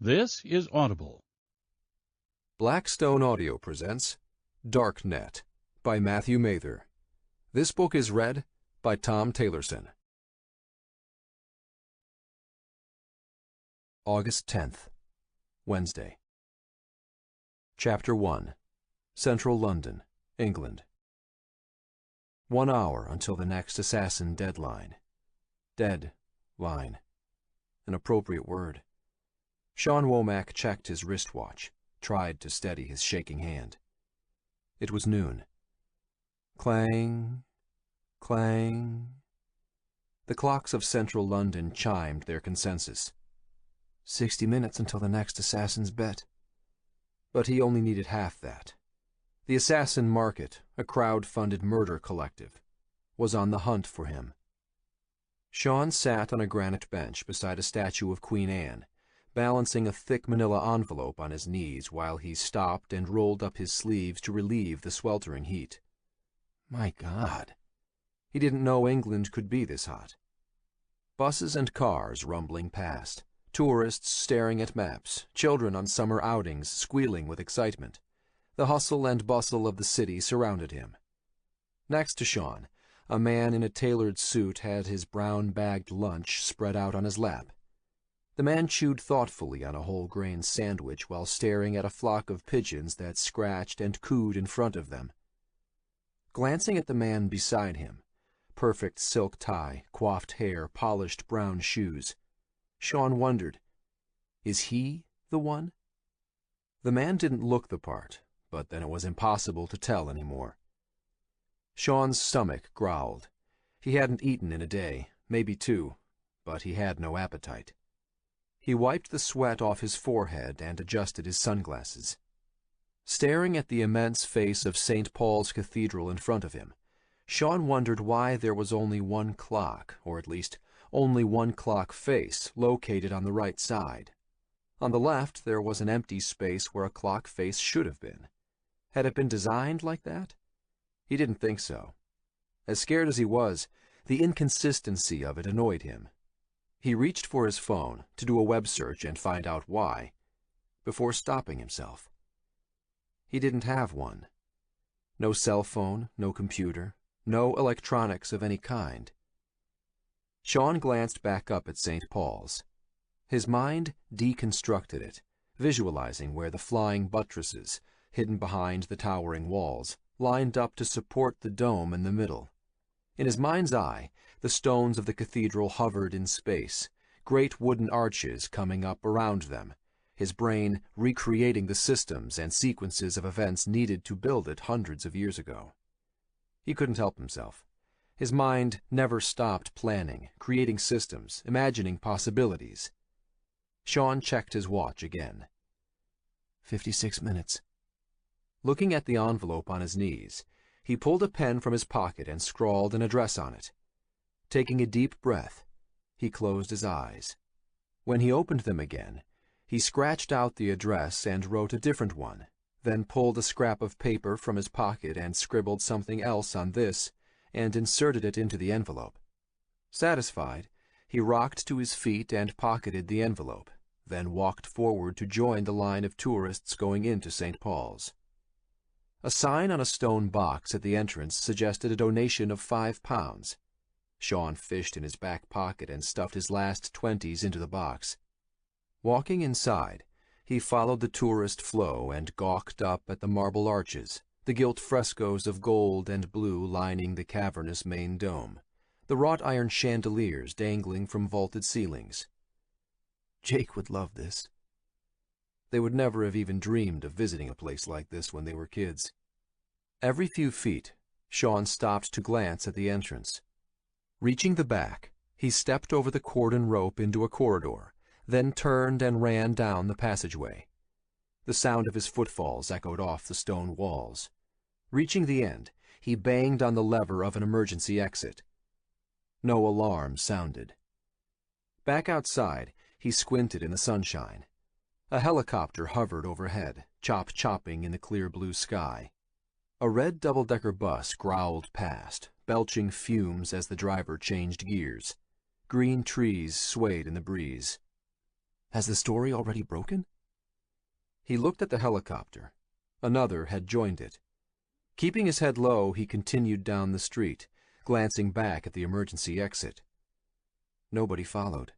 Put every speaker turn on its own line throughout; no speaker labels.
This is Audible.
Blackstone Audio presents DARKNET by Matthew Mather. This book is read by Tom Taylorson. August 10th, Wednesday. Chapter 1. Central London, England. 1 hour until the next assassin deadline. Dead-line. An appropriate word. Sean Womack checked his wristwatch, tried to steady his shaking hand. It was noon. Clang, clang. The clocks of central London chimed their consensus. 60 minutes until the next assassin's bet. But he only needed half that. The Assassin Market, a crowd-funded murder collective, was on the hunt for him. Sean sat on a granite bench beside a statue of Queen Anne, balancing a thick manila envelope on his knees while he stopped and rolled up his sleeves to relieve the sweltering heat. My God! He didn't know England could be this hot. Buses and cars rumbling past, tourists staring at maps, children on summer outings squealing with excitement. The hustle and bustle of the city surrounded him. Next to Sean, a man in a tailored suit had his brown-bagged lunch spread out on his lap. The man chewed thoughtfully on a whole-grain sandwich while staring at a flock of pigeons that scratched and cooed in front of them. Glancing at the man beside him, perfect silk tie, coiffed hair, polished brown shoes, Sean wondered, is he the one? The man didn't look the part, but then it was impossible to tell anymore. Sean's stomach growled. He hadn't eaten in a day, maybe 2, but he had no appetite. He wiped the sweat off his forehead and adjusted his sunglasses. Staring at the immense face of St. Paul's Cathedral in front of him, Sean wondered why there was only one clock, or at least only one clock face, located on the right side. On the left there was an empty space where a clock face should have been. Had it been designed like that? He didn't think so. As scared as he was, the inconsistency of it annoyed him. He reached for his phone to do a web search and find out why, before stopping himself. He didn't have one. No cell phone, no computer, no electronics of any kind. Sean glanced back up at St. Paul's. His mind deconstructed it, visualizing where the flying buttresses, hidden behind the towering walls, lined up to support the dome in the middle. In his mind's eye, the stones of the cathedral hovered in space, great wooden arches coming up around them, his brain recreating the systems and sequences of events needed to build it hundreds of years ago. He couldn't help himself. His mind never stopped planning, creating systems, imagining possibilities. Sean checked his watch again. 56 minutes. Looking at the envelope on his knees, he pulled a pen from his pocket and scrawled an address on it. Taking a deep breath, he closed his eyes. When he opened them again, he scratched out the address and wrote a different one, then pulled a scrap of paper from his pocket and scribbled something else on this and inserted it into the envelope. Satisfied, he rocked to his feet and pocketed the envelope, then walked forward to join the line of tourists going into St. Paul's. A sign on a stone box at the entrance suggested a donation of £5. Sean fished in his back pocket and stuffed his last 20s into the box. Walking inside, he followed the tourist flow and gawked up at the marble arches, the gilt frescoes of gold and blue lining the cavernous main dome, the wrought iron chandeliers dangling from vaulted ceilings. Jake would love this. They would never have even dreamed of visiting a place like this when they were kids. Every few feet, Sean stopped to glance at the entrance. Reaching the back, he stepped over the cordon rope into a corridor, then turned and ran down the passageway. The sound of his footfalls echoed off the stone walls. Reaching the end, he banged on the lever of an emergency exit. No alarm sounded. Back outside, he squinted in the sunshine. A helicopter hovered overhead, chop-chopping in the clear blue sky. A red double-decker bus growled past, belching fumes as the driver changed gears. Green trees swayed in the breeze. Has the story already broken? He looked at the helicopter. Another had joined it. Keeping his head low, he continued down the street, glancing back at the emergency exit. Nobody followed.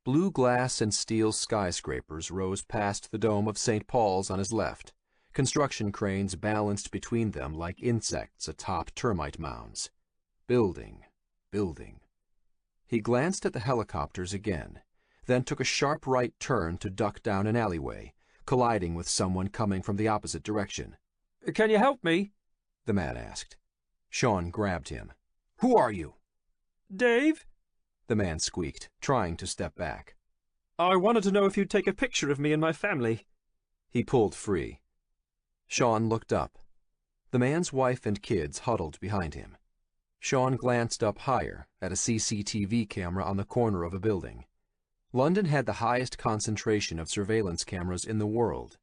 Blue glass and steel skyscrapers rose past the dome of St. Paul's on his left. Construction cranes balanced between them like insects atop termite mounds. Building, building. He glanced at the helicopters again, then took a sharp right turn to duck down an alleyway, colliding with someone coming from the opposite direction.
"Can you help me?"
the man asked. Sean grabbed him. "Who are you?"
"Dave?"
the man squeaked, trying to step back.
"I wanted to know if you'd take a picture of me and my family."
He pulled free. Sean looked up. The man's wife and kids huddled behind him. Sean glanced up higher at a CCTV camera on the corner of a building. London had the highest concentration of surveillance cameras in the world.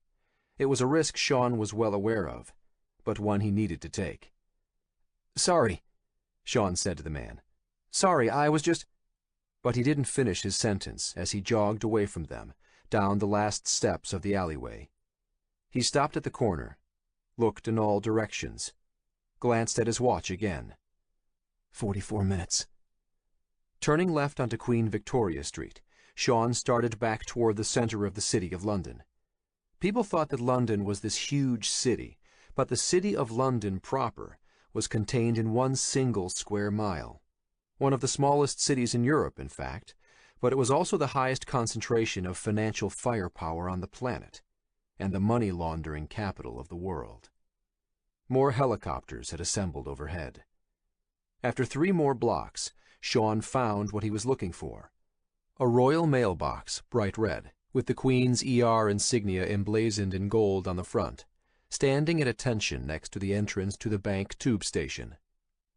It was a risk Sean was well aware of, but one he needed to take. "Sorry," Sean said to the man. "Sorry, I was just—" But he didn't finish his sentence as he jogged away from them, down the last steps of the alleyway. He stopped at the corner, looked in all directions, glanced at his watch again. 44 minutes. Turning left onto Queen Victoria Street, Sean started back toward the center of the city of London. People thought that London was this huge city, but the city of London proper was contained in one single square mile. One of the smallest cities in Europe, in fact, but it was also the highest concentration of financial firepower on the planet, and the money laundering capital of the world. More helicopters had assembled overhead. After 3 more blocks, Sean found what he was looking for. A royal mailbox, bright red, with the Queen's ER insignia emblazoned in gold on the front, standing at attention next to the entrance to the Bank tube station.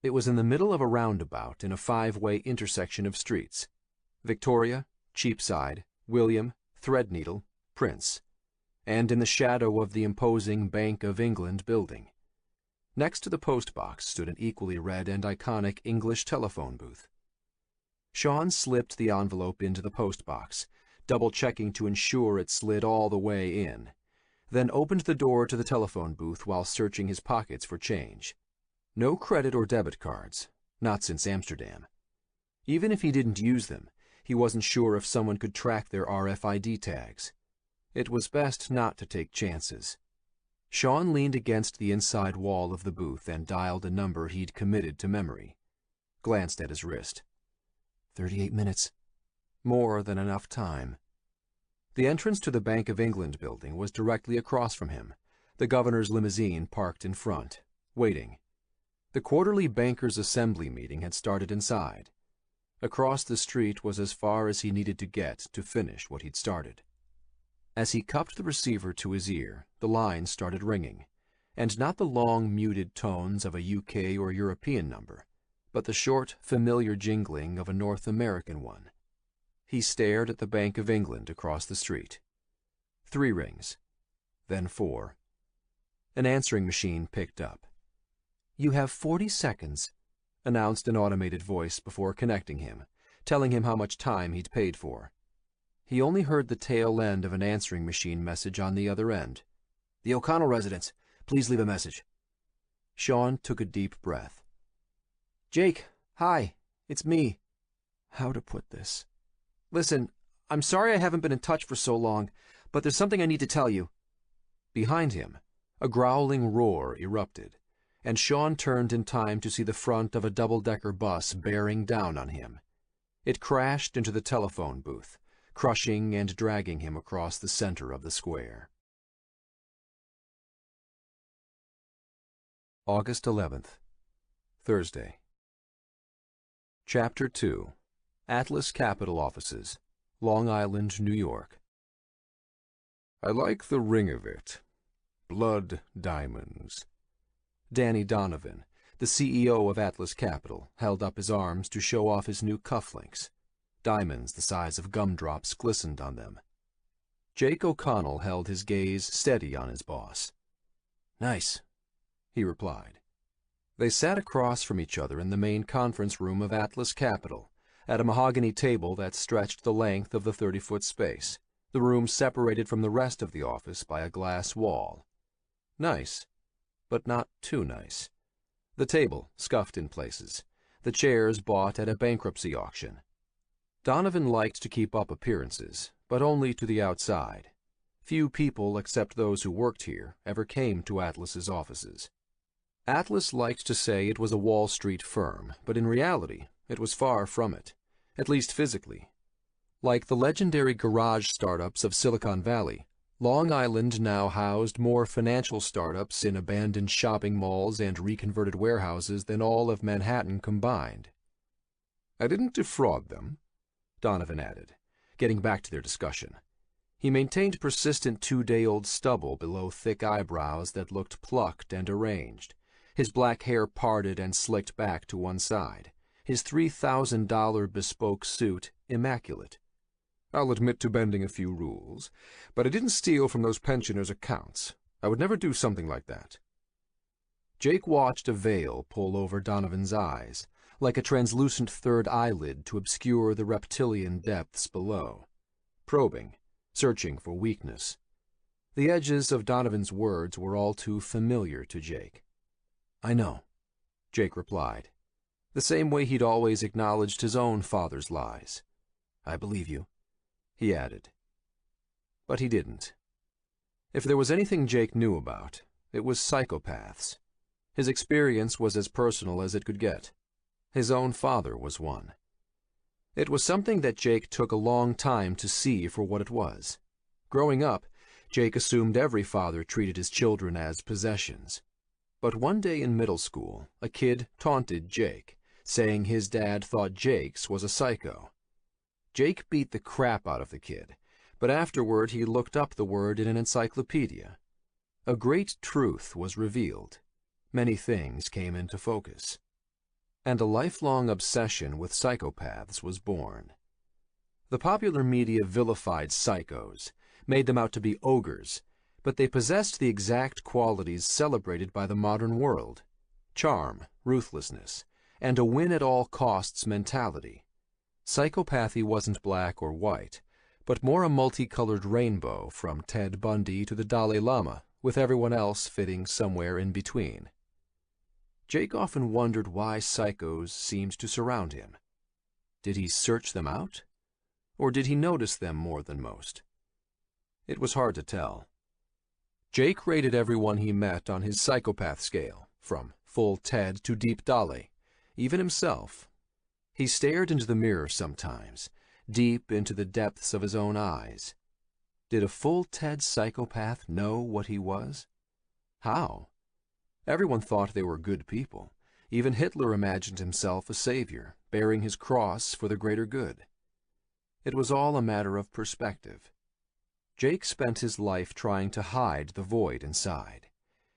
It was in the middle of a roundabout in a 5-way intersection of streets: Victoria, Cheapside, William, Threadneedle, Prince, and in the shadow of the imposing Bank of England building. Next to the post box stood an equally red and iconic English telephone booth. Sean slipped the envelope into the post box, double-checking to ensure it slid all the way in, then opened the door to the telephone booth while searching his pockets for change. No credit or debit cards, not since Amsterdam. Even if he didn't use them, he wasn't sure if someone could track their RFID tags. It was best not to take chances. Sean leaned against the inside wall of the booth and dialed a number he'd committed to memory. Glanced at his wrist. 38 minutes. More than enough time. The entrance to the Bank of England building was directly across from him, the governor's limousine parked in front, waiting. The quarterly bankers' assembly meeting had started inside. Across the street was as far as he needed to get to finish what he'd started. As he cupped the receiver to his ear, the line started ringing, and not the long, muted tones of a UK or European number, but the short, familiar jingling of a North American one. He stared at the Bank of England across the street. 3 rings, then 4. An answering machine picked up. "You have 40 seconds, announced an automated voice before connecting him, telling him how much time he'd paid for. He only heard the tail end of an answering machine message on the other end. "The O'Connell residence. Please leave a message." Sean took a deep breath. "Jake, hi, it's me." How to put this? "Listen, I'm sorry I haven't been in touch for so long, but there's something I need to tell you." Behind him, a growling roar erupted, and Sean turned in time to see the front of a double-decker bus bearing down on him. It crashed into the telephone booth, crushing and dragging him across the center of the square. August 11th, Thursday. Chapter 2. Atlas Capital Offices, Long Island, New York. "I like the ring of it. Blood diamonds." Danny Donovan, the CEO of Atlas Capital, held up his arms to show off his new cufflinks. Diamonds the size of gumdrops glistened on them. Jake O'Connell held his gaze steady on his boss. "Nice," he replied. They sat across from each other in the main conference room of Atlas Capital, at a mahogany table that stretched the length of the 30-foot space, the room separated from the rest of the office by a glass wall. Nice, but not too nice. The table scuffed in places, the chairs bought at a bankruptcy auction. Donovan liked to keep up appearances, but only to the outside. Few people except those who worked here ever came to Atlas's offices. Atlas liked to say it was a Wall Street firm, but in reality it was far from it, at least physically. Like the legendary garage startups of Silicon Valley, Long Island now housed more financial startups in abandoned shopping malls and reconverted warehouses than all of Manhattan combined. "I didn't defraud them," Donovan added, getting back to their discussion. He maintained persistent 2-day-old stubble below thick eyebrows that looked plucked and arranged, his black hair parted and slicked back to one side, his $3,000 bespoke suit immaculate. "I'll admit to bending a few rules, but I didn't steal from those pensioners' accounts. I would never do something like that." Jake watched a veil pull over Donovan's eyes, like a translucent third eyelid to obscure the reptilian depths below, probing, searching for weakness. The edges of Donovan's words were all too familiar to Jake. "I know," Jake replied, the same way he'd always acknowledged his own father's lies. "I believe you," he added. But he didn't. If there was anything Jake knew about, it was psychopaths. His experience was as personal as it could get. His own father was one. It was something that Jake took a long time to see for what it was. Growing up, Jake assumed every father treated his children as possessions. But one day in middle school, a kid taunted Jake, saying his dad thought Jake's was a psycho. Jake beat the crap out of the kid, but afterward he looked up the word in an encyclopedia. A great truth was revealed. Many things came into focus. And a lifelong obsession with psychopaths was born. The popular media vilified psychos, made them out to be ogres, but they possessed the exact qualities celebrated by the modern world: charm, ruthlessness, and a win-at-all-costs mentality. Psychopathy wasn't black or white, but more a multicolored rainbow from Ted Bundy to the Dalai Lama, with everyone else fitting somewhere in between. Jake often wondered why psychos seemed to surround him. Did he search them out? Or did he notice them more than most? It was hard to tell. Jake rated everyone he met on his psychopath scale, from full Ted to deep Dalai, even himself. He stared into the mirror sometimes, deep into the depths of his own eyes. Did a full Ted psychopath know what he was? How? Everyone thought they were good people. Even Hitler imagined himself a savior, bearing his cross for the greater good. It was all a matter of perspective. Jake spent his life trying to hide the void inside.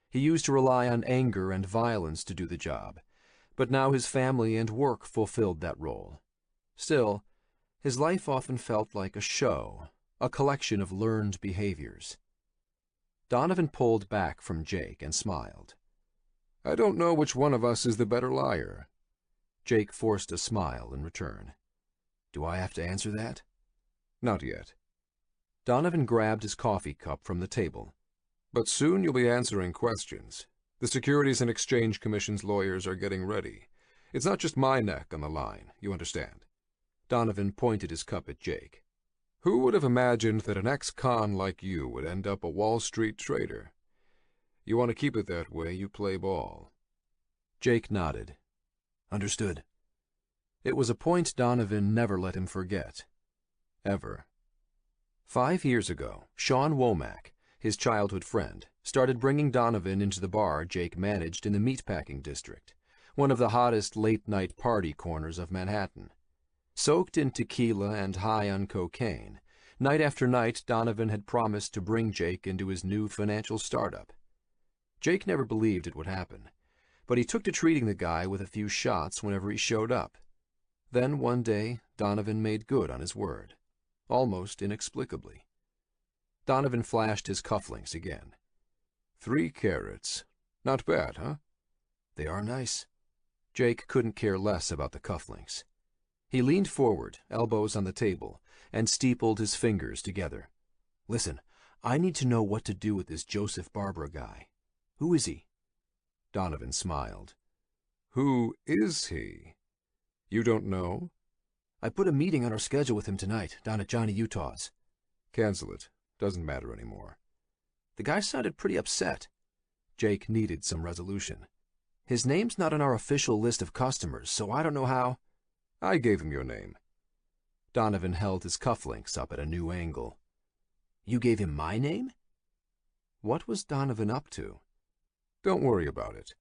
He used to rely on anger and violence to do the job, but now his family and work fulfilled that role. Still, his life often felt like a show, a collection of learned behaviors. Donovan pulled back from Jake and smiled. "I don't know which one of us is the better liar." Jake forced a smile in return. "Do I have to answer that?" "Not yet." Donovan grabbed his coffee cup from the table. "But soon you'll be answering questions. The Securities and Exchange Commission's lawyers are getting ready. It's not just my neck on the line, you understand." Donovan pointed his cup at Jake. "Who would have imagined that an ex-con like you would end up a Wall Street trader? You want to keep it that way, you play ball." Jake nodded. "Understood." It was a point Donovan never let him forget. Ever. 5 years ago, Sean Womack, his childhood friend, started bringing Donovan into the bar Jake managed in the meatpacking district, one of the hottest late-night party corners of Manhattan. Soaked in tequila and high on cocaine, night after night Donovan had promised to bring Jake into his new financial startup. Jake never believed it would happen, but he took to treating the guy with a few shots whenever he showed up. Then one day, Donovan made good on his word, almost inexplicably. Donovan flashed his cufflinks again. 3 carats. Not bad, huh?" "They are nice." Jake couldn't care less about the cufflinks. He leaned forward, elbows on the table, and steepled his fingers together. "Listen, I need to know what to do with this Joseph Barbara guy. Who is he?" Donovan smiled.
"Who is he? You don't know?"
"I put a meeting on our schedule with him tonight, down at Johnny Utah's."
"Cancel it. Doesn't matter anymore."
The guy sounded pretty upset. Jake needed some resolution. "His name's not on our official list of customers, so I don't know how—"
"I gave him your name."
Donovan held his cufflinks up at a new angle. "You gave him my name?" What was Donovan up to?
"Don't worry about it."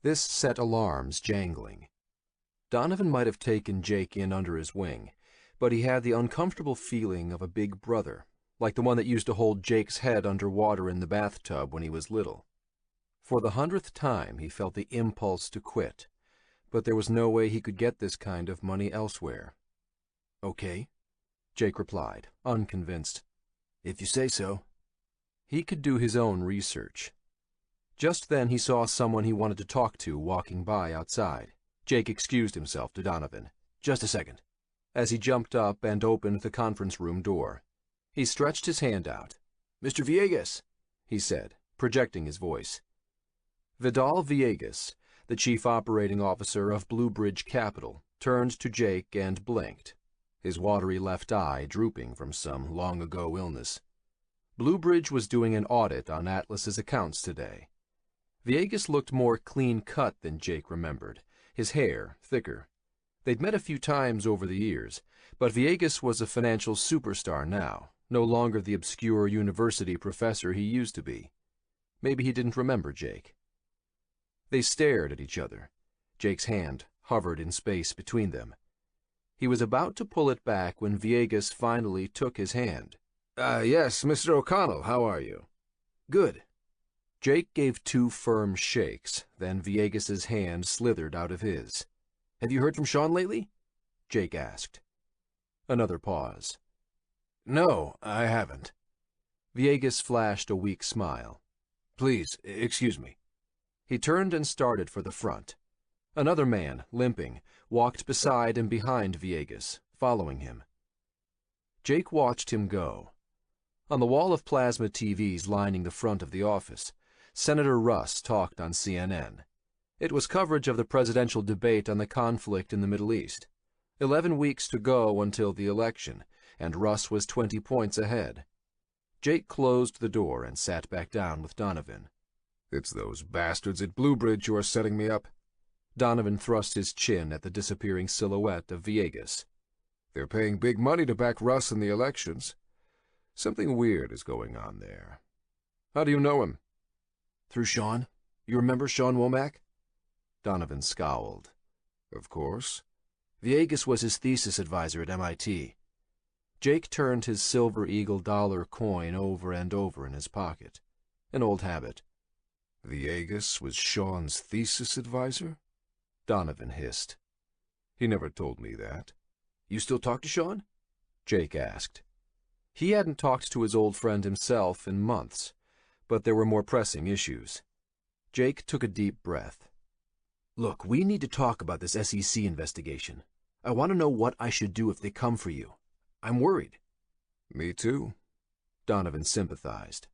This set alarms jangling. Donovan might have taken Jake in under his wing, but he had the uncomfortable feeling of a big brother, like the one that used to hold Jake's head under water in the bathtub when he was little. For the 100th time he felt the impulse to quit, but there was no way he could get this kind of money elsewhere. "Okay," Jake replied, unconvinced. "If you say so." He could do his own research. Just then he saw someone he wanted to talk to walking by outside. Jake excused himself to Donovan. "Just a second," as he jumped up and opened the conference room door. He stretched his hand out. "Mr. Villegas," he said, projecting his voice. Vidal Villegas, the chief operating officer of Blue Bridge Capital, turned to Jake and blinked, his watery left eye drooping from some long-ago illness. Blue Bridge was doing an audit on Atlas's accounts today. Villegas looked more clean-cut than Jake remembered, his hair thicker. They'd met a few times over the years, but Villegas was a financial superstar now, no longer the obscure university professor he used to be. Maybe he didn't remember Jake. They stared at each other. Jake's hand hovered in space between them. He was about to pull it back when Villegas finally took his hand.
Yes, Mr. O'Connell, how are you?"
"Good." Jake gave 2 firm shakes, then Villegas's hand slithered out of his. "Have you heard from Sean lately?" Jake asked. Another pause.
"No, I haven't."
Villegas flashed a weak smile.
"Please, excuse me."
He turned and started for the front. Another man, limping, walked beside and behind Villegas, following him. Jake watched him go. On the wall of plasma TVs lining the front of the office, Senator Russ talked on CNN. It was coverage of the presidential debate on the conflict in the Middle East. 11 weeks to go until the election, and Russ was 20 points ahead. Jake closed the door and sat back down with Donovan.
"It's those bastards at Blue Bridge who are setting me up."
Donovan thrust his chin at the disappearing silhouette of Villegas.
"They're paying big money to back Russ in the elections. Something weird is going on there. How do you know him?"
"Through Sean. You remember Sean Womack?" Donovan scowled.
"Of course."
"Villegas was his thesis advisor at MIT. Jake turned his Silver Eagle dollar coin over and over in his pocket. An old habit.
"Villegas was Sean's thesis advisor?"
Donovan hissed.
"He never told me that."
"You still talk to Sean?" Jake asked. He hadn't talked to his old friend himself in months, but there were more pressing issues. Jake took a deep breath. "Look, we need to talk about this SEC investigation. I want to know what I should do if they come for you. I'm worried."
"Me too."
Donovan sympathized.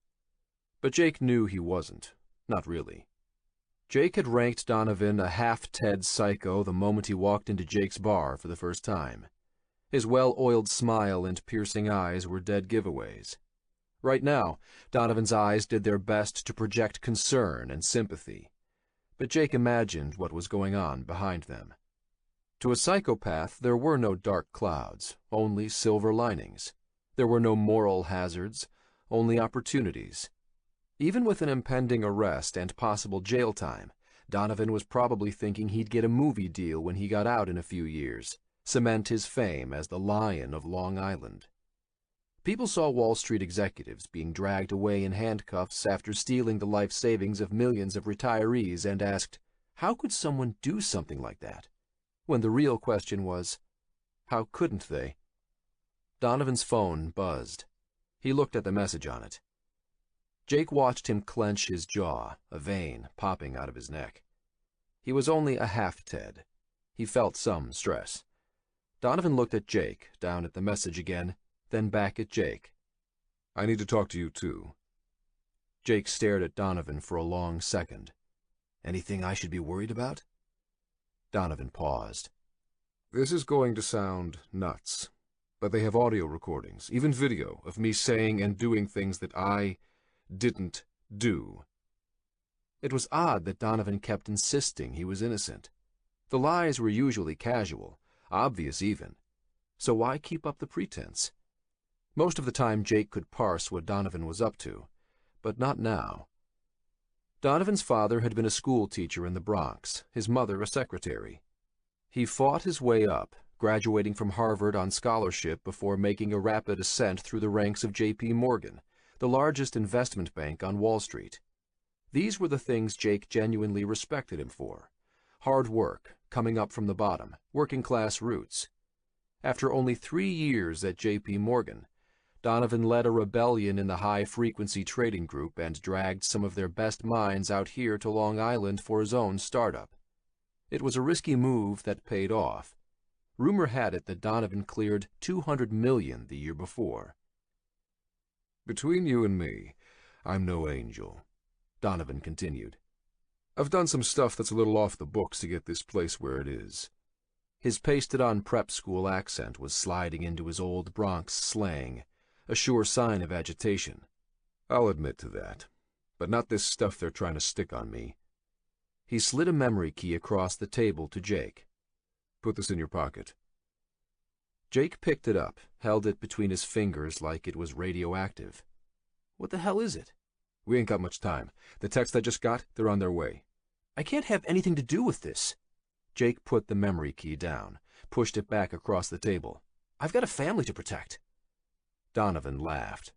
But Jake knew he wasn't. Not really. Jake had ranked Donovan a half-Ted psycho the moment he walked into Jake's bar for the first time. His well-oiled smile and piercing eyes were dead giveaways. Right now, Donovan's eyes did their best to project concern and sympathy, but Jake imagined what was going on behind them. To a psychopath, there were no dark clouds, only silver linings. There were no moral hazards, only opportunities. Even with an impending arrest and possible jail time, Donovan was probably thinking he'd get a movie deal when he got out in a few years, cement his fame as the Lion of Long Island. People saw Wall Street executives being dragged away in handcuffs after stealing the life savings of millions of retirees and asked, how could someone do something like that? When the real question was, how couldn't they? Donovan's phone buzzed. He looked at the message on it. Jake watched him clench his jaw, a vein popping out of his neck. He was only a half-Ted. He felt some stress. Donovan looked at Jake, down at the message again, then back at Jake.
I need to talk to you too.
Jake stared at Donovan for a long second. Anything I should be worried about? Donovan paused.
This is going to sound nuts, but they have audio recordings, even video, of me saying and doing things that I didn't do.
It was odd that Donovan kept insisting he was innocent. The lies were usually casual, obvious even. So why keep up the pretense? Most of the time Jake could parse what Donovan was up to, but not now. Donovan's father had been a school teacher in the Bronx, his mother a secretary. He fought his way up, graduating from Harvard on scholarship before making a rapid ascent through the ranks of J.P. Morgan, the largest investment bank on Wall Street. These were the things Jake genuinely respected him for. Hard work, coming up from the bottom, working-class roots. After only 3 years at J.P. Morgan, Donovan led a rebellion in the high-frequency trading group and dragged some of their best minds out here to Long Island for his own startup. It was a risky move that paid off. Rumor had it that Donovan cleared $200 million the year before.
Between you and me, I'm no angel, Donovan continued. I've done some stuff that's a little off the books to get this place where it is.
His pasted-on prep school accent was sliding into his old Bronx slang, a sure sign of agitation.
I'll admit to that, but not this stuff they're trying to stick on me.
He slid a memory key across the table to Jake.
Put this in your pocket.
Jake picked it up, held it between his fingers like it was radioactive. What the hell is it?
We ain't got much time. The text I just got, they're on their way.
I can't have anything to do with this. Jake put the memory key down, pushed it back across the table. I've got a family to protect. Donovan laughed.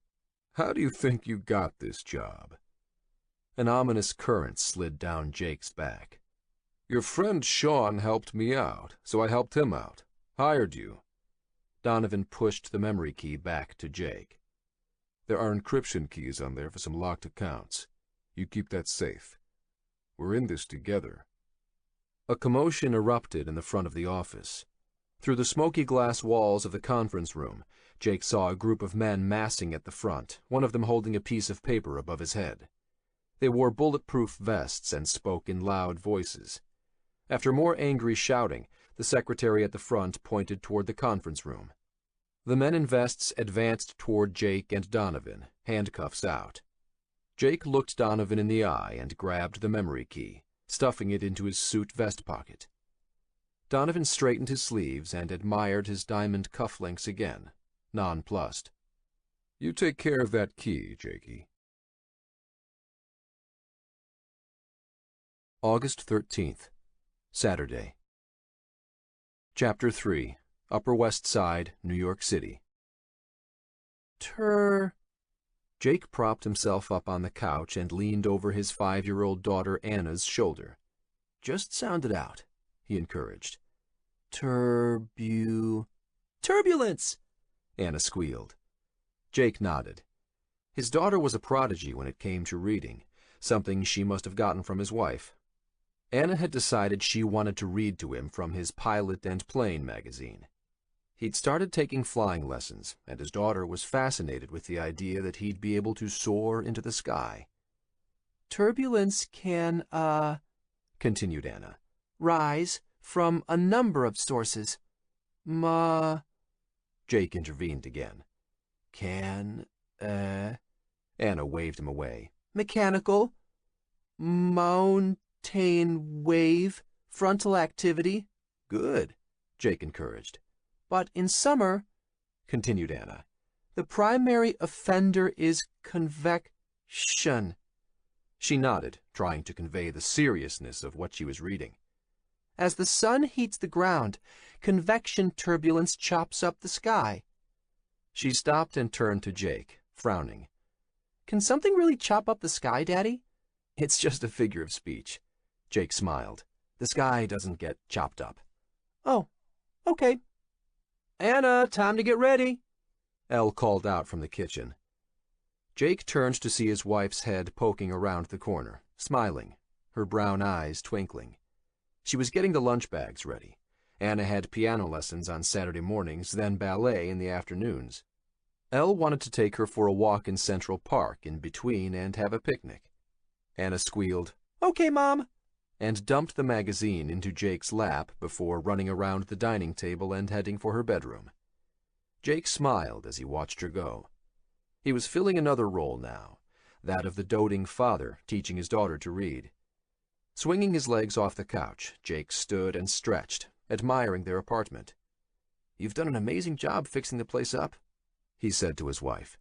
How do you think you got this job?
An ominous current slid down Jake's back.
Your friend Sean helped me out, so I helped him out. Hired you.
Donovan pushed the memory key back to Jake.
There are encryption keys on there for some locked accounts. You keep that safe. We're in this together.
A commotion erupted in the front of the office. Through the smoky glass walls of the conference room, Jake saw a group of men massing at the front, one of them holding a piece of paper above his head. They wore bulletproof vests and spoke in loud voices. After more angry shouting, the secretary at the front pointed toward the conference room. The men in vests advanced toward Jake and Donovan, handcuffs out. Jake looked Donovan in the eye and grabbed the memory key, stuffing it into his suit vest pocket. Donovan straightened his sleeves and admired his diamond cufflinks again, nonplussed.
You take care of that key, Jakey.
August 13th, Saturday. Chapter 3, Upper West Side, New York City. Jake propped himself up on the couch and leaned over his 5-year-old daughter Anna's shoulder. Just sound it out, he encouraged. Turbulence! Anna squealed. Jake nodded. His daughter was a prodigy when it came to reading, something she must have gotten from his wife. Anna had decided she wanted to read to him from his Pilot and Plane magazine. He'd started taking flying lessons, and his daughter was fascinated with the idea that he'd be able to soar into the sky. Turbulence can, continued Anna, rise from a number of sources. Jake intervened again. Anna waved him away. Mechanical, mountain wave, frontal activity. Good, Jake encouraged. But in summer, continued Anna, the primary offender is convection. She nodded, trying to convey the seriousness of what she was reading. As the sun heats the ground, convection turbulence chops up the sky. She stopped and turned to Jake, frowning. Can something really chop up the sky, Daddy? It's just a figure of speech. Jake smiled. The sky doesn't get chopped up. Oh, okay. Anna, time to get ready, Elle called out from the kitchen. Jake turned to see his wife's head poking around the corner, smiling, her brown eyes twinkling. She was getting the lunch bags ready. Anna had piano lessons on Saturday mornings, then ballet in the afternoons. Elle wanted to take her for a walk in Central Park in between and have a picnic. Anna squealed, "Okay, Mom," and dumped the magazine into Jake's lap before running around the dining table and heading for her bedroom. Jake smiled as he watched her go. He was filling another role now, that of the doting father teaching his daughter to read. Swinging his legs off the couch, Jake stood and stretched, admiring their apartment. "You've done an amazing job fixing the place up," he said to his wife.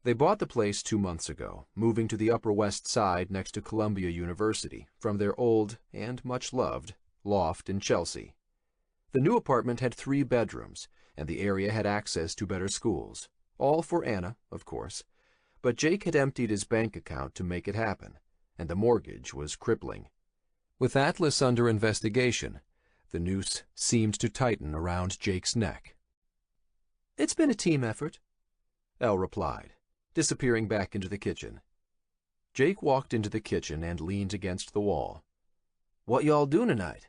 They bought the place 2 months ago, moving to the Upper West Side next to Columbia University from their old and much-loved loft in Chelsea. The new apartment had 3 bedrooms, and the area had access to better schools. All for Anna, of course, but Jake had emptied his bank account to make it happen, and the mortgage was crippling. With Atlas under investigation, the noose seemed to tighten around Jake's neck. "It's been a team effort," Elle replied, disappearing back into the kitchen. Jake walked into the kitchen and leaned against the wall. "What y'all doing tonight?"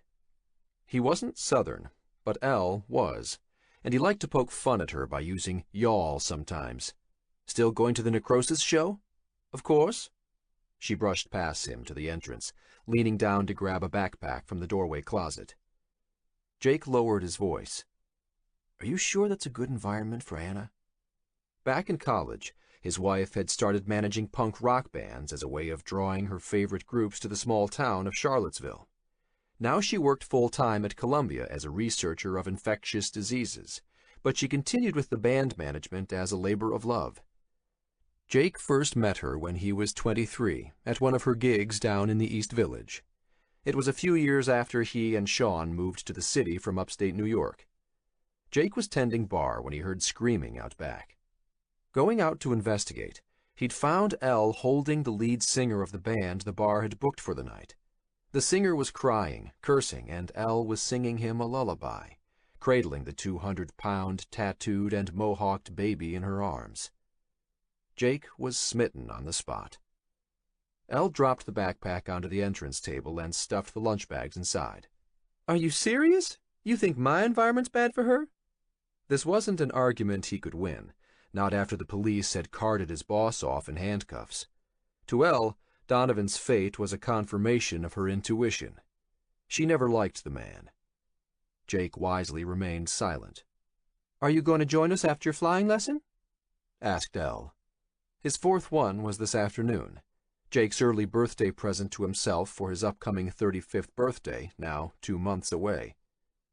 He wasn't Southern, but Elle was, and he liked to poke fun at her by using y'all sometimes. "Still going to the necrosis show?" "Of course." She brushed past him to the entrance, leaning down to grab a backpack from the doorway closet. Jake lowered his voice. "Are you sure that's a good environment for Anna?" Back in college, his wife had started managing punk rock bands as a way of drawing her favorite groups to the small town of Charlottesville. Now she worked full-time at Columbia as a researcher of infectious diseases, but she continued with the band management as a labor of love. Jake first met her when he was 23 at one of her gigs down in the East Village. It was a few years after he and Sean moved to the city from upstate New York. Jake was tending bar when he heard screaming out back. Going out to investigate, he'd found Elle holding the lead singer of the band the bar had booked for the night. The singer was crying, cursing, and Elle was singing him a lullaby, cradling the 200-pound tattooed and mohawked baby in her arms. Jake was smitten on the spot. Elle dropped the backpack onto the entrance table and stuffed the lunch bags inside. "Are you serious? You think my environment's bad for her?" This wasn't an argument he could win, not after the police had carted his boss off in handcuffs. To Elle, Donovan's fate was a confirmation of her intuition. She never liked the man. Jake wisely remained silent. "Are you going to join us after your flying lesson?" asked Elle. His 4th one was this afternoon, Jake's early birthday present to himself for his upcoming 35th birthday, now 2 months away.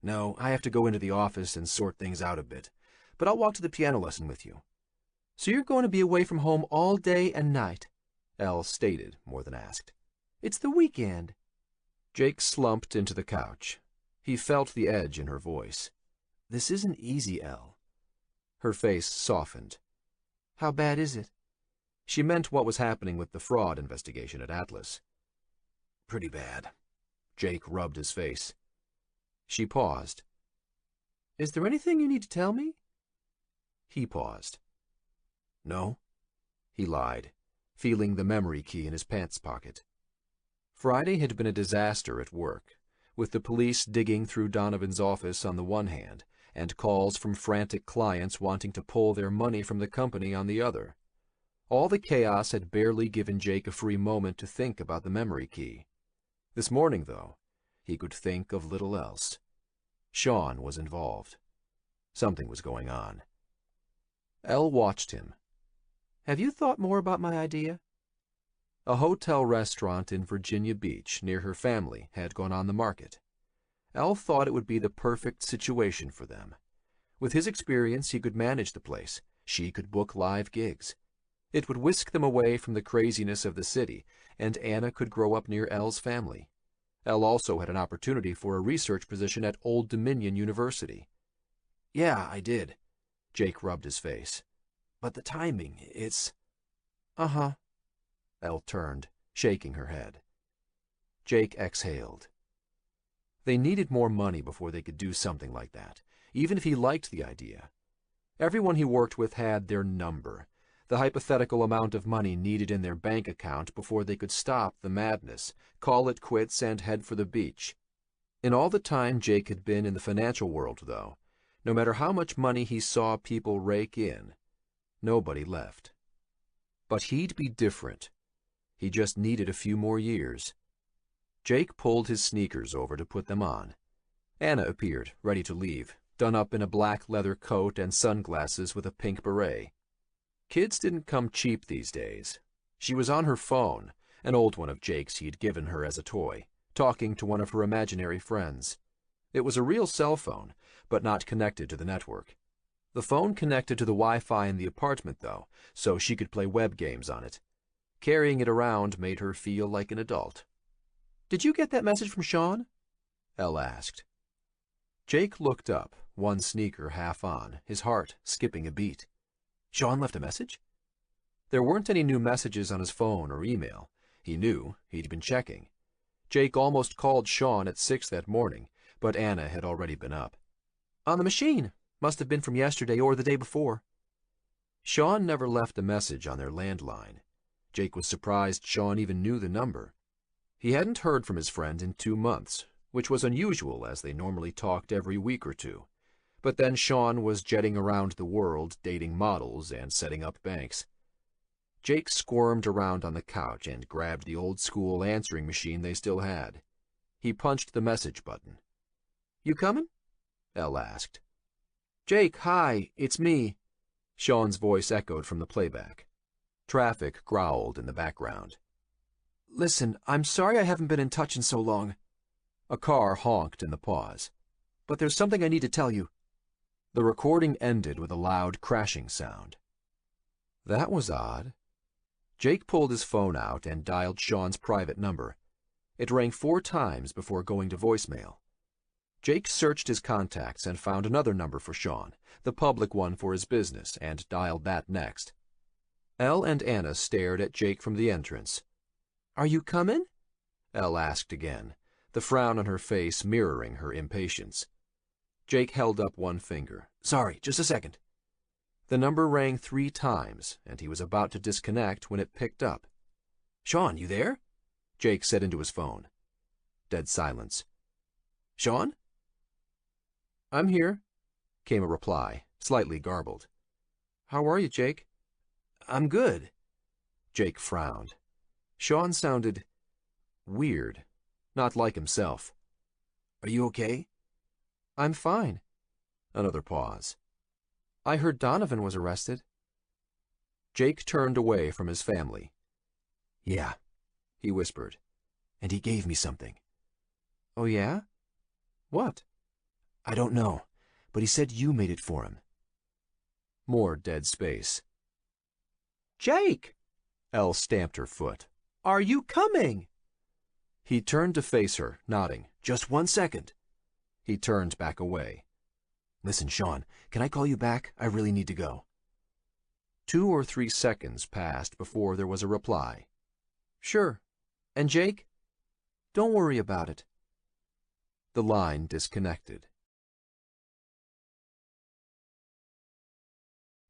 "No, I have to go into the office and sort things out a bit, but I'll walk to the piano lesson with you." "So you're going to be away from home all day and night?" Elle stated, more than asked. "It's the weekend." Jake slumped into the couch. He felt the edge in her voice. "This isn't easy, Elle." Her face softened. "How bad is it?" She meant what was happening with the fraud investigation at Atlas. "Pretty bad." Jake rubbed his face. She paused. "Is there anything you need to tell me?" He paused. "No," he lied, feeling the memory key in his pants pocket. Friday had been a disaster at work, with the police digging through Donovan's office on the one hand, and calls from frantic clients wanting to pull their money from the company on the other. All the chaos had barely given Jake a free moment to think about the memory key. This morning, though, he could think of little else. Sean was involved. Something was going on. Elle watched him. "Have you thought more about my idea?" A hotel restaurant in Virginia Beach near her family had gone on the market. Elle thought it would be the perfect situation for them. With his experience, he could manage the place. She could book live gigs. It would whisk them away from the craziness of the city, and Anna could grow up near Elle's family. Elle also had an opportunity for a research position at Old Dominion University. "Yeah, I did." Jake rubbed his face. "But the timing, it's—" "Uh-huh." Elle turned, shaking her head. Jake exhaled. They needed more money before they could do something like that, even if he liked the idea. Everyone he worked with had their number, the hypothetical amount of money needed in their bank account before they could stop the madness, call it quits, and head for the beach. In all the time Jake had been in the financial world, though, no matter how much money he saw people rake in, nobody left. But he'd be different. He just needed a few more years. Jake pulled his sneakers over to put them on. Anna appeared, ready to leave, done up in a black leather coat and sunglasses with a pink beret. Kids didn't come cheap these days. She was on her phone, an old one of Jake's he'd given her as a toy, talking to one of her imaginary friends. It was a real cell phone, but not connected to the network. The phone connected to the Wi-Fi in the apartment, though, so she could play web games on it. Carrying it around made her feel like an adult. "Did you get that message from Sean?" Elle asked. Jake looked up, one sneaker half on, his heart skipping a beat. Sean left a message? There weren't any new messages on his phone or email. He knew. He'd been checking. Jake almost called Sean at 6 that morning, but Anna had already been up. "On the machine. Must have been from yesterday or the day before." Sean never left a message on their landline. Jake was surprised Sean even knew the number. He hadn't heard from his friend in 2 months, which was unusual as they normally talked every week or two. But then Sean was jetting around the world dating models and setting up banks. Jake squirmed around on the couch and grabbed the old-school answering machine they still had. He punched the message button. "You coming?" Elle asked. "Jake, hi, it's me." Sean's voice echoed from the playback. Traffic growled in the background. "Listen, I'm sorry I haven't been in touch in so long." A car honked in the pause. "But there's something I need to tell you." The recording ended with a loud crashing sound. That was odd. Jake pulled his phone out and dialed Sean's private number. It rang 4 times before going to voicemail. Jake searched his contacts and found another number for Sean, the public one for his business, and dialed that next. Elle and Anna stared at Jake from the entrance. "Are you coming?" Elle asked again, the frown on her face mirroring her impatience. Jake held up one finger. "Sorry, just a second." The number rang 3 times, and he was about to disconnect when it picked up. "Sean, you there?" Jake said into his phone. Dead silence. "Sean?" "I'm here," came a reply, slightly garbled. "How are you, Jake?" "I'm good." Jake frowned. Sean sounded weird, not like himself. "Are you okay?" "I'm fine." Another pause. "I heard Donovan was arrested." Jake turned away from his family. "Yeah," he whispered, "and he gave me something." "Oh, yeah? What?" "I don't know, but he said you made it for him." More dead space. "Jake!" Elle stamped her foot. "Are you coming?" He turned to face her, nodding. "Just 1 second." He turned back away. "Listen, Sean, can I call you back? I really need to go." 2 or 3 seconds passed before there was a reply. "Sure. And Jake?" "Don't worry about it." The line disconnected.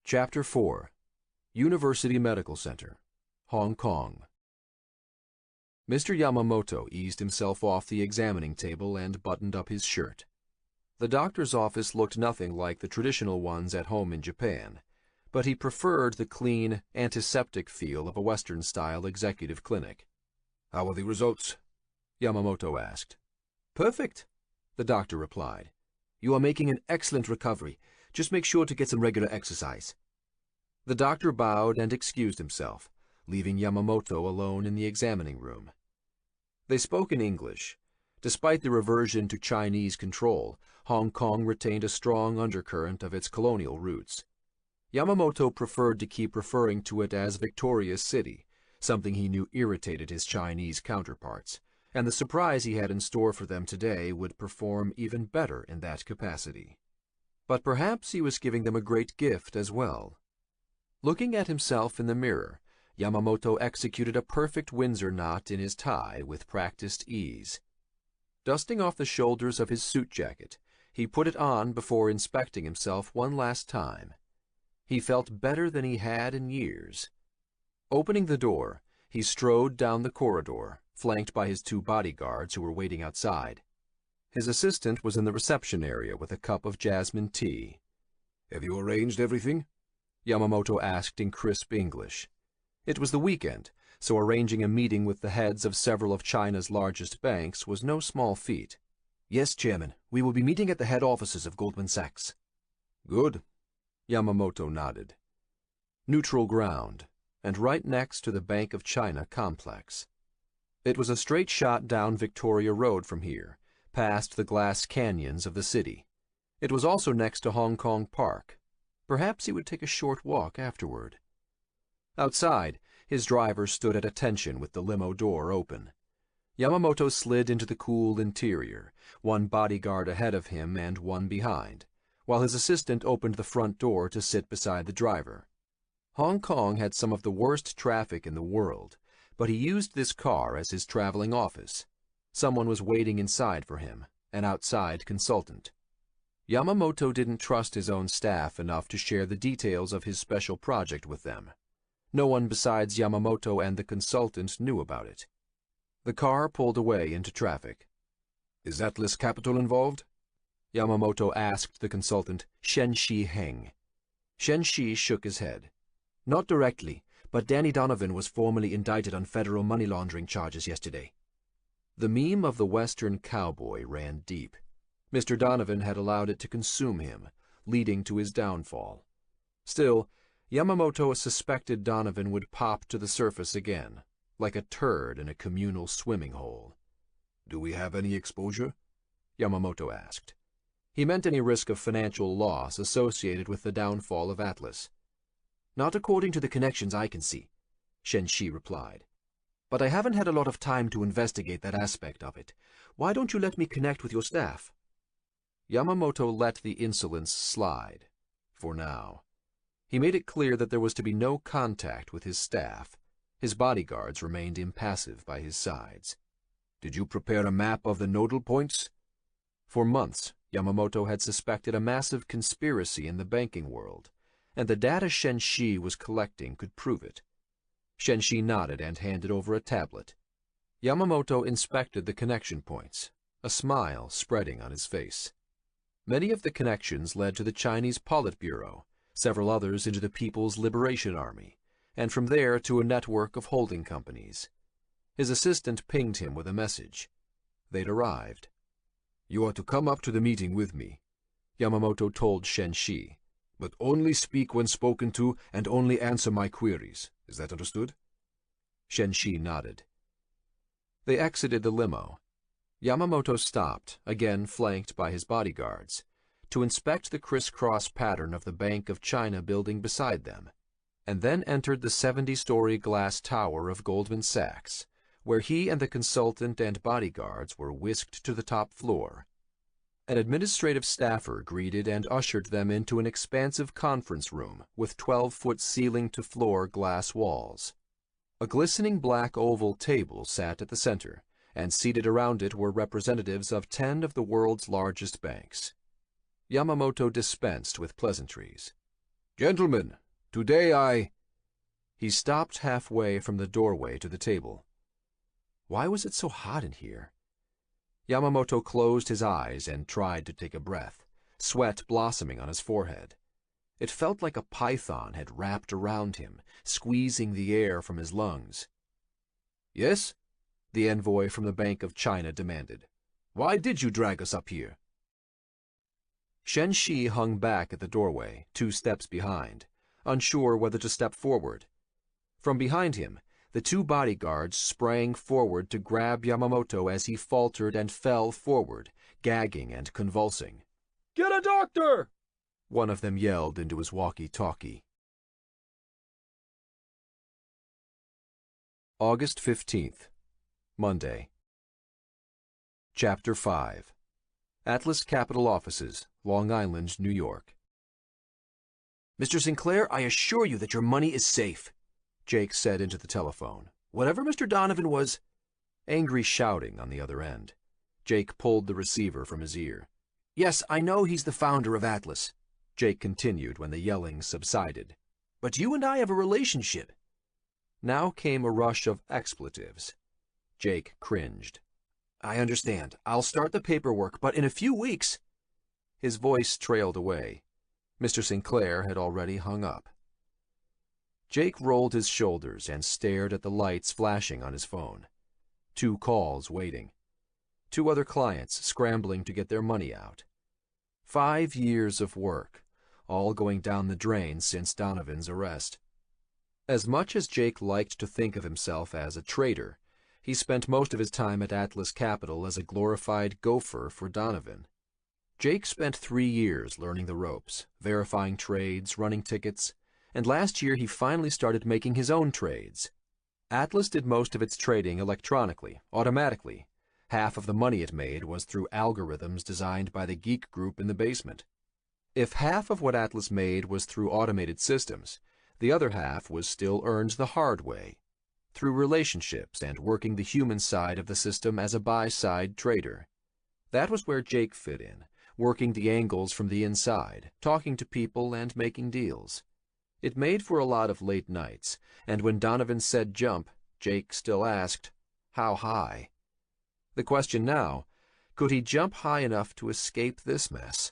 Chapter 4. University Medical Center, Hong Kong. Mr. Yamamoto eased himself off the examining table and buttoned up his shirt. The doctor's office looked nothing like the traditional ones at home in Japan, but he preferred the clean, antiseptic feel of a Western-style executive clinic.
"How are the results?"
Yamamoto asked. "Perfect," the doctor replied. "You are making an excellent recovery. Just make sure to get some regular exercise." The doctor bowed and excused himself, leaving Yamamoto alone in the examining room. They spoke in English. Despite the reversion to Chinese control, Hong Kong retained a strong undercurrent of its colonial roots. Yamamoto preferred to keep referring to it as Victoria's City, something he knew irritated his Chinese counterparts, and the surprise he had in store for them today would perform even better in that capacity. But perhaps he was giving them a great gift as well. Looking at himself in the mirror, Yamamoto executed a perfect Windsor knot in his tie with practiced ease. Dusting off the shoulders of his suit jacket, he put it on before inspecting himself one last time. He felt better than he had in years. Opening the door, he strode down the corridor, flanked by his 2 bodyguards who were waiting outside. His assistant was in the reception area with a cup of jasmine tea.
"Have you arranged everything?"
Yamamoto asked in crisp English. It was the weekend, so arranging a meeting with the heads of several of China's largest banks was no small feat.
"Yes, Chairman. We will be meeting at the head offices of Goldman Sachs."
"Good."
Yamamoto nodded. Neutral ground, and right next to the Bank of China complex. It was a straight shot down Victoria Road from here, past the glass canyons of the city. It was also next to Hong Kong Park. Perhaps he would take a short walk afterward. Outside, his driver stood at attention with the limo door open. Yamamoto slid into the cool interior, one bodyguard ahead of him and one behind, while his assistant opened the front door to sit beside the driver. Hong Kong had some of the worst traffic in the world, but he used this car as his traveling office. Someone was waiting inside for him, an outside consultant. Yamamoto didn't trust his own staff enough to share the details of his special project with them. No one besides Yamamoto and the consultant knew about it. The car pulled away into traffic.
"Is Atlas Capital involved?"
Yamamoto asked the consultant, Shen Shi Heng. Shen Shi shook his head.
"Not directly, but Danny Donovan was formally indicted on federal money laundering charges yesterday."
The meme of the Western cowboy ran deep. Mr. Donovan had allowed it to consume him, leading to his downfall. Still, Yamamoto suspected Donovan would pop to the surface again, like a turd in a communal swimming hole.
"Do we have any exposure?"
Yamamoto asked. He meant any risk of financial loss associated with the downfall of Atlas.
"Not according to the connections I can see," Shen Shi replied. "But I haven't had a lot of time to investigate that aspect of it. Why don't you let me connect with your staff?"
Yamamoto let the insolence slide, for now. He made it clear that there was to be no contact with his staff. His bodyguards remained impassive by his sides.
"Did you prepare a map of the nodal points?"
For months, Yamamoto had suspected a massive conspiracy in the banking world, and the data Shen Shi was collecting could prove it. Shen Shi nodded and handed over a tablet. Yamamoto inspected the connection points, a smile spreading on his face. Many of the connections led to the Chinese Politburo, several others into the People's Liberation Army, and from there to a network of holding companies. His assistant pinged him with a message. They'd arrived.
"You are to come up to the meeting with me,"
Yamamoto told Shen Shi,
"but only speak when spoken to and only answer my queries. Is that understood?"
Shen Shi nodded. They exited the limo. Yamamoto stopped, again flanked by his bodyguards, to inspect the crisscross pattern of the Bank of China building beside them, and then entered the 70-story glass tower of Goldman Sachs, where he and the consultant and bodyguards were whisked to the top floor. An administrative staffer greeted and ushered them into an expansive conference room with 12-foot ceiling-to-floor glass walls. A glistening black oval table sat at the center, and seated around it were representatives of 10 of the world's largest banks. Yamamoto dispensed with pleasantries.
"Gentlemen, today
He stopped halfway from the doorway to the table. Why was it so hot in here? Yamamoto closed his eyes and tried to take a breath, sweat blossoming on his forehead. It felt like a python had wrapped around him, squeezing the air from his lungs.
"Yes?"
the envoy from the Bank of China demanded.
"Why did you drag us up here?"
Shen Shi hung back at the doorway, 2 steps behind, unsure whether to step forward. From behind him, the 2 bodyguards sprang forward to grab Yamamoto as he faltered and fell forward, gagging and convulsing.
"Get a doctor!"
one of them yelled into his walkie-talkie. August 15th, Monday. Chapter 5. Atlas Capital Offices, Long Island, New York.
"Mr. Sinclair, I assure you that your money is safe,"
Jake said into the telephone.
"Whatever Mr. Donovan was—"
Angry shouting on the other end. Jake pulled the receiver from his ear.
"Yes, I know he's the founder of Atlas,"
Jake continued when the yelling subsided.
"But you and I have a relationship."
Now came a rush of expletives. Jake cringed.
I understand. I'll start the paperwork, but in a few weeks...
His voice trailed away. Mr. Sinclair had already hung up. Jake rolled his shoulders and stared at the lights flashing on his phone. 2 calls waiting. 2 other clients scrambling to get their money out. 5 years of work, all going down the drain since Donovan's arrest. As much as Jake liked to think of himself as a trader, he spent most of his time at Atlas Capital as a glorified gopher for Donovan. Jake spent 3 years learning the ropes, verifying trades, running tickets, and last year he finally started making his own trades. Atlas did most of its trading electronically, automatically. Half of the money it made was through algorithms designed by the geek group in the basement. If half of what Atlas made was through automated systems, the other half was still earned the hard way, through relationships and working the human side of the system as a buy-side trader. That was where Jake fit in, working the angles from the inside, talking to people and making deals. It made for a lot of late nights, and when Donovan said jump, Jake still asked, how high? The question now, could he jump high enough to escape this mess?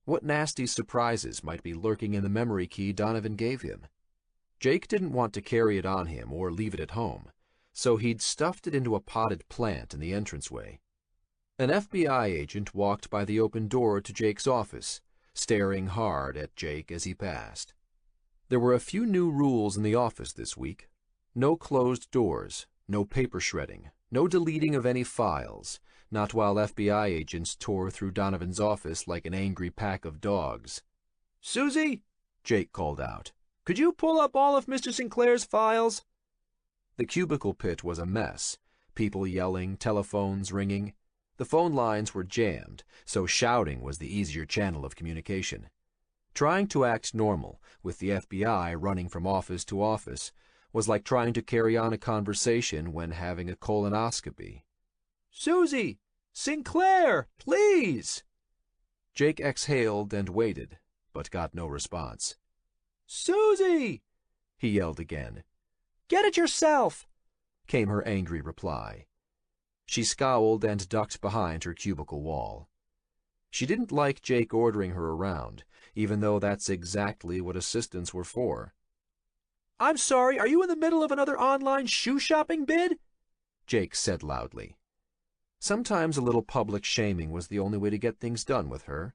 What nasty surprises might be lurking in the memory key Donovan gave him? Jake didn't want to carry it on him or leave it at home, so he'd stuffed it into a potted plant in the entranceway. An FBI agent walked by the open door to Jake's office, staring hard at Jake as he passed. There were a few new rules in the office this week. No closed doors, no paper shredding, no deleting of any files, not while FBI agents tore through Donovan's office like an angry pack of dogs.
"Susie," Jake called out, "could you pull up all of Mr. Sinclair's files?"
The cubicle pit was a mess, people yelling, telephones ringing. The phone lines were jammed, so shouting was the easier channel of communication. Trying to act normal, with the FBI running from office to office, was like trying to carry on a conversation when having a colonoscopy.
"Susie! Sinclair! Please!"
Jake exhaled and waited, but got no response.
"Susie!"
he yelled again.
"Get it yourself!"
came her angry reply. She scowled and ducked behind her cubicle wall. She didn't like Jake ordering her around, even though that's exactly what assistants were for.
"I'm sorry, are you in the middle of another online shoe shopping bid?"
Jake said loudly. Sometimes a little public shaming was the only way to get things done with her.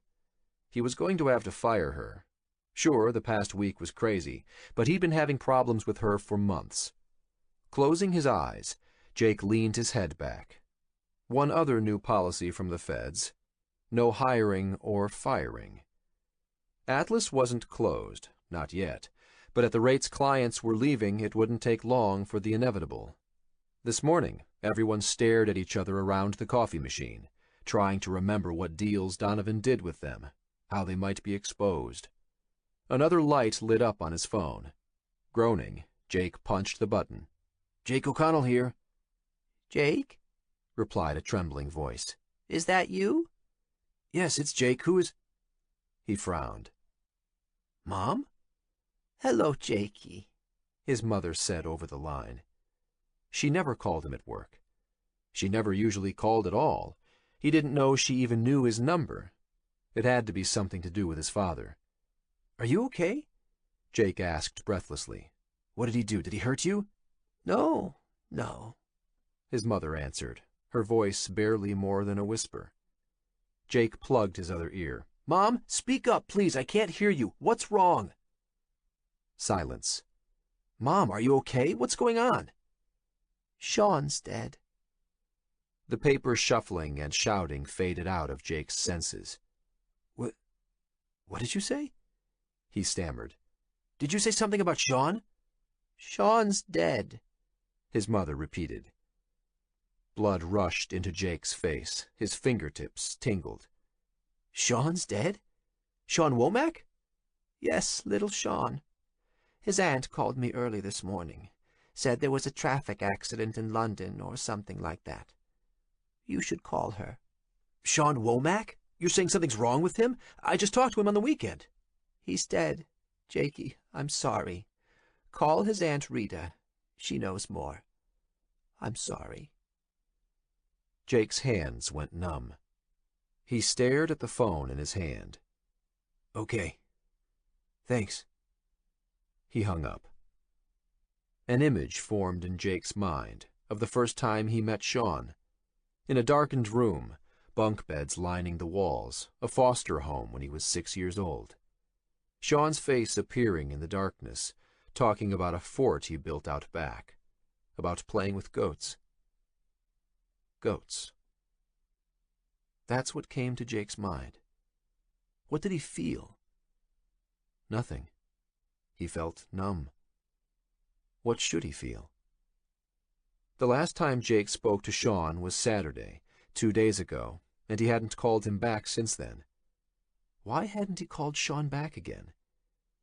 He was going to have to fire her. Sure, the past week was crazy, but he'd been having problems with her for months. Closing his eyes, Jake leaned his head back. One other new policy from the feds: no hiring or firing. Atlas wasn't closed, not yet, but at the rates clients were leaving, it wouldn't take long for the inevitable. This morning, everyone stared at each other around the coffee machine, trying to remember what deals Donovan did with them, how they might be exposed. Another light lit up on his phone. Groaning, Jake punched the button.
"Jake O'Connell here."
"Jake?"
replied a trembling voice.
"Is that you?"
"Yes, it's Jake. Who is—"
He frowned.
"Mom?"
"Hello, Jakey,"
his mother said over the line. She never called him at work. She never usually called at all. He didn't know she even knew his number. It had to be something to do with his father.
"Are you okay?"
Jake asked breathlessly.
"What did he do? Did he hurt you?"
No,
his mother answered, her voice barely more than a whisper. Jake plugged his other ear.
"Mom, speak up, please. I can't hear you. What's wrong?"
Silence.
"Mom, are you okay? What's going on?"
Sean's dead."
The paper shuffling and shouting faded out of Jake's senses.
What did you say?"
He stammered.
"Did you say something about Sean?"
"Sean's dead,"
his mother repeated. Blood rushed into Jake's face. His fingertips tingled.
"Sean's dead? Sean Womack?"
"Yes, little Sean. His aunt called me early this morning. Said there was a traffic accident in London or something like that. You should call her."
"Sean Womack? You're saying something's wrong with him? I just talked to him on the weekend."
"He's dead. Jakey, I'm sorry. Call his Aunt Rita. She knows more. I'm sorry."
Jake's hands went numb. He stared at the phone in his hand. "Okay. Thanks." He hung up. An image formed in Jake's mind of the first time he met Sean. In a darkened room, bunk beds lining the walls, a foster home when he was 6 years old. Sean's face appearing in the darkness, talking about a fort he built out back, about playing with goats. Goats. That's what came to Jake's mind. What did he feel? Nothing. He felt numb. What should he feel? The last time Jake spoke to Sean was Saturday, 2 days ago, and he hadn't called him back since then. Why hadn't he called Sean back again?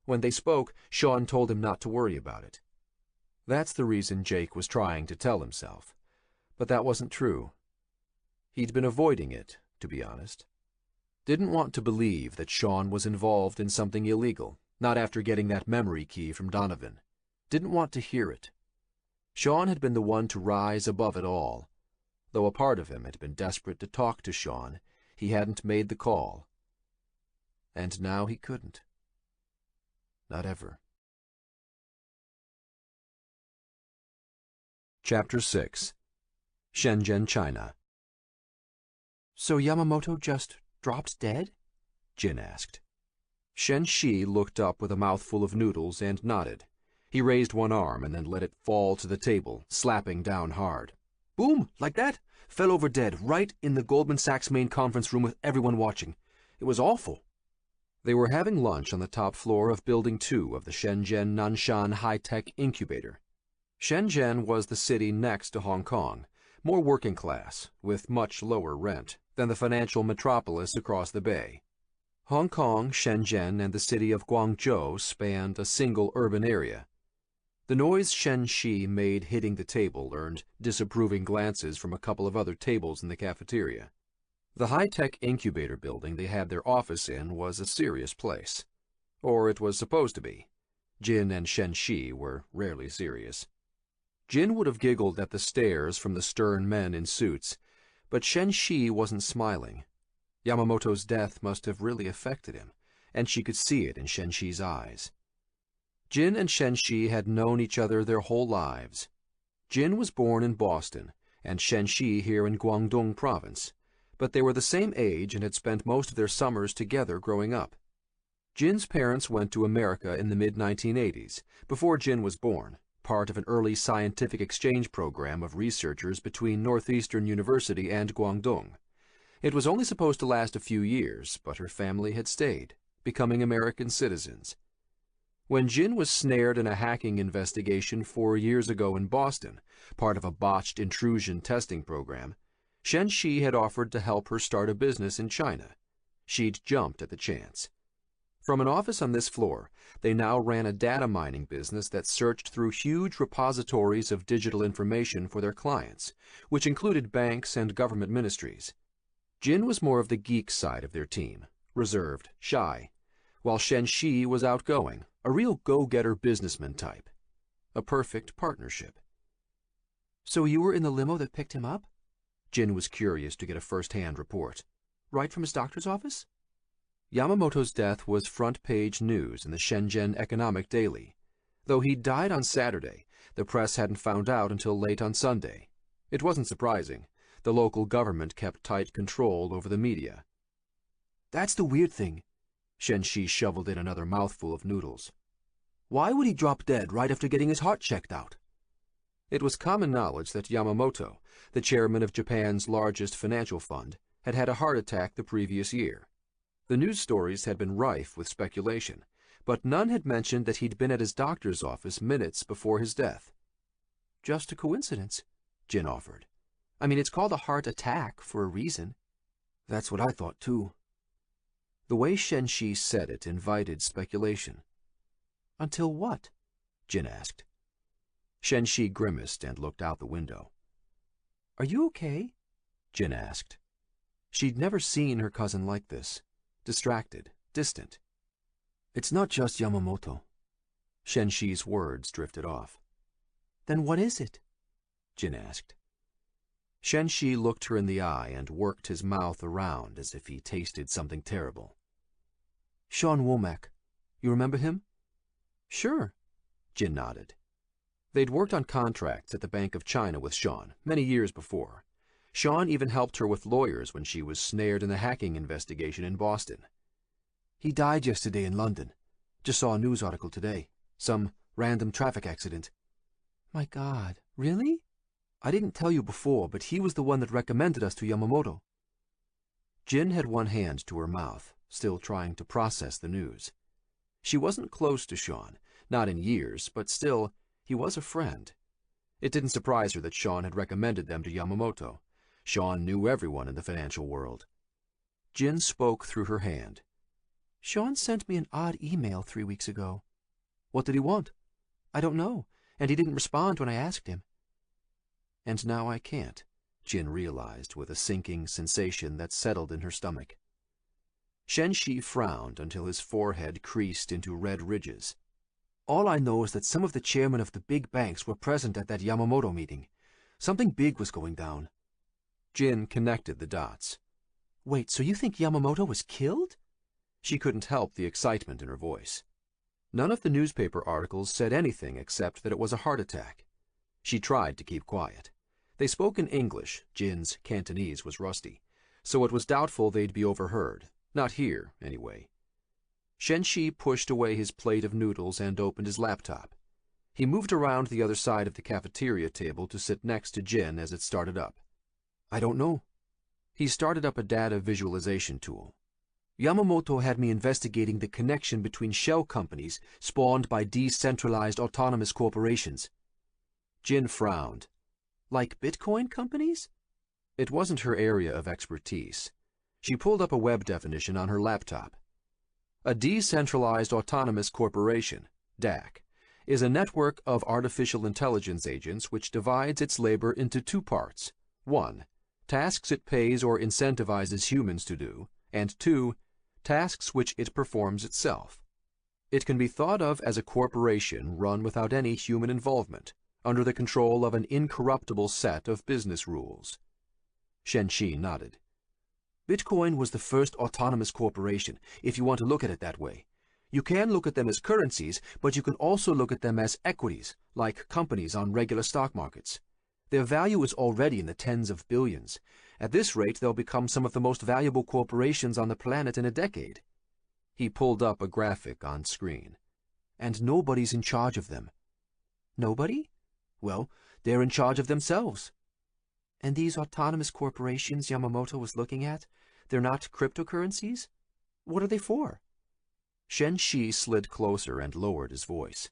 When they spoke, Sean told him not to worry about it. That's the reason Jake was trying to tell himself. But that wasn't true. He'd been avoiding it, to be honest. Didn't want to believe that Sean was involved in something illegal, not after getting that memory key from Donovan. Didn't want to hear it. Sean had been the one to rise above it all. Though a part of him had been desperate to talk to Sean, he hadn't made the call. And now he couldn't. Not ever.
Chapter 6. Shenzhen, China.
"So Yamamoto just dropped dead?"
Jin asked. Shen Shi looked up with a mouthful of noodles and nodded. He raised one arm and then let it fall to the table, slapping down hard. "Boom! Like that? Fell over dead, right in the Goldman Sachs main conference room with everyone watching. It was awful." They were having lunch on the top floor of Building 2 of the Shenzhen Nanshan High-Tech Incubator. Shenzhen was the city next to Hong Kong, more working class, with much lower rent than the financial metropolis across the bay. Hong Kong, Shenzhen, and the city of Guangzhou spanned a single urban area. The noise Shen Shi made hitting the table earned disapproving glances from a couple of other tables in the cafeteria. The high-tech incubator building they had their office in was a serious place. Or it was supposed to be. Jin and Shen Shi were rarely serious. Jin would have giggled at the stares from the stern men in suits, but Shen Shi wasn't smiling. Yamamoto's death must have really affected him, and she could see it in Shen Shi's eyes. Jin and Shen Shi had known each other their whole lives. Jin was born in Boston, and Shen Shi here in Guangdong province, but they were the same age and had spent most of their summers together growing up. Jin's parents went to America in the mid-1980s, before Jin was born, part of an early scientific exchange program of researchers between Northeastern University and Guangdong. It was only supposed to last a few years, but her family had stayed, becoming American citizens. When Jin was snared in a hacking investigation 4 years ago in Boston, part of a botched intrusion testing program, Shen Shi had offered to help her start a business in China. She'd jumped at the chance. From an office on this floor, they now ran a data mining business that searched through huge repositories of digital information for their clients, which included banks and government ministries. Jin was more of the geek side of their team, reserved, shy, while Shen Shi was outgoing, a real go-getter businessman type. A perfect partnership.
"So you were in the limo that picked him up?"
Jin was curious to get a first-hand report.
"Right from his doctor's office?"
Yamamoto's death was front-page news in the Shenzhen Economic Daily. Though he'd died on Saturday, the press hadn't found out until late on Sunday. It wasn't surprising. The local government kept tight control over the media.
"That's the weird thing."
Shen Shi shoveled in another mouthful of noodles.
"Why would he drop dead right after getting his heart checked out?"
It was common knowledge that Yamamoto, the chairman of Japan's largest financial fund, had had a heart attack the previous year. The news stories had been rife with speculation, but none had mentioned that he'd been at his doctor's office minutes before his death.
"Just a coincidence," Jin offered. "I mean, it's called a heart attack for a reason."
"That's what I thought, too." The way Shen Shi said it invited speculation.
"Until what?"
Jin asked. Shen Shi grimaced and looked out the window.
"Are you okay?"
Jin asked. She'd never seen her cousin like this. Distracted, distant. "It's not just Yamamoto." Shen Shi's words drifted off.
"Then what is it?"
Jin asked. Shen-Shi looked her in the eye and worked his mouth around as if he tasted something terrible.
Sean Womack. You remember him?
Sure, Jin nodded. They'd worked on contracts at the Bank of China with Sean many years before. Sean even helped her with lawyers when she was snared in the hacking investigation in Boston.
He died yesterday in London. Just saw a news article today. Some random traffic accident. My God, really? I didn't tell you before, but he was the one that recommended us to Yamamoto.
Jin had one hand to her mouth, still trying to process the news. She wasn't close to Sean, not in years, but still, he was a friend. It didn't surprise her that Sean had recommended them to Yamamoto. Sean knew everyone in the financial world. Jin spoke through her hand.
Sean sent me an odd email 3 weeks ago. What did he want? I don't know, and he didn't respond when I asked him.
And now I can't, Jin realized with a sinking sensation that settled in her stomach. Shen-Shi frowned until his forehead creased into red ridges.
All I know is that some of the chairmen of the big banks were present at that Yamamoto meeting. Something big was going down.
Jin connected the dots.
Wait, so you think Yamamoto was killed?
She couldn't help the excitement in her voice. None of the newspaper articles said anything except that it was a heart attack. She tried to keep quiet. They spoke in English, Jin's Cantonese was rusty, so it was doubtful they'd be overheard. Not here, anyway. Shen-Shi pushed away his plate of noodles and opened his laptop. He moved around the other side of the cafeteria table to sit next to Jin as it started up.
I don't know.
He started up a data visualization tool.
Yamamoto had me investigating the connection between shell companies spawned by decentralized autonomous corporations.
Jin frowned.
Like Bitcoin companies?
It wasn't her area of expertise. She pulled up a web definition on her laptop. A decentralized autonomous corporation, DAC, is a network of artificial intelligence agents which divides its labor into 2 parts. 1. Tasks it pays or incentivizes humans to do, and 2. Tasks which it performs itself. It can be thought of as a corporation run without any human involvement, under the control of an incorruptible set of business rules. Shen-Shi nodded.
Bitcoin was the first autonomous corporation, if you want to look at it that way. You can look at them as currencies, but you can also look at them as equities, like companies on regular stock markets. Their value is already in the tens of billions. At this rate, they'll become some of the most valuable corporations on the planet in a decade.
He pulled up a graphic on screen.
And nobody's in charge of them. Nobody? Well, they're in charge of themselves. And these autonomous corporations Yamamoto was looking at, they're not cryptocurrencies? What are they for?
Shen-Shi slid closer and lowered his voice.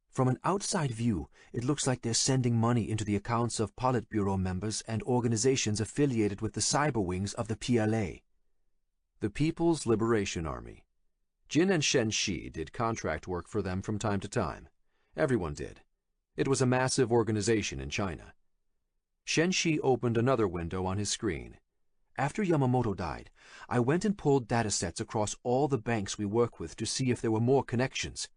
From an outside view, it looks like they're sending money into the accounts of Politburo members and organizations affiliated with the cyber wings of the PLA.
The People's Liberation Army. Jin and Shen-Shi did contract work for them from time to time. Everyone did. It was a massive organization in China. Shen-Shi opened another window on his screen.
After Yamamoto died, I went and pulled datasets across all the banks we work with to see if there were more connections.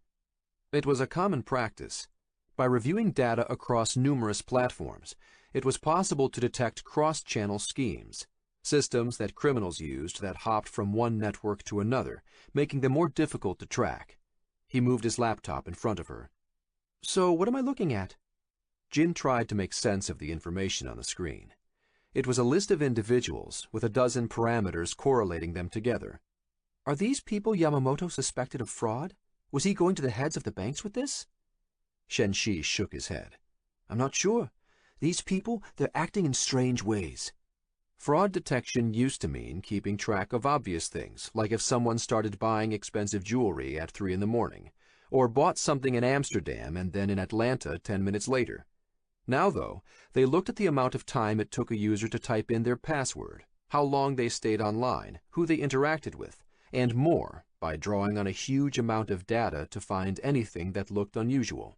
It was a common practice. By reviewing data across numerous platforms, it was possible to detect cross-channel schemes, systems that criminals used that hopped from one network to another, making them more difficult to track. He moved his laptop in front of her.
So what am I looking at?
Jin tried to make sense of the information on the screen. It was a list of individuals with a dozen parameters correlating them together.
Are these people Yamamoto suspected of fraud? Was he going to the heads of the banks with this?
Shen-Shi shook his head.
I'm not sure. These people, they're acting in strange ways.
Fraud detection used to mean keeping track of obvious things, like if someone started buying expensive jewelry at 3 in the morning, or bought something in Amsterdam and then in Atlanta 10 minutes later. Now, though, they looked at the amount of time it took a user to type in their password, how long they stayed online, who they interacted with, and more by drawing on a huge amount of data to find anything that looked unusual.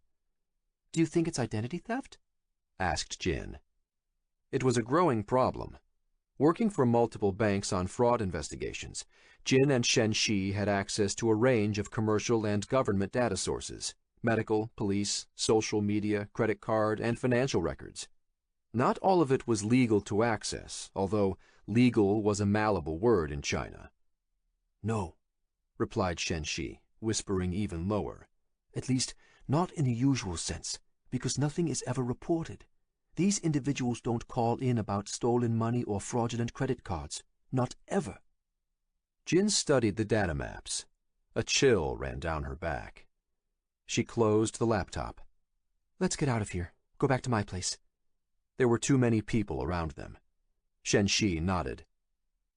Do you think it's identity theft?
Asked Jin. It was a growing problem. Working for multiple banks on fraud investigations, Jin and Shen-Shi had access to a range of commercial and government data sources. Medical, police, social media, credit card, and financial records. Not all of it was legal to access, although legal was a malleable word in China.
"No," replied Shen Shi, whispering even lower. "At least, not in the usual sense, because nothing is ever reported. These individuals don't call in about stolen money or fraudulent credit cards. Not ever."
Jin studied the data maps. A chill ran down her back. She closed the laptop.
"Let's get out of here. Go back to my place."
There were too many people around them. Shen Shi nodded.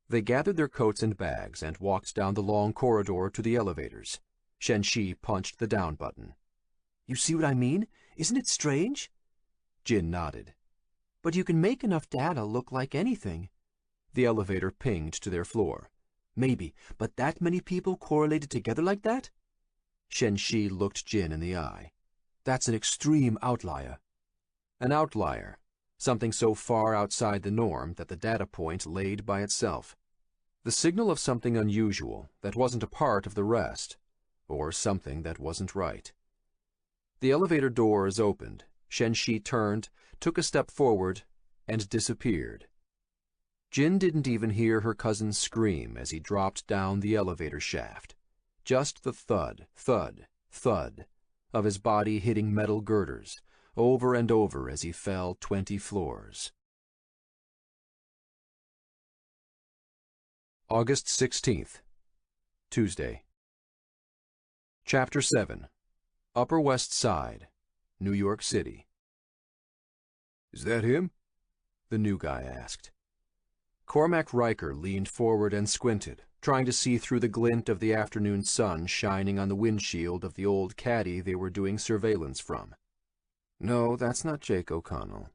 They gathered their coats and bags and walked down the long corridor to the elevators. Shen Shi punched the down button.
"You see what I mean? Isn't it strange?"
Jin nodded.
"But you can make enough data look like anything."
The elevator pinged to their floor.
"Maybe, but that many people correlated together like that?"
Shen Shi looked Jin in the eye.
"That's an extreme outlier."
An outlier, something so far outside the norm that the data point laid by itself. The signal of something unusual that wasn't a part of the rest, or something that wasn't right. The elevator doors opened. Shen Shi turned, took a step forward, and disappeared. Jin didn't even hear her cousin scream as he dropped down the elevator shaft. Just the thud, thud, thud of his body hitting metal girders, over and over as he fell 20 floors. August 16th, Tuesday. Chapter 7. Upper West Side, New York City.
"Is that him?"
the new guy asked. Cormac Riker leaned forward and squinted, trying to see through the glint of the afternoon sun shining on the windshield of the old caddy they were doing surveillance from. No, that's not Jake O'Connell.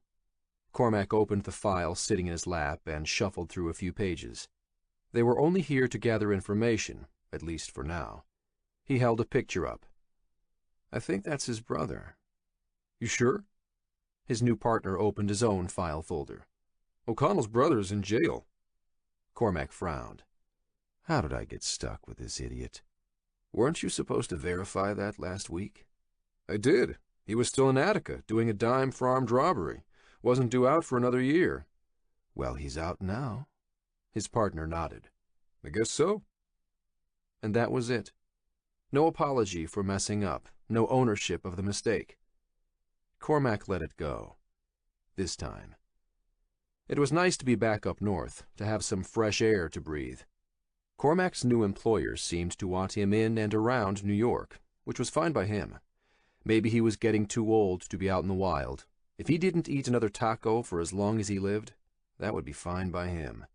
Cormac opened the file sitting in his lap and shuffled through a few pages. They were only here to gather information, at least for now. He held a picture up. I think that's his brother.
"You sure?"
His new partner opened his own file folder.
"O'Connell's brother's in jail."
Cormac frowned. How did I get stuck with this idiot?
"Weren't you supposed to verify that last week?" "I did. He was still in Attica, doing a dime for armed robbery. Wasn't due out for another year."
"Well, he's out now." His partner nodded.
"I guess so."
And that was it. No apology for messing up, no ownership of the mistake. Cormac let it go. This time. It was nice to be back up north, to have some fresh air to breathe. Cormac's new employer seemed to want him in and around New York, which was fine by him. Maybe he was getting too old to be out in the wild. If he didn't eat another taco for as long as he lived, that would be fine by him.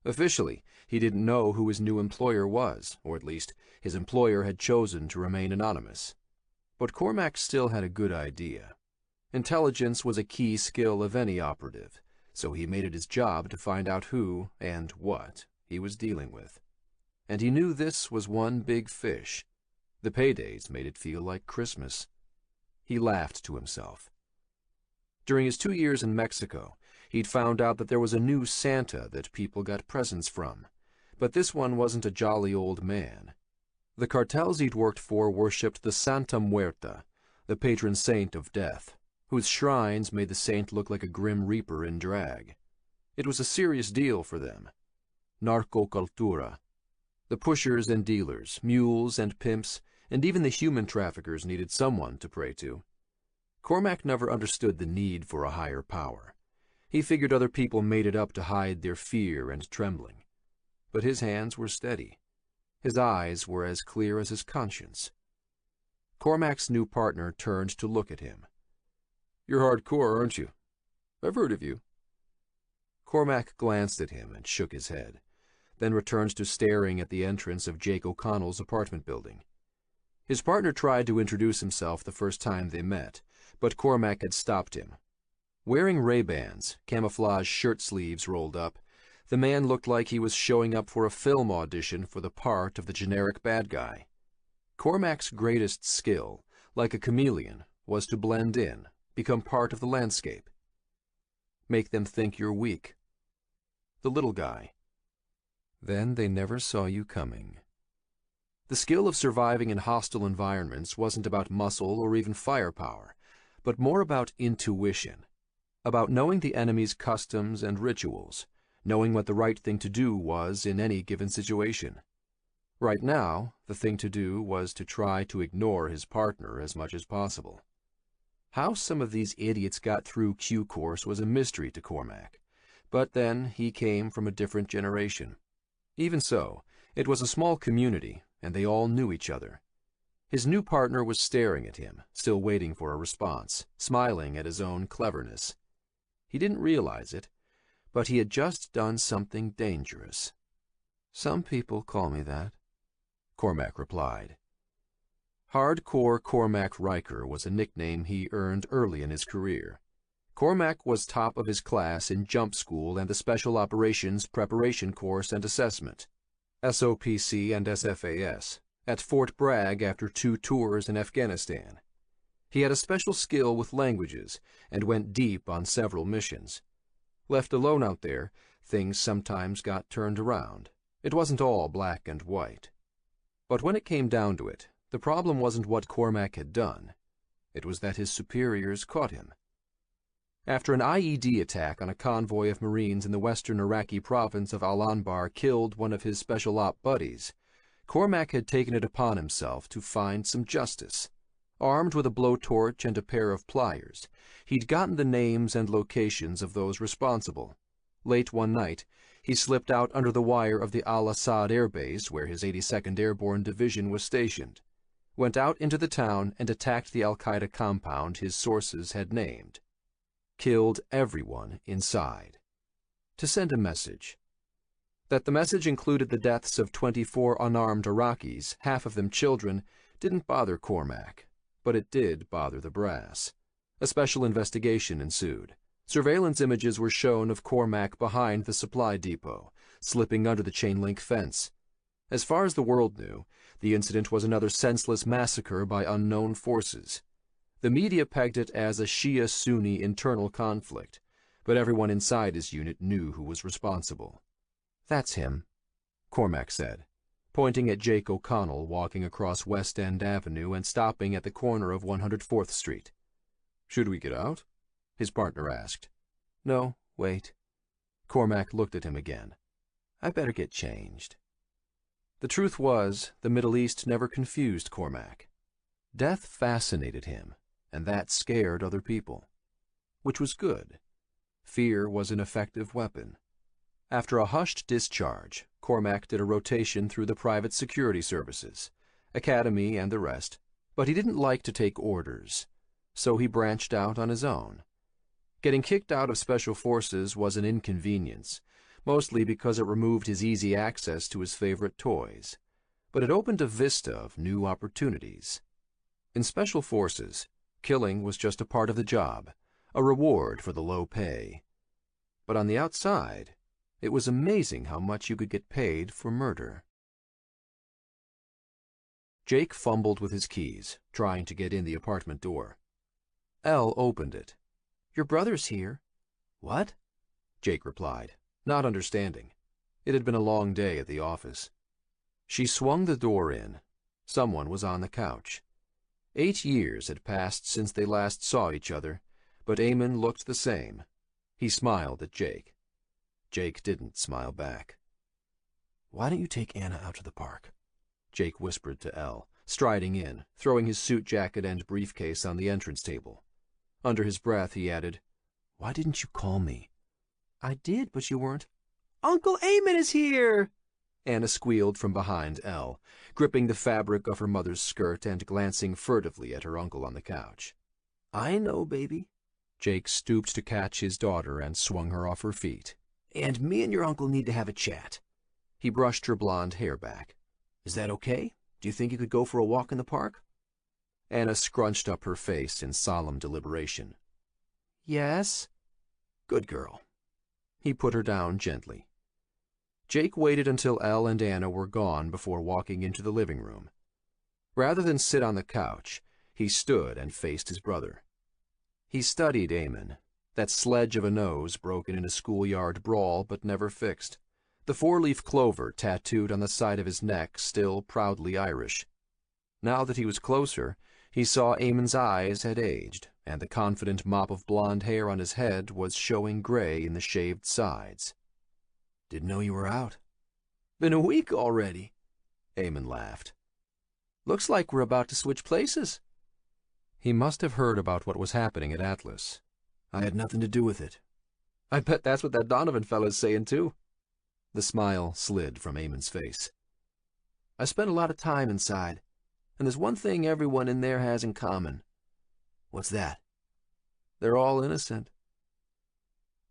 Officially, he didn't know who his new employer was, or at least his employer had chosen to remain anonymous. But Cormac still had a good idea. Intelligence was a key skill of any operative, so he made it his job to find out who and what he was dealing with. And he knew this was one big fish. The paydays made it feel like Christmas. He laughed to himself. During his 2 years in Mexico, he'd found out that there was a new Santa that people got presents from, but this one wasn't a jolly old man. The cartels he'd worked for worshipped the Santa Muerta, the patron saint of death, whose shrines made the saint look like a grim reaper in drag. It was a serious deal for them. Narcocultura. The pushers and dealers, mules and pimps, and even the human traffickers needed someone to pray to. Cormac never understood the need for a higher power. He figured other people made it up to hide their fear and trembling. But his hands were steady. His eyes were as clear as his conscience. Cormac's new partner turned to look at him.
"You're hardcore, aren't you? I've heard of you."
Cormac glanced at him and shook his head, then returned to staring at the entrance of Jake O'Connell's apartment building. His partner tried to introduce himself the first time they met, but Cormac had stopped him. Wearing Ray-Bans, camouflage shirt sleeves rolled up, the man looked like he was showing up for a film audition for the part of the generic bad guy. Cormac's greatest skill, like a chameleon, was to blend in, become part of the landscape. Make them think you're weak. The little guy. Then they never saw you coming. The skill of surviving in hostile environments wasn't about muscle or even firepower, but more about intuition. about knowing the enemy's customs and rituals, knowing what the right thing to do was in any given situation. Right now, the thing to do was to try to ignore his partner as much as possible. How some of these idiots got through Q course was a mystery to Cormac, but then he came from a different generation. Even so, it was a small community, and they all knew each other. His new partner was staring at him, still waiting for a response, smiling at his own cleverness. He didn't realize it, but he had just done something dangerous. "Some people call me that," Cormac replied. Hardcore Cormac Riker was a nickname he earned early in his career. Cormac was top of his class in jump school and the Special Operations Preparation Course and Assessment, SOPC and SFAS, at Fort Bragg after 2 tours in Afghanistan. He had a special skill with languages and went deep on several missions. Left alone out there, things sometimes got turned around. It wasn't all black and white. But when it came down to it, the problem wasn't what Cormac had done. It was that his superiors caught him. After an IED attack on a convoy of Marines in the western Iraqi province of Al-Anbar killed one of his special op buddies, Cormac had taken it upon himself to find some justice. Armed with a blowtorch and a pair of pliers, he'd gotten the names and locations of those responsible. Late one night, he slipped out under the wire of the Al-Assad Air Base where his 82nd Airborne Division was stationed, went out into the town and attacked the Al-Qaeda compound his sources had named. Killed everyone inside. To send a message. That the message included the deaths of 24 unarmed Iraqis, half of them children, didn't bother Cormac, but it did bother the brass. A special investigation ensued. Surveillance images were shown of Cormac behind the supply depot, slipping under the chain-link fence. As far as the world knew, the incident was another senseless massacre by unknown forces. The media pegged it as a Shia-Sunni internal conflict, but everyone inside his unit knew who was responsible. "That's him," Cormac said, pointing at Jake O'Connell walking across West End Avenue and stopping at the corner of 104th Street.
"Should we get out?" his partner asked.
"No, wait." Cormac looked at him again. "I better get changed." The truth was, the Middle East never confused Cormac. Death fascinated him, and that scared other people. Which was good. Fear was an effective weapon. After a hushed discharge, Cormac did a rotation through the private security services, academy and the rest, but he didn't like to take orders, so he branched out on his own. Getting kicked out of Special Forces was an inconvenience, mostly because it removed his easy access to his favorite toys, but it opened a vista of new opportunities. In Special Forces, killing was just a part of the job, a reward for the low pay. But on the outside, it was amazing how much you could get paid for murder. Jake fumbled with his keys, trying to get in the apartment door. Elle opened it.
"Your brother's here."
"What?" Jake replied, not understanding. It had been a long day at the office. She swung the door in. Someone was on the couch. 8 years had passed since they last saw each other, but Eamon looked the same. He smiled at Jake. Jake didn't smile back. "Why don't you take Anna out to the park?" Jake whispered to Elle, striding in, throwing his suit jacket and briefcase on the entrance table. Under his breath, he added, "Why didn't you call me?"
"I did, but you weren't." "Uncle Eamon is here!"
Anna squealed from behind Elle, gripping the fabric of her mother's skirt and glancing furtively at her uncle on the couch.
"I know, baby."
Jake stooped to catch his daughter and swung her off her feet.
"And me and your uncle need to have a chat."
He brushed her blonde hair back.
"Is that okay? Do you think you could go for a walk in the park?"
Anna scrunched up her face in solemn deliberation.
"Yes."
"Good girl." He put her down gently. Jake waited until Elle and Anna were gone before walking into the living room. Rather than sit on the couch, he stood and faced his brother. He studied Eamon, that sledge of a nose broken in a schoolyard brawl but never fixed, the four-leaf clover tattooed on the side of his neck still proudly Irish. Now that he was closer, he saw Eamon's eyes had aged, and the confident mop of blonde hair on his head was showing gray in the shaved sides.
"Didn't know you were out." "Been a week already," Eamon laughed. "Looks like we're about to switch places."
He must have heard about what was happening at Atlas.
"I had nothing to do with it."
I bet that's what that Donovan fellow's saying, too.
The smile slid from Eamon's face.
"I spent a lot of time inside, and there's one thing everyone in there has in common." "What's that?"
"They're all innocent."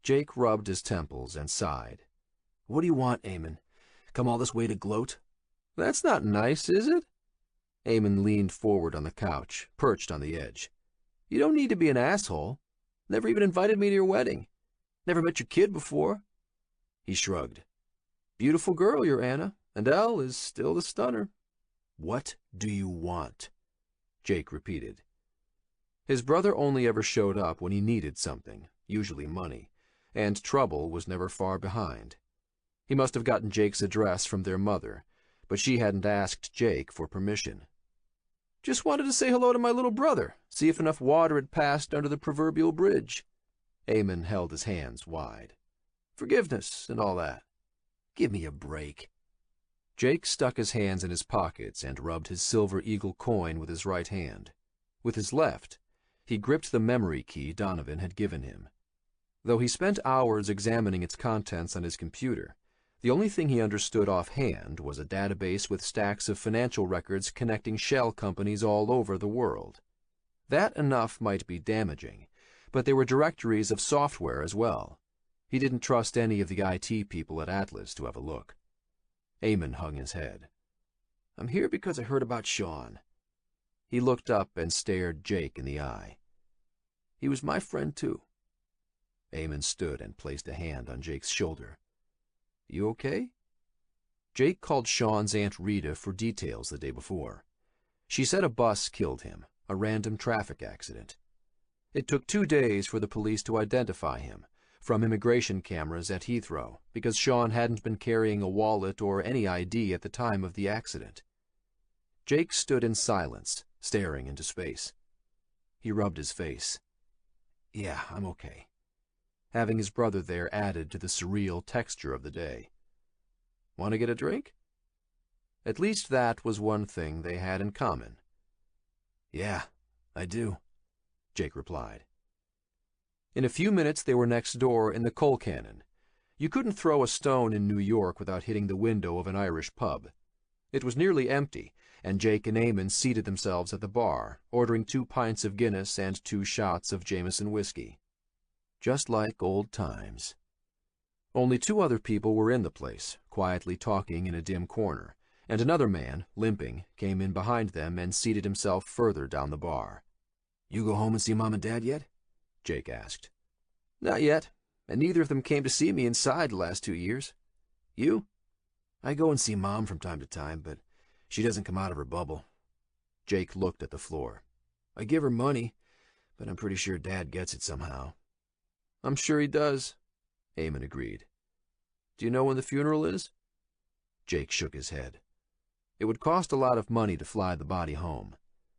Jake rubbed his temples and sighed.
"What do you want, Eamon? Come all this way to gloat?"
"That's not nice, is it?"
Eamon leaned forward on the couch, perched on the edge.
"You don't need to be an asshole. Never even invited me to your wedding. Never met your kid before."
He shrugged.
"Beautiful girl, your Anna, and Elle is still the stunner."
"What do you want?" Jake repeated.
His brother only ever showed up when he needed something, usually money, and trouble was never far behind. He must have gotten Jake's address from their mother, but she hadn't asked Jake for permission. "Just wanted to say hello to my little brother, see if enough water had passed under the proverbial bridge." Eamon held his hands wide. "Forgiveness and all that."
"Give me a break."
Jake stuck his hands in his pockets and rubbed his silver eagle coin with his right hand. With his left, he gripped the memory key Donovan had given him. Though he spent hours examining its contents on his computer, the only thing he understood offhand was a database with stacks of financial records connecting shell companies all over the world. That enough might be damaging, but there were directories of software as well. He didn't trust any of the IT people at Atlas to have a look. Eamon hung his head.
"I'm here because I heard about Sean."
He looked up and stared Jake in the eye.
"He was my friend, too."
Eamon stood and placed a hand on Jake's shoulder.
"You okay?"
Jake called Sean's Aunt Rita for details the day before. She said a bus killed him, a random traffic accident. It took 2 days for the police to identify him, from immigration cameras at Heathrow, because Sean hadn't been carrying a wallet or any ID at the time of the accident. Jake stood in silence, staring into space. He rubbed his face.
"Yeah, I'm okay."
Having his brother there added to the surreal texture of the day.
"Want to get a drink?"
At least that was one thing they had in common.
"Yeah, I do,"
Jake replied. In a few minutes they were next door in the Coal Cannon. You couldn't throw a stone in New York without hitting the window of an Irish pub. It was nearly empty, and Jake and Eamon seated themselves at the bar, ordering 2 pints of Guinness and 2 shots of Jameson whiskey. Just like old times. Only 2 other people were in the place, quietly talking in a dim corner, and another man, limping, came in behind them and seated himself further down the bar.
"You go home and see Mom and Dad yet?"
Jake asked.
"Not yet, and neither of them came to see me inside the last 2 years. You?"
"I go and see Mom from time to time, but she doesn't come out of her bubble."
Jake looked at the floor.
"I give her money, but I'm pretty sure Dad gets it somehow."
"I'm sure he does,"
Eamon agreed.
"Do you know when the funeral is?"
Jake shook his head. It would cost a lot of money to fly the body home.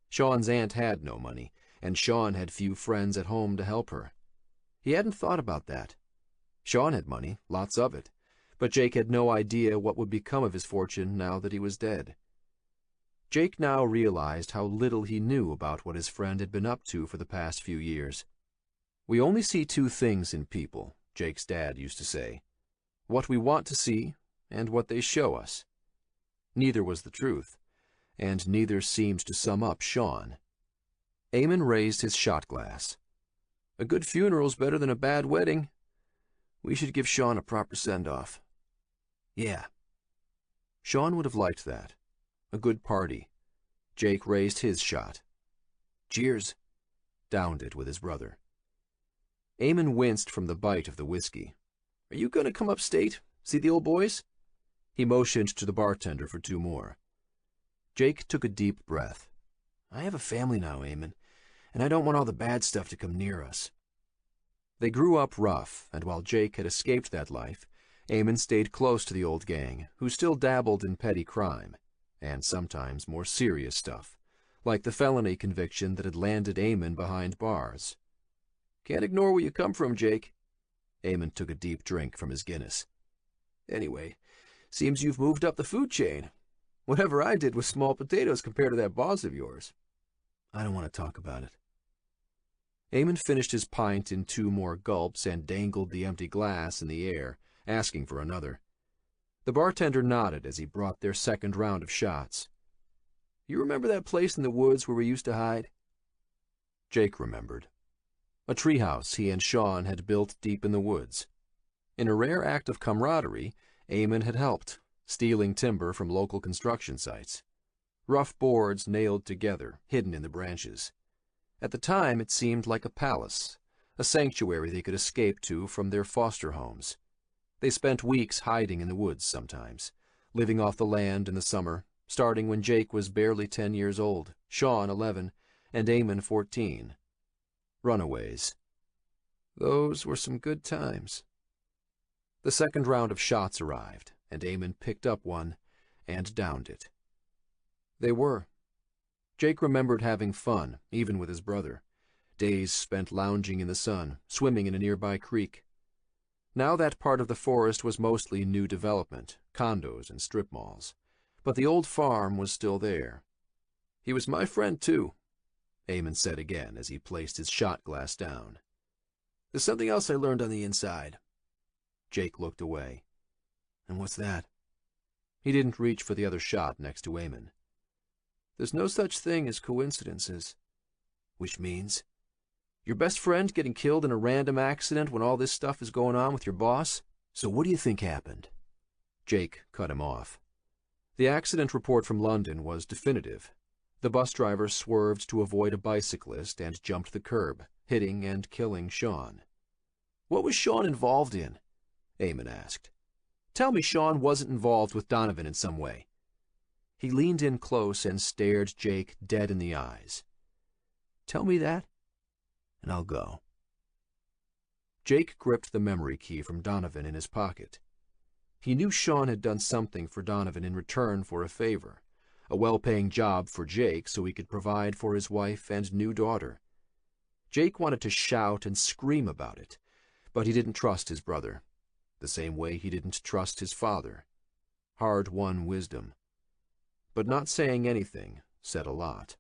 Sean's aunt had no money, and Sean had few friends at home to help her. He hadn't thought about that. Sean had money, lots of it, but Jake had no idea what would become of his fortune now that he was dead. Jake now realized how little he knew about what his friend had been up to for the past few years. "We only see 2 things in people," Jake's dad used to say. "What we want to see, and what they show us." Neither was the truth, and neither seemed to sum up Sean. Eamon raised his shot glass.
"A good funeral's better than a bad wedding. We should give Sean a proper send-off."
"Yeah."
Sean would have liked that. A good party. Jake raised his shot.
"Cheers."
Downed it with his brother. Eamon winced from the bite of the whiskey.
"Are you going to come upstate, see the old boys?"
He motioned to the bartender for 2 more. Jake took a deep breath.
"I have a family now, Eamon, and I don't want all the bad stuff to come near us."
They grew up rough, and while Jake had escaped that life, Eamon stayed close to the old gang, who still dabbled in petty crime, and sometimes more serious stuff,
like the felony conviction that had landed Eamon behind bars. "Can't ignore where you come from, Jake." Eamon took a deep drink from his Guinness. "Anyway, seems you've moved up the food chain. Whatever I did was small potatoes compared to that boss of yours."
"I don't want to talk about it."
Eamon finished his pint in 2 more gulps and dangled the empty glass in the air, asking for another. The bartender nodded as he brought their second round of shots. "You remember that place in the woods where we used to hide?"
Jake remembered. A treehouse he and Sean had built deep in the woods. In a rare act of camaraderie, Eamon had helped, stealing timber from local construction sites. Rough boards nailed together, hidden in the branches. At the time, it seemed like a palace, a sanctuary they could escape to from their foster homes. They spent weeks hiding in the woods sometimes, living off the land in the summer, starting when Jake was barely 10 years old, Sean 11, and Eamon 14. Runaways. Those were some good times. The second round of shots arrived, and Eamon picked up one and downed it. They were. Jake remembered having fun, even with his brother. Days spent lounging in the sun, swimming in a nearby creek. Now that part of the forest was mostly new development, condos and strip malls. But the old farm was still there. "He was my friend, too," Eamon said again as he placed his shot glass down. "There's something else I learned on the inside." Jake looked away.
"And what's that?"
He didn't reach for the other shot next to Eamon. "There's no such thing as coincidences."
"Which means?"
"Your best friend getting killed in a random accident when all this stuff is going on with your boss?
"So what do you think happened?"
Jake cut him off. The accident report from London was definitive. The bus driver swerved to avoid a bicyclist and jumped the curb, hitting and killing Sean. "What was Sean involved in?" Eamon asked. "Tell me Sean wasn't involved with Donovan in some way." He leaned in close and stared Jake dead in the eyes. "Tell me that,
and I'll go."
Jake gripped the memory key from Donovan in his pocket. He knew Sean had done something for Donovan in return for a favor, a well-paying job for Jake so he could provide for his wife and new daughter. Jake wanted to shout and scream about it, but he didn't trust his brother, the same way he didn't trust his father. Hard-won wisdom. But not saying anything said a lot.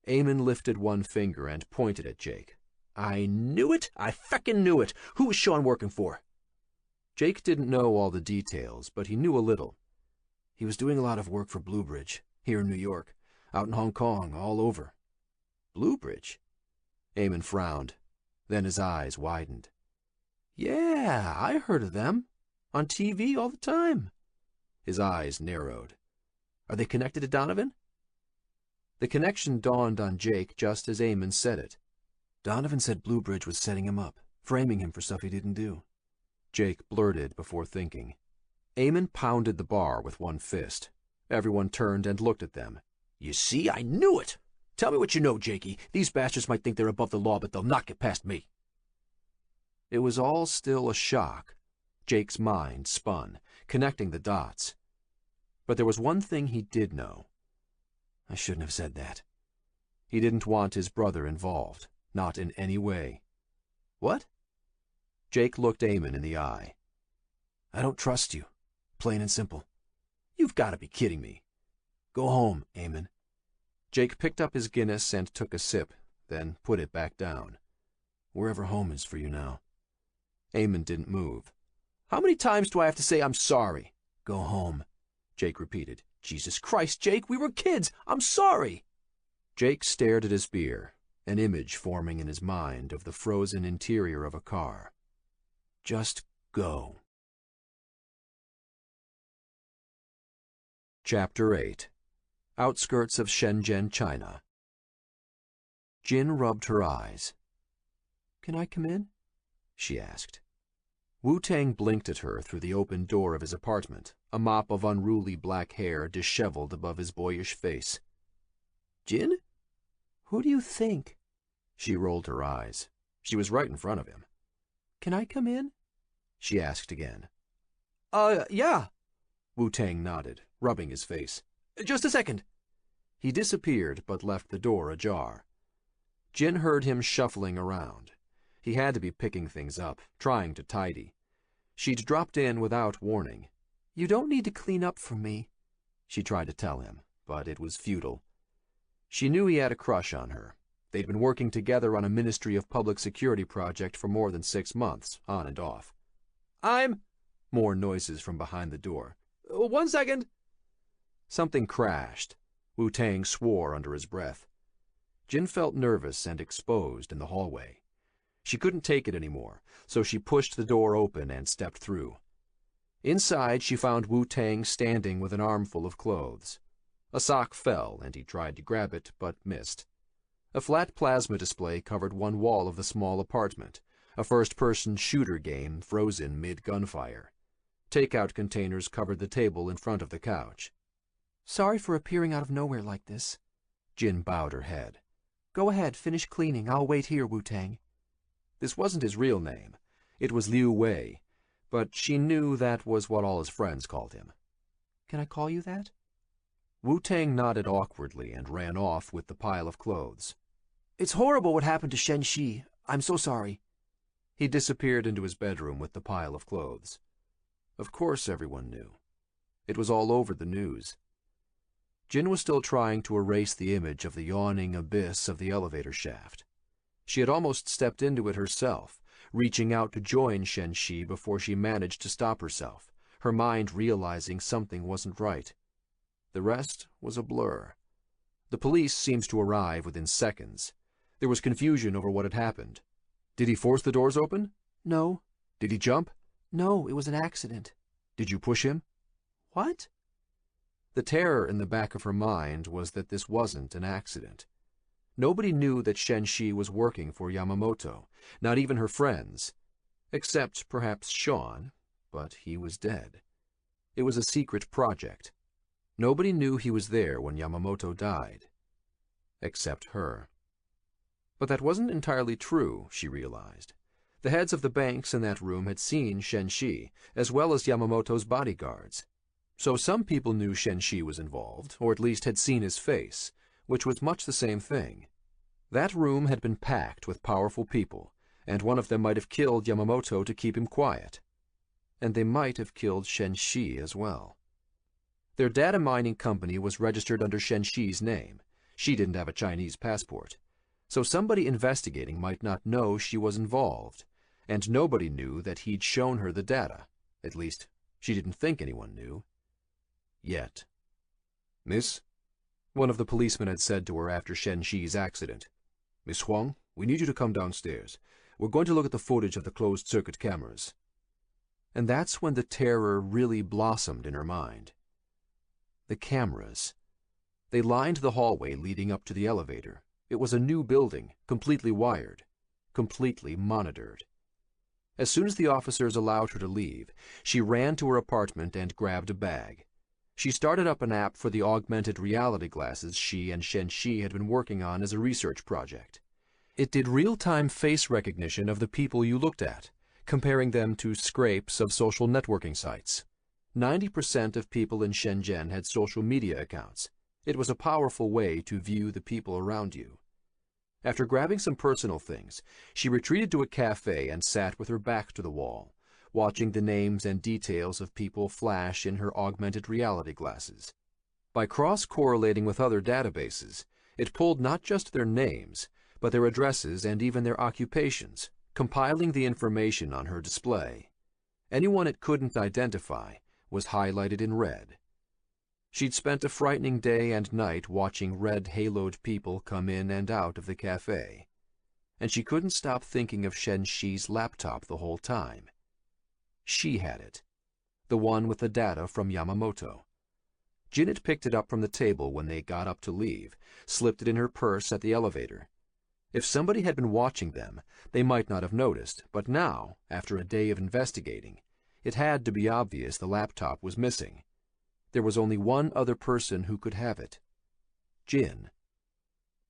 Eamon lifted one finger and pointed at Jake.
"I knew it! I feckin' knew it! Who was Sean working for?"
Jake didn't know all the details, but he knew a little.
"He was doing a lot of work for Bluebridge, here in New York, out in Hong Kong, all over."
"Bluebridge?" Eamon frowned. Then his eyes widened.
"Yeah, I heard of them. On TV all the time."
His eyes narrowed.
"Are they connected to Donovan?"
The connection dawned on Jake just as Eamon said it.
"Donovan said Bluebridge was setting him up, framing him for stuff he didn't do."
Jake blurted before thinking. Eamon pounded the bar with one fist. Everyone turned and looked at them.
"You see, I knew it! Tell me what you know, Jakey. These bastards might think they're above the law, but they'll not get past me."
It was all still a shock. Jake's mind spun, connecting the dots. But there was one thing he did know.
"I shouldn't have said that."
He didn't want his brother involved, not in any way. "What?" Jake looked Eamon in the eye.
"I don't trust you. Plain and simple."
"You've got to be kidding me."
"Go home, Eamon."
Jake picked up his Guinness and took a sip, then put it back down.
"Wherever home is for you now."
Eamon didn't move.
"How many times do I have to say I'm sorry?"
"Go home,"
Jake repeated.
"Jesus Christ, Jake, we were kids. I'm sorry."
Jake stared at his beer, an image forming in his mind of the frozen interior of a car.
"Just go."
Chapter 8. Outskirts of Shenzhen, China. Jin rubbed her eyes.
"Can I come in?"
she asked. Wu-Tang blinked at her through the open door of his apartment, a mop of unruly black hair disheveled above his boyish face.
"Jin? Who do you think?"
She rolled her eyes. She was right in front of him.
"Can I come in?"
she asked again.
Yeah."
Wu-Tang nodded, rubbing his face.
"Just a second."
He disappeared but left the door ajar. Jin heard him shuffling around. He had to be picking things up, trying to tidy. She'd dropped in without warning.
"You don't need to clean up for me,"
she tried to tell him, but it was futile. She knew he had a crush on her. They'd been working together on a Ministry of Public Security project for more than 6 months, on and off. More noises from behind the door. "1 second." Something crashed. Wu-Tang swore under his breath. Jin felt nervous and exposed in the hallway. She couldn't take it anymore, so she pushed the door open and stepped through. Inside, she found Wu-Tang standing with an armful of clothes. A sock fell, and he tried to grab it, but missed. A flat plasma display covered one wall of the small apartment, a first-person shooter game frozen mid-gunfire. Takeout containers covered the table in front of the couch.
"Sorry for appearing out of nowhere like this."
Jin bowed her head.
"Go ahead, finish cleaning. I'll wait here, Wu-Tang."
This wasn't his real name. It was Liu Wei, but she knew that was what all his friends called him.
"Can I call you that?"
Wu-Tang nodded awkwardly and ran off with the pile of clothes.
"It's horrible what happened to Shen Shi. I'm so sorry."
He disappeared into his bedroom with the pile of clothes. Of course everyone knew. It was all over the news. Jin was still trying to erase the image of the yawning abyss of the elevator shaft. She had almost stepped into it herself, reaching out to join Shen Shi before she managed to stop herself, her mind realizing something wasn't right. The rest was a blur. The police seemed to arrive within seconds. There was confusion over what had happened. Did he force the doors open?
No.
Did he jump?
No, it was an accident.
Did you push him?
What?
The terror in the back of her mind was that this wasn't an accident. Nobody knew that Shen Shi was working for Yamamoto, not even her friends, except perhaps Sean, but he was dead. It was a secret project. Nobody knew he was there when Yamamoto died, except her. But that wasn't entirely true, she realized. The heads of the banks in that room had seen Shen Shi, as well as Yamamoto's bodyguards. So some people knew Shen Shi was involved, or at least had seen his face, which was much the same thing. That room had been packed with powerful people, and one of them might have killed Yamamoto to keep him quiet. And they might have killed Shen Shi as well. Their data mining company was registered under Shen Shi's name. She didn't have a Chinese passport. So somebody investigating might not know she was involved, and nobody knew that he'd shown her the data. At least, she didn't think anyone knew. Yet. "Miss?" one of the policemen had said to her after Shen Shi's accident. "Miss Huang, we need you to come downstairs. We're going to look at the footage of the closed-circuit cameras." And that's when the terror really blossomed in her mind. The cameras. They lined the hallway leading up to the elevator. It was a new building, completely wired, completely monitored. As soon as the officers allowed her to leave, she ran to her apartment and grabbed a bag. She started up an app for the augmented reality glasses she and Shen Shi had been working on as a research project. It did real-time face recognition of the people you looked at, comparing them to scrapes of social networking sites. 90% of people in Shenzhen had social media accounts. It was a powerful way to view the people around you. After grabbing some personal things, she retreated to a cafe and sat with her back to the wall, watching the names and details of people flash in her augmented reality glasses. By cross-correlating with other databases, it pulled not just their names, but their addresses and even their occupations, compiling the information on her display. Anyone it couldn't identify was highlighted in red. She'd spent a frightening day and night watching red-haloed people come in and out of the cafe, and she couldn't stop thinking of Shen Shi's laptop the whole time. She had it, the one with the data from Yamamoto. Jin had picked it up from the table when they got up to leave, slipped it in her purse at the elevator. If somebody had been watching them, they might not have noticed, but now, after a day of investigating, it had to be obvious the laptop was missing. There was only one other person who could have it. Jin.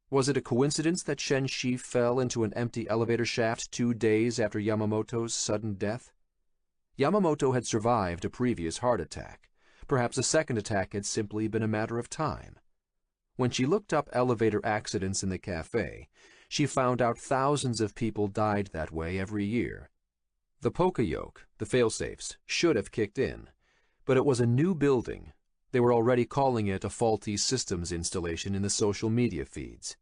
Was it a coincidence that Shen Shi fell into an empty elevator shaft 2 days after Yamamoto's sudden death? Yamamoto had survived a previous heart attack. Perhaps a second attack had simply been a matter of time. When she looked up elevator accidents in the cafe, she found out thousands of people died that way every year. The Poka-yoke, the failsafes, should have kicked in, but it was a new building. They were already calling it a faulty systems installation in the social media feeds.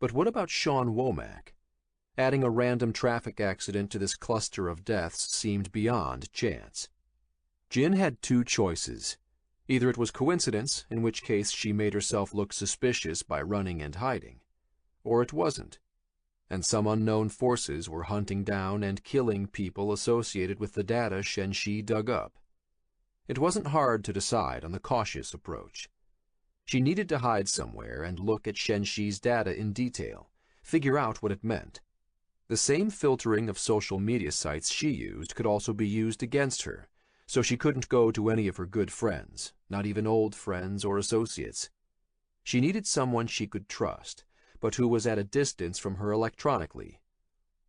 But what about Sean Womack? Adding a random traffic accident to this cluster of deaths seemed beyond chance. Jin had two choices. Either it was coincidence, in which case she made herself look suspicious by running and hiding, or it wasn't, and some unknown forces were hunting down and killing people associated with the data Shenxi dug up. It wasn't hard to decide on the cautious approach. She needed to hide somewhere and look at Shenxi's data in detail, figure out what it meant. The same filtering of social media sites she used could also be used against her, so she couldn't go to any of her good friends, not even old friends or associates. She needed someone she could trust, but who was at a distance from her electronically.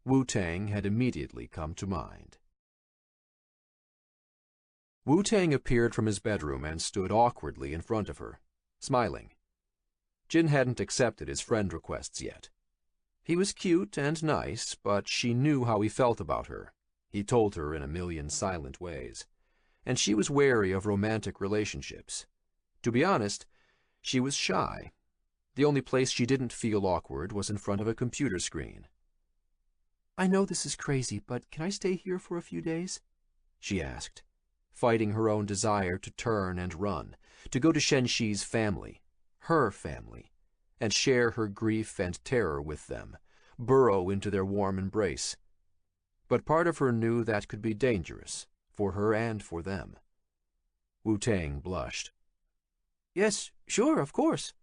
Wu-Tang had immediately come to mind. Wu-Tang appeared from his bedroom and stood awkwardly in front of her, smiling. Jin hadn't accepted his friend requests yet. He was cute and nice, but she knew how he felt about her. He told her in a million silent ways. And she was wary of romantic relationships. To be honest, she was shy. The only place she didn't feel awkward was in front of a computer screen.
"I know this is crazy, but can I stay here for a few days?"
she asked, fighting her own desire to turn and run, to go to Shenxi's family, her family, and share her grief and terror with them, burrow into their warm embrace. But part of her knew that could be dangerous, for her and for them. Wu-Tang blushed.
"Yes, sure, of course.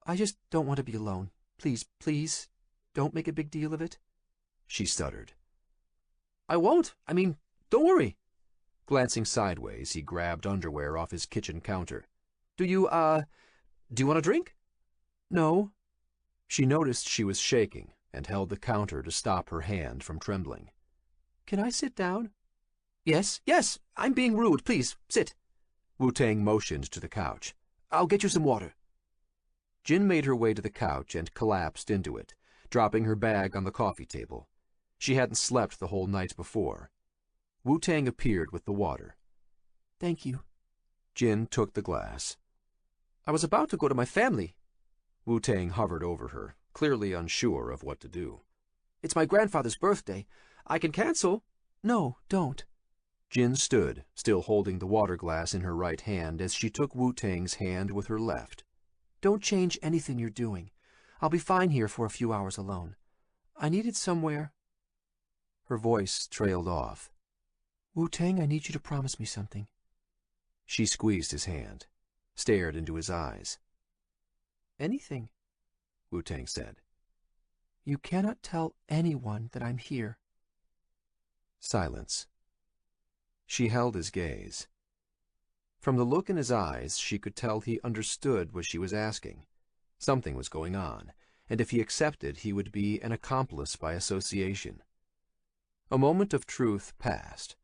I just don't want to be alone. Please, please, don't make a big deal of it,"
she stuttered.
"I won't. Don't worry."
Glancing sideways, he grabbed underwear off his kitchen counter.
Do you want a drink?" "No."
She noticed she was shaking and held the counter to stop her hand from trembling.
"Can I sit down?" Yes, I'm being rude. Please, sit."
Wu-Tang motioned to the couch.
"I'll get you some water."
Jin made her way to the couch and collapsed into it, dropping her bag on the coffee table. She hadn't slept the whole night before. Wu-Tang appeared with the water.
"Thank you."
Jin took the glass.
"I was about to go to my family."
Wu-Tang hovered over her, clearly unsure of what to do.
"It's my grandfather's birthday. I can cancel." "No, don't."
Jin stood, still holding the water glass in her right hand as she took Wu-Tang's hand with her left.
"Don't change anything you're doing. I'll be fine here for a few hours alone. I needed somewhere."
Her voice trailed off.
"Wu-Tang, I need you to promise me something."
She squeezed his hand, stared into his eyes.
"Anything,"
Wu-Tang said.
"You cannot tell anyone that I'm here."
Silence. She held his gaze. From the look in his eyes, she could tell he understood what she was asking. Something was going on, and if he accepted, he would be an accomplice by association. A moment of truth passed.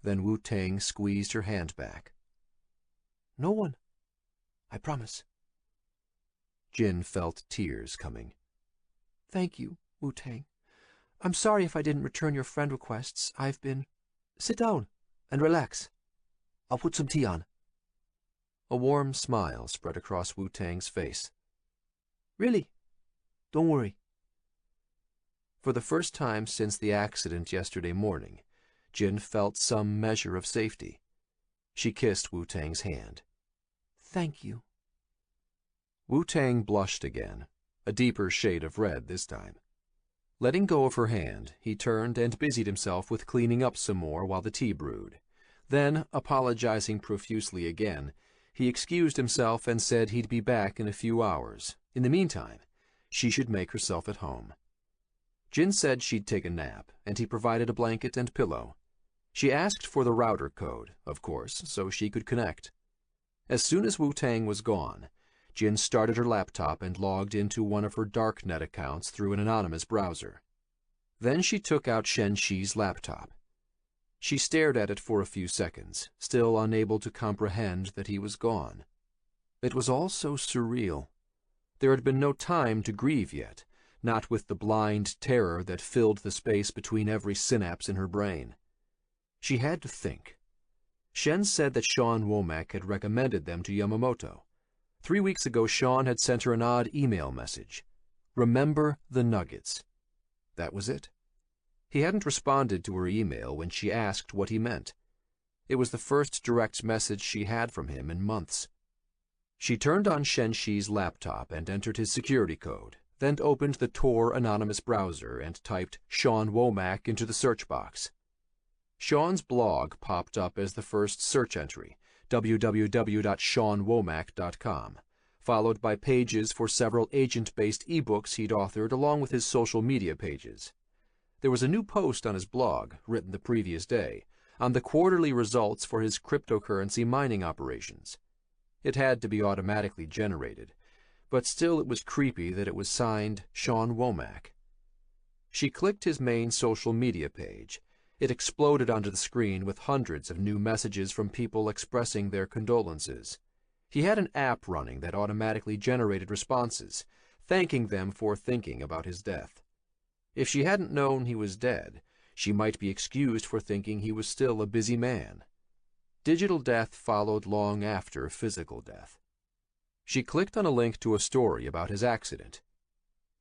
Then Wu-Tang squeezed her hand back.
"No one. I promise."
Jin felt tears coming.
"Thank you, Wu-Tang. I'm sorry if I didn't return your friend requests. I've been... Sit down and relax. I'll put some tea on."
A warm smile spread across Wu-Tang's face.
"Really? Don't worry."
For the first time since the accident yesterday morning, Jin felt some measure of safety. She kissed Wu-Tang's hand.
"Thank you."
Wu-Tang blushed again, a deeper shade of red this time. Letting go of her hand, he turned and busied himself with cleaning up some more while the tea brewed. Then, apologizing profusely again, he excused himself and said he'd be back in a few hours. In the meantime, she should make herself at home. Jin said she'd take a nap, and he provided a blanket and pillow. She asked for the router code, of course, so she could connect. As soon as Wu-Tang was gone, Jin started her laptop and logged into one of her DARKNET accounts through an anonymous browser. Then she took out Shenxi's laptop. She stared at it for a few seconds, still unable to comprehend that he was gone. It was all so surreal. There had been no time to grieve yet, not with the blind terror that filled the space between every synapse in her brain. She had to think. Shen said that Sean Womack had recommended them to Yamamoto. 3 weeks ago, Sean had sent her an odd email message. Remember the nuggets. That was it. He hadn't responded to her email when she asked what he meant. It was the first direct message she had from him in months. She turned on Shen Shi's laptop and entered his security code, then opened the Tor anonymous browser and typed Sean Womack into the search box. Sean's blog popped up as the first search entry, www.seanwomack.com, followed by pages for several agent-based ebooks he'd authored along with his social media pages. There was a new post on his blog, written the previous day, on the quarterly results for his cryptocurrency mining operations. It had to be automatically generated, but still it was creepy that it was signed Sean Womack. She clicked his main social media page. It exploded onto the screen with hundreds of new messages from people expressing their condolences. He had an app running that automatically generated responses, thanking them for thinking about his death. If she hadn't known he was dead, she might be excused for thinking he was still a busy man. Digital death followed long after physical death. She clicked on a link to a story about his accident.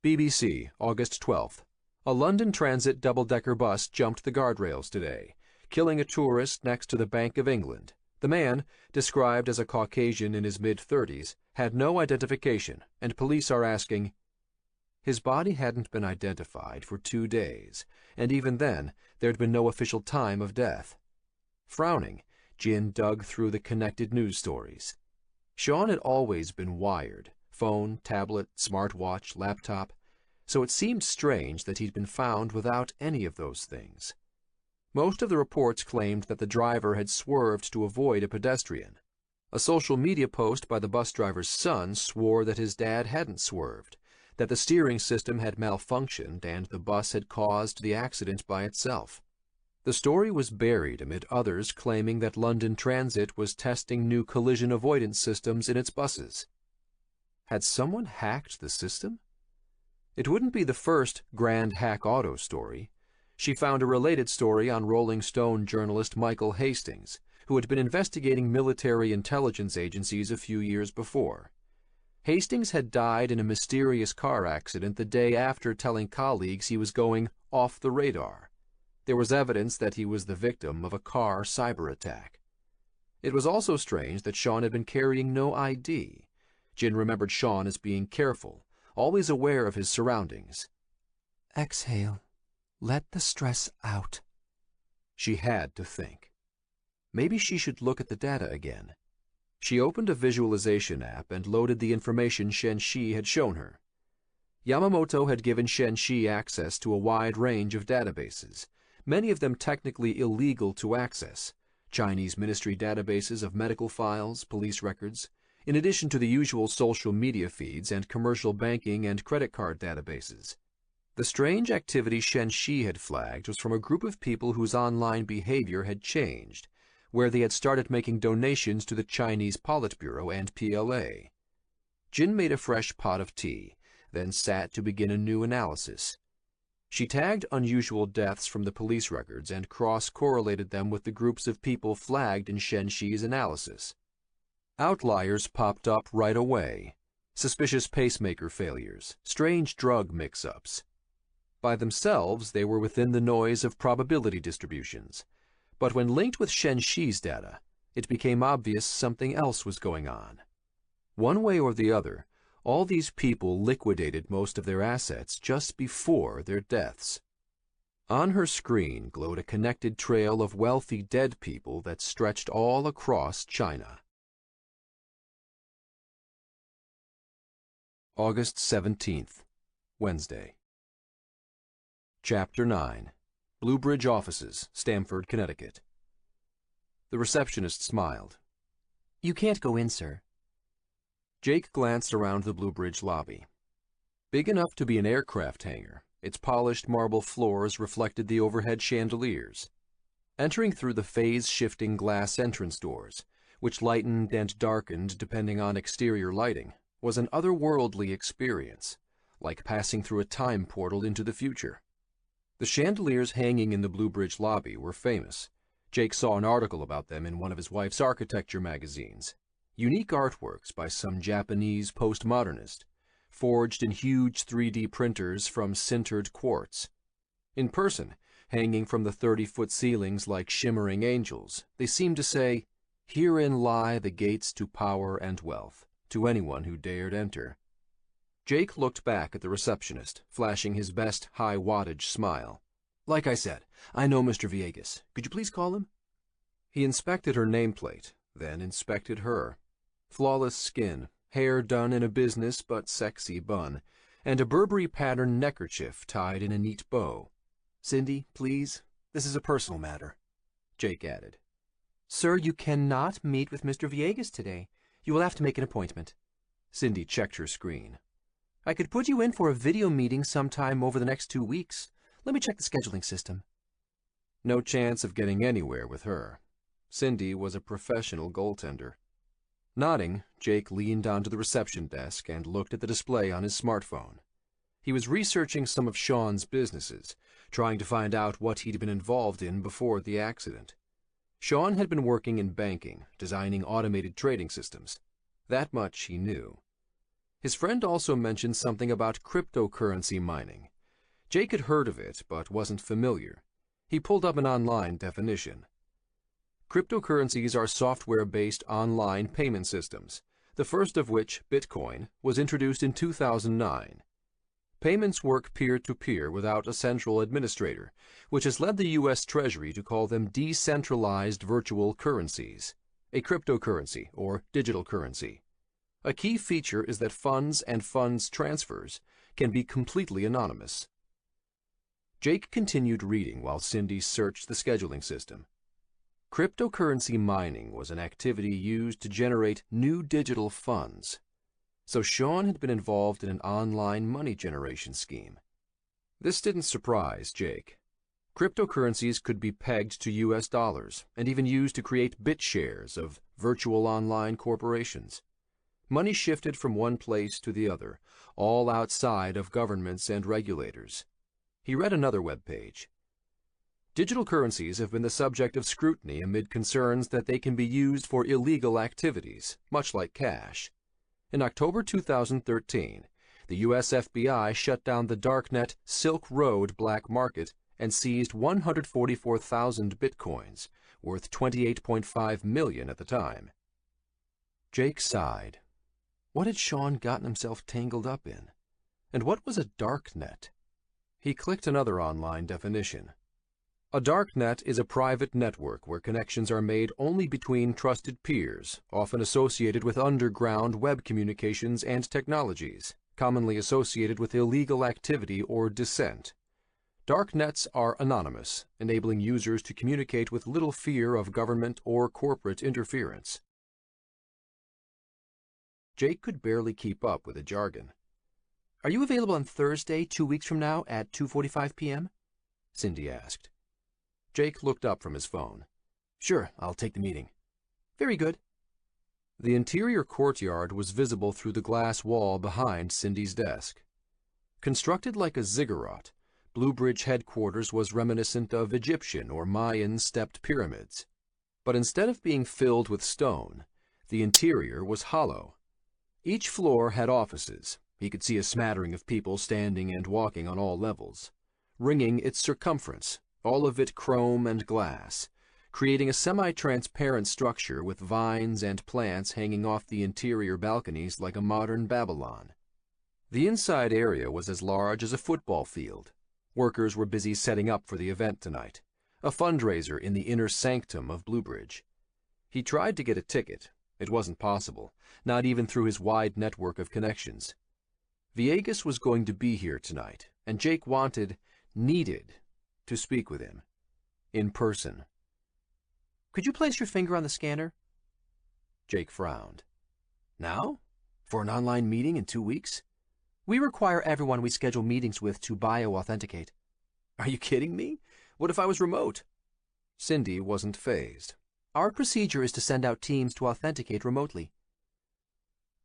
BBC, August 12th. A London Transit double-decker bus jumped the guardrails today, killing a tourist next to the Bank of England. The man, described as a Caucasian in his mid-30s, had no identification, and police are asking. His body hadn't been identified for 2 days, and even then there'd been no official time of death. Frowning, Jin dug through the connected news stories. Sean had always been wired, phone, tablet, smartwatch, laptop, so it seemed strange that he'd been found without any of those things. Most of the reports claimed that the driver had swerved to avoid a pedestrian. A social media post by the bus driver's son swore that his dad hadn't swerved, that the steering system had malfunctioned and the bus had caused the accident by itself. The story was buried amid others claiming that London Transit was testing new collision avoidance systems in its buses. Had someone hacked the system? It wouldn't be the first Grand Hack Auto story. She found a related story on Rolling Stone journalist Michael Hastings, who had been investigating military intelligence agencies a few years before. Hastings had died in a mysterious car accident the day after telling colleagues he was going off the radar. There was evidence that he was the victim of a car cyber attack. It was also strange that Sean had been carrying no ID. Jin remembered Sean as being careful, always aware of his surroundings.
Exhale. Let the stress out.
She had to think. Maybe she should look at the data again. She opened a visualization app and loaded the information Shen Shi had shown her. Yamamoto had given Shen Shi access to a wide range of databases, many of them technically illegal to access, Chinese ministry databases of medical files, police records, in addition to the usual social media feeds and commercial banking and credit card databases. The strange activity Shen Shi had flagged was from a group of people whose online behavior had changed, where they had started making donations to the Chinese Politburo and PLA. Jin made a fresh pot of tea, then sat to begin a new analysis. She tagged unusual deaths from the police records and cross-correlated them with the groups of people flagged in Shen Shi's analysis. Outliers popped up right away. Suspicious pacemaker failures, strange drug mix-ups. By themselves, they were within the noise of probability distributions. But when linked with Shen Shi's data, it became obvious something else was going on. One way or the other, all these people liquidated most of their assets just before their deaths. On her screen glowed a connected trail of wealthy dead people that stretched all across China. August 17th, Wednesday. Chapter 9. Blue Bridge Offices, Stamford, Connecticut. The receptionist smiled.
You can't go in, sir.
Jake glanced around the Blue Bridge lobby. Big enough to be an aircraft hangar, its polished marble floors reflected the overhead chandeliers. Entering through the phase-shifting glass entrance doors, which lightened and darkened depending on exterior lighting, was an otherworldly experience, like passing through a time portal into the future. The chandeliers hanging in the Blue Bridge lobby were famous. Jake saw an article about them in one of his wife's architecture magazines. Unique artworks by some Japanese postmodernist, forged in huge 3D printers from sintered quartz. In person, hanging from the 30-foot ceilings like shimmering angels, they seemed to say, "Herein lie the gates to power and wealth," to anyone who dared enter. Jake looked back at the receptionist, flashing his best high-wattage smile. "Like I said, I know Mr. Villegas. Could you please call him?" He inspected her nameplate, then inspected her. Flawless skin, hair done in a business but sexy bun, and a Burberry-patterned neckerchief tied in a neat bow. "Cindy, please, this is a personal matter," Jake added.
"Sir, you cannot meet with Mr. Villegas today. You will have to make an appointment."
Cindy checked her screen.
"I could put you in for a video meeting sometime over the next 2 weeks. Let me check the scheduling system."
No chance of getting anywhere with her. Cindy was a professional goaltender. Nodding, Jake leaned onto the reception desk and looked at the display on his smartphone. He was researching some of Sean's businesses, trying to find out what he'd been involved in before the accident. Sean had been working in banking, designing automated trading systems. That much he knew. His friend also mentioned something about cryptocurrency mining. Jake had heard of it, but wasn't familiar. He pulled up an online definition. Cryptocurrencies are software-based online payment systems, the first of which, Bitcoin, was introduced in 2009. Payments work peer-to-peer without a central administrator, which has led the U.S. Treasury to call them decentralized virtual currencies, a cryptocurrency or digital currency. A key feature is that funds and funds transfers can be completely anonymous. Jake continued reading while Cindy searched the scheduling system. Cryptocurrency mining was an activity used to generate new digital funds. So Sean had been involved in an online money generation scheme. This didn't surprise Jake. Cryptocurrencies could be pegged to U.S. dollars and even used to create bit shares of virtual online corporations. Money shifted from one place to the other, all outside of governments and regulators. He read another web page. Digital currencies have been the subject of scrutiny amid concerns that they can be used for illegal activities, much like cash. In October 2013, the U.S. FBI shut down the DARKNET Silk Road black market and seized 144,000 bitcoins, worth $28.5 million at the time. Jake sighed. What had Sean gotten himself tangled up in? And what was a darknet? He clicked another online definition. A darknet is a private network where connections are made only between trusted peers, often associated with underground web communications and technologies, commonly associated with illegal activity or dissent. Darknets are anonymous, enabling users to communicate with little fear of government or corporate interference. Jake could barely keep up with the jargon.
"Are you available on Thursday, 2 weeks from now, at 2:45 p.m.?
Cindy asked. Jake looked up from his phone.
"Sure, I'll take the meeting." "Very good."
The interior courtyard was visible through the glass wall behind Cindy's desk. Constructed like a ziggurat, Blue Bridge headquarters was reminiscent of Egyptian or Mayan stepped pyramids. But instead of being filled with stone, the interior was hollow. Each floor had offices. He could see a smattering of people standing and walking on all levels, ringing its circumference, all of it chrome and glass, creating a semi-transparent structure with vines and plants hanging off the interior balconies like a modern Babylon. The inside area was as large as a football field. Workers were busy setting up for the event tonight, a fundraiser in the inner sanctum of Blue Bridge. He tried to get a ticket. It wasn't possible, not even through his wide network of connections. Villegas was going to be here tonight, and Jake needed to speak with him. In person.
"Could you place your finger on the scanner?"
Jake frowned. "Now? For an online meeting in 2 weeks?"
"We require everyone we schedule meetings with to bio-authenticate."
"Are you kidding me? What if I was remote?" Cindy wasn't fazed.
"Our procedure is to send out teams to authenticate remotely."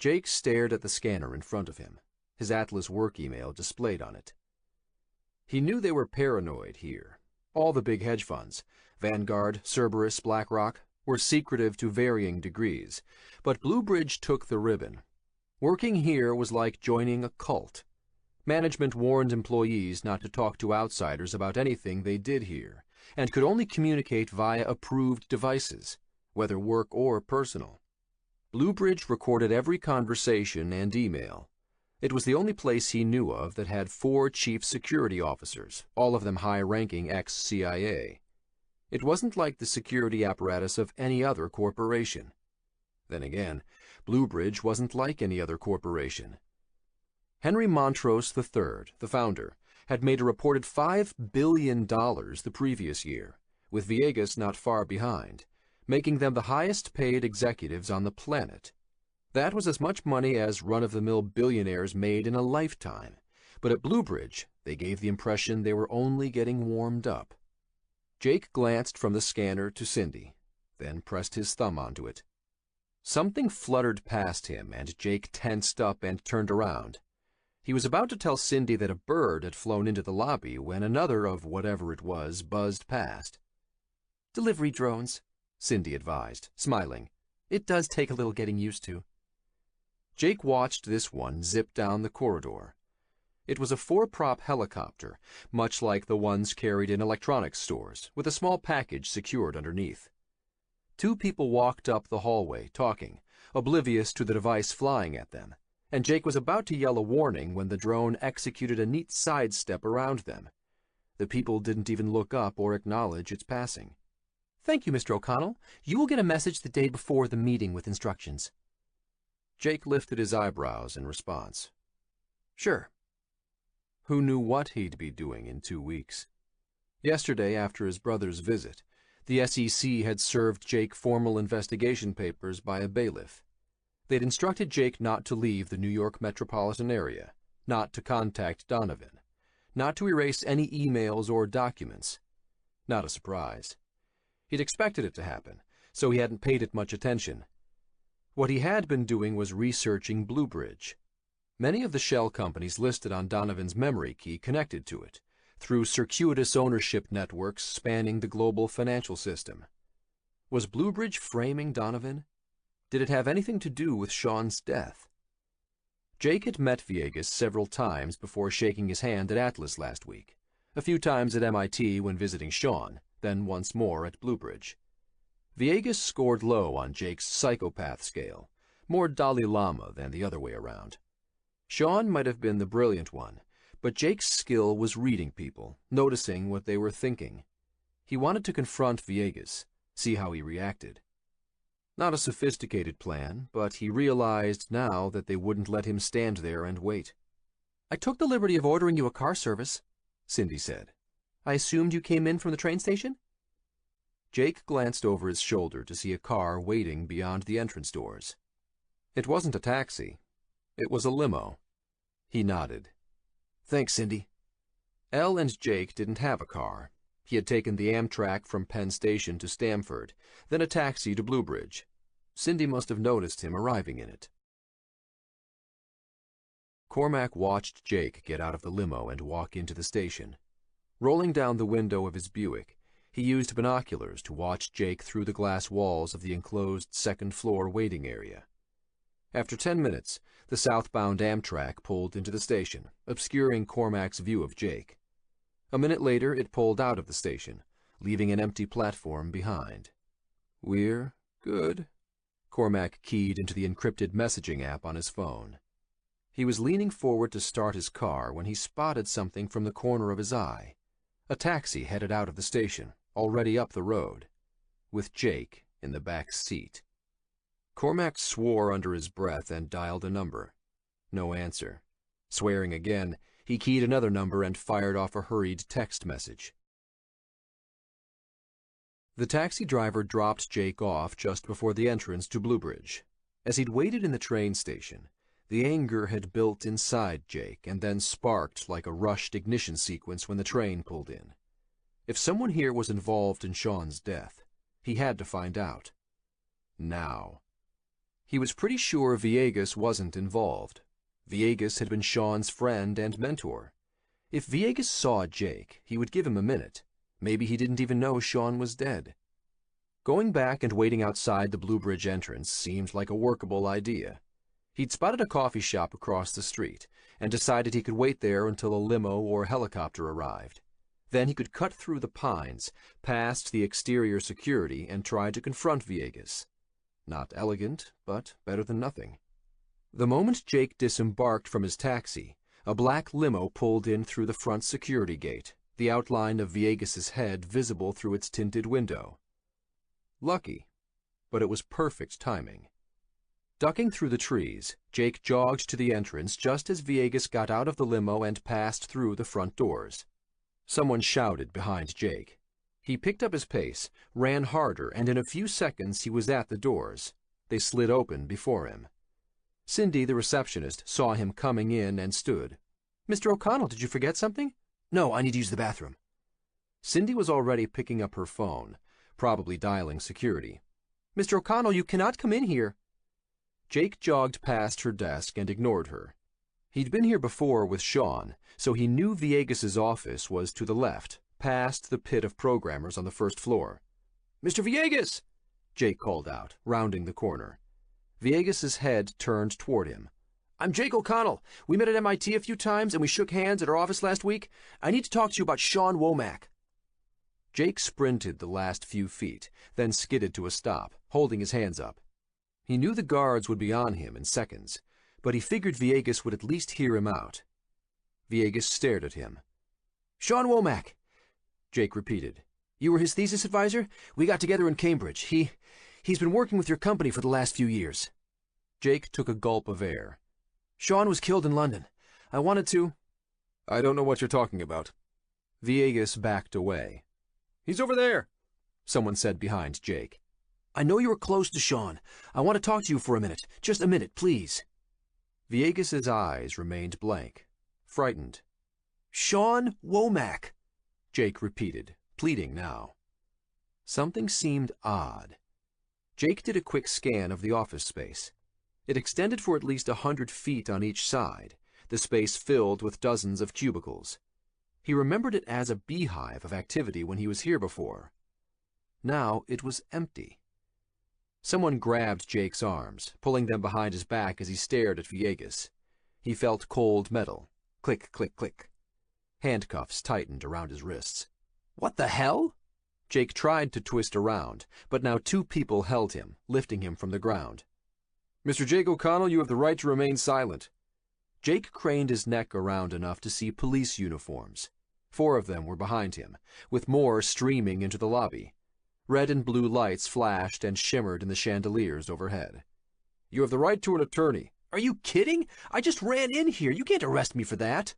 Jake stared at the scanner in front of him, his Atlas work email displayed on it. He knew they were paranoid here. All the big hedge funds, Vanguard, Cerberus, BlackRock, were secretive to varying degrees, but Bluebridge took the ribbon. Working here was like joining a cult. Management warned employees not to talk to outsiders about anything they did here, and could only communicate via approved devices, whether work or personal. Bluebridge recorded every conversation and email. It was the only place he knew of that had 4 chief security officers, all of them high-ranking ex-CIA. It wasn't like the security apparatus of any other corporation. Then again, Bluebridge wasn't like any other corporation. Henry Montrose III, the founder, had made a reported $5 billion the previous year, with Viegas not far behind, making them the highest-paid executives on the planet. That was as much money as run-of-the-mill billionaires made in a lifetime, but at Bluebridge they gave the impression they were only getting warmed up. Jake glanced from the scanner to Cindy, then pressed his thumb onto it. Something fluttered past him, and Jake tensed up and turned around. He was about to tell Cindy that a bird had flown into the lobby when another of whatever it was buzzed past.
"Delivery drones," Cindy advised, smiling. "It does take a little getting used to."
Jake watched this one zip down the corridor. It was a 4-prop helicopter, much like the ones carried in electronics stores, with a small package secured underneath. 2 people walked up the hallway, talking, oblivious to the device flying at them, and Jake was about to yell a warning when the drone executed a neat sidestep around them. The people didn't even look up or acknowledge its passing.
"Thank you, Mr. O'Connell. You will get a message the day before the meeting with instructions."
Jake lifted his eyebrows in response.
"Sure."
Who knew what he'd be doing in 2 weeks? Yesterday, after his brother's visit, the SEC had served Jake formal investigation papers by a bailiff. They'd instructed Jake not to leave the New York metropolitan area, not to contact Donovan, not to erase any emails or documents. Not a surprise. He'd expected it to happen, so he hadn't paid it much attention. What he had been doing was researching Bluebridge. Many of the shell companies listed on Donovan's memory key connected to it, through circuitous ownership networks spanning the global financial system. Was Bluebridge framing Donovan? Did it have anything to do with Sean's death? Jake had met Viegas several times before shaking his hand at Atlas last week, a few times at MIT when visiting Sean, then once more at Bluebridge. Viegas scored low on Jake's psychopath scale, more Dalai Lama than the other way around. Sean might have been the brilliant one, but Jake's skill was reading people, noticing what they were thinking. He wanted to confront Viegas, see how he reacted. Not a sophisticated plan, but he realized now that they wouldn't let him stand there and wait.
"I took the liberty of ordering you a car service," Cindy said. "I assumed you came in from the train station?"
Jake glanced over his shoulder to see a car waiting beyond the entrance doors. It wasn't a taxi. It was a limo. He nodded.
"Thanks, Cindy."
Elle and Jake didn't have a car. He had taken the Amtrak from Penn Station to Stamford, then a taxi to Bluebridge. Cindy must have noticed him arriving in it. Cormac watched Jake get out of the limo and walk into the station. Rolling down the window of his Buick, he used binoculars to watch Jake through the glass walls of the enclosed second-floor waiting area. After 10 minutes, the southbound Amtrak pulled into the station, obscuring Cormac's view of Jake. A minute later, it pulled out of the station, leaving an empty platform behind. "We're good," Cormac keyed into the encrypted messaging app on his phone. He was leaning forward to start his car when he spotted something from the corner of his eye. A taxi headed out of the station, already up the road, with Jake in the back seat. Cormac swore under his breath and dialed a number. No answer. Swearing again, he keyed another number and fired off a hurried text message. The taxi driver dropped Jake off just before the entrance to Bluebridge. As he'd waited in the train station, the anger had built inside Jake and then sparked like a rushed ignition sequence when the train pulled in. If someone here was involved in Sean's death, he had to find out. Now. He was pretty sure Villegas wasn't involved. Villegas had been Sean's friend and mentor. If Villegas saw Jake, he would give him a minute. Maybe he didn't even know Sean was dead. Going back and waiting outside the Blue Bridge entrance seemed like a workable idea. He'd spotted a coffee shop across the street and decided he could wait there until a limo or helicopter arrived. Then he could cut through the pines, past the exterior security, and try to confront Villegas. Not elegant, but better than nothing. The moment Jake disembarked from his taxi, a black limo pulled in through the front security gate, the outline of Villegas's head visible through its tinted window. Lucky, but it was perfect timing. Ducking through the trees, Jake jogged to the entrance just as Villegas got out of the limo and passed through the front doors. Someone shouted behind Jake. He picked up his pace, ran harder, and in a few seconds he was at the doors. They slid open before him. Cindy, the receptionist, saw him coming in and stood.
"Mr. O'Connell, did you forget something?"
"No, I need to use the bathroom." Cindy was already picking up her phone, probably dialing security.
"Mr. O'Connell, you cannot come in here."
Jake jogged past her desk and ignored her. He'd been here before with Sean, so he knew Villegas's office was to the left, past the pit of programmers on the first floor. "Mr. Villegas!" Jake called out, rounding the corner. Villegas's head turned toward him.
"I'm Jake O'Connell. We met at MIT a few times and we shook hands at our office last week. I need to talk to you about Sean Womack."
Jake sprinted the last few feet, then skidded to a stop, holding his hands up. He knew the guards would be on him in seconds, but he figured Villegas would at least hear him out. Villegas stared at him.
"Sean Womack,"
Jake repeated.
"You were his thesis advisor? We got together in Cambridge. He's been working with your company for the last few years."
Jake took a gulp of air.
"Sean was killed in London. I wanted to—"
"I don't know what you're talking about."
Villegas backed away.
"He's over there,"
someone said behind Jake.
"I know you were close to Sean. I want to talk to you for a minute. Just a minute, please."
Villegas's eyes remained blank, frightened.
"Sean Womack,"
Jake repeated, pleading now. Something seemed odd. Jake did a quick scan of the office space. It extended for at least 100 feet on each side, the space filled with dozens of cubicles. He remembered it as a beehive of activity when he was here before. Now it was empty. Someone grabbed Jake's arms, pulling them behind his back as he stared at Villegas. He felt cold metal. Click, click, click. Handcuffs tightened around his wrists.
"What the hell?"
Jake tried to twist around, but now 2 people held him, lifting him from the ground.
"Mr. Jake O'Connell, you have the right to remain silent."
Jake craned his neck around enough to see police uniforms. 4 of them were behind him, with more streaming into the lobby. Red and blue lights flashed and shimmered in the chandeliers overhead.
"You have the right to an attorney."
"Are you kidding? I just ran in here. You can't arrest me for that."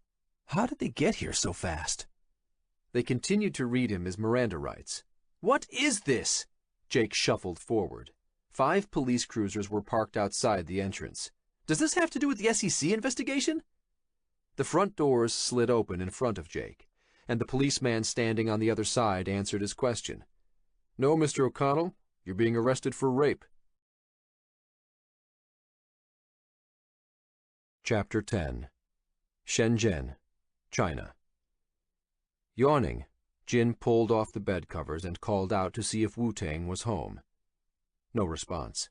How did they get here so fast? They continued to read him his Miranda rights.
"What is this?"
Jake shuffled forward. 5 police cruisers were parked outside the entrance.
"Does this have to do with the SEC investigation?"
The front doors slid open in front of Jake, and the policeman standing on the other side answered his question.
"No, Mr. O'Connell, you're being arrested for rape."
Chapter 10. Shenzhen, China. Yawning, Jin pulled off the bed covers and called out to see if Wu-Tang was home. No response.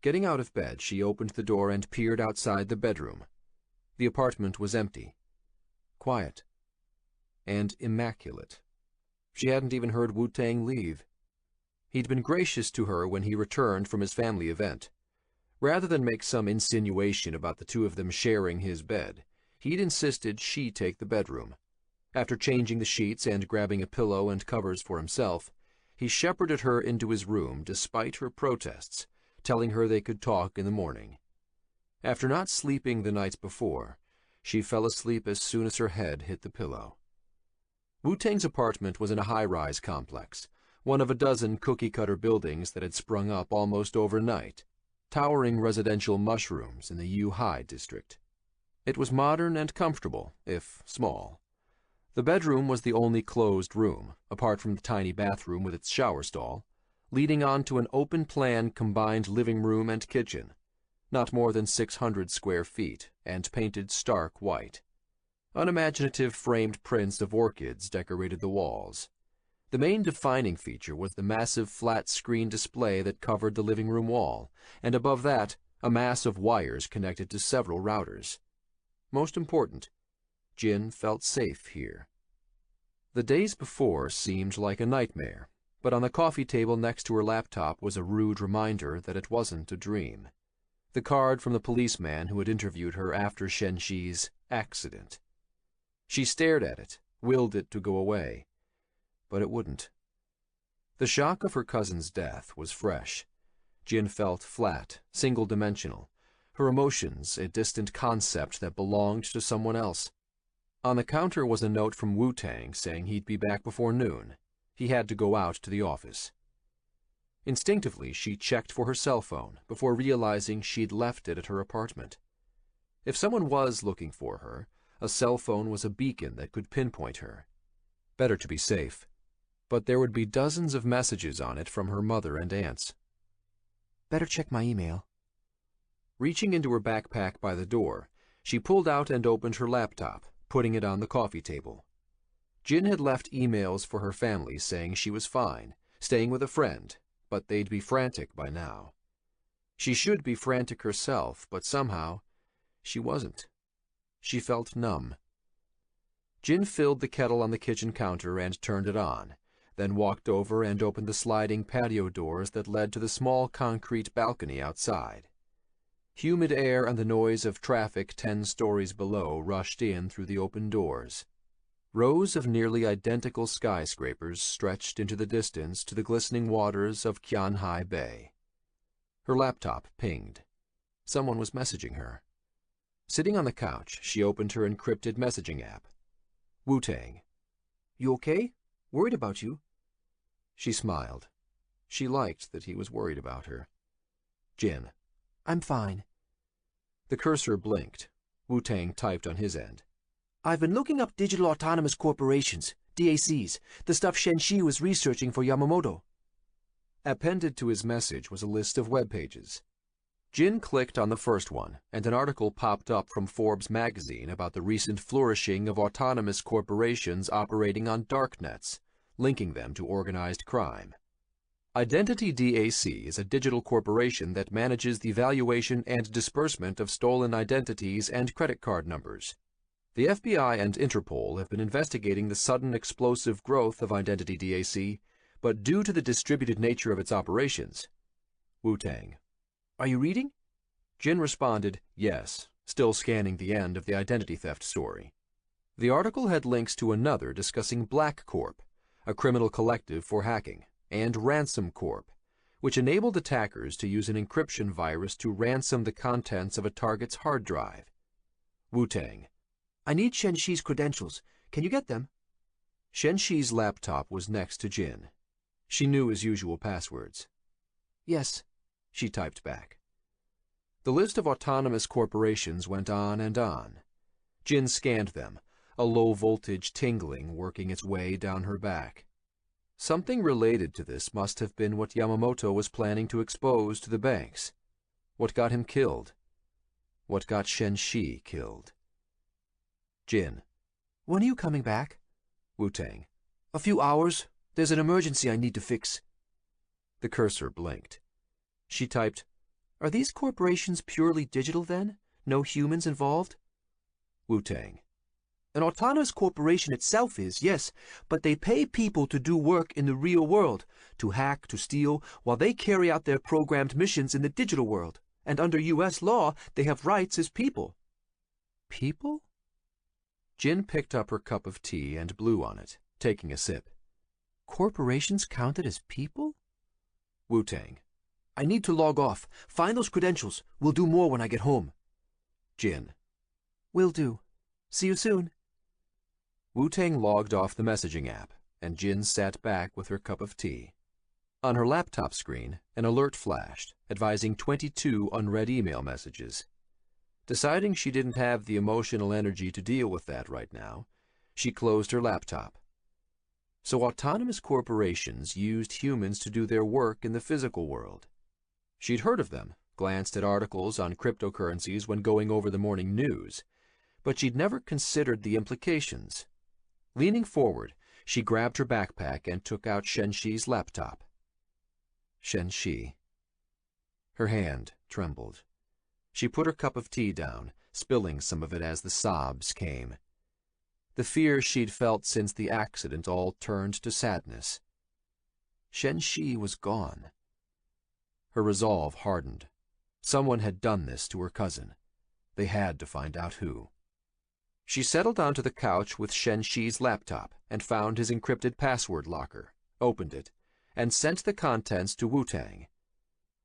Getting out of bed, she opened the door and peered outside the bedroom. The apartment was empty, quiet, and immaculate. She hadn't even heard Wu-Tang leave. He'd been gracious to her when he returned from his family event. Rather than make some insinuation about the 2 of them sharing his bed, he'd insisted she take the bedroom. After changing the sheets and grabbing a pillow and covers for himself, he shepherded her into his room despite her protests, telling her they could talk in the morning. After not sleeping the night before, she fell asleep as soon as her head hit the pillow. Wu-Tang's apartment was in a high-rise complex, one of a dozen cookie-cutter buildings that had sprung up almost overnight, towering residential mushrooms in the Yu-Hai district. It was modern and comfortable, if small. The bedroom was the only closed room, apart from the tiny bathroom with its shower stall. leading onto an open-plan combined living room and kitchen, not more than 600 square feet, and painted stark white. Unimaginative framed prints of orchids decorated the walls. The main defining feature was the massive flat-screen display that covered the living room wall, and above that, a mass of wires connected to several routers. Most important, Jin felt safe here. The days before seemed like a nightmare, but on the coffee table next to her laptop was a rude reminder that it wasn't a dream. The card from the policeman who had interviewed her after Shenxi's accident. She stared at it, willed it to go away, but it wouldn't. The shock of her cousin's death was fresh. Jin felt flat, single-dimensional, her emotions a distant concept that belonged to someone else. On the counter was a note from Wu-Tang saying he'd be back before noon. He had to go out to the office. Instinctively, she checked for her cell phone before realizing she'd left it at her apartment. If someone was looking for her, a cell phone was a beacon that could pinpoint her. Better to be safe. But there would be dozens of messages on it from her mother and aunts.
Better check my email.
Reaching into her backpack by the door, she pulled out and opened her laptop, putting it on the coffee table. Jin had left emails for her family saying she was fine, staying with a friend, but they'd be frantic by now. She should be frantic herself, but somehow she wasn't. She felt numb. Jin filled the kettle on the kitchen counter and turned it on, then walked over and opened the sliding patio doors that led to the small concrete balcony outside. Humid air and the noise of traffic 10 stories below rushed in through the open doors. Rows of nearly identical skyscrapers stretched into the distance to the glistening waters of Qianhai Bay. Her laptop pinged. Someone was messaging her. Sitting on the couch, she opened her encrypted messaging app. Wu-Tang.
You okay? Worried about you.
She smiled. She liked that he was worried about her. Jin.
I'm fine.
The cursor blinked. Wu-Tang typed on his end.
I've been looking up digital autonomous corporations, DACs, the stuff Shenxi was researching for Yamamoto.
Appended to his message was a list of web pages. Jin clicked on the first one, and an article popped up from Forbes magazine about the recent flourishing of autonomous corporations operating on darknets, linking them to organized crime. Identity DAC is a digital corporation that manages the valuation and disbursement of stolen identities and credit card numbers. The FBI and Interpol have been investigating the sudden explosive growth of Identity DAC, but due to the distributed nature of its operations. Wu-Tang.
Are you reading?
Jin responded, yes, still scanning the end of the identity theft story. The article had links to another discussing Black Corp, a criminal collective for hacking, and Ransom Corp, which enabled attackers to use an encryption virus to ransom the contents of a target's hard drive. Wu-Tang.
I need Shenxi's credentials. Can you get them?
Shenxi's laptop was next to Jin. She knew his usual passwords.
Yes,
she typed back. The list of autonomous corporations went on and on. Jin scanned them, a low-voltage tingling working its way down her back. Something related to this must have been what Yamamoto was planning to expose to the banks. What got him killed. What got Shenxi killed. Jin.
When are you coming back?
Wu-Tang.
A few hours. There's an emergency I need to fix.
The cursor blinked. She typed,
Are these corporations purely digital then? No humans involved?
Wu-Tang.
An autonomous corporation itself is, yes, but they pay people to do work in the real world, to hack, to steal, while they carry out their programmed missions in the digital world. And under U.S. law, they have rights as people.
People? Jin picked up her cup of tea and blew on it, taking a sip.
Corporations counted as people?
Wu-Tang.
I need to log off. Find those credentials. We'll do more when I get home.
Jin.
Will do. See you soon.
Wu-Tang logged off the messaging app, and Jin sat back with her cup of tea. On her laptop screen, an alert flashed, advising 22 unread email messages. Deciding she didn't have the emotional energy to deal with that right now, she closed her laptop. So autonomous corporations used humans to do their work in the physical world. She'd heard of them, glanced at articles on cryptocurrencies when going over the morning news, but she'd never considered the implications. Leaning forward, she grabbed her backpack and took out Shenxi's laptop. Shenxi. Her hand trembled. She put her cup of tea down, spilling some of it as the sobs came. The fear she'd felt since the accident all turned to sadness. Shenxi was gone. Her resolve hardened. Someone had done this to her cousin. They had to find out who. She settled onto the couch with Shenxi's laptop and found his encrypted password locker, opened it, and sent the contents to Wu-Tang.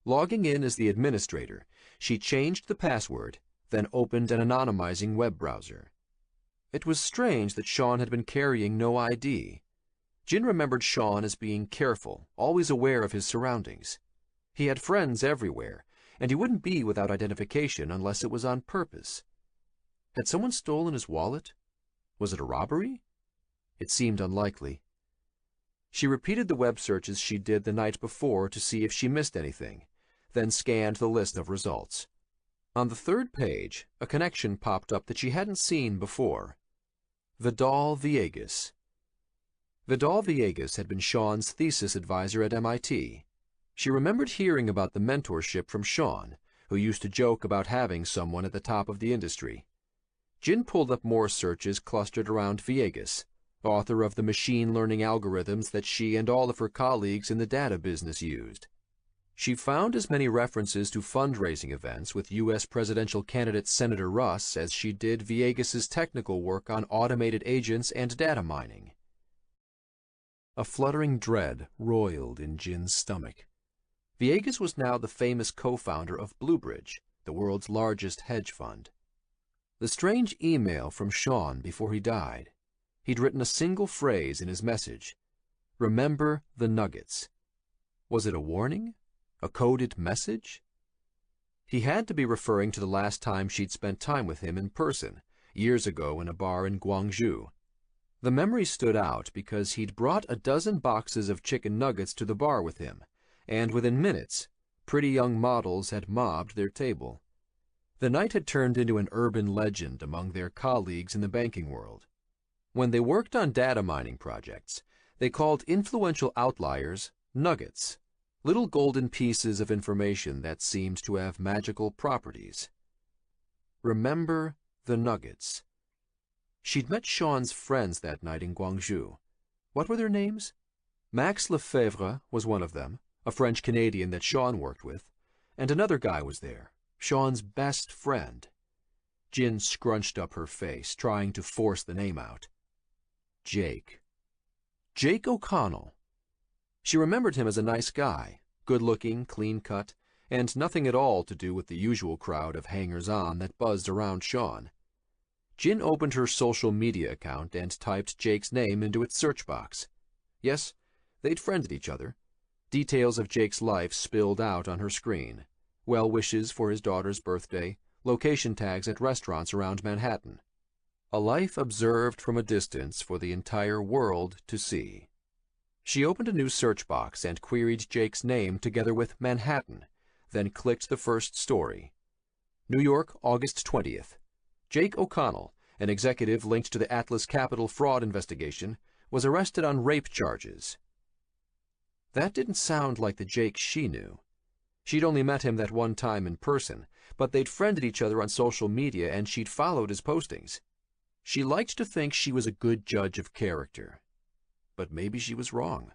Logging in as the administrator, she changed the password, then opened an anonymizing web browser. It was strange that Sean had been carrying no ID. Jin remembered Sean as being careful, always aware of his surroundings. He had friends everywhere, and he wouldn't be without identification unless it was on purpose. Had someone stolen his wallet? Was it a robbery? It seemed unlikely. She repeated the web searches she did the night before to see if she missed anything, then scanned the list of results. On the third page, a connection popped up that she hadn't seen before. Vidal Villegas. Vidal Villegas had been Sean's thesis advisor at MIT. She remembered hearing about the mentorship from Sean, who used to joke about having someone at the top of the industry. Jin pulled up more searches clustered around Villegas, author of the machine learning algorithms that she and all of her colleagues in the data business used. She found as many references to fundraising events with U.S. presidential candidate Senator Russ as she did Villegas's technical work on automated agents and data mining. A fluttering dread roiled in Jin's stomach. Villegas was now the famous co-founder of Bluebridge, the world's largest hedge fund. The strange email from Sean before he died. He'd written a single phrase in his message. Remember the nuggets. Was it a warning? A coded message? He had to be referring to the last time she'd spent time with him in person, years ago in a bar in Guangzhou. The memory stood out because he'd brought a dozen boxes of chicken nuggets to the bar with him, and within minutes, pretty young models had mobbed their table. The night had turned into an urban legend among their colleagues in the banking world. When they worked on data mining projects, they called influential outliers nuggets, little golden pieces of information that seemed to have magical properties. Remember the nuggets. She'd met Sean's friends that night in Guangzhou. What were their names? Max Lefebvre was one of them, a French-Canadian that Sean worked with, and another guy was there, Sean's best friend. Jin scrunched up her face, trying to force the name out. Jake. Jake O'Connell. She remembered him as a nice guy, good-looking, clean-cut, and nothing at all to do with the usual crowd of hangers-on that buzzed around Sean. Jin opened her social media account and typed Jake's name into its search box. Yes, they'd friended each other. Details of Jake's life spilled out on her screen. Well wishes for his daughter's birthday, location tags at restaurants around Manhattan. A life observed from a distance for the entire world to see. She opened a new search box and queried Jake's name together with Manhattan, then clicked the first story. New York, August 20th. Jake O'Connell, an executive linked to the Atlas Capital fraud investigation, was arrested on rape charges. That didn't sound like the Jake she knew. She'd only met him that one time in person, but they'd friended each other on social media and she'd followed his postings. She liked to think she was a good judge of character. But maybe she was wrong.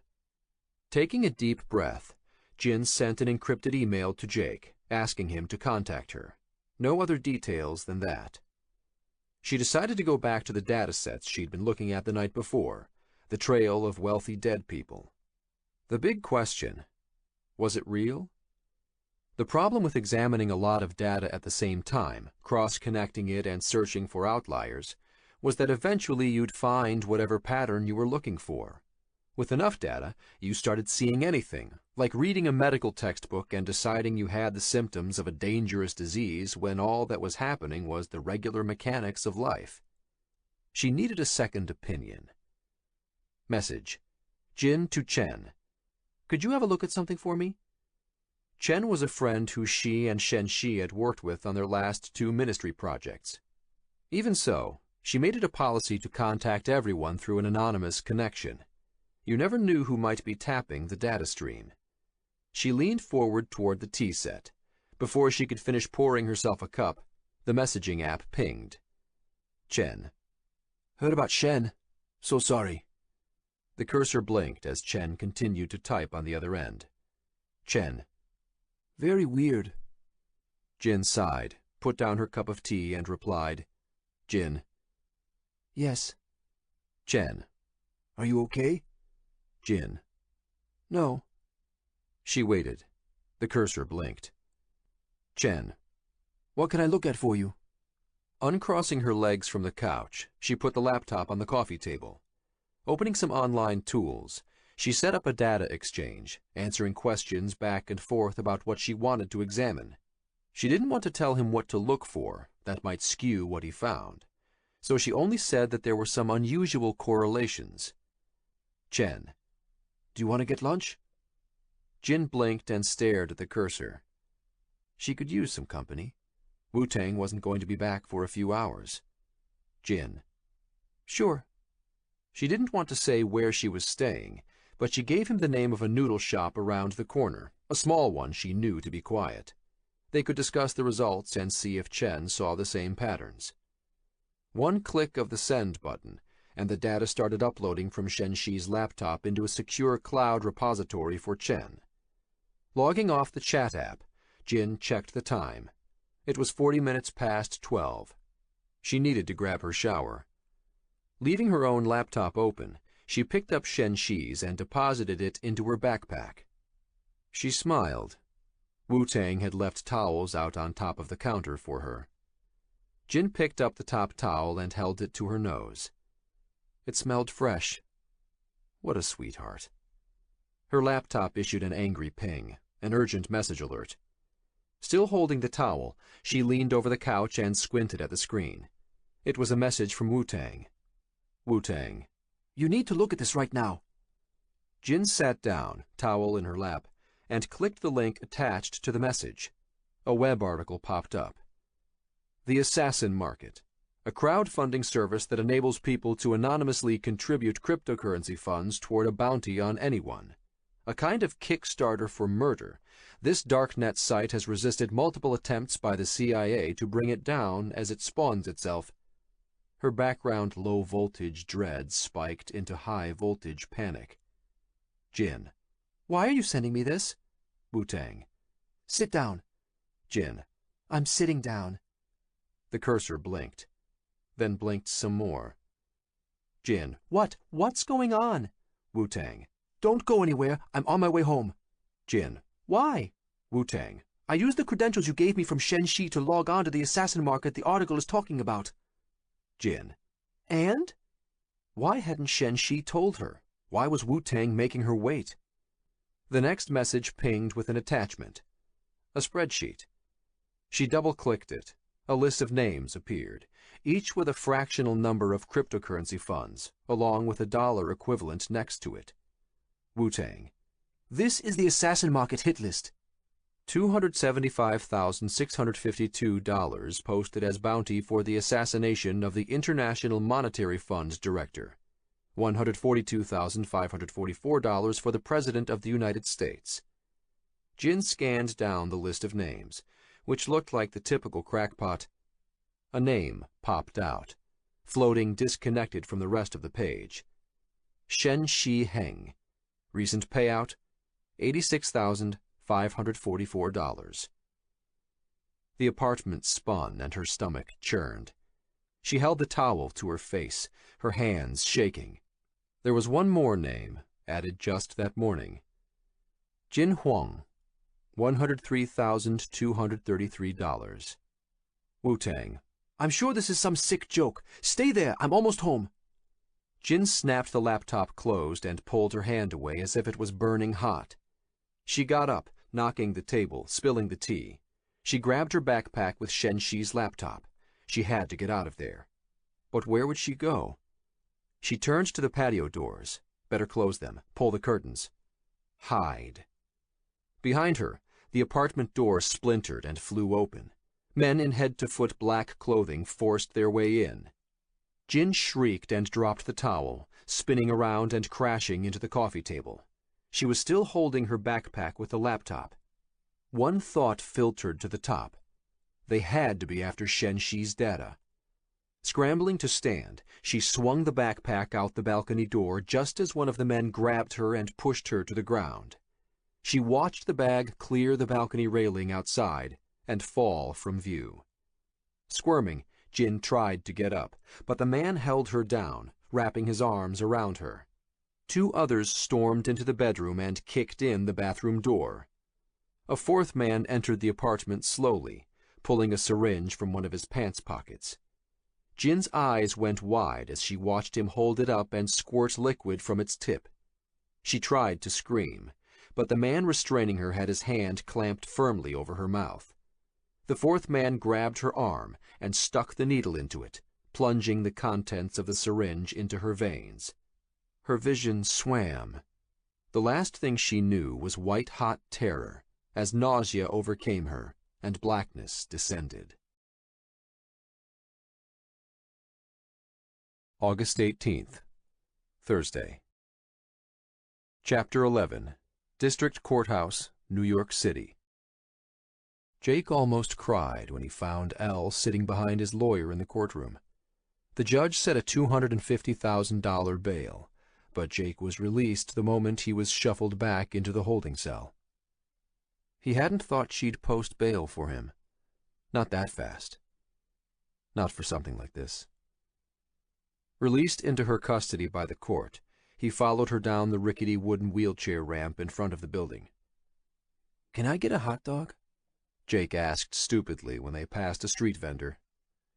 Taking a deep breath, Jin sent an encrypted email to Jake, asking him to contact her. No other details than that. She decided to go back to the datasets she'd been looking at the night before, the trail of wealthy dead people. The big question, was it real? The problem with examining a lot of data at the same time, cross-connecting it and searching for outliers, was that eventually you'd find whatever pattern you were looking for. With enough data, you started seeing anything, like reading a medical textbook and deciding you had the symptoms of a dangerous disease when all that was happening was the regular mechanics of life. She needed a second opinion. Message. Jin to Chen. Could you have a look at something for me? Chen was a friend who she and Shen Shi had worked with on their last 2 ministry projects. Even so, she made it a policy to contact everyone through an anonymous connection. You never knew who might be tapping the data stream. She leaned forward toward the tea set. Before she could finish pouring herself a cup, the messaging app pinged. Chen.
Heard about Shen. So sorry.
The cursor blinked as Chen continued to type on the other end. Chen.
Very weird.
Jin sighed, put down her cup of tea, and replied. Jin.
Yes.
Chen.
Are you okay?
Jin.
No.
She waited. The cursor blinked. Chen.
What can I look at for you?
Uncrossing her legs from the couch, she put the laptop on the coffee table. Opening some online tools, she set up a data exchange, answering questions back and forth about what she wanted to examine. She didn't want to tell him what to look for, that might skew what he found. So she only said that there were some unusual correlations. Chen.
Do you want to get lunch?
Jin blinked and stared at the cursor. She could use some company. Wu-Tang wasn't going to be back for a few hours. Jin.
Sure.
She didn't want to say where she was staying, but she gave him the name of a noodle shop around the corner, a small one she knew to be quiet. They could discuss the results and see if Chen saw the same patterns. One click of the send button, and the data started uploading from Shen Shi's laptop into a secure cloud repository for Chen. Logging off the chat app, Jin checked the time. It was 40 minutes past 12. She needed to grab her shower. Leaving her own laptop open, she picked up Shen Shi's and deposited it into her backpack. She smiled. Wu-Tang had left towels out on top of the counter for her. Jin picked up the top towel and held it to her nose. It smelled fresh. What a sweetheart. Her laptop issued an angry ping, an urgent message alert. Still holding the towel, she leaned over the couch and squinted at the screen. It was a message from Wu-Tang. Wu-Tang.
You need to look at this right now.
Jin sat down, towel in her lap, and clicked the link attached to the message. A web article popped up. The Assassin Market, a crowdfunding service that enables people to anonymously contribute cryptocurrency funds toward a bounty on anyone. A kind of Kickstarter for murder, this DARKNET site has resisted multiple attempts by the CIA to bring it down as it spawns itself. Her background low-voltage dread spiked into high-voltage panic. Jin.
Why are you sending me this?
Wu-Tang.
Sit down.
Jin.
I'm sitting down.
The cursor blinked, then blinked some more. Jin.
What's going on?
Wu-Tang.
Don't go anywhere. I'm on my way home.
Jin.
Why?
Wu-Tang.
I used the credentials you gave me from Shen Shi to log on to the Assassin Market the article is talking about.
Jin.
And?
Why hadn't Shen Shi told her? Why was Wu-Tang making her wait? The next message pinged with an attachment. A spreadsheet. She double-clicked it. A list of names appeared, each with a fractional number of cryptocurrency funds, along with a dollar equivalent next to it. Wu-Tang.
This is the Assassin Market hit list.
$275,652 posted as bounty for the assassination of the International Monetary Fund director. $142,544 for the President of the United States. Jin scanned down the list of names, which looked like the typical crackpot. A name popped out, floating disconnected from the rest of the page. Shen Shi Heng. Recent payout, $86,544. The apartment spun and her stomach churned. She held the towel to her face, her hands shaking. There was one more name, added just that morning. Jin Huang. $103,233. Wu-Tang.
I'm sure this is some sick joke. Stay there. I'm almost home.
Jin snapped the laptop closed and pulled her hand away as if it was burning hot. She got up, knocking the table, spilling the tea. She grabbed her backpack with Shen Shi's laptop. She had to get out of there. But where would she go? She turned to the patio doors. Better close them. Pull the curtains. Hide. Behind her, the apartment door splintered and flew open. Men in head-to-foot black clothing forced their way in. Jin shrieked and dropped the towel, spinning around and crashing into the coffee table. She was still holding her backpack with the laptop. One thought filtered to the top. They had to be after Shen-Shi's data. Scrambling to stand, she swung the backpack out the balcony door just as one of the men grabbed her and pushed her to the ground. She watched the bag clear the balcony railing outside and fall from view. Squirming, Jin tried to get up, but the man held her down, wrapping his arms around her. Two others stormed into the bedroom and kicked in the bathroom door. A fourth man entered the apartment slowly, pulling a syringe from one of his pants pockets. Jin's eyes went wide as she watched him hold it up and squirt liquid from its tip. She tried to scream, but the man restraining her had his hand clamped firmly over her mouth. The fourth man grabbed her arm and stuck the needle into it, plunging the contents of the syringe into her veins. Her vision swam. The last thing she knew was white-hot terror as nausea overcame her and blackness descended.
August 18th, Thursday. Chapter 11. District Courthouse, New York City. Jake almost cried when he found Elle sitting behind his lawyer in the courtroom. The judge set a $250,000 bail, but Jake was released the moment he was shuffled back into the holding cell. He hadn't thought she'd post bail for him. Not that fast. Not for something like this. Released into her custody by the court, he followed her down the rickety wooden wheelchair ramp in front of the building. "Can I get a hot dog?" Jake asked stupidly when they passed a street vendor.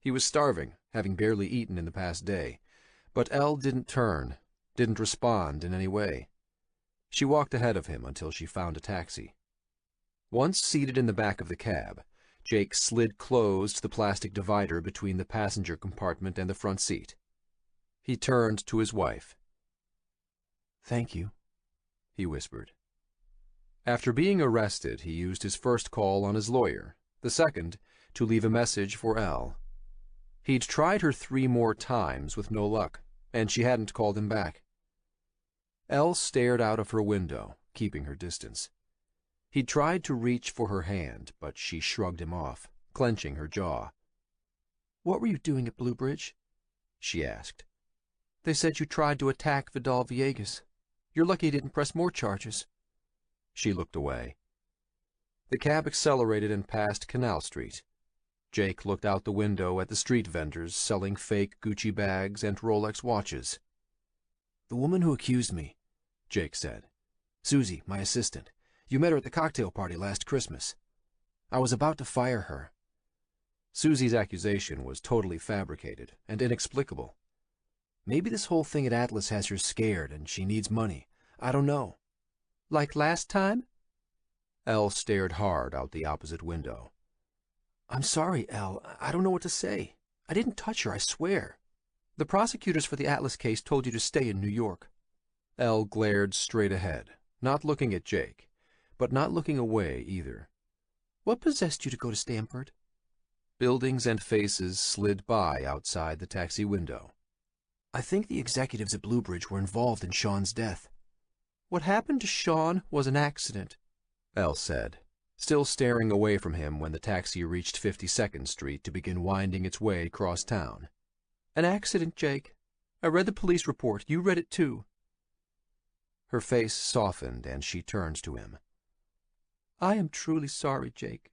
He was starving, having barely eaten in the past day, but Elle didn't turn, didn't respond in any way. She walked ahead of him until she found a taxi. Once seated in the back of the cab, Jake slid closed the plastic divider between the passenger compartment and the front seat. He turned to his wife. "Thank you," he whispered. After being arrested, he used his first call on his lawyer, the second to leave a message for Elle. He'd tried her 3 more times with no luck, and she hadn't called him back. Elle stared out of her window, keeping her distance. He'd tried to reach for her hand, but she shrugged him off, clenching her jaw. "What were you doing at Blue Bridge?" she asked. "They said you tried to attack Vidal Villegas. You're lucky he didn't press more charges." She looked away. The cab accelerated and passed Canal Street. Jake looked out the window at the street vendors selling fake Gucci bags and Rolex watches. "The woman who accused me," Jake said. "Susie, my assistant. You met her at the cocktail party last Christmas. I was about to fire her." Susie's accusation was totally fabricated and inexplicable. "Maybe this whole thing at Atlas has her scared and she needs money. I don't know." "Like last time?" Elle stared hard out the opposite window. "I'm sorry, Elle. I don't know what to say. I didn't touch her, I swear. The prosecutors for the Atlas case told you to stay in New York." Elle glared straight ahead, not looking at Jake, but not looking away either. "What possessed you to go to Stamford?" Buildings and faces slid by outside the taxi window. "I think the executives at Blue Bridge were involved in Sean's death." "What happened to Sean was an accident," Elle said, still staring away from him when the taxi reached 52nd Street to begin winding its way across town. "An accident, Jake. I read the police report. You read it too." Her face softened and she turned to him. "I am truly sorry, Jake.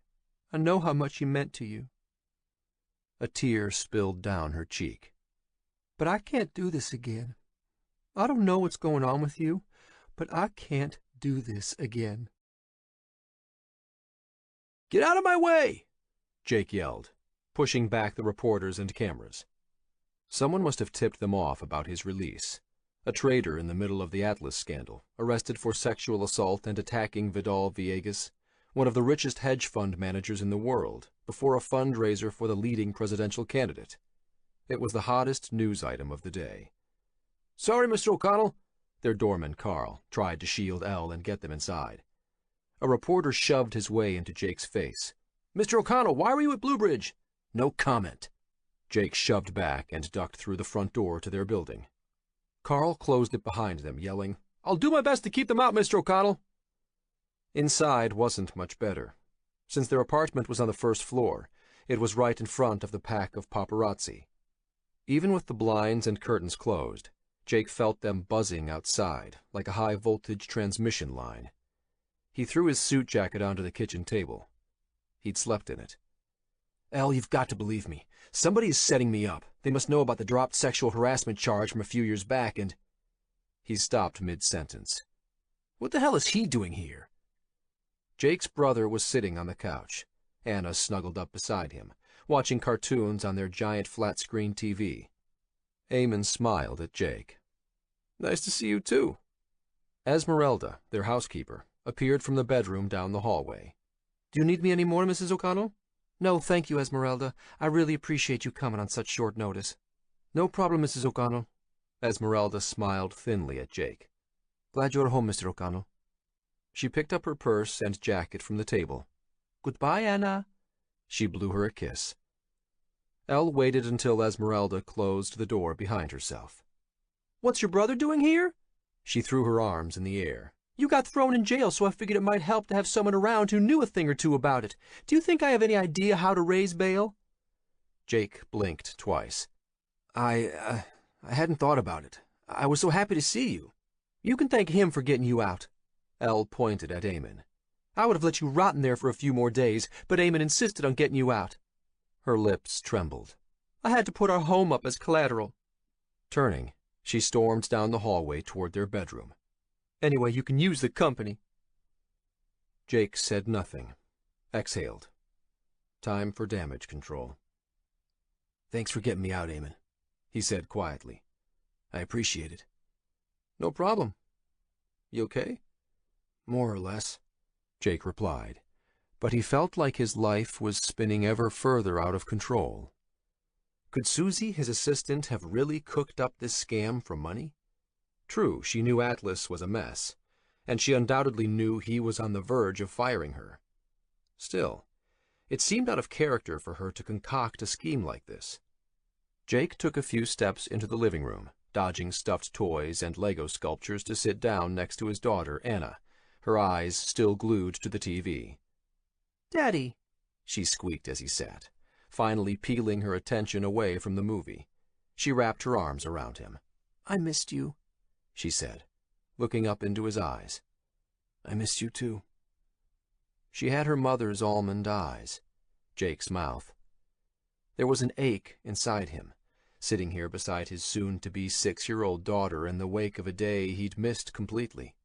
I know how much he meant to you." A tear spilled down her cheek. "But I can't do this again. I don't know what's going on with you, but I can't do this again." "Get out of my way!" Jake yelled, pushing back the reporters and cameras. Someone must have tipped them off about his release. A trader in the middle of the Atlas scandal, arrested for sexual assault and attacking Vidal Villegas, one of the richest hedge fund managers in the world, before a fundraiser for the leading presidential candidate. It was the hottest news item of the day. "Sorry, Mr. O'Connell.
Their doorman, Carl, tried to shield Elle and get them inside. A reporter shoved his way into Jake's face. "Mr. O'Connell, why were you at Bluebridge?" "No comment." Jake shoved back and ducked through the front door to their building. Carl closed it behind them, yelling, "I'll do my best to keep them out, Mr. O'Connell." Inside wasn't much better. Since their apartment was on the first floor, it was right in front of the pack of paparazzi. Even with the blinds and curtains closed, Jake felt them buzzing outside, like a high-voltage transmission line. He threw his suit jacket onto the kitchen table. He'd slept in it. "Elle, you've got to believe me. Somebody is setting me up. They must know about the dropped sexual harassment charge from a few years back, and—" He stopped mid-sentence. "What the hell is he doing here?" Jake's brother was sitting on the couch. Anna snuggled up beside him, watching cartoons on their giant flat-screen TV. Eamon smiled at Jake. "Nice to see you, too." Esmeralda, their housekeeper, appeared from the bedroom down the hallway.
"Do you need me any more, Mrs. O'Connell?" "No, thank you, Esmeralda. I really appreciate you coming on such short notice." "No problem, Mrs. O'Connell." Esmeralda smiled thinly at Jake. "Glad you're home, Mr. O'Connell." She picked up her purse and jacket from the table. "Goodbye, Anna." She blew her a kiss. Elle waited until Esmeralda closed the door behind herself. "What's your brother doing here?" She threw her arms in the air. "You got thrown in jail, so I figured it might help to have someone around who knew a thing or two about it. Do you think I have any idea how to raise bail?" Jake blinked twice. I hadn't thought about it. I was so happy to see you." "You can thank him for getting you out." Elle pointed at Eamon. "I would have let you rot in there for a few more days, but Eamon insisted on getting you out." Her lips trembled. "I had to put our home up as collateral." Turning, she stormed down the hallway toward their bedroom. "Anyway, you can use the company." Jake said nothing, exhaled. Time for damage control. "Thanks for getting me out, Eamon," he said quietly. "I appreciate it." "No problem. You okay?" "More or less," Jake replied, but he felt like his life was spinning ever further out of control. Could Susie, his assistant, have really cooked up this scam for money? True, she knew Atlas was a mess, and she undoubtedly knew he was on the verge of firing her. Still, it seemed out of character for her to concoct a scheme like this. Jake took a few steps into the living room, dodging stuffed toys and Lego sculptures to sit down next to his daughter, Anna, her eyes still glued to the TV. "Daddy," she squeaked as he sat, finally peeling her attention away from the movie. She wrapped her arms around him. "I missed you," she said, looking up into his eyes. "I missed you too." She had her mother's almond eyes, Jake's mouth. There was an ache inside him, sitting here beside his soon-to-be 6-year-old daughter in the wake of a day he'd missed completely.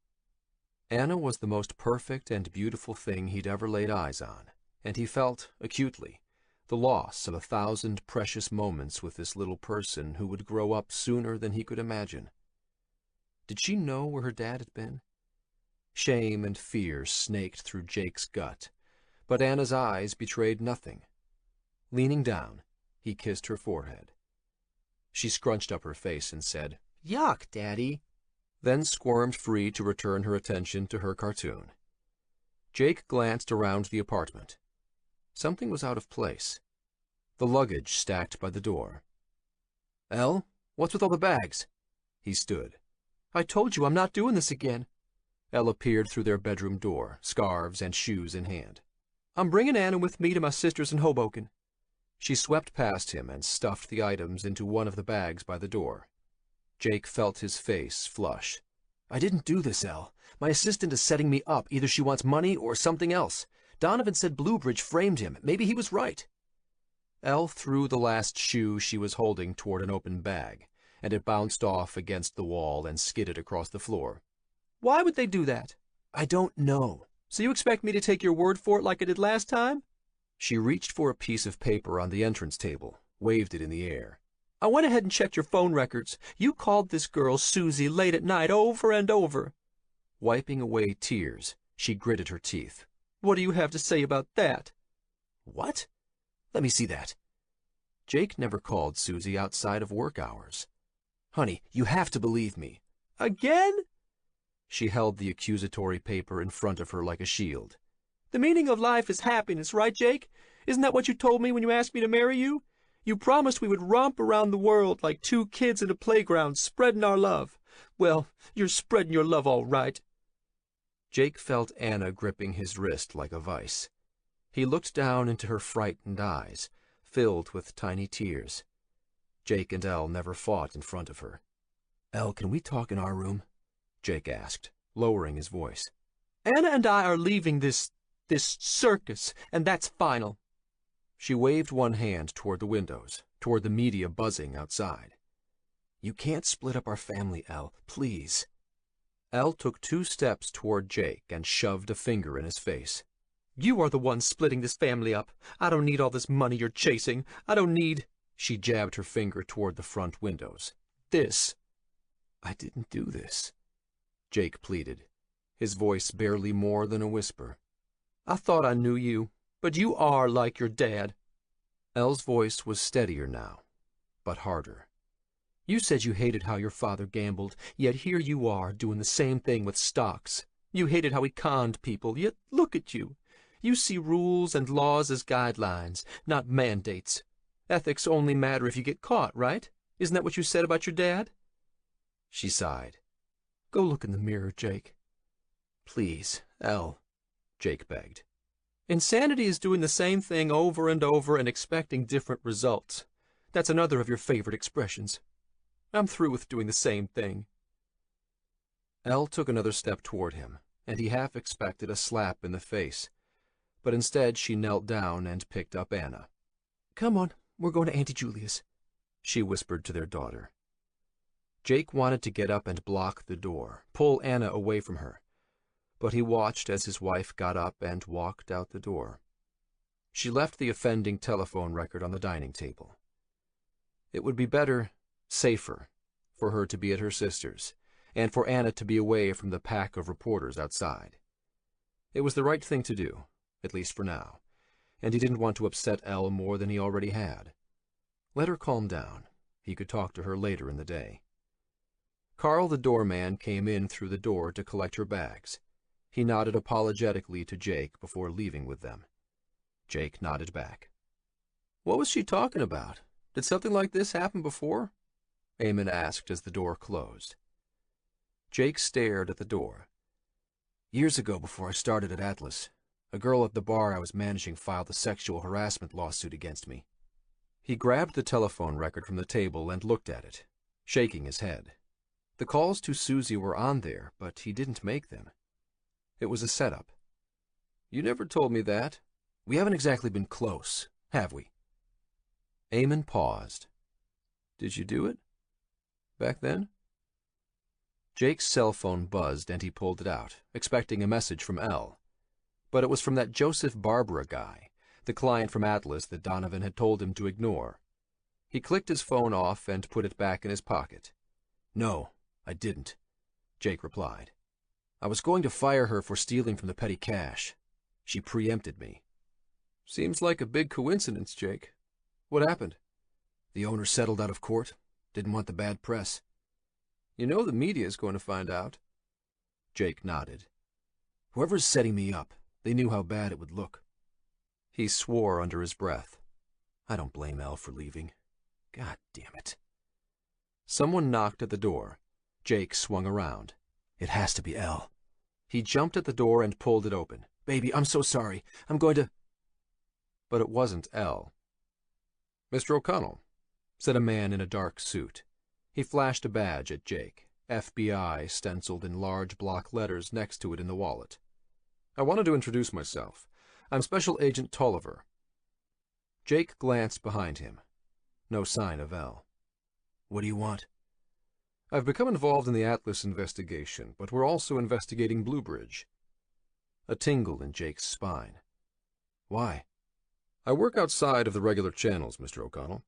Anna was the most perfect and beautiful thing he'd ever laid eyes on, and he felt, acutely, the loss of 1,000 precious moments with this little person who would grow up sooner than he could imagine. Did she know where her dad had been? Shame and fear snaked through Jake's gut, but Anna's eyes betrayed nothing. Leaning down, he kissed her forehead. She scrunched up her face and said, "Yuck, Daddy," then squirmed free to return her attention to her cartoon. Jake glanced around the apartment. Something was out of place. The luggage stacked by the door. "Elle, what's with all the bags?" He stood. "I told you I'm not doing this again." Elle appeared through their bedroom door, scarves and shoes in hand. "I'm bringing Anna with me to my sister's in Hoboken." She swept past him and stuffed the items into one of the bags by the door. Jake felt his face flush. "I didn't do this, Elle. My assistant is setting me up. Either she wants money or something else. Donovan said Bluebridge framed him. Maybe he was right." Elle threw the last shoe she was holding toward an open bag, and it bounced off against the wall and skidded across the floor. "Why would they do that?" "I don't know." "So you expect me to take your word for it like I did last time?" She reached for a piece of paper on the entrance table, waved it in the air. "I went ahead and checked your phone records. You called this girl Susie late at night over and over." Wiping away tears, she gritted her teeth. "What do you have to say about that?" "What? Let me see that." Jake never called Susie outside of work hours. "Honey, you have to believe me." "Again?"
She held the accusatory paper in front of her like a shield.
The meaning of life is happiness, right, Jake? Isn't that what you told me when you asked me to marry you? You promised we would romp around the world like two kids in a playground, spreading our love. Well, you're spreading your love all right.
Jake felt Anna gripping his wrist like a vice. He looked down into her frightened eyes, filled with tiny tears. Jake and Elle never fought in front of her.
Elle, can we talk in our room?
Jake asked, lowering his voice.
Anna and I are leaving this circus, and that's final.
She waved one hand toward the windows, toward the media buzzing outside.
You can't split up our family, Elle, please.
Elle took 2 steps toward Jake and shoved a finger in his face.
You are the one splitting this family up. I don't need all this money you're chasing. I don't need...
She jabbed her finger toward the front windows.
This.
I didn't do this,
Jake pleaded, his voice barely more than a whisper.
I thought I knew you, but you are like your dad.
Elle's voice was steadier now, but harder.
You said you hated how your father gambled, yet here you are doing the same thing with stocks. You hated how he conned people, yet look at you. You see rules and laws as guidelines, not mandates. Ethics only matter if you get caught, right? Isn't that what you said about your dad?
She sighed.
Go look in the mirror, Jake.
Please, Elle, Jake begged.
Insanity is doing the same thing over and over and expecting different results. That's another of your favorite expressions. I'm through with doing the same thing.
Elle took another step toward him, and he half expected a slap in the face. But instead she knelt down and picked up Anna.
Come on, we're going to Auntie Julia's,
she whispered to their daughter. Jake wanted to get up and block the door, pull Anna away from her, but he watched as his wife got up and walked out the door. She left the offending telephone record on the dining table. It would be better, safer, for her to be at her sister's, and for Anna to be away from the pack of reporters outside. It was the right thing to do, at least for now, and he didn't want to upset Elle more than he already had. Let her calm down. He could talk to her later in the day. Carl, the doorman, came in through the door to collect her bags. He nodded apologetically to Jake before leaving with them. Jake nodded back.
What was she talking about? Did something like this happen before?
Eamon asked as the door closed. Jake stared at the door.
Years ago, before I started at Atlas, a girl at the bar I was managing filed a sexual harassment lawsuit against me.
He grabbed the telephone record from the table and looked at it, shaking his head. The calls to Susie were on there, but he didn't make them. It was a setup.
You never told me that.
We haven't exactly been close, have we?
Eamon paused.
Did you do it? Back then?
Jake's cell phone buzzed and he pulled it out, expecting a message from Elle. But it was from that Joseph Barbara guy, the client from Atlas that Donovan had told him to ignore. He clicked his phone off and put it back in his pocket.
No, I didn't,
Jake replied.
I was going to fire her for stealing from the petty cash. She preempted me.
Seems like a big coincidence, Jake. What happened?
The owner settled out of court. Didn't want the bad press.
You know the media is going to find out.
Jake nodded.
Whoever's setting me up, they knew how bad it would look.
He swore under his breath.
I don't blame Elle for leaving. God damn it.
Someone knocked at the door. Jake swung around.
It has to be Elle.
He jumped at the door and pulled it open.
Baby, I'm so sorry. I'm going to...
But it wasn't Elle.
Mr. O'Connell,
said a man in a dark suit. He flashed a badge at Jake, FBI stenciled in large block letters next to it in the wallet.
I wanted to introduce myself. I'm Special Agent Tolliver.
Jake glanced behind him. No sign of Elle.
What do you want?
I've become involved in the Atlas investigation, but we're also investigating Bluebridge.
A tingle in Jake's spine.
Why?
I work outside of the regular channels, Mr. O'Connell.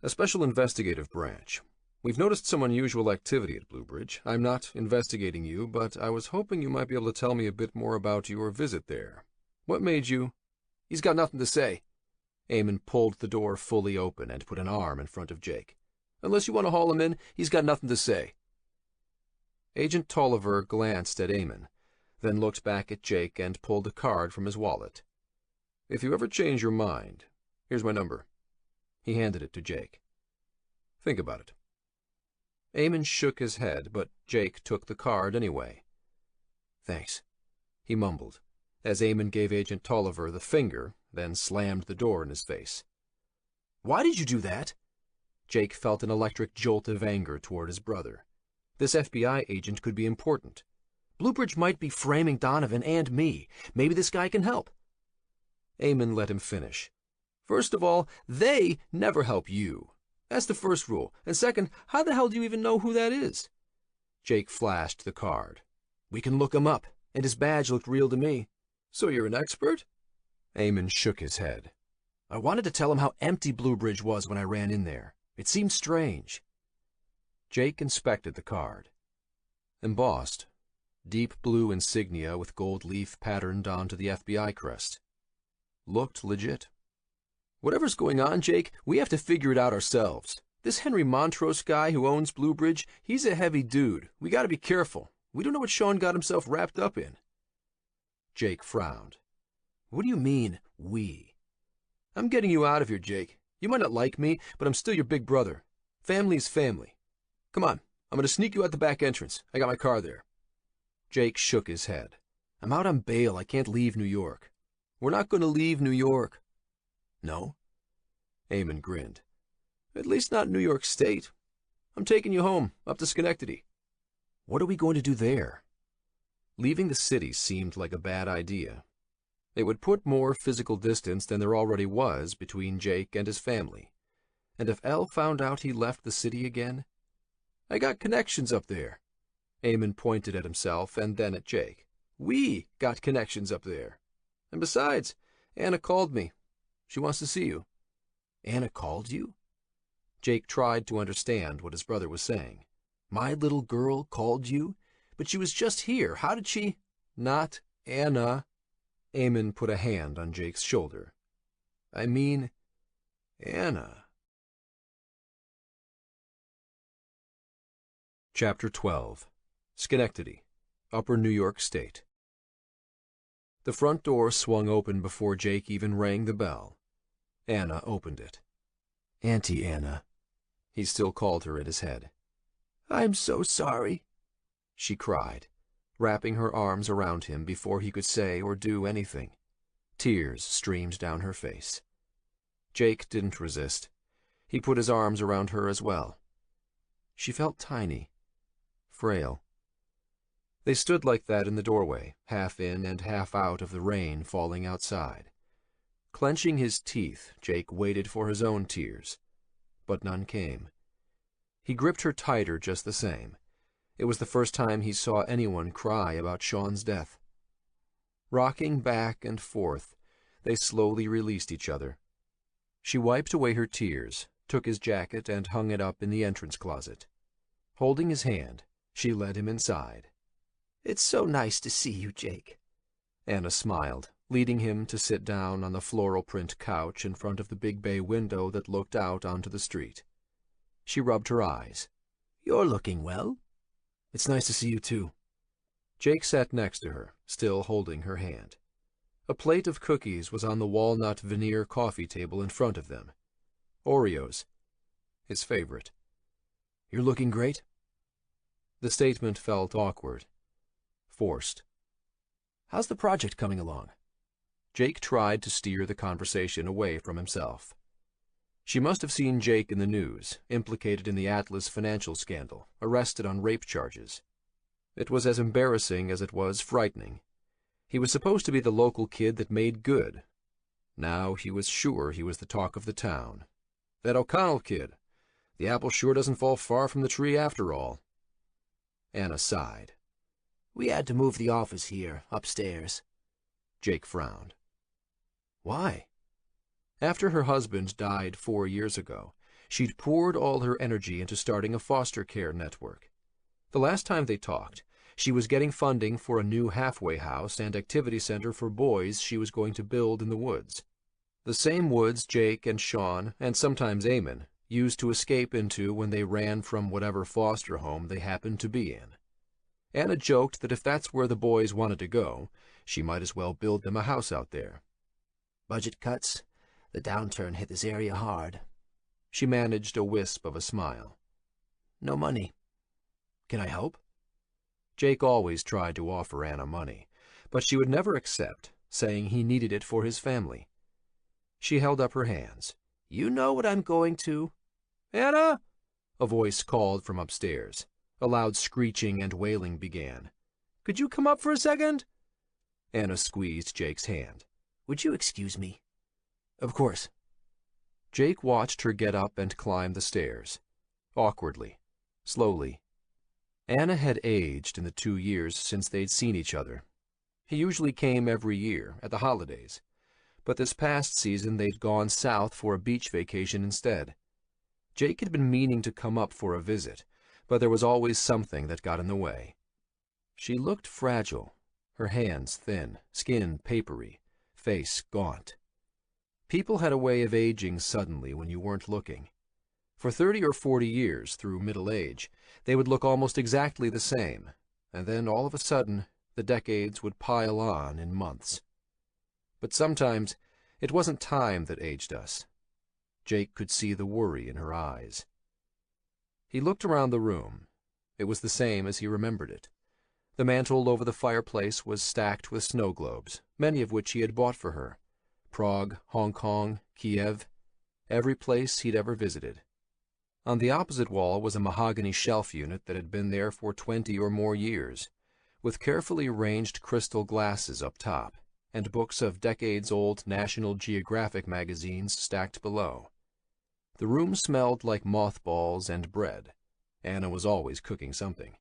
A special investigative branch. We've noticed some unusual activity at Bluebridge. I'm not investigating you, but I was hoping you might be able to tell me a bit more about your visit there. What made you...
He's got nothing to say.
Eamon pulled the door fully open and put an arm in front of Jake.
Unless you want to haul him in, he's got nothing to say.
Agent Tolliver glanced at Eamon, then looked back at Jake and pulled a card from his wallet. "If you ever change your mind, here's my number." He handed it to Jake. "Think about it." Eamon shook his head, but Jake took the card anyway. "Thanks," he mumbled, as Eamon gave Agent Tolliver the finger, then slammed the door in his face. "Why did you do that?" Jake felt an electric jolt of anger toward his brother. This FBI agent could be important. Bluebridge might be framing Donovan and me. Maybe this guy can help. Eamon let him finish. "First of all, they never help you. That's the first rule. And second, how the hell do you even know who that is?" Jake flashed the card. "We can look him up, and his badge looked real to me." "So you're an expert?" Eamon shook his head. "I wanted to tell him how empty Bluebridge was when I ran in there. It seemed strange." Jake inspected the card. Embossed. Deep blue insignia with gold leaf patterned onto the FBI crest. Looked legit. "Whatever's going on, Jake, we have to figure it out ourselves. This Henry Montrose guy who owns Bluebridge, he's a heavy dude. We gotta be careful. We don't know what Sean got himself wrapped up in." Jake frowned. "What do you mean, we?" "I'm getting you out of here, Jake. You might not like me, but I'm still your big brother. Family's family. Come on, I'm gonna sneak you out the back entrance. I got my car there." Jake shook his head. "I'm out on bail. I can't leave New York." "We're not gonna leave New York." "No?" Eamon grinned. "At least not New York State. I'm taking you home, up to Schenectady." "What are we going to do there?" Leaving the city seemed like a bad idea. It would put more physical distance than there already was between Jake and his family. And if Elle found out he left the city again? "I got connections up there." Eamon pointed at himself and then at Jake. "We got connections up there. And besides, Anna called me. She wants to see you." "Anna called you?" Jake tried to understand what his brother was saying. "My little girl called you? But she was just here. How did she—" "Not Anna." Eamon put a hand on Jake's shoulder. "I mean, Anna." Chapter 12. Schenectady, Upper New York State. The front door swung open before Jake even rang the bell. Anna opened it. "Auntie Anna." He still called her in his head. "I'm so sorry," she cried, wrapping her arms around him before he could say or do anything. Tears streamed down her face. Jake didn't resist. He put his arms around her as well. She felt tiny, frail. They stood like that in the doorway, half in and half out of the rain falling outside. Clenching his teeth, Jake waited for his own tears, but none came. He gripped her tighter just the same. It was the first time he saw anyone cry about Sean's death. Rocking back and forth, they slowly released each other. She wiped away her tears, took his jacket and hung it up in the entrance closet. Holding his hand, she led him inside. "It's so nice to see you, Jake." Anna smiled, leading him to sit down on the floral print couch in front of the big bay window that looked out onto the street. She rubbed her eyes. "You're looking well." "It's nice to see you, too." Jake sat next to her, still holding her hand. A plate of cookies was on the walnut veneer coffee table in front of them. Oreos, his favorite. "You're looking great." The statement felt awkward, forced. "How's the project coming along?" Jake tried to steer the conversation away from himself. She must have seen Jake in the news, implicated in the Atlas financial scandal, arrested on rape charges. It was as embarrassing as it was frightening. He was supposed to be the local kid that made good. Now he was sure he was the talk of the town. "That O'Connell kid. The apple sure doesn't fall far from the tree after all." Anna sighed. "We had to move the office here, upstairs." Jake frowned. "Why?" After her husband died 4 years ago, she'd poured all her energy into starting a foster care network. The last time they talked, she was getting funding for a new halfway house and activity center for boys she was going to build in the woods. The same woods Jake and Sean, and sometimes Eamon, used to escape into when they ran from whatever foster home they happened to be in. Anna joked that if that's where the boys wanted to go, she might as well build them a house out there.
Budget cuts. The downturn hit this area hard.
She managed a wisp of a smile.
No money. Can I help?
Jake always tried to offer Anna money, but she would never accept, saying he needed it for his family. She held up her hands.
You know what I'm going to.
Anna! A voice called from upstairs. A loud screeching and wailing began. Could you come up for a second? Anna squeezed Jake's hand.
Would you excuse me? Of course.
Jake watched her get up and climb the stairs. Awkwardly. Slowly. Anna had aged in the 2 years since they'd seen each other. He usually came every year, at the holidays. But this past season they'd gone south for a beach vacation instead. Jake had been meaning to come up for a visit, but there was always something that got in the way. She looked fragile, her hands thin, skin papery, face gaunt. People had a way of aging suddenly when you weren't looking. For 30 or 40 years, through middle age, they would look almost exactly the same, and then all of a sudden, the decades would pile on in months. But sometimes, it wasn't time that aged us. Jake could see the worry in her eyes. He looked around the room. It was the same as he remembered it. The mantel over the fireplace was stacked with snow globes, many of which he had bought for her. Prague, Hong Kong, Kiev, every place he'd ever visited. On the opposite wall was a mahogany shelf unit that had been there for 20 or more years, with carefully arranged crystal glasses up top, and books of decades-old National Geographic magazines stacked below. The room smelled like mothballs and bread. Anna was always cooking something.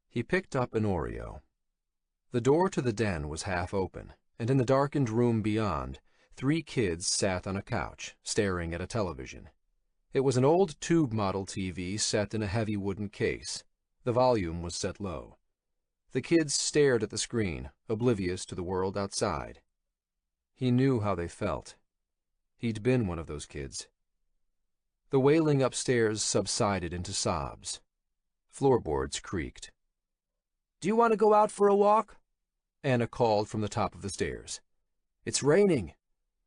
He picked up an Oreo. The door to the den was half open, and in the darkened room beyond, 3 kids sat on a couch, staring at a television. It was an old tube model TV set in a heavy wooden case. The volume was set low. The kids stared at the screen, oblivious to the world outside. He knew how they felt. He'd been one of those kids. The wailing upstairs subsided into sobs. Floorboards creaked.
Do you want to go out for a walk?
Anna called from the top of the stairs.
It's raining.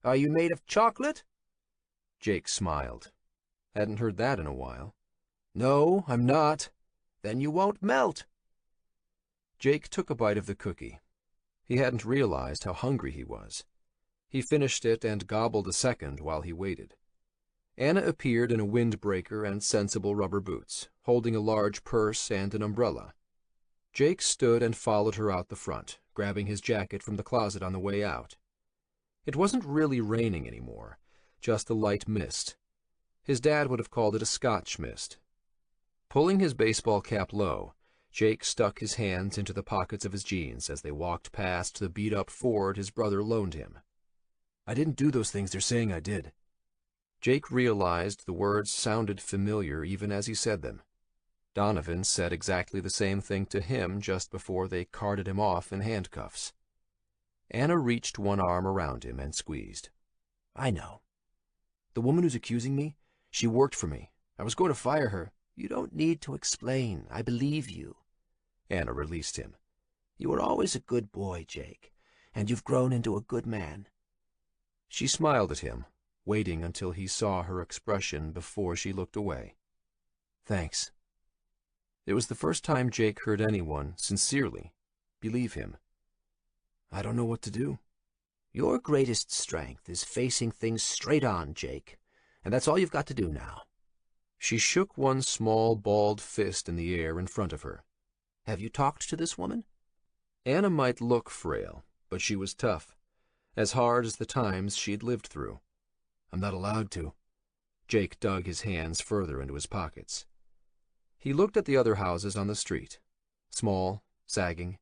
Are you made of chocolate?
Jake smiled. Hadn't heard that in a while.
No, I'm not. Then you won't melt.
Jake took a bite of the cookie. He hadn't realized how hungry he was. He finished it and gobbled a second while he waited. Anna appeared in a windbreaker and sensible rubber boots, holding a large purse and an umbrella. Jake stood and followed her out the front, grabbing his jacket from the closet on the way out. It wasn't really raining anymore, just a light mist. His dad would have called it a Scotch mist. Pulling his baseball cap low, Jake stuck his hands into the pockets of his jeans as they walked past the beat-up Ford his brother loaned him.
I didn't do those things they're saying I did.
Jake realized the words sounded familiar even as he said them. Donovan said exactly the same thing to him just before they carted him off in handcuffs. Anna reached one arm around him and squeezed.
I know. The woman who's accusing me, she worked for me. I was going to fire her. You don't need to explain. I believe you.
Anna released him.
You were always a good boy, Jake, and you've grown into a good man.
She smiled at him, waiting until he saw her expression before she looked away.
Thanks.
It was the first time Jake heard anyone, sincerely, believe him.
I don't know what to do. Your greatest strength is facing things straight on, Jake, and that's all you've got to do now.
She shook one small, balled fist in the air in front of her.
Have you talked to this woman?
Anna might look frail, but she was tough, as hard as the times she'd lived through.
I'm not allowed to.
Jake dug his hands further into his pockets. He looked at the other houses on the street. Small, sagging,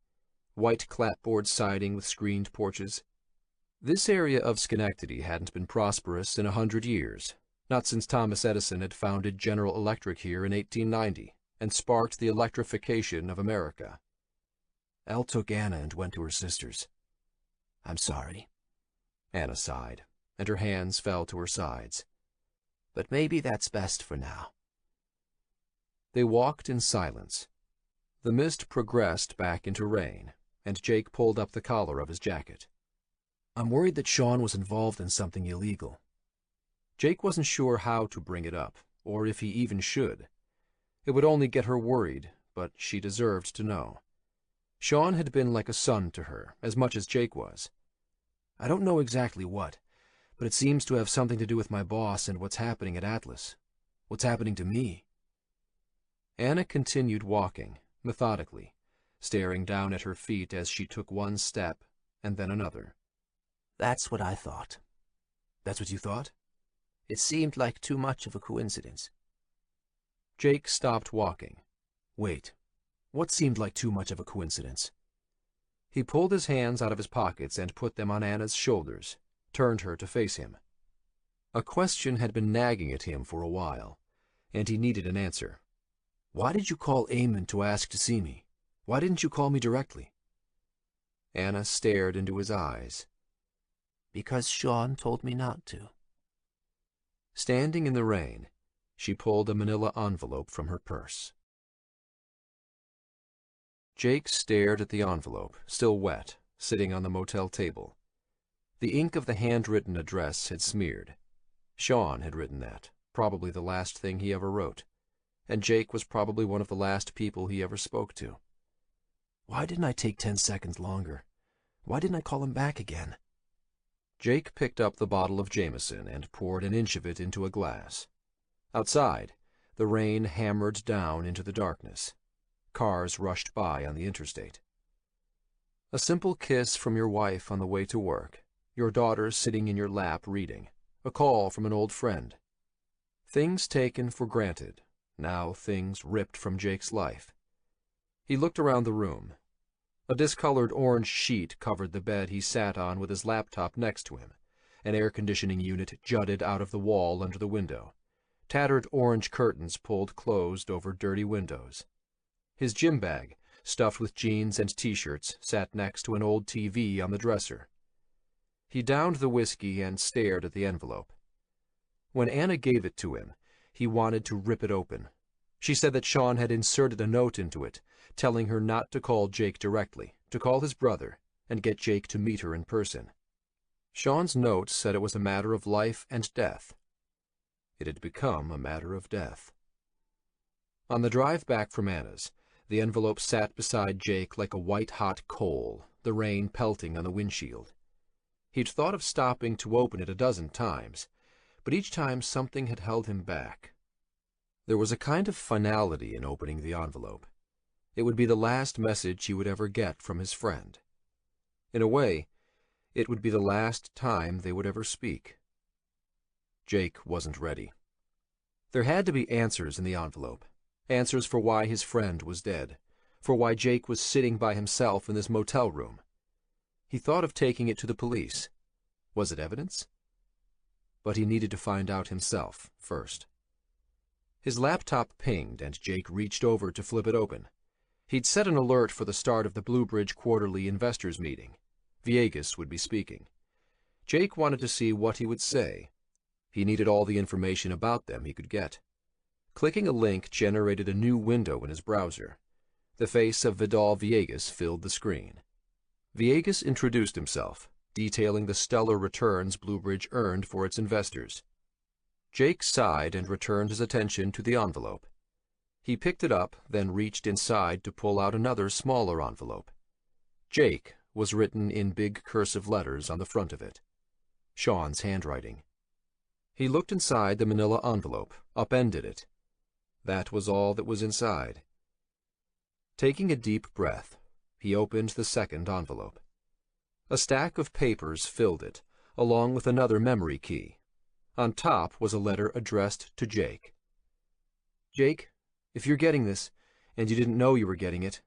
white clapboard siding with screened porches. This area of Schenectady hadn't been prosperous in 100 years, not since Thomas Edison had founded General Electric here in 1890 and sparked the electrification of America.
Elle took Anna and went to her sister's. I'm sorry.
Anna sighed, and her hands fell to her sides.
But maybe that's best for now.
They walked in silence. The mist progressed back into rain, and Jake pulled up the collar of his jacket.
I'm worried that Sean was involved in something illegal.
Jake wasn't sure how to bring it up, or if he even should. It would only get her worried, but she deserved to know. Sean had been like a son to her, as much as Jake was.
I don't know exactly what, but it seems to have something to do with my boss and what's happening at Atlas. What's happening to me.
Anna continued walking, methodically, staring down at her feet as she took one step and then another.
That's what I thought.
That's what you thought?
It seemed like too much of a coincidence.
Jake stopped walking.
Wait, what seemed like too much of a coincidence?
He pulled his hands out of his pockets and put them on Anna's shoulders, turned her to face him. A question had been nagging at him for a while, and he needed an answer.
Why did you call Eamon to ask to see me? Why didn't you call me directly?
Anna stared into his eyes.
Because Sean told me not to.
Standing in the rain, she pulled a manila envelope from her purse. Jake stared at the envelope, still wet, sitting on the motel table. The ink of the handwritten address had smeared. Sean had written that, probably the last thing he ever wrote, and Jake was probably one of the last people he ever spoke to.
Why didn't I take 10 seconds longer? Why didn't I call him back again?
Jake picked up the bottle of Jameson and poured an inch of it into a glass. Outside, the rain hammered down into the darkness. Cars rushed by on the interstate. A simple kiss from your wife on the way to work, your daughter sitting in your lap reading, a call from an old friend. Things taken for granted, now things ripped from Jake's life. He looked around the room. A discolored orange sheet covered the bed he sat on with his laptop next to him. An air-conditioning unit jutted out of the wall under the window. Tattered orange curtains pulled closed over dirty windows. His gym bag, stuffed with jeans and T-shirts, sat next to an old TV on the dresser. He downed the whiskey and stared at the envelope. When Anna gave it to him, he wanted to rip it open. She said that Sean had inserted a note into it, telling her not to call Jake directly, to call his brother, and get Jake to meet her in person. Sean's note said it was a matter of life and death. It had become a matter of death. On the drive back from Anna's, the envelope sat beside Jake like a white-hot coal, the rain pelting on the windshield. He'd thought of stopping to open it a dozen times, but each time something had held him back. There was a kind of finality in opening the envelope. It would be the last message he would ever get from his friend. In a way, it would be the last time they would ever speak. Jake wasn't ready. There had to be answers in the envelope, answers for why his friend was dead, for why Jake was sitting by himself in this motel room. He thought of taking it to the police. Was it evidence? But he needed to find out himself first. His laptop pinged, and Jake reached over to flip it open. He'd set an alert for the start of the Bluebridge quarterly investors meeting. Viegas would be speaking. Jake wanted to see what he would say. He needed all the information about them he could get. Clicking a link generated a new window in his browser. The face of Vidal Viegas filled the screen. Viegas introduced himself, detailing the stellar returns Bluebridge earned for its investors. Jake sighed and returned his attention to the envelope. He picked it up, then reached inside to pull out another smaller envelope. Jake was written in big cursive letters on the front of it. Sean's handwriting. He looked inside the manila envelope, upended it. That was all that was inside. Taking a deep breath, he opened the second envelope. A stack of papers filled it, along with another memory key. On top was a letter addressed to Jake. Jake, if you're getting this, and you didn't know you were getting it,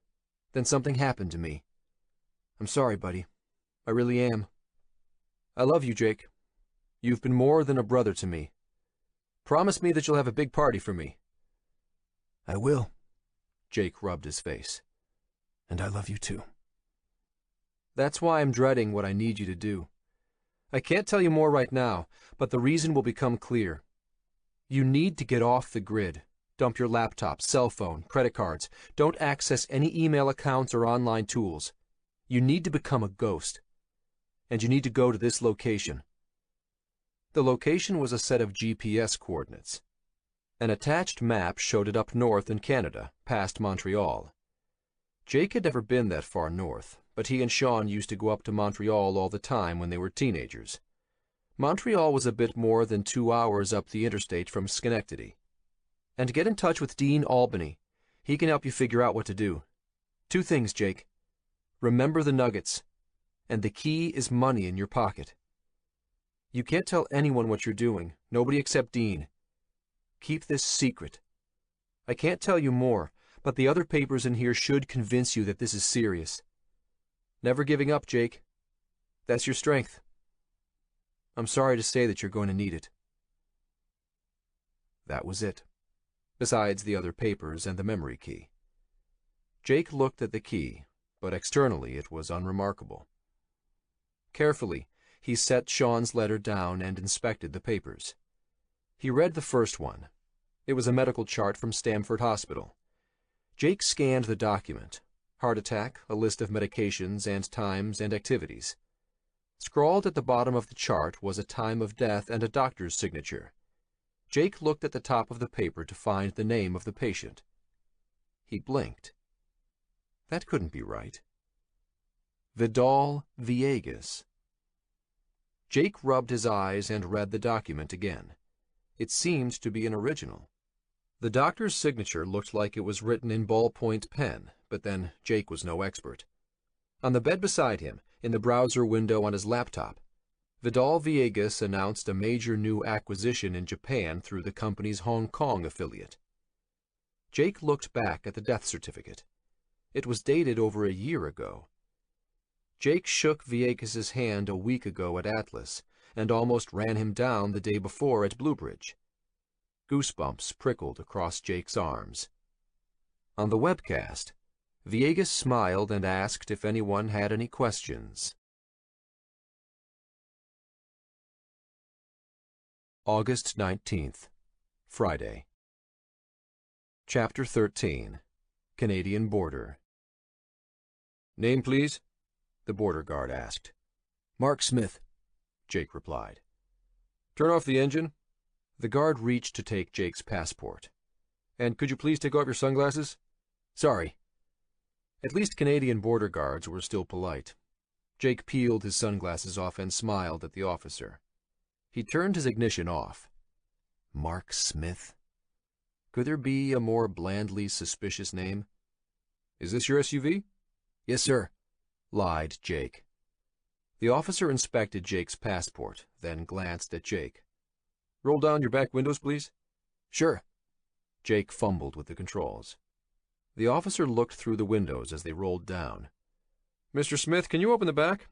then something happened to me. I'm sorry, buddy. I really am. I love you, Jake. You've been more than a brother to me. Promise me that you'll have a big party for me.
I will.
Jake rubbed his face.
And I love you too.
That's why I'm dreading what I need you to do. I can't tell you more right now, but the reason will become clear. You need to get off the grid.
Dump your laptop, cell phone, credit cards. Don't access any email accounts or online tools. You need to become a ghost. And you need to go to this location.
The location was a set of GPS coordinates. An attached map showed it up north in Canada, past Montreal. Jake had never been that far north, but he and Sean used to go up to Montreal all the time when they were teenagers. Montreal was a bit more than 2 hours up the interstate from Schenectady.
And get in touch with Dean Albany. He can help you figure out what to do. 2 things, Jake. Remember the nuggets. And the key is money in your pocket. You can't tell anyone what you're doing, nobody except Dean. Keep this secret. I can't tell you more, but the other papers in here should convince you that this is serious. Never giving up, Jake. That's your strength. I'm sorry to say that you're going to need it.
That was it, besides the other papers and the memory key. Jake looked at the key, but externally it was unremarkable. Carefully, he set Sean's letter down and inspected the papers. He read the first one. It was a medical chart from Stamford Hospital. Jake scanned the document. Heart attack, a list of medications and times and activities. Scrawled at the bottom of the chart was a time of death and a doctor's signature. Jake looked at the top of the paper to find the name of the patient. He blinked. That couldn't be right. Vidal Villegas. Jake rubbed his eyes and read the document again. It seemed to be an original. The doctor's signature looked like it was written in ballpoint pen, but then Jake was no expert. On the bed beside him, in the browser window on his laptop, Vidal Villegas announced a major new acquisition in Japan through the company's Hong Kong affiliate. Jake looked back at the death certificate. It was dated over a year ago. Jake shook Villegas's hand a week ago at Atlas, and almost ran him down the day before at Bluebridge. Goosebumps prickled across Jake's arms. On the webcast, Villegas smiled and asked if anyone had any questions. August 19th, Friday. Chapter 13. Canadian Border. Name, please? The border guard asked.
Mark Smith,
Jake replied. Turn off the engine. The guard reached to take Jake's passport. And could you please take off your sunglasses?
Sorry.
At least Canadian border guards were still polite. Jake peeled his sunglasses off and smiled at the officer. He turned his ignition off. Mark Smith? Could there be a more blandly suspicious name? Is this your SUV?
Yes, sir,
lied Jake. The officer inspected Jake's passport, then glanced at Jake. Roll down your back windows, please.
Sure.
Jake fumbled with the controls. The officer looked through the windows as they rolled down. Mr. Smith, can you open the back?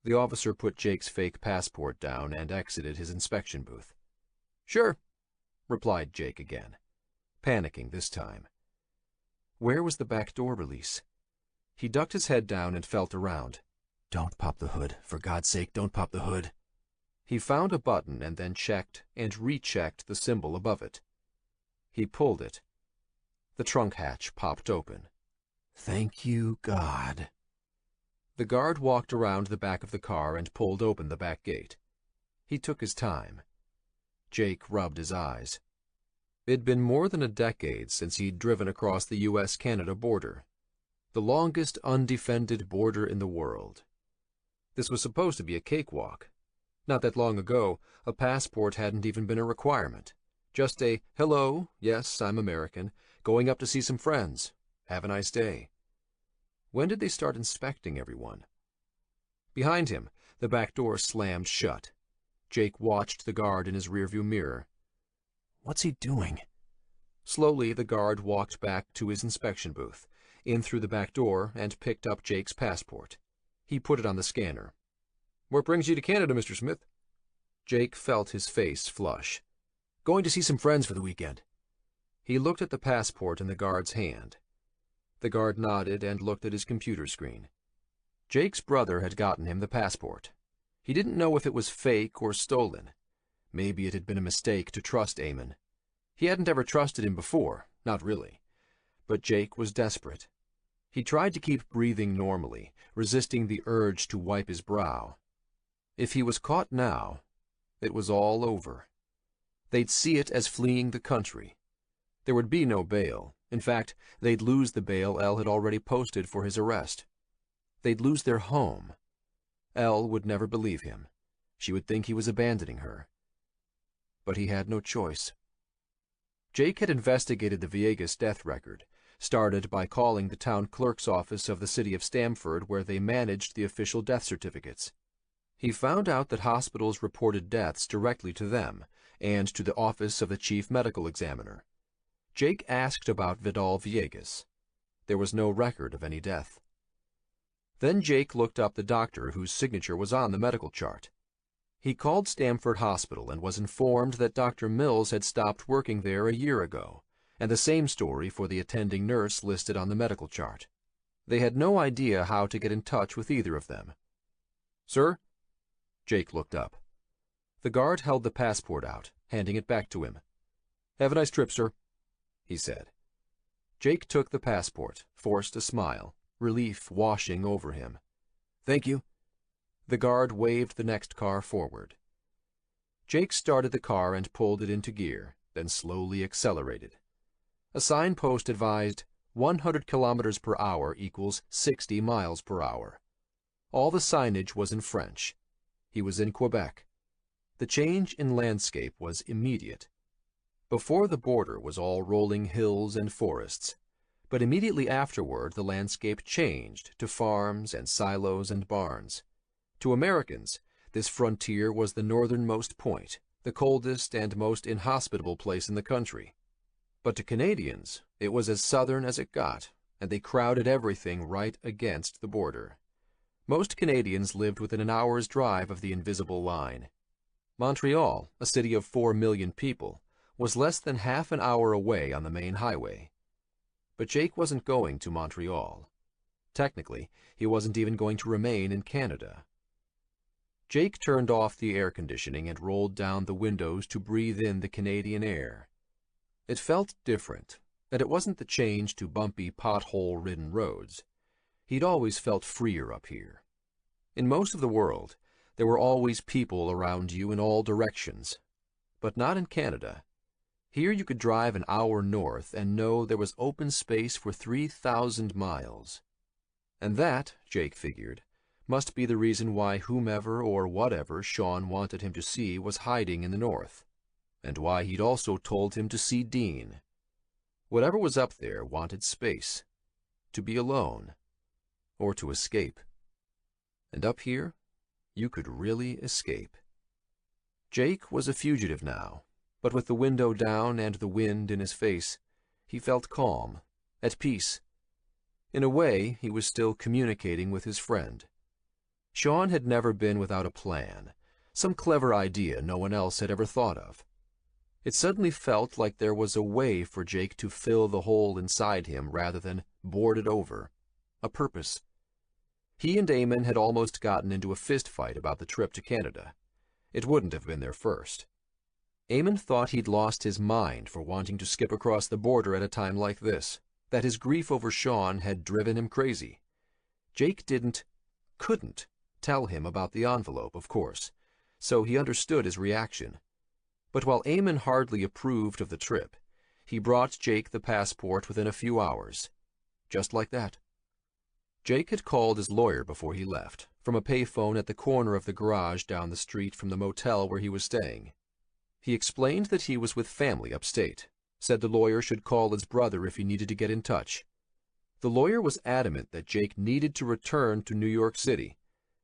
The officer put Jake's fake passport down and exited his inspection booth. Sure, replied Jake again, panicking this time. Where was the back door release? He ducked his head down and felt around.
Don't pop the hood. For God's sake, don't pop the hood.
He found a button and then checked and rechecked the symbol above it. He pulled it. The trunk hatch popped open.
Thank you, God.
The guard walked around the back of the car and pulled open the back gate. He took his time. Jake rubbed his eyes. It'd been more than a decade since he'd driven across the U.S.-Canada border, the longest undefended border in the world. This was supposed to be a cakewalk. Not that long ago, a passport hadn't even been a requirement. Just a, hello, yes, I'm American, going up to see some friends. Have a nice day. When did they start inspecting everyone? Behind him, the back door slammed shut. Jake watched the guard in his rearview mirror.
What's he doing?
Slowly, the guard walked back to his inspection booth, in through the back door, and picked up Jake's passport. He put it on the scanner. What brings you to Canada, Mr. Smith? Jake felt his face flush.
Going to see some friends for the weekend.
He looked at the passport in the guard's hand. The guard nodded and looked at his computer screen. Jake's brother had gotten him the passport. He didn't know if it was fake or stolen. Maybe it had been a mistake to trust Eamon. He hadn't ever trusted him before, not really. But Jake was desperate. He tried to keep breathing normally, resisting the urge to wipe his brow. If he was caught now, it was all over. They'd see it as fleeing the country. There would be no bail. In fact, they'd lose the bail Elle had already posted for his arrest. They'd lose their home. Elle would never believe him. She would think he was abandoning her. But he had no choice. Jake had investigated the Villegas death record, started by calling the town clerk's office of the city of Stamford where they managed the official death certificates. He found out that hospitals reported deaths directly to them and to the office of the chief medical examiner. Jake asked about Vidal Villegas. There was no record of any death. Then Jake looked up the doctor whose signature was on the medical chart. He called Stamford Hospital and was informed that Dr. Mills had stopped working there a year ago, and the same story for the attending nurse listed on the medical chart. They had no idea how to get in touch with either of them. "Sir?" Jake looked up. The guard held the passport out, handing it back to him. "Have a nice trip, sir," he said. Jake took the passport, forced a smile, relief washing over him. "Thank you." The guard waved the next car forward. Jake started the car and pulled it into gear, then slowly accelerated. A signpost advised 100 kilometers per hour equals 60 miles per hour. All the signage was in French. He was in Quebec. The change in landscape was immediate. Before the border was all rolling hills and forests, but immediately afterward the landscape changed to farms and silos and barns. To Americans, this frontier was the northernmost point, the coldest and most inhospitable place in the country. But to Canadians, it was as southern as it got, and they crowded everything right against the border. Most Canadians lived within an hour's drive of the invisible line. Montreal, a city of 4 million people, was less than half an hour away on the main highway. But Jake wasn't going to Montreal. Technically, he wasn't even going to remain in Canada. Jake turned off the air conditioning and rolled down the windows to breathe in the Canadian air. It felt different, and it wasn't the change to bumpy, pothole-ridden roads. He'd always felt freer up here. In most of the world, there were always people around you in all directions, but not in Canada. Here you could drive an hour north and know there was open space for 3,000 miles. And that, Jake figured, must be the reason why whomever or whatever Sean wanted him to see was hiding in the north, and why he'd also told him to see Dean. Whatever was up there wanted space, to be alone, or to escape. And up here, you could really escape. Jake was a fugitive now, but with the window down and the wind in his face, he felt calm, at peace. In a way, he was still communicating with his friend. Sean had never been without a plan, some clever idea no one else had ever thought of. It suddenly felt like there was a way for Jake to fill the hole inside him rather than board it over. A purpose. He and Eamon had almost gotten into a fist fight about the trip to Canada. It wouldn't have been their first. Eamon thought he'd lost his mind for wanting to skip across the border at a time like this, that his grief over Sean had driven him crazy. Jake couldn't tell him about the envelope, of course, so he understood his reaction. But while Eamon hardly approved of the trip, he brought Jake the passport within a few hours. Just like that. Jake had called his lawyer before he left, from a payphone at the corner of the garage down the street from the motel where he was staying. He explained that he was with family upstate, said the lawyer should call his brother if he needed to get in touch. The lawyer was adamant that Jake needed to return to New York City.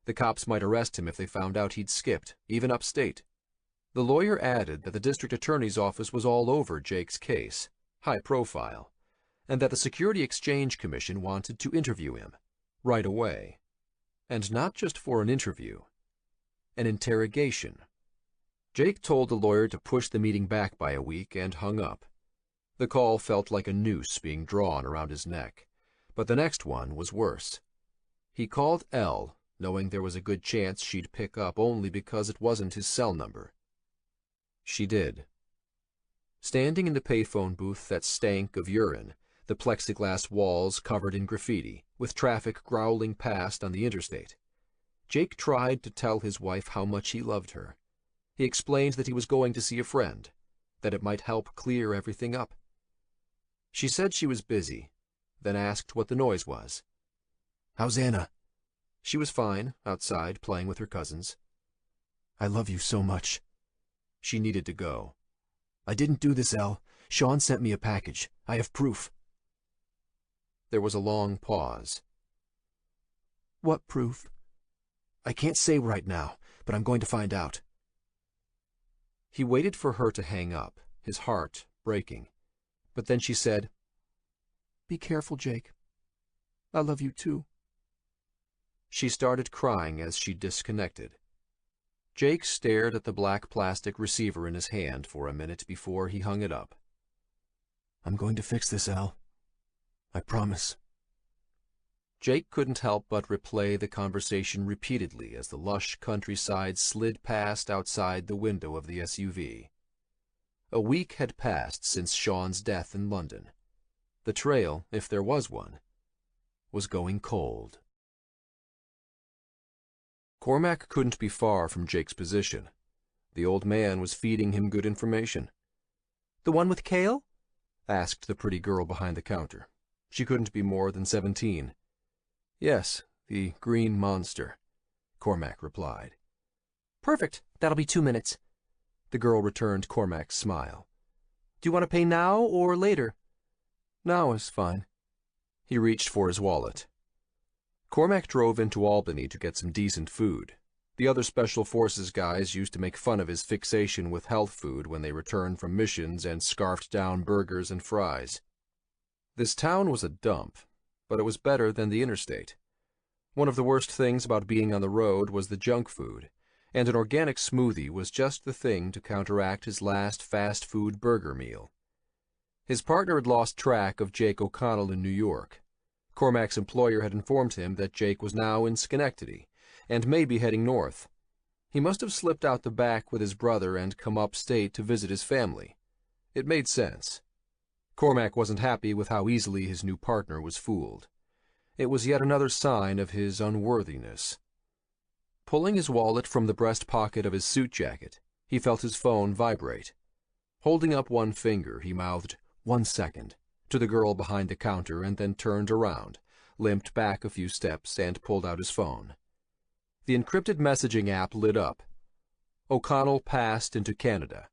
The cops might arrest him if they found out he'd skipped, even upstate. The lawyer added that the district attorney's office was all over Jake's case, high profile, and that the Security Exchange Commission wanted to interview him, right away. And not just for an interview, an interrogation. Jake told the lawyer to push the meeting back by a week and hung up. The call felt like a noose being drawn around his neck, but the next one was worse. He called Elle, knowing there was a good chance she'd pick up only because it wasn't his cell number. She did. Standing in the payphone booth that stank of urine, the plexiglass walls covered in graffiti, with traffic growling past on the interstate, Jake tried to tell his wife how much he loved her. He explained that he was going to see a friend, that it might help clear everything up. She said she was busy, then asked what the noise was.
"How's Anna?"
She was fine, outside, playing with her cousins.
"I love you so much."
She needed to go.
"I didn't do this, Elle. Sean sent me a package. I have proof."
There was a long pause.
"What proof?"
"I can't say right now, but I'm going to find out."
He waited for her to hang up, his heart breaking. But then she said,
"Be careful, Jake. I love you too."
She started crying as she disconnected. Jake stared at the black plastic receiver in his hand for a minute before he hung it up.
"I'm going to fix this, Elle. I promise."
Jake couldn't help but replay the conversation repeatedly as the lush countryside slid past outside the window of the SUV. A week had passed since Sean's death in London. The trail, if there was one, was going cold. Cormac couldn't be far from Jake's position. The old man was feeding him good information.
"The one with Kale?"
asked the pretty girl behind the counter. She couldn't be more than 17. "Yes, the green monster," Cormac replied.
"Perfect. That'll be 2 minutes."
The girl returned Cormac's smile.
"Do you want to pay now or later?"
"Now is fine." He reached for his wallet. Cormac drove into Albany to get some decent food. The other Special Forces guys used to make fun of his fixation with health food when they returned from missions and scarfed down burgers and fries. This town was a dump, but it was better than the interstate. One of the worst things about being on the road was the junk food, and an organic smoothie was just the thing to counteract his last fast food burger meal. His partner had lost track of Jake O'Connell in New York. Cormac's employer had informed him that Jake was now in Schenectady, and maybe heading north. He must have slipped out the back with his brother and come upstate to visit his family. It made sense. Cormac wasn't happy with how easily his new partner was fooled. It was yet another sign of his unworthiness. Pulling his wallet from the breast pocket of his suit jacket, he felt his phone vibrate. Holding up one finger, he mouthed, "1 second," to the girl behind the counter and then turned around, limped back a few steps, and pulled out his phone. The encrypted messaging app lit up. O'Connell passed into Canada.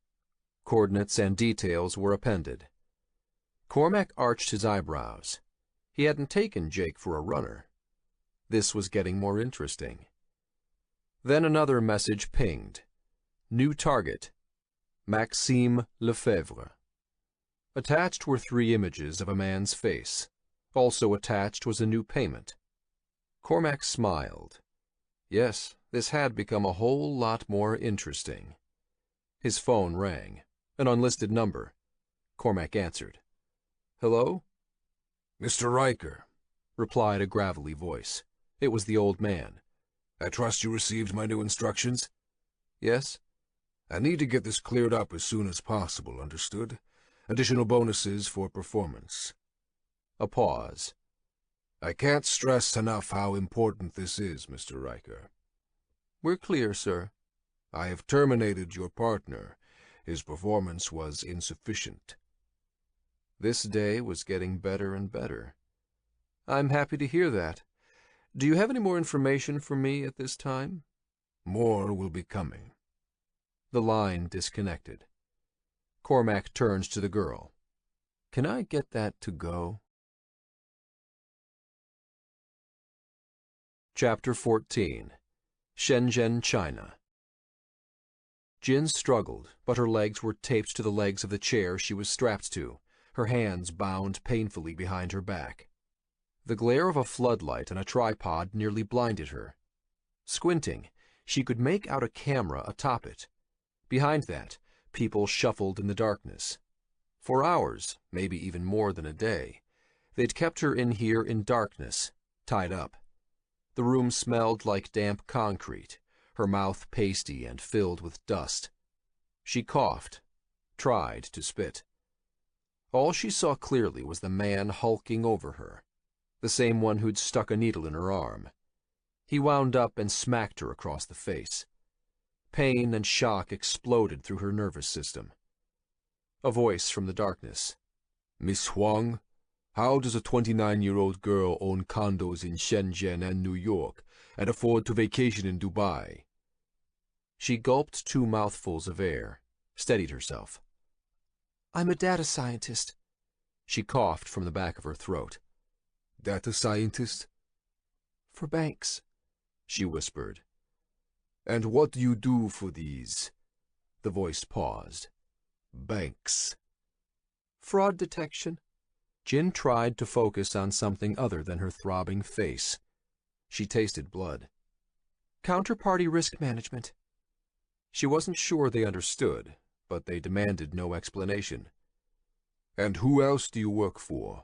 Coordinates and details were appended. Cormac arched his eyebrows. He hadn't taken Jake for a runner. This was getting more interesting. Then another message pinged. New target, Maxime Lefebvre. Attached were 3 images of a man's face. Also attached was a new payment. Cormac smiled. Yes, this had become a whole lot more interesting. His phone rang. An unlisted number. Cormac answered. "Hello?"
"Mr. Riker,"
replied a gravelly voice. It was the old man.
"I trust you received my new instructions?"
"Yes?"
"I need to get this cleared up as soon as possible, understood? Additional bonuses for performance."
A pause.
"I can't stress enough how important this is, Mr. Riker."
"We're clear, sir."
"I have terminated your partner. His performance was insufficient."
This day was getting better and better. "I'm happy to hear that. Do you have any more information for me at this time?"
"More will be coming."
The line disconnected. Cormac turned to the girl. "Can I get that to go?" Chapter 14. Shenzhen, China. Jin struggled, but her legs were taped to the legs of the chair she was strapped to, her hands bound painfully behind her back. The glare of a floodlight on a tripod nearly blinded her. Squinting, she could make out a camera atop it. Behind that, people shuffled in the darkness. For hours, maybe even more than a day, they'd kept her in here in darkness, tied up. The room smelled like damp concrete, her mouth pasty and filled with dust. She coughed. tried to spit. All she saw clearly was the man hulking over her, the same one who'd stuck a needle in her arm. He wound up and smacked her across the face. Pain and shock exploded through her nervous system. A voice from the darkness.
Miss Huang, how does a 29-year-old girl own condos in Shenzhen and New York and afford to vacation in Dubai?
She gulped 2 mouthfuls of air, steadied herself.
I'm a data scientist.
She coughed from the back of her throat.
Data scientist?
For banks,
she whispered.
And what do you do for these?
The voice paused.
Banks.
Fraud detection.
Jin tried to focus on something other than her throbbing face. She tasted blood.
Counterparty risk management.
She wasn't sure they understood, but they demanded no explanation.
And who else do you work for?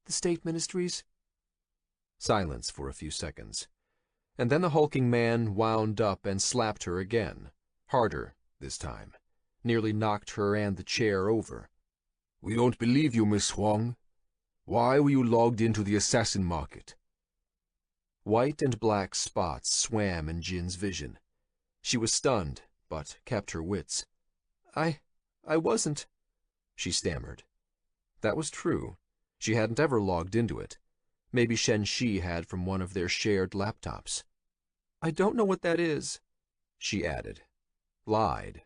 The state ministries.
Silence for a few seconds. And then the hulking man wound up and slapped her again, harder this time, nearly knocked her and the chair over.
We don't believe you, Miss Huang. Why were you logged into the assassin market?
White and black spots swam in Jin's vision. She was stunned, but kept her wits.
I wasn't,
she stammered. That was true. She hadn't ever logged into it. Maybe Shen Shi had from one of their shared laptops.
I don't know what that is,
she added. Lied.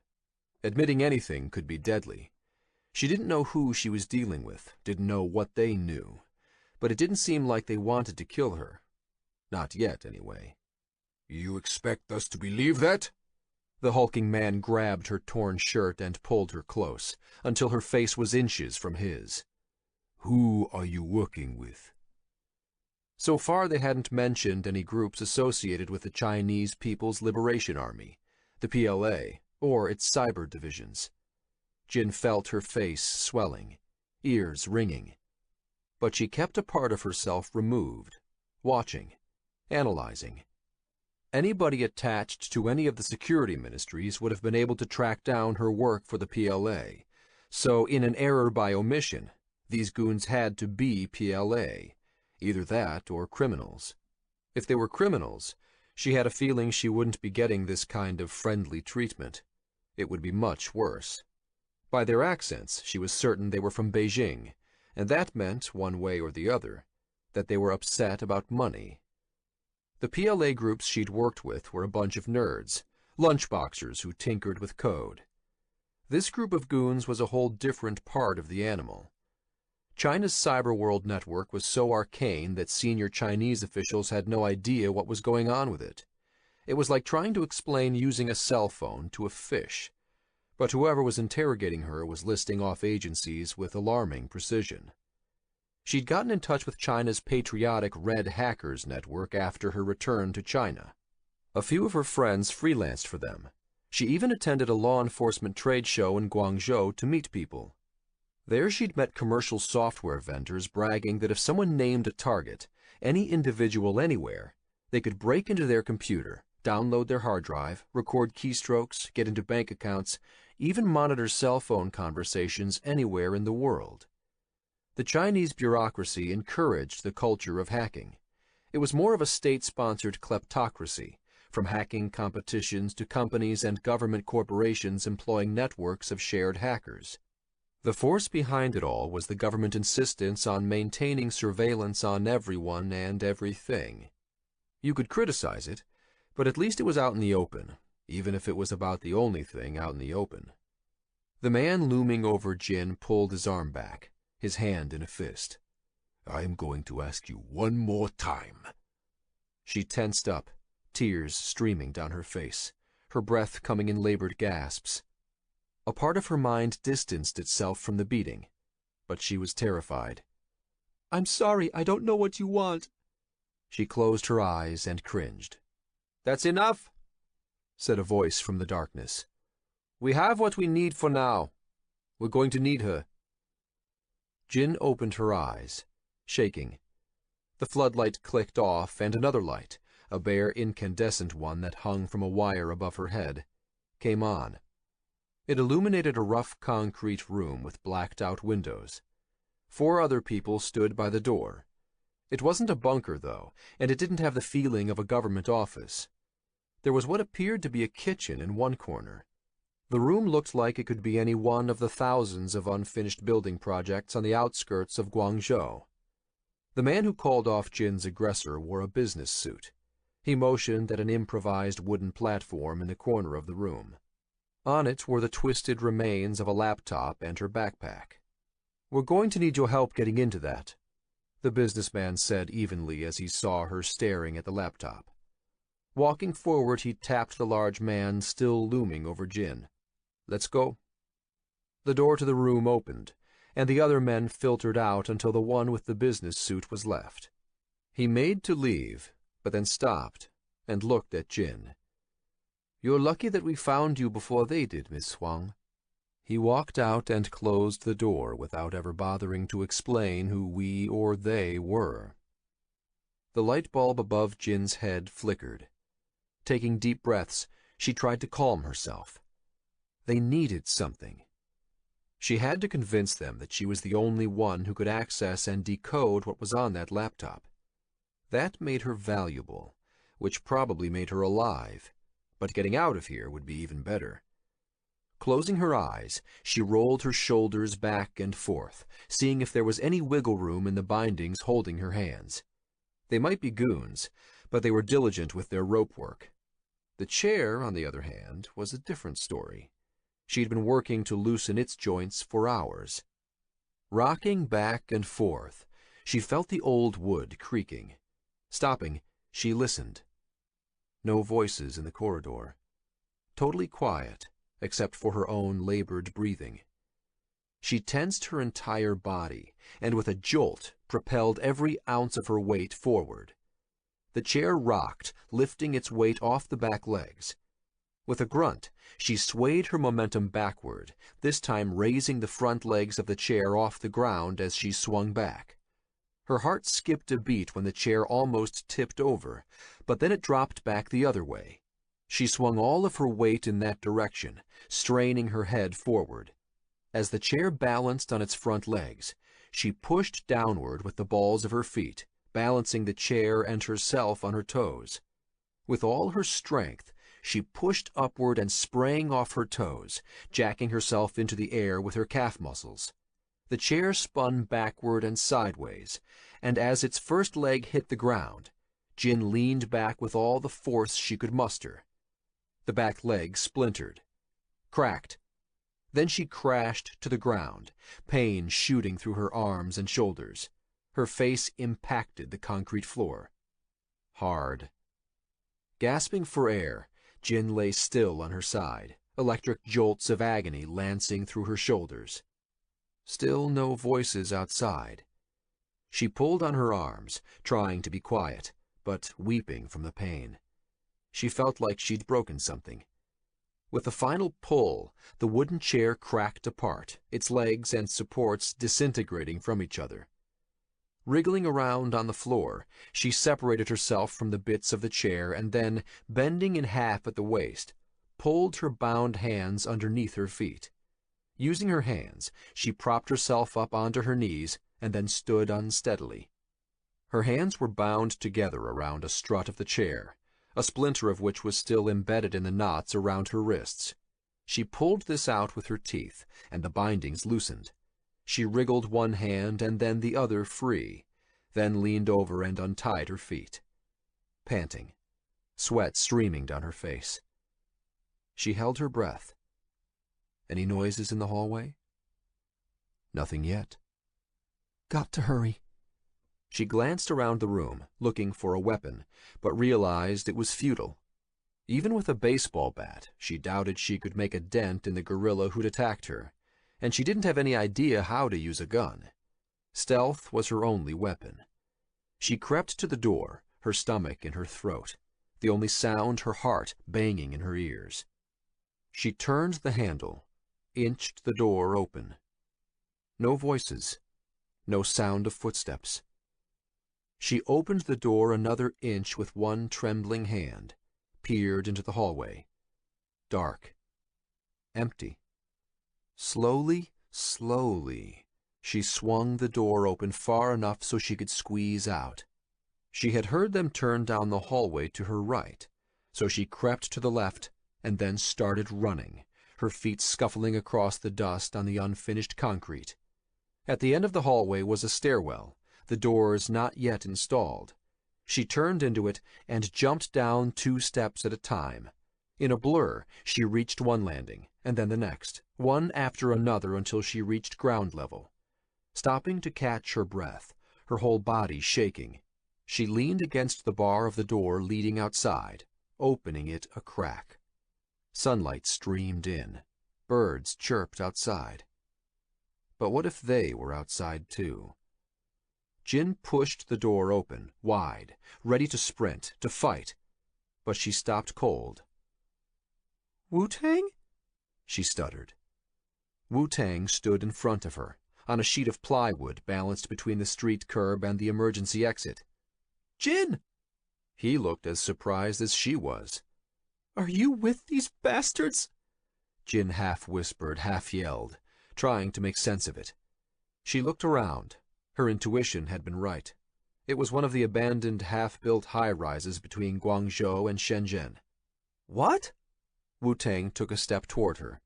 Admitting anything could be deadly. She didn't know who she was dealing with, didn't know what they knew. But it didn't seem like they wanted to kill her. Not yet, anyway.
You expect us to believe that?
The hulking man grabbed her torn shirt and pulled her close, until her face was inches from his.
Who are you working with?
So far they hadn't mentioned any groups associated with the Chinese People's Liberation Army, the PLA, or its cyber divisions. Jin felt her face swelling, ears ringing. But she kept a part of herself removed, watching, analyzing. Anybody attached to any of the security ministries would have been able to track down her work for the PLA, so in an error by omission, these goons had to be PLA, either that or criminals. If they were criminals, she had a feeling she wouldn't be getting this kind of friendly treatment. It would be much worse. By their accents, she was certain they were from Beijing, and that meant, one way or the other, that they were upset about money. The PLA groups she'd worked with were a bunch of nerds, lunchboxers who tinkered with code. This group of goons was a whole different part of the animal. China's cyberworld network was so arcane that senior Chinese officials had no idea what was going on with it. It was like trying to explain using a cell phone to a fish. But whoever was interrogating her was listing off agencies with alarming precision. She'd gotten in touch with China's patriotic Red Hackers network after her return to China. A few of her friends freelanced for them. She even attended a law enforcement trade show in Guangzhou to meet people. There she'd met commercial software vendors bragging that if someone named a target, any individual anywhere, they could break into their computer, download their hard drive, record keystrokes, get into bank accounts, even monitor cell phone conversations anywhere in the world. The Chinese bureaucracy encouraged the culture of hacking. It was more of a state-sponsored kleptocracy, from hacking competitions to companies and government corporations employing networks of shared hackers. The force behind it all was the government insistence on maintaining surveillance on everyone and everything. You could criticize it, but at least it was out in the open, even if it was about the only thing out in the open. The man looming over Jin pulled his arm back, his hand in a fist.
I'm going to ask you one more time.
She tensed up, tears streaming down her face, her breath coming in labored gasps. A part of her mind distanced itself from the beating, but she was terrified.
I'm sorry, I don't know what you want.
She closed her eyes and cringed. That's enough, said a voice from the darkness. We have what we need for now. We're going to need her. Jin opened her eyes, shaking. The floodlight clicked off, and another light, a bare incandescent one that hung from a wire above her head, came on. It illuminated a rough concrete room with blacked-out windows. 4 other people stood by the door. It wasn't a bunker, though, and it didn't have the feeling of a government office. There was what appeared to be a kitchen in one corner. The room looked like it could be any one of the thousands of unfinished building projects on the outskirts of Guangzhou. The man who called off Jin's aggressor wore a business suit. He motioned at an improvised wooden platform in the corner of the room. On it were the twisted remains of a laptop and her backpack. "We're going to need your help getting into that," the businessman said evenly as he saw her staring at the laptop. Walking forward, he tapped the large man still looming over Jin. "Let's go." The door to the room opened, and the other men filtered out until the one with the business suit was left. He made to leave, but then stopped and looked at Jin. "You're lucky that we found you before they did, Miss Huang." He walked out and closed the door without ever bothering to explain who we or they were. The light bulb above Jin's head flickered. Taking deep breaths, she tried to calm herself. They needed something. She had to convince them that she was the only one who could access and decode what was on that laptop. That made her valuable, which probably made her alive, but getting out of here would be even better. Closing her eyes, she rolled her shoulders back and forth, seeing if there was any wiggle room in the bindings holding her hands. They might be goons, but they were diligent with their rope work. The chair, on the other hand, was a different story. She'd been working to loosen its joints for hours. Rocking back and forth, she felt the old wood creaking. Stopping, she listened. No voices in the corridor. Totally quiet, except for her own labored breathing. She tensed her entire body, and with a jolt propelled every ounce of her weight forward. The chair rocked, lifting its weight off the back legs. With a grunt, she swayed her momentum backward, this time raising the front legs of the chair off the ground as she swung back. Her heart skipped a beat when the chair almost tipped over, but then it dropped back the other way. She swung all of her weight in that direction, straining her head forward. As the chair balanced on its front legs, she pushed downward with the balls of her feet, balancing the chair and herself on her toes. With all her strength, she pushed upward and sprang off her toes, jacking herself into the air with her calf muscles. The chair spun backward and sideways, and as its first leg hit the ground, Jin leaned back with all the force she could muster. The back leg splintered, cracked. Then she crashed to the ground, pain shooting through her arms and shoulders. Her face impacted the concrete floor. Hard. Gasping for air, Jin lay still on her side, electric jolts of agony lancing through her shoulders. Still no voices outside. She pulled on her arms, trying to be quiet, but weeping from the pain. She felt like she'd broken something. With a final pull, the wooden chair cracked apart, its legs and supports disintegrating from each other. Wriggling around on the floor, she separated herself from the bits of the chair and then, bending in half at the waist, pulled her bound hands underneath her feet. Using her hands, she propped herself up onto her knees and then stood unsteadily. Her hands were bound together around a strut of the chair, a splinter of which was still embedded in the knots around her wrists. She pulled this out with her teeth, and the bindings loosened. She wriggled one hand and then the other free, then leaned over and untied her feet. Panting, sweat streaming down her face. She held her breath. Any noises in the hallway? Nothing yet.
Got to hurry.
She glanced around the room, looking for a weapon, but realized it was futile. Even with a baseball bat, she doubted she could make a dent in the gorilla who'd attacked her, and she didn't have any idea how to use a gun. Stealth was her only weapon. She crept to the door, her stomach in her throat, the only sound her heart banging in her ears. She turned the handle, inched the door open. No voices, no sound of footsteps. She opened the door another inch with one trembling hand, peered into the hallway. Dark. Empty. Slowly, slowly, she swung the door open far enough so she could squeeze out. She had heard them turn down the hallway to her right, so she crept to the left and then started running, her feet scuffling across the dust on the unfinished concrete. At the end of the hallway was a stairwell, the doors not yet installed. She turned into it and jumped down 2 steps at a time. In a blur, she reached one landing, and then the next, one after another until she reached ground level. Stopping to catch her breath, her whole body shaking, she leaned against the bar of the door leading outside, opening it a crack. Sunlight streamed in. Birds chirped outside. But what if they were outside too? Jin pushed the door open, wide, ready to sprint, to fight, but she stopped cold.
Wu-Tang?
She stuttered. Wu-Tang stood in front of her, on a sheet of plywood balanced between the street curb and the emergency exit.
Jin!
He looked as surprised as she was.
Are you with these bastards?
Jin half whispered, half yelled, trying to make sense of it. She looked around. Her intuition had been right. It was one of the abandoned half-built high-rises between Guangzhou and Shenzhen.
What?
Wu-Tang took a step toward her.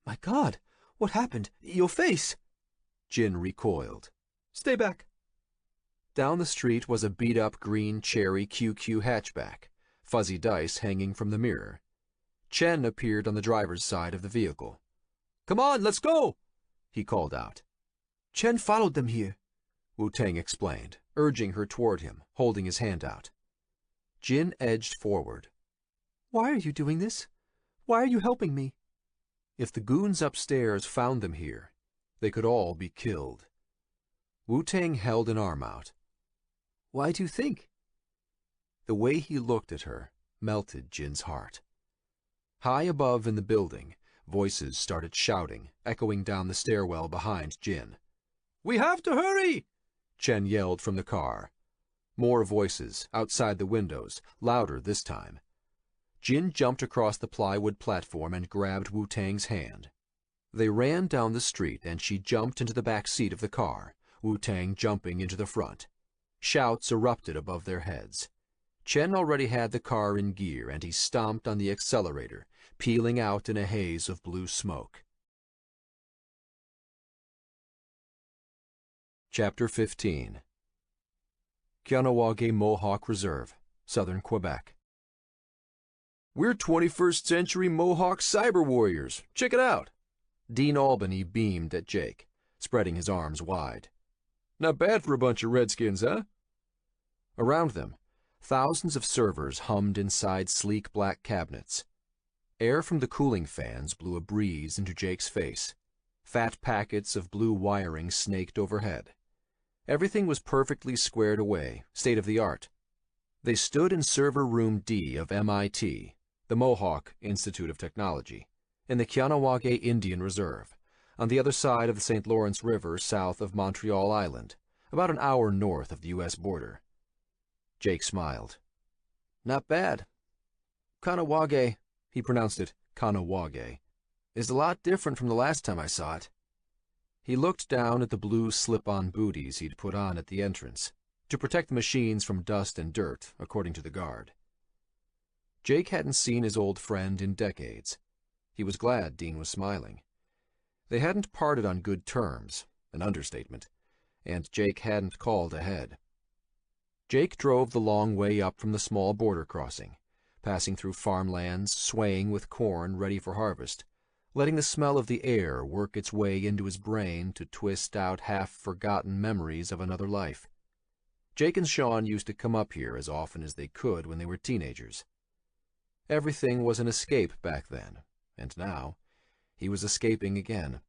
My God, what happened? Your face!
Jin recoiled.
Stay back.
Down the street was a beat-up green cherry QQ hatchback, fuzzy dice hanging from the mirror. Chen appeared on the driver's side of the vehicle.
Come on, let's go!
He called out.
Chen followed them here,
Wu-Tang explained, urging her toward him, holding his hand out. Jin edged forward.
Why are you doing this? Why are you helping me?
If the goons upstairs found them here, they could all be killed. Wu-Tang held an arm out.
Why do you think?
The way he looked at her melted Jin's heart. High above in the building, voices started shouting, echoing down the stairwell behind Jin.
We have to hurry!
Chen yelled from the car. More voices, outside the windows, louder this time. Jin jumped across the plywood platform and grabbed Wu-Tang's hand. They ran down the street and she jumped into the back seat of the car, Wu-Tang jumping into the front. Shouts erupted above their heads. Chen already had the car in gear and he stomped on the accelerator, peeling out in a haze of blue smoke. Chapter 15 Kahnawake Mohawk Reserve, Southern Quebec. We're 21st century Mohawk cyber warriors. Check it out. Dean Albany beamed at Jake, spreading his arms wide. Not bad for a bunch of redskins, huh? Around them, thousands of servers hummed inside sleek black cabinets. Air from the cooling fans blew a breeze into Jake's face. Fat packets of blue wiring snaked overhead. Everything was perfectly squared away, state-of-the-art. They stood in Server Room D of MIT, the Mohawk Institute of Technology, in the Kahnawake Indian Reserve, on the other side of the St. Lawrence River south of Montreal Island, about an hour north of the U.S. border. Jake smiled. Not bad. Kahnawake, he pronounced it Kahnawake, is a lot different from the last time I saw it. He looked down at the blue slip-on booties he'd put on at the entrance, to protect the machines from dust and dirt, according to the guard. Jake hadn't seen his old friend in decades. He was glad Dean was smiling. They hadn't parted on good terms, an understatement, and Jake hadn't called ahead. Jake drove the long way up from the small border crossing, passing through farmlands swaying with corn ready for harvest, letting the smell of the air work its way into his brain to twist out half-forgotten memories of another life. Jake and Sean used to come up here as often as they could when they were teenagers. Everything was an escape back then, and now he was escaping again.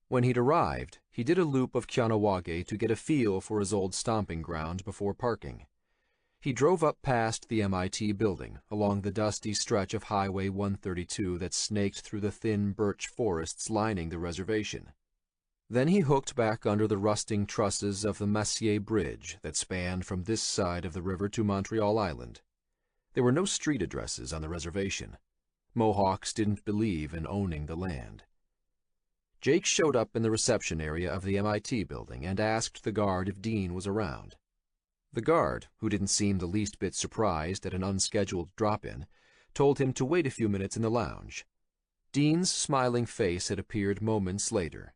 When he'd arrived, he did a loop of Kahnawake to get a feel for his old stomping ground before parking. He drove up past the MIT building, along the dusty stretch of Highway 132 that snaked through the thin birch forests lining the reservation. Then he hooked back under the rusting trusses of the Messier Bridge that spanned from this side of the river to Montreal Island. There were no street addresses on the reservation. Mohawks didn't believe in owning the land. Jake showed up in the reception area of the MIT building and asked the guard if Dean was around. The guard, who didn't seem the least bit surprised at an unscheduled drop-in, told him to wait a few minutes in the lounge. Dean's smiling face had appeared moments later.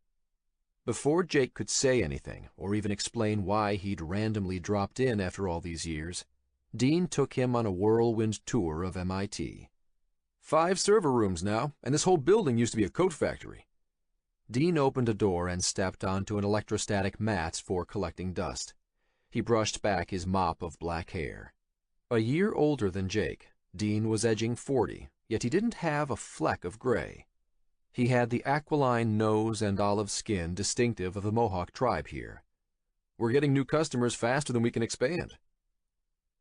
Before Jake could say anything, or even explain why he'd randomly dropped in after all these years, Dean took him on a whirlwind tour of MIT.
5 server rooms now, and this whole building used to be a coat factory.
Dean opened a door and stepped onto an electrostatic mat for collecting dust. He brushed back his mop of black hair. A year older than Jake, Dean was edging 40, yet he didn't have a fleck of gray. He had the aquiline nose and olive skin distinctive of the Mohawk tribe here.
We're getting new customers faster than we can expand.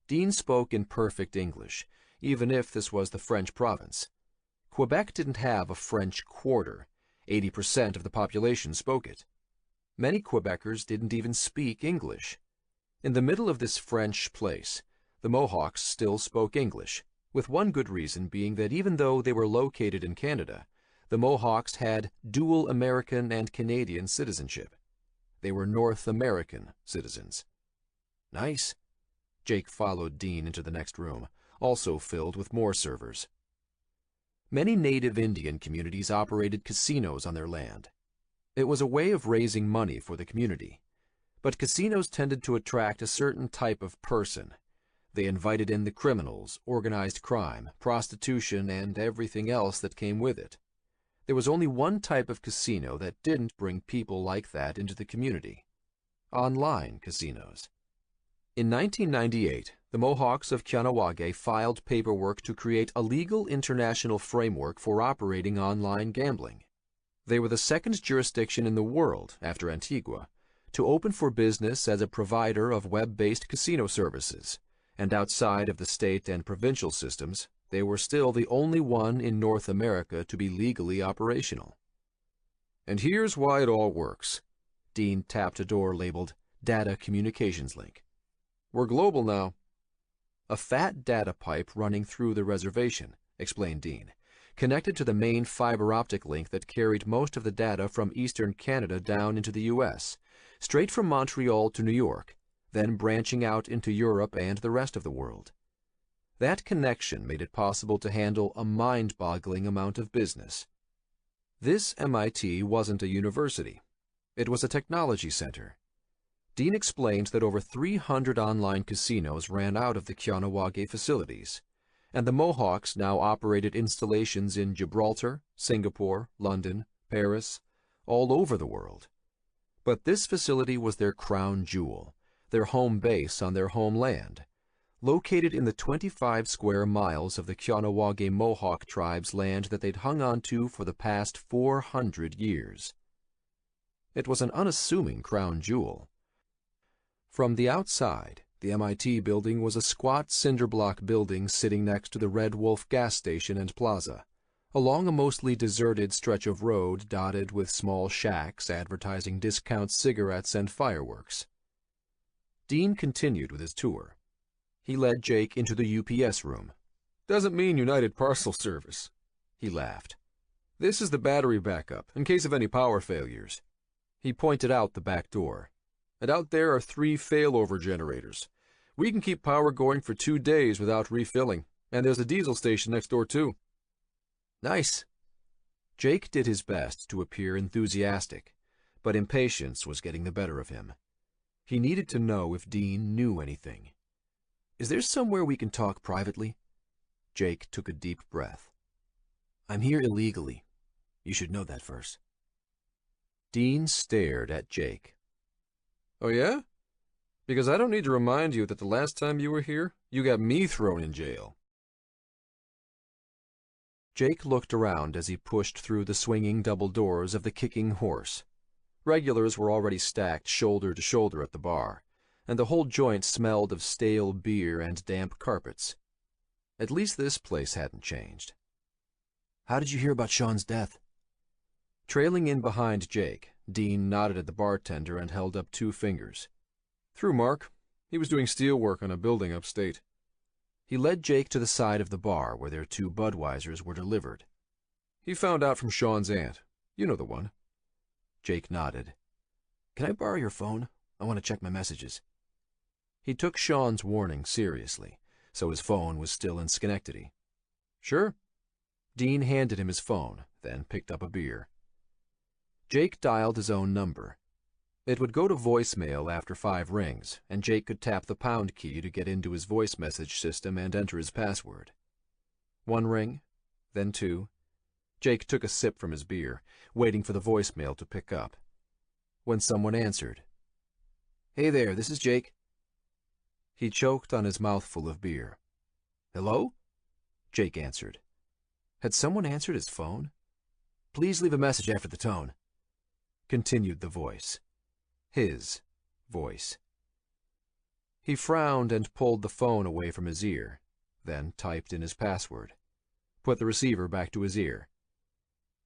Dean spoke in perfect English, even if this was the French province. Quebec didn't have a French quarter. 80% of the population spoke it. Many Quebecers didn't even speak English. In the middle of this French place, the Mohawks still spoke English, with one good reason being that even though they were located in Canada, the Mohawks had dual American and Canadian citizenship. They were North American citizens.
Nice.
Jake followed Dean into the next room, also filled with more servers. Many native Indian communities operated casinos on their land. It was a way of raising money for the community. But casinos tended to attract a certain type of person. They invited in the criminals, organized crime, prostitution, and everything else that came with it. There was only one type of casino that didn't bring people like that into the community: online casinos. In 1998, the Mohawks of Kahnawake filed paperwork to create a legal international framework for operating online gambling. They were the second jurisdiction in the world, after Antigua, to open for business as a provider of web-based casino services, and outside of the state and provincial systems, they were still the only one in North America to be legally operational.
And here's why it all works.
Dean tapped a door labeled Data Communications Link.
We're global now.
A fat data pipe running through the reservation, explained Dean, connected to the main fiber optic link that carried most of the data from eastern Canada down into the U.S., straight from Montreal to New York, then branching out into Europe and the rest of the world. That connection made it possible to handle a mind-boggling amount of business. This MIT wasn't a university. It was a technology center. Dean explained that over 300 online casinos ran out of the Kahnawake facilities, and the Mohawks now operated installations in Gibraltar, Singapore, London, Paris, all over the world. But this facility was their crown jewel, their home base on their homeland, located in the 25 square miles of the Kahnawake Mohawk tribe's land that they'd hung on to for the past 400 years. It was an unassuming crown jewel. From the outside, the MIT building was a squat cinder-block building sitting next to the Red Wolf gas station and plaza, along a mostly deserted stretch of road dotted with small shacks advertising discount cigarettes and fireworks. Dean continued with his tour. He led Jake into the UPS room.
Doesn't mean United Parcel Service.
He laughed.
This is the battery backup, in case of any power failures.
He pointed out the back door.
And out there are 3 failover generators. We can keep power going for 2 days without refilling, and there's a diesel station next door too.
Nice. Jake did his best to appear enthusiastic, but impatience was getting the better of him. He needed to know if Dean knew anything. Is there somewhere we can talk privately? Jake took a deep breath. I'm here illegally. You should know that first. Dean stared at Jake.
Oh yeah? Because I don't need to remind you that the last time you were here, you got me thrown in jail.
Jake looked around as he pushed through the swinging double doors of the Kicking Horse. Regulars were already stacked shoulder to shoulder at the bar, and the whole joint smelled of stale beer and damp carpets. At least this place hadn't changed. How did you hear about Sean's death? Trailing in behind Jake, Dean nodded at the bartender and held up 2 fingers.
Through Mark. He was doing steel work on a building upstate.
He led Jake to the side of the bar where their 2 Budweisers were delivered.
He found out from Sean's aunt. You know the one.
Jake nodded. "Can I borrow your phone? I want to check my messages." He took Sean's warning seriously, so his phone was still in Schenectady.
"Sure."
Dean handed him his phone, then picked up a beer. Jake dialed his own number. It would go to voicemail after 5 rings, and Jake could tap the pound key to get into his voice message system and enter his password. 1 ring, then 2. Jake took a sip from his beer, waiting for the voicemail to pick up. When someone answered. "Hey there, this is Jake." He choked on his mouthful of beer. "Hello?" Jake answered. Had someone answered his phone? "Please leave a message after the tone," continued the voice. His voice. He frowned and pulled the phone away from his ear, then typed in his password. Put the receiver back to his ear.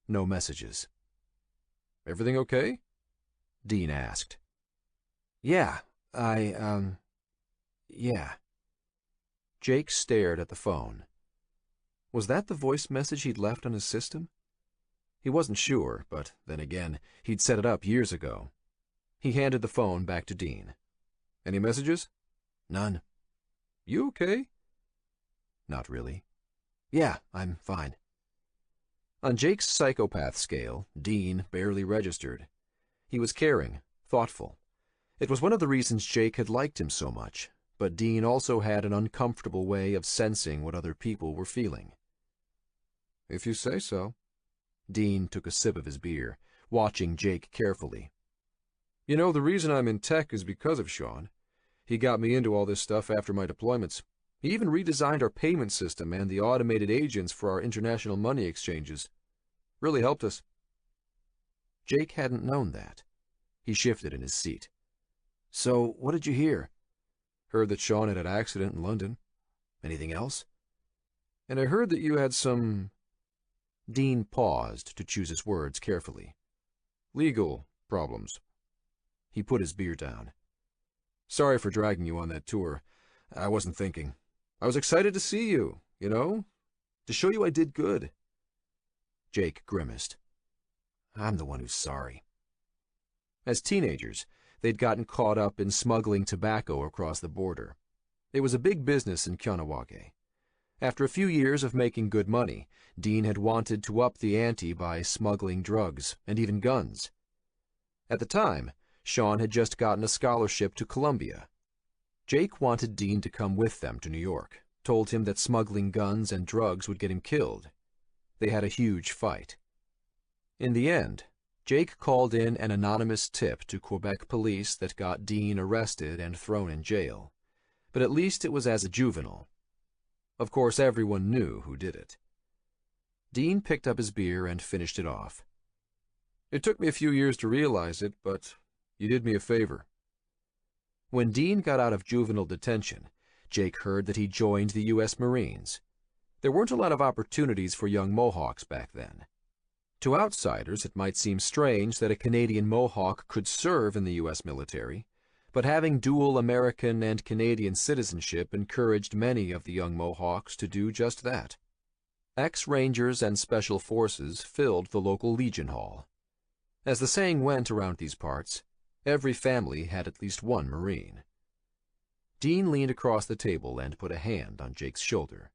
No messages.
"Everything okay?"
Dean asked. Yeah. Jake stared at the phone. Was that the voice message he'd left on his system? He wasn't sure, but then again, he'd set it up years ago. He handed the phone back to Dean.
"Any messages?"
"None."
"You okay?"
"Not really." "Yeah, I'm fine." On Jake's psychopath scale, Dean barely registered. He was caring, thoughtful. It was one of the reasons Jake had liked him so much, but Dean also had an uncomfortable way of sensing what other people were feeling.
"If you say so."
Dean took a sip of his beer, watching Jake carefully.
"You know, the reason I'm in tech is because of Sean. He got me into all this stuff after my deployments. He even redesigned our payment system and the automated agents for our international money exchanges. Really helped us."
Jake hadn't known that. He shifted in his seat. "So, what did you hear?"
"Heard that Sean had an accident in London."
"Anything else?"
"And I heard that you had some—"
Dean paused to choose his words carefully.
"Legal problems."
He put his beer down.
"Sorry for dragging you on that tour. I wasn't thinking. I was excited to see you, you know, to show you I did good."
Jake grimaced. "I'm the one who's sorry." As teenagers, they'd gotten caught up in smuggling tobacco across the border. It was a big business in Kahnawake. After a few years of making good money, Dean had wanted to up the ante by smuggling drugs and even guns. At the time, Sean had just gotten a scholarship to Columbia. Jake wanted Dean to come with them to New York, told him that smuggling guns and drugs would get him killed. They had a huge fight. In the end, Jake called in an anonymous tip to Quebec police that got Dean arrested and thrown in jail. But at least it was as a juvenile. Of course, everyone knew who did it. Dean picked up his beer and finished it off.
"It took me a few years to realize it, but you did me a favor."
When Dean got out of juvenile detention, Jake heard that he joined the U.S. Marines. There weren't a lot of opportunities for young Mohawks back then. To outsiders, it might seem strange that a Canadian Mohawk could serve in the U.S. military, but having dual American and Canadian citizenship encouraged many of the young Mohawks to do just that. Ex-Rangers and Special Forces filled the local Legion Hall. As the saying went around these parts, every family had at least one Marine. Dean leaned across the table and put a hand on Jake's shoulder.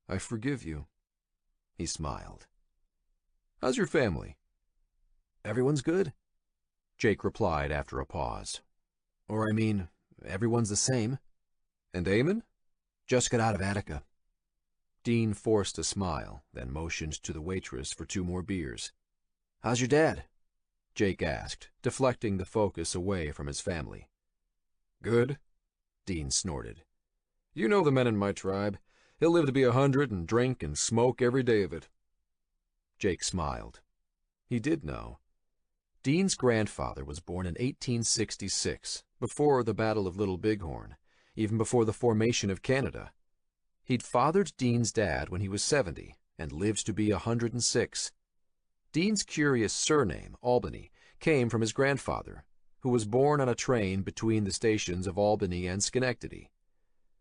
"I forgive you."
He smiled.
"How's your family?"
"Everyone's good," Jake replied after a pause. "Or, I mean, everyone's the same."
"And Eamon?"
"Just got out of Attica." Dean forced a smile, then motioned to the waitress for 2 more beers. "How's your dad?" Jake asked, deflecting the focus away from his family.
"Good,"
Dean snorted.
"You know the men in my tribe. He'll live to be 100 and drink and smoke every day of it."
Jake smiled. He did know. Dean's grandfather was born in 1866, before the Battle of Little Bighorn, even before the formation of Canada. He'd fathered Dean's dad when he was 70 and lived to be 106. Dean's curious surname, Albany, came from his grandfather, who was born on a train between the stations of Albany and Schenectady.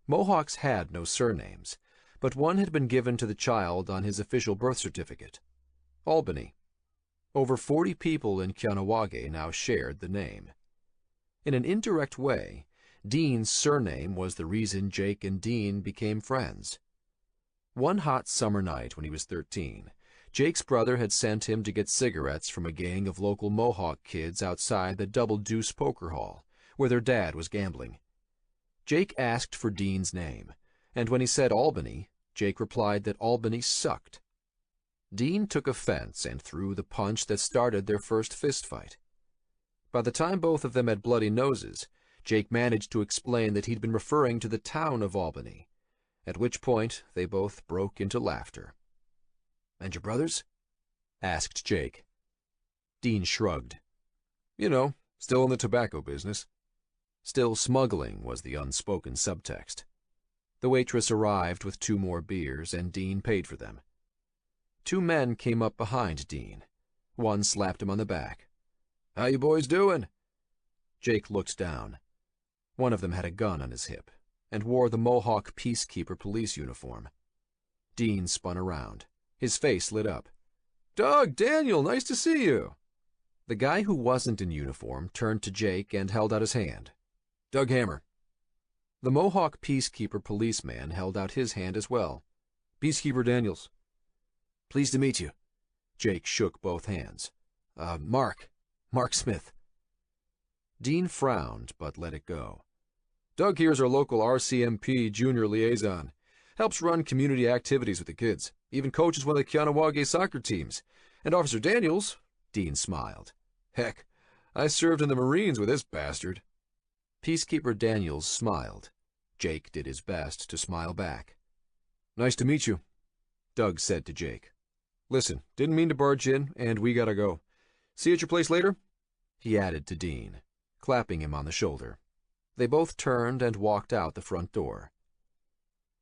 Mohawks had no surnames, but one had been given to the child on his official birth certificate. Albany.
Over 40 people in Kahnawake now shared the name. In an indirect way, Dean's surname was the reason Jake and Dean became friends. One hot summer night when he was 13, Jake's brother had sent him to get cigarettes from a gang of local Mohawk kids outside the Double Deuce Poker Hall, where their dad was gambling. Jake asked for Dean's name, and when he said Albany, Jake replied that Albany sucked. Dean took offense and threw the punch that started their first fistfight. By the time both of them had bloody noses, Jake managed to explain that he'd been referring to the town of Albany, at which point they both broke into laughter. "And your brothers?" asked Jake. Dean shrugged.
"You know, still in the tobacco business."
Still smuggling was the unspoken subtext. The waitress arrived with 2 more beers, and Dean paid for them. 2 men came up behind Dean. One slapped him on the back.
"How you boys doing?"
Jake looked down. One of them had a gun on his hip and wore the Mohawk peacekeeper police uniform. Dean spun around. His face lit up.
"Doug, Daniel, nice to see you."
The guy who wasn't in uniform turned to Jake and held out his hand.
"Doug Hammer."
The Mohawk peacekeeper policeman held out his hand as well.
"Peacekeeper Daniels."
"Pleased to meet you." Jake shook both hands. Mark Smith." Dean frowned, but let it go.
"Doug here's our local RCMP junior liaison. Helps run community activities with the kids. Even coaches one of the Kahnawake soccer teams. And Officer Daniels," Dean smiled. "Heck, I served in the Marines with this bastard."
Peacekeeper Daniels smiled. Jake did his best to smile back.
"Nice to meet you,"
Doug said to Jake.
"Listen, didn't mean to barge in, and we gotta go. See you at your place later?"
He added to Dean, clapping him on the shoulder. They both turned and walked out the front door.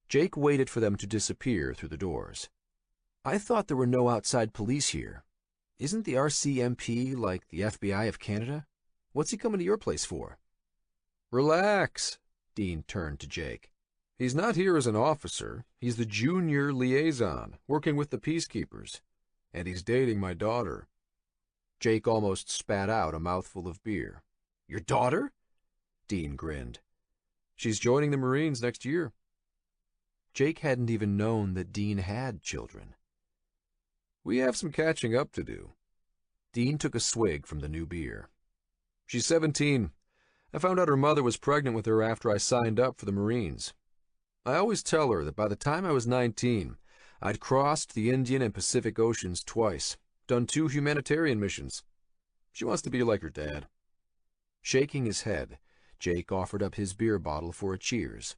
Jake waited for them to disappear through the doors. "I thought there were no outside police here. Isn't the RCMP like the FBI of Canada? What's he coming to your place for?"
"Relax."
Dean turned to Jake.
"He's not here as an officer. He's the junior liaison, working with the peacekeepers. And he's dating my daughter."
Jake almost spat out a mouthful of beer. "Your daughter?" Dean grinned.
"She's joining the Marines next year."
Jake hadn't even known that Dean had children.
"We have some catching up to do."
Dean took a swig from the new beer.
"She's 17. I found out her mother was pregnant with her after I signed up for the Marines. I always tell her that by the time I was 19, I'd crossed the Indian and Pacific Oceans twice, done 2 humanitarian missions. She wants to be like her dad."
Shaking his head, Jake offered up his beer bottle for a cheers.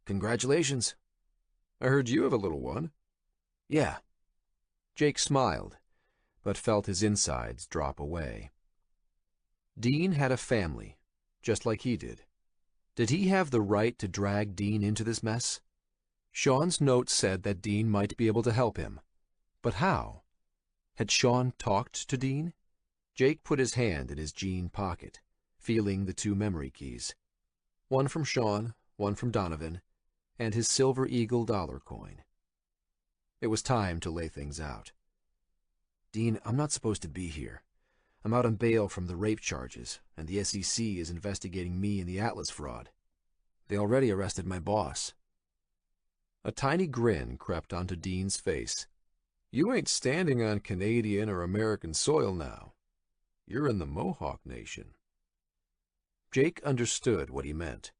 "Congratulations."
"I heard you have a little one."
"Yeah." Jake smiled, but felt his insides drop away. Dean had a family, just like he did. Did he have the right to drag Dean into this mess? Sean's note said that Dean might be able to help him. But how? Had Sean talked to Dean? Jake put his hand in his jean pocket, feeling the 2 memory keys. One from Sean, one from Donovan, and his Silver Eagle dollar coin. It was time to lay things out. "Dean, I'm not supposed to be here. I'm out on bail from the rape charges, and the SEC is investigating me and the Atlas fraud. They already arrested my boss." A tiny grin crept onto Dean's face.
"You ain't standing on Canadian or American soil now. You're in the Mohawk Nation."
Jake understood what he meant.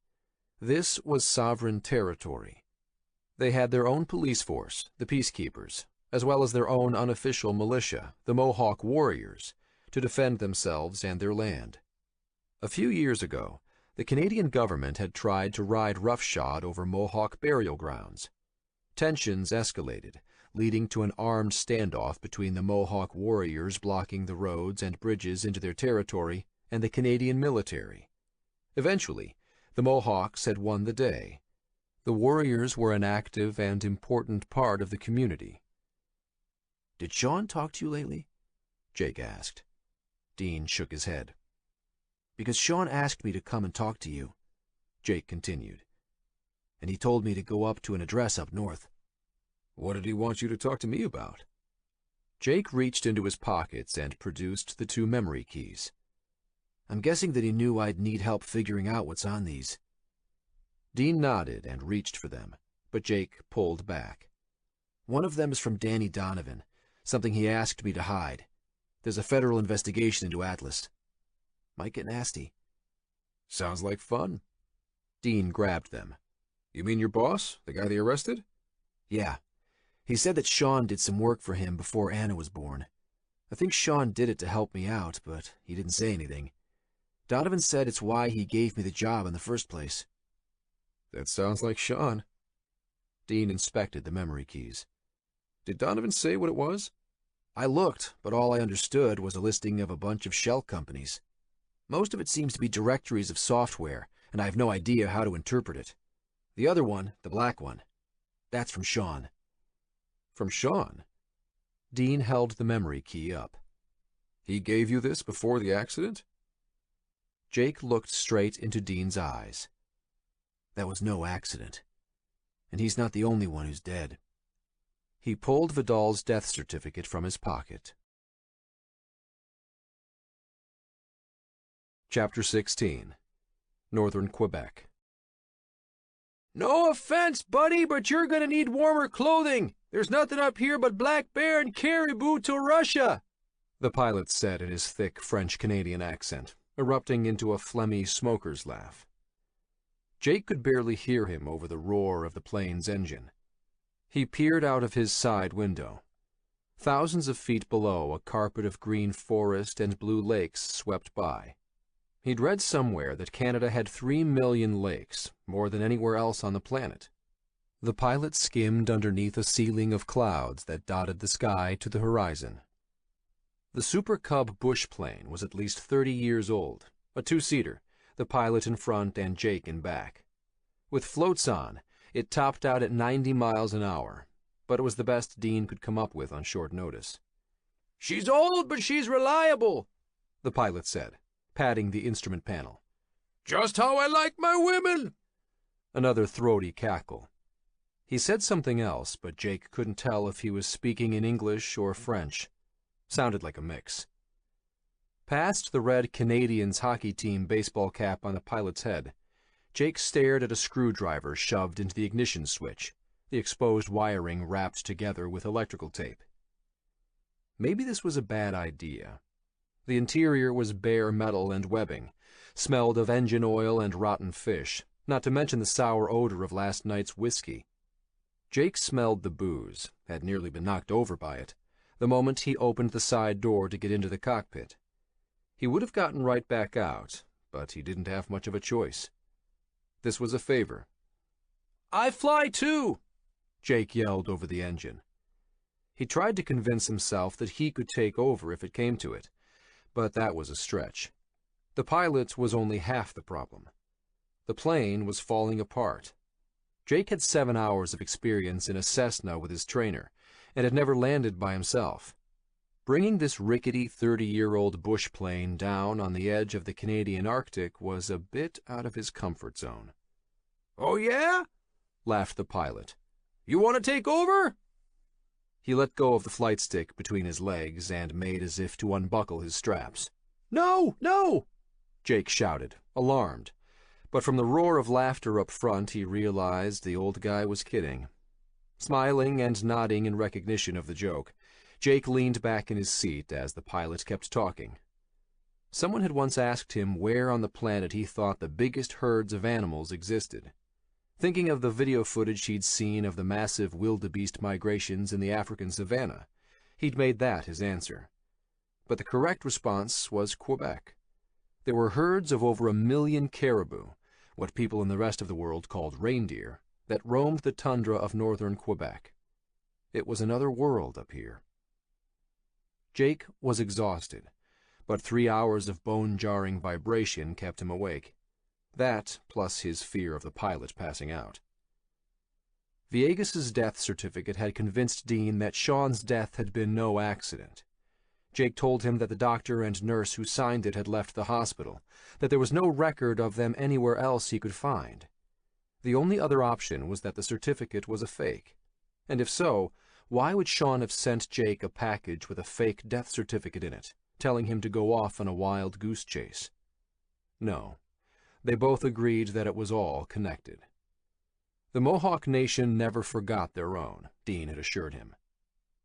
This was sovereign territory. They had their own police force, the Peacekeepers, as well as their own unofficial militia, the Mohawk Warriors, to defend themselves and their land. A few years ago, the Canadian government had tried to ride roughshod over Mohawk burial grounds. Tensions escalated, leading to an armed standoff between the Mohawk warriors blocking the roads and bridges into their territory and the Canadian military. Eventually, the Mohawks had won the day. The warriors were an active and important part of the community. "Did Sean talk to you lately?" Jake asked. Dean shook his head. "Because Sean asked me to come and talk to you," Jake continued. "And he told me to go up to an address up north."
"What did he want you to talk to me about?"
Jake reached into his pockets and produced the 2 memory keys.
I'm guessing that he knew I'd need help figuring out what's on these.
Dean nodded and reached for them, but Jake pulled back.
One of them is from Danny Donovan, something he asked me to hide. There's a federal investigation into Atlas. Might get nasty.
Sounds like fun.
Dean grabbed them.
You mean your boss, the guy they arrested?
Yeah. He said that Sean did some work for him before Anna was born. I think Sean did it to help me out, but he didn't say anything. Donovan said it's why he gave me the job in the first place.
That sounds like Sean.
Dean inspected the memory keys.
Did Donovan say what it was?
I looked, but all I understood was a listing of a bunch of shell companies. Most of it seems to be directories of software, and I have no idea how to interpret it. The other one, the black one, that's from Sean.
From Sean? Dean held the memory key up.
He gave you this before the accident?
Jake looked straight into Dean's eyes.
That was no accident. And he's not the only one who's dead.
He pulled Vidal's death certificate from his pocket. Chapter 16. Northern Quebec.
No offense, buddy, but you're gonna need warmer clothing. There's nothing up here but black bear and caribou to Russia,
the pilot said in his thick French-Canadian accent, erupting into a phlegmy smoker's laugh. Jake could barely hear him over the roar of the plane's engine. He peered out of his side window. Thousands of feet below, a carpet of green forest and blue lakes swept by. He'd read somewhere that Canada had 3 million lakes, more than anywhere else on the planet. The pilot skimmed underneath a ceiling of clouds that dotted the sky to the horizon. The Super Cub bush plane was at least 30 years old, a 2-seater, the pilot in front and Jake in back. With floats on, it topped out at 90 miles an hour, but it was the best Dean could come up with on short notice.
"She's old, but she's reliable,"
the pilot said, patting the instrument panel.
"Just how I like my women."
Another throaty cackle. He said something else, but Jake couldn't tell if he was speaking in English or French. Sounded like a mix. Past the red Canadians hockey team baseball cap on the pilot's head, Jake stared at a screwdriver shoved into the ignition switch, the exposed wiring wrapped together with electrical tape. Maybe this was a bad idea. The interior was bare metal and webbing, smelled of engine oil and rotten fish, not to mention the sour odor of last night's whiskey. Jake smelled the booze, had nearly been knocked over by it, the moment he opened the side door to get into the cockpit. He would have gotten right back out, but he didn't have much of a choice. This was a favor.
"I fly too,"
Jake yelled over the engine. He tried to convince himself that he could take over if it came to it, but that was a stretch. The pilot was only half the problem. The plane was falling apart. Jake had 7 hours of experience in a Cessna with his trainer, and had never landed by himself. Bringing this rickety 30-year-old bush plane down on the edge of the Canadian Arctic was a bit out of his comfort zone.
"Oh yeah?"
laughed the pilot.
"You want to take over?"
He let go of the flight stick between his legs and made as if to unbuckle his straps.
"No, no!"
Jake shouted, alarmed. But from the roar of laughter up front, he realized the old guy was kidding. Smiling and nodding in recognition of the joke, Jake leaned back in his seat as the pilot kept talking. Someone had once asked him where on the planet he thought the biggest herds of animals existed. Thinking of the video footage he'd seen of the massive wildebeest migrations in the African savanna, he'd made that his answer. But the correct response was Quebec. There were herds of over 1 million caribou, what people in the rest of the world called reindeer, that roamed the tundra of northern Quebec. It was another world up here. Jake was exhausted, but 3 hours of bone-jarring vibration kept him awake. That, plus his fear of the pilot passing out. Viegas's death certificate had convinced Dean that Sean's death had been no accident. Jake told him that the doctor and nurse who signed it had left the hospital, that there was no record of them anywhere else he could find. The only other option was that the certificate was a fake, and if so, Why would Sean have sent Jake a package with a fake death certificate in it, telling him to go off on a wild goose chase? No, they both agreed that it was all connected. The Mohawk Nation never forgot their own, Dean had assured him.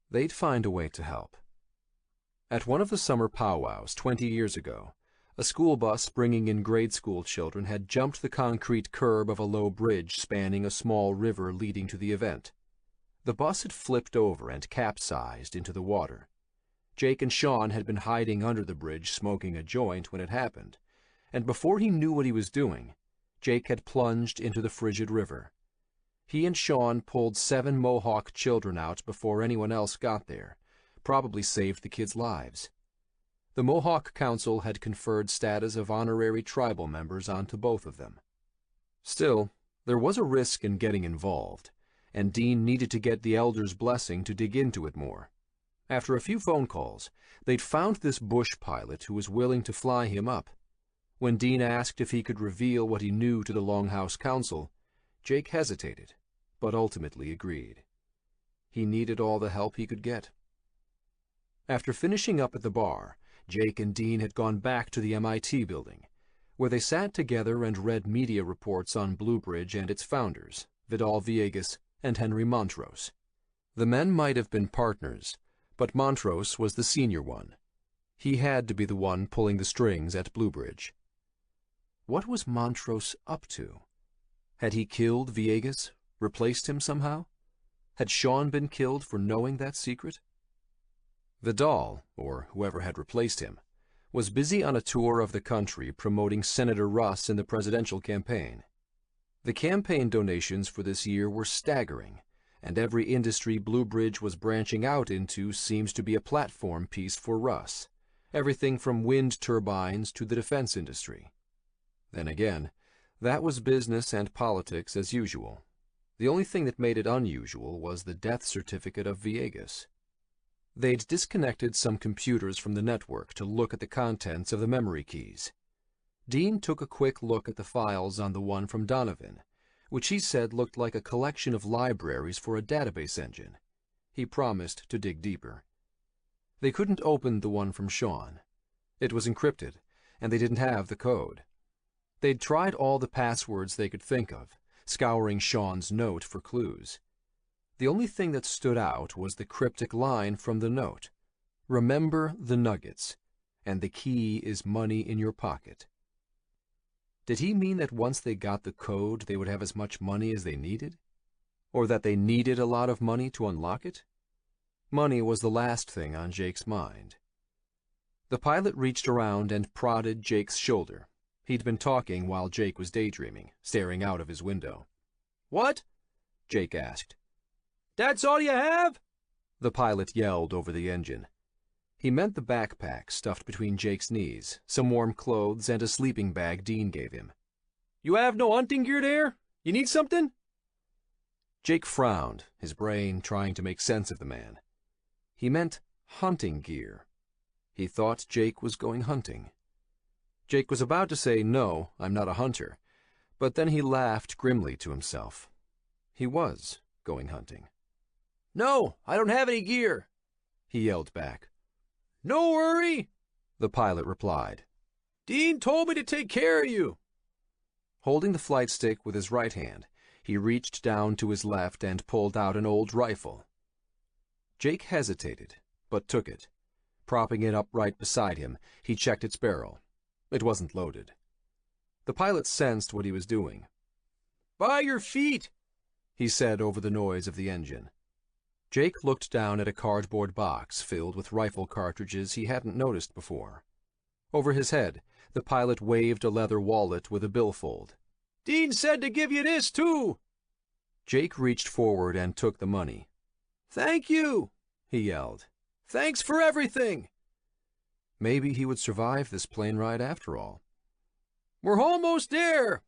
They'd find a way to help. At one of the summer powwows 20 years ago, a school bus bringing in grade school children had jumped the concrete curb of a low bridge spanning a small river leading to the event. The bus had flipped over and capsized into the water. Jake and Sean had been hiding under the bridge smoking a joint when it happened, and before he knew what he was doing, Jake had plunged into the frigid river. He and Sean pulled 7 Mohawk children out before anyone else got there, probably saved the kids' lives. The Mohawk Council had conferred status of honorary tribal members onto both of them. Still, there was a risk in getting involved, and Dean needed to get the elders' blessing to dig into it more. After a few phone calls, they'd found this bush pilot who was willing to fly him up. When Dean asked if he could reveal what he knew to the Longhouse Council, Jake hesitated, but ultimately agreed. He needed all the help he could get. After finishing up at the bar, Jake and Dean had gone back to the MIT building, where they sat together and read media reports on Bluebridge and its founders, Vidal Villegas and Henry Montrose. The men might have been partners, but Montrose was the senior one. He had to be the one pulling the strings at Bluebridge. What was Montrose up to? Had he killed Villegas, replaced him somehow? Had Sean been killed for knowing that secret? Vidal, or whoever had replaced him, was busy on a tour of the country promoting Senator Russ in the presidential campaign. The campaign donations for this year were staggering, and every industry Bluebridge was branching out into seems to be a platform piece for Russ, everything from wind turbines to the defense industry. Then again, that was business and politics as usual. The only thing that made it unusual was the death certificate of Villegas. They'd disconnected some computers from the network to look at the contents of the memory keys. Dean took a quick look at the files on the one from Donovan, which he said looked like a collection of libraries for a database engine. He promised to dig deeper. They couldn't open the one from Sean. It was encrypted, and they didn't have the code. They'd tried all the passwords they could think of, scouring Sean's note for clues. The only thing that stood out was the cryptic line from the note. Remember the nuggets, and the key is money in your pocket. Did he mean that once they got the code, they would have as much money as they needed? Or that they needed a lot of money to unlock it? Money was the last thing on Jake's mind. The pilot reached around and prodded Jake's shoulder. He'd been talking while Jake was daydreaming, staring out of his window. "What?" Jake asked. "That's all you have?" the pilot yelled over the engine. He meant the backpack stuffed between Jake's knees, some warm clothes, and a sleeping bag Dean gave him. "You have no hunting gear there? You need something?" Jake frowned, his brain trying to make sense of the man. He meant hunting gear. He thought Jake was going hunting. Jake was about to say, "No, I'm not a hunter," but then he laughed grimly to himself. He was going hunting. "No, I don't have any gear," he yelled back. "No worry," the pilot replied. "Dean told me to take care of you." Holding the flight stick with his right hand, he reached down to his left and pulled out an old rifle. Jake hesitated, but took it. Propping it up right beside him, he checked its barrel. It wasn't loaded. The pilot sensed what he was doing. "By your feet," he said over the noise of the engine. Jake looked down at a cardboard box filled with rifle cartridges he hadn't noticed before. Over his head, the pilot waved a leather wallet with a billfold. "Dean said to give you this, too." Jake reached forward and took the money. "Thank you," he yelled. "Thanks for everything." Maybe he would survive this plane ride after all. "We're almost there."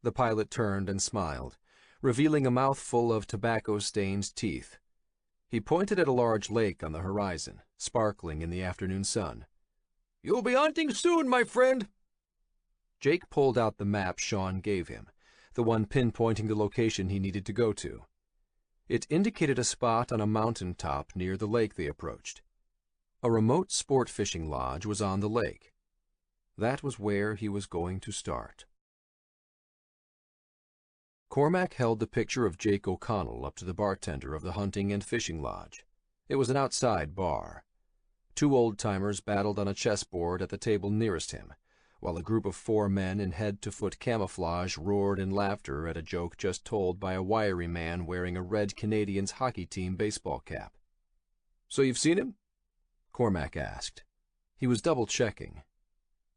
The pilot turned and smiled, revealing a mouthful of tobacco-stained teeth. He pointed at a large lake on the horizon, sparkling in the afternoon sun. "You'll be hunting soon, my friend." Jake pulled out the map Sean gave him, the one pinpointing the location he needed to go to. It indicated a spot on a mountain top near the lake they approached. A remote sport fishing lodge was on the lake. That was where he was going to start. Cormac held the picture of Jake O'Connell up to the bartender of the hunting and fishing lodge. It was an outside bar. Two old-timers battled on a chessboard at the table nearest him, while a group of 4 men in head-to-foot camouflage roared in laughter at a joke just told by a wiry man wearing a red Canadiens hockey team baseball cap. "So you've seen him?" Cormac asked. He was double-checking.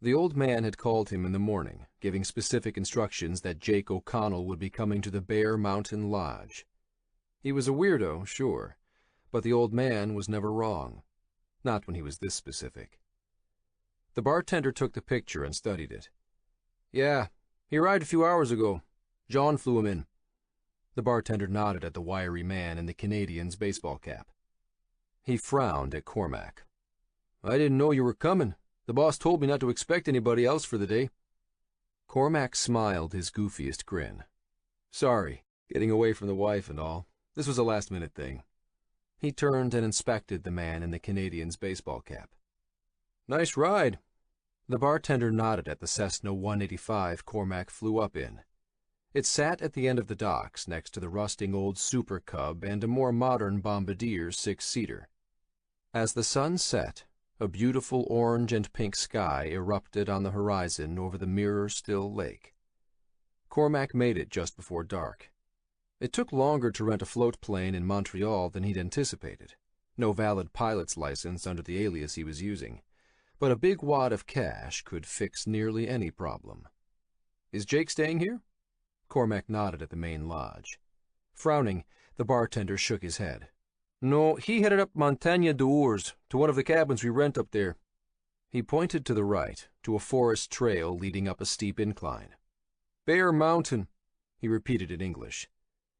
The old man had called him in the morning, giving specific instructions that Jake O'Connell would be coming to the Bear Mountain Lodge. He was a weirdo, sure, but the old man was never wrong. Not when he was this specific. The bartender took the picture and studied it. "Yeah, he arrived a few hours ago. John flew him in." The bartender nodded at the wiry man in the Canadiens baseball cap. He frowned at Cormac. "I didn't know you were coming. The boss told me not to expect anybody else for the day." Cormac smiled his goofiest grin. "Sorry, getting away from the wife and all. This was a last-minute thing." He turned and inspected the man in the Canadiens baseball cap. "Nice ride." The bartender nodded at the Cessna 185 Cormac flew up in. It sat at the end of the docks next to the rusting old Super Cub and a more modern Bombardier 6-seater. As the sun set, a beautiful orange and pink sky erupted on the horizon over the mirror-still lake. Cormac made it just before dark. It took longer to rent a float plane in Montreal than he'd anticipated. No valid pilot's license under the alias he was using. But a big wad of cash could fix nearly any problem. "Is Jake staying here?" Cormac nodded at the main lodge. Frowning, the bartender shook his head. "No, he headed up Montagne d'Ours, to one of the cabins we rent up there." He pointed to the right, to a forest trail leading up a steep incline. "Bear Mountain," he repeated in English.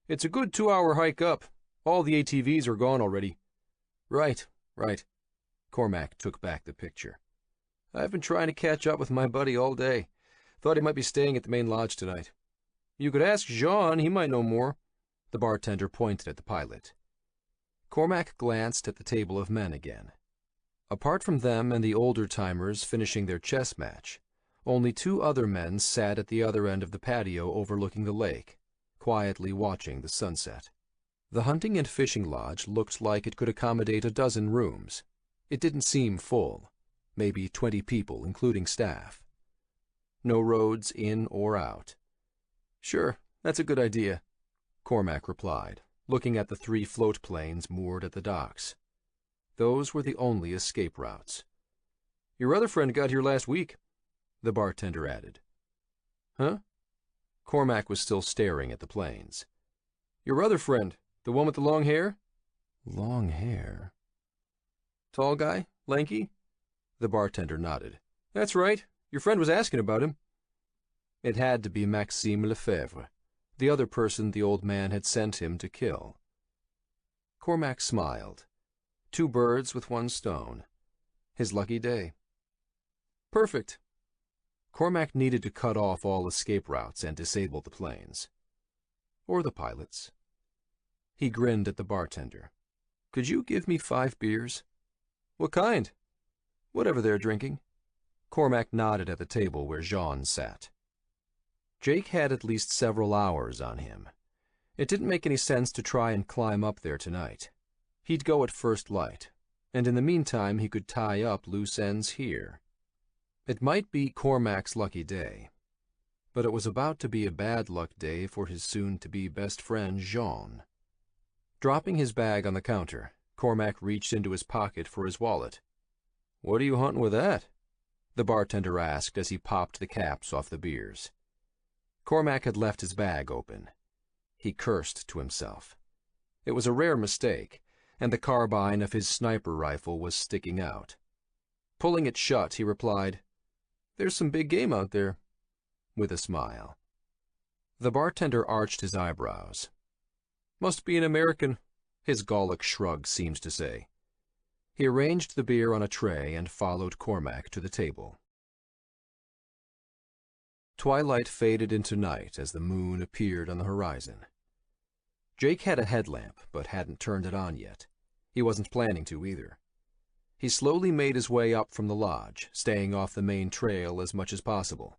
"It's a good 2-hour hike up. All the ATVs are gone already." Right. Cormac took back the picture. "I've been trying to catch up with my buddy all day. Thought he might be staying at the main lodge tonight. You could ask Jean, he might know more." The bartender pointed at the pilot. Cormac glanced at the table of men again. Apart from them and the older-timers finishing their chess match, only 2 other men sat at the other end of the patio overlooking the lake, quietly watching the sunset. The hunting and fishing lodge looked like it could accommodate a dozen rooms. It didn't seem full, maybe 20 people, including staff. No roads in or out. "Sure, that's a good idea," Cormac replied, looking at the 3 float planes moored at the docks. Those were the only escape routes. "Your other friend got here last week," the bartender added. "Huh?" Cormac was still staring at the planes. "Your other friend, the one with the long hair?" "Long hair?" "Tall guy? Lanky?" The bartender nodded. "That's right. Your friend was asking about him." It had to be Maxime Lefebvre, the other person the old man had sent him to kill. Cormac smiled. 2 birds with 1 stone. His lucky day. Perfect. Cormac needed to cut off all escape routes and disable the planes. Or the pilots. He grinned at the bartender. "Could you give me 5 beers?" "What kind?" "Whatever they're drinking." Cormac nodded at the table where Jean sat. Jake had at least several hours on him. It didn't make any sense to try and climb up there tonight. He'd go at first light, and in the meantime he could tie up loose ends here. It might be Cormac's lucky day, but it was about to be a bad luck day for his soon-to-be best friend Jean. Dropping his bag on the counter, Cormac reached into his pocket for his wallet. "What are you hunting with that?" the bartender asked as he popped the caps off the beers. Cormac had left his bag open. He cursed to himself. It was a rare mistake, and the carbine of his sniper rifle was sticking out. Pulling it shut, he replied, "There's some big game out there," with a smile. The bartender arched his eyebrows. "Must be an American," his Gallic shrug seemed to say. He arranged the beer on a tray and followed Cormac to the table. Twilight faded into night as the moon appeared on the horizon. Jake had a headlamp, but hadn't turned it on yet. He wasn't planning to either. He slowly made his way up from the lodge, staying off the main trail as much as possible.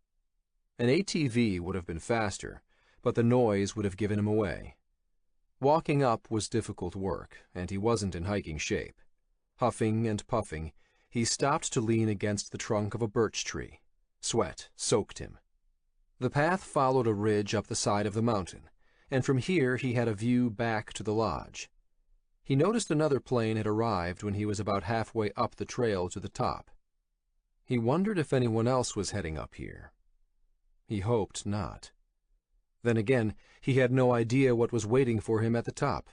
An ATV would have been faster, but the noise would have given him away. Walking up was difficult work, and he wasn't in hiking shape. Huffing and puffing, he stopped to lean against the trunk of a birch tree. Sweat soaked him. The path followed a ridge up the side of the mountain, and from here he had a view back to the lodge. He noticed another plane had arrived when he was about halfway up the trail to the top. He wondered if anyone else was heading up here. He hoped not. Then again, he had no idea what was waiting for him at the top.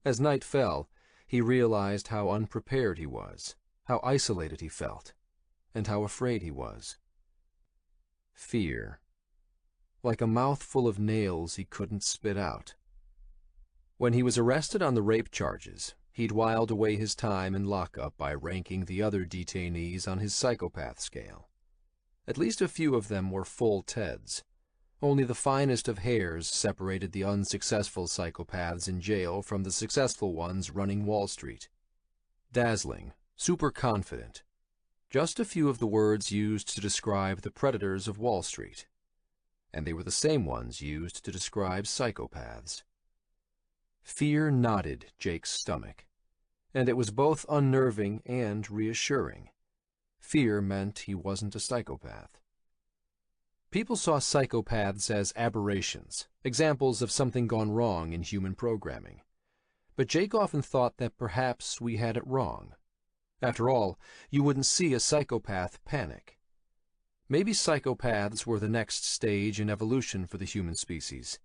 As night fell, he realized how unprepared he was, how isolated he felt, and how afraid he was. Fear. Like a mouthful of nails he couldn't spit out. When he was arrested on the rape charges, he'd whiled away his time in lockup by ranking the other detainees on his psychopath scale. At least a few of them were full Teds. Only the finest of hairs separated the unsuccessful psychopaths in jail from the successful ones running Wall Street. Dazzling, super confident. Just a few of the words used to describe the predators of Wall Street. And they were the same ones used to describe psychopaths. Fear knotted Jake's stomach, and it was both unnerving and reassuring. Fear meant he wasn't a psychopath. People saw psychopaths as aberrations, examples of something gone wrong in human programming. But Jake often thought that perhaps we had it wrong. After all, you wouldn't see a psychopath panic. Maybe psychopaths were the next stage in evolution for the human species.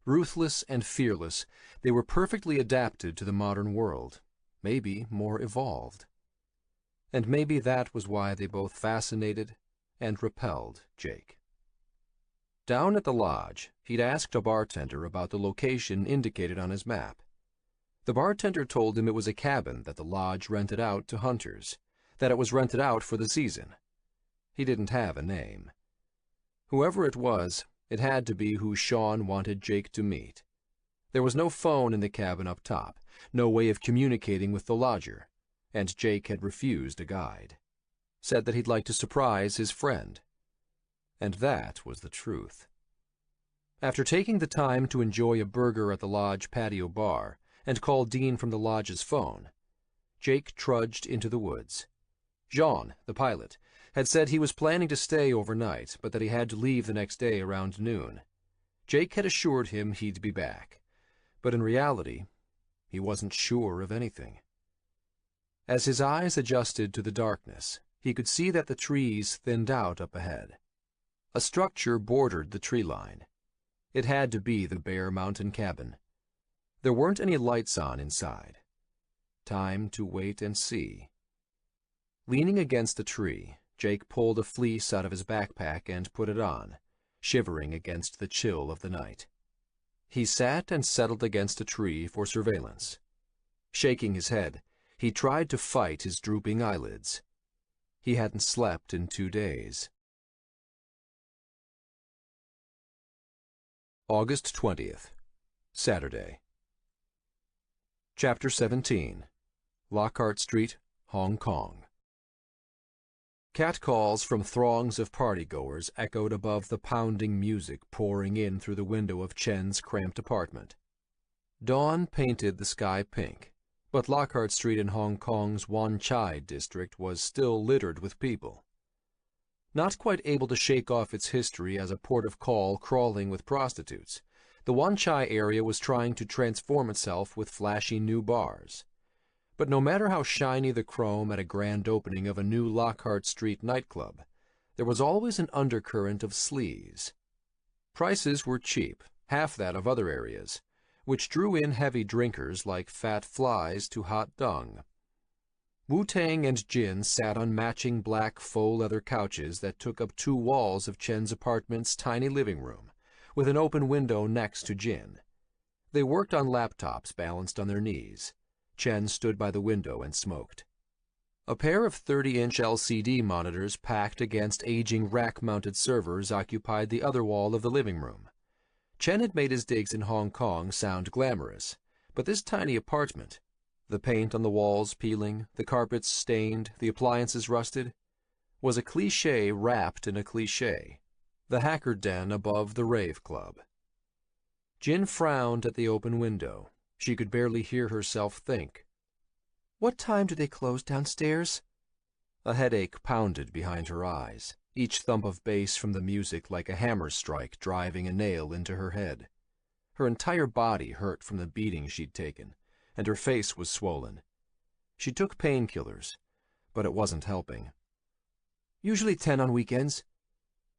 Ruthless and fearless, they were perfectly adapted to the modern world, maybe more evolved. And maybe that was why they both fascinated and repelled Jake. Down at the lodge, he'd asked a bartender about the location indicated on his map. The bartender told him it was a cabin that the lodge rented out to hunters, that it was rented out for the season. He didn't have a name. Whoever it was, it had to be who Sean wanted Jake to meet. There was no phone in the cabin up top, no way of communicating with the lodger, and Jake had refused a guide. Said that he'd like to surprise his friend. And that was the truth. After taking the time to enjoy a burger at the lodge patio bar and call Dean from the lodge's phone, Jake trudged into the woods. Jean, the pilot, had said he was planning to stay overnight, but that he had to leave the next day around noon. Jake had assured him he'd be back, but in reality, he wasn't sure of anything. As his eyes adjusted to the darkness, he could see that the trees thinned out up ahead. A structure bordered the tree line. It had to be the Bear Mountain cabin. There weren't any lights on inside. Time to wait and see. Leaning against the tree, Jake pulled a fleece out of his backpack and put it on, shivering against the chill of the night. He sat and settled against a tree for surveillance. Shaking his head, he tried to fight his drooping eyelids. He hadn't slept in 2 days. August 20th, Saturday. Chapter 17. Lockhart Street, Hong Kong. Catcalls from throngs of partygoers echoed above the pounding music pouring in through the window of Chen's cramped apartment. Dawn painted the sky pink, but Lockhart Street in Hong Kong's Wan Chai district was still littered with people. Not quite able to shake off its history as a port of call crawling with prostitutes, the Wan Chai area was trying to transform itself with flashy new bars. But no matter how shiny the chrome at a grand opening of a new Lockhart Street nightclub, there was always an undercurrent of sleaze. Prices were cheap, half that of other areas, which drew in heavy drinkers like fat flies to hot dung. Wu-Tang and Jin sat on matching black faux leather couches that took up 2 walls of Chen's apartment's tiny living room, with an open window next to Jin. They worked on laptops balanced on their knees. Chen stood by the window and smoked. A pair of 30-inch LCD monitors packed against aging rack-mounted servers occupied the other wall of the living room. Chen had made his digs in Hong Kong sound glamorous, but this tiny apartment, the paint on the walls peeling, the carpets stained, the appliances rusted, was a cliché wrapped in a cliché, the hacker den above the rave club. Jin frowned at the open window. She could barely hear herself think.
What time do they close downstairs?
A headache pounded behind her eyes, each thump of bass from the music like a hammer strike driving a nail into her head. Her entire body hurt from the beating she'd taken, and her face was swollen. She took painkillers, but it wasn't helping.
Usually 10 on weekends.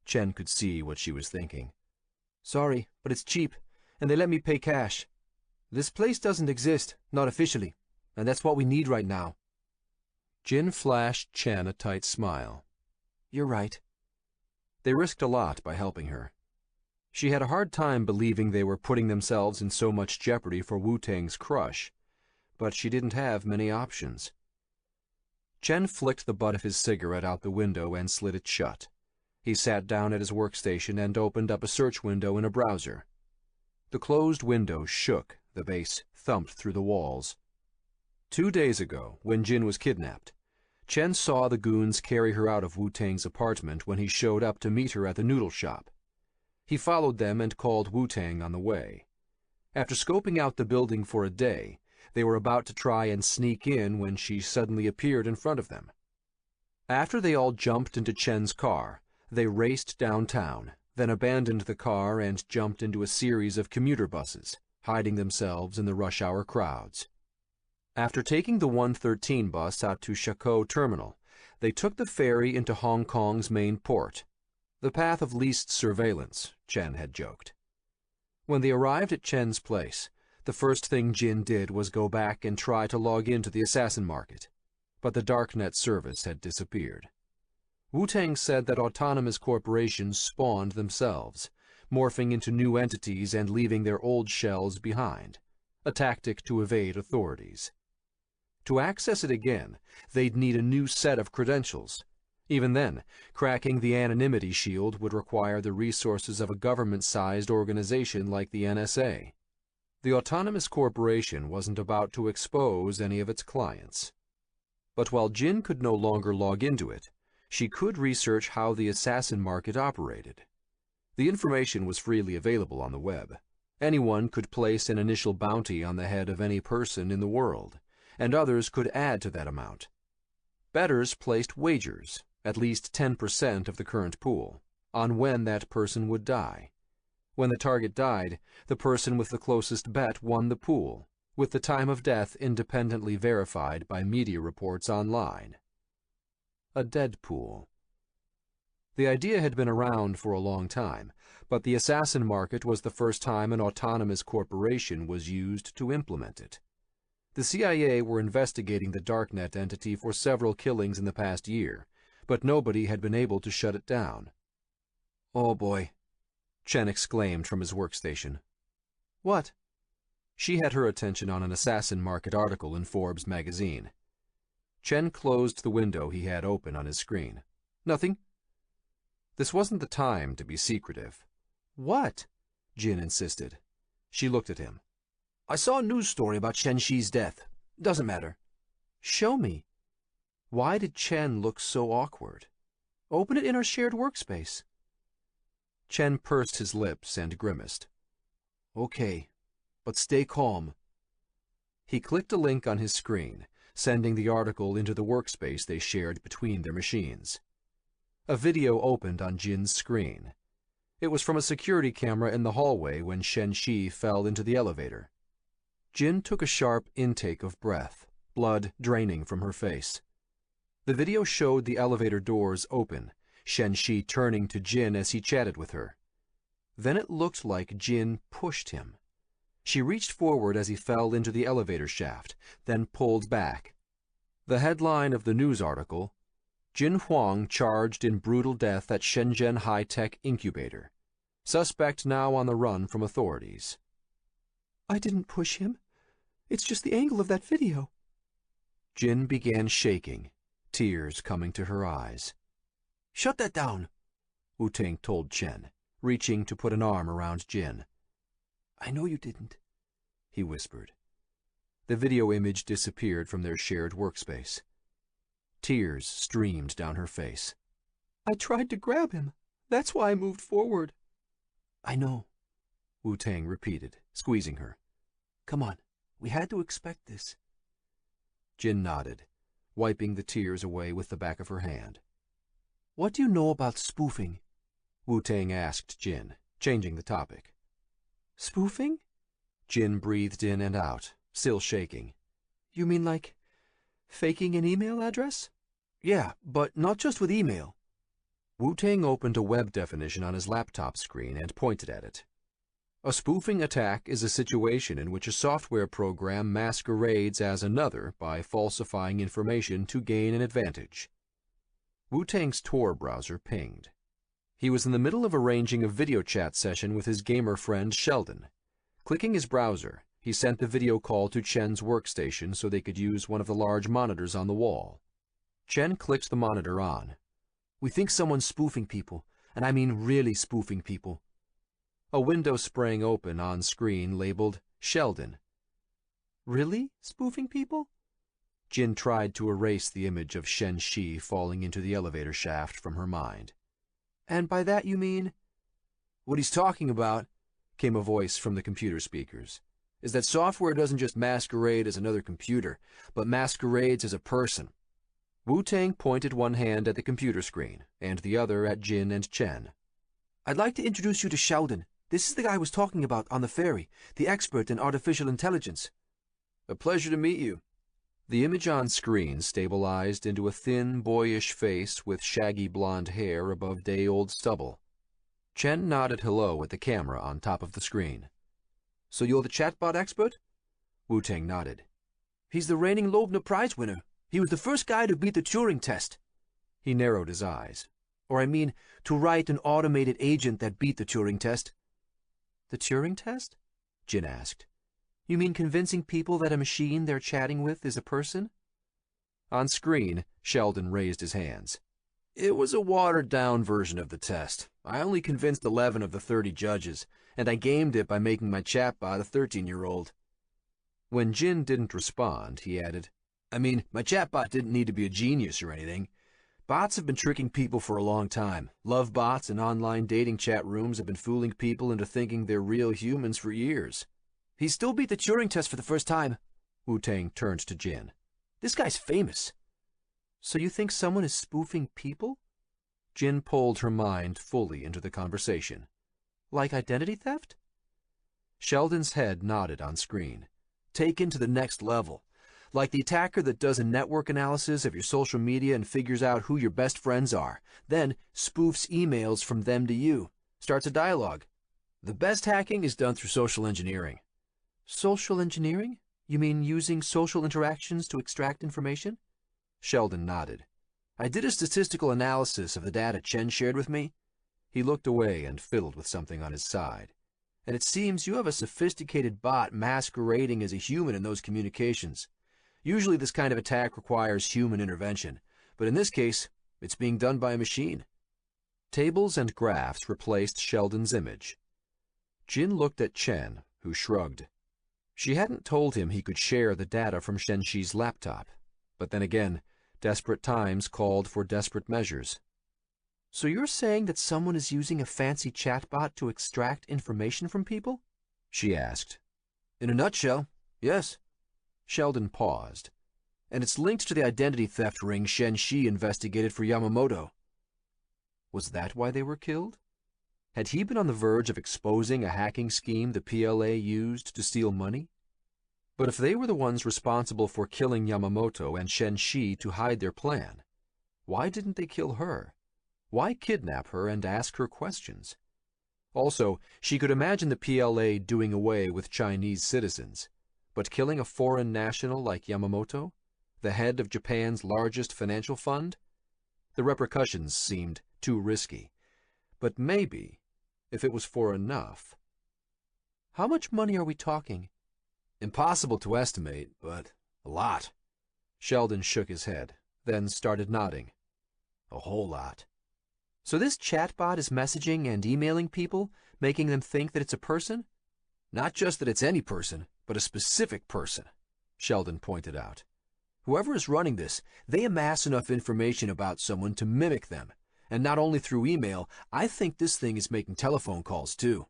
Chen could see what she was thinking.
Sorry, but it's cheap, and they let me pay cash. This place doesn't exist, not officially, and that's what we need right now.
Jin flashed Chen a tight smile.
You're right.
They risked a lot by helping her. She had a hard time believing they were putting themselves in so much jeopardy for Wu-Tang's crush, but she didn't have many options. Chen flicked the butt of his cigarette out the window and slid it shut. He sat down at his workstation and opened up a search window in a browser. The closed window shook, the bass thumped through the walls. 2 days ago, when Jin was kidnapped, Chen saw the goons carry her out of Wu-Tang's apartment when he showed up to meet her at the noodle shop. He followed them and called Wu-Tang on the way. After scoping out the building for a day, they were about to try and sneak in when she suddenly appeared in front of them. After they all jumped into Chen's car, they raced downtown, then abandoned the car and jumped into a series of commuter buses, hiding themselves in the rush-hour crowds. After taking the 113 bus out to Shako Terminal, they took the ferry into Hong Kong's main port, the path of least surveillance, Chen had joked. When they arrived at Chen's place, the first thing Jin did was go back and try to log into the assassin market, but the DARKNET service had disappeared. Wu-Tang said that autonomous corporations spawned themselves, morphing into new entities and leaving their old shells behind, a tactic to evade authorities. To access it again, they'd need a new set of credentials. Even then, cracking the anonymity shield would require the resources of a government-sized organization like the NSA. The autonomous corporation wasn't about to expose any of its clients. But while Jin could no longer log into it, she could research how the assassin market operated. The information was freely available on the web. Anyone could place an initial bounty on the head of any person in the world, and others could add to that amount. Bettors placed wagers, at least 10% of the current pool, on when that person would die. When the target died, the person with the closest bet won the pool, with the time of death independently verified by media reports online. A dead pool. The idea had been around for a long time, but the assassin market was the first time an autonomous corporation was used to implement it. The CIA were investigating the DARKNET entity for several killings in the past year, but nobody had been able to shut it down.
Oh boy,
Chen exclaimed from his workstation.
What?
She had her attention on an assassin market article in Forbes magazine. Chen closed the window he had open on his screen.
Nothing.
This wasn't the time to be secretive.
What?
Jin insisted. She looked at him.
I saw a news story about Shen Shi's death. Doesn't matter. Show me. Why did Chen look so awkward? Open it in our shared workspace.
Chen pursed his lips and grimaced.
Okay, but stay calm.
He clicked a link on his screen, sending the article into the workspace they shared between their machines. A video opened on Jin's screen. It was from a security camera in the hallway when Shen Shi fell into the elevator. Jin took a sharp intake of breath, blood draining from her face. The video showed the elevator doors open, Shen Shi turning to Jin as he chatted with her. Then it looked like Jin pushed him. She reached forward as he fell into the elevator shaft, then pulled back. The headline of the news article, Jin Huang charged in brutal death at Shenzhen High-Tech Incubator. Suspect now on the run from authorities.
I didn't push him. It's just the angle of that video.
Jin began shaking, tears coming to her eyes.
Shut that down,
Wu-Ting told Chen, reaching to put an arm around Jin.
I know you didn't, he whispered.
The video image disappeared from their shared workspace. Tears streamed down her face.
I tried to grab him. That's why I moved forward. I know, Wu-Tang repeated, squeezing her. Come on, we had to expect this.
Jin nodded, wiping the tears away with the back of her hand.
What do you know about spoofing?
Wu-Tang asked Jin, changing the topic.
Spoofing?
Jin breathed in and out, still shaking.
You mean like faking an email address? Yeah, but not just with email.
Wu-Tang opened a web definition on his laptop screen and pointed at it. A spoofing attack is a situation in which a software program masquerades as another by falsifying information to gain an advantage. Wu-Tang's Tor browser pinged. He was in the middle of arranging a video chat session with his gamer friend Sheldon. Clicking his browser, he sent the video call to Chen's workstation so they could use one of the large monitors on the wall. Chen clicked the monitor on.
We think someone's spoofing people, and I mean really spoofing people.
A window sprang open on screen labeled Sheldon.
Really spoofing people?
Jin tried to erase the image of Shen Shi falling into the elevator shaft from her mind.
And by that you mean?
What he's talking about, came a voice from the computer speakers, is that software doesn't just masquerade as another computer, but masquerades as a person.
Wu-Tang pointed one hand at the computer screen and the other at Jin and Chen.
I'd like to introduce you to Sheldon. This is the guy I was talking about on the ferry, the expert in artificial intelligence.
A pleasure to meet you.
The image on screen stabilized into a thin, boyish face with shaggy blonde hair above day-old stubble. Chen nodded hello at the camera on top of the screen.
So you're the chatbot expert?
Wu-Tang nodded.
He's the reigning Loebner Prize winner. He was the first guy to beat the Turing test.
He narrowed his eyes.
Or I mean, to write an automated agent that beat the Turing test. The Turing test? Jin asked. You mean convincing people that a machine they're chatting with is a person?
On screen, Sheldon raised his hands.
It was a watered-down version of the test. I only convinced 11 of the 30 judges, and I gamed it by making my chatbot a 13-year-old.
When Jin didn't respond, he added,
I mean, my chatbot didn't need to be a genius or anything. Bots have been tricking people for a long time. Love bots and online dating chat rooms have been fooling people into thinking they're real humans for years.
He still beat the Turing test for the first time.
Wu-Tang turned to Jin.
This guy's famous. So you think someone is spoofing people?
Jin pulled her mind fully into the conversation.
Like identity theft?
Sheldon's head nodded on screen.
Taken to the next level. Like the attacker that does a network analysis of your social media and figures out who your best friends are, then spoofs emails from them to you, starts a dialogue. The best hacking is done through social engineering.
Social engineering? You mean using social interactions to extract information?
Sheldon nodded. I did a statistical analysis of the data Chen shared with me. He looked away and fiddled with something on his side. And it seems you have a sophisticated bot masquerading as a human in those communications. Usually this kind of attack requires human intervention, but in this case, it's being done by a machine.
Tables and graphs replaced Sheldon's image. Jin looked at Chen, who shrugged. She hadn't told him he could share the data from Shenshi's laptop, but then again, desperate times called for desperate measures.
So you're saying that someone is using a fancy chatbot to extract information from people?
She asked.
In a nutshell, yes.
Sheldon paused.
And it's linked to the identity theft ring Shenshi investigated for Yamamoto.
Was that why they were killed? Had he been on the verge of exposing a hacking scheme the PLA used to steal money? But if they were the ones responsible for killing Yamamoto and Shenshi to hide their plan, why didn't they kill her? Why kidnap her and ask her questions? Also, she could imagine the PLA doing away with Chinese citizens, but killing a foreign national like Yamamoto, the head of Japan's largest financial fund? The repercussions seemed too risky. But maybe, if it was for enough.
How much money are we talking?
Impossible to estimate, but a lot.
Sheldon shook his head, then started nodding.
A whole lot.
So this chatbot is messaging and emailing people, making them think that it's a person?
Not just that it's any person, but a specific person, Sheldon pointed out. Whoever is running this, they amass enough information about someone to mimic them. And not only through email, I think this thing is making telephone calls too.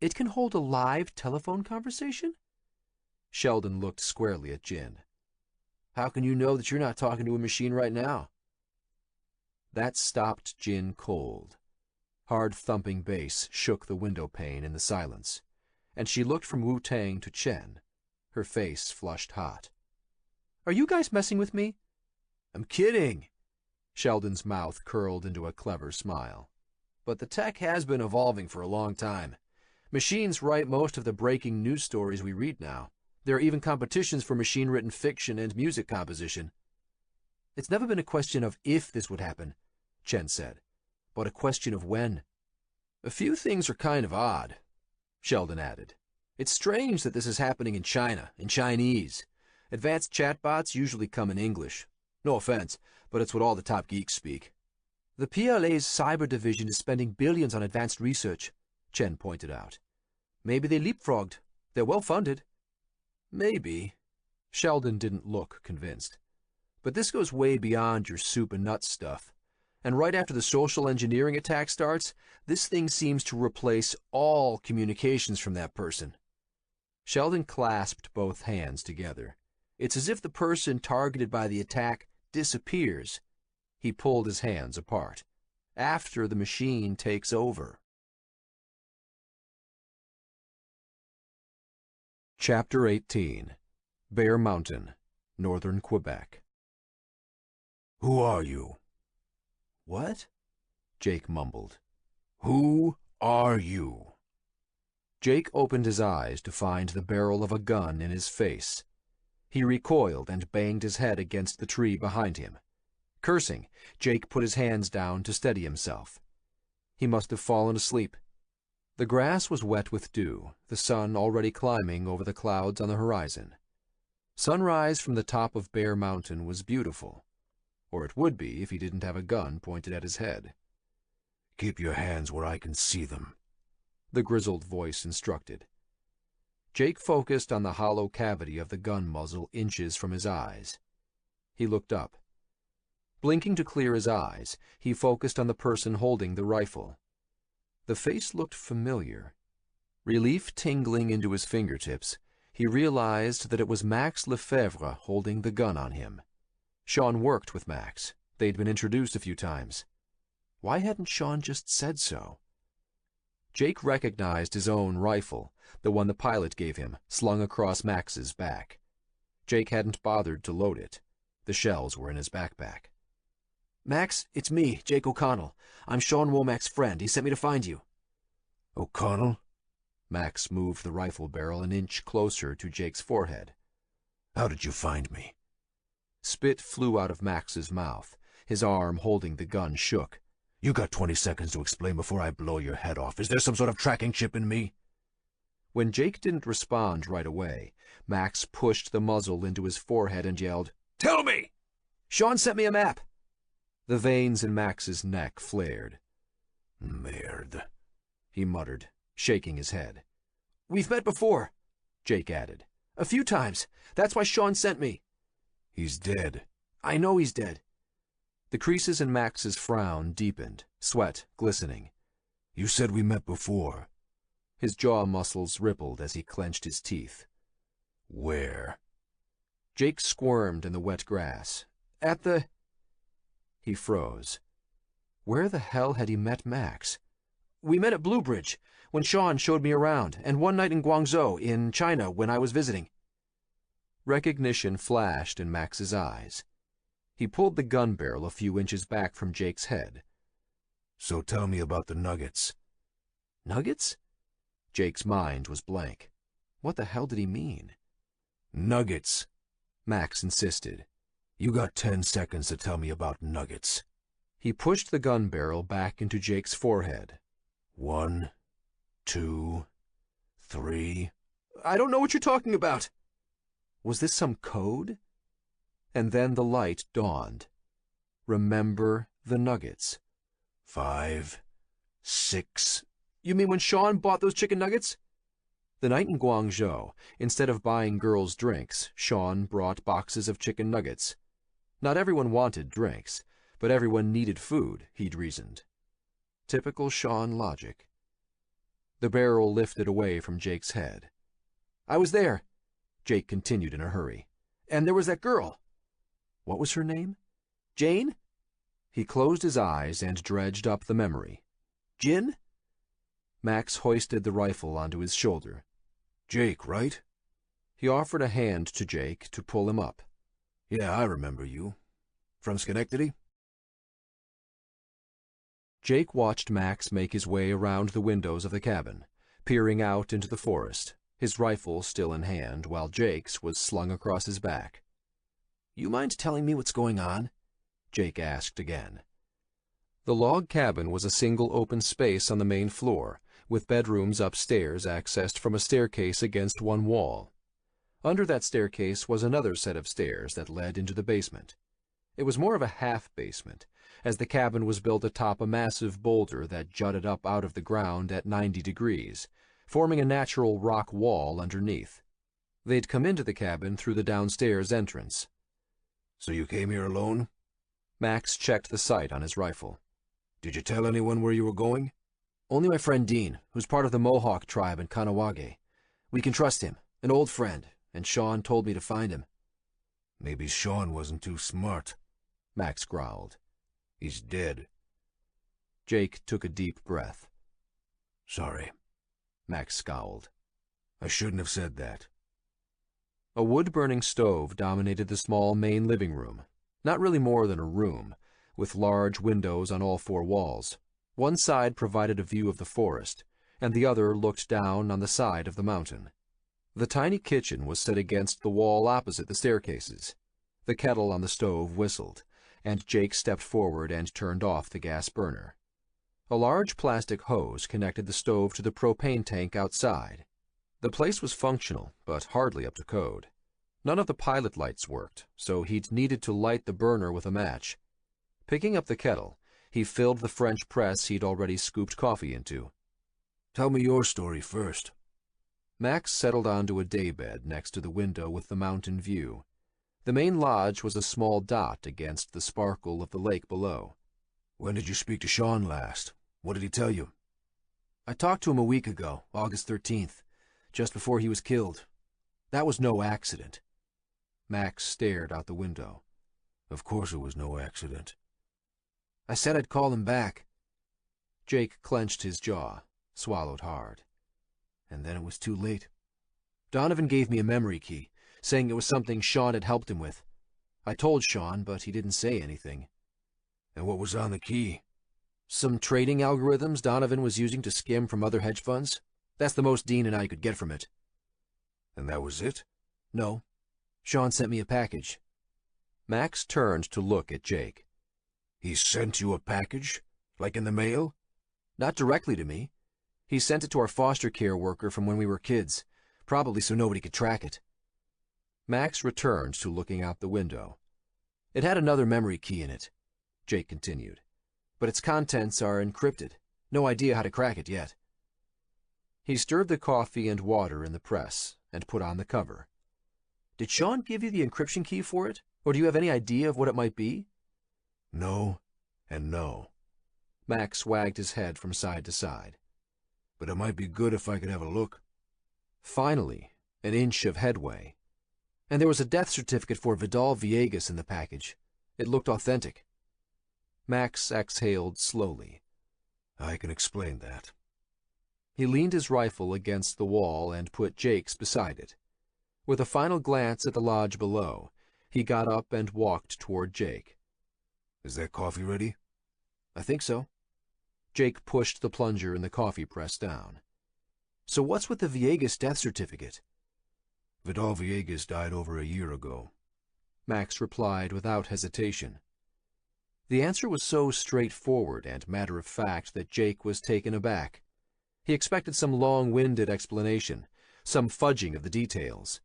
It can hold a live telephone conversation? Sheldon looked squarely at Jin. How can you know that you're not talking to a machine right now? That stopped Jin cold. Hard thumping bass shook the window pane in the silence, and she looked from Wu-Tang to Chen, her face flushed hot. Are you guys messing with me? I'm kidding. Sheldon's mouth curled into a clever smile. But the tech has been evolving for a long time. Machines write most of the breaking news stories we read now. There are even competitions for machine-written fiction and music composition. It's never been a question of if this would happen, Chen said, but a question of when. A few things are kind of odd, Sheldon added. It's strange that this is happening in China, in Chinese. Advanced chatbots usually come in English. No offense, but it's what all the top geeks speak. The PLA's cyber division is spending billions on advanced research, Chen pointed out. Maybe they leapfrogged. They're well-funded. Maybe. Sheldon didn't look convinced. But this goes way beyond your soup and nuts stuff. And right after the social engineering attack starts, this thing seems to replace all communications from that person. Sheldon clasped both hands together. It's as if the person targeted by the attack disappears. He pulled his hands apart. After the machine takes over.
Chapter 18. Bear Mountain, Northern Quebec.
Who are you?
What? Jake mumbled.
Who are you?
Jake opened his eyes to find the barrel of a gun in his face. He recoiled and banged his head against the tree behind him. Cursing, Jake put his hands down to steady himself. He must have fallen asleep. The grass was wet with dew, the sun already climbing over the clouds on the horizon. Sunrise from the top of Bear Mountain was beautiful, or it would be if he didn't have a gun pointed at his head.
Keep your hands where I can see them,
the grizzled voice instructed. Jake focused on the hollow cavity of the gun muzzle inches from his eyes. He looked up. Blinking to clear his eyes, he focused on the person holding the rifle. The face looked familiar. Relief tingling into his fingertips, he realized that it was Max Lefebvre holding the gun on him. Sean worked with Max. They'd been introduced a few times. Why hadn't Sean just said so? Jake recognized his own rifle, the one the pilot gave him, slung across Max's back. Jake hadn't bothered to load it. The shells were in his backpack.
Max, it's me, Jake O'Connell. I'm Sean Womack's friend. He sent me to find you.
O'Connell?
Max moved the rifle barrel an inch closer to Jake's forehead.
How did you find me?
Spit flew out of Max's mouth. His arm holding the gun shook.
You got 20 seconds to explain before I blow your head off. Is there some sort of tracking chip in me?
When Jake didn't respond right away, Max pushed the muzzle into his forehead and yelled,
Tell me!
Sean sent me a map.
The veins in Max's neck flared.
Merde,
he muttered, shaking his head.
We've met before,
Jake added.
A few times. That's why Sean sent me.
He's dead.
I know he's dead.
The creases in Max's frown deepened, sweat glistening.
You said we met before.
His jaw muscles rippled as he clenched his teeth.
Where?
Jake squirmed in the wet grass.
At the...
He froze. Where the hell had he met Max?
We met at Blue Bridge, when Sean showed me around, and one night in Guangzhou, in China, when I was visiting.
Recognition flashed in Max's eyes. He pulled the gun barrel a few inches back from Jake's head.
So tell me about the nuggets.
Nuggets? Jake's mind was blank. What the hell did he mean?
Nuggets,
Max insisted.
You got 10 seconds to tell me about nuggets.
He pushed the gun barrel back into Jake's forehead.
1, 2, 3.
I don't know what you're talking about.
Was this some code? And then the light dawned. Remember the nuggets.
5, 6.
You mean when Sean bought those chicken nuggets?
The night in Guangzhou, instead of buying girls drinks, Sean brought boxes of chicken nuggets. Not everyone wanted drinks, but everyone needed food, he'd reasoned. Typical Sean logic. The barrel lifted away from Jake's head.
I was there,
Jake continued in a hurry.
and there was that girl.
What was her name?
Jane?
He closed his eyes and dredged up the memory.
Jin?
Max hoisted the rifle onto his shoulder.
Jake, right?
He offered a hand to Jake to pull him up.
Yeah, I remember you. From Schenectady?
Jake watched Max make his way around the windows of the cabin, peering out into the forest, his rifle still in hand while Jake's was slung across his back.
You mind telling me what's going on?
Jake asked again. The log cabin was a single open space on the main floor, with bedrooms upstairs accessed from a staircase against one wall. Under that staircase was another set of stairs that led into the basement. It was more of a half-basement, as the cabin was built atop a massive boulder that jutted up out of the ground at 90 degrees, forming a natural rock wall underneath. They'd come into the cabin through the downstairs entrance.
So you came here alone?
Max checked the sight on his rifle.
Did you tell anyone where you were going?
Only my friend Dean, who's part of the Mohawk tribe in Kanawage. We can trust him, an old friend, and Sean told me to find him.
Maybe Sean wasn't too smart,
Max growled.
He's dead.
Jake took a deep breath.
Sorry,
Max scowled.
I shouldn't have said that.
A wood-burning stove dominated the small main living room, not really more than a room, with large windows on all four walls. One side provided a view of the forest, and the other looked down on the side of the mountain. The tiny kitchen was set against the wall opposite the staircases. The kettle on the stove whistled, and Jake stepped forward and turned off the gas burner. A large plastic hose connected the stove to the propane tank outside. The place was functional, but hardly up to code. None of the pilot lights worked, so he'd needed to light the burner with a match. Picking up the kettle, he filled the French press he'd already scooped coffee into.
Tell me your story first.
Max settled onto a daybed next to the window with the mountain view. The main lodge was a small dot against the sparkle of the lake below.
When did you speak to Sean last? What did he tell you?
I talked to him a week ago, August 13th, just before he was killed. That was no accident.
Max stared out the window.
Of course it was no accident.
I said I'd call him back.
Jake clenched his jaw, swallowed hard.
And then it was too late. Donovan gave me a memory key, saying it was something Sean had helped him with. I told Sean, but he didn't say anything.
And what was on the key?
Some trading algorithms Donovan was using to skim from other hedge funds. That's the most Dean and I could get from it.
And that was it?
No. Sean sent me a package.
Max turned to look at Jake.
He sent you a package? Like in the mail?
Not directly to me. He sent it to our foster care worker from when we were kids, probably so nobody could track it.
Max returned to looking out the window.
It had another memory key in it, Jake continued, but its contents are encrypted. No idea how to crack it yet.
He stirred the coffee and water in the press and put on the cover.
Did Sean give you the encryption key for it, or do you have any idea of what it might be?
No, and no.
Max wagged his head from side to side.
But it might be good if I could have a look.
Finally, an inch of headway.
And there was a death certificate for Vidal Villegas in the package. It looked authentic.
Max exhaled slowly.
I can explain that.
He leaned his rifle against the wall and put Jake's beside it. With a final glance at the lodge below, he got up and walked toward Jake.
Is that coffee ready?
I think so.
Jake pushed the plunger in the coffee press down.
So what's with the Villegas death certificate?
Vidal Villegas died over a year ago.
Max replied without hesitation. The answer was so straightforward and matter-of-fact that Jake was taken aback. He expected some long-winded explanation, some fudging of the details.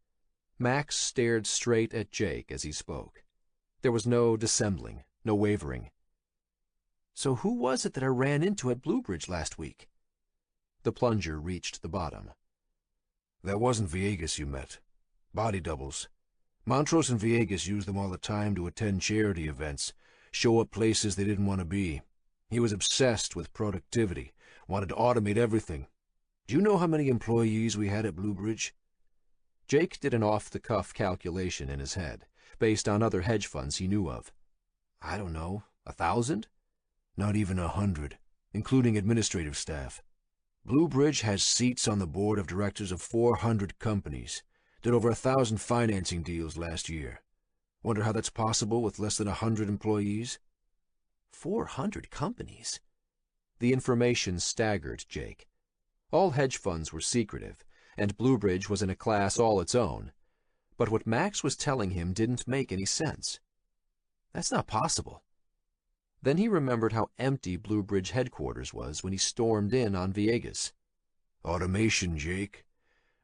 Max stared straight at Jake as he spoke. There was no dissembling, no wavering.
So who was it that I ran into at Blue Bridge last week?
The plunger reached the bottom.
That wasn't Viegas you met. Body doubles. Montrose and Viegas used them all the time to attend charity events, show up places they didn't want to be. He was obsessed with productivity, wanted to automate everything. Do you know how many employees we had at Bluebridge?
Jake did an off-the-cuff calculation in his head, based on other hedge funds he knew of.
I don't know, 1,000? Not even 100, including administrative staff. Bluebridge has seats on the board of directors of 400 companies. Did over 1,000 financing deals last year. Wonder how that's possible with less than 100 employees?
400 companies?
The information staggered Jake. All hedge funds were secretive, and Bluebridge was in a class all its own. But what Max was telling him didn't make any sense.
That's not possible.
Then he remembered how empty Bluebridge headquarters was when he stormed in on Viegas.
Automation, Jake.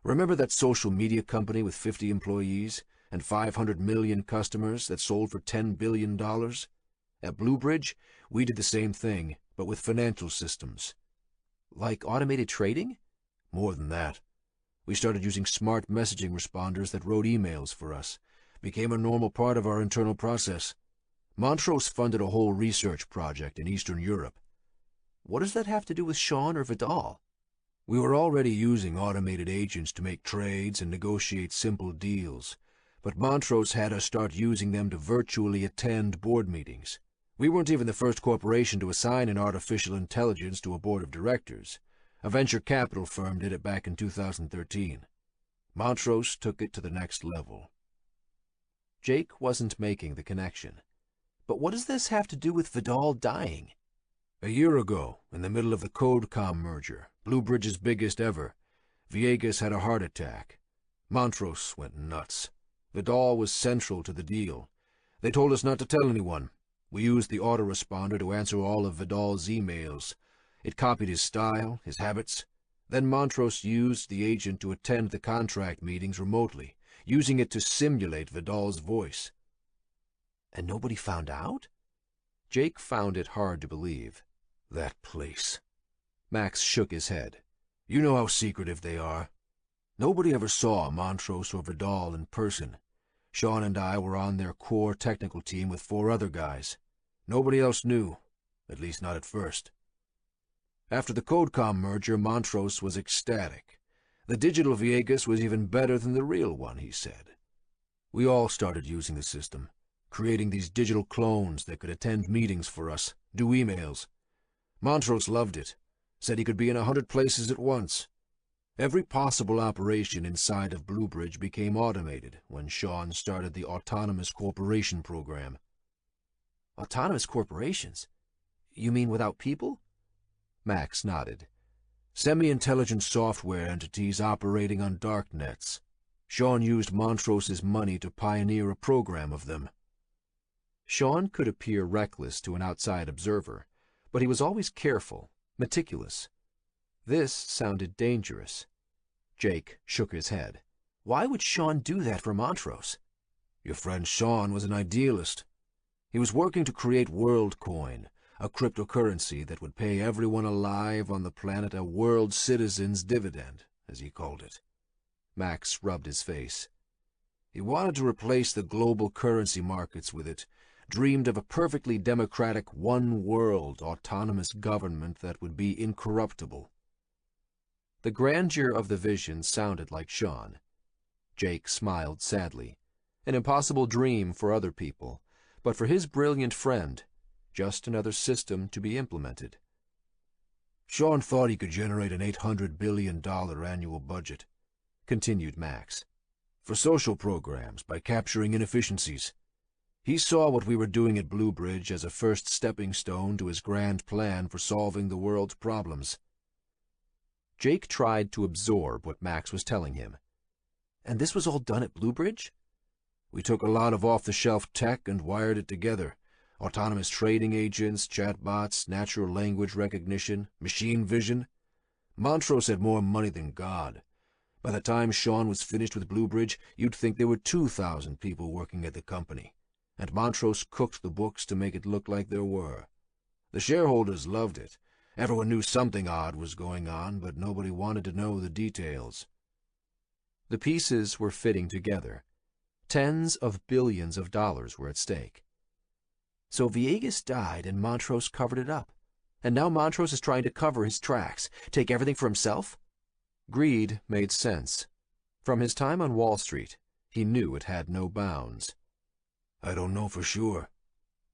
Remember that social media company with 50 employees and 500 million customers that sold for $10 billion? At Bluebridge, we did the same thing, but with financial systems.
Like automated trading?
More than that. We started using smart messaging responders that wrote emails for us. Became a normal part of our internal process. Montrose funded a whole research project in Eastern Europe.
What does that have to do with Sean or Vidal?
We were already using automated agents to make trades and negotiate simple deals, but Montrose had us start using them to virtually attend board meetings. We weren't even the first corporation to assign an artificial intelligence to a board of directors. A venture capital firm did it back in 2013. Montrose took it to the next level.
Jake wasn't making the connection.
But what does this have to do with Vidal dying?
A year ago, in the middle of the CodeCom merger, Bluebridge's biggest ever, Viegas had a heart attack. Montrose went nuts. Vidal was central to the deal. They told us not to tell anyone. We used the autoresponder to answer all of Vidal's emails. It copied his style, his habits. Then Montrose used the agent to attend the contract meetings remotely, using it to simulate Vidal's voice.
And nobody found out?
Jake found it hard to believe.
That place.
Max shook his head.
You know how secretive they are. Nobody ever saw Montrose or Vidal in person. Sean and I were on their core technical team with 4 other guys. Nobody else knew, at least not at first. After the CodeCom merger, Montrose was ecstatic. The digital Viegas was even better than the real one, he said. We all started using the system, creating these digital clones that could attend meetings for us, do emails. Montrose loved it, said he could be in 100 places at once. Every possible operation inside of Bluebridge became automated when Sean started the Autonomous Corporation program.
Autonomous corporations? You mean without people?
Max nodded.
Semi-intelligent software entities operating on DARKNETs. Sean used Montrose's money to pioneer a program of them.
Sean could appear reckless to an outside observer, but he was always careful, meticulous. This sounded dangerous. Jake shook his head.
Why would Sean do that for Montrose?
Your friend Sean was an idealist. He was working to create WorldCoin, a cryptocurrency that would pay everyone alive on the planet a world citizen's dividend, as he called it.
Max rubbed his face.
He wanted to replace the global currency markets with it, dreamed of a perfectly democratic one-world autonomous government that would be incorruptible.
The grandeur of the vision sounded like Sean. Jake smiled sadly. An impossible dream for other people, but for his brilliant friend, just another system to be implemented.
Sean thought he could generate an $800 billion annual budget, continued Max, for social programs by capturing inefficiencies. He saw what we were doing at Bluebridge as a first stepping stone to his grand plan for solving the world's problems.
Jake tried to absorb what Max was telling him.
And this was all done at Bluebridge?
We took a lot of off-the-shelf tech and wired it together. Autonomous trading agents, chatbots, natural language recognition, machine vision. Montrose had more money than God. By the time Sean was finished with Bluebridge, you'd think there were 2,000 people working at the company. And Montrose cooked the books to make it look like there were. The shareholders loved it. Everyone knew something odd was going on, but nobody wanted to know the details.
The pieces were fitting together. Tens of billions of dollars were at stake.
So Viegas died and Montrose covered it up. And now Montrose is trying to cover his tracks, take everything for himself?
Greed made sense. From his time on Wall Street, he knew it had no bounds.
I don't know for sure.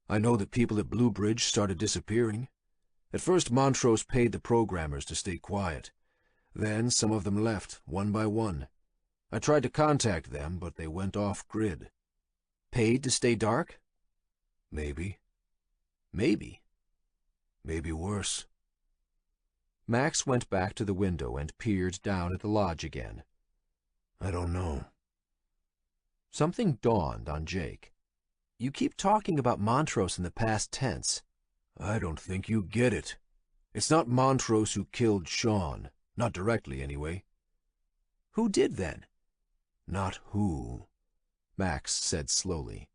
I know that people at Blue Bridge started disappearing. At first, Montrose paid the programmers to stay quiet. Then some of them left, one by one. I tried to contact them, but they went off-grid.
Paid to stay dark?
Maybe.
Maybe.
Maybe worse.
Max went back to the window and peered down at the lodge again.
I don't know.
Something dawned on Jake.
You keep talking about Montrose in the past tense.
I don't think you get it. It's not Montrose who killed Sean. Not directly, anyway.
Who did then?
Not who, Max said slowly,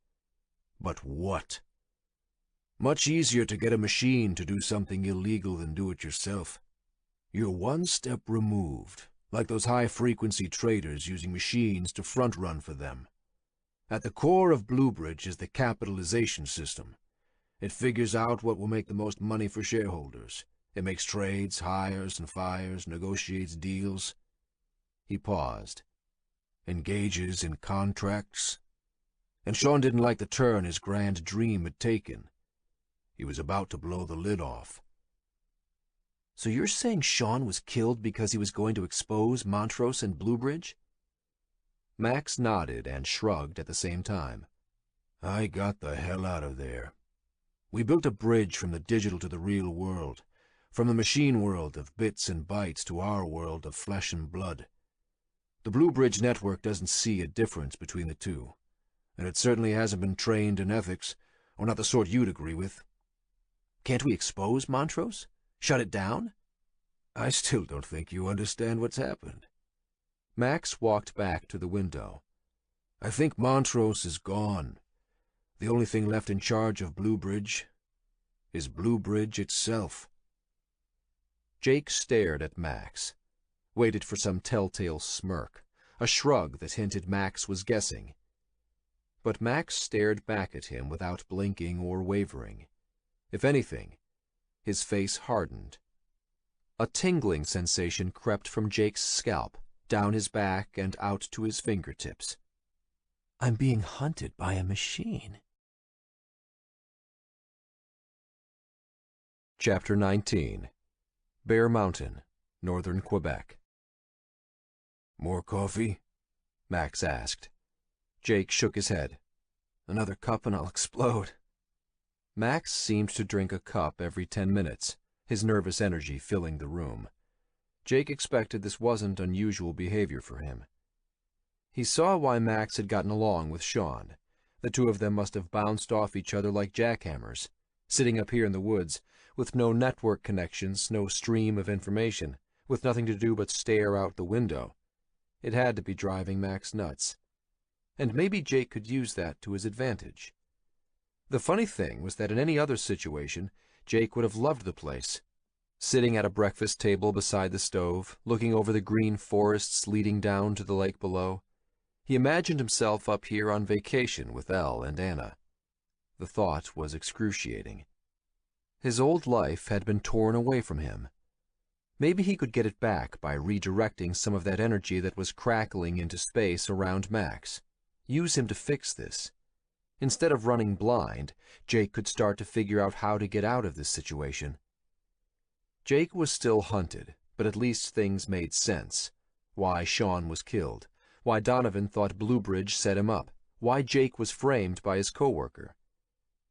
but what. Much easier to get a machine to do something illegal than do it yourself. You're one step removed, like those high-frequency traders using machines to front-run for them. At the core of Blue Bridge is the capitalization system. It figures out what will make the most money for shareholders. It makes trades, hires and fires, negotiates deals. He paused. Engages in contracts. And Sean didn't like the turn his grand dream had taken. He was about to blow the lid off.
So you're saying Sean was killed because he was going to expose Montrose and Blue Bridge?
Max nodded and shrugged at the same time.
I got the hell out of there. We built a bridge from the digital to the real world, from the machine world of bits and bytes to our world of flesh and blood. The Blue Bridge network doesn't see a difference between the two, and it certainly hasn't been trained in ethics, or not the sort you'd agree with.
Can't we expose Montrose? Shut it down?
I still don't think you understand what's happened.
Max walked back to the window.
I think Montrose is gone. The only thing left in charge of Blue Bridge is Blue Bridge itself.
Jake stared at Max, waited for some telltale smirk, a shrug that hinted Max was guessing. But Max stared back at him without blinking or wavering. If anything, his face hardened. A tingling sensation crept from Jake's scalp, down his back and out to his fingertips.
I'm being hunted by a machine.
Chapter 19. Bear Mountain, northern Quebec.
More coffee?
Max asked. Jake shook his head.
Another cup and I'll explode.
Max seemed to drink a cup every 10 minutes, his nervous energy filling the room. Jake expected this wasn't unusual behavior for him. He saw why Max had gotten along with Sean. The two of them must have bounced off each other like jackhammers, sitting up here in the woods, with no network connections, no stream of information, with nothing to do but stare out the window. It had to be driving Max nuts. And maybe Jake could use that to his advantage. The funny thing was that in any other situation, Jake would have loved the place. Sitting at a breakfast table beside the stove, looking over the green forests leading down to the lake below, he imagined himself up here on vacation with Elle and Anna. The thought was excruciating. His old life had been torn away from him. Maybe he could get it back by redirecting some of that energy that was crackling into space around Max. Use him to fix this. Instead of running blind, Jake could start to figure out how to get out of this situation. Jake was still hunted, but at least things made sense. Why Sean was killed, why Donovan thought Blue Bridge set him up, why Jake was framed by his coworker.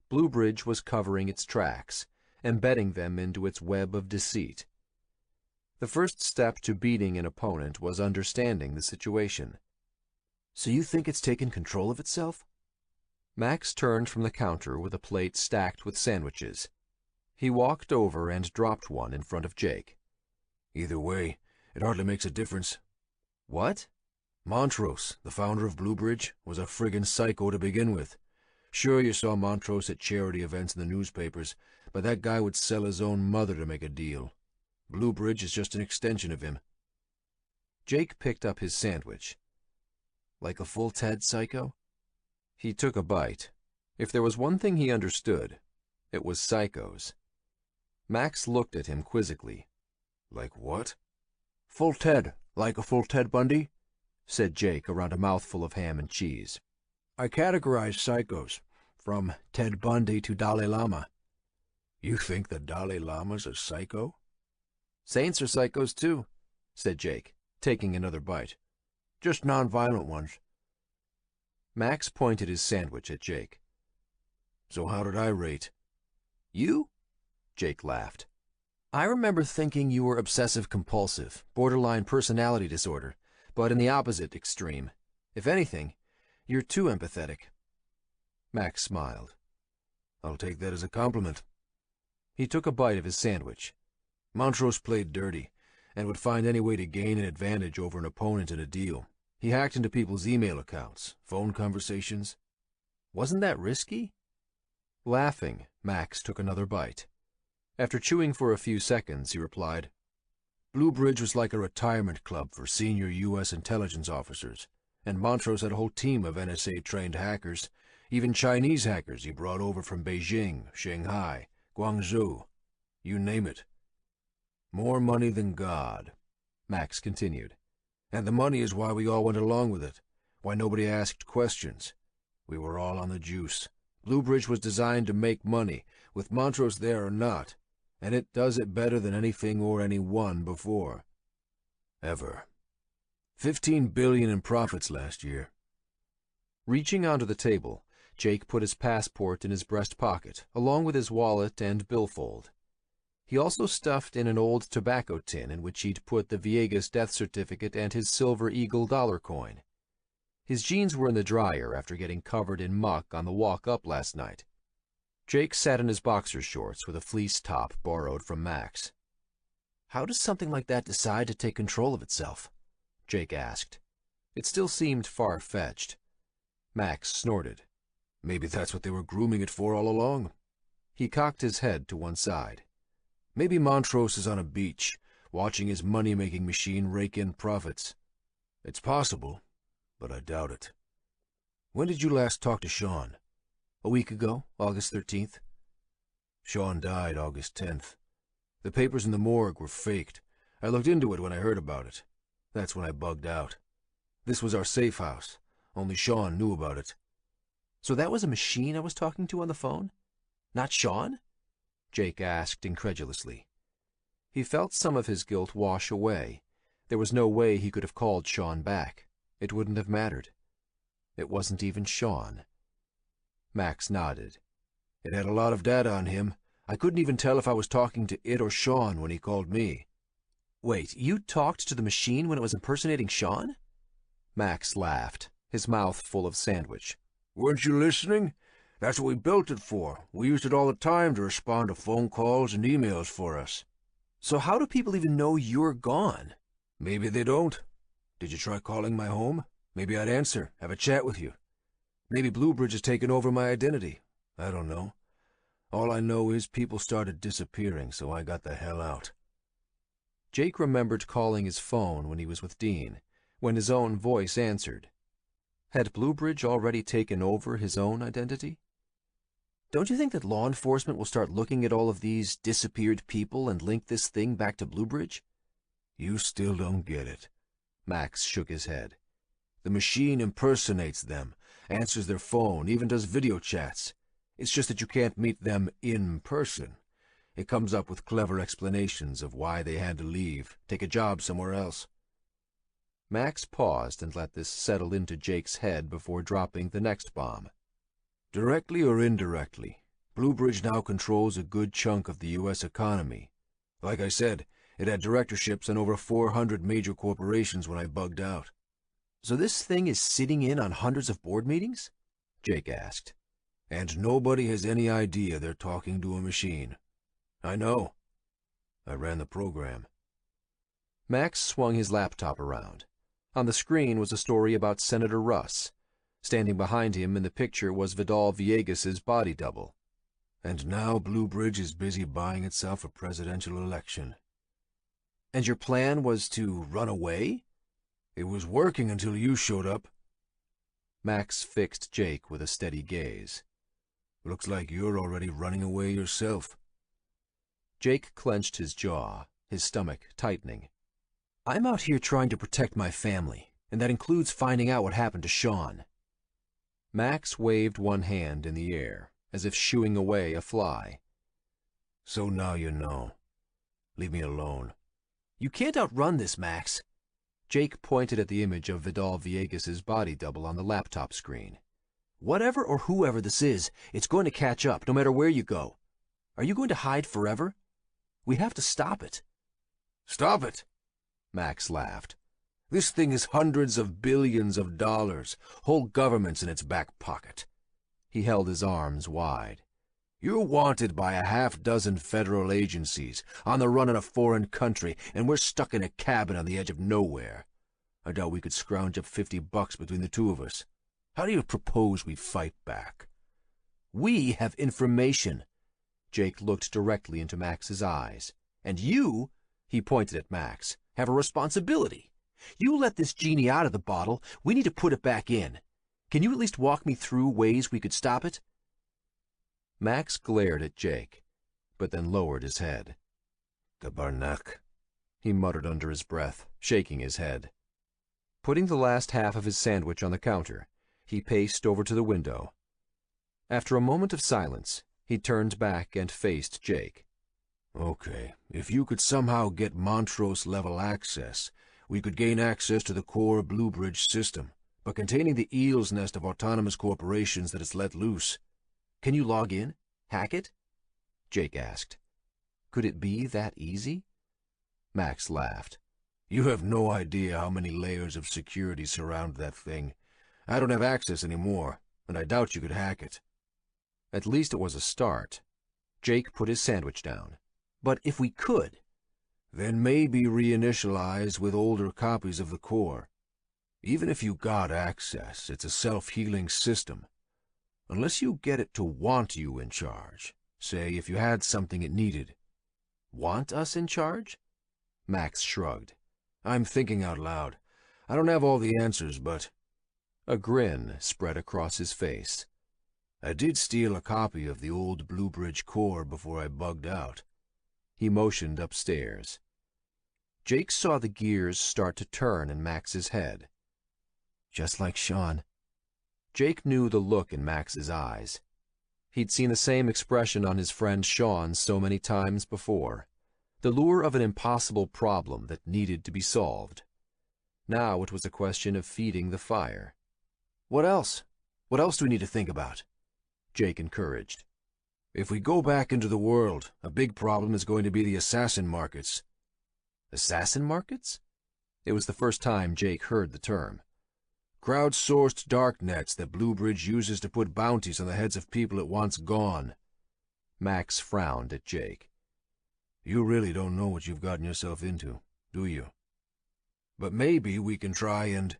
Blue Bridge was covering its tracks, embedding them into its web of deceit. The first step to beating an opponent was understanding the situation.
So you think it's taken control of itself?
Max turned from the counter with a plate stacked with sandwiches. He walked over and dropped one in front of Jake.
Either way, it hardly makes a difference.
What?
Montrose, the founder of Blue Bridge, was a friggin' psycho to begin with. Sure, you saw Montrose at charity events in the newspapers, but that guy would sell his own mother to make a deal. Blue Bridge is just an extension of him.
Jake picked up his sandwich.
Like a full Ted psycho?
He took a bite. If there was one thing he understood, it was psychos. Max looked at him quizzically.
Like what?
Full Ted, like a full Ted Bundy, said Jake around a mouthful of ham and cheese. I categorize psychos, from Ted Bundy to Dalai Lama.
You think the Dalai Lama's a psycho?
Saints are psychos too, said Jake, taking another bite. Just non-violent ones.
Max pointed his sandwich at Jake.
So how did I rate?
You?
Jake laughed.
I remember thinking you were obsessive-compulsive, borderline personality disorder, but in the opposite extreme. If anything, you're too empathetic.
Max smiled.
I'll take that as a compliment.
He took a bite of his sandwich.
Montrose played dirty, and would find any way to gain an advantage over an opponent in a deal. He hacked into people's email accounts, phone conversations.
Wasn't that risky?
Laughing, Max took another bite. After chewing for a few seconds, he replied,
Blue Bridge was like a retirement club for senior U.S. intelligence officers, and Montrose had a whole team of NSA-trained hackers, even Chinese hackers he brought over from Beijing, Shanghai, Guangzhou, you name it. More money than God,
Max continued.
And the money is why we all went along with it, why nobody asked questions. We were all on the juice. Blue Bridge was designed to make money, with Montrose there or not, and it does it better than anything or anyone before. Ever. $15 billion in profits last year.
Reaching onto the table, Jake put his passport in his breast pocket, along with his wallet and billfold. He also stuffed in an old tobacco tin in which he'd put the Viegas death certificate and his Silver Eagle dollar coin. His jeans were in the dryer after getting covered in muck on the walk up last night. Jake sat in his boxer shorts with a fleece top borrowed from Max.
How does something like that decide to take control of itself?
Jake asked. It still seemed far-fetched. Max snorted.
Maybe that's what they were grooming it for all along.
He cocked his head to one side.
Maybe Montrose is on a beach, watching his money-making machine rake in profits. It's possible, but I doubt it. When did you last talk to Sean?
A week ago, August 13th.
Sean died August 10th. The papers in the morgue were faked. I looked into it when I heard about it. That's when I bugged out. This was our safe house. Only Sean knew about it.
So that was a machine I was talking to on the phone? Not Sean?
Jake asked incredulously. He felt some of his guilt wash away. There was no way he could have called Sean back. It wouldn't have mattered. It wasn't even Sean. Max nodded.
It had a lot of data on him. I couldn't even tell if I was talking to it or Sean when he called me.
Wait, you talked to the machine when it was impersonating Sean?
Max laughed, his mouth full of sandwich.
Weren't you listening? That's what we built it for. We used it all the time to respond to phone calls and emails for us.
So how do people even know you're gone?
Maybe they don't. Did you try calling my home? Maybe I'd answer, have a chat with you. Maybe Blue Bridge has taken over my identity. I don't know. All I know is people started disappearing, so I got the hell out.
Jake remembered calling his phone when he was with Dean, when his own voice answered. Had Blue Bridge already taken over his own identity?
Don't you think that law enforcement will start looking at all of these disappeared people and link this thing back to Blue Bridge?
You still don't get it.
Max shook his head.
The machine impersonates them, answers their phone, even does video chats. It's just that you can't meet them in person. It comes up with clever explanations of why they had to leave, take a job somewhere else.
Max paused and let this settle into Jake's head before dropping the next bomb.
Directly or indirectly, Blue Bridge now controls a good chunk of the U.S. economy. Like I said, it had directorships on over 400 major corporations when I bugged out.
So this thing is sitting in on hundreds of board meetings?
Jake asked.
And nobody has any idea they're talking to a machine. I know. I ran the program.
Max swung his laptop around. On the screen was a story about Senator Russ. Standing behind him in the picture was Vidal Viegas's body double.
And now Blue Bridge is busy buying itself a presidential election.
And your plan was to run away?
It was working until you showed up.
Max fixed Jake with a steady gaze.
Looks like you're already running away yourself.
Jake clenched his jaw, his stomach tightening. I'm out here trying to protect my family, and that includes finding out what happened to Sean. Max waved one hand in the air, as if shooing away a fly.
So now you know. Leave me alone.
You can't outrun this, Max. Jake pointed at the image of Vidal Viegas's body double on the laptop screen. Whatever or whoever this is, it's going to catch up, no matter where you go. Are you going to hide forever? We have to stop it.
Stop it! Max laughed. This thing is hundreds of billions of dollars, whole governments in its back pocket.
He held his arms wide.
You're wanted by a half-dozen federal agencies, on the run in a foreign country, and we're stuck in a cabin on the edge of nowhere. I doubt we could scrounge up $50 between the two of us. How do you propose we fight back?
We have information. Jake looked directly into Max's eyes. And you, he pointed at Max, have a responsibility. You let this genie out of the bottle, we need to put it back in. Can you at least walk me through ways we could stop it? Max glared at Jake, but then lowered his head.
Tabarnak,
he muttered under his breath, shaking his head. Putting the last half of his sandwich on the counter, he paced over to the window. After a moment of silence, he turned back and faced Jake.
Okay, if you could somehow get Montrose-level access, we could gain access to the core Blue Bridge system, but containing the eel's nest of autonomous corporations that it's let loose.
Can you log in? Hack it? Jake asked. Could it be that easy? Max laughed.
You have no idea how many layers of security surround that thing. I don't have access anymore, and I doubt you could hack it.
At least it was a start. Jake put his sandwich down. But if we could...
Then maybe reinitialize with older copies of the core. Even if you got access, it's a self-healing system. Unless you get it to want you in charge. Say, if you had something it needed.
Want us in charge? Max shrugged.
I'm thinking out loud. I don't have all the answers, but...
A grin spread across his face.
I did steal a copy of the old Blue Bridge core before I bugged out.
He motioned upstairs. Jake saw the gears start to turn in Max's head. Just like Sean. Jake knew the look in Max's eyes. He'd seen the same expression on his friend Sean so many times before. The lure of an impossible problem that needed to be solved. Now it was a question of feeding the fire.
What else? What else do we need to think about?
Jake encouraged.
If we go back into the world, a big problem is going to be the assassin markets.
Assassin markets? It was the first time Jake heard the term.
Crowdsourced darknets that Blue Bridge uses to put bounties on the heads of people it wants gone.
Max frowned at Jake.
You really don't know what you've gotten yourself into, do you? But maybe we can try and...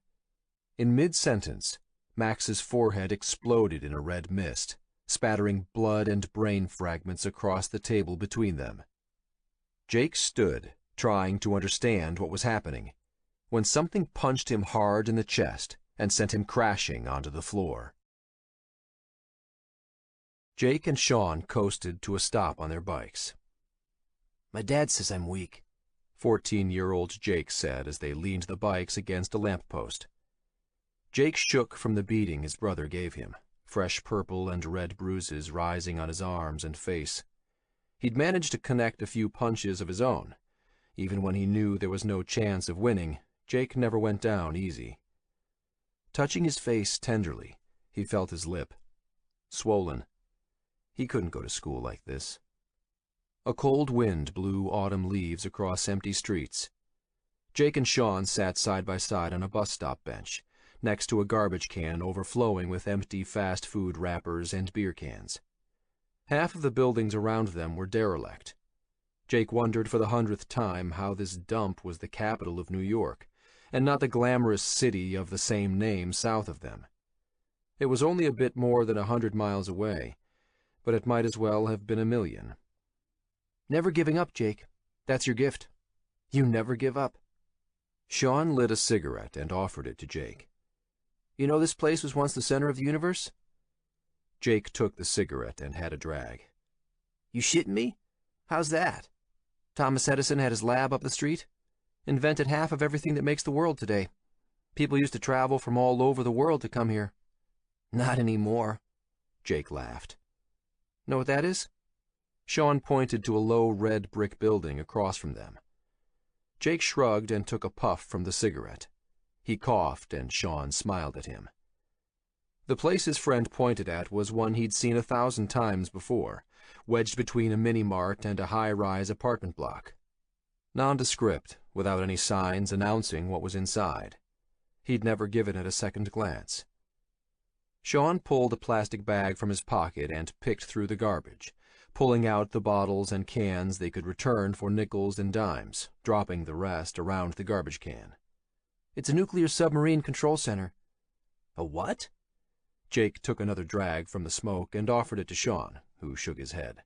In mid-sentence, Max's forehead exploded in a red mist, spattering blood and brain fragments across the table between them. Jake stood, trying to understand what was happening, when something punched him hard in the chest and sent him crashing onto the floor. Jake and Sean coasted to a stop on their bikes.
My dad says I'm weak,
14-year-old Jake said as they leaned the bikes against a lamppost. Jake shook from the beating his brother gave him, fresh purple and red bruises rising on his arms and face. He'd managed to connect a few punches of his own. Even when he knew there was no chance of winning, Jake never went down easy. Touching his face tenderly, he felt his lip. Swollen. He couldn't go to school like this. A cold wind blew autumn leaves across empty streets. Jake and Sean sat side by side on a bus stop bench, next to a garbage can overflowing with empty fast food wrappers and beer cans. Half of the buildings around them were derelict. Jake wondered for the 100th time how this dump was the capital of New York, and not the glamorous city of the same name south of them. It was only a bit more than 100 miles away, but it might as well have been 1,000,000.
Never giving up, Jake. That's your gift. You never give up.
Sean lit a cigarette and offered it to Jake.
You know this place was once the center of the universe?
Jake took the cigarette and had a drag.
You shitting me? How's that? Thomas Edison had his lab up the street. Invented half of everything that makes the world today. People used to travel from all over the world to come here. Not anymore.
Jake laughed.
Know what that is?
Sean pointed to a low red brick building across from them. Jake shrugged and took a puff from the cigarette. He coughed, and Sean smiled at him. The place his friend pointed at was one he'd seen 1,000 times before, wedged between a mini-mart and a high-rise apartment block. Nondescript, without any signs announcing what was inside. He'd never given it a second glance. Sean pulled a plastic bag from his pocket and picked through the garbage, pulling out the bottles and cans they could return for nickels and dimes, dropping the rest around the garbage can.
It's a nuclear submarine control center.
A what?
Jake took another drag from the smoke and offered it to Sean, who shook his head.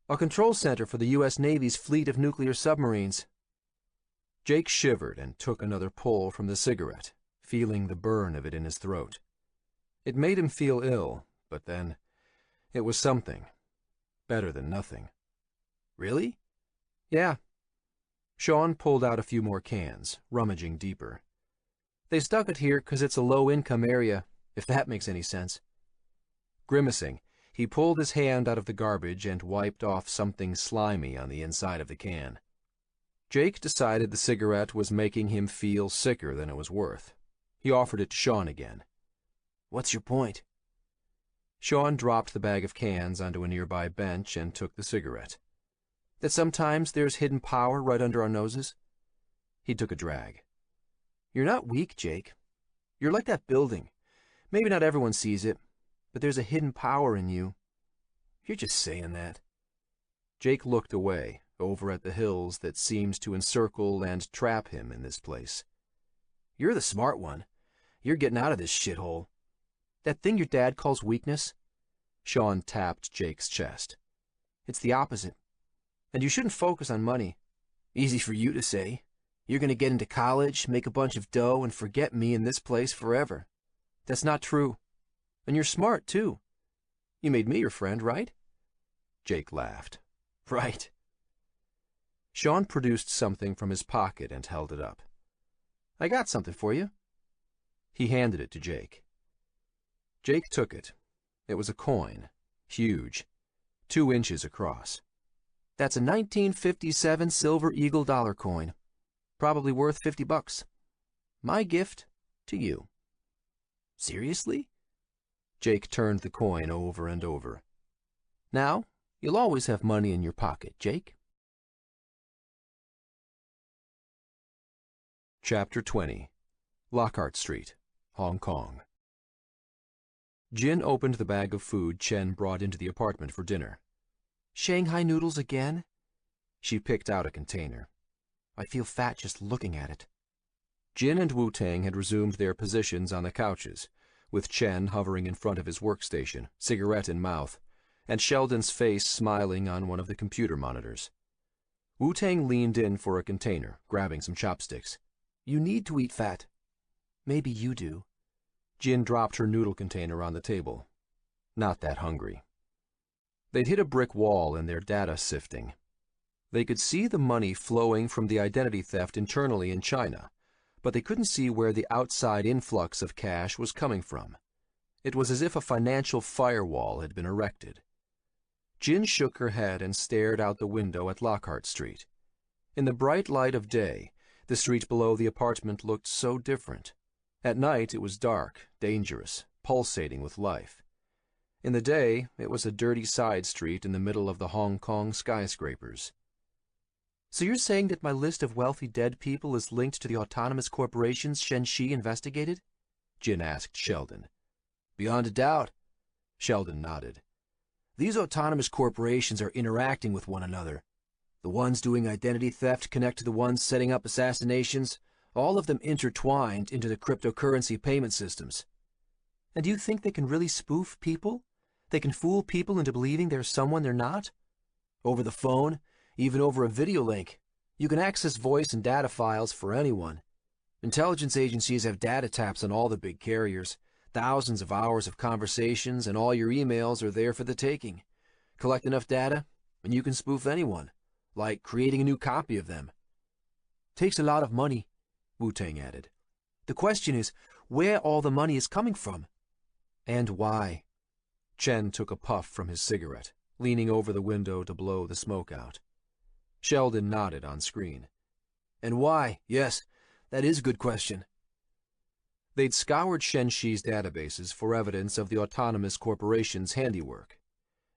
A control center for the U.S. Navy's fleet of nuclear submarines.
Jake shivered and took another pull from the cigarette, feeling the burn of it in his throat. It made him feel ill, but then it was something. Better than nothing.
Really?
Yeah. Sean pulled out a few more cans, rummaging deeper.
They stuck it here 'cause it's a low-income area, if that makes any sense.
Grimacing, he pulled his hand out of the garbage and wiped off something slimy on the inside of the can. Jake decided the cigarette was making him feel sicker than it was worth. He offered it to Sean again.
What's your point?
Sean dropped the bag of cans onto a nearby bench and took the cigarette.
That sometimes there's hidden power right under our noses?
He took a drag.
You're not weak, Jake. You're like that building. Maybe not everyone sees it, but there's a hidden power in you. You're just saying that.
Jake looked away, over at the hills that seemed to encircle and trap him in this place.
You're the smart one. You're getting out of this shithole. That thing your dad calls weakness?
Sean tapped Jake's chest.
It's the opposite. And you shouldn't focus on money. Easy for you to say. You're going to get into college, make a bunch of dough, and forget me in this place forever. That's not true. And you're smart, too. You made me your friend, right?
Jake laughed.
Right.
Sean produced something from his pocket and held it up.
I got something for you.
He handed it to Jake. Jake took it. It was a coin, huge, 2 inches across.
That's a 1957 Silver Eagle dollar coin. Probably worth $50. My gift to you. Seriously?
Jake turned the coin over and over.
Now, you'll always have money in your pocket, Jake.
Chapter 20. Lockhart Street, Hong Kong. Jin opened the bag of food Chen brought into the apartment for dinner.
Shanghai noodles again?
She picked out a container.
I feel fat just looking at it.
Jin and Wu-Tang had resumed their positions on the couches, with Chen hovering in front of his workstation, cigarette in mouth, and Sheldon's face smiling on one of the computer monitors. Wu-Tang leaned in for a container, grabbing some chopsticks.
You need to eat fat. Maybe you do.
Jin dropped her noodle container on the table. Not that hungry. They'd hit a brick wall in their data sifting. They could see the money flowing from the identity theft internally in China, but they couldn't see where the outside influx of cash was coming from. It was as if a financial firewall had been erected. Jin shook her head and stared out the window at Lockhart Street. In the bright light of day, the street below the apartment looked so different. At night it was dark, dangerous, pulsating with life. In the day, it was a dirty side street in the middle of the Hong Kong skyscrapers.
So you're saying that my list of wealthy dead people is linked to the autonomous corporations Shenxi investigated?
Jin asked Sheldon.
Beyond a doubt.
Sheldon nodded.
These autonomous corporations are interacting with one another. The ones doing identity theft connect to the ones setting up assassinations, all of them intertwined into the cryptocurrency payment systems. And do you think they can really spoof people? They can fool people into believing they're someone they're not? Over the phone, even over a video link, you can access voice and data files for anyone. Intelligence agencies have data taps on all the big carriers. Thousands of hours of conversations and all your emails are there for the taking. Collect enough data, and you can spoof anyone, like creating a new copy of them. Takes a lot of money, Wu-Tang added. The question is where all the money is coming from. And why?
Chen took a puff from his cigarette, leaning over the window to blow the smoke out. Sheldon nodded on screen.
And why? Yes, that is a good question.
They'd scoured Shenxi's databases for evidence of the autonomous corporation's handiwork.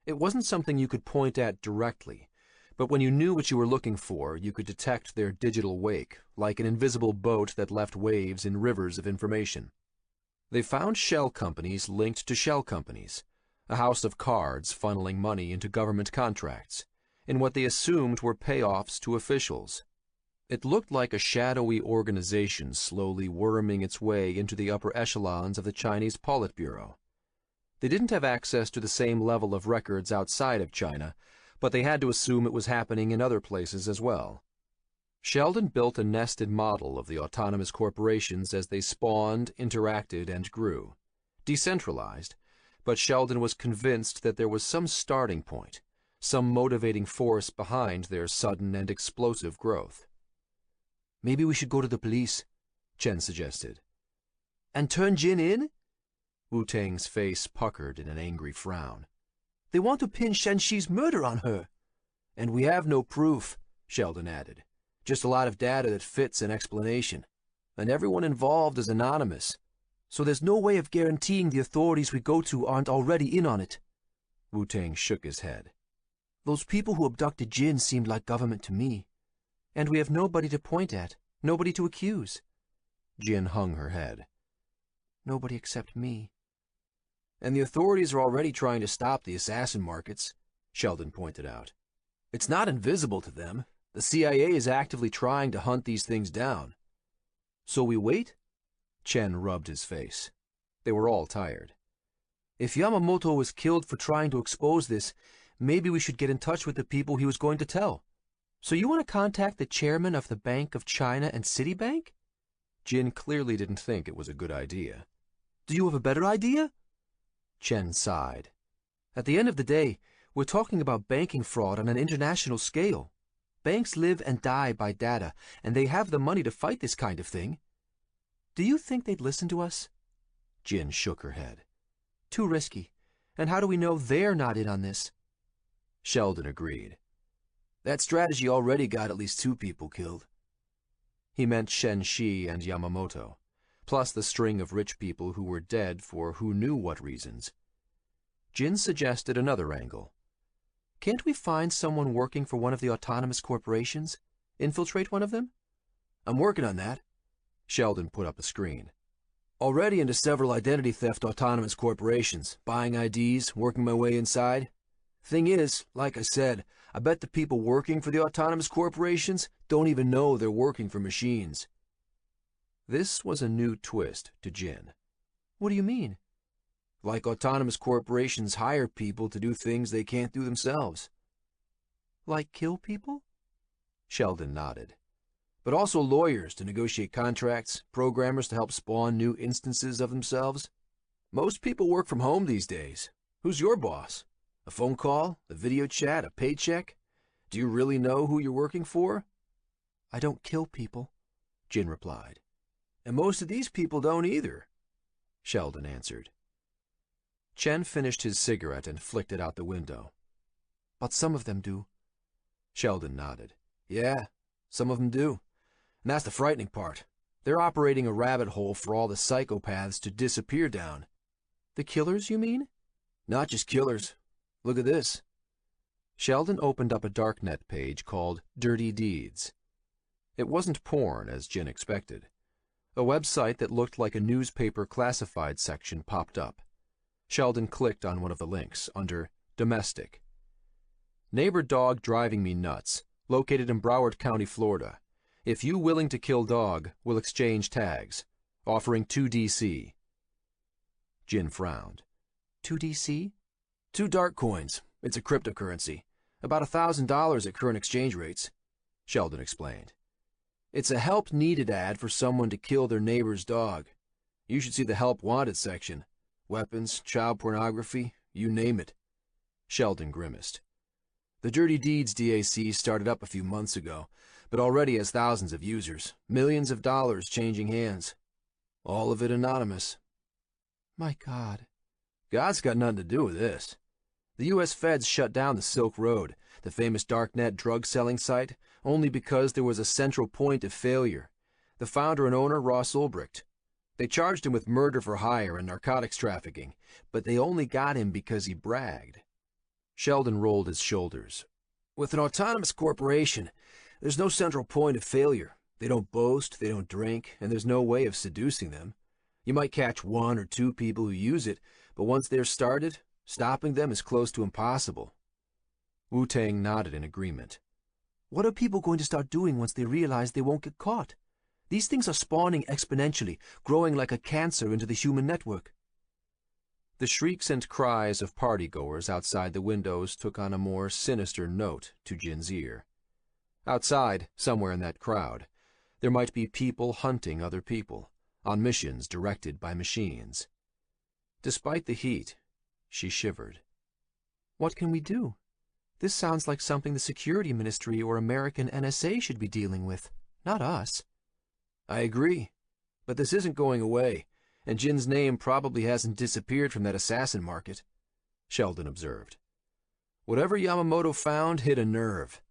It wasn't something you could point at directly, but when you knew what you were looking for, you could detect their digital wake, like an invisible boat that left waves in rivers of information. They found shell companies linked to shell companies, a house of cards funneling money into government contracts, in what they assumed were payoffs to officials. It looked like a shadowy organization slowly worming its way into the upper echelons of the Chinese Politburo. They didn't have access to the same level of records outside of China, but they had to assume it was happening in other places as well. Sheldon built a nested model of the autonomous corporations as they spawned, interacted, and grew. Decentralized, but Sheldon was convinced that there was some starting point, some motivating force behind their sudden and explosive growth.
Maybe we should go to the police, Chen suggested.
And turn Jin in?
Wu-Tang's face puckered in an angry frown.
They want to pin Shenxi's murder on her.
And we have no proof, Sheldon added. Just a lot of data that fits an explanation. And everyone involved is anonymous.
So there's no way of guaranteeing the authorities we go to aren't already in on it.
Wu-Tang shook his head.
Those people who abducted Jin seemed like government to me. And we have nobody to point at, nobody to accuse.
Jin hung her head.
Nobody except me.
And the authorities are already trying to stop the assassin markets, Sheldon pointed out. It's not invisible to them. The CIA is actively trying to hunt these things down.
So we wait?
Chen rubbed his face. They were all tired.
If Yamamoto was killed for trying to expose this, maybe we should get in touch with the people he was going to tell. So you want to contact the chairman of the Bank of China and Citibank?
Jin clearly didn't think it was a good idea.
Do you have a better idea?
Chen sighed.
At the end of the day, we're talking about banking fraud on an international scale. Banks live and die by data, and they have the money to fight this kind of thing. Do you think they'd listen to us?
Jin shook her head.
Too risky. And how do we know they're not in on this?
Sheldon agreed.
That strategy already got at least 2 people killed.
He meant Shenxi and Yamamoto, plus the string of rich people who were dead for who knew what reasons. Jin suggested another angle.
Can't we find someone working for one of the autonomous corporations? Infiltrate one of them?
I'm working on that.
Sheldon put up a screen.
Already into several identity theft autonomous corporations, buying IDs, working my way inside. Thing is, like I said, I bet the people working for the autonomous corporations don't even know they're working for machines.
This was a new twist to Jin.
What do you mean?
Like autonomous corporations hire people to do things they can't do themselves.
Like kill people?
Sheldon nodded.
But also lawyers to negotiate contracts, programmers to help spawn new instances of themselves. Most people work from home these days. Who's your boss? A phone call? A video chat? A paycheck? Do you really know who you're working for?
I don't kill people,
Jin replied. And most of these people don't either, Sheldon answered.
Chen finished his cigarette and flicked it out the window.
But some of them do.
Sheldon nodded.
Yeah, some of them do. And that's the frightening part. They're operating a rabbit hole for all the psychopaths to disappear down.
The killers, you mean?
Not just killers. Look at this.
Sheldon opened up a DARKNET page called Dirty Deeds. It wasn't porn, as Jin expected. A website that looked like a newspaper classified section popped up. Sheldon clicked on one of the links under Domestic. Neighbor dog driving me nuts, located in Broward County, Florida. If you willing to kill dog, we'll exchange tags. Offering 2 DC. Jin frowned.
2 DC?
2 dark coins. It's a cryptocurrency. About $1,000 at current exchange rates, Sheldon explained.
It's a help needed ad for someone to kill their neighbor's dog. You should see the help wanted section. Weapons, child pornography, you name it. Sheldon grimaced. The Dirty Deeds DAC started up a few months ago, but already has thousands of users, millions of dollars changing hands. All of it anonymous.
My God.
God's got nothing to do with this. The U.S. feds shut down the Silk Road, the famous DARKNET drug-selling site, only because there was a central point of failure. The founder and owner, Ross Ulbricht. They charged him with murder for hire and narcotics trafficking, but they only got him because he bragged. Sheldon rolled his shoulders. With an autonomous corporation, there's no central point of failure. They don't boast, they don't drink, and there's no way of seducing them. You might catch 1 or 2 people who use it, but once they're started, stopping them is close to impossible. Wu-Tang nodded in agreement.
What are people going to start doing once they realize they won't get caught? These things are spawning exponentially, growing like a cancer into the human network.
The shrieks and cries of partygoers outside the windows took on a more sinister note to Jin's ear. Outside, somewhere in that crowd, there might be people hunting other people, on missions directed by machines. Despite the heat, she shivered.
What can we do? This sounds like something the Security Ministry or American NSA should be dealing with, not us.
I agree, but this isn't going away, and Jin's name probably hasn't disappeared from that assassin market, Sheldon observed. Whatever Yamamoto found hit a nerve.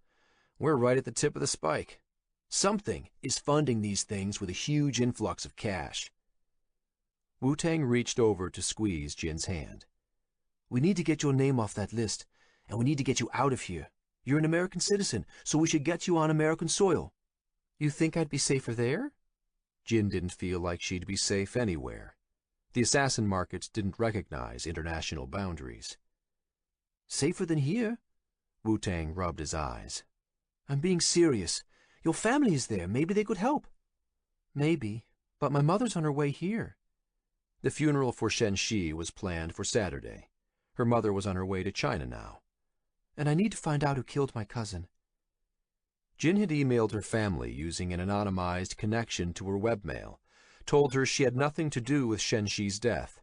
We're right at the tip of the spike. Something is funding these things with a huge influx of cash.
Wu-Tang reached over to squeeze Jin's hand.
We need to get your name off that list, and we need to get you out of here. You're an American citizen, so we should get you on American soil.
You think I'd be safer there? Jin didn't feel like she'd be safe anywhere. The assassin markets didn't recognize international boundaries.
Safer than here?
Wu-Tang rubbed his eyes.
I'm being serious. Your family is there. Maybe they could help.
Maybe, but my mother's on her way here. The funeral for Shen Shi was planned for Saturday. Her mother was on her way to China now.
And I need to find out who killed my cousin.
Jin had emailed her family using an anonymized connection to her webmail, told her she had nothing to do with Shen Shi's death.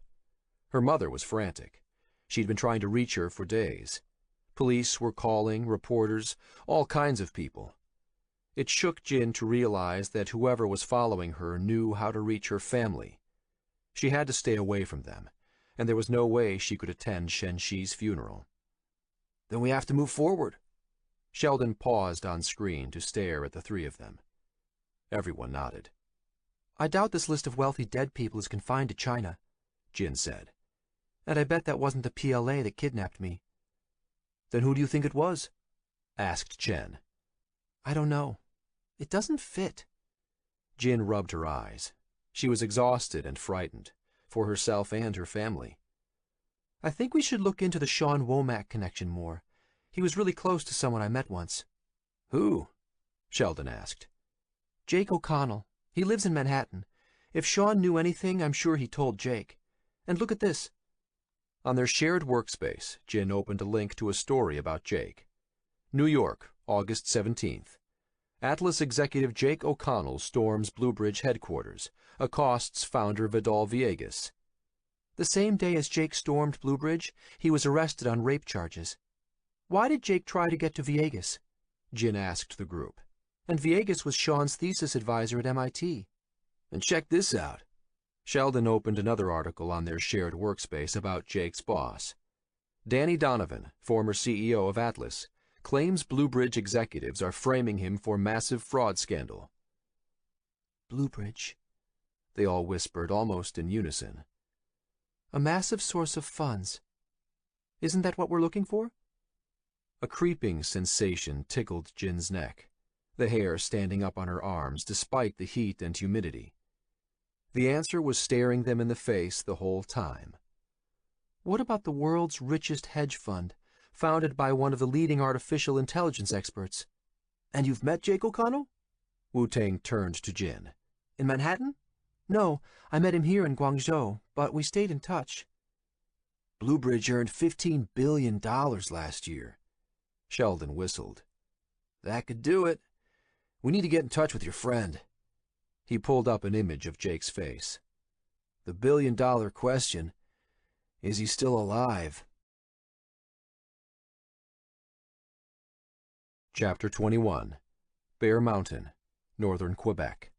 Her mother was frantic. She'd been trying to reach her for days. Police were calling, reporters, all kinds of people. It shook Jin to realize that whoever was following her knew how to reach her family. She had to stay away from them, and there was no way she could attend Shen Shi's funeral.
Then we have to move forward.
Sheldon paused on screen to stare at the 3 of them. Everyone nodded.
I doubt this list of wealthy dead people is confined to China,
Jin said.
And I bet that wasn't the PLA that kidnapped me.
Then who do you think it was?
Asked Chen.
I don't know. It doesn't fit.
Jin rubbed her eyes. She was exhausted and frightened, for herself and her family.
I think we should look into the Sean Womack connection more. He was really close to someone I met once.
Who? Sheldon asked.
Jake O'Connell. He lives in Manhattan. If Sean knew anything, I'm sure he told Jake. And look at this.
On their shared workspace, Jin opened a link to a story about Jake. New York, August 17th. Atlas executive Jake O'Connell storms Bluebridge headquarters, accosts founder Vidal Viegas.
The same day as Jake stormed Bluebridge, he was arrested on rape charges. Why did Jake try to get to Viegas?
Jin asked the group.
And Viegas was Sean's thesis advisor at MIT.
And check this out.
Sheldon opened another article on their shared workspace about Jake's boss. Danny Donovan, former CEO of Atlas, claims Bluebridge executives are framing him for massive fraud scandal.
Bluebridge,
they all whispered almost in unison.
A massive source of funds. Isn't that what we're looking for?
A creeping sensation tickled Jin's neck, the hair standing up on her arms despite the heat and humidity. The answer was staring them in the face the whole time.
What about the world's richest hedge fund, founded by one of the leading artificial intelligence experts? And you've met Jake O'Connell?
Wu-Tang turned to Jin.
In Manhattan? No, I met him here in Guangzhou, but we stayed in touch.
Bluebridge earned $15 billion last year.
Sheldon whistled.
That could do it. We need to get in touch with your friend.
He pulled up an image of Jake's face.
The billion-dollar question, is he still alive?
Chapter 21. Bear Mountain, Northern Quebec.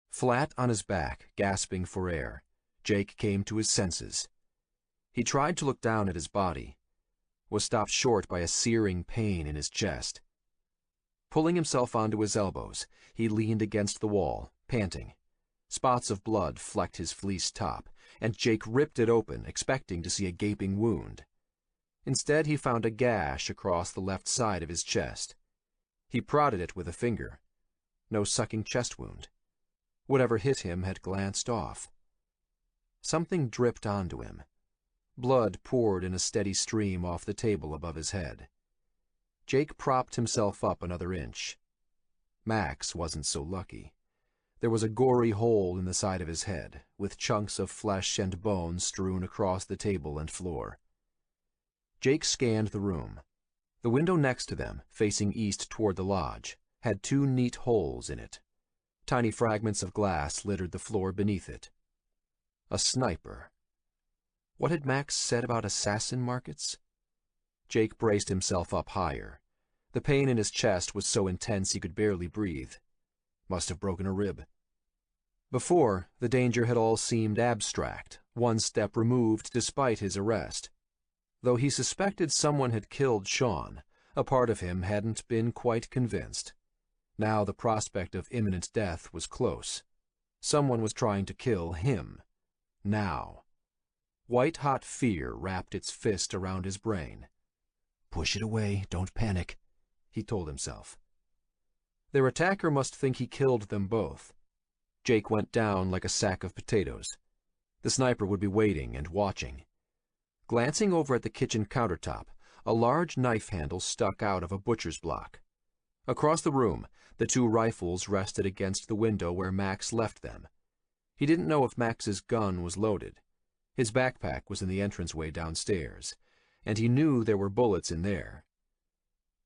Flat on his back, gasping for air, Jake came to his senses. He tried to look down at his body, was stopped short by a searing pain in his chest. Pulling himself onto his elbows, he leaned against the wall, panting. Spots of blood flecked his fleece top, and Jake ripped it open, expecting to see a gaping wound. Instead, he found a gash across the left side of his chest. He prodded it with a finger. No sucking chest wound. Whatever hit him had glanced off. Something dripped onto him. Blood poured in a steady stream off the table above his head. Jake propped himself up another inch. Max wasn't so lucky. There was a gory hole in the side of his head, with chunks of flesh and bone strewn across the table and floor. Jake scanned the room. The window next to them, facing east toward the lodge, had 2 neat holes in it. Tiny fragments of glass littered the floor beneath it. A sniper. What had Max said about assassin markets? Jake braced himself up higher. The pain in his chest was so intense he could barely breathe. Must have broken a rib. Before, the danger had all seemed abstract, one step removed despite his arrest. Though he suspected someone had killed Sean, a part of him hadn't been quite convinced. Now the prospect of imminent death was close. Someone was trying to kill him. Now. White-hot fear wrapped its fist around his brain. "Push it away, don't panic," he told himself. Their attacker must think he killed them both. Jake went down like a sack of potatoes. The sniper would be waiting and watching. Glancing over at the kitchen countertop, a large knife handle stuck out of a butcher's block. Across the room, the 2 rifles rested against the window where Max left them. He didn't know if Max's gun was loaded. His backpack was in the entranceway downstairs, and he knew there were bullets in there.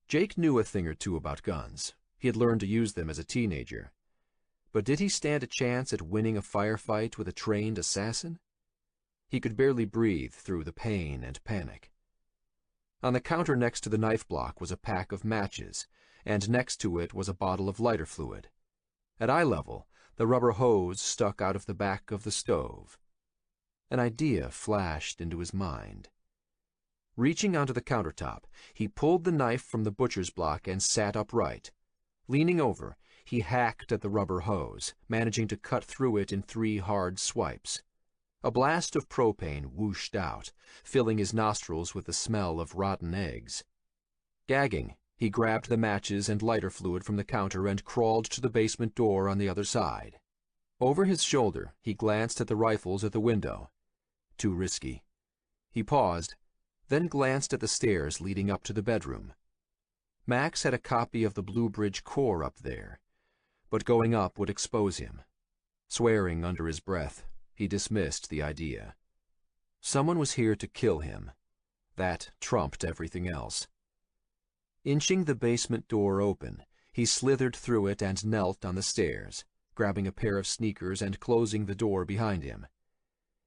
Jake knew a thing or two about guns. He had learned to use them as a teenager. But did he stand a chance at winning a firefight with a trained assassin? He could barely breathe through the pain and panic. On the counter next to the knife block was a pack of matches, and next to it was a bottle of lighter fluid. At eye level, the rubber hose stuck out of the back of the stove. An idea flashed into his mind. Reaching onto the countertop, he pulled the knife from the butcher's block and sat upright. Leaning over, he hacked at the rubber hose, managing to cut through it in 3 hard swipes. A blast of propane whooshed out, filling his nostrils with the smell of rotten eggs. Gagging, he grabbed the matches and lighter fluid from the counter and crawled to the basement door on the other side. Over his shoulder, he glanced at the rifles at the window. Too risky. He paused, then glanced at the stairs leading up to the bedroom. Max had a copy of the Blue Bridge core up there, but going up would expose him. Swearing under his breath, he dismissed the idea. Someone was here to kill him. That trumped everything else. Inching the basement door open, he slithered through it and knelt on the stairs, grabbing a pair of sneakers and closing the door behind him.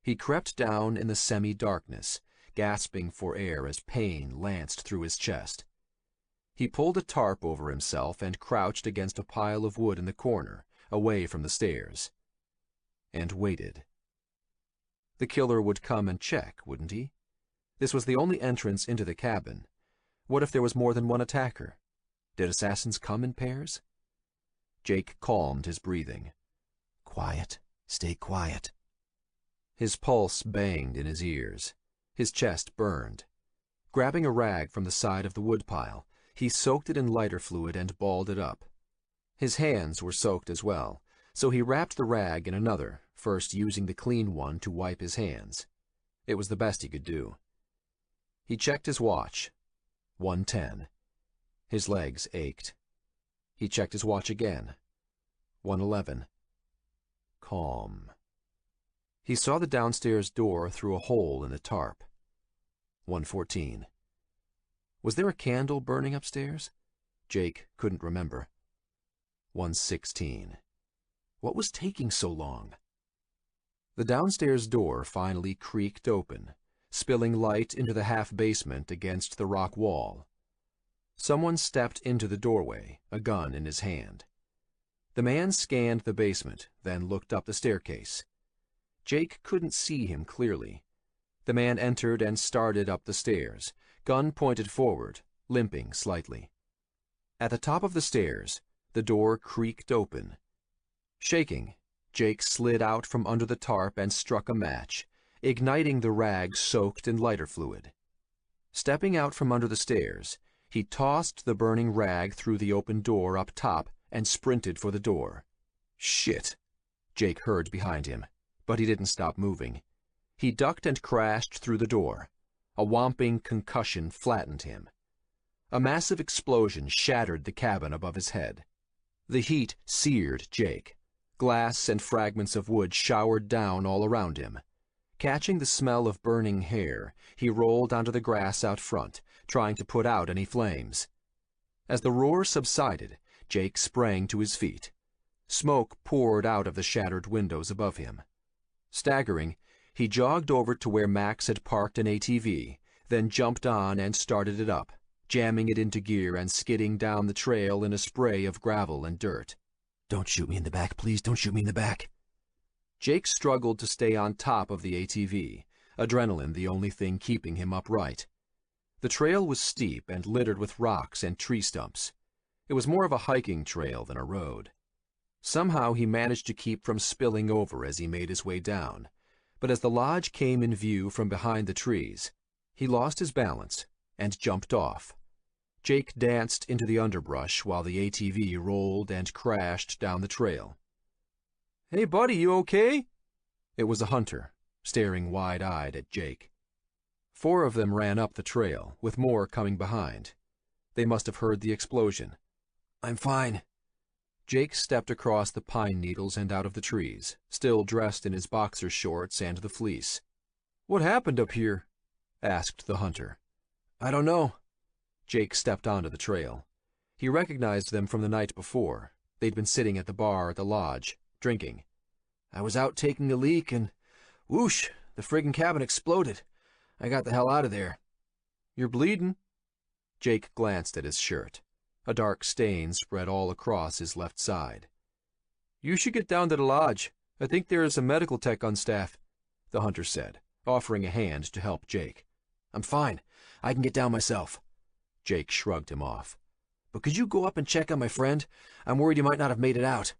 He crept down in the semi-darkness, gasping for air as pain lanced through his chest. He pulled a tarp over himself and crouched against a pile of wood in the corner, away from the stairs. And waited. The killer would come and check, wouldn't he? This was the only entrance into the cabin. What if there was more than one attacker? Did assassins come in pairs? Jake calmed his breathing. Quiet. Stay quiet. His pulse banged in his ears. His chest burned. Grabbing a rag from the side of the woodpile, he soaked it in lighter fluid and balled it up. His hands were soaked as well, so he wrapped the rag in another, first using the clean one to wipe his hands. It was the best he could do. He checked his watch. 1:10. His legs ached. He checked his watch again. 1:11. Calm. He saw the downstairs door through a hole in the tarp. 1:14. Was there a candle burning upstairs? Jake couldn't remember.
1:16. What was taking so long? The downstairs door finally creaked open, spilling light into the half-basement against the rock wall. Someone stepped into the doorway, a gun in his hand. The man scanned the basement, then looked up the staircase. Jake couldn't see him clearly. The man entered and started up the stairs, gun pointed forward, limping slightly. At the top of the stairs, the door creaked open. Shaking, Jake slid out from under the tarp and struck a match, igniting the rag soaked in lighter fluid. Stepping out from under the stairs, he tossed the burning rag through the open door up top and sprinted for the door. "Shit!" Jake heard behind him, but he didn't stop moving. He ducked and crashed through the door. A whomping concussion flattened him. A massive explosion shattered the cabin above his head. The heat seared Jake. Glass and fragments of wood showered down all around him. Catching the smell of burning hair, he rolled onto the grass out front, trying to put out any flames. As the roar subsided, Jake sprang to his feet. Smoke poured out of the shattered windows above him. Staggering, he jogged over to where Max had parked an ATV, then jumped on and started it up, jamming it into gear and skidding down the trail in a spray of gravel and dirt. "Don't shoot me in the back, please, don't shoot me in the back." Jake struggled to stay on top of the ATV, adrenaline the only thing keeping him upright. The trail was steep and littered with rocks and tree stumps. It was more of a hiking trail than a road. Somehow he managed to keep from spilling over as he made his way down, but as the lodge came in view from behind the trees, he lost his balance and jumped off. Jake danced into the underbrush while the ATV rolled and crashed down the trail. "Hey, buddy, you okay?" It was a hunter, staring wide-eyed at Jake. 4 of them ran up the trail, with more coming behind. They must have heard the explosion. "I'm fine." Jake stepped across the pine needles and out of the trees, still dressed in his boxer shorts and the fleece. "What happened up here?" asked the hunter. "I don't know." Jake stepped onto the trail. He recognized them from the night before. They'd been sitting at the bar at the lodge, drinking. "I was out taking a leak and, whoosh, the friggin' cabin exploded. I got the hell out of there." "You're bleeding." Jake glanced at his shirt. A dark stain spread all across his left side. "You should get down to the lodge. I think there is a medical tech on staff," the hunter said, offering a hand to help Jake. "I'm fine. I can get down myself." Jake shrugged him off. "But could you go up and check on my friend? I'm worried he might not have made it out."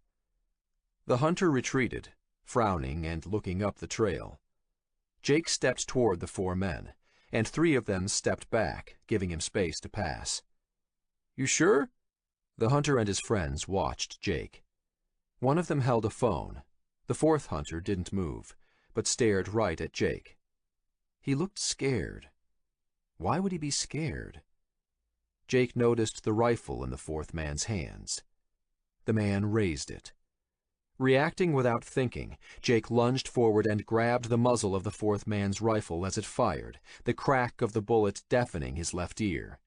The hunter retreated, frowning and looking up the trail. Jake stepped toward the 4 men, and 3 of them stepped back, giving him space to pass. "You sure?" The hunter and his friends watched Jake. One of them held a phone. The 4th hunter didn't move, but stared right at Jake. He looked scared. Why would he be scared? Jake noticed the rifle in the 4th man's hands. The man raised it. Reacting without thinking, Jake lunged forward and grabbed the muzzle of the 4th man's rifle as it fired, the crack of the bullet deafening his left ear.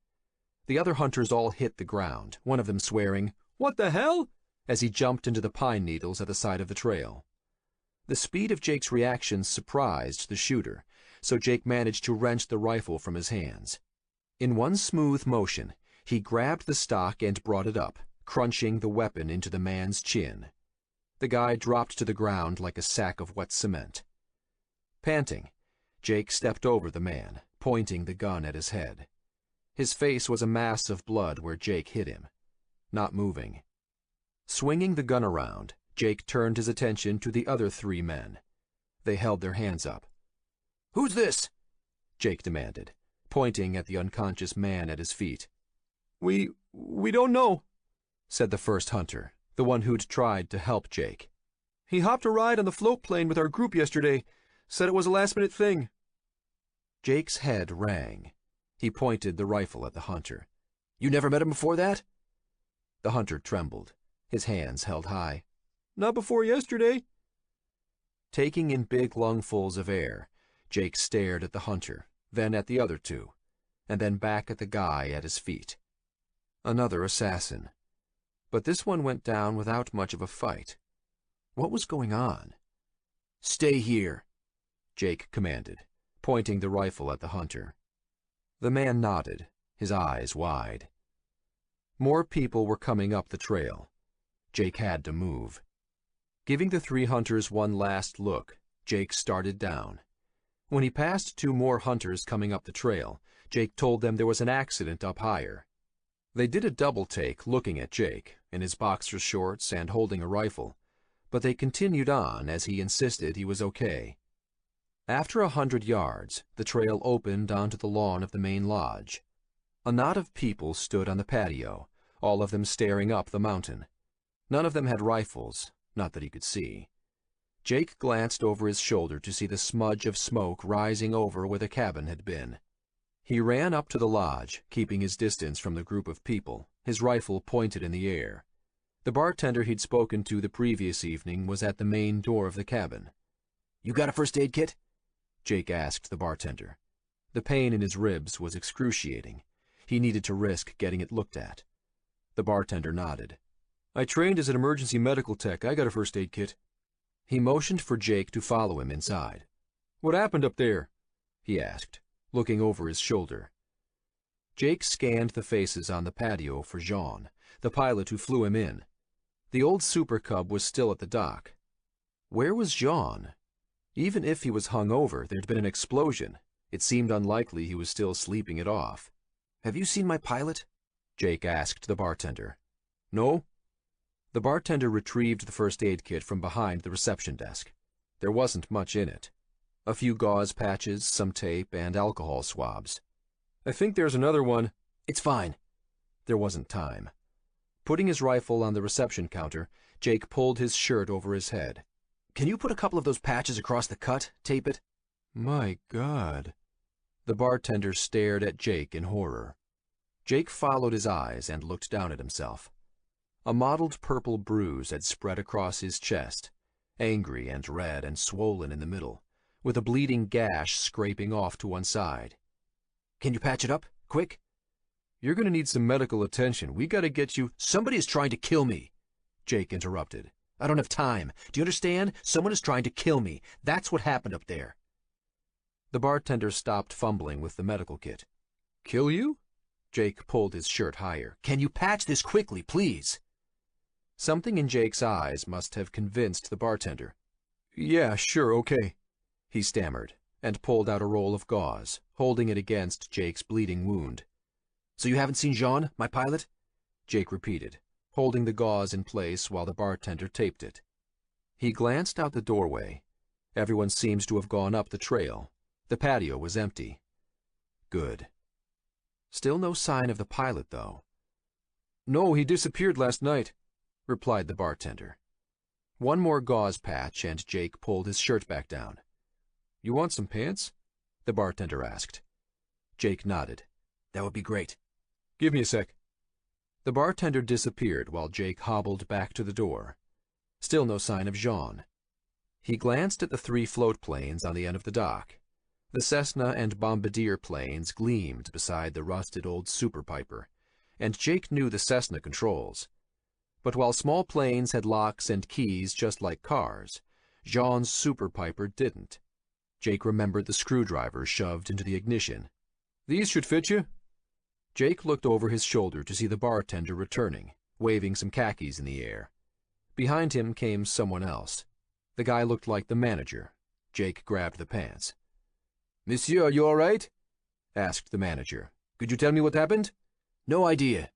The other hunters all hit the ground, one of them swearing, "What the hell?" as he jumped into the pine needles at the side of the trail. The speed of Jake's reactions surprised the shooter, so Jake managed to wrench the rifle from his hands. In one smooth motion, he grabbed the stock and brought it up, crunching the weapon into the man's chin. The guy dropped to the ground like a sack of wet cement. Panting, Jake stepped over the man, pointing the gun at his head. His face was a mass of blood where Jake hit him, not moving. Swinging the gun around, Jake turned his attention to the other 3 men. They held their hands up. "Who's this?" Jake demanded, pointing at the unconscious man at his feet. We don't know," said the first hunter, the one who'd tried to help Jake. "He hopped a ride on the float plane with our group yesterday. Said it was a last-minute thing." Jake's head rang. He pointed the rifle at the hunter. "You never met him before that?" The hunter trembled, his hands held high. "Not before yesterday." Taking in big lungfuls of air, Jake stared at the hunter, then at the other 2, and then back at the guy at his feet. Another assassin. But this one went down without much of a fight. What was going on? "Stay here," Jake commanded, pointing the rifle at the hunter. The man nodded, his eyes wide. More people were coming up the trail. Jake had to move. Giving the 3 hunters one last look, Jake started down. When he passed 2 more hunters coming up the trail, Jake told them there was an accident up higher. They did a double take looking at Jake, in his boxer shorts and holding a rifle, but they continued on as he insisted he was okay. After 100 yards, the trail opened onto the lawn of the main lodge. A knot of people stood on the patio, all of them staring up the mountain. None of them had rifles, not that he could see. Jake glanced over his shoulder to see the smudge of smoke rising over where the cabin had been. He ran up to the lodge, keeping his distance from the group of people, his rifle pointed in the air. The bartender he'd spoken to the previous evening was at the main door of the cabin. "You got a first aid kit?" Jake asked the bartender. The pain in his ribs was excruciating. He needed to risk getting it looked at. The bartender nodded. "I trained as an emergency medical tech. I got a first aid kit." He motioned for Jake to follow him inside. "What happened up there?" he asked, looking over his shoulder. Jake scanned the faces on the patio for Jean, the pilot who flew him in. The old Super Cub was still at the dock. Where was Jean? Even if he was hung over, there'd been an explosion. It seemed unlikely he was still sleeping it off. "Have you seen my pilot?" Jake asked the bartender. "No." The bartender retrieved the first aid kit from behind the reception desk. There wasn't much in it. A few gauze patches, some tape, and alcohol swabs. "I think there's another one." "It's fine." There wasn't time. Putting his rifle on the reception counter, Jake pulled his shirt over his head. "Can you put a couple of those patches across the cut? Tape it?" "My God." The bartender stared at Jake in horror. Jake followed his eyes and looked down at himself. A mottled purple bruise had spread across his chest, angry and red and swollen in the middle, with a bleeding gash scraping off to one side. "Can you patch it up? Quick?" "You're going to need some medical attention. We got to get you—" "Somebody is trying to kill me," Jake interrupted. "I don't have time. Do you understand? Someone is trying to kill me. That's what happened up there." The bartender stopped fumbling with the medical kit. "Kill you?" Jake pulled his shirt higher. "Can you patch this quickly, please?" Something in Jake's eyes must have convinced the bartender. "Yeah, sure, okay," he stammered, and pulled out a roll of gauze, holding it against Jake's bleeding wound. "So you haven't seen Jean, my pilot?" Jake repeated, holding the gauze in place while the bartender taped it. He glanced out the doorway. Everyone seems to have gone up the trail. The patio was empty. Good. Still no sign of the pilot, though. "No, he disappeared last night," replied the bartender. One more gauze patch, and Jake pulled his shirt back down. "You want some pants?" the bartender asked. Jake nodded. "That would be great." "Give me a sec." The bartender disappeared while Jake hobbled back to the door. Still no sign of Jean. He glanced at the 3 float planes on the end of the dock. The Cessna and Bombardier planes gleamed beside the rusted old Super Piper, and Jake knew the Cessna controls. But while small planes had locks and keys just like cars, Jean's Super Piper didn't. Jake remembered the screwdriver shoved into the ignition. "These should fit you." Jake looked over his shoulder to see the bartender returning, waving some khakis in the air. Behind him came someone else. The guy looked like the manager. Jake grabbed the pants. "Monsieur, are you all right?" asked the manager. "Could you tell me what happened?" "No idea,"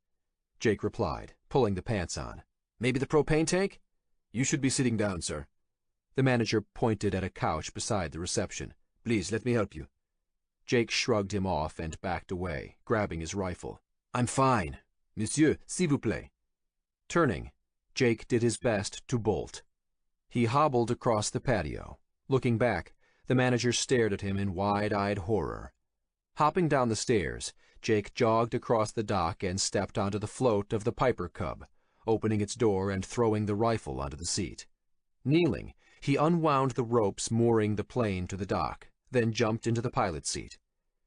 Jake replied, pulling the pants on. "Maybe the propane tank?" "You should be sitting down, sir." The manager pointed at a couch beside the reception. "Please, let me help you." Jake shrugged him off and backed away, grabbing his rifle. "I'm fine. Monsieur, s'il vous plaît." Turning, Jake did his best to bolt. He hobbled across the patio. Looking back, the manager stared at him in wide-eyed horror. Hopping down the stairs, Jake jogged across the dock and stepped onto the float of the Piper Cub, opening its door and throwing the rifle onto the seat. Kneeling, he unwound the ropes mooring the plane to the dock, then jumped into the pilot's seat.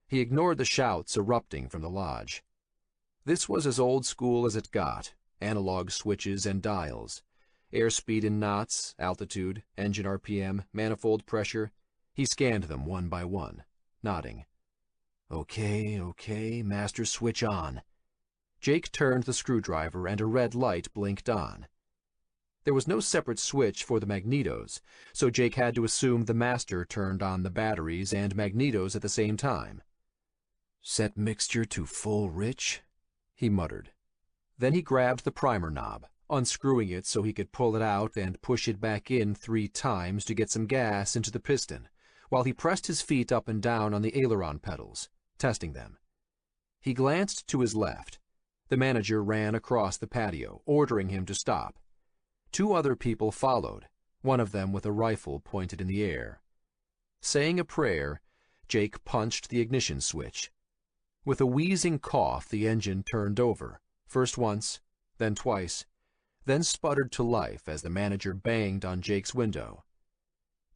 He ignored the shouts erupting from the lodge. This was as old school as it got, analog switches and dials, airspeed in knots, altitude, engine RPM, manifold pressure. He scanned them one by one, nodding. Okay, master switch on. Jake turned the screwdriver and a red light blinked on. There was no separate switch for the magnetos, so Jake had to assume the master turned on the batteries and magnetos at the same time. Set mixture to full rich, he muttered. Then he grabbed the primer knob, unscrewing it so he could pull it out and push it back in 3 times to get some gas into the piston, while he pressed his feet up and down on the aileron pedals, testing them. He glanced to his left. The manager ran across the patio, ordering him to stop. 2 other people followed, one of them with a rifle pointed in the air. Saying a prayer, Jake punched the ignition switch. With a wheezing cough, the engine turned over, first once, then twice, then sputtered to life as the manager banged on Jake's window.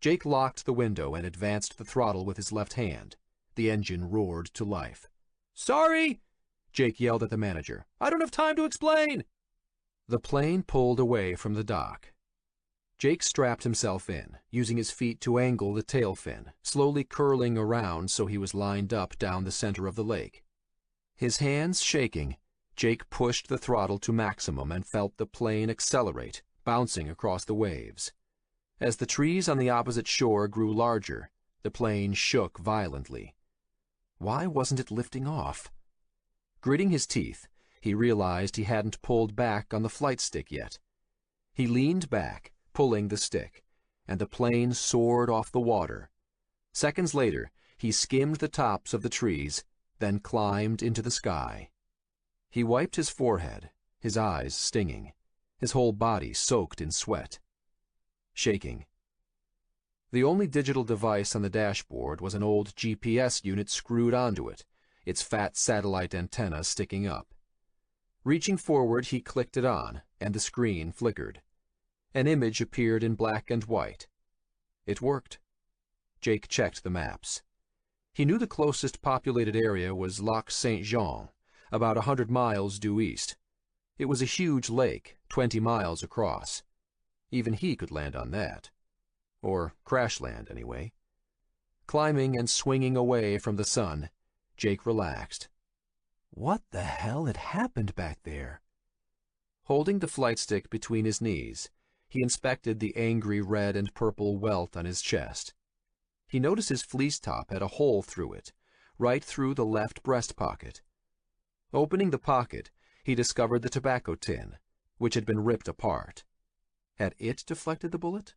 Jake locked the window and advanced the throttle with his left hand. The engine roared to life. "Sorry!" Jake yelled at the manager. "I don't have time to explain!" The plane pulled away from the dock. Jake strapped himself in, using his feet to angle the tail fin, slowly curling around so he was lined up down the center of the lake. His hands shaking, Jake pushed the throttle to maximum and felt the plane accelerate, bouncing across the waves. As the trees on the opposite shore grew larger, the plane shook violently. Why wasn't it lifting off? Gritting his teeth, he realized he hadn't pulled back on the flight stick yet. He leaned back, pulling the stick, and the plane soared off the water. Seconds later, he skimmed the tops of the trees, then climbed into the sky. He wiped his forehead, his eyes stinging, his whole body soaked in sweat. Shaking. The only digital device on the dashboard was an old GPS unit screwed onto it, its fat satellite antenna sticking up. Reaching forward, he clicked it on, and the screen flickered. An image appeared in black and white. It worked. Jake checked the maps. He knew the closest populated area was Lac Saint-Jean, about 100 miles due east. It was a huge lake, 20 miles across. Even he could land on that. Or crash land, anyway. Climbing and swinging away from the sun, Jake relaxed. What the hell had happened back there? Holding the flight stick between his knees, he inspected the angry red and purple welt on his chest. He noticed his fleece top had a hole through it, right through the left breast pocket. Opening the pocket, he discovered the tobacco tin, which had been ripped apart. Had it deflected the bullet?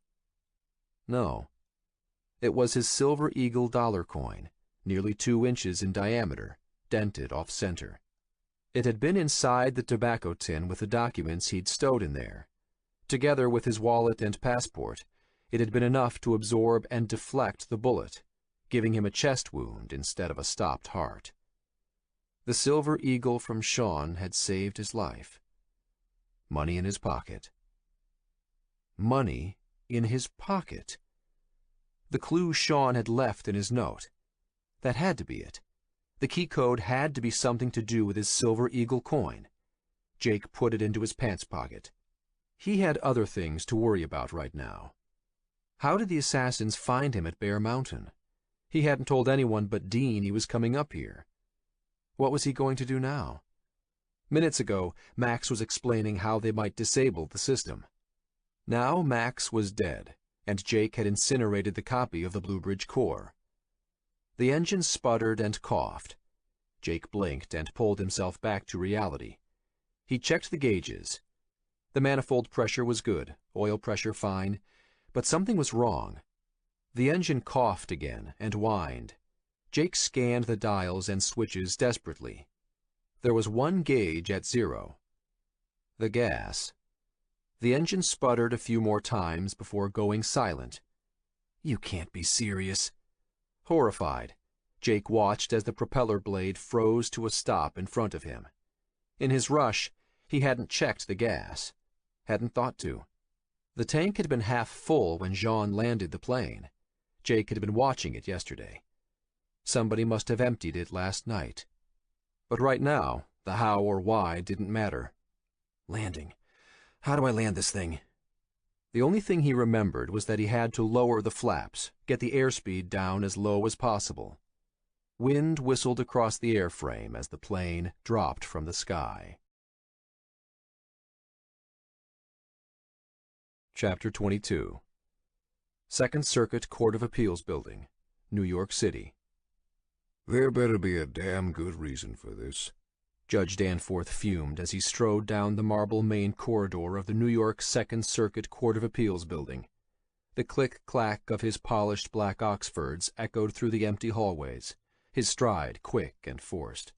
No. It was his Silver Eagle dollar coin, nearly 2 inches in diameter, dented off-center. It had been inside the tobacco tin with the documents he'd stowed in there. Together with his wallet and passport, it had been enough to absorb and deflect the bullet, giving him a chest wound instead of a stopped heart. The Silver Eagle from Sean had saved his life. Money in his pocket. Money in his pocket. The clue Sean had left in his note. That had to be it. The key code had to be something to do with his Silver Eagle coin. Jake put it into his pants pocket. He had other things to worry about right now. How did the assassins find him at Bear Mountain? He hadn't told anyone but Dean he was coming up here. What was he going to do now? Minutes ago, Max was explaining how they might disable the system. Now Max was dead, and Jake had incinerated the copy of the Bluebridge core. The engine sputtered and coughed. Jake blinked and pulled himself back to reality. He checked the gauges. The manifold pressure was good, oil pressure fine, but something was wrong. The engine coughed again and whined. Jake scanned the dials and switches desperately. There was one gauge at 0. The gas. The engine sputtered a few more times before going silent. You can't be serious. Horrified, Jake watched as the propeller blade froze to a stop in front of him. In his rush, he hadn't checked the gas. Hadn't thought to. The tank had been half full when Jean landed the plane. Jake had been watching it yesterday. Somebody must have emptied it last night. But right now, the how or why didn't matter.
Landing. How do I land this thing?
The only thing he remembered was that he had to lower the flaps, get the airspeed down as low as possible. Wind whistled across the airframe as the plane dropped from the sky. Chapter 22. Second Circuit Court of Appeals Building, New York City.
There better be a damn good reason for this,
Judge Danforth fumed as he strode down the marble main corridor of the New York Second Circuit Court of Appeals Building. The click-clack of his polished black Oxfords echoed through the empty hallways, his stride quick and forced.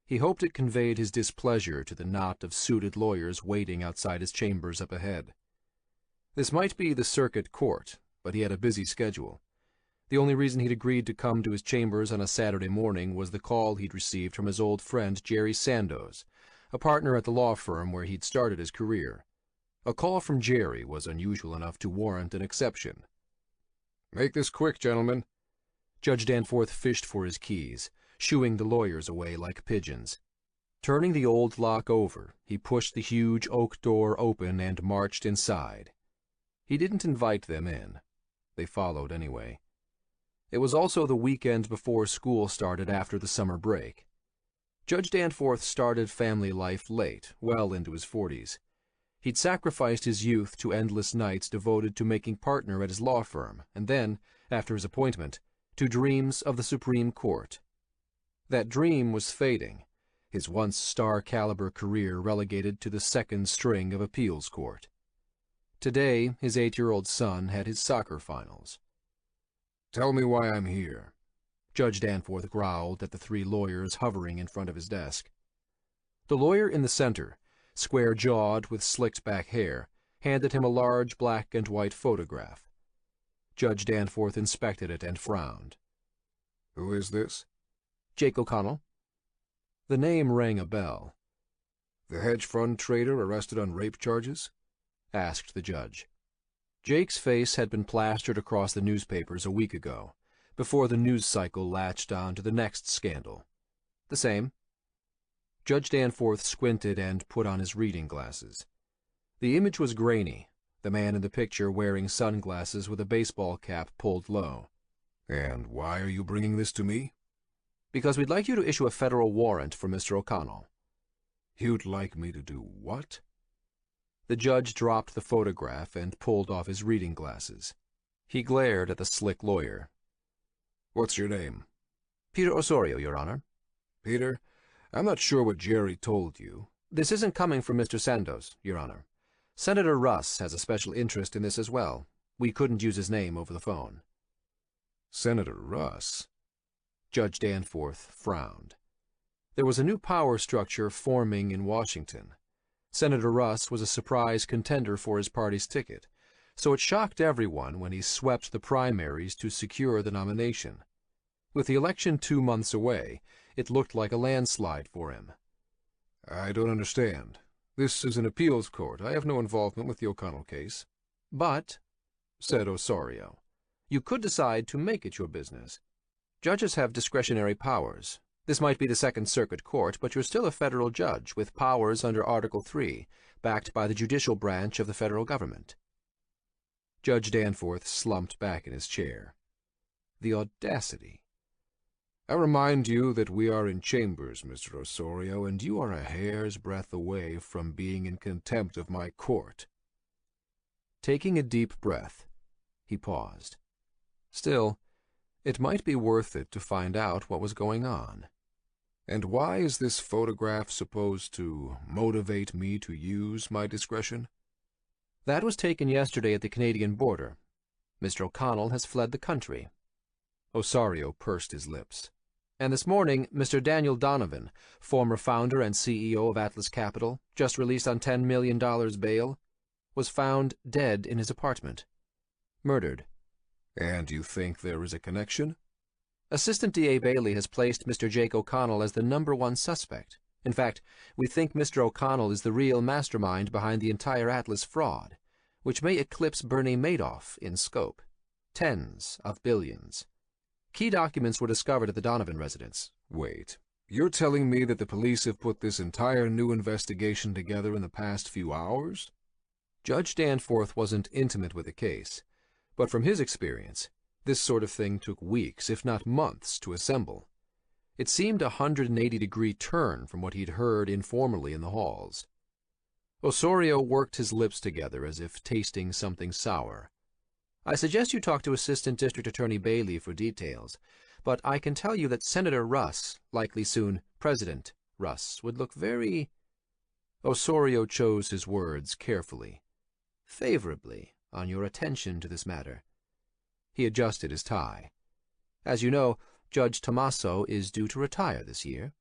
He hoped it conveyed his displeasure to the knot of suited lawyers waiting outside his chambers up ahead. This might be the circuit court, but he had a busy schedule. The only reason he'd agreed to come to his chambers on a Saturday morning was the call he'd received from his old friend Jerry Sandoz, a partner at the law firm where he'd started his career. A call from Jerry was unusual enough to warrant an exception.
"Make this quick, gentlemen."
Judge Danforth fished for his keys, shooing the lawyers away like pigeons. Turning the old lock over, he pushed the huge oak door open and marched inside. He didn't invite them in. They followed anyway. It was also the weekend before school started after the summer break. Judge Danforth started family life late, well into his 40s. He'd sacrificed his youth to endless nights devoted to making partner at his law firm, and then, after his appointment, to dreams of the Supreme Court. That dream was fading, his once star-caliber career relegated to the second string of appeals court. Today, his 8-year-old son had his soccer finals.
"Tell me why I'm here,"
Judge Danforth growled at the 3 lawyers hovering in front of his desk. The lawyer in the center, square-jawed with slicked-back hair, handed him a large black and white photograph. Judge Danforth inspected it and frowned.
"Who is this?"
"Jake O'Connell." The name rang a bell.
"The hedge fund trader arrested on rape charges?"
asked the judge. Jake's face had been plastered across the newspapers a week ago, before the news cycle latched on to the next scandal. "The same." Judge Danforth squinted and put on his reading glasses. The image was grainy, the man in the picture wearing sunglasses with a baseball cap pulled low.
"And why are you bringing this to me?"
"Because we'd like you to issue a federal warrant for Mr. O'Connell."
"You'd like me to do what?"
The judge dropped the photograph and pulled off his reading glasses. He glared at the slick lawyer.
"What's your name?"
"Peter Osorio, Your Honor."
"Peter, I'm not sure what Jerry told you."
"This isn't coming from Mr. Sandoz, Your Honor. Senator Russ has a special interest in this as well. We couldn't use his name over the phone."
"Senator Russ?"
Judge Danforth frowned. There was a new power structure forming in Washington. Senator Russ was a surprise contender for his party's ticket, so it shocked everyone when he swept the primaries to secure the nomination. With the election 2 months away, it looked like a landslide for him.
"I don't understand. This is an appeals court. I have no involvement with the O'Connell case."
"But," said Osorio, "you could decide to make it your business. Judges have discretionary powers. This might be the Second Circuit Court, but you're still a federal judge with powers under Article 3, backed by the judicial branch of the federal government." Judge Danforth slumped back in his chair. The audacity.
"I remind you that we are in chambers, Mr. Osorio, and you are a hair's breadth away from being in contempt of my court."
Taking a deep breath, he paused. Still, it might be worth it to find out what was going on.
"And why is this photograph supposed to motivate me to use my discretion?"
"That was taken yesterday at the Canadian border. Mr. O'Connell has fled the country." Osorio pursed his lips. "And this morning, Mr. Daniel Donovan, former founder and CEO of Atlas Capital, just released on $10 million bail, was found dead in his apartment. Murdered."
"And you think there is a connection?"
"Assistant D.A. Bailey has placed Mr. Jake O'Connell as the #1 suspect. In fact, we think Mr. O'Connell is the real mastermind behind the entire Atlas fraud, which may eclipse Bernie Madoff in scope. Tens of billions. Key documents were discovered at the Donovan residence."
"Wait. You're telling me that the police have put this entire new investigation together in the past few hours?
Judge Danforth wasn't intimate with the case, but from his experience, this sort of thing took weeks, if not months, to assemble. It seemed a 180-degree turn from what he'd heard informally in the halls. Osorio worked his lips together as if tasting something sour. I suggest you talk to Assistant District Attorney Bailey for details, but I can tell you that Senator Russ, likely soon President Russ, would look very— Osorio chose his words carefully. Favorably on your attention to this matter. He adjusted his tie. As you know, Judge Tommaso is due to retire this year.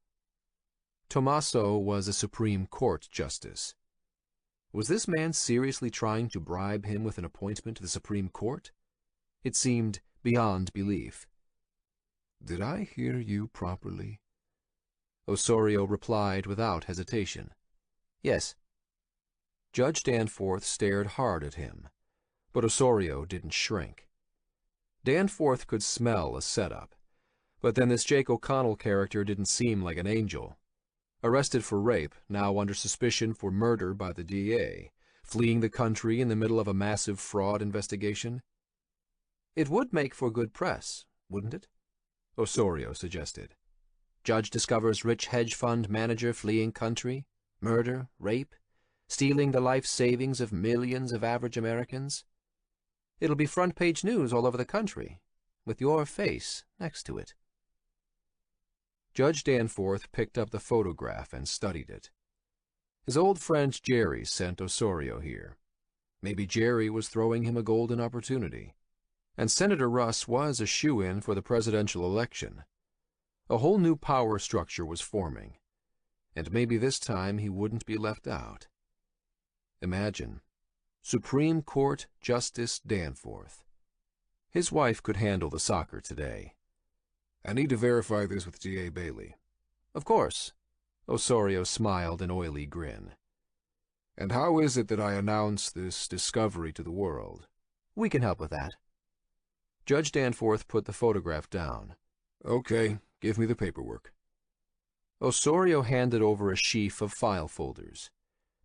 Tommaso was a Supreme Court justice. Was this man seriously trying to bribe him with an appointment to the Supreme Court? It seemed beyond belief.
Did I hear you properly?
Osorio replied without hesitation. Yes. Judge Danforth stared hard at him, but Osorio didn't shrink. Danforth could smell a setup, but then this Jake O'Connell character didn't seem like an angel. Arrested for rape, now under suspicion for murder by the DA, fleeing the country in the middle of a massive fraud investigation. It would make for good press, wouldn't it? Osorio suggested. Judge discovers rich hedge fund manager fleeing country, murder, rape, stealing the life savings of millions of average Americans. It'll be front-page news all over the country, with your face next to it. Judge Danforth picked up the photograph and studied it. His old friend Jerry sent Osorio here. Maybe Jerry was throwing him a golden opportunity. And Senator Russ was a shoo-in for the presidential election. A whole new power structure was forming, and maybe this time he wouldn't be left out. Imagine, Supreme Court Justice Danforth. His wife could handle the soccer today.
I need to verify this with D.A. Bailey.
Of course. Osorio smiled an oily grin.
And how is it that I announce this discovery to the world?
We can help with that. Judge Danforth put the photograph down.
Okay, give me the paperwork.
Osorio handed over a sheaf of file folders.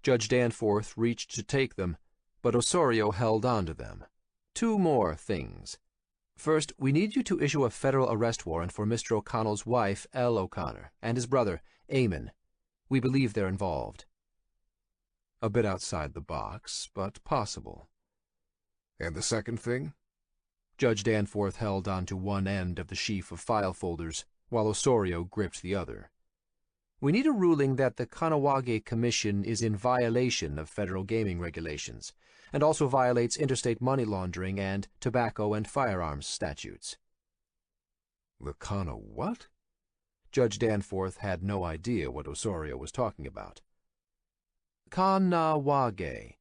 Judge Danforth reached to take them, but Osorio held on to them. Two more things. First, we need you to issue a federal arrest warrant for Mr. O'Connell's wife, Elle O'Connor, and his brother, Eamon. We believe they're involved. A bit outside the box, but possible.
And the second thing?
Judge Danforth held on to one end of the sheaf of file folders, while Osorio gripped the other. We need a ruling that the Kanawage Commission is in violation of federal gaming regulations, and also violates interstate money laundering and tobacco and firearms statutes.
The what?
Judge Danforth had no idea what Osorio was talking about. Kanawage.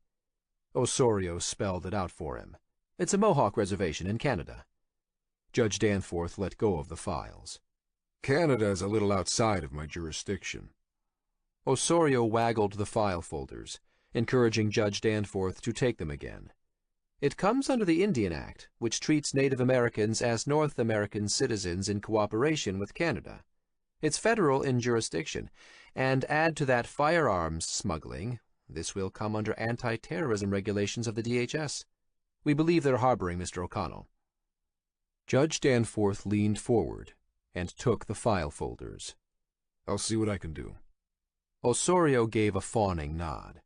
Osorio spelled it out for him. It's a Mohawk reservation in Canada. Judge Danforth let go of the files.
Canada is a little outside of my jurisdiction.
Osorio waggled the file folders, encouraging Judge Danforth to take them again. It comes under the Indian Act, which treats Native Americans as North American citizens in cooperation with Canada. It's federal in jurisdiction, and add to that firearms smuggling, this will come under anti-terrorism regulations of the DHS. We believe they're harboring Mr. O'Connell. Judge Danforth leaned forward and took the file folders.
I'll see what I can do.
Osorio gave a fawning nod.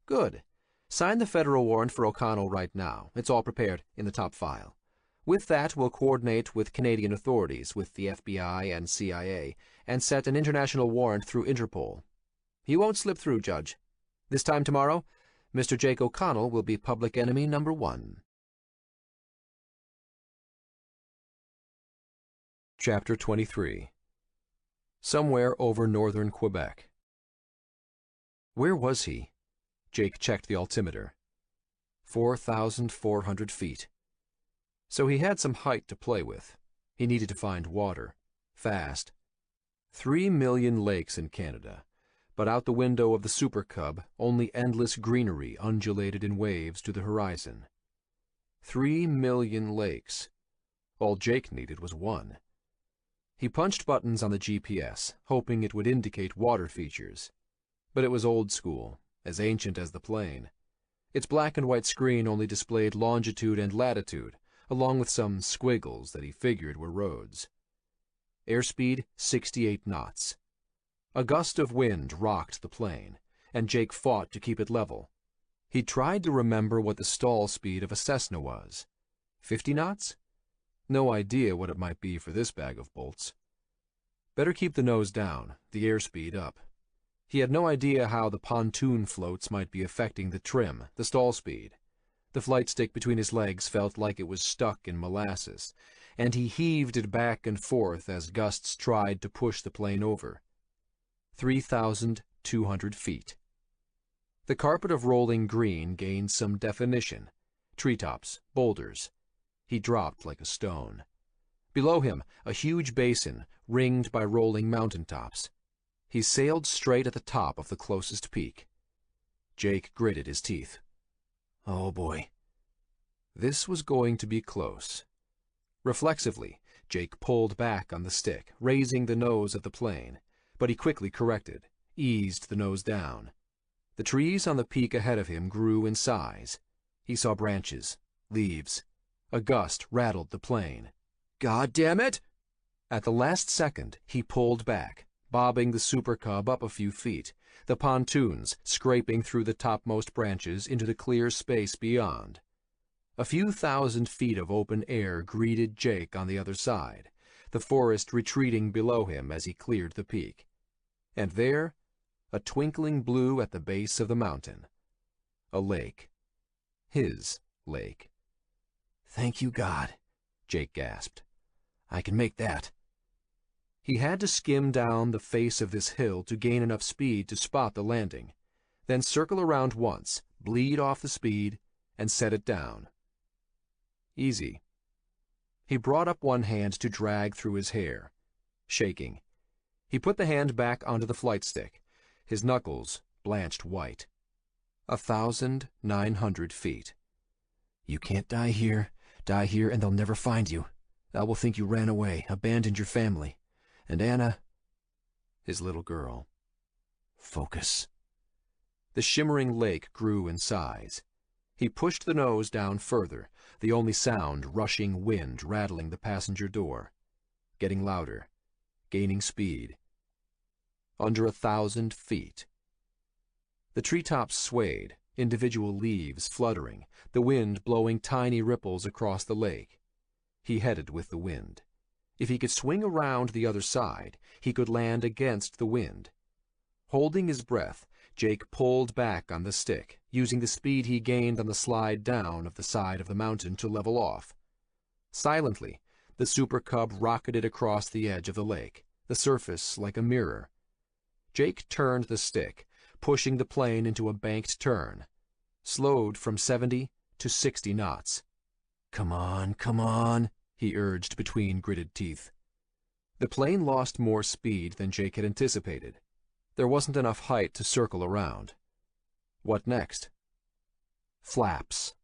Good. Sign the federal warrant for O'Connell right now. It's all prepared in the top file. With that, we'll coordinate with Canadian authorities, with the FBI and CIA, and set an international warrant through Interpol. He won't slip through, Judge. This time tomorrow, Mr. Jake O'Connell will be public enemy number 1. Chapter 23. Somewhere over northern Quebec. Where was he? Jake checked the altimeter. 4,400 feet. So he had some height to play with. He needed to find water. Fast. 3 million lakes in Canada, but out the window of the Super Cub, only endless greenery undulated in waves to the horizon. 3 million lakes. All Jake needed was one. He punched buttons on the GPS, hoping it would indicate water features. But it was old school, as ancient as the plane. Its black and white screen only displayed longitude and latitude, along with some squiggles that he figured were roads. Airspeed 68 knots. A gust of wind rocked the plane, and Jake fought to keep it level. He tried to remember what the stall speed of a Cessna was. 50 knots? No idea what it might be for this bag of bolts. Better keep the nose down, the airspeed up. He had no idea how the pontoon floats might be affecting the trim, the stall speed. The flight stick between his legs felt like it was stuck in molasses, and he heaved it back and forth as gusts tried to push the plane over. 3,200 feet. The carpet of rolling green gained some definition. Treetops, boulders. He dropped like a stone. Below him, a huge basin, ringed by rolling mountaintops. He sailed straight at the top of the closest peak. Jake gritted his teeth. Oh boy. This was going to be close. Reflexively, Jake pulled back on the stick, raising the nose of the plane, but he quickly corrected, eased the nose down. The trees on the peak ahead of him grew in size. He saw branches, leaves. A gust rattled the plane. God damn it! At the last second, he pulled back, bobbing the Super Cub up a few feet, the pontoons scraping through the topmost branches into the clear space beyond. A few thousand feet of open air greeted Jake on the other side, the forest retreating below him as he cleared the peak. And there, a twinkling blue at the base of the mountain. A lake. His lake. Thank you, God, Jake gasped. I can make that. He had to skim down the face of this hill to gain enough speed to spot the landing, then circle around once, bleed off the speed, and set it down. Easy. He brought up one hand to drag through his hair, shaking. He put the hand back onto the flight stick, his knuckles blanched white. 1,900 feet. You can't die here, and they'll never find you. I will think you ran away, abandoned your family. And Anna, his little girl. Focus. The shimmering lake grew in size. He pushed the nose down further, the only sound rushing wind rattling the passenger door. Getting louder, gaining speed. Under 1,000 feet. The treetops swayed, individual leaves fluttering, the wind blowing tiny ripples across the lake. He headed with the wind. If he could swing around the other side, he could land against the wind. Holding his breath, Jake pulled back on the stick, using the speed he gained on the slide down of the side of the mountain to level off. Silently, the Super Cub rocketed across the edge of the lake, the surface like a mirror. Jake turned the stick, pushing the plane into a banked turn, slowed from 70 to 60 knots. Come on, he urged between gritted teeth. The plane lost more speed than Jake had anticipated. There wasn't enough height to circle around. What next? Flaps.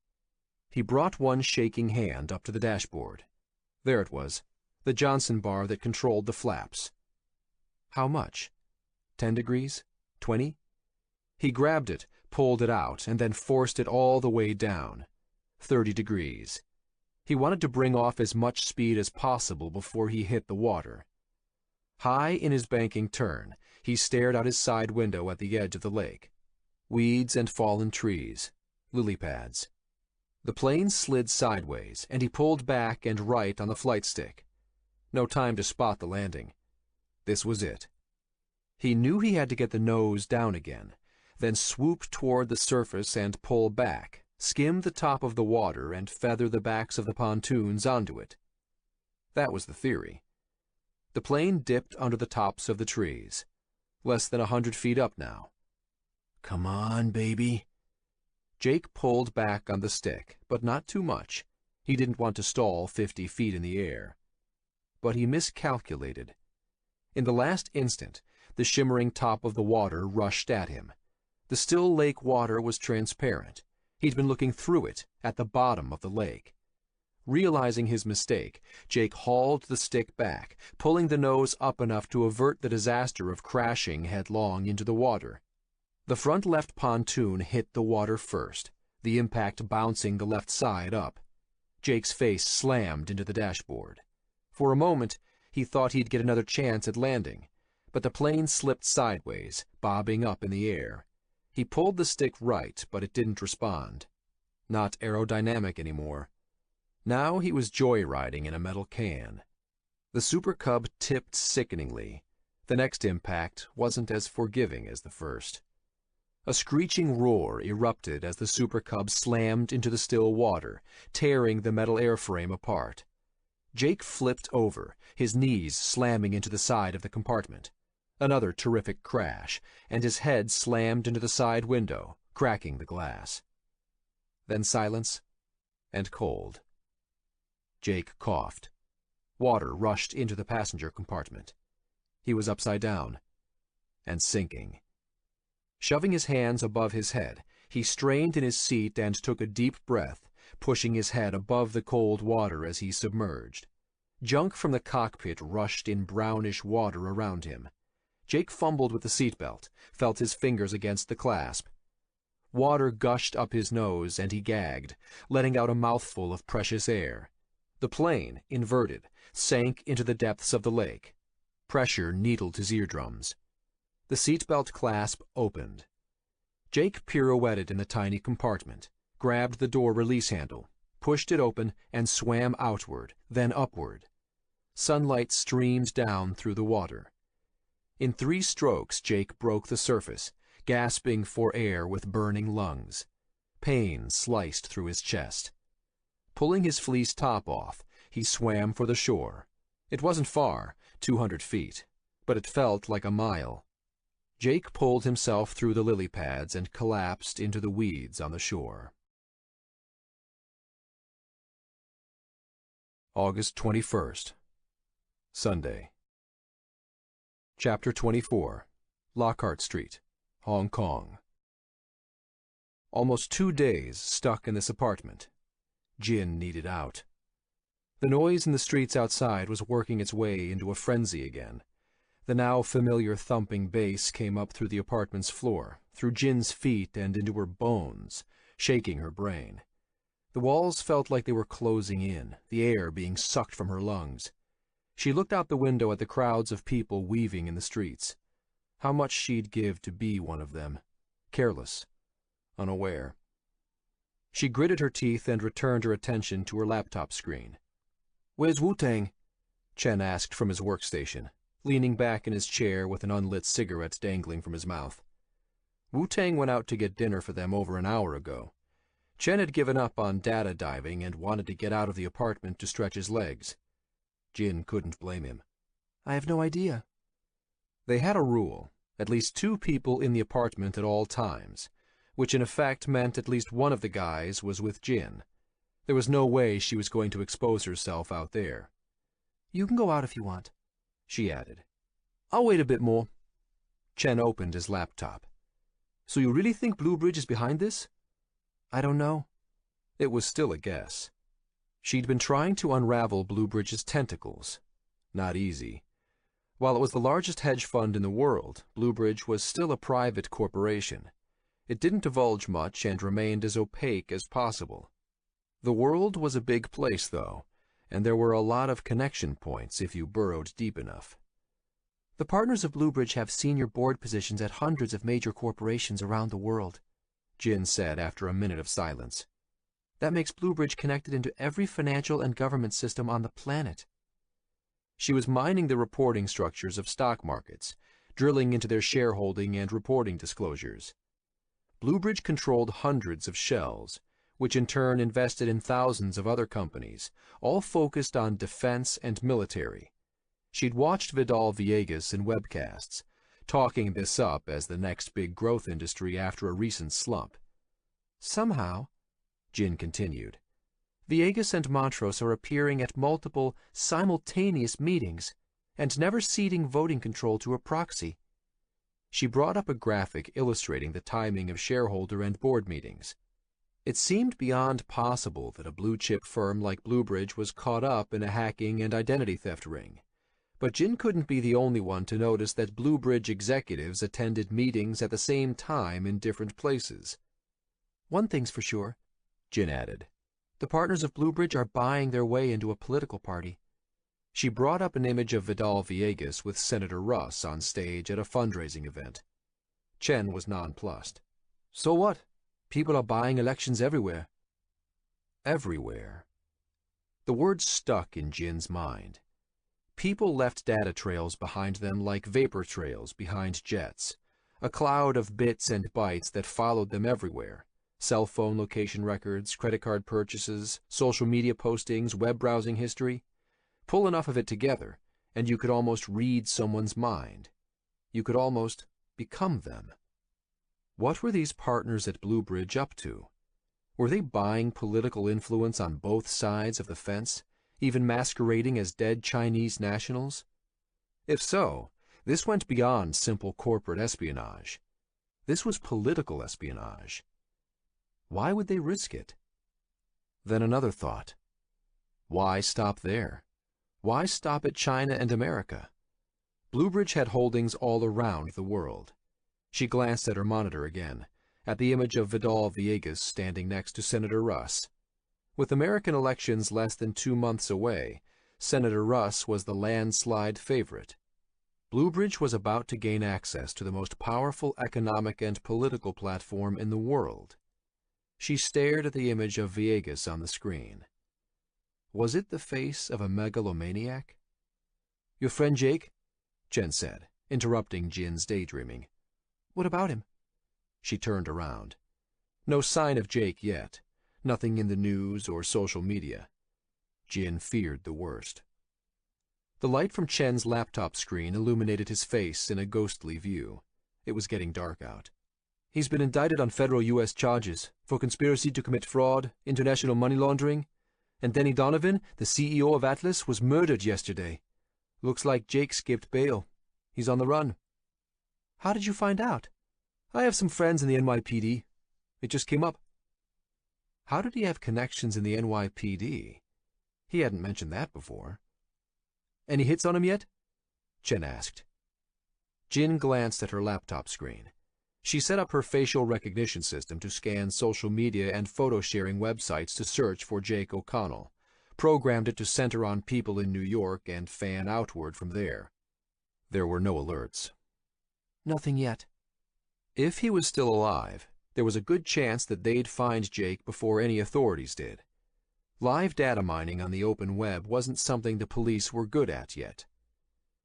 He brought one shaking hand up to the dashboard. There it was, the Johnson bar that controlled the flaps. How much? 10 degrees? 20? He grabbed it, pulled it out, and then forced it all the way down. 30 degrees. He wanted to bring off as much speed as possible before he hit the water. High in his banking turn, he stared out his side window at the edge of the lake. Weeds and fallen trees, lily pads. The plane slid sideways, and he pulled back and right on the flight stick. No time to spot the landing. This was it. He knew he had to get the nose down again, then swoop toward the surface and pull back, skim the top of the water and feather the backs of the pontoons onto it. That was the theory. The plane dipped under the tops of the trees, less than 100 feet up now. Come on, baby. Jake pulled back on the stick, but not too much. He didn't want to stall 50 feet in the air. But he miscalculated. In the last instant, the shimmering top of the water rushed at him. The still lake water was transparent. He'd been looking through it, at the bottom of the lake. Realizing his mistake, Jake hauled the stick back, pulling the nose up enough to avert the disaster of crashing headlong into the water. The front left pontoon hit the water first, the impact bouncing the left side up. Jake's face slammed into the dashboard. For a moment, he thought he'd get another chance at landing, but the plane slipped sideways, bobbing up in the air. He pulled the stick right, but it didn't respond. Not aerodynamic anymore. Now he was joyriding in a metal can. The Super Cub tipped sickeningly. The next impact wasn't as forgiving as the first. A screeching roar erupted as the Super Cub slammed into the still water, tearing the metal airframe apart. Jake flipped over, his knees slamming into the side of the compartment. Another terrific crash, and his head slammed into the side window, cracking the glass. Then silence and cold. Jake coughed. Water rushed into the passenger compartment. He was upside down and sinking. Shoving his hands above his head, he strained in his seat and took a deep breath, pushing his head above the cold water as he submerged. Junk from the cockpit rushed in brownish water around him. Jake fumbled with the seatbelt, felt his fingers against the clasp. Water gushed up his nose and he gagged, letting out a mouthful of precious air. The plane, inverted, sank into the depths of the lake. Pressure needled his eardrums. The seatbelt clasp opened. Jake pirouetted in the tiny compartment, grabbed the door release handle, pushed it open, and swam outward, then upward. Sunlight streamed down through the water. In 3 strokes, Jake broke the surface, gasping for air with burning lungs. Pain sliced through his chest. Pulling his fleece top off, he swam for the shore. It wasn't far, 200 feet, but it felt like a mile. Jake pulled himself through the lily pads and collapsed into the weeds on the shore. August 21st, Sunday. Chapter 24, Lockhart Street, Hong Kong. Almost 2 days stuck in this apartment. Jin needed out. The noise in the streets outside was working its way into a frenzy again. The now familiar thumping bass came up through the apartment's floor, through Jin's feet and into her bones, shaking her brain. The walls felt like they were closing in, the air being sucked from her lungs. She looked out the window at the crowds of people weaving in the streets. How much she'd give to be one of them, careless, unaware. She gritted her teeth and returned her attention to her laptop screen. "Where's Wu-Tang?" Chen asked from his workstation, leaning back in his chair with an unlit cigarette dangling from his mouth. Wu-Tang went out to get dinner for them over an hour ago. Chen had given up on data diving and wanted to get out of the apartment to stretch his legs. Jin couldn't blame him.
"I have no idea."
They had a rule, at least 2 people in the apartment at all times, which in effect meant at least one of the guys was with Jin. There was no way she was going to expose herself out there.
"You can go out if you want,"
she added.
"I'll wait a bit more."
Chen opened his laptop.
"So you really think Bluebridge is behind this?"
"I don't know." It was still a guess. She'd been trying to unravel Bluebridge's tentacles. Not easy. While it was the largest hedge fund in the world, Bluebridge was still a private corporation. It didn't divulge much and remained as opaque as possible. The world was a big place, though, and there were a lot of connection points if you burrowed deep enough.
"The partners of Bluebridge have senior board positions at hundreds of major corporations around the world,"
Jin said after a minute of silence.
"That makes Bluebridge connected into every financial and government system on the planet."
She was mining the reporting structures of stock markets, drilling into their shareholding and reporting disclosures. Bluebridge controlled hundreds of shells, which in turn invested in thousands of other companies, all focused on defense and military. She'd watched Vidal Villegas in webcasts, talking this up as the next big growth industry after a recent slump.
"Somehow,"
Jin continued,
"Villegas and Montrose are appearing at multiple, simultaneous meetings and never ceding voting control to a proxy."
She brought up a graphic illustrating the timing of shareholder and board meetings. It seemed beyond possible that a blue-chip firm like Bluebridge was caught up in a hacking and identity theft ring. But Jin couldn't be the only one to notice that Bluebridge executives attended meetings at the same time in different places.
One thing's for sure,
Jin added.
the partners of Bluebridge are buying their way into a political party.
She brought up an image of Vidal Villegas with Senator Russ on stage at a fundraising event. Chen was nonplussed.
So what? People are buying elections everywhere.
Everywhere. The word stuck in Jin's mind. People left data trails behind them like vapor trails behind jets, a cloud of bits and bytes that followed them everywhere. Cell phone location records, credit card purchases, social media postings, web browsing history. Pull enough of it together, and you could almost read someone's mind. You could almost become them. What were these partners at Bluebridge up to? Were they buying political influence on both sides of the fence, even masquerading as dead Chinese nationals? If so, this went beyond simple corporate espionage. This was political espionage. Why would they risk it? Then another thought. Why stop there? Why stop at China and America? Bluebridge had holdings all around the world. She glanced at her monitor again, at the image of Vidal Villegas standing next to Senator Russ. With American elections less than 2 months away, Senator Russ was the landslide favorite. Bluebridge was about to gain access to the most powerful economic and political platform in the world. She stared at the image of Villegas on the screen. Was it the face of a megalomaniac?
Your friend Jake?
Chen said, interrupting Jin's daydreaming.
What about him?
She turned around. No sign of Jake yet. Nothing in the news or social media. Jin feared the worst. The light from Chen's laptop screen illuminated his face in a ghostly view. It was getting dark out.
He's been indicted on federal U.S. charges for conspiracy to commit fraud, international money laundering, and Denny Donovan, the CEO of Atlas, was murdered yesterday. Looks like Jake skipped bail. He's on the run. How did you find out? I have some friends in the NYPD. It just came up.
How did he have connections in the NYPD? He hadn't mentioned that before.
Any hits on him yet?
Chen asked. Jin glanced at her laptop screen. She set up her facial recognition system to scan social media and photo-sharing websites to search for Jake O'Connell, programmed it to center on people in New York and fan outward from there. There were no alerts.
Nothing yet.
If he was still alive, there was a good chance that they'd find Jake before any authorities did. Live data mining on the open web wasn't something the police were good at yet.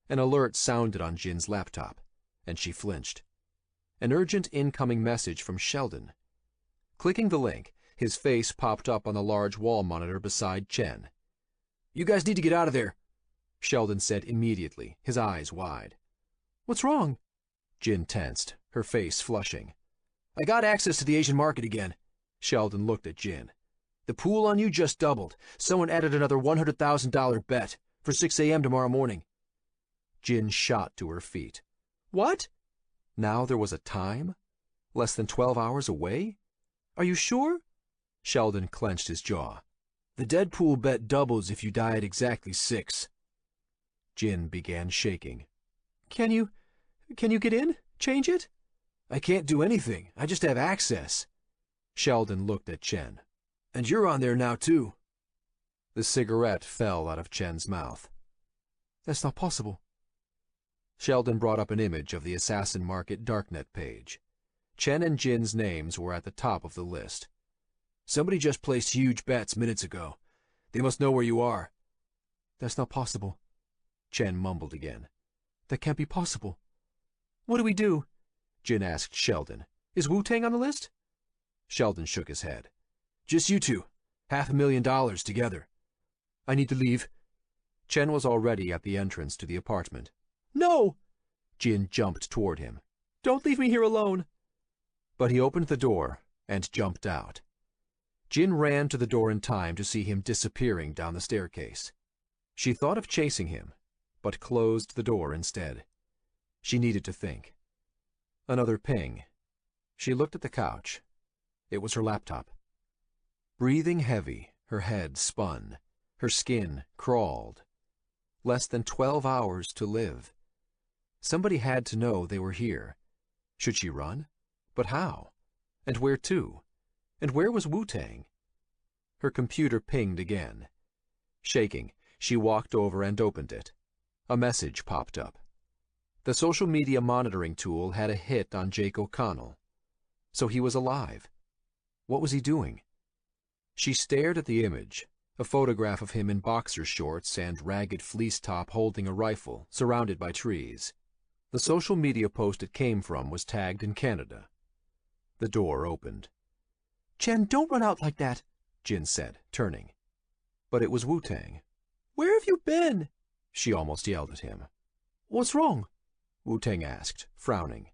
An alert sounded on Jin's laptop, and she flinched. An urgent incoming message from Sheldon. Clicking the link, his face popped up on the large wall monitor beside Chen.
You guys need to get out of there,
Sheldon said immediately, his eyes wide.
What's wrong?
Jin tensed, her face flushing.
I got access to the Asian market again.
Sheldon looked at Jin.
The pool on you just doubled. Someone added another $100,000 bet for 6 a.m. tomorrow morning.
Jin shot to her feet.
What?
Now there was a time? Less than 12 hours away?
Are you sure?
Sheldon clenched his jaw.
The dead pool bet doubles if you die at exactly 6.
Jin began shaking.
Can you get in? Change it? I can't do anything. I just have access.
Sheldon looked at Chen.
And you're on there now, too.
The cigarette fell out of Chen's mouth.
That's not possible.
Sheldon brought up an image of the Assassin Market DARKNET page. Chen and Jin's names were at the top of the list.
Somebody just placed huge bets minutes ago. They must know where you are.
That's not possible. Chen mumbled again.
That can't be possible. What do we do?
Jin asked Sheldon.
Is Wu-Tang on the list?
Sheldon shook his head.
Just you two. $500,000 together. I need to leave.
Chen was already at the entrance to the apartment.
No!
Jin jumped toward him.
Don't leave me here alone.
But he opened the door and jumped out. Jin ran to the door in time to see him disappearing down the staircase. She thought of chasing him, but closed the door instead. She needed to think. Another ping. She looked at the couch. It was her laptop. Breathing heavy, her head spun, her skin crawled. Less than 12 hours to live. Somebody had to know they were here. Should she run? But how? And where to? And where was Wu-Tang? Her computer pinged again. Shaking, she walked over and opened it. A message popped up. The social media monitoring tool had a hit on Jake O'Connell. So he was alive. What was he doing? She stared at the image, a photograph of him in boxer shorts and ragged fleece top holding a rifle, surrounded by trees. The social media post it came from was tagged in Canada. The door opened.
Chen, don't run out like that,
Jin said, turning. But it was Wu-Tang.
Where have you been?
She almost yelled at him.
What's wrong?
Wu-Tang asked, frowning.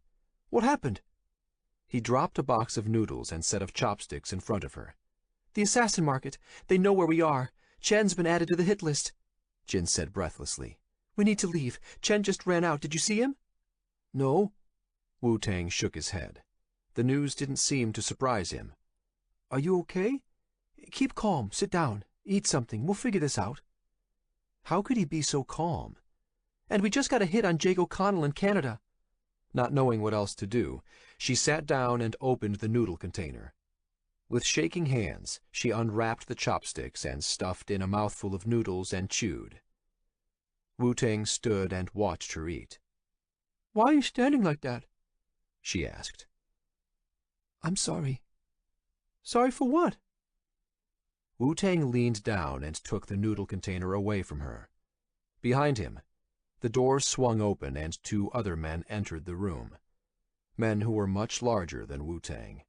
What happened?
He dropped a box of noodles and set of chopsticks in front of her.
The assassin market. They know where we are. Chen's been added to the hit list,
Jin said breathlessly.
We need to leave. Chen just ran out. Did you see him?
No. Wu-Tang shook his head. The news didn't seem to surprise him.
Are you okay? Keep calm. Sit down. Eat something. We'll figure this out.
How could he be so calm?
And we just got a hit on Jake O'Connell in Canada.
Not knowing what else to do, she sat down and opened the noodle container. With shaking hands, she unwrapped the chopsticks and stuffed in a mouthful of noodles and chewed. Wu-Tang stood and watched her eat.
Why are you standing like that?
She asked.
I'm sorry. Sorry for what?
Wu-Tang leaned down and took the noodle container away from her. Behind him, the door swung open and 2 other men entered the room. Men who were much larger than Wu-Tang.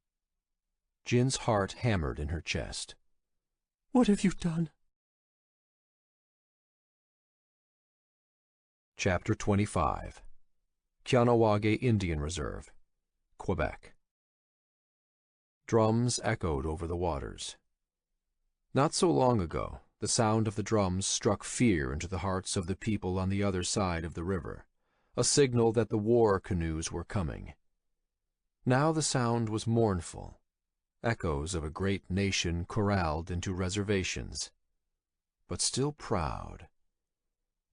Jin's heart hammered in her chest.
What have you done?
Chapter 25. Kahnawake Indian Reserve, Quebec. Drums echoed over the waters. Not so long ago, the sound of the drums struck fear into the hearts of the people on the other side of the river, a signal that the war canoes were coming. Now the sound was mournful, echoes of a great nation corralled into reservations, but still proud.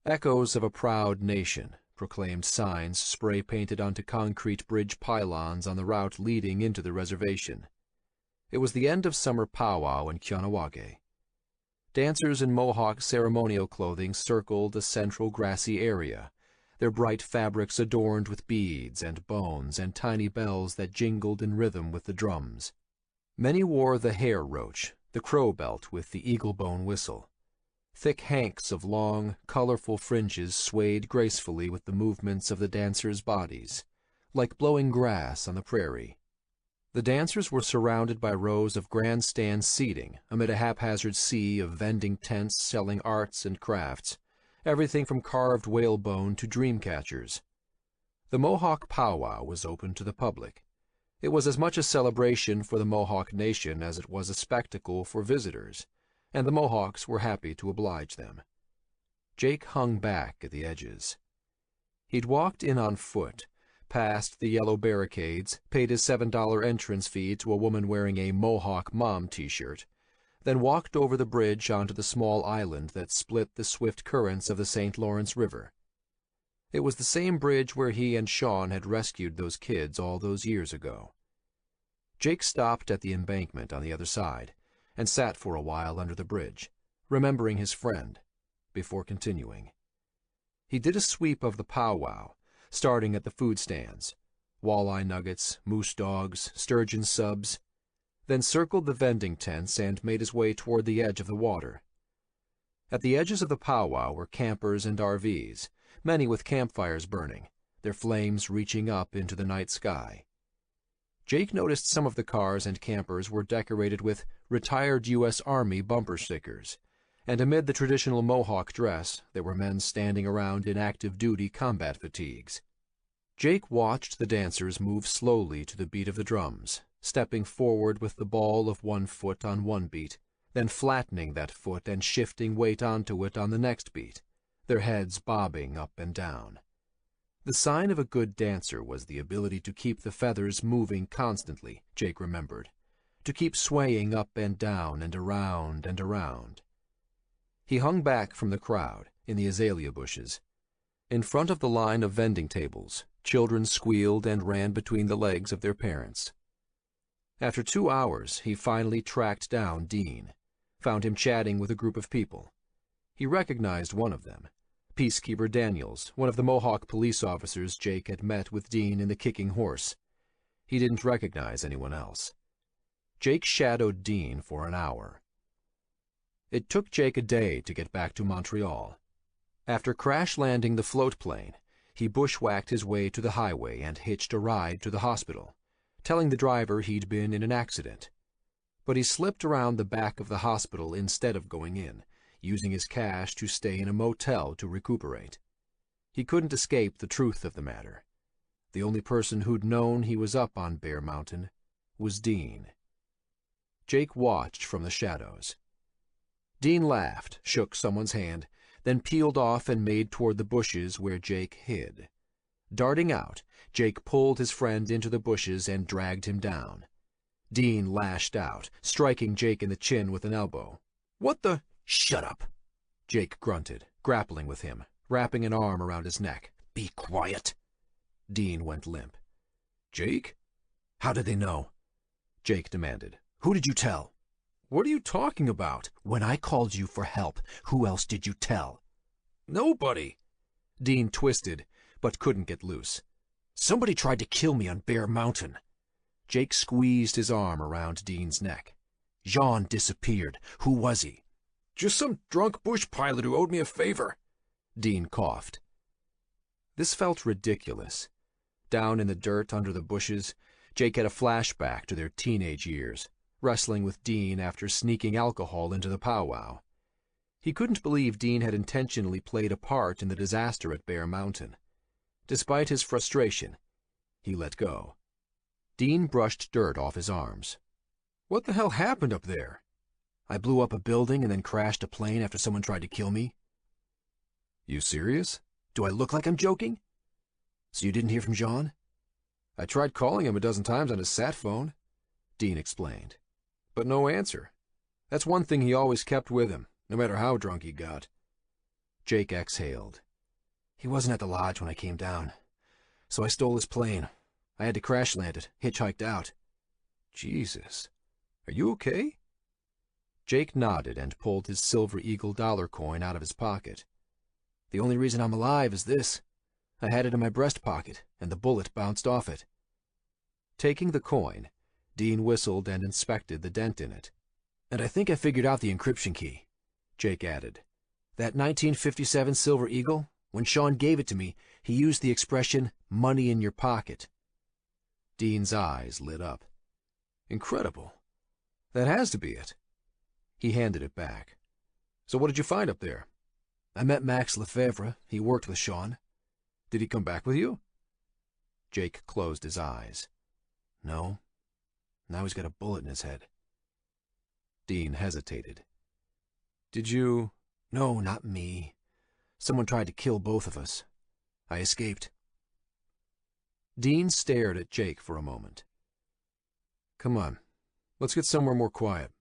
Echoes of a proud nation, proclaimed signs spray-painted onto concrete bridge pylons on the route leading into the reservation. It was the end of summer powwow in Kahnawake. Dancers in Mohawk ceremonial clothing circled a central grassy area, their bright fabrics adorned with beads and bones and tiny bells that jingled in rhythm with the drums. Many wore the hair roach, the crow belt with the eagle bone whistle. Thick hanks of long, colorful fringes swayed gracefully with the movements of the dancers' bodies, like blowing grass on the prairie. The dancers were surrounded by rows of grandstand seating amid a haphazard sea of vending tents selling arts and crafts, everything from carved whalebone to dream catchers. The Mohawk powwow was open to the public. It was as much a celebration for the Mohawk nation as it was a spectacle for visitors, and the Mohawks were happy to oblige them. Jake hung back at the edges. He'd walked in on foot, past the yellow barricades, paid his $7 entrance fee to a woman wearing a Mohawk Mom t-shirt, then walked over the bridge onto the small island that split the swift currents of the St. Lawrence River. It was the same bridge where he and Sean had rescued those kids all those years ago. Jake stopped at the embankment on the other side and sat for a while under the bridge, remembering his friend, before continuing. He did a sweep of the powwow, starting at the food stands, walleye nuggets, moose dogs, sturgeon subs, then circled the vending tents and made his way toward the edge of the water. At the edges of the powwow were campers and RVs, many with campfires burning, their flames reaching up into the night sky. Jake noticed some of the cars and campers were decorated with retired U.S. Army bumper stickers, and amid the traditional Mohawk dress, there were men standing around in active-duty combat fatigues. Jake watched the dancers move slowly to the beat of the drums, stepping forward with the ball of one foot on one beat, then flattening that foot and shifting weight onto it on the next beat, their heads bobbing up and down. The sign of a good dancer was the ability to keep the feathers moving constantly, Jake remembered, to keep swaying up and down and around and around. He hung back from the crowd in the azalea bushes. In front of the line of vending tables, children squealed and ran between the legs of their parents. After 2 hours, he finally tracked down Dean, found him chatting with a group of people. He recognized one of them, Peacekeeper Daniels, one of the Mohawk police officers Jake had met with Dean in the Kicking Horse. He didn't recognize anyone else. Jake shadowed Dean for an hour. It took Jake a day to get back to Montreal. After crash-landing the float plane, he bushwhacked his way to the highway and hitched a ride to the hospital, telling the driver he'd been in an accident. But he slipped around the back of the hospital instead of going in, using his cash to stay in a motel to recuperate. He couldn't escape the truth of the matter. The only person who'd known he was up on Bear Mountain was Dean. Jake watched from the shadows. Dean laughed, shook someone's hand, then peeled off and made toward the bushes where Jake hid. Darting out, Jake pulled his friend into the bushes and dragged him down. Dean lashed out, striking Jake in the chin with an elbow. "What the—" "Shut up," Jake grunted, grappling with him, wrapping an arm around his neck. "Be quiet." Dean went limp. "Jake? How did they know?" Jake demanded. "Who did you tell?" "What are you talking about?" "When I called you for help, who else did you tell?" "Nobody." Dean twisted, but couldn't get loose. "Somebody tried to kill me on Bear Mountain." Jake squeezed his arm around Dean's neck. "Jean disappeared. Who was he?" "Just some drunk bush pilot who owed me a favor." Dean coughed. This felt ridiculous. Down in the dirt under the bushes, Jake had a flashback to their teenage years, wrestling with Dean after sneaking alcohol into the powwow. He couldn't believe Dean had intentionally played a part in the disaster at Bear Mountain. Despite his frustration, he let go. Dean brushed dirt off his arms. "What the hell happened up there?" "I blew up a building and then crashed a plane after someone tried to kill me." "You serious?" "Do I look like I'm joking?" "So you didn't hear from Jean?" "I tried calling him a dozen times on his sat phone," Dean explained. "But no answer. That's one thing he always kept with him, no matter how drunk he got." Jake exhaled. "He wasn't at the lodge when I came down, so I stole his plane. I had to crash land it, hitchhiked out." "Jesus. Are you okay?" Jake nodded and pulled his Silver Eagle dollar coin out of his pocket. "The only reason I'm alive is this. I had it in my breast pocket, and the bullet bounced off it." Taking the coin, Dean whistled and inspected the dent in it. "And I think I figured out the encryption key," Jake added. "That 1957 Silver Eagle, when Sean gave it to me, he used the expression, 'money in your pocket.'" Dean's eyes lit up. "Incredible. That has to be it." He handed it back. "So what did you find up there?" "I met Max Lefebvre. He worked with Sean." "Did he come back with you?" Jake closed his eyes. "No. Now he's got a bullet in his head." Dean hesitated. "Did you—" "No, not me. Someone tried to kill both of us. I escaped." Dean stared at Jake for a moment. "Come on, let's get somewhere more quiet."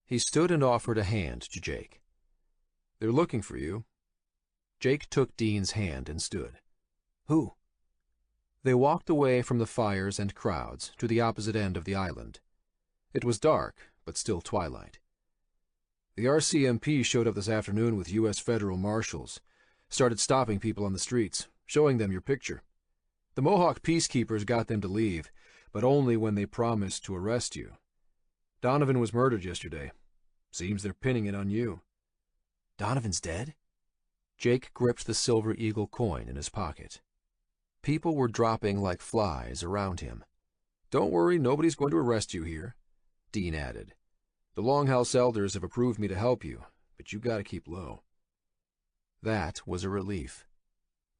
He stood and offered a hand to Jake. "They're looking for you." Jake took Dean's hand and stood. "Who?" They walked away from the fires and crowds to the opposite end of the island. It was dark, but still twilight. "The RCMP showed up this afternoon with U.S. federal marshals. Started stopping people on the streets, showing them your picture. The Mohawk peacekeepers got them to leave, but only when they promised to arrest you. Donovan was murdered yesterday. Seems they're pinning it on you." "Donovan's dead?" Jake gripped the Silver Eagle coin in his pocket. People were dropping like flies around him. "Don't worry, nobody's going to arrest you here," Dean added. "The Longhouse elders have approved me to help you, but you gotta keep low." That was a relief.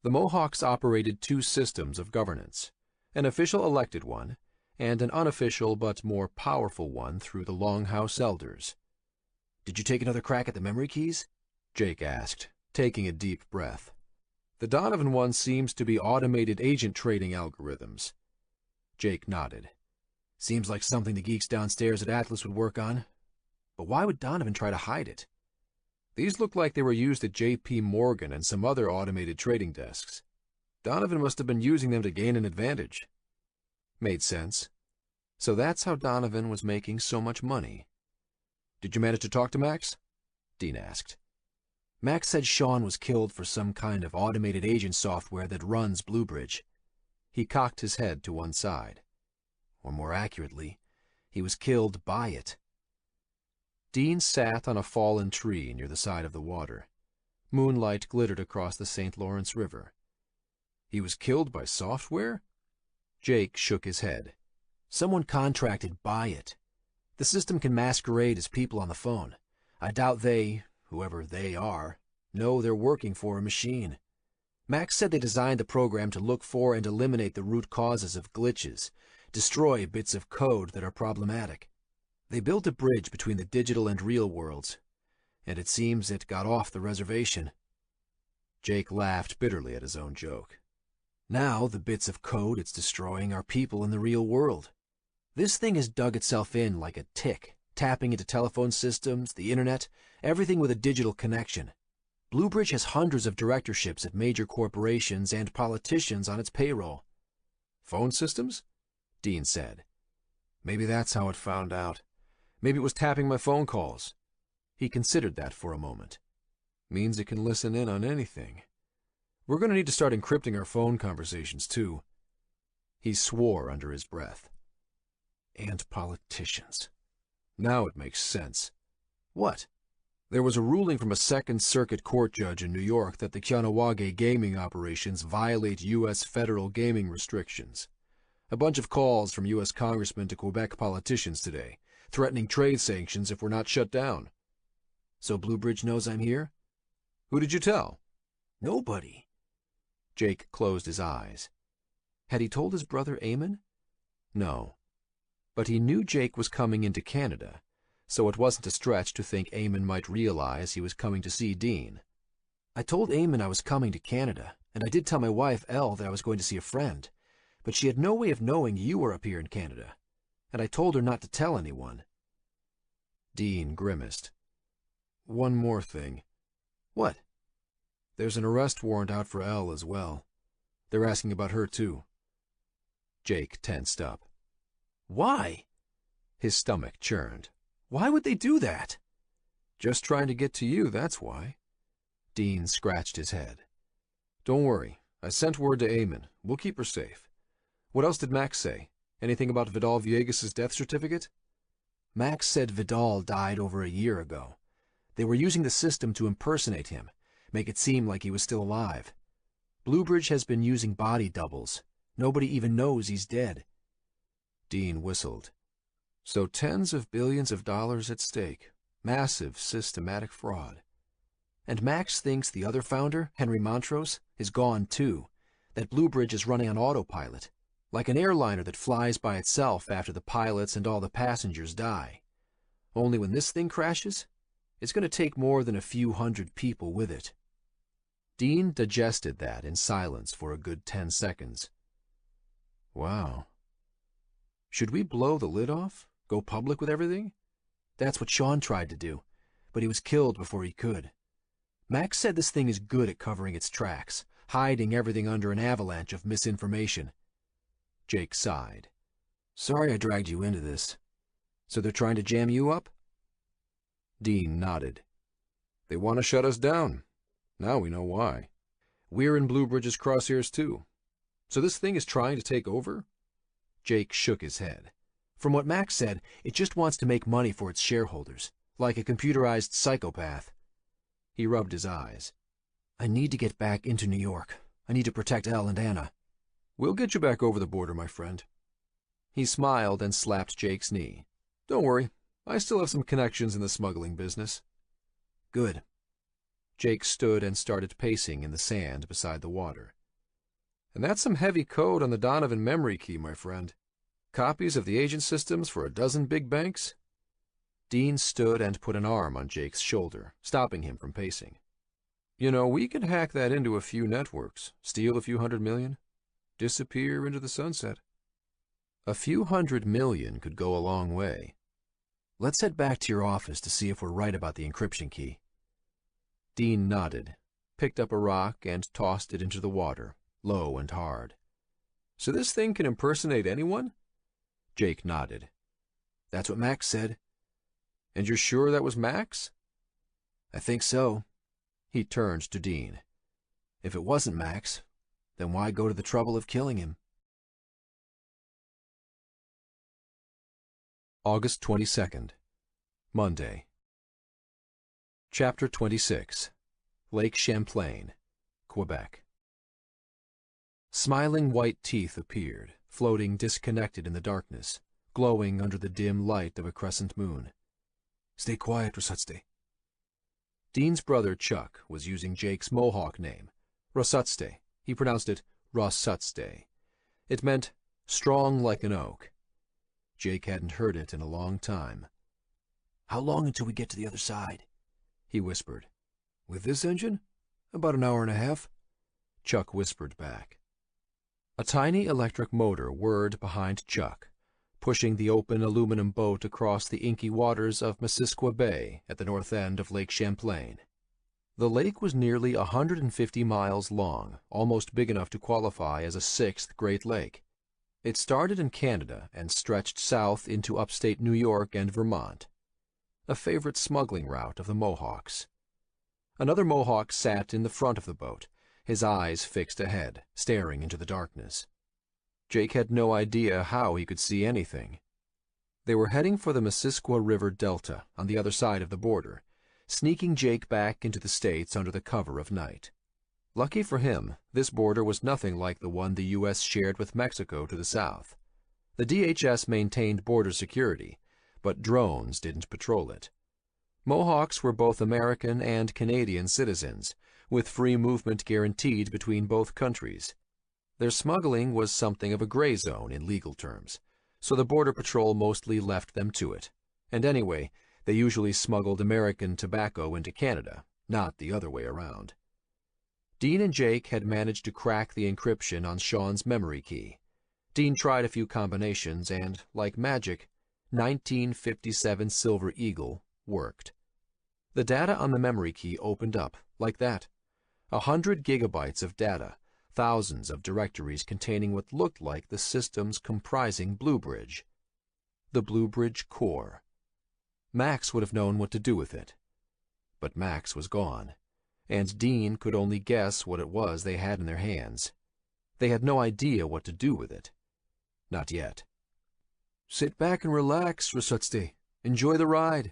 The Mohawks operated two systems of governance, an official elected one, and an unofficial but more powerful one through the Longhouse elders. "Did you take another crack at the memory keys?" Jake asked, taking a deep breath. "The Donovan one seems to be automated agent trading algorithms." Jake nodded.
Seems like something the geeks downstairs at Atlas would work on. But why would Donovan try to hide it?
These look like they were used at J.P. Morgan and some other automated trading desks. Donovan must have been using them to gain an advantage.
Made sense. So that's how Donovan was making so much money. Did you manage to talk to Max? Dean asked.
Max said Sean was killed for some kind of automated agent software that runs Bluebridge.
He cocked his head to one side.
Or more accurately, he was killed by it.
Dean sat on a fallen tree near the side of the water. Moonlight glittered across the St. Lawrence River.
He was killed by software?
Jake shook his head.
Someone contracted by it. The system can masquerade as people on the phone. I doubt they, whoever they are, know they're working for a machine. Max said they designed the program to look for and eliminate the root causes of glitches, destroy bits of code that are problematic. They built a bridge between the digital and real worlds, and it seems it got off the reservation.
Jake laughed bitterly at his own joke.
Now the bits of code it's destroying are people in the real world. This thing has dug itself in like a tick, tapping into telephone systems, the internet, everything with a digital connection. Bluebridge has hundreds of directorships at major corporations and politicians on its payroll.
Phone systems?
Dean said.
Maybe that's how it found out. Maybe it was tapping my phone calls.
He considered that for a moment.
Means it can listen in on anything. We're going to need to start encrypting our phone conversations, too.
He swore under his breath.
And politicians. Now it makes sense.
What?
There was a ruling from a Second Circuit Court judge in New York that the Kianawage gaming operations violate U.S. federal gaming restrictions. A bunch of calls from U.S. congressmen to Quebec politicians today, threatening trade sanctions if we're not shut down.
So Bluebridge knows I'm here?
Who did you tell?
Nobody.
Jake closed his eyes. Had he told his brother Eamon? No. But he knew Jake was coming into Canada, so it wasn't a stretch to think Eamon might realize he was coming to see Dean.
I told Eamon I was coming to Canada, and I did tell my wife, Elle, that I was going to see a friend, but she had no way of knowing you were up here in Canada, and I told her not to tell anyone.
Dean grimaced.
One more thing.
What?
There's an arrest warrant out for Elle as well. They're asking about her, too.
Jake tensed up.
Why?
His stomach churned.
Why would they do that?
Just trying to get to you, that's why.
Dean scratched his head.
Don't worry. I sent word to Eamon. We'll keep her safe. What else did Max say? Anything about Vidal Viegas' death certificate?
Max said Vidal died over a year ago. They were using the system to impersonate him, make it seem like he was still alive. Bluebridge has been using body doubles. Nobody even knows he's dead.
Dean whistled.
So tens of billions of dollars at stake. Massive, systematic fraud.
And Max thinks the other founder, Henry Montrose, is gone too. That Bluebridge is running on autopilot, like an airliner that flies by itself after the pilots and all the passengers die. Only when this thing crashes, it's going to take more than a few hundred people with it.
Dean digested that in silence for a good 10 seconds.
Wow. Should we blow the lid off? Go public with everything?
That's what Sean tried to do, but he was killed before he could. Max said this thing is good at covering its tracks, hiding everything under an avalanche of misinformation.
Jake sighed.
Sorry I dragged you into this. So they're trying to jam you up?
Dean nodded.
They want to shut us down. Now we know why. We're in Bluebridge's crosshairs too. So this thing is trying to take over?
Jake shook his head.
From what Max said, it just wants to make money for its shareholders, like a computerized psychopath.
He rubbed his eyes.
I need to get back into New York. I need to protect Elle and Anna.
We'll get you back over the border, my friend.
He smiled and slapped Jake's knee.
Don't worry. I still have some connections in the smuggling business.
Good.
Jake stood and started pacing in the sand beside the water.
And that's some heavy code on the Donovan memory key, my friend. Copies of the agent systems for a dozen big banks?
Dean stood and put an arm on Jake's shoulder, stopping him from pacing.
You know, we could hack that into a few networks, steal a few $100 million, disappear into the sunset.
A few $100 million could go a long way.
Let's head back to your office to see if we're right about the encryption key.
Dean nodded, picked up a rock and tossed it into the water, low and hard. So this thing can impersonate anyone? Jake nodded.
That's what Max said.
And you're sure that was Max?
I think so.
He turned to Dean.
If it wasn't Max, then why go to the trouble of killing him?
August 22nd, Monday. Chapter 26, Lake Champlain, Quebec. Smiling white teeth appeared, floating disconnected in the darkness, glowing under the dim light of a crescent moon.
Stay quiet, Rosutste.
Dean's brother Chuck was using Jake's Mohawk name, Rosutste. He pronounced it Rosutste. It meant strong like an oak. Jake hadn't heard it in a long time.
How long until we get to the other side?
He whispered.
With this engine? About an hour and a half.
Chuck whispered back. A tiny electric motor whirred behind Chuck, pushing the open aluminum boat across the inky waters of Missisquoi Bay at the north end of Lake Champlain. The lake was nearly 150 miles long, almost big enough to qualify as a sixth Great Lake. It started in Canada and stretched south into upstate New York and Vermont, a favorite smuggling route of the Mohawks. Another Mohawk sat in the front of the boat, his eyes fixed ahead, staring into the darkness. Jake had no idea how he could see anything. They were heading for the Missisquoi River Delta on the other side of the border, sneaking Jake back into the States under the cover of night. Lucky for him, this border was nothing like the one the U.S. shared with Mexico to the south. The DHS maintained border security, but drones didn't patrol it. Mohawks were both American and Canadian citizens, with free movement guaranteed between both countries. Their smuggling was something of a gray zone in legal terms, so the Border Patrol mostly left them to it. And anyway, they usually smuggled American tobacco into Canada, not the other way around. Dean and Jake had managed to crack the encryption on Sean's memory key. Dean tried a few combinations and, like magic, 1957 Silver Eagle worked. The data on the memory key opened up, like that. 100 gigabytes of data, thousands of directories containing what looked like the systems comprising Blue Bridge. The Blue Bridge core. Max would have known what to do with it. But Max was gone, and Dean could only guess what it was they had in their hands. They had no idea what to do with it. Not yet.
Sit back and relax, Rosutste. Enjoy the ride.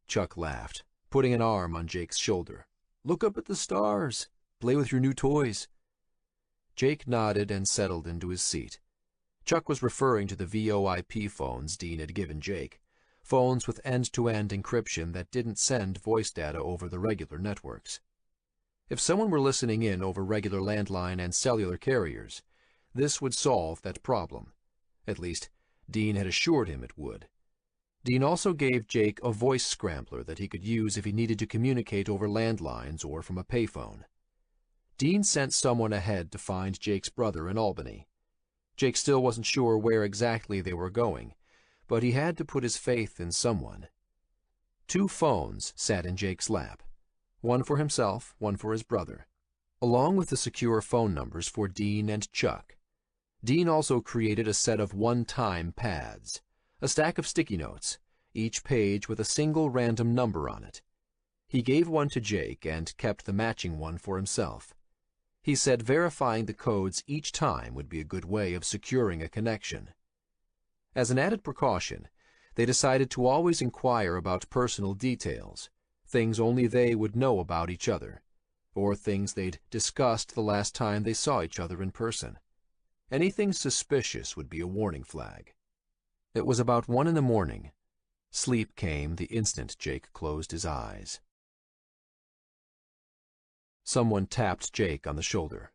Chuck laughed, putting an arm on Jake's shoulder.
Look up at the stars. Play with your new toys.
Jake nodded and settled into his seat. Chuck was referring to the VoIP phones Dean had given Jake, phones with end-to-end encryption that didn't send voice data over the regular networks. If someone were listening in over regular landline and cellular carriers, this would solve that problem. At least, Dean had assured him it would. Dean also gave Jake a voice scrambler that he could use if he needed to communicate over landlines or from a payphone. Dean sent someone ahead to find Jake's brother in Albany. Jake still wasn't sure where exactly they were going, but he had to put his faith in someone. 2 phones sat in Jake's lap, one for himself, one for his brother, along with the secure phone numbers for Dean and Chuck. Dean also created a set of one-time pads, a stack of sticky notes, each page with a single random number on it. He gave one to Jake and kept the matching one for himself. He said verifying the codes each time would be a good way of securing a connection. As an added precaution, they decided to always inquire about personal details, things only they would know about each other, or things they'd discussed the last time they saw each other in person. Anything suspicious would be a warning flag. It was about 1 in the morning. Sleep came the instant Jake closed his eyes. Someone tapped Jake on the shoulder.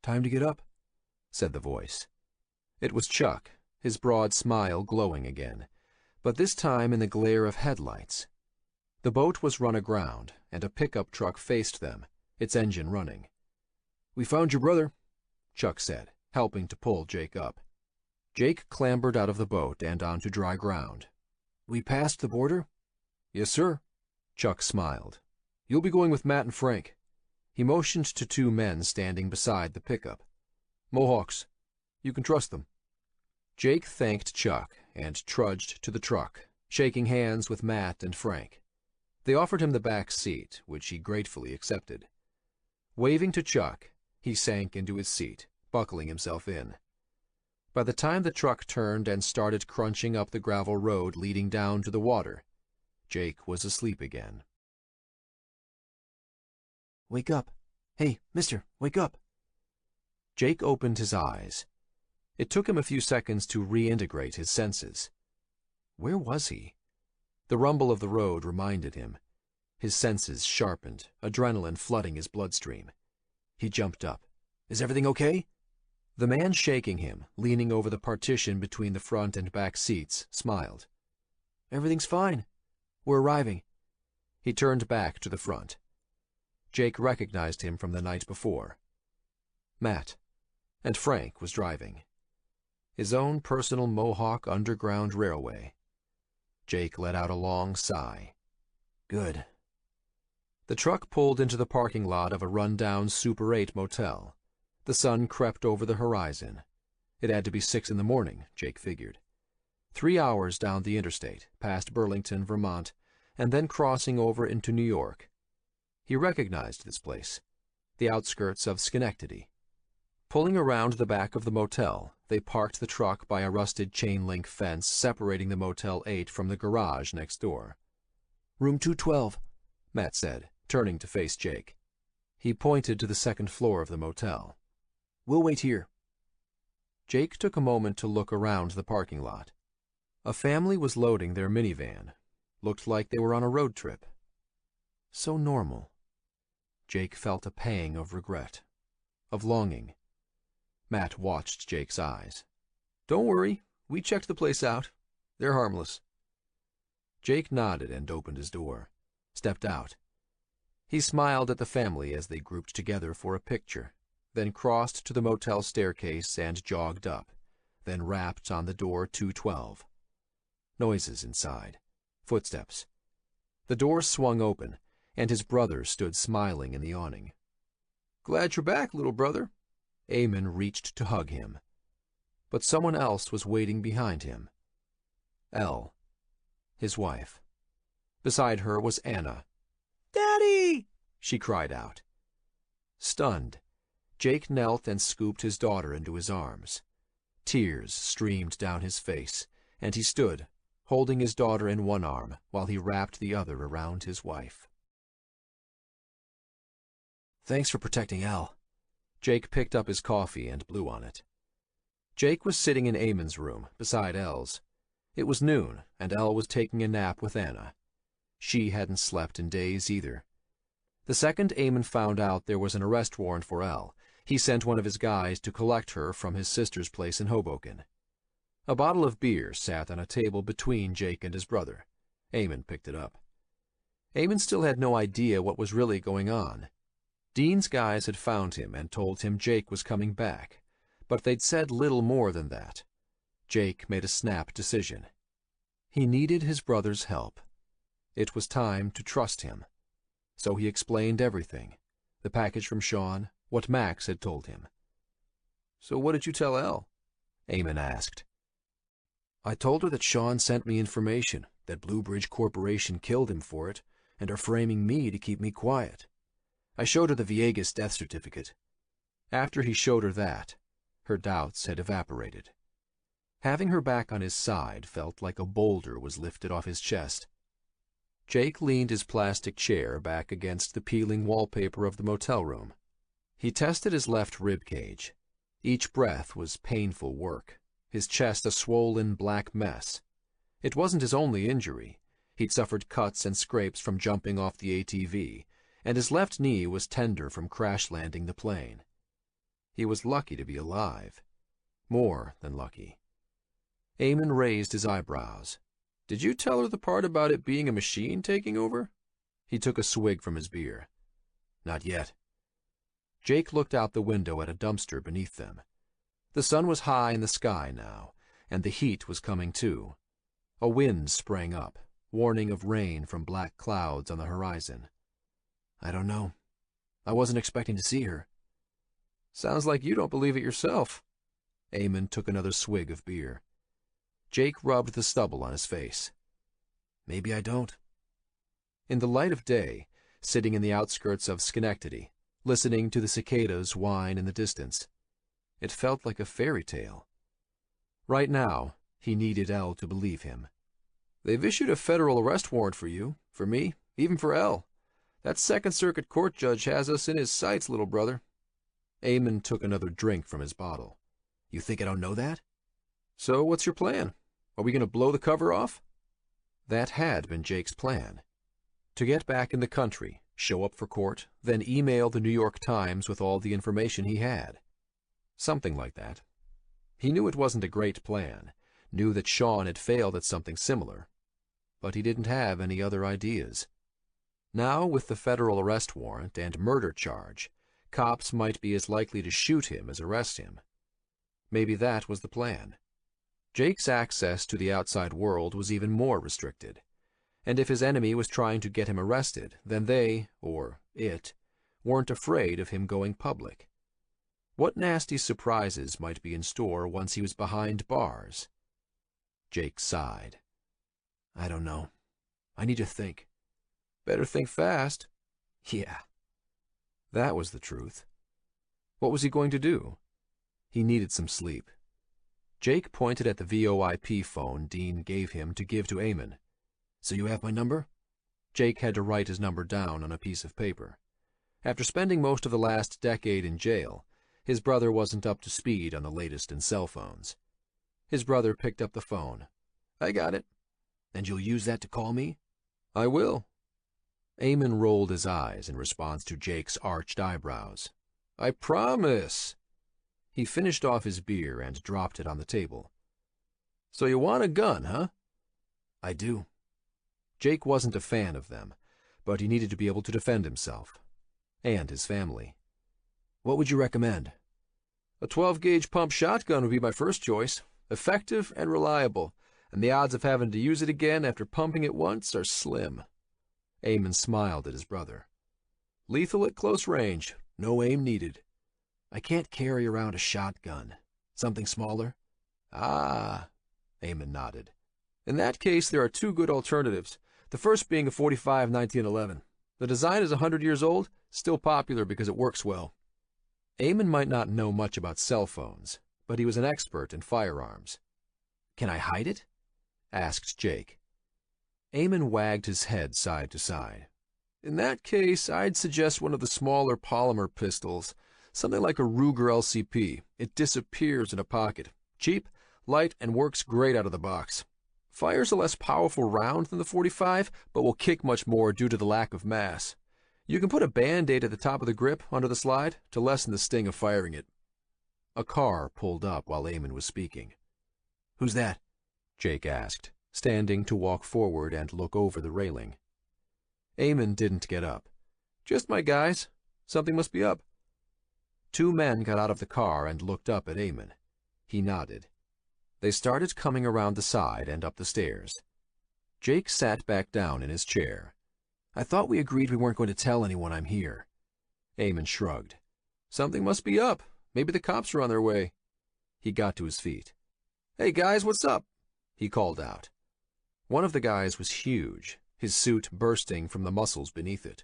"Time to get up,"
said the voice. It was Chuck, his broad smile glowing again, but this time in the glare of headlights. The boat was run aground, and a pickup truck faced them, its engine running.
"We found your brother,"
Chuck said, helping to pull Jake up. Jake clambered out of the boat and onto dry ground.
We passed the border?
Yes, sir. Chuck smiled. You'll be going with Matt and Frank. He motioned to two men standing beside the pickup. Mohawks. You can trust them. Jake thanked Chuck and trudged to the truck, shaking hands with Matt and Frank. They offered him the back seat, which he gratefully accepted. Waving to Chuck, he sank into his seat, buckling himself in. By the time the truck turned and started crunching up the gravel road leading down to the water, Jake was asleep again.
Wake up. Hey, mister, wake up.
Jake opened his eyes. It took him a few seconds to reintegrate his senses. Where was he? The rumble of the road reminded him. His senses sharpened, adrenaline flooding his bloodstream. He jumped up. Is everything okay? The man shaking him, leaning over the partition between the front and back seats, smiled.
Everything's fine. We're arriving.
He turned back to the front. Jake recognized him from the night before. Matt. And Frank was driving. His own personal Mohawk Underground Railway. Jake let out a long sigh. Good. The truck pulled into the parking lot of a run-down Super 8 motel. The sun crept over the horizon. It had to be 6 in the morning, Jake figured. 3 hours down the interstate, past Burlington, Vermont, and then crossing over into New York. He recognized this place, the outskirts of Schenectady. Pulling around the back of the motel, they parked the truck by a rusted chain-link fence separating the Motel 8 from the garage next door.
Room 212,
Matt said, turning to face Jake. He pointed to the second floor of the motel.
We'll wait here.
Jake took a moment to look around the parking lot. A family was loading their minivan. Looked like they were on a road trip. So normal. Jake felt a pang of regret, of longing. Matt watched Jake's eyes. Don't worry, we checked the place out. They're harmless. Jake nodded and opened his door, stepped out. He smiled at the family as they grouped together for a picture, then crossed to the motel staircase and jogged up, then rapped on the door 212. Noises inside. Footsteps. The door swung open, and his brother stood smiling in the awning. Glad you're back, little brother. Eamon reached to hug him. But someone else was waiting behind him. Elle, his wife. Beside her was Anna. Daddy! She cried out. Stunned, Jake knelt and scooped his daughter into his arms. Tears streamed down his face, and he stood, holding his daughter in one arm while he wrapped the other around his wife. Thanks for protecting Elle. Jake picked up his coffee and blew on it. Jake was sitting in Eamon's room, beside Elle's. It was noon, and Elle was taking a nap with Anna. She hadn't slept in days either. The second Eamon found out there was an arrest warrant for Elle, he sent one of his guys to collect her from his sister's place in Hoboken. A bottle of beer sat on a table between Jake and his brother. Eamon picked it up. Eamon still had no idea what was really going on. Dean's guys had found him and told him Jake was coming back, but they'd said little more than that. Jake made a snap decision. He needed his brother's help. It was time to trust him. So he explained everything, the package from Sean, what Max had told him. So what did you tell Elle? Eamon asked. I told her that Sean sent me information, that Blue Bridge Corporation killed him for it, and are framing me to keep me quiet. I showed her the Villegas death certificate. After he showed her that, her doubts had evaporated. Having her back on his side felt like a boulder was lifted off his chest. Jake leaned his plastic chair back against the peeling wallpaper of the motel room. He tested his left rib cage. Each breath was painful work, his chest a swollen black mess. It wasn't his only injury. He'd suffered cuts and scrapes from jumping off the ATV, and his left knee was tender from crash-landing the plane. He was lucky to be alive. More than lucky. Eamon raised his eyebrows. Did you tell her the part about it being a machine taking over? He took a swig from his beer. Not yet. Jake looked out the window at a dumpster beneath them. The sun was high in the sky now, and the heat was coming too. A wind sprang up, warning of rain from black clouds on the horizon.
I don't know. I wasn't expecting to see her.
Sounds like you don't believe it yourself.
Eamon took another swig of beer. Jake rubbed the stubble on his face.
Maybe I don't.
In the light of day, sitting in the outskirts of Schenectady, listening to the cicadas whine in the distance, it felt like a fairy tale. Right now, he needed Elle to believe him.
They've issued a federal arrest warrant for you, for me, even for Elle. That Second Circuit Court judge has us in his sights, little brother.
Eamon took another drink from his bottle.
You think I don't know that?
So what's your plan? Are we going to blow the cover off?
That had been Jake's plan. To get back in the country, show up for court, then email the New York Times with all the information he had. Something like that. He knew it wasn't a great plan, knew that Sean had failed at something similar, but he didn't have any other ideas. Now, with the federal arrest warrant and murder charge, cops might be as likely to shoot him as arrest him. Maybe that was the plan. Jake's access to the outside world was even more restricted, and if his enemy was trying to get him arrested, then they, or it, weren't afraid of him going public. What nasty surprises might be in store once he was behind bars? Jake sighed.
I don't know. I need to think.
Better think fast.
Yeah.
That was the truth. What was he going to do? He needed some sleep. Jake pointed at the VoIP phone Dean gave him to give to Eamon.
So you have my number?
Jake had to write his number down on a piece of paper. After spending most of the last decade in jail, his brother wasn't up to speed on the latest in cell phones. His brother picked up the phone.
I got it.
And you'll use that to call me?
I will.
Eamon rolled his eyes in response to Jake's arched eyebrows.
I promise.
He finished off his beer and dropped it on the table.
So you want a gun, huh?
I do.
Jake wasn't a fan of them, but he needed to be able to defend himself. And his family.
What would you recommend?
A 12-gauge pump shotgun would be my first choice. Effective and reliable, and the odds of having to use it again after pumping it once are slim.
Eamon smiled at his brother.
Lethal at close range. No aim needed.
I can't carry around a shotgun. Something smaller?
Ah,
Eamon nodded.
In that case, there are two good alternatives. The first being a .45 1911. The design is 100 years old, still popular because it works well.
Eamon might not know much about cell phones, but he was an expert in firearms.
Can I hide it?
Asked Jake. Eamon wagged his head side to side.
In that case, I'd suggest one of the smaller polymer pistols, something like a Ruger LCP. It disappears in a pocket. Cheap, light, and works great out of the box. Fires a less powerful round than the .45, but will kick much more due to the lack of mass. You can put a Band-Aid at the top of the grip under the slide to lessen the sting of firing it.
A car pulled up while Eamon was speaking.
Who's that?
Jake asked, standing to walk forward and look over the railing. Eamon didn't get up.
Just my guys. Something must be up.
Two men got out of the car and looked up at Eamon. He nodded. They started coming around the side and up the stairs. Jake sat back down in his chair.
I thought we agreed we weren't going to tell anyone I'm here.
Eamon shrugged.
Something must be up. Maybe the cops are on their way.
He got to his feet.
Hey guys, what's up?
He called out. One of the guys was huge, his suit bursting from the muscles beneath it.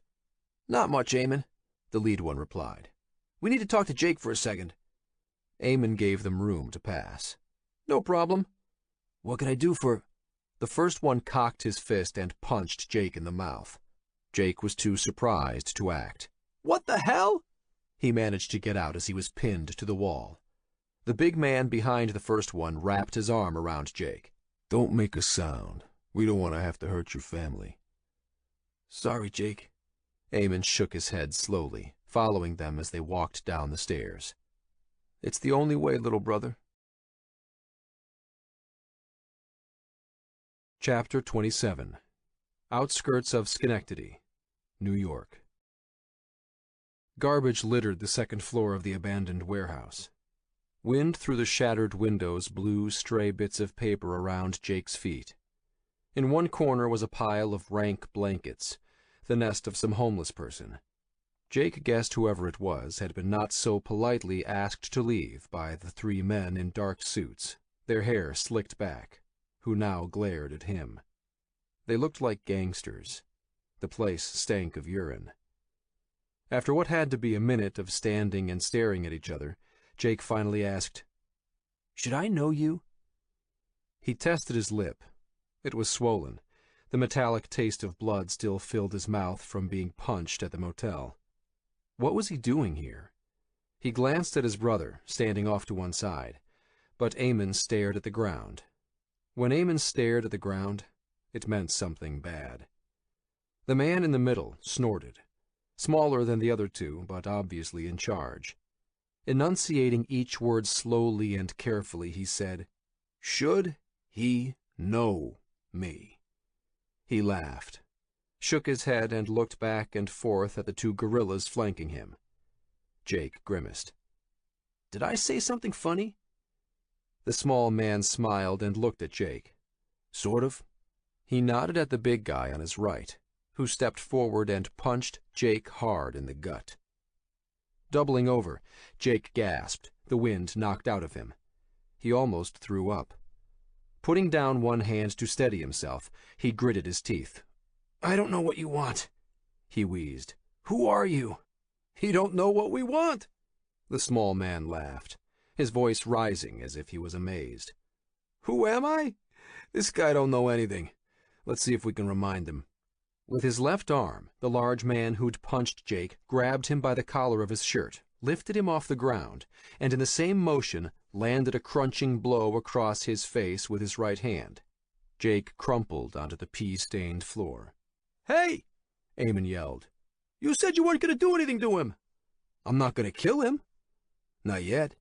Not much, Eamon,
the lead one replied.
We need to talk to Jake for a second.
Eamon gave them room to pass.
No problem.
What can I do for...
The first one cocked his fist and punched Jake in the mouth. Jake was too surprised to act.
What the hell?
He managed to get out as he was pinned to the wall. The big man behind the first one wrapped his arm around Jake.
Don't make a sound. We don't want to have to hurt your family.
Sorry, Jake.
Eamon shook his head slowly, following them as they walked down the stairs. It's the only way, little brother. Chapter 27. Outskirts of Schenectady, New York. Garbage littered the second floor of the abandoned warehouse. Wind through the shattered windows blew stray bits of paper around Jake's feet. In one corner was a pile of rank blankets, the nest of some homeless person. Jake guessed whoever it was had been not so politely asked to leave by the three men in dark suits, their hair slicked back, who now glared at him. They looked like gangsters. The place stank of urine. After what had to be a minute of standing and staring at each other, Jake finally asked, "Should I know you?" He tested his lip. It was swollen. The metallic taste of blood still filled his mouth from being punched at the motel. What was he doing here? He glanced at his brother, standing off to one side, but Eamon stared at the ground. When Eamon stared at the ground, it meant something bad. The man in the middle snorted, smaller than the other two, but obviously in charge. Enunciating each word slowly and carefully, he said, "Should he know me?" He laughed, shook his head, and looked back and forth at the two gorillas flanking him. Jake grimaced. "Did I say something funny?" The small man smiled and looked at Jake. "Sort of." He nodded at the big guy on his right, who stepped forward and punched Jake hard in the gut. Doubling over, Jake gasped, the wind knocked out of him. He almost threw up. Putting down one hand to steady himself, he gritted his teeth. "I don't know what you want," he wheezed. "Who are you?" "He don't know what we want." The small man laughed, his voice rising as if he was amazed. "Who am I? This guy don't know anything. Let's see if we can remind him." With his left arm, the large man who'd punched Jake grabbed him by the collar of his shirt, lifted him off the ground, and in the same motion landed a crunching blow across his face with his right hand. Jake crumpled onto the pea-stained floor. "Hey!" Eamon yelled. "You said you weren't going to do anything to him." "I'm not going to kill him." "Not yet."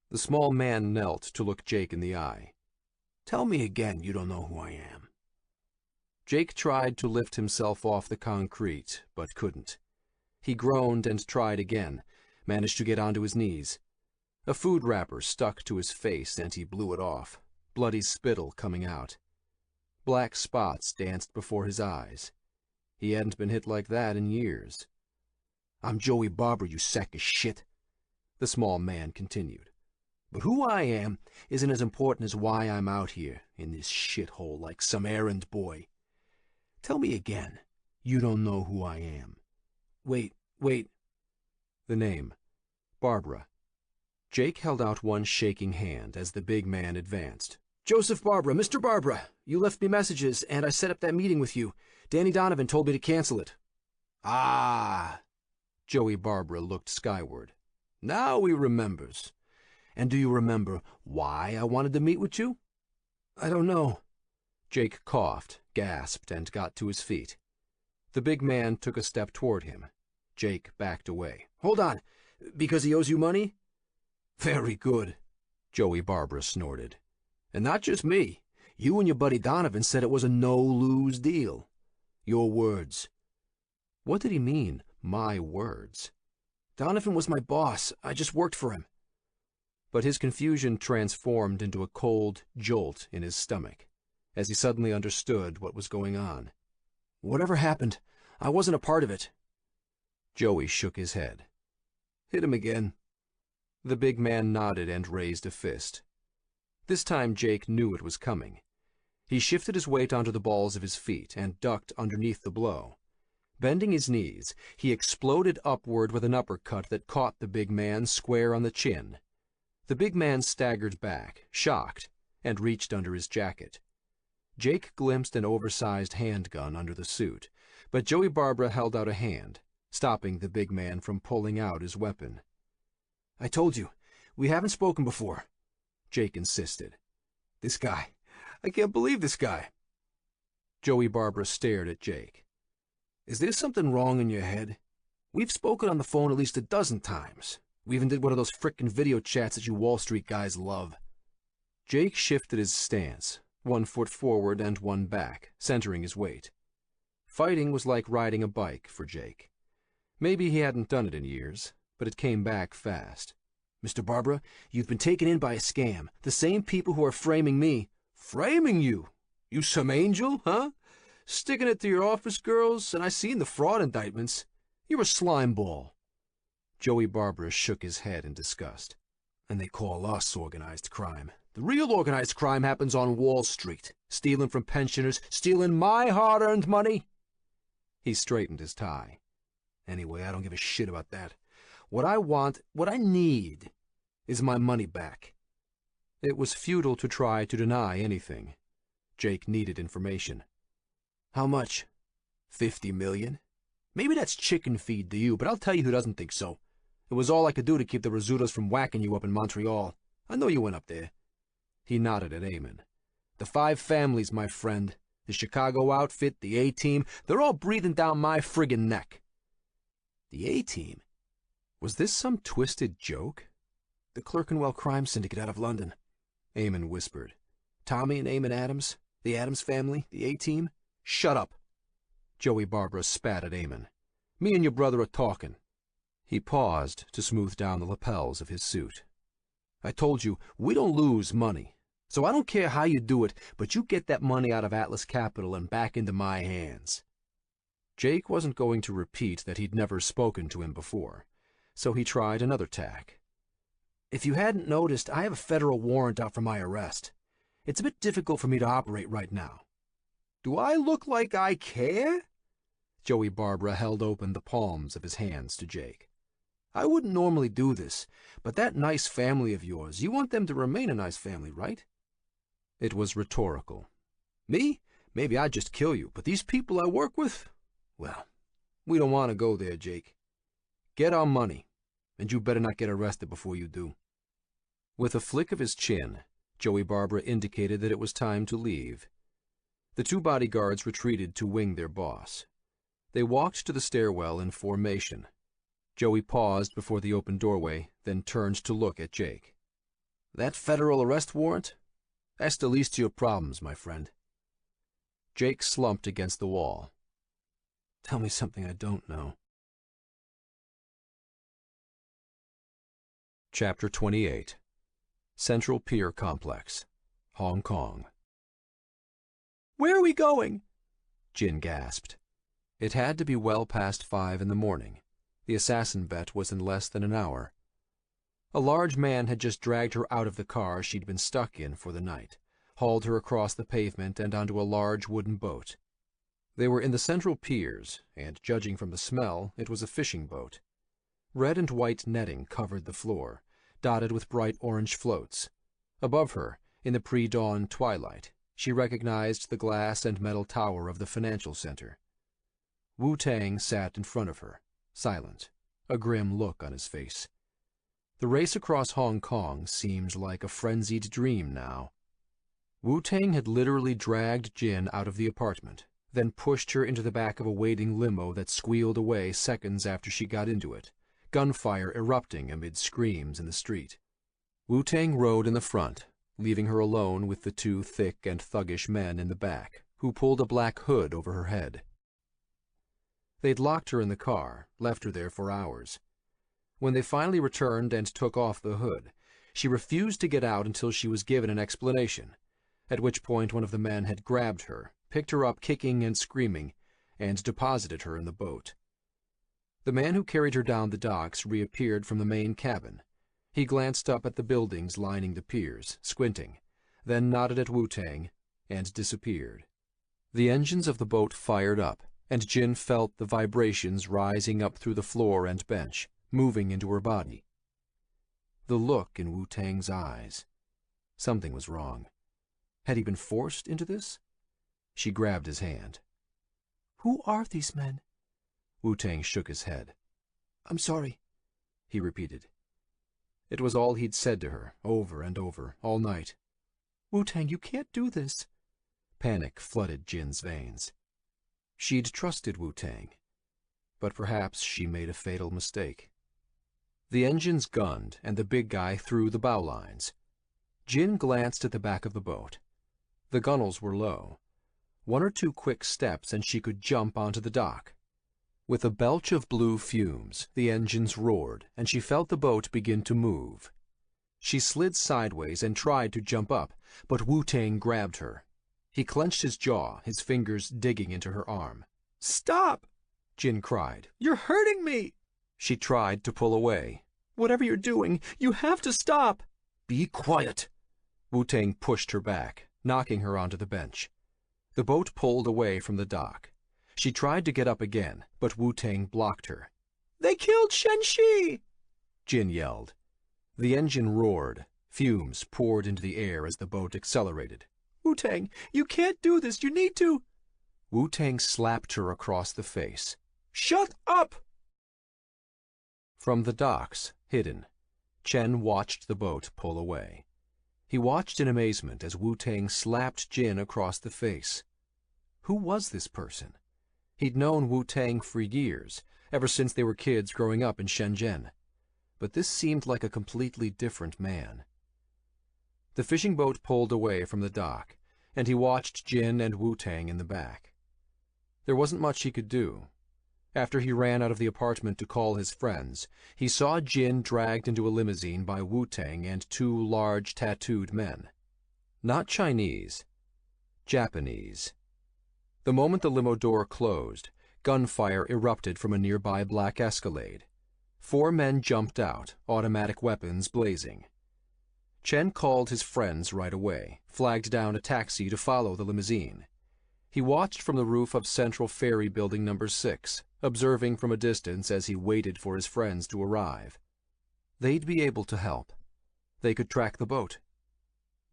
The small man knelt to look Jake in the eye. "Tell me again you don't know who I am." Jake tried to lift himself off the concrete, but couldn't. He groaned and tried again, managed to get onto his knees. A food wrapper stuck to his face and he blew it off, bloody spittle coming out. Black spots danced before his eyes. He hadn't been hit like that in years. "I'm Joey Barber, you sack of shit," the small man continued. "But who I am isn't as important as why I'm out here in this shithole like some errand boy. Tell me again, you don't know who I am." Wait. The name. Barbara. Jake held out one shaking hand as the big man advanced. "Joseph Barbara, Mr. Barbara, you left me messages, and I set up that meeting with you. Danny Donovan told me to cancel it." "Ah!" Joey Barbara looked skyward. "Now he remembers. And do you remember why I wanted to meet with you?" "I don't know." Jake coughed, gasped, and got to his feet. The big man took a step toward him. Jake backed away. "Hold on. Because he owes you money?" "Very good," Joey Barbara snorted. "And not just me. You and your buddy Donovan said it was a no-lose deal. Your words." What did he mean, my words? "Donovan was my boss. I just worked for him." But his confusion transformed into a cold jolt in his stomach, as he suddenly understood what was going on. "Whatever happened, I wasn't a part of it." Joey shook his head. "Hit him again." The big man nodded and raised a fist. This time Jake knew it was coming. He shifted his weight onto the balls of his feet and ducked underneath the blow. Bending his knees, he exploded upward with an uppercut that caught the big man square on the chin. The big man staggered back, shocked, and reached under his jacket. Jake glimpsed an oversized handgun under the suit, but Joey Barbara held out a hand, stopping the big man from pulling out his weapon. "I told you, we haven't spoken before," Jake insisted. "This guy, I can't believe this guy." Joey Barbara stared at Jake. "Is there something wrong in your head? We've spoken on the phone at least a dozen times. We even did one of those frickin' video chats that you Wall Street guys love." Jake shifted his stance, one foot forward and one back, centering his weight. Fighting was like riding a bike for Jake. Maybe he hadn't done it in years, but it came back fast.
Mr. Barbara, you've been taken in by a scam. The same people who are framing me.
Framing you? You some angel, huh? Sticking it to your office girls, and I seen the fraud indictments. You're a slime ball.
Joey Barbara shook his head in disgust.
And they call us organized crime. The real organized crime happens on Wall Street. Stealing from pensioners, stealing my hard-earned money.
He straightened his tie.
Anyway, I don't give a shit about that. What I want, what I need, is my money back.
It was futile to try to deny anything. Jake needed information.
How much? 50 million? Maybe that's chicken feed to you, but I'll tell you who doesn't think so. It was all I could do to keep the Rizzutos from whacking you up in Montreal. I know you went up there.
He nodded at Eamon.
The 5 families, my friend. The Chicago outfit, the A-team, they're all breathing down my friggin' neck. The A-team?
Was this some twisted joke?
The Clerkenwell crime syndicate out of London,
Eamon whispered.
Tommy and Eamon Adams, the Adams family, the A-team. Shut up.
Joey Barbara spat at Eamon.
Me and your brother are talking.
He paused to smooth down the lapels of his suit.
I told you, we don't lose money. So I don't care how you do it, but you get that money out of Atlas Capital and back into my hands.
Jake wasn't going to repeat that he'd never spoken to him before, so he tried another tack.
If you hadn't noticed, I have a federal warrant out for my arrest. It's a bit difficult for me to operate right now. Do I look like I care?
Joey Barbara held open the palms of his hands to Jake.
I wouldn't normally do this, but that nice family of yours, you want them to remain a nice family, right?
It was rhetorical.
Me? Maybe I'd just kill you, but these people I work with? Well, we don't want to go there, Jake. Get our money, and you better not get arrested before you do.
With a flick of his chin, Joey Barbara indicated that it was time to leave. The 2 bodyguards retreated to wing their boss. They walked to the stairwell in formation. Joey paused before the open doorway, then turned to look at Jake.
That federal arrest warrant? That's the least of your problems, my friend.
Jake slumped against the wall.
Tell me something I don't know.
Chapter 28. Central Pier Complex, Hong Kong.
Where are we going?
Jin gasped. It had to be well past 5 in the morning. The assassin bet was in less than an hour. A large man had just dragged her out of the car she'd been stuck in for the night, hauled her across the pavement and onto a large wooden boat. They were in the central piers, and judging from the smell, it was a fishing boat. Red and white netting covered the floor, dotted with bright orange floats. Above her, in the pre-dawn twilight, she recognized the glass and metal tower of the financial center. Wu-Tang sat in front of her, silent, a grim look on his face. The race across Hong Kong seemed like a frenzied dream now. Wu-Tang had literally dragged Jin out of the apartment, then pushed her into the back of a waiting limo that squealed away seconds after she got into it, gunfire erupting amid screams in the street. Wu-Tang rode in the front, leaving her alone with the 2 thick and thuggish men in the back, who pulled a black hood over her head. They'd locked her in the car, left her there for hours. When they finally returned and took off the hood, she refused to get out until she was given an explanation, at which point one of the men had grabbed her, picked her up kicking and screaming, and deposited her in the boat. The man who carried her down the docks reappeared from the main cabin. He glanced up at the buildings lining the piers, squinting, then nodded at Wu-Tang, and disappeared. The engines of the boat fired up, and Jin felt the vibrations rising up through the floor and bench, moving into her body. The look in Wu-Tang's eyes. Something was wrong. Had he been forced into this? She grabbed his hand.
Who are these men?
Wu-Tang shook his head.
I'm sorry,
he repeated. It was all he'd said to her, over and over, all night.
Wu-Tang, you can't do this.
Panic flooded Jin's veins. She'd trusted Wu-Tang, but perhaps she made a fatal mistake. The engines gunned, and the big guy threw the bow lines. Jin glanced at the back of the boat. The gunnels were low. 1 or 2 quick steps and she could jump onto the dock. With a belch of blue fumes, the engines roared, and she felt the boat begin to move. She slid sideways and tried to jump up, but Wu-Tang grabbed her. He clenched his jaw, his fingers digging into her arm.
"Stop!"
Jin cried.
"You're hurting me!"
She tried to pull away.
"Whatever you're doing, you have to stop!"
"Be quiet!" Wu-Tang pushed her back, knocking her onto the bench. The boat pulled away from the dock. She tried to get up again, but Wu-Tang blocked her.
"They killed Shen-Shi!"
Jin yelled. The engine roared. Fumes poured into the air as the boat accelerated.
"Wu-Tang, you can't do this. You need to—"
Wu-Tang slapped her across the face.
"Shut up!"
From the docks, hidden, Chen watched the boat pull away. He watched in amazement as Wu-Tang slapped Jin across the face. Who was this person? He'd known Wu-Tang for years, ever since they were kids growing up in Shenzhen. But this seemed like a completely different man. The fishing boat pulled away from the dock, and he watched Jin and Wu-Tang in the back. There wasn't much he could do. After he ran out of the apartment to call his friends, he saw Jin dragged into a limousine by Wu-Tang and two large tattooed men. Not Chinese. Japanese. The moment the limo door closed, gunfire erupted from a nearby black Escalade. 4 men jumped out, automatic weapons blazing. Chen called his friends right away, flagged down a taxi to follow the limousine. He watched from the roof of Central Ferry Building No. 6, observing from a distance as he waited for his friends to arrive. They'd be able to help. They could track the boat.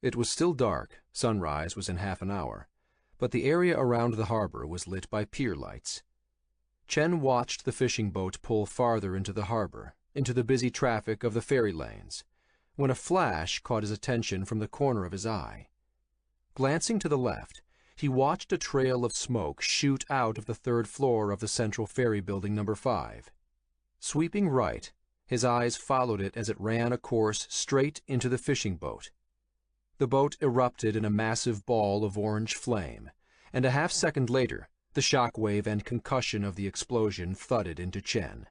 It was still dark, sunrise was in half an hour, but the area around the harbor was lit by pier lights. Chen watched the fishing boat pull farther into the harbor, into the busy traffic of the ferry lanes, when a flash caught his attention from the corner of his eye. Glancing to the left, he watched a trail of smoke shoot out of the 3rd floor of the Central Ferry Building No. 5. Sweeping right, his eyes followed it as it ran a course straight into the fishing boat. The boat erupted in a massive ball of orange flame, and a half-second later, the shock-wave and concussion of the explosion thudded into Chen.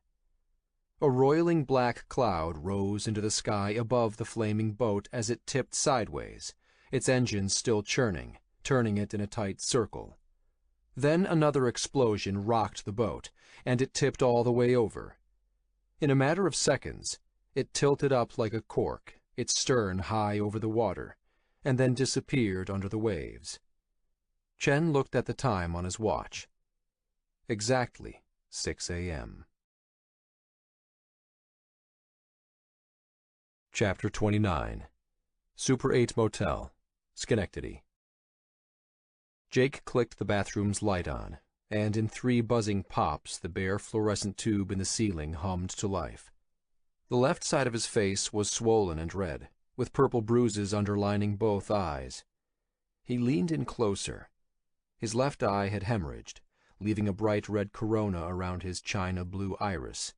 A roiling black cloud rose into the sky above the flaming boat as it tipped sideways, its engines still churning, turning it in a tight circle. Then another explosion rocked the boat, and it tipped all the way over. In a matter of seconds, it tilted up like a cork, its stern high over the water, and then disappeared under the waves. Chen looked at the time on his watch. Exactly 6 a.m. Chapter 29. Super 8 Motel, Schenectady. Jake clicked the bathroom's light on, and in 3 buzzing pops the bare fluorescent tube in the ceiling hummed to life. The left side of his face was swollen and red, with purple bruises underlining both eyes. He leaned in closer. His left eye had hemorrhaged, leaving a bright red corona around his china blue iris.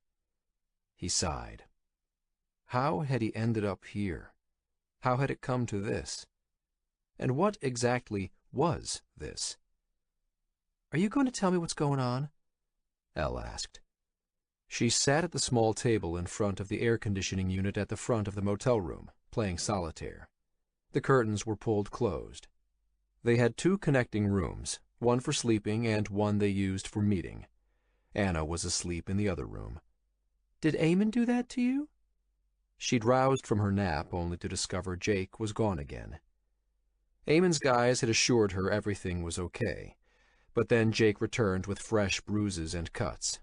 He sighed. How had he ended up here? How had it come to this? And what exactly was this?
"Are you going to tell me what's going on?"
Elle asked. She sat at the small table in front of the air conditioning unit at the front of the motel room, playing solitaire. The curtains were pulled closed. They had 2 connecting rooms, one for sleeping and one they used for meeting. Anna was asleep in the other room.
"Did Eamon do that to you?"
She'd roused from her nap only to discover Jake was gone again. Eamon's guys had assured her everything was okay, but then Jake returned with fresh bruises and cuts.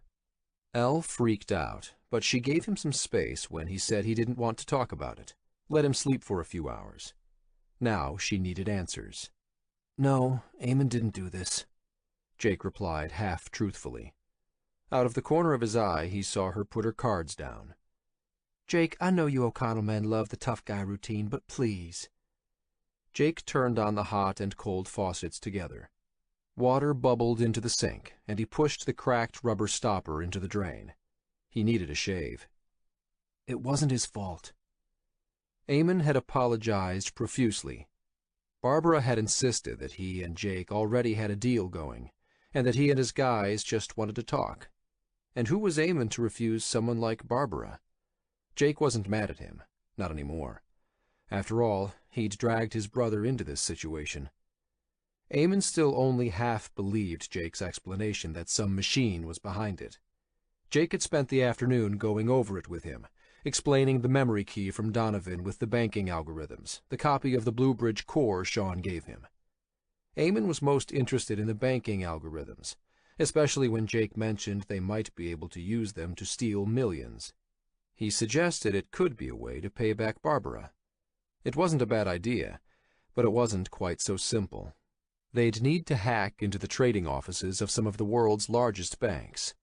Elle freaked out, but she gave him some space when he said he didn't want to talk about it. Let him sleep for a few hours. Now she needed answers.
"No, Eamon didn't do this,"
Jake replied half-truthfully. Out of the corner of his eye, he saw her put her cards down.
"Jake, I know you O'Connell men love the tough guy routine, but please."
Jake turned on the hot and cold faucets together. Water bubbled into the sink, and he pushed the cracked rubber stopper into the drain. He needed a shave.
"It wasn't his fault."
Eamon had apologized profusely. Barbara had insisted that he and Jake already had a deal going, and that he and his guys just wanted to talk. And who was Eamon to refuse someone like Barbara? Jake wasn't mad at him, not anymore. After all, he'd dragged his brother into this situation. Eamon still only half believed Jake's explanation that some machine was behind it. Jake had spent the afternoon going over it with him, explaining the memory key from Donovan with the banking algorithms, the copy of the Bluebridge core Sean gave him. Eamon was most interested in the banking algorithms, especially when Jake mentioned they might be able to use them to steal millions. He suggested it could be a way to pay back Barbara. It wasn't a bad idea, but it wasn't quite so simple. They'd need to hack into the trading offices of some of the world's largest banks.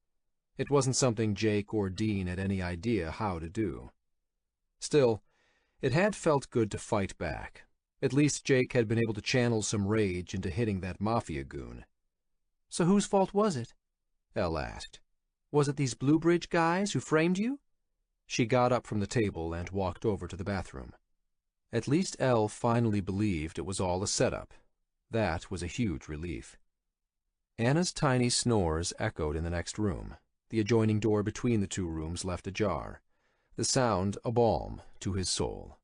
It wasn't something Jake or Dean had any idea how to do. Still, it had felt good to fight back. At least Jake had been able to channel some rage into hitting that mafia goon.
So whose fault was it?
Elle asked.
Was it these Bluebridge guys who framed you?
She got up from the table and walked over to the bathroom. At least Elle finally believed it was all a setup. That was a huge relief. Anna's tiny snores echoed in the next room. The adjoining door between the two rooms left ajar, the sound a balm to his soul.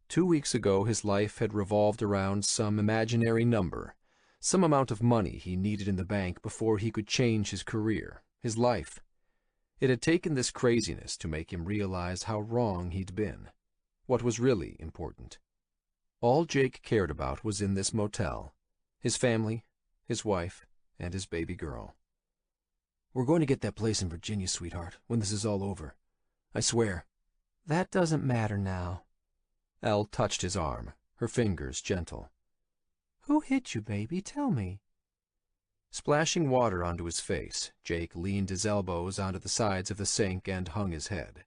2 weeks ago his life had revolved around some imaginary number, some amount of money he needed in the bank before he could change his career, his life. It had taken this craziness to make him realize how wrong he'd been, what was really important. All Jake cared about was in this motel, his family, his wife, and his baby girl.
We're going to get that place in Virginia, sweetheart, when this is all over. I swear.
That doesn't matter now.
Elle touched his arm, her fingers gentle.
Who hit you, baby? Tell me.
Splashing water onto his face, Jake leaned his elbows onto the sides of the sink and hung his head.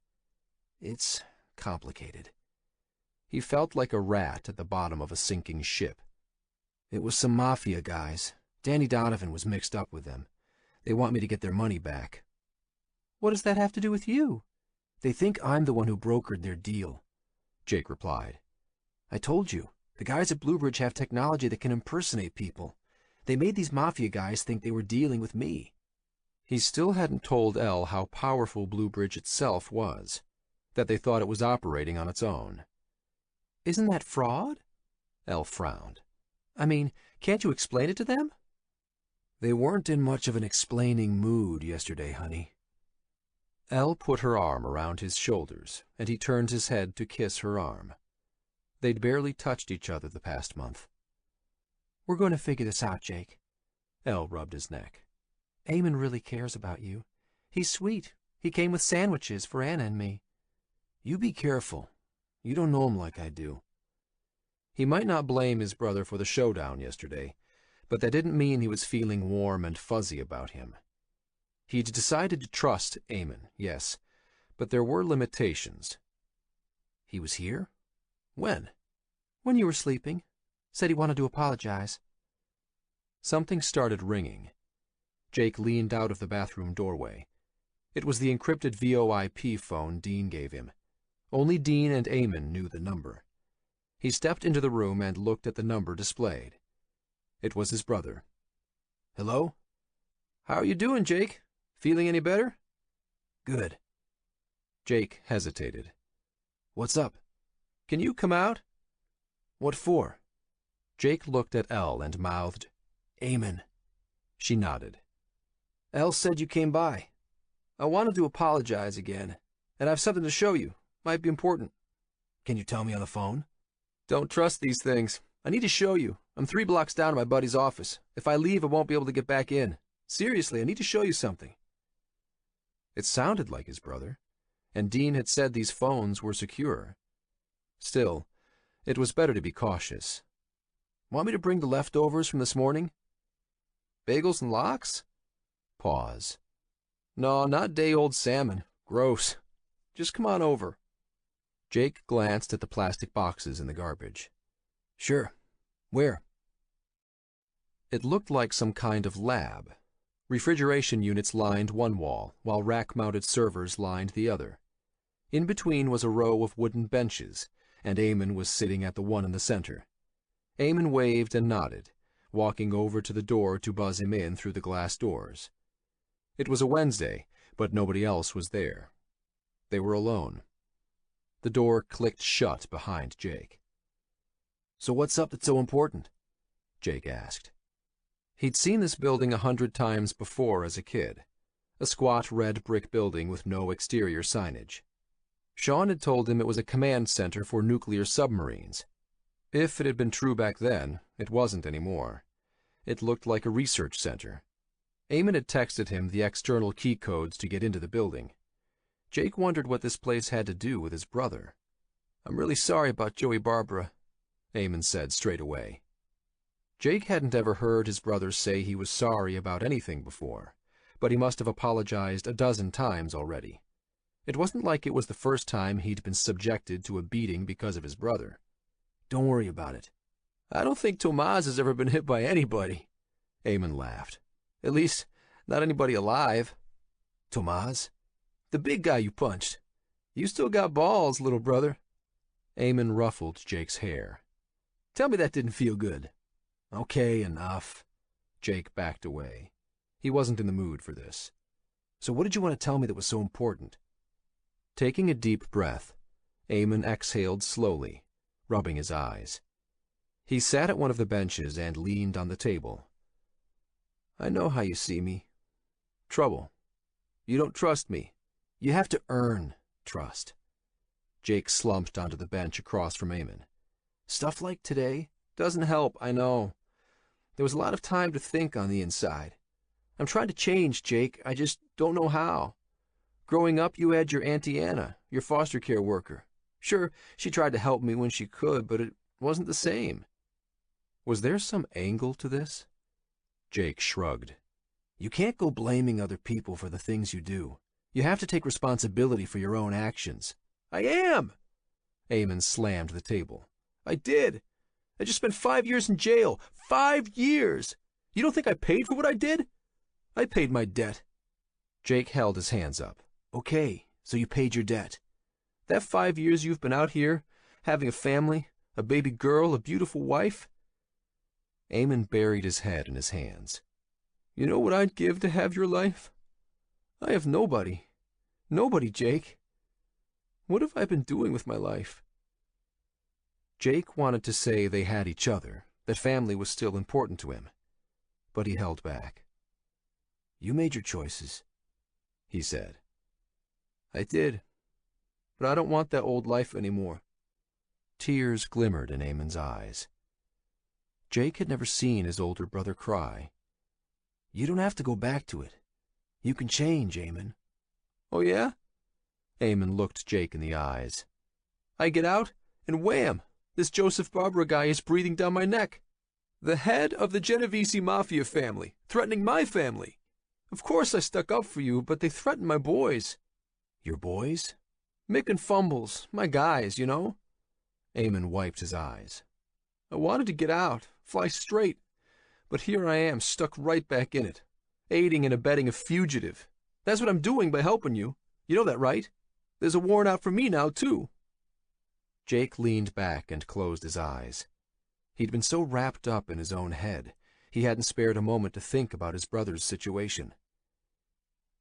It's complicated.
He felt like a rat at the bottom of a sinking ship.
It was some mafia guys. Danny Donovan was mixed up with them. They want me to get their money back.
What does that have to do with you?
They think I'm the one who brokered their deal, Jake replied. I told you, the guys at Bluebridge have technology that can impersonate people. They made these mafia guys think they were dealing with me.
He still hadn't told Elle how powerful Bluebridge itself was, that they thought it was operating on its own.
Isn't that fraud?
Elle frowned.
I mean, can't you explain it to them?
They weren't in much of an explaining mood yesterday, honey.
Elle put her arm around his shoulders, and he turned his head to kiss her arm. They'd barely touched each other the past month.
We're going to figure this out, Jake.
Elle rubbed his neck.
Eamon really cares about you. He's sweet. He came with sandwiches for Anna and me.
You be careful. You don't know him like I do.
He might not blame his brother for the showdown yesterday, but that didn't mean he was feeling warm and fuzzy about him. He'd decided to trust Eamon, yes, but there were limitations.
He was here? When?
When you were sleeping. Said he wanted to apologize.
Something started ringing. Jake leaned out of the bathroom doorway. It was the encrypted VoIP phone Dean gave him. Only Dean and Eamon knew the number. He stepped into the room and looked at the number displayed. It was his brother.
Hello?
How are you doing, Jake? Feeling any better?
Good.
Jake hesitated.
What's up?
Can you come out?
What for?
Jake looked at Elle and mouthed,
Eamon.
She nodded.
Elle said you came by.
I wanted to apologize again, and I've something to show you. Might be important.
Can you tell me on the phone?
Don't trust these things. I need to show you. I'm 3 blocks down to my buddy's office. If I leave, I won't be able to get back in. Seriously, I need to show you something. It sounded like his brother, and Dean had said these phones were secure. Still, it was better to be cautious. Want me to bring the leftovers from this morning? Bagels and lox? Pause. No, not day-old salmon. Gross. Just come on over. Jake glanced at the plastic boxes in the garbage.
Sure. Where?
It looked like some kind of lab. Refrigeration units lined one wall, while rack-mounted servers lined the other. In between was a row of wooden benches, and Eamon was sitting at the one in the center. Eamon waved and nodded, walking over to the door to buzz him in through the glass doors. It was a Wednesday, But nobody else was there. They were alone. The door clicked shut behind Jake.
"So what's up that's so important?"
Jake asked. He'd seen this building 100 times before as a kid. A squat red brick building with no exterior signage. Sean had told him it was a command center for nuclear submarines. If it had been true back then, it wasn't anymore. It looked like a research center. Eamon had texted him the external key codes to get into the building. Jake wondered what this place had to do with his brother.
"I'm really sorry about Joey Barbara,"
Eamon said straight away. Jake hadn't ever heard his brother say he was sorry about anything before, but he must have apologized a dozen times already. It wasn't like it was the first time he'd been subjected to a beating because of his brother.
"Don't worry about it."
"I don't think Tomas has ever been hit by anybody,"
Eamon laughed.
"At least, not anybody alive."
"Tomas?"
"The big guy you punched. You still got balls, little brother."
Eamon ruffled Jake's hair.
"Tell me that didn't feel good."
"Okay, enough."
Jake backed away. He wasn't in the mood for this.
"So what did you want to tell me that was so important?"
Taking a deep breath, Eamon exhaled slowly, rubbing his eyes. He sat at one of the benches and leaned on the table.
"I know how you see me. Trouble. You don't trust me.
You have to earn trust."
Jake slumped onto the bench across from Eamon.
"Stuff like today doesn't help, I know. There was a lot of time to think on the inside. I'm trying to change, Jake. I just don't know how. Growing up, you had your Auntie Anna, your foster care worker. Sure, she tried to help me when she could, but it wasn't the same."
Was there some angle to this? Jake shrugged.
"You can't go blaming other people for the things you do. You have to take responsibility for your own actions."
"I am!"
Eamon slammed the table.
"I did. I just spent 5 years in jail. 5 years! You don't think I paid for what I did? I paid my debt."
Jake held his hands up.
"Okay, so you paid your debt."
"That 5 years you've been out here, having a family, a baby girl, a beautiful wife."
Eamon buried his head in his hands.
"You know what I'd give to have your life? I have nobody. Nobody, Jake. What have I been doing with my life?"
Jake wanted to say they had each other, that family was still important to him, but he held back.
"You made your choices,"
he said.
"I did, but I don't want that old life anymore."
Tears glimmered in Eamon's eyes. Jake had never seen his older brother cry.
"You don't have to go back to it. You can change, Eamon."
"Oh, yeah?"
Eamon looked Jake in the eyes.
"I get out, and wham! This Joseph Barbara guy is breathing down my neck. The head of the Genovese Mafia family, threatening my family. Of course I stuck up for you, but they threatened my boys."
"Your boys?"
"Mick and Fumbles, my guys, you know."
Eamon wiped his eyes.
"I wanted to get out, fly straight, but here I am, stuck right back in it, aiding and abetting a fugitive. That's what I'm doing by helping you. You know that, right? There's a warrant out for me now, too."
Jake leaned back and closed his eyes. He'd been so wrapped up in his own head, he hadn't spared a moment to think about his brother's situation.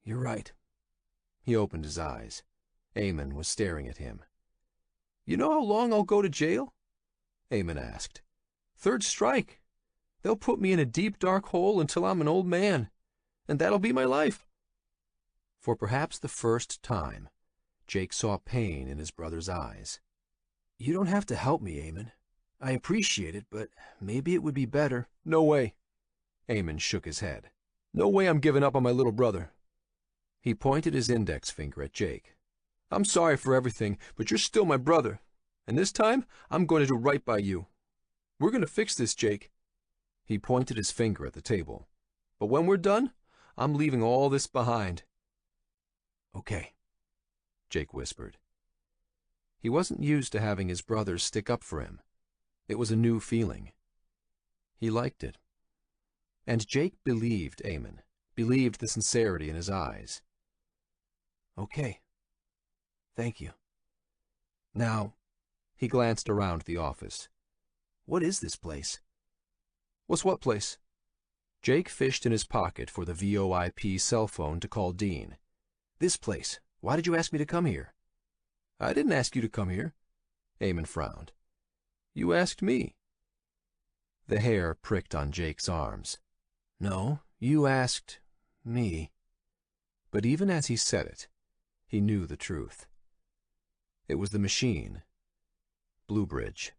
"You're right."
He opened his eyes. Eamon was staring at him.
"You know how long I'll go to jail?"
Eamon asked.
"Third strike. They'll put me in a deep, dark hole until I'm an old man, and that'll be my life."
For perhaps the first time, Jake saw pain in his brother's eyes.
"You don't have to help me, Eamon. I appreciate it, but maybe it would be better."
"No way."
Eamon shook his head.
"No way I'm giving up on my little brother."
He pointed his index finger at Jake.
"I'm sorry for everything, but you're still my brother, and this time I'm going to do right by you. We're going to fix this, Jake."
He pointed his finger at the table.
"But when we're done, I'm leaving all this behind."
"Okay,"
Jake whispered. He wasn't used to having his brothers stick up for him. It was a new feeling. He liked it. And Jake believed Eamon, believed the sincerity in his eyes.
"Okay. Thank you.
Now," he glanced around the office.
"What is this place?"
"What's what place?"
Jake fished in his pocket for the VoIP cell phone to call Dean.
This place. Why did you ask me to come here?"
"I didn't ask you to come here." Eamon frowned. "You asked me."
The hair pricked on Jake's arms. "No, you asked me." But even as he said it, he knew the truth. It was the machine. Bluebridge.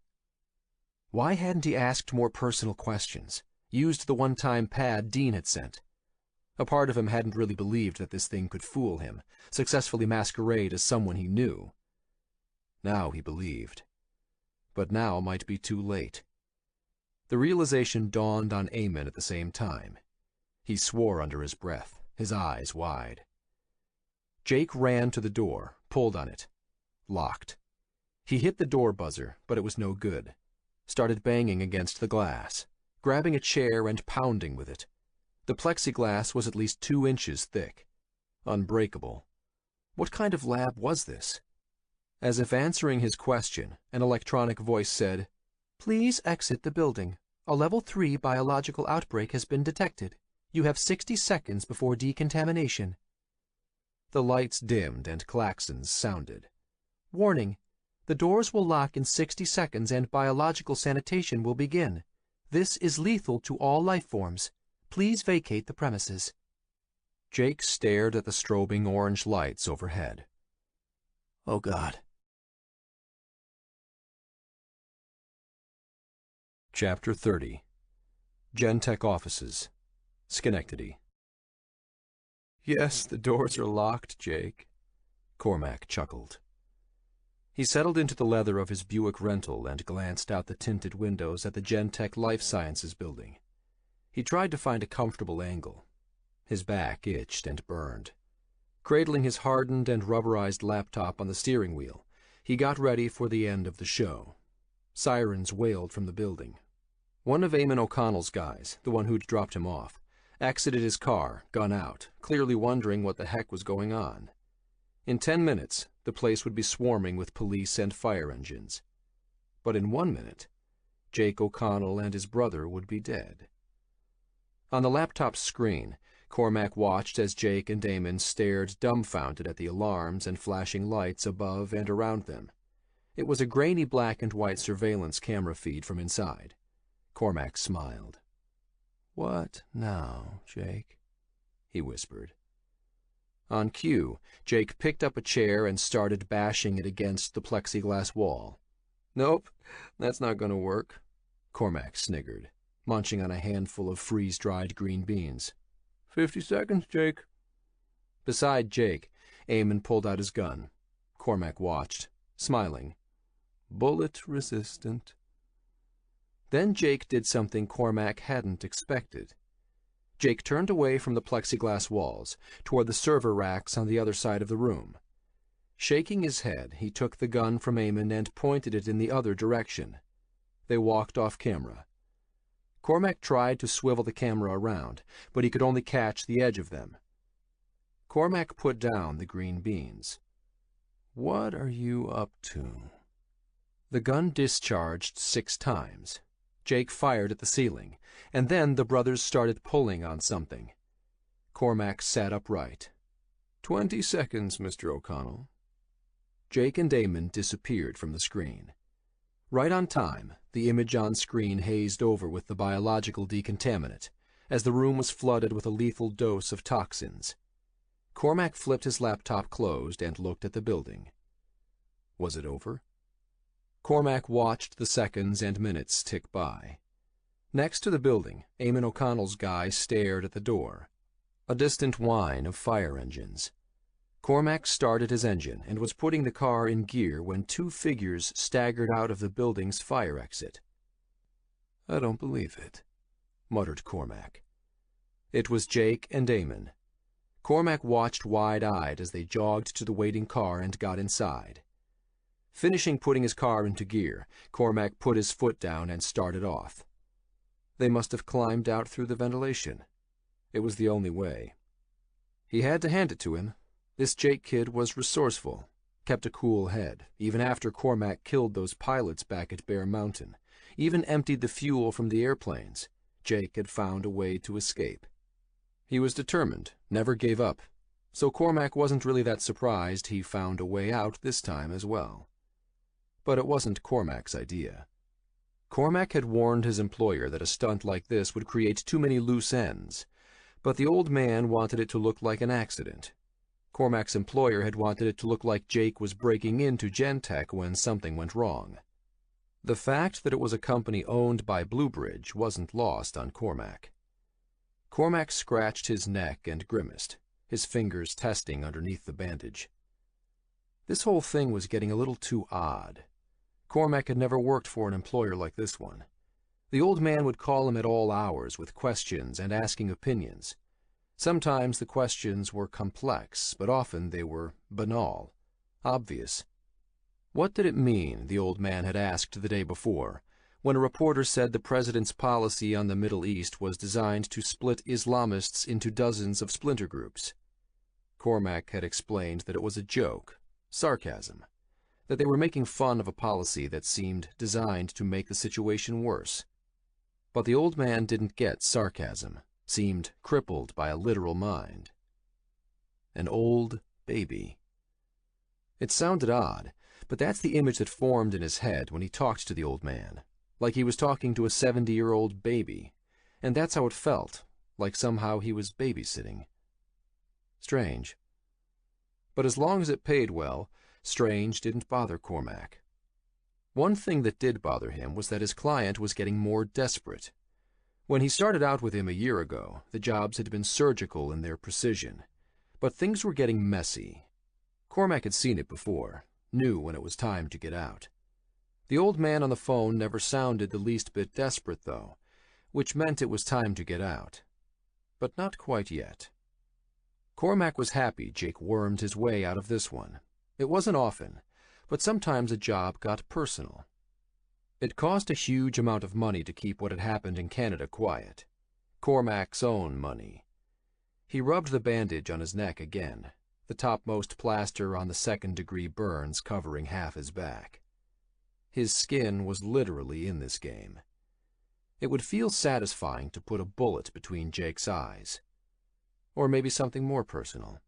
Why hadn't he asked more personal questions? Used the one-time pad Dean had sent? A part of him hadn't really believed that this thing could fool him, successfully masquerade as someone he knew. Now he believed. But now might be too late. The realization dawned on Eamon at the same time. He swore under his breath, his eyes wide. Jake ran to the door, pulled on it. Locked. He hit the door buzzer, but it was no good. Started banging against the glass, grabbing a chair and pounding with it. The plexiglass was at least 2 inches thick. Unbreakable. What kind of lab was this? As if answering his question, an electronic voice said, "Please exit the building. A level 3 biological outbreak has been detected. You have 60 seconds before decontamination." The lights dimmed and klaxons sounded. "Warning. The doors will lock in 60 seconds and biological sanitation will begin. This is lethal to all life forms. Please vacate the premises." Jake stared at the strobing orange lights overhead. Oh, God.
Chapter 30. Gentech Offices, Schenectady.
"Yes, the doors are locked, Jake,"
Cormac chuckled. He settled into the leather of his Buick rental and glanced out the tinted windows at the Gentech Life Sciences building. He tried to find a comfortable angle. His back itched and burned. Cradling his hardened and rubberized laptop on the steering wheel, he got ready for the end of the show. Sirens wailed from the building. One of Eamon O'Connell's guys, the one who'd dropped him off, exited his car, gun out, clearly wondering what the heck was going on. In 10 minutes, the place would be swarming with police and fire engines. But in 1 minute, Jake O'Connell and his brother would be dead. On the laptop's screen, Cormac watched as Jake and Eamon stared dumbfounded at the alarms and flashing lights above and around them. It was a grainy black and white surveillance camera feed from inside. Cormac smiled. "What now, Jake?" he whispered. On cue, Jake picked up a chair and started bashing it against the plexiglass wall.
"Nope, that's not going to work,"
Cormac sniggered, munching on a handful of freeze-dried green beans.
50 seconds, Jake."
Beside Jake, Eamon pulled out his gun. Cormac watched, smiling.
"Bullet resistant."
Then Jake did something Cormac hadn't expected. Jake turned away from the plexiglass walls, toward the server racks on the other side of the room. Shaking his head, he took the gun from Eamon and pointed it in the other direction. They walked off camera. Cormac tried to swivel the camera around, but he could only catch the edge of them. Cormac put down the green beans.
"What are you up to?"
The gun discharged 6 times. Jake fired at the ceiling, and then the brothers started pulling on something. Cormac sat upright.
20 seconds, Mr. O'Connell."
Jake and Eamon disappeared from the screen. Right on time, the image on screen hazed over with the biological decontaminant, as the room was flooded with a lethal dose of toxins. Cormac flipped his laptop closed and looked at the building. Was it over? Cormac watched the seconds and minutes tick by. Next to the building, Eamon O'Connell's guy stared at the door. A distant whine of fire engines. Cormac started his engine and was putting the car in gear when 2 figures staggered out of the building's fire exit.
"I don't believe it,"
muttered Cormac. It was Jake and Eamon. Cormac watched wide-eyed as they jogged to the waiting car and got inside. Finishing putting his car into gear, Cormac put his foot down and started off. They must have climbed out through the ventilation. It was the only way. He had to hand it to him. This Jake kid was resourceful, kept a cool head, even after Cormac killed those pilots back at Bear Mountain, even emptied the fuel from the airplanes. Jake had found a way to escape. He was determined, never gave up.
so Cormac wasn't really that surprised he found a way out this time as well. But it wasn't Cormac's idea. Cormac had warned his employer that a stunt like this would create too many loose ends, but the old man wanted it to look like an accident. Cormac's employer had wanted it to look like Jake was breaking into Gentech when something went wrong. The fact that it was a company owned by Bluebridge wasn't lost on Cormac. Cormac scratched his neck and grimaced, his fingers testing underneath the bandage. This whole thing was getting a little too odd. Cormac had never worked for an employer like this one. The old man would call him at all hours with questions and asking opinions. Sometimes the questions were complex, but often they were banal, obvious. What did it mean, the old man had asked the day before, when a reporter said the president's policy on the Middle East was designed to split Islamists into dozens of splinter groups? Cormac had explained that it was a joke, sarcasm, that they were making fun of a policy that seemed designed to make the situation worse. But the old man didn't get sarcasm, seemed crippled by a literal mind. An old baby. It sounded odd, but that's the image that formed in his head when he talked to the old man, like he was talking to a 70-year-old baby, and that's how it felt, like somehow he was babysitting. Strange. But as long as it paid well, strange didn't bother Cormac. One thing that did bother him was that his client was getting more desperate. When he started out with him a year ago, the jobs had been surgical in their precision, but things were getting messy. Cormac had seen it before, knew when it was time to get out. The old man on the phone never sounded the least bit desperate, though, which meant it was time to get out. But not quite yet. Cormac was happy Jake wormed his way out of this one. It wasn't often, but sometimes a job got personal. It cost a huge amount of money to keep what had happened in Canada quiet. Cormac's own money. He rubbed the bandage on his neck again, the topmost plaster on the second-degree burns covering half his back. His skin was literally in this game. It would feel satisfying to put a bullet between Jake's eyes. Or maybe something more personal.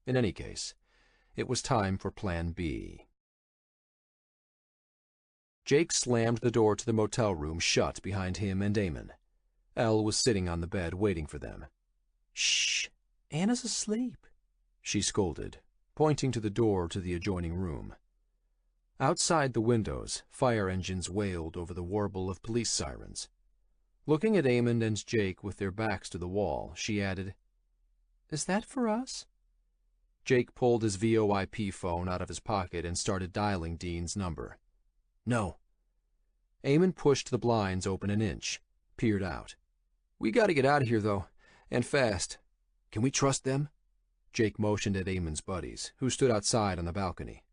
In any case, it was time for Plan B. Jake slammed the door to the motel room shut behind him and Eamon. Elle was sitting on the bed waiting for them.
"Shh! Anna's asleep,"
she scolded, pointing to the door to the adjoining room. Outside the windows, fire engines wailed over the warble of police sirens. Looking at Eamon and Jake with their backs to the wall, she added,
"Is that for us?"
Jake pulled his VoIP phone out of his pocket and started dialing Dean's number. "No." Eamon pushed the blinds open an inch, peered out. "We gotta get out of here, though, and fast. Can we trust them?" Jake motioned at Eamon's buddies, who stood outside on the balcony.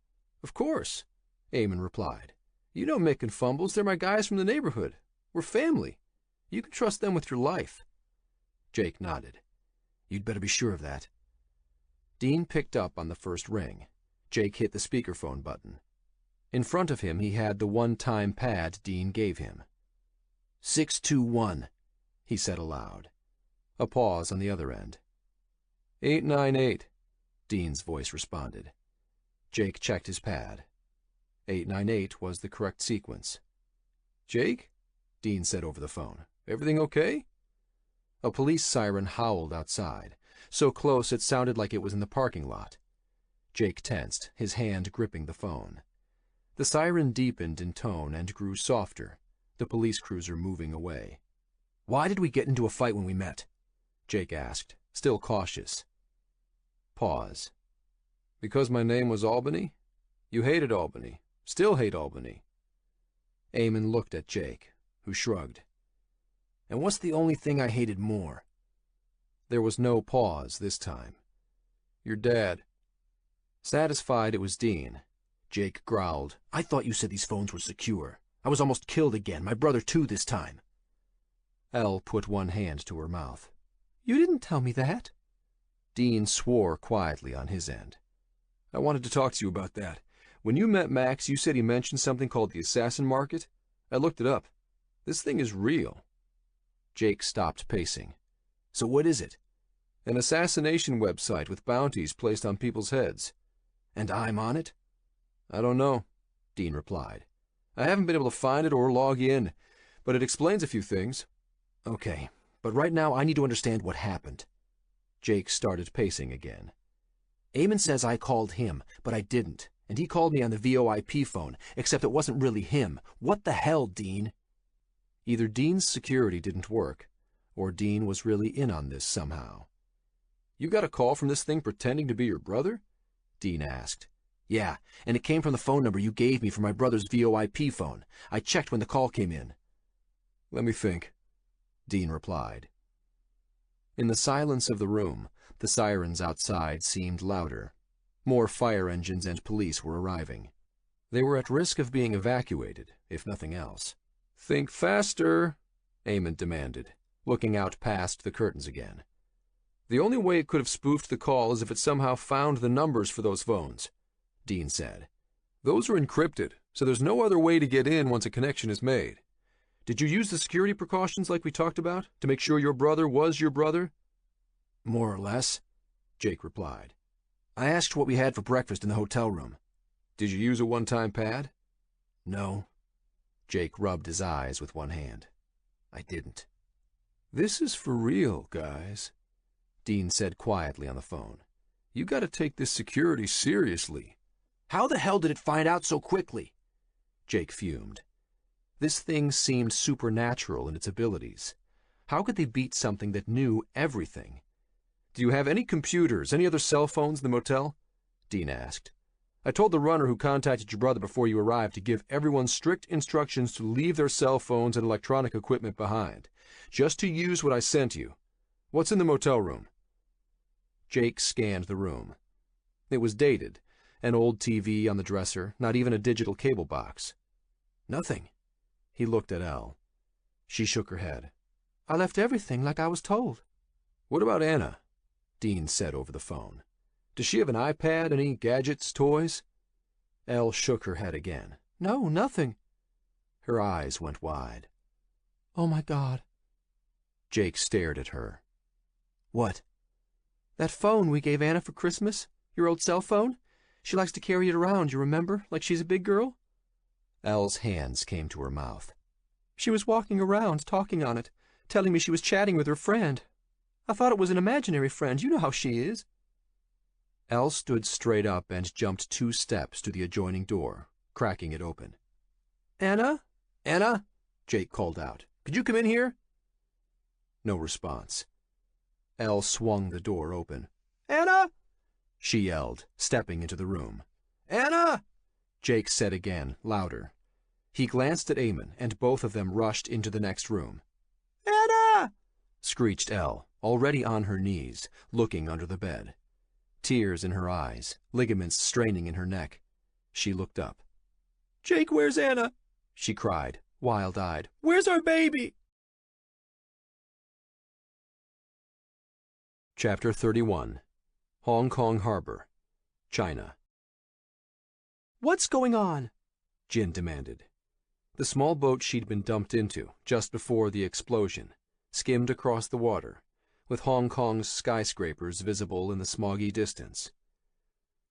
"Of course," Eamon replied. "You know Mick and Fumbles, they're my guys from the neighborhood. We're family. You can trust them with your life." Jake nodded. "You'd better be sure of that." Dean picked up on the first ring. Jake hit the speakerphone button. In front of him he had the one-time pad Dean gave him. 621, he said aloud. A pause on the other end. 898, Dean's voice responded. Jake checked his pad. 898 was the correct sequence. "Jake?" Dean said over the phone. "Everything okay?" A police siren howled outside, so close it sounded like it was in the parking lot. Jake tensed, his hand gripping the phone. The siren deepened in tone and grew softer, the police cruiser moving away. "Why did we get into a fight when we met?" Jake asked, still cautious. Pause. "Because my name was Albany? You hated Albany. Still hate Albany." Eamon looked at Jake, who shrugged. "And what's the only thing I hated more?" There was no pause this time. "Your dad." Satisfied it was Dean, Jake growled, "I thought you said these phones were secure. I was almost killed again, my brother too this time." Elle put one hand to her mouth.
"You didn't tell me that."
Dean swore quietly on his end. "I wanted to talk to you about that. When you met Max, you said he mentioned something called the assassin market. I looked it up. This thing is real." Jake stopped pacing. "So what is it?"
An assassination website with bounties placed on people's heads.
And I'm on it?
I don't know, Dean replied. I haven't been able to find it or log in, but it explains a few things.
Okay, but right now I need to understand what happened.
Jake started pacing again.
Eamon says I called him, but I didn't, and he called me on the VoIP phone, except it wasn't really him. What the hell, Dean?
Either Dean's security didn't work, or Dean was really in on this somehow.
You got a call from this thing pretending to be your brother?
Dean asked.
Yeah, and it came from the phone number you gave me for my brother's VoIP phone. I checked when the call came in.
Let me think,
Dean replied. In the silence of the room, the sirens outside seemed louder. More fire engines and police were arriving. They were at risk of being evacuated, if nothing else.
Think faster,
Eamon demanded, looking out past the curtains again.
The only way it could have spoofed the call is if it somehow found the numbers for those phones,
Dean said.
Those are encrypted, so there's no other way to get in once a connection is made. Did you use the security precautions like we talked about, to make sure your brother was your brother?
More or less,
Jake replied.
I asked what we had for breakfast in the hotel room.
Did you use a one-time pad?
No.
Jake rubbed his eyes with one hand. I didn't.
This is for real, guys,
Dean said quietly on the phone.
You gotta take this security seriously.
How the hell did it find out so quickly?
Jake fumed. This thing seemed supernatural in its abilities. How could they beat something that knew everything?
Do you have any computers, any other cell phones in the motel? Dean asked. I told the runner who contacted your brother before you arrived to give everyone strict instructions to leave their cell phones and electronic equipment behind, just to use what I sent you. What's in the motel room?
Jake scanned the room. It was dated, an old TV on the dresser, not even a digital cable box.
Nothing.
He looked at Elle. She shook her head.
I left everything like I was told.
What about Anna?
Dean said over the phone.
Does she have an iPad, any gadgets, toys?
Elle shook her head again.
No, nothing.
Her eyes went wide.
Oh my God.
Jake stared at her.
What?
That phone we gave Anna for Christmas, your old cell phone? She likes to carry it around, you remember, like she's a big girl?
Elle's hands came to her mouth.
She was walking around, talking on it, telling me she was chatting with her friend. I thought it was an imaginary friend. You know how she is.
Elle stood straight up and jumped 2 steps to the adjoining door, cracking it open.
Anna?
Anna?
Jake called out.
Could you come in here?
No response. Elle swung the door open.
Anna?
She yelled, stepping into the room.
Anna!
Jake said again, louder. He glanced at Eamon, and both of them rushed into the next room.
Anna!
Screeched Elle, already on her knees, looking under the bed. Tears in her eyes, ligaments straining in her neck. She looked up.
Jake, where's Anna?
She cried, wild-eyed.
Where's our baby?
Chapter 31. Hong Kong Harbor, China.
What's going on?
Jin demanded. The small boat she'd been dumped into, just before the explosion, skimmed across the water, with Hong Kong's skyscrapers visible in the smoggy distance.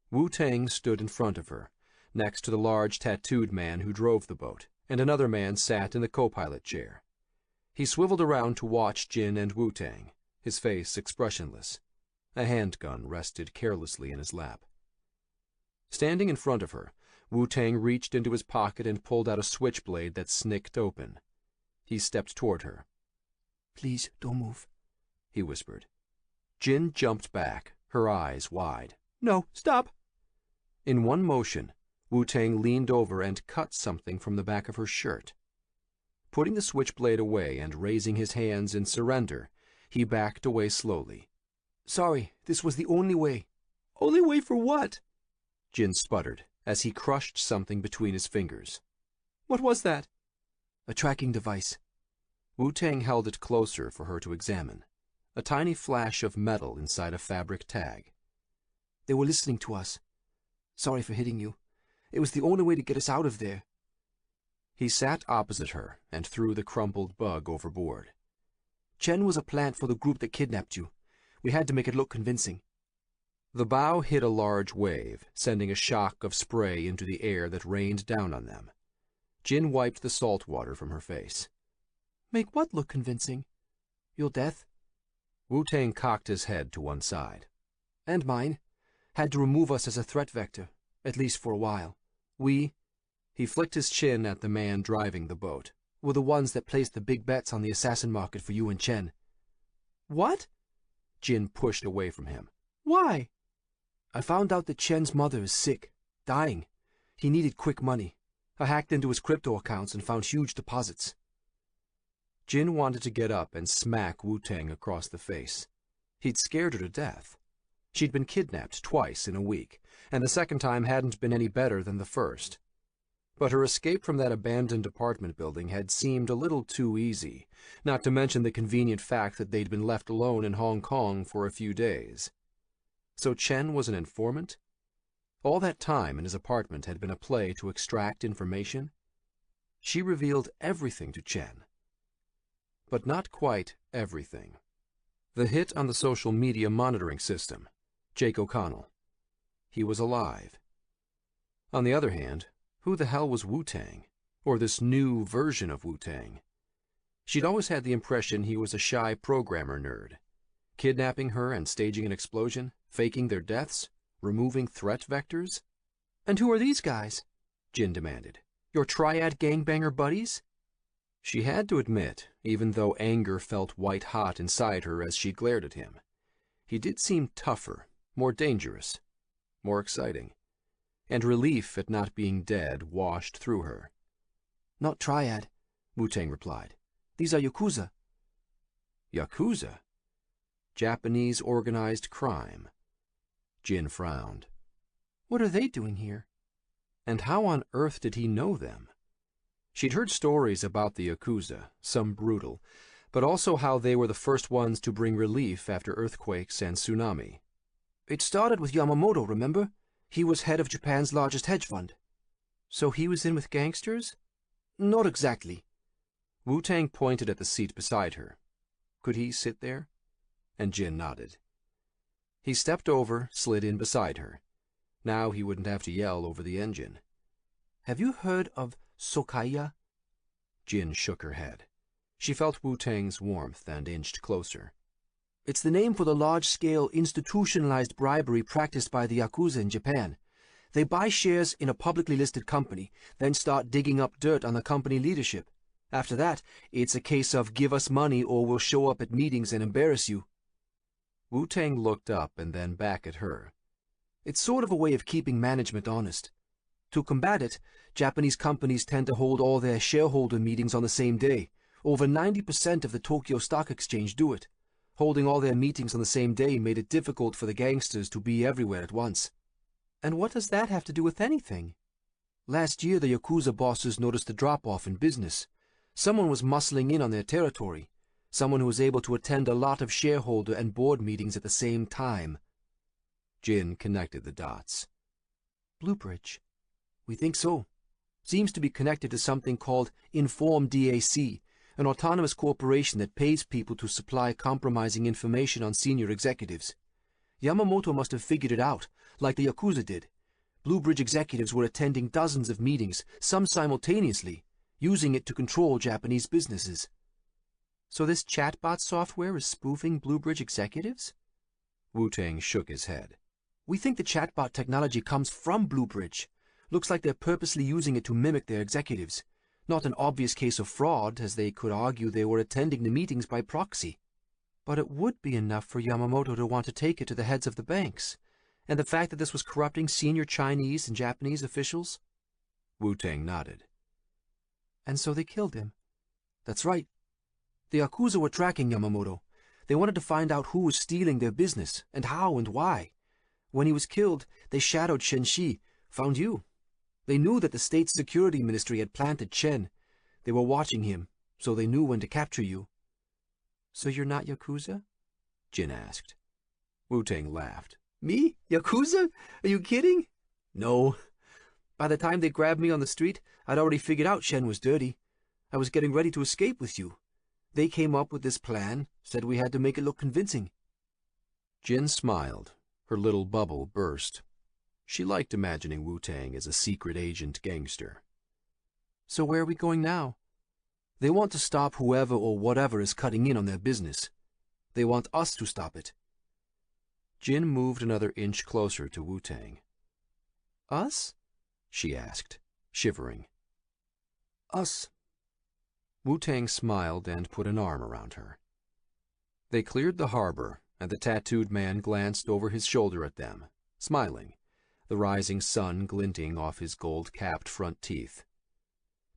Wu-Tang stood in front of her, next to the large tattooed man who drove the boat, and another man sat in the co-pilot chair. He swiveled around to watch Jin and Wu-Tang, his face expressionless. A handgun rested carelessly in his lap. Standing in front of her, Wu-Tang reached into his pocket and pulled out a switchblade that snicked open. He stepped toward her.
Please, don't move,
he whispered. Jin jumped back, her eyes wide.
No, stop!
In one motion, Wu-Tang leaned over and cut something from the back of her shirt. Putting the switchblade away and raising his hands in surrender, he backed away slowly.
Sorry, this was the only way. Only way for what?
Jin sputtered, as he crushed something between his fingers.
What was that?
A tracking device.
Wu-Tang held it closer for her to examine. A tiny flash of metal inside a fabric tag.
They were listening to us. Sorry for hitting you. It was the only way to get us out of there.
He sat opposite her and threw the crumpled bug overboard.
Chen was a plant for the group that kidnapped you.
We had to make it look convincing.
The bow hit a large wave, sending a shock of spray into the air that rained down on them. Jin wiped the salt water from her face.
Make what look convincing? Your death?
Wu-Tang cocked his head to one side.
And mine. Had to remove us as a threat vector, at least for a while.
He flicked his chin at the man driving the boat.
Were the ones that placed the big bets on the assassin market for you and Chen. What?
Jin pushed away from him.
Why? I found out that Chen's mother is sick, dying. He needed quick money. I hacked into his crypto accounts and found huge deposits.
Jin wanted to get up and smack Wu-Tang across the face. He'd scared her to death. She'd been kidnapped twice in a week, and the second time hadn't been any better than the first. But her escape from that abandoned apartment building had seemed a little too easy, not to mention the convenient fact that they'd been left alone in Hong Kong for a few days. So Chen was an informant? All that time in his apartment had been a play to extract information? She revealed everything to Chen. But not quite everything. The hit on the social media monitoring system, Jake O'Connell. He was alive. On the other hand, who the hell was Wu-Tang? Or this new version of Wu-Tang? She'd always had the impression he was a shy programmer nerd. Kidnapping her and staging an explosion, faking their deaths, removing threat vectors?
And who are these guys?
Jin demanded.
Your triad gangbanger buddies?
She had to admit, even though anger felt white-hot inside her as she glared at him, he did seem tougher, more dangerous, more exciting, and relief at not being dead washed through her.
Not triad, Wu-Tang replied. These are Yakuza.
Yakuza? Japanese organized crime. Jin frowned.
What are they doing here?
And how on earth did he know them? She'd heard stories about the Yakuza, some brutal, but also how they were the first ones to bring relief after earthquakes and tsunami.
It started with Yamamoto, remember? He was head of Japan's largest hedge fund. So he was in with gangsters? Not exactly.
Wu-Tang pointed at the seat beside her. Could he sit there? And Jin nodded. He stepped over, slid in beside her. Now he wouldn't have to yell over the engine.
Have you heard of Sokaya?
Jin shook her head. She felt Wu-Tang's warmth and inched closer.
It's the name for the large-scale institutionalized bribery practiced by the Yakuza in Japan. They buy shares in a publicly listed company, then start digging up dirt on the company leadership. After that, it's a case of give us money or we'll show up at meetings and embarrass you.
Wu-Tang looked up and then back at her.
It's sort of a way of keeping management honest. To combat it, Japanese companies tend to hold all their shareholder meetings on the same day. Over 90% of the Tokyo Stock Exchange do it. Holding all their meetings on the same day made it difficult for the gangsters to be everywhere at once. And what does that have to do with anything? Last year, the Yakuza bosses noticed a drop-off in business. Someone was muscling in on their territory. Someone who was able to attend a lot of shareholder and board meetings at the same time.
Jin connected the dots.
Bluebridge. We think so. Seems to be connected to something called Inform DAC, an autonomous corporation that pays people to supply compromising information on senior executives. Yamamoto must have figured it out, like the Yakuza did. Bluebridge executives were attending dozens of meetings, some simultaneously, using it to control Japanese businesses. So this chatbot software is spoofing Bluebridge executives?
Wu-Tang shook his head.
We think the chatbot technology comes from Bluebridge. Looks like they're purposely using it to mimic their executives. Not an obvious case of fraud, as they could argue they were attending the meetings by proxy. But it would be enough for Yamamoto to want to take it to the heads of the banks. And the fact that this was corrupting senior Chinese and Japanese officials?
Wu-Tang nodded.
And so they killed him. That's right. The Yakuza were tracking Yamamoto. They wanted to find out who was stealing their business, and how and why. When he was killed, they shadowed Shenshi, found you. They knew that the state's security ministry had planted Chen. They were watching him, so they knew when to capture you. So you're not Yakuza?
Jin asked. Wu-Tang laughed.
Me? Yakuza? Are you kidding? No. By the time they grabbed me on the street, I'd already figured out Chen was dirty. I was getting ready to escape with you. They came up with this plan, said we had to make it look convincing.
Jin smiled. Her little bubble burst. She liked imagining Wu-Tang as a secret agent gangster.
So where are we going now? They want to stop whoever or whatever is cutting in on their business. They want us to stop it.
Jin moved another inch closer to Wu-Tang.
Us?
She asked, shivering.
Us.
Wu-Tang smiled and put an arm around her. They cleared the harbor, and the tattooed man glanced over his shoulder at them, smiling, the rising sun glinting off his gold-capped front teeth.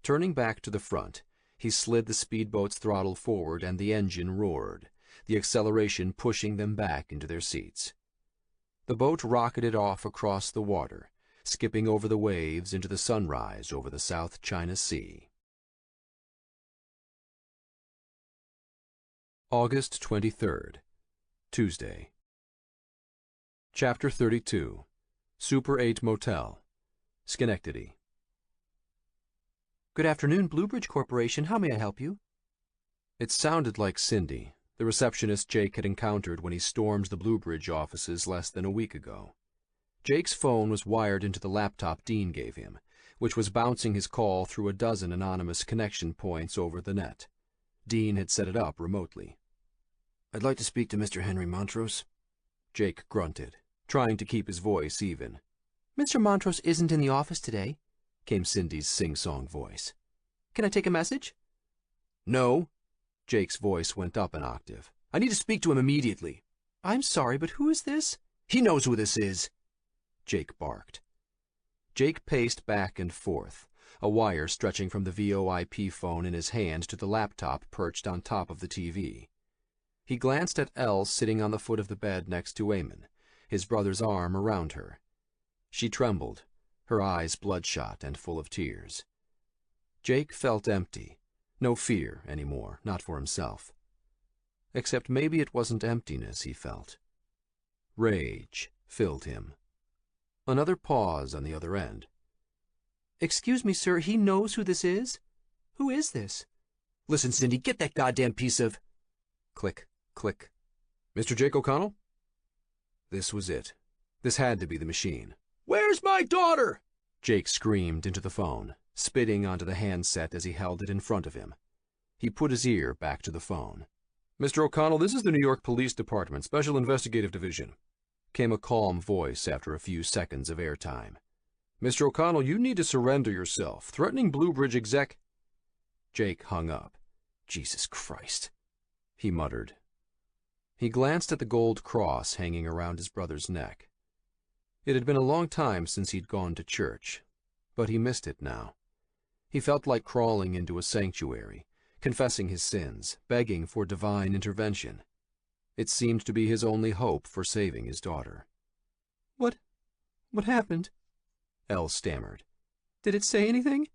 Turning back to the front, he slid the speedboat's throttle forward and the engine roared, the acceleration pushing them back into their seats. The boat rocketed off across the water, skipping over the waves into the sunrise over the South China Sea. August 23rd, Tuesday. Chapter 32, Super 8 Motel, Schenectady.
Good afternoon, Bluebridge Corporation. How may I help you?
It sounded like Cindy, the receptionist Jake had encountered when he stormed the Bluebridge offices less than a week ago. Jake's phone was wired into the laptop Dean gave him, which was bouncing his call through a dozen anonymous connection points over the net. Dean had set it up remotely.
"I'd like to speak to Mr. Henry Montrose."
Jake grunted, trying to keep his voice even.
Mr. Montrose isn't in the office today,
came Cindy's sing-song voice.
Can I take a message?
No. Jake's voice went up an octave.
"I need to speak to him immediately."
I'm sorry, but who is this?
"He knows who this is,"
Jake barked. Jake paced back and forth, a wire stretching from the VoIP phone in his hand to the laptop perched on top of the TV. He glanced at Elle sitting on the foot of the bed next to Eamon, his brother's arm around her. She trembled, her eyes bloodshot and full of tears. Jake felt empty, no fear anymore, not for himself. Except maybe it wasn't emptiness he felt. Rage filled him. Another pause on the other end.
Excuse me, sir, he knows who this is? Who is this?
"Listen, Cindy, get that goddamn piece of—"
Click, click. Mr. Jake O'Connell? This was it. This had to be the machine.
"Where's my daughter?"
Jake screamed into the phone, spitting onto the handset as he held it in front of him. He put his ear back to the phone. "Mr. O'Connell, this is the New York Police Department, Special Investigative Division," came a calm voice after a few seconds of airtime. "Mr. O'Connell, you need to surrender yourself. Threatening Bluebridge exec—" Jake hung up.
"Jesus Christ,"
he muttered. He glanced at the gold cross hanging around his brother's neck. It had been a long time since he'd gone to church, but he missed it now. He felt like crawling into a sanctuary, confessing his sins, begging for divine intervention. It seemed to be his only hope for saving his daughter.
What happened?
Elle stammered.
Did it say anything?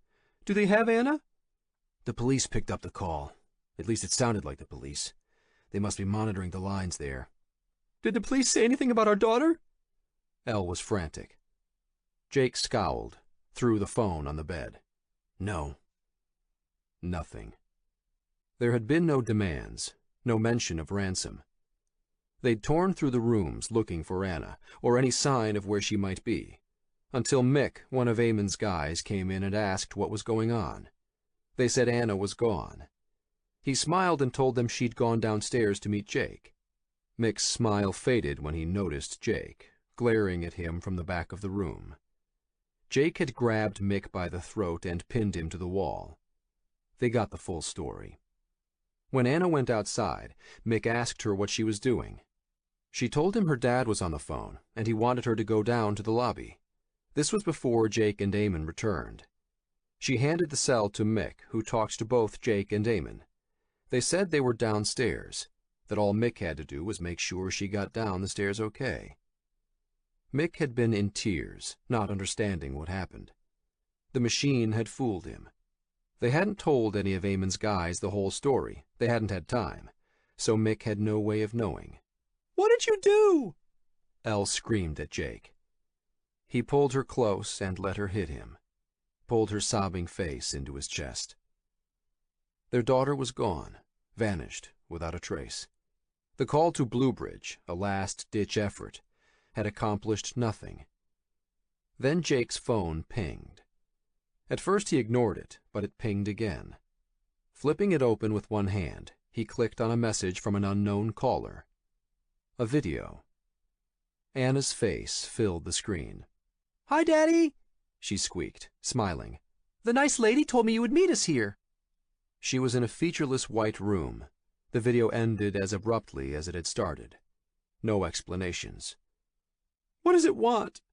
Do they have Anna?
"The police picked up the call. At least it sounded like the police. They must be monitoring the lines there."
Did the police say anything about our daughter?
Elle was frantic. Jake scowled, threw the phone on the bed.
"No."
Nothing. There had been no demands, no mention of ransom. They'd torn through the rooms looking for Anna, or any sign of where she might be, until Mick, one of Eamon's guys, came in and asked what was going on. They said Anna was gone. He smiled and told them she'd gone downstairs to meet Jake. Mick's smile faded when he noticed Jake, glaring at him from the back of the room. Jake had grabbed Mick by the throat and pinned him to the wall. They got the full story. When Anna went outside, Mick asked her what she was doing. She told him her dad was on the phone, and he wanted her to go down to the lobby. This was before Jake and Eamon returned. She handed the cell to Mick, who talked to both Jake and Eamon. They said they were downstairs, that all Mick had to do was make sure she got down the stairs okay. Mick had been in tears, not understanding what happened. The machine had fooled him. They hadn't told any of Eamon's guys the whole story. They hadn't had time, so Mick had no way of knowing.
What did you do?
Elle screamed at Jake. He pulled her close and let her hit him, pulled her sobbing face into his chest. Their daughter was gone, vanished without a trace. The call to Bluebridge, a last-ditch effort, had accomplished nothing. Then Jake's phone pinged. At first he ignored it, but it pinged again. Flipping it open with one hand, he clicked on a message from an unknown caller. A video. Anna's face filled the screen.
"Hi, Daddy,"
she squeaked, smiling.
"The nice lady told me you would meet us here."
She was in a featureless white room. The video ended as abruptly as it had started. No explanations.
"What does it want?"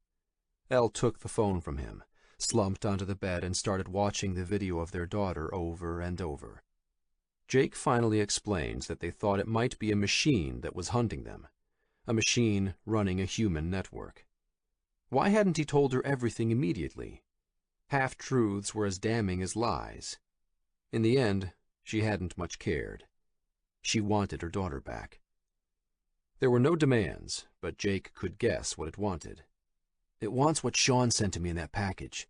Elle took the phone from him, slumped onto the bed, and started watching the video of their daughter over and over. Jake finally explained that they thought it might be a machine that was hunting them, a machine running a human network. Why hadn't he told her everything immediately? Half-truths were as damning as lies. In the end, she hadn't much cared. She wanted her daughter back. There were no demands, but Jake could guess what it wanted.
"It wants what Sean sent to me in that package."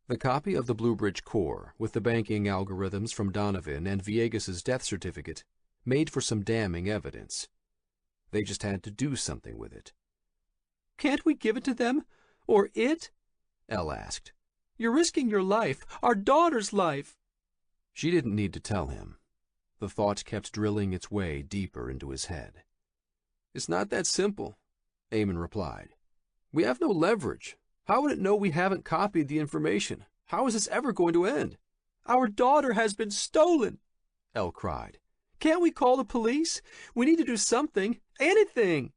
The copy of the Bluebridge core, with the banking algorithms from Donovan and Viegas's death certificate, made for some damning evidence. They just had to do something with it.
"Can't we give it to them? Or it?"
Elle asked.
"You're risking your life, our daughter's life."
She didn't need to tell him. The thought kept drilling its way deeper into his head.
"It's not that simple," Eamon replied. "We have no leverage. How would it know we haven't copied the information? How is this ever going to end?"
"Our daughter has been stolen,"
Elle cried.
"Can't we call the police? We need to do something. Anything."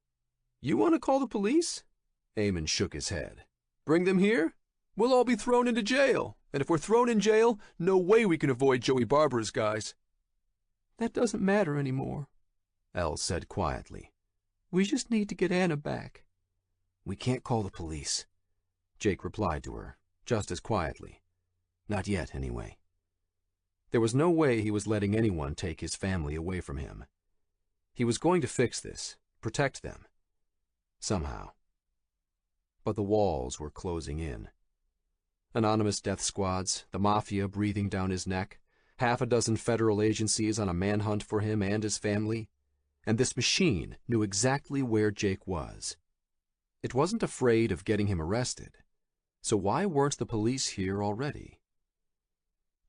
"You want to call the police?"
Eamon shook his head.
"Bring them here? We'll all be thrown into jail. And if we're thrown in jail, no way we can avoid Joey Barbara's guys."
"That doesn't matter anymore,"
Elle said quietly.
"We just need to get Anna back."
"We can't call the police,"
Jake replied to her, just as quietly.
"Not yet, anyway."
There was no way he was letting anyone take his family away from him. He was going to fix this, protect them. Somehow. But the walls were closing in. Anonymous death squads, the mafia breathing down his neck, half a dozen federal agencies on a manhunt for him and his family, and this machine knew exactly where Jake was. It wasn't afraid of getting him arrested, so why weren't the police here already?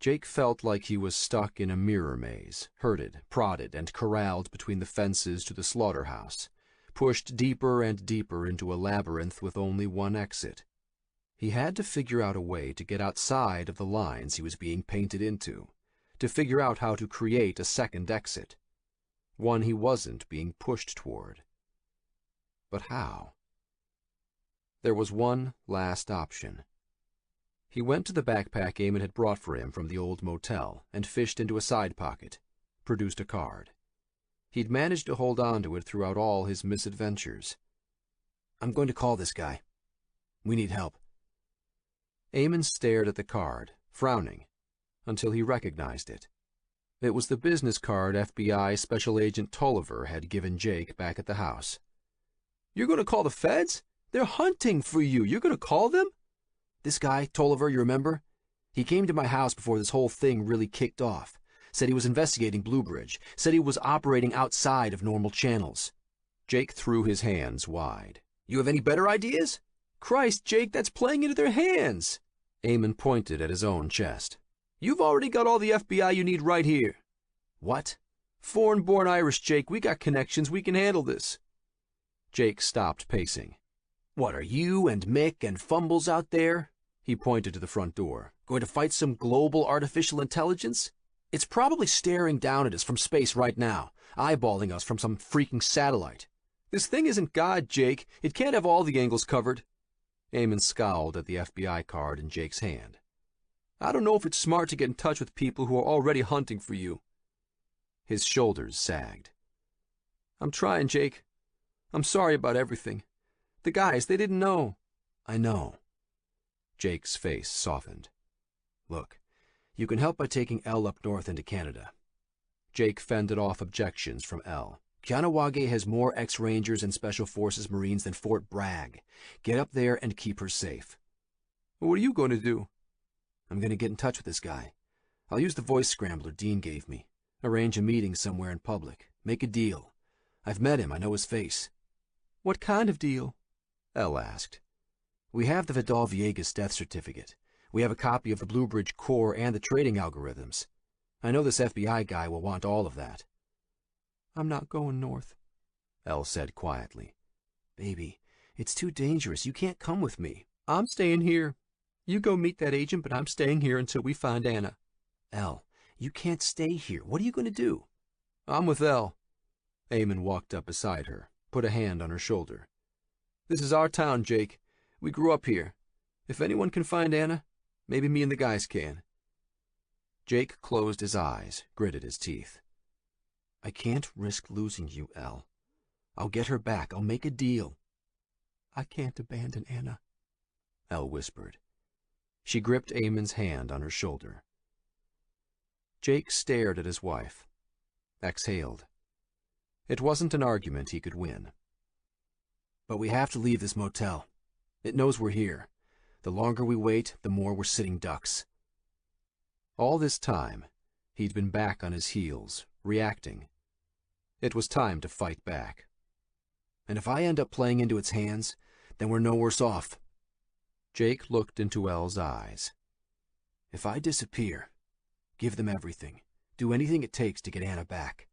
Jake felt like he was stuck in a mirror maze, herded, prodded, and corralled between the fences to the slaughterhouse, pushed deeper and deeper into a labyrinth with only one exit. He had to figure out a way to get outside of the lines he was being painted into, to figure out how to create a second exit, one he wasn't being pushed toward. But how? There was one last option. He went to the backpack Eamon had brought for him from the old motel and fished into a side pocket, produced a card. He'd managed to hold on to it throughout all his misadventures.
"I'm going to call this guy. We need help."
Eamon stared at the card, frowning, until he recognized it. It was the business card FBI Special Agent Tolliver had given Jake back at the house.
"You're going to call the feds? They're hunting for you. You're going to call them?"
"This guy, Tolliver, you remember? He came to my house before this whole thing really kicked off. Said he was investigating Bluebridge. Said he was operating outside of normal channels."
Jake threw his hands wide.
"You have any better ideas? Christ, Jake, that's playing into their hands."
Eamon pointed at his own chest.
"You've already got all the FBI you need right here."
"What?"
"Foreign-born Irish, Jake. We got connections. We can handle this."
Jake stopped pacing.
"What, are you and Mick and Fumbles out there?"
He pointed to the front door.
"Going to fight some global artificial intelligence? It's probably staring down at us from space right now, eyeballing us from some freaking satellite."
"This thing isn't God, Jake. It can't have all the angles covered."
Eamon scowled at the FBI card in Jake's hand.
"I don't know if it's smart to get in touch with people who are already hunting for you."
His shoulders sagged.
"I'm trying, Jake. I'm sorry about everything. The guys, they didn't know."
"I know."
Jake's face softened.
"Look, you can help by taking Elle up north into Canada."
Jake fended off objections from Elle.
"Kahnawake has more ex-Rangers and Special Forces Marines than Fort Bragg. Get up there and keep her safe."
"What are you going to do?"
"I'm going to get in touch with this guy. I'll use the voice scrambler Dean gave me. Arrange a meeting somewhere in public. Make a deal. I've met him. I know his face.
What kind of deal?
Elle asked. We have the Vidal Viegas death certificate. We have a copy of the Blue Bridge core and the trading algorithms. I know this FBI guy will want all of that.
I'm not going north,
Elle said quietly. Baby, it's too dangerous. You can't come with me.
I'm staying here. You go meet that agent, but I'm staying here until we find Anna.
Elle, you can't stay here. What are you going to do?
I'm with Elle.
Eamon walked up beside her, put a hand on her shoulder.
This is our town, Jake. We grew up here. If anyone can find Anna, maybe me and the guys can.
Jake closed his eyes, gritted his teeth.
I can't risk losing you, Elle. I'll get her back. I'll make a deal.
I can't abandon Anna,
Elle whispered. She gripped Eamon's hand on her shoulder.
Jake stared at his wife, exhaled.
It wasn't an argument he could win.
But we have to leave this motel. It knows we're here. The longer we wait, the more we're sitting ducks.
All this time, he'd been back on his heels, reacting. It was time to fight back.
And if I end up playing into its hands, then we're no worse off.
Jake looked into Elle's eyes.
If I disappear, give them everything. Do anything it takes to get Anna back.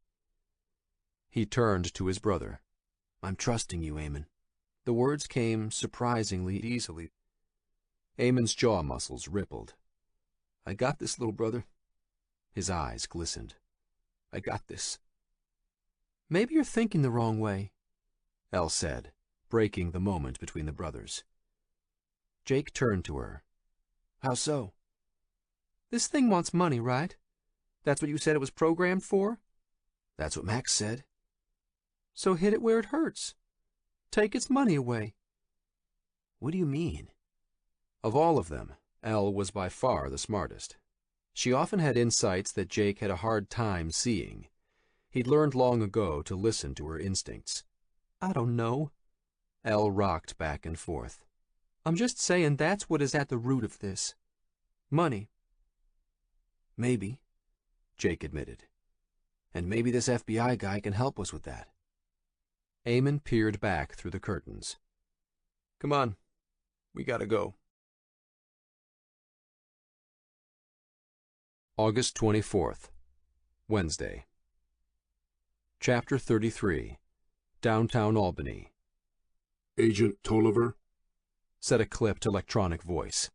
He turned to his brother.
I'm trusting you, Eamon.
The words came surprisingly easily. Eamon's jaw muscles rippled.
I got this, little brother.
His eyes glistened.
I got this. Maybe you're thinking the wrong way,
Elle said, breaking the moment between the brothers. Jake turned to her.
How so?
This thing wants money, right? That's what you said it was programmed for?
That's what Max said.
So hit it where it hurts. Take its money away.
What do you mean?
Of all of them, Elle was by far the smartest. She often had insights that Jake had a hard time seeing. He'd learned long ago to listen to her instincts.
I don't know.
Elle rocked back and forth.
I'm just saying that's what is at the root of this. Money.
Maybe, Jake admitted. And maybe this FBI guy can help us with that.
Eamon peered back through the curtains.
Come on. We gotta go.
August 24th, Wednesday. Chapter 33, Downtown Albany.
Agent Tolliver?
Said a clipped electronic voice.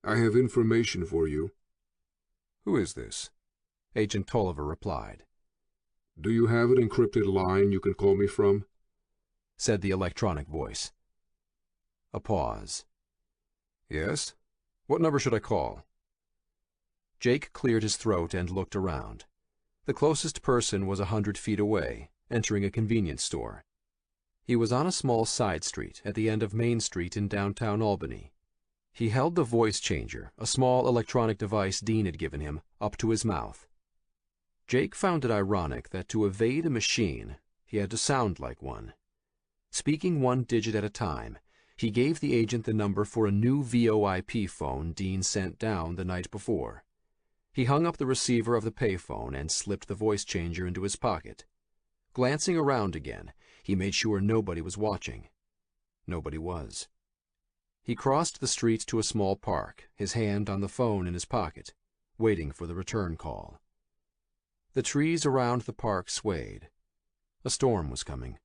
I have information for you.
Who is this? Agent Tolliver replied.
Do you have an encrypted line you can call me from?
Said the electronic voice. A pause. Yes? What number should I call? Jake cleared his throat and looked around. The closest person was 100 feet away, entering a convenience store. He was on a small side street at the end of Main Street in downtown Albany. He held the voice changer, a small electronic device Dean had given him, up to his mouth. Jake found it ironic that to evade a machine, he had to sound like one. Speaking one digit at a time, he gave the agent the number for a new VoIP phone Dean sent down the night before. He hung up the receiver of the payphone and slipped the voice changer into his pocket. Glancing around again, he made sure nobody was watching. Nobody was. He crossed the street to a small park, his hand on the phone in his pocket, waiting for the return call. The trees around the park swayed. A storm was coming.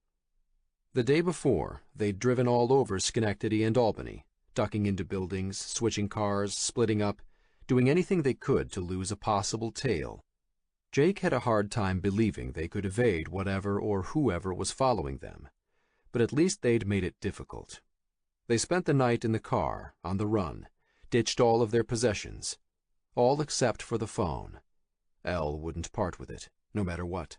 The day before, they'd driven all over Schenectady and Albany, ducking into buildings, switching cars, splitting up, doing anything they could to lose a possible tail. Jake had a hard time believing they could evade whatever or whoever was following them, but at least they'd made it difficult. They spent the night in the car, on the run, ditched all of their possessions, all except for the phone. Elle wouldn't part with it, no matter what.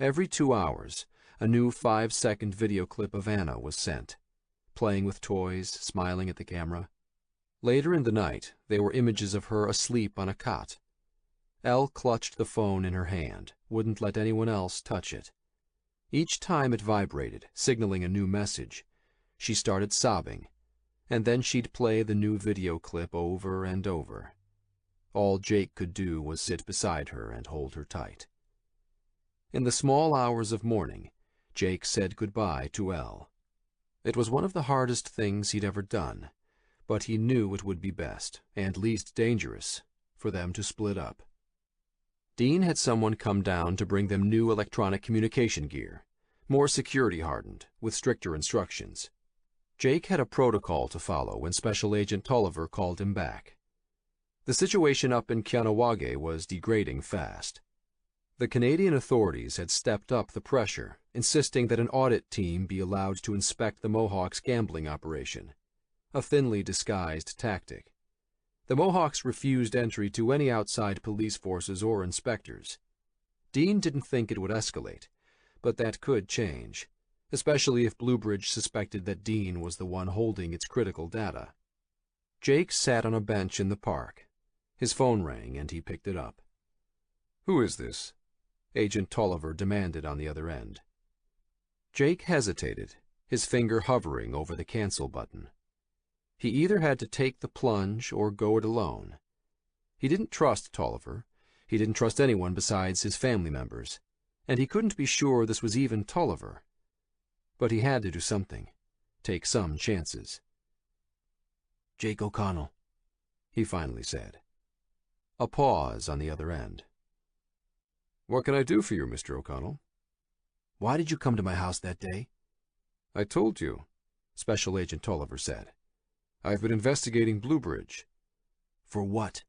Every 2 hours, a new 5-second video clip of Anna was sent, playing with toys, smiling at the camera. Later in the night, they were images of her asleep on a cot. Elle clutched the phone in her hand, wouldn't let anyone else touch it. Each time it vibrated, signaling a new message, she started sobbing, and then she'd play the new video clip over and over. All Jake could do was sit beside her and hold her tight. In the small hours of morning, Jake said goodbye to Elle. It was one of the hardest things he'd ever done, but he knew it would be best, and least dangerous, for them to split up. Dean had someone come down to bring them new electronic communication gear, more security-hardened, with stricter instructions. Jake had a protocol to follow when Special Agent Tolliver called him back. The situation up in Kianawage was degrading fast. The Canadian authorities had stepped up the pressure, insisting that an audit team be allowed to inspect the Mohawks' gambling operation, a thinly disguised tactic. The Mohawks refused entry to any outside police forces or inspectors. Dean didn't think it would escalate, but that could change, especially if Bluebridge suspected that Dean was the one holding its critical data. Jake sat on a bench in the park. His phone rang and he picked it up.
"Who is this?"
Agent Tolliver demanded on the other end. Jake hesitated, his finger hovering over the cancel button. He either had to take the plunge or go it alone. He didn't trust Tolliver. He didn't trust anyone besides his family members, and he couldn't be sure this was even Tolliver. But he had to do something, take some chances.
"Jake O'Connell,"
he finally said. A pause on the other end.
"What can I do for you, Mr. O'Connell?"
"Why did you come to my house that day?"
"I told you,"
Special Agent Tolliver said.
"I've been investigating Bluebridge."
"For what?"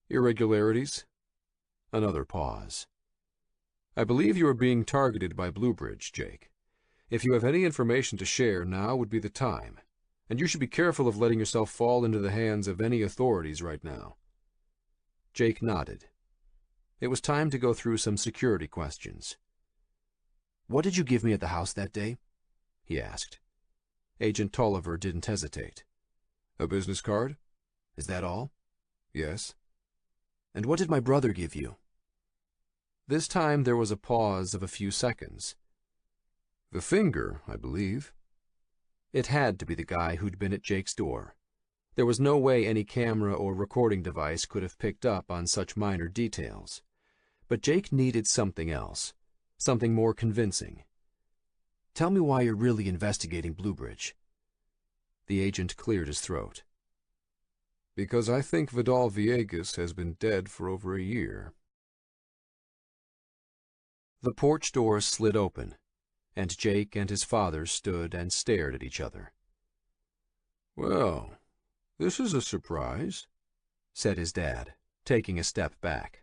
"Irregularities."
Another pause.
"I believe you are being targeted by Bluebridge, Jake. If you have any information to share, now would be the time, and you should be careful of letting yourself fall into the hands of any authorities right now."
Jake nodded. It was time to go through some security questions.
"What did you give me at the house that day?"
he asked. Agent Tolliver didn't hesitate.
"A business card?"
"Is that all?"
"Yes."
"And what did my brother give you?"
This time there was a pause of a few seconds.
"The finger, I believe."
It had to be the guy who'd been at Jake's door. There was no way any camera or recording device could have picked up on such minor details. But Jake needed something else, something more convincing.
"Tell me why you're really investigating Bluebridge."
The agent cleared his throat.
"Because I think Vidal Villegas has been dead for over a year."
The porch doors slid open, and Jake and his father stood and stared at each other.
"Well, this is a surprise,"
said his dad, taking a step back.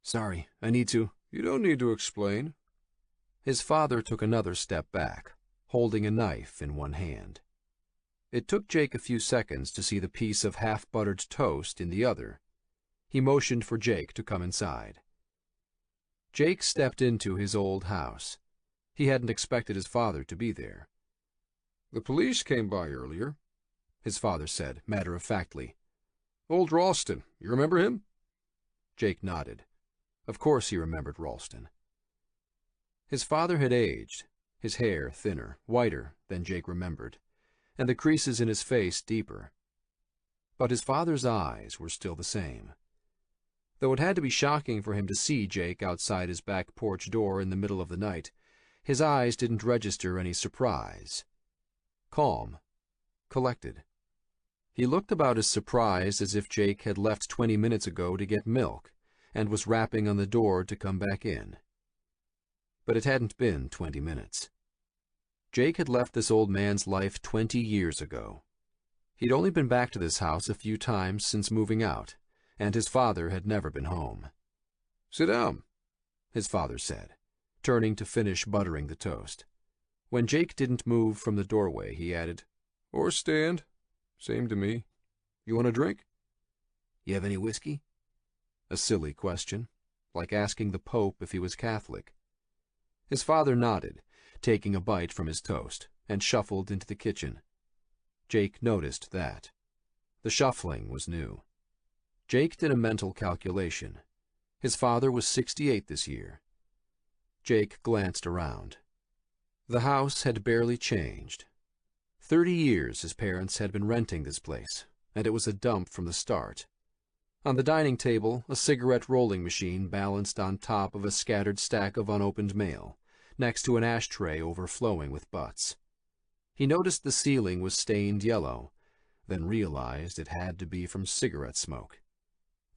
"Sorry, I need to—"
"You don't need to explain."
His father took another step back, holding a knife in one hand. It took Jake a few seconds to see the piece of half-buttered toast in the other. He motioned for Jake to come inside. Jake stepped into his old house. He hadn't expected his father to be there.
"The police came by earlier,"
his father said, matter-of-factly.
"Old Ralston, you remember him?"
Jake nodded. Of course he remembered Ralston. His father had aged, his hair thinner, whiter than Jake remembered, and the creases in his face deeper. But his father's eyes were still the same. Though it had to be shocking for him to see Jake outside his back porch door in the middle of the night, his eyes didn't register any surprise. Calm, collected. He looked about as surprised as if Jake had left 20 minutes ago to get milk and was rapping on the door to come back in. But it hadn't been 20 minutes. Jake had left this old man's life 20 years ago. He'd only been back to this house a few times since moving out, and his father had never been home.
"Sit down,"
his father said, turning to finish buttering the toast. When Jake didn't move from the doorway, he added,
"Or stand. Same to me. You want a drink?"
"You have any whiskey?"
A silly question, like asking the Pope if he was Catholic. His father nodded, taking a bite from his toast, and shuffled into the kitchen. Jake noticed that. The shuffling was new. Jake did a mental calculation. His father was 68 this year. Jake glanced around. The house had barely changed. 30 years his parents had been renting this place, and it was a dump from the start. On the dining table, a cigarette rolling machine balanced on top of a scattered stack of unopened mail, next to an ashtray overflowing with butts. He noticed the ceiling was stained yellow, then realized it had to be from cigarette smoke.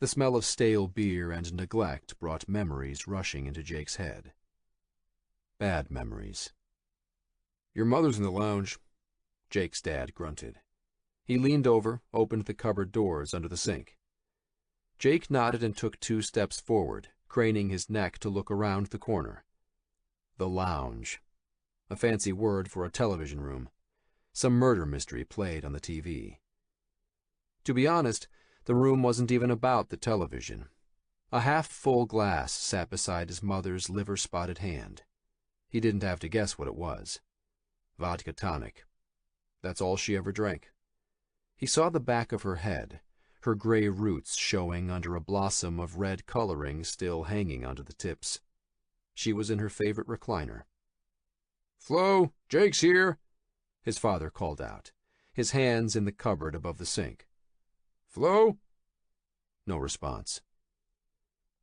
The smell of stale beer and neglect brought memories rushing into Jake's head. Bad memories.
"Your mother's in the lounge,"
Jake's dad grunted. He leaned over, opened the cupboard doors under the sink. Jake nodded and took 2 steps forward, craning his neck to look around the corner. The lounge. A fancy word for a television room. Some murder mystery played on the TV. To be honest, the room wasn't even about the television. A half-full glass sat beside his mother's liver-spotted hand. He didn't have to guess what it was. Vodka tonic. That's all she ever drank. He saw the back of her head, her gray roots showing under a blossom of red coloring still hanging onto the tips. She was in her favorite recliner.
"Flo, Jake's here,"
his father called out, his hands in the cupboard above the sink.
"Flo?"
No response.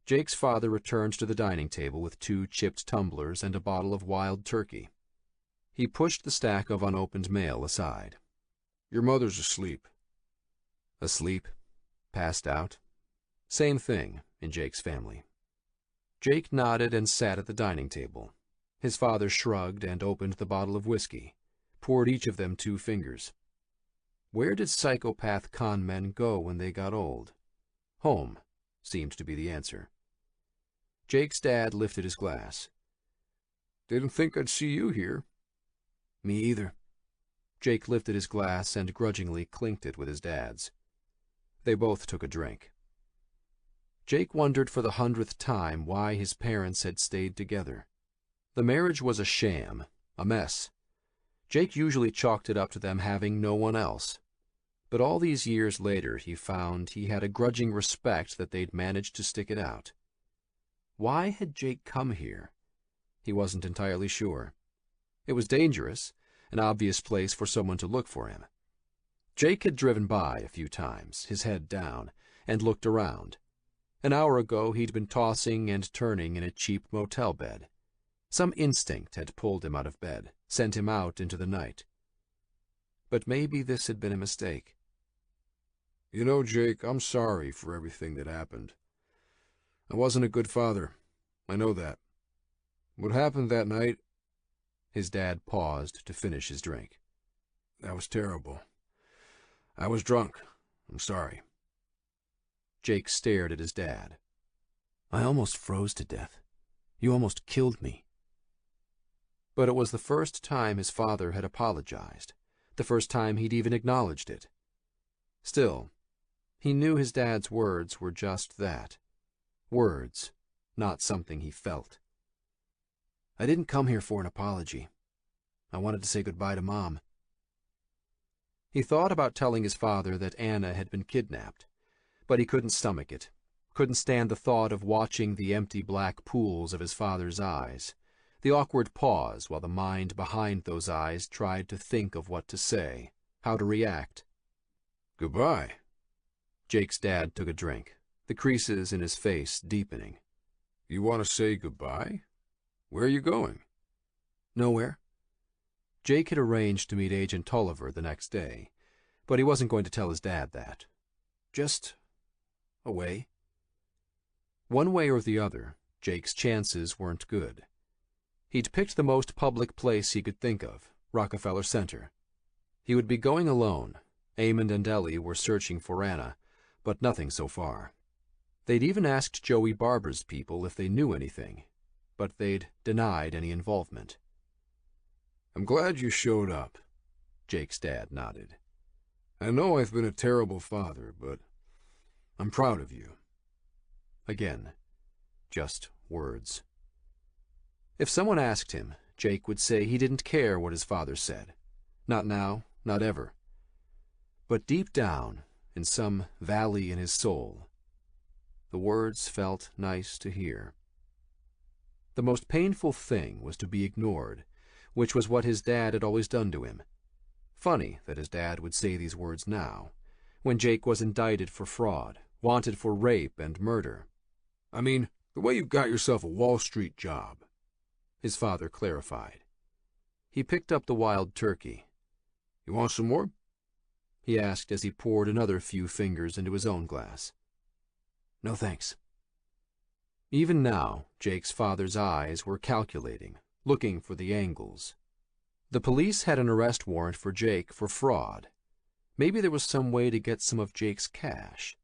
Jake's father returned to the dining table with 2 chipped tumblers and a bottle of wild turkey. He pushed the stack of unopened mail aside.
"Your mother's asleep."
Asleep? Passed out? Same thing in Jake's family. Jake nodded and sat at the dining table. His father shrugged and opened the bottle of whiskey, poured each of them 2 fingers. Where did psychopath con men go when they got old? Home seemed to be the answer. Jake's dad lifted his glass.
"Didn't think I'd see you here."
Me either. Jake lifted his glass and grudgingly clinked it with his dad's. They both took a drink. Jake wondered for the 100th time why his parents had stayed together. The marriage was a sham, a mess. Jake usually chalked it up to them having no one else. But all these years later he found he had a grudging respect that they'd managed to stick it out. Why had Jake come here? He wasn't entirely sure. It was dangerous, an obvious place for someone to look for him. Jake had driven by a few times, his head down, and looked around. An hour ago he'd been tossing and turning in a cheap motel bed. Some instinct had pulled him out of bed, sent him out into the night. But maybe this had been a mistake.
"You know, Jake, I'm sorry for everything that happened. I wasn't a good father. I know that. What happened that night..."
His dad paused to finish his drink.
"That was terrible. I was drunk. I'm sorry."
Jake stared at his dad.
"I almost froze to death. You almost killed me."
But it was the first time his father had apologized, the first time he'd even acknowledged it. Still, he knew his dad's words were just that. Words, not something he felt. "I didn't come here for an apology. I wanted to say goodbye to Mom." He thought about telling his father that Anna had been kidnapped, but he couldn't stomach it, couldn't stand the thought of watching the empty black pools of his father's eyes, the awkward pause while the mind behind those eyes tried to think of what to say, how to react.
"Goodbye."
Jake's dad took a drink, the creases in his face deepening.
"You want to say goodbye? Where are you going?"
Nowhere. Jake had arranged to meet Agent Tulliver the next day, but he wasn't going to tell his dad that. Just away. One way or the other, Jake's chances weren't good. He'd picked the most public place he could think of, Rockefeller Center. He would be going alone. Eamon and Ellie were searching for Anna, but nothing so far. They'd even asked Joey Barber's people if they knew anything, but they'd denied any involvement.
"I'm glad you showed up,"
Jake's dad nodded.
"I know I've been a terrible father, but I'm proud of you."
Again, just words. If someone asked him, Jake would say he didn't care what his father said. Not now, not ever. But deep down, in some valley in his soul, the words felt nice to hear. The most painful thing was to be ignored, which was what his dad had always done to him. Funny that his dad would say these words now, when Jake was indicted for fraud, wanted for rape and murder.
I mean, the way you got yourself a Wall Street job,
his father clarified. He picked up the wild turkey.
You want some more?
He asked as he poured another few fingers into his own glass.
No thanks.
Even now, Jake's father's eyes were calculating, looking for the angles. The police had an arrest warrant for Jake for fraud. Maybe there was some way to get some of Jake's cash.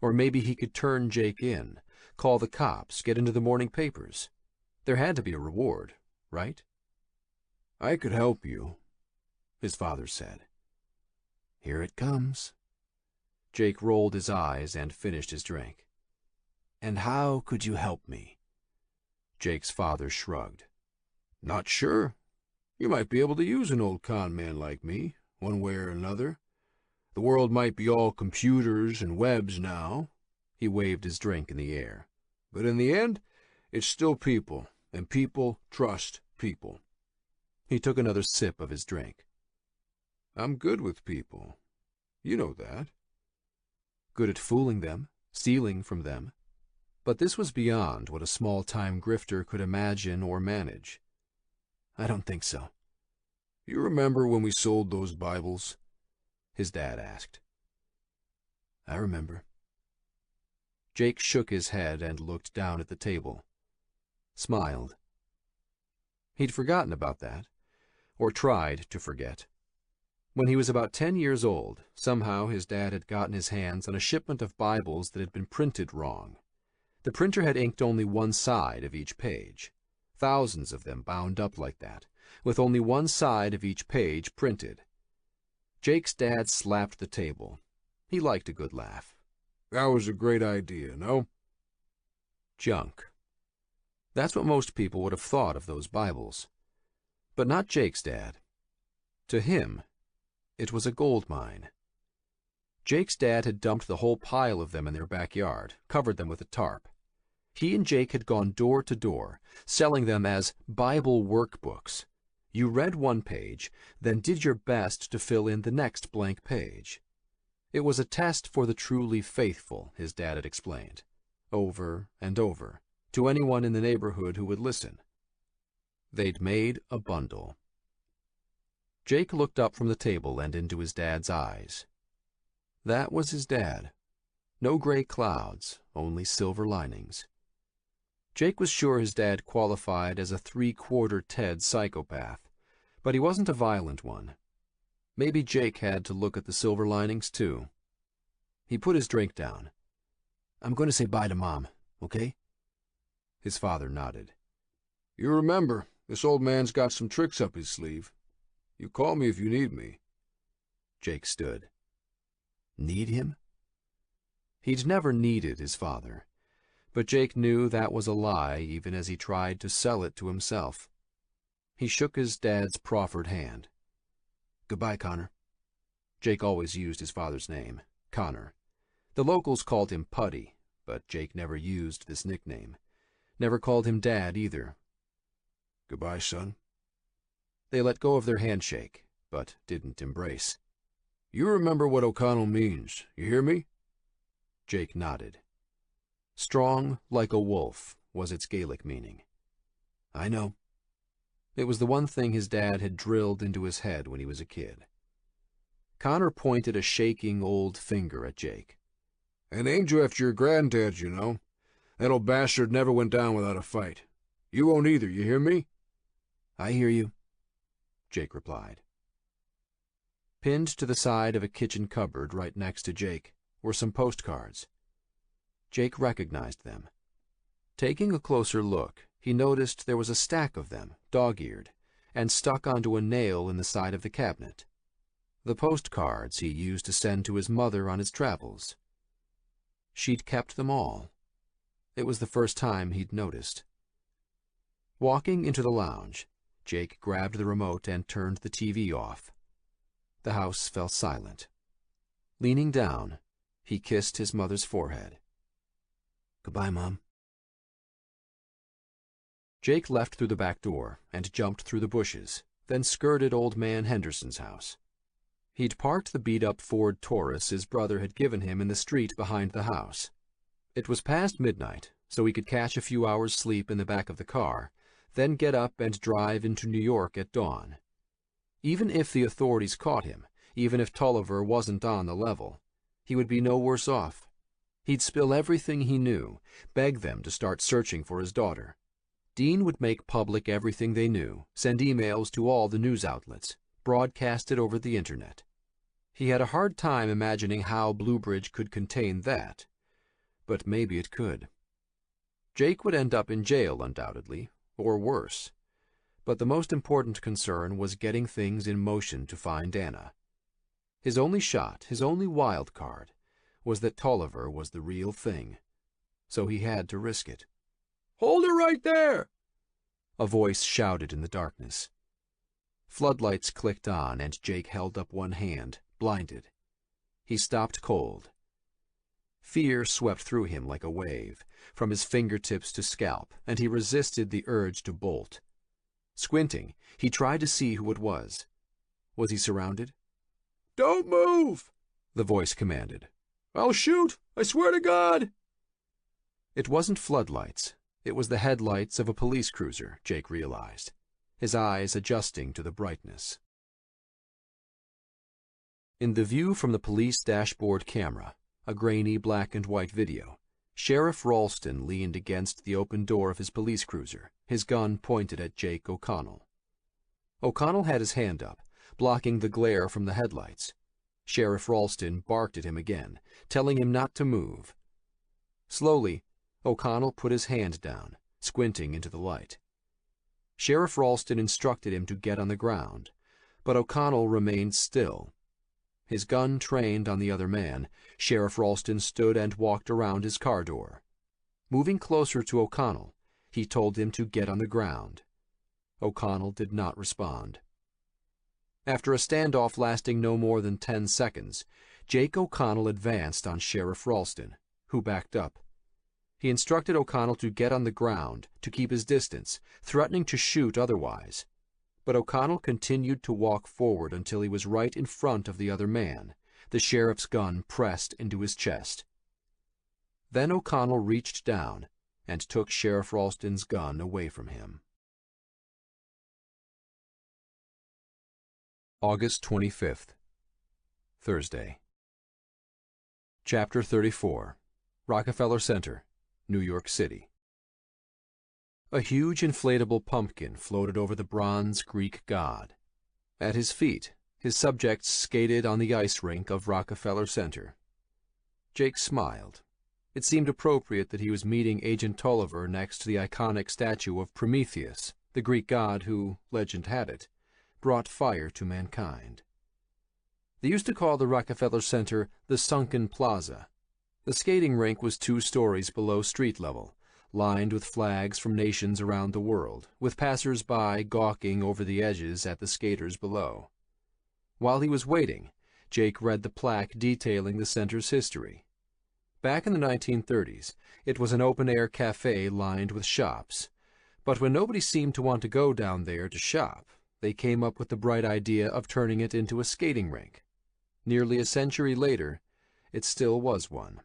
Or maybe he could turn Jake in, call the cops, get into the morning papers. There had to be a reward, right?
I could help you, his father said.
Here it comes.
Jake rolled his eyes and finished his drink.
And how could you help me?
Jake's father shrugged.
Not sure. You might be able to use an old con man like me, one way or another. The world might be all computers and webs now.
He waved his drink in the air.
But in the end, it's still people, and people trust people.
He took another sip of his drink.
I'm good with people. You know that.
Good at fooling them, stealing from them. But this was beyond what a small-time grifter could imagine or manage.
I don't think so.
You remember when we sold those Bibles?
His dad asked.
I remember.
Jake shook his head and looked down at the table. Smiled. He'd forgotten about that, or tried to forget. When he was about 10 years old, somehow his dad had gotten his hands on a shipment of Bibles that had been printed wrong. The printer had inked only one side of each page. Thousands of them bound up like that, with only one side of each page printed. Jake's dad slapped the table. He liked a good laugh.
That was a great idea, no?
Junk. That's what most people would have thought of those Bibles. But not Jake's dad. To him, it was a gold mine. Jake's dad had dumped the whole pile of them in their backyard, covered them with a tarp. He and Jake had gone door to door, selling them as Bible workbooks. You read one page, then did your best to fill in the next blank page. It was a test for the truly faithful, his dad had explained, over and over, to anyone in the neighborhood who would listen. They'd made a bundle. Jake looked up from the table and into his dad's eyes. That was his dad. No gray clouds, only silver linings. Jake was sure his dad qualified as a 3/4 Ted psychopath, but he wasn't a violent one. Maybe Jake had to look at the silver linings, too. He put his drink down.
I'm going to say bye to Mom, okay?
His father nodded.
You remember, this old man's got some tricks up his sleeve. You call me if you need me.
Jake stood.
Need him?
He'd never needed his father, but Jake knew that was a lie even as he tried to sell it to himself. He shook his dad's proffered hand.
Goodbye, Connor.
Jake always used his father's name, Connor. The locals called him Putty, but Jake never used this nickname. Never called him Dad either.
Goodbye, son.
They let go of their handshake, but didn't embrace.
You remember what O'Connell means, you hear me?
Jake nodded. Strong like a wolf was its Gaelic meaning.
I know.
It was the one thing his dad had drilled into his head when he was a kid. Connor pointed a shaking old finger at Jake.
And aimed you after your granddad, you know. That old bastard never went down without a fight. You won't either, you hear me?
I hear you,
Jake replied. Pinned to the side of a kitchen cupboard right next to Jake were some postcards. Jake recognized them. Taking a closer look, he noticed there was a stack of them, dog-eared, and stuck onto a nail in the side of the cabinet. The postcards he used to send to his mother on his travels. She'd kept them all. It was the first time he'd noticed. Walking into the lounge, Jake grabbed the remote and turned the TV off. The house fell silent. Leaning down, he kissed his mother's forehead.
Goodbye, Mom.
Jake left through the back door and jumped through the bushes, then skirted Old Man Henderson's house. He'd parked the beat-up Ford Taurus his brother had given him in the street behind the house. It was past midnight, so he could catch a few hours' sleep in the back of the car, then get up and drive into New York at dawn. Even if the authorities caught him, even if Tolliver wasn't on the level, he would be no worse off. He'd spill everything he knew, beg them to start searching for his daughter. Dean would make public everything they knew, send emails to all the news outlets, broadcast it over the internet. He had a hard time imagining how Bluebridge could contain that, but maybe it could. Jake would end up in jail, undoubtedly, or worse. But the most important concern was getting things in motion to find Anna. His only shot, his only wild card, was that Tolliver was the real thing. So he had to risk it. "Hold her right there!" a voice shouted in the darkness. Floodlights clicked on, and Jake held up one hand, blinded. He stopped cold. Fear swept through him like a wave, from his fingertips to scalp, and he resisted the urge to bolt. Squinting, he tried to see who it was. Was he surrounded? "Don't move!" the voice commanded. "I'll shoot! I swear to God!" It wasn't floodlights. It was the headlights of a police cruiser, Jake realized, his eyes adjusting to the brightness. In the view from the police dashboard camera, a grainy black and white video, Sheriff Ralston leaned against the open door of his police cruiser, his gun pointed at Jake O'Connell. O'Connell had his hand up, blocking the glare from the headlights. Sheriff Ralston barked at him again, telling him not to move. Slowly, O'Connell put his hand down, squinting into the light. Sheriff Ralston instructed him to get on the ground, but O'Connell remained still. His gun trained on the other man, Sheriff Ralston stood and walked around his car door. Moving closer to O'Connell, he told him to get on the ground. O'Connell did not respond. After a standoff lasting no more than 10 seconds, Jake O'Connell advanced on Sheriff Ralston, who backed up. He instructed O'Connell to get on the ground, to keep his distance, threatening to shoot otherwise. But O'Connell continued to walk forward until he was right in front of the other man, the sheriff's gun pressed into his chest. Then O'Connell reached down and took Sheriff Ralston's gun away from him.
August 25th, Thursday. Chapter 34, Rockefeller Center, New York City. A huge inflatable pumpkin floated over the bronze Greek god. At his feet, his subjects skated on the ice rink of Rockefeller Center. Jake smiled. It seemed appropriate that he was meeting Agent Tolliver next to the iconic statue of Prometheus, the Greek god who, legend had it, brought fire to mankind. They used to call the Rockefeller Center the Sunken Plaza. The skating rink was 2 stories below street level, lined with flags from nations around the world, with passers-by gawking over the edges at the skaters below. While he was waiting, Jake read the plaque detailing the center's history. Back in the 1930s, it was an open-air cafe lined with shops. But when nobody seemed to want to go down there to shop, they came up with the bright idea of turning it into a skating rink. Nearly a century later, it still was one.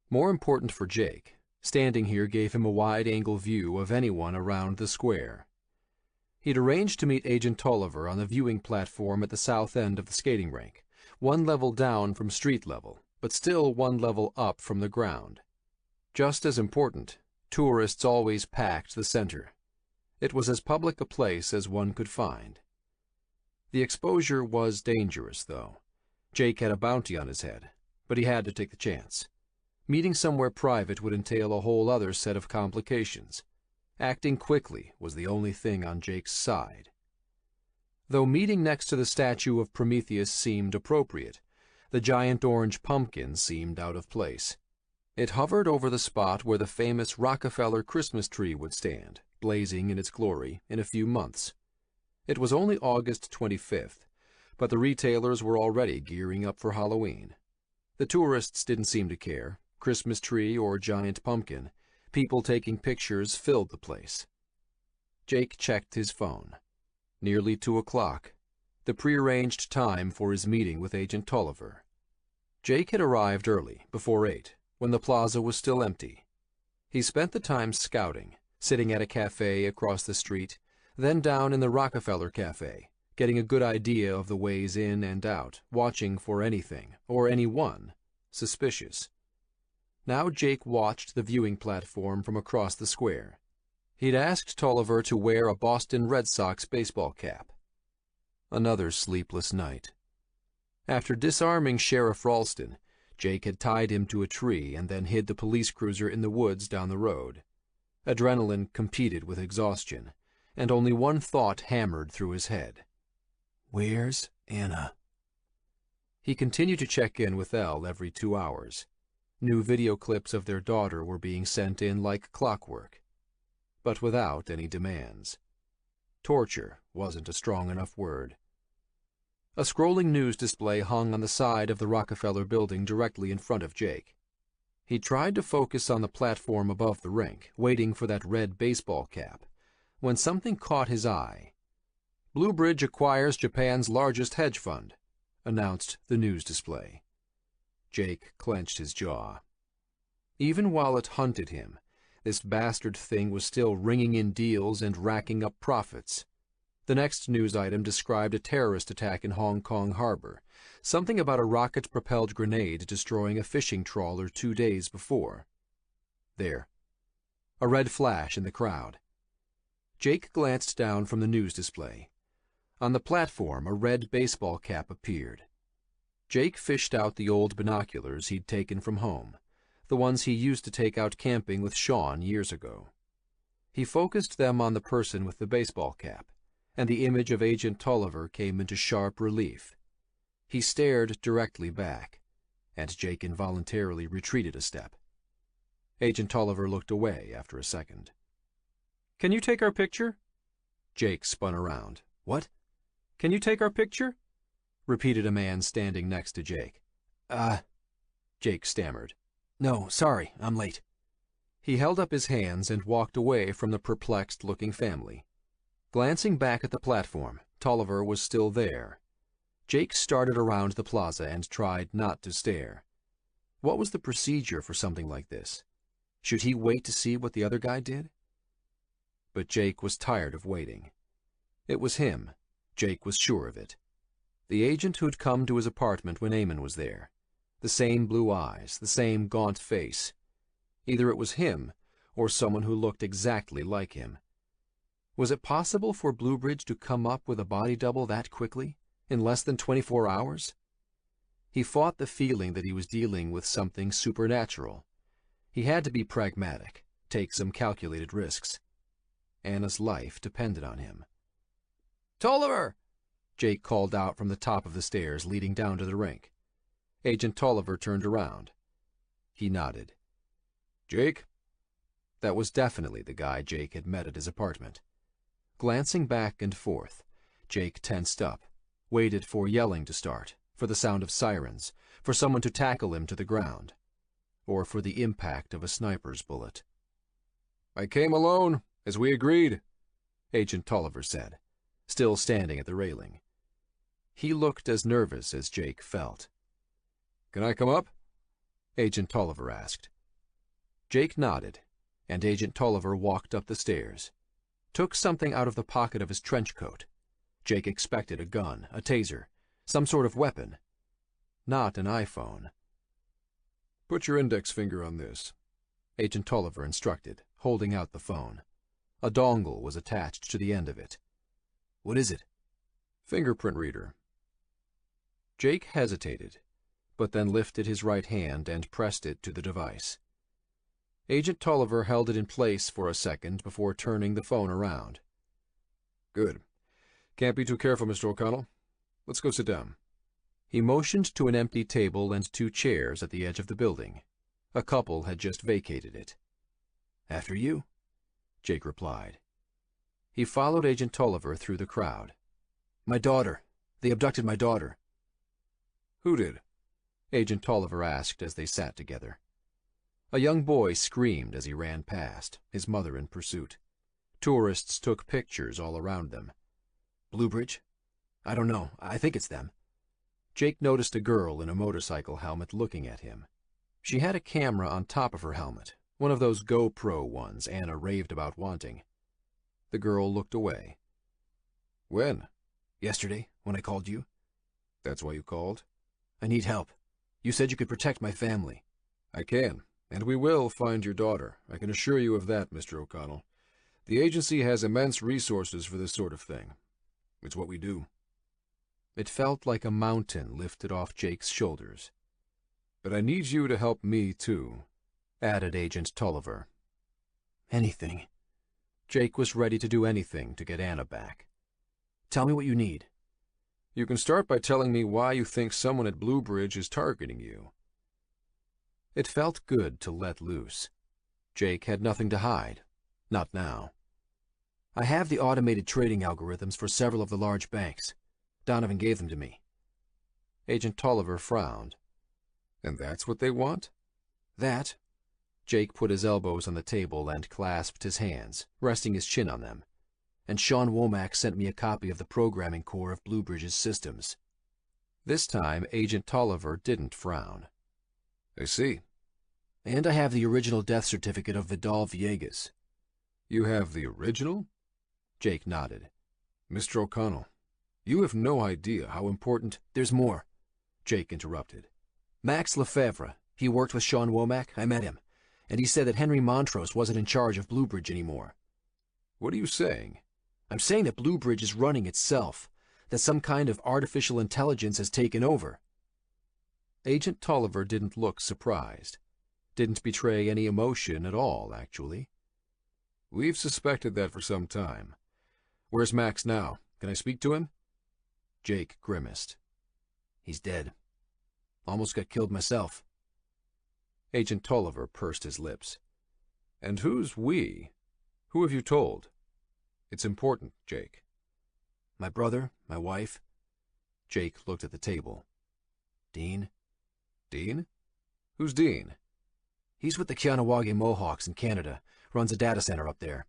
More important for Jake, standing here gave him a wide-angle view of anyone around the square. He'd arranged to meet Agent Tolliver on the viewing platform at the south end of the skating rink, 1 level down from street level, but still 1 level up from the ground. Just as important, tourists always packed the center. It was as public a place as one could find. The exposure was dangerous, though. Jake had a bounty on his head, but he had to take the chance. Meeting somewhere private would entail a whole other set of complications. Acting quickly was the only thing on Jake's side. Though meeting next to the statue of Prometheus seemed appropriate, the giant orange pumpkin seemed out of place. It hovered over the spot where the famous Rockefeller Christmas tree would stand, blazing in its glory, in a few months. It was only August 25th, but the retailers were already gearing up for Halloween. The tourists didn't seem to care. Christmas tree or giant pumpkin, people taking pictures filled the place. Jake checked his phone. Nearly 2 o'clock.
the prearranged time for his meeting with Agent Tolliver. Jake had arrived early, before 8, when the plaza was still empty. He spent the time scouting, sitting at a cafe across the street, then down in the Rockefeller Cafe, getting a good idea of the ways in and out, watching for anything, or anyone, suspicious. Now Jake watched the viewing platform from across the square. He'd asked Tolliver to wear a Boston Red Sox baseball cap. Another sleepless night. After disarming Sheriff Ralston, Jake had tied him to a tree and then hid the police cruiser in the woods down the road. Adrenaline competed with exhaustion, and only one thought hammered through his head. Where's Anna? He continued to check in with Elle every 2 hours. New video clips of their daughter were being sent in like clockwork, but without any demands. Torture wasn't a strong enough word. A scrolling news display hung on the side of the Rockefeller building directly in front of Jake. He tried to focus on the platform above the rink, waiting for that red baseball cap, when something caught his eye. "Bluebridge acquires Japan's largest hedge fund," announced the news display. Jake clenched his jaw. Even while it hunted him, this bastard thing was still ringing in deals and racking up profits. The next news item described a terrorist attack in Hong Kong harbor, something about a rocket-propelled grenade destroying a fishing trawler 2 days before. There. A red flash in the crowd. Jake glanced down from the news display. On the platform, a red baseball cap appeared. Jake fished out the old binoculars he'd taken from home, the ones he used to take out camping with Sean years ago. He focused them on the person with the baseball cap, and the image of Agent Tolliver came into sharp relief. He stared directly back, and Jake involuntarily retreated a step. Agent Tolliver looked away after a second. "Can you take our picture?" Jake spun around. "What?" "Can you take our picture?" repeated a man standing next to Jake. Jake stammered. "No, sorry, I'm late." He held up his hands and walked away from the perplexed-looking family. Glancing back at the platform, Tolliver was still there. Jake started around the plaza and tried not to stare. What was the procedure for something like this? Should he wait to see what the other guy did? But Jake was tired of waiting. It was him. Jake was sure of it. The agent who'd come to his apartment when Eamon was there. The same blue eyes, the same gaunt face. Either it was him, or someone who looked exactly like him. Was it possible for Bluebridge to come up with a body double that quickly, in less than 24 hours? He fought the feeling that he was dealing with something supernatural. He had to be pragmatic, take some calculated risks. Anna's life depended on him. "Tolliver!" Jake called out from the top of the stairs leading down to the rink. Agent Tolliver turned around. He nodded. "Jake?" That was definitely the guy Jake had met at his apartment. Glancing back and forth, Jake tensed up, waited for yelling to start, for the sound of sirens, for someone to tackle him to the ground, or for the impact of a sniper's bullet. "I came alone, as we agreed," Agent Tolliver said, still standing at the railing. He looked as nervous as Jake felt. "Can I come up?" Agent Tolliver asked. Jake nodded, and Agent Tolliver walked up the stairs, took something out of the pocket of his trench coat. Jake expected a gun, a taser, some sort of weapon. Not an iPhone. "Put your index finger on this," Agent Tolliver instructed, holding out the phone. A dongle was attached to the end of it. "What is it?" "Fingerprint reader." Jake hesitated, but then lifted his right hand and pressed it to the device. Agent Tolliver held it in place for a second before turning the phone around. "Good. Can't be too careful, Mr. O'Connell. Let's go sit down." He motioned to an empty table and 2 chairs at the edge of the building. A couple had just vacated it. "After you," Jake replied. He followed Agent Tolliver through the crowd. "My daughter. They abducted my daughter." "Who did?" Agent Tolliver asked as they sat together. A young boy screamed as he ran past, his mother in pursuit. Tourists took pictures all around them. "Bluebridge?"
I don't know. I think it's them. Jake noticed a girl in a motorcycle helmet looking at him. She had a camera on top of her helmet, one of those GoPro ones Anna raved about wanting. The girl looked away.
When?
Yesterday, when I called you.
That's why you called?
I need help. You said you could protect my family.
I can, and we will find your daughter. I can assure you of that, Mr. O'Connell. The agency has immense resources for this sort of thing. It's what we do.
It felt like a mountain lifted off Jake's shoulders.
But I need you to help me, too,
added Agent Tolliver. Anything. Jake was ready to do anything to get Anna back. Tell me what you need.
You can start by telling me why you think someone at Blue Bridge is targeting you.
It felt good to let loose. Jake had nothing to hide. Not now. I have the automated trading algorithms for several of the large banks. Donovan gave them to me.
Agent Tolliver frowned. And that's what they want?
That. Jake put his elbows on the table and clasped his hands, resting his chin on them. And Sean Womack sent me a copy of the programming core of Blue Bridge's systems.
This time, Agent Tolliver didn't frown. I see.
And I have the original death certificate of Vidal Villegas.
You have the original?
Jake nodded.
Mr. O'Connell, you have no idea how important—
There's more, Jake interrupted. Max Lefebvre, he worked with Sean Womack. I met him, and he said that Henry Montrose wasn't in charge of Blue Bridge anymore.
What are you saying?
I'm saying that Blue Bridge is running itself, that some kind of artificial intelligence has taken over.
Agent Tolliver didn't look surprised. Didn't betray any emotion at all, actually. We've suspected that for some time. Where's Max now? Can I speak to him?
Jake grimaced. He's dead. Almost got killed myself.
Agent Tolliver pursed his lips. And who's we? Who have you told? It's important, Jake.
My brother, my wife. Jake looked at the table. Dean?
Dean? Who's Dean?
He's with the Kahnawake Mohawks in Canada. Runs a data center up there.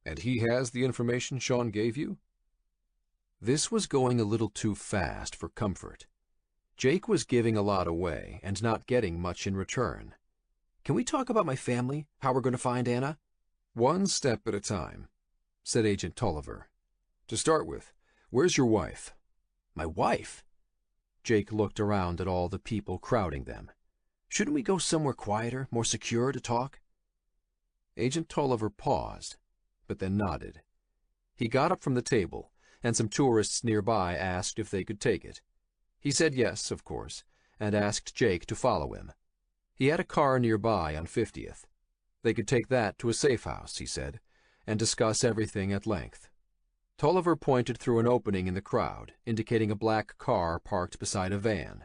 And he has the information Sean gave you?
This was going a little too fast for comfort. Jake was giving a lot away and not getting much in return. Can we talk about my family? How we're going to find Anna?
One step at a time, said Agent Tolliver. To start with, where's your wife?
My wife? Jake looked around at all the people crowding them. Shouldn't we go somewhere quieter, more secure to talk?
Agent Tolliver paused, but then nodded. He got up from the table, and some tourists nearby asked if they could take it. He said yes, of course, and asked Jake to follow him. He had a car nearby on 50th. They could take that to a safe house, he said, and discuss everything at length. Tolliver pointed through an opening in the crowd, indicating a black car parked beside a van.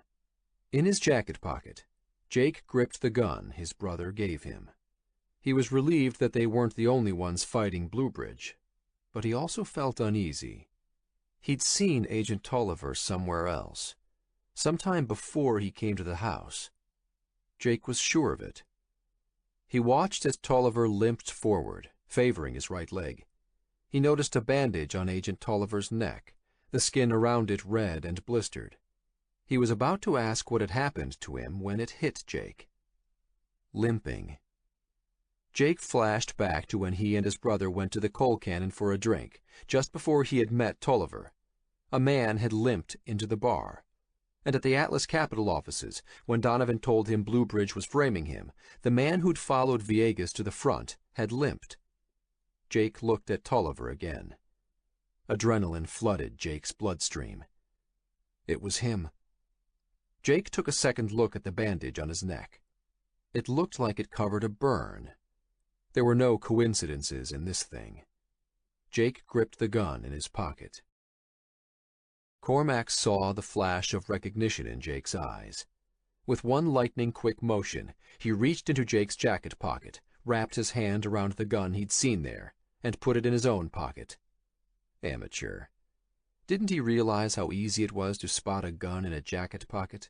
In his jacket pocket, Jake gripped the gun his brother gave him. He was relieved that they weren't the only ones fighting Blue Bridge, but he also felt uneasy. He'd seen Agent Tolliver somewhere else, sometime before he came to the house. Jake was sure of it. He watched as Tolliver limped forward, favoring his right leg. He noticed a bandage on Agent Tolliver's neck, the skin around it red and blistered. He was about to ask what had happened to him when it hit Jake. Limping. Jake flashed back to when he and his brother went to the coal cannon for a drink, just before he had met Tolliver. A man had limped into the bar. And at the Atlas Capital offices, when Donovan told him Blue Bridge was framing him, the man who'd followed Villegas to the front had limped. Jake looked at Tolliver again. Adrenaline flooded Jake's bloodstream. It was him. Jake took a second look at the bandage on his neck. It looked like it covered a burn. There were no coincidences in this thing. Jake gripped the gun in his pocket. Cormac saw the flash of recognition in Jake's eyes. With one lightning-quick motion, he reached into Jake's jacket pocket, wrapped his hand around the gun he'd seen there, and put it in his own pocket. Amateur. Didn't he realize how easy it was to spot a gun in a jacket pocket?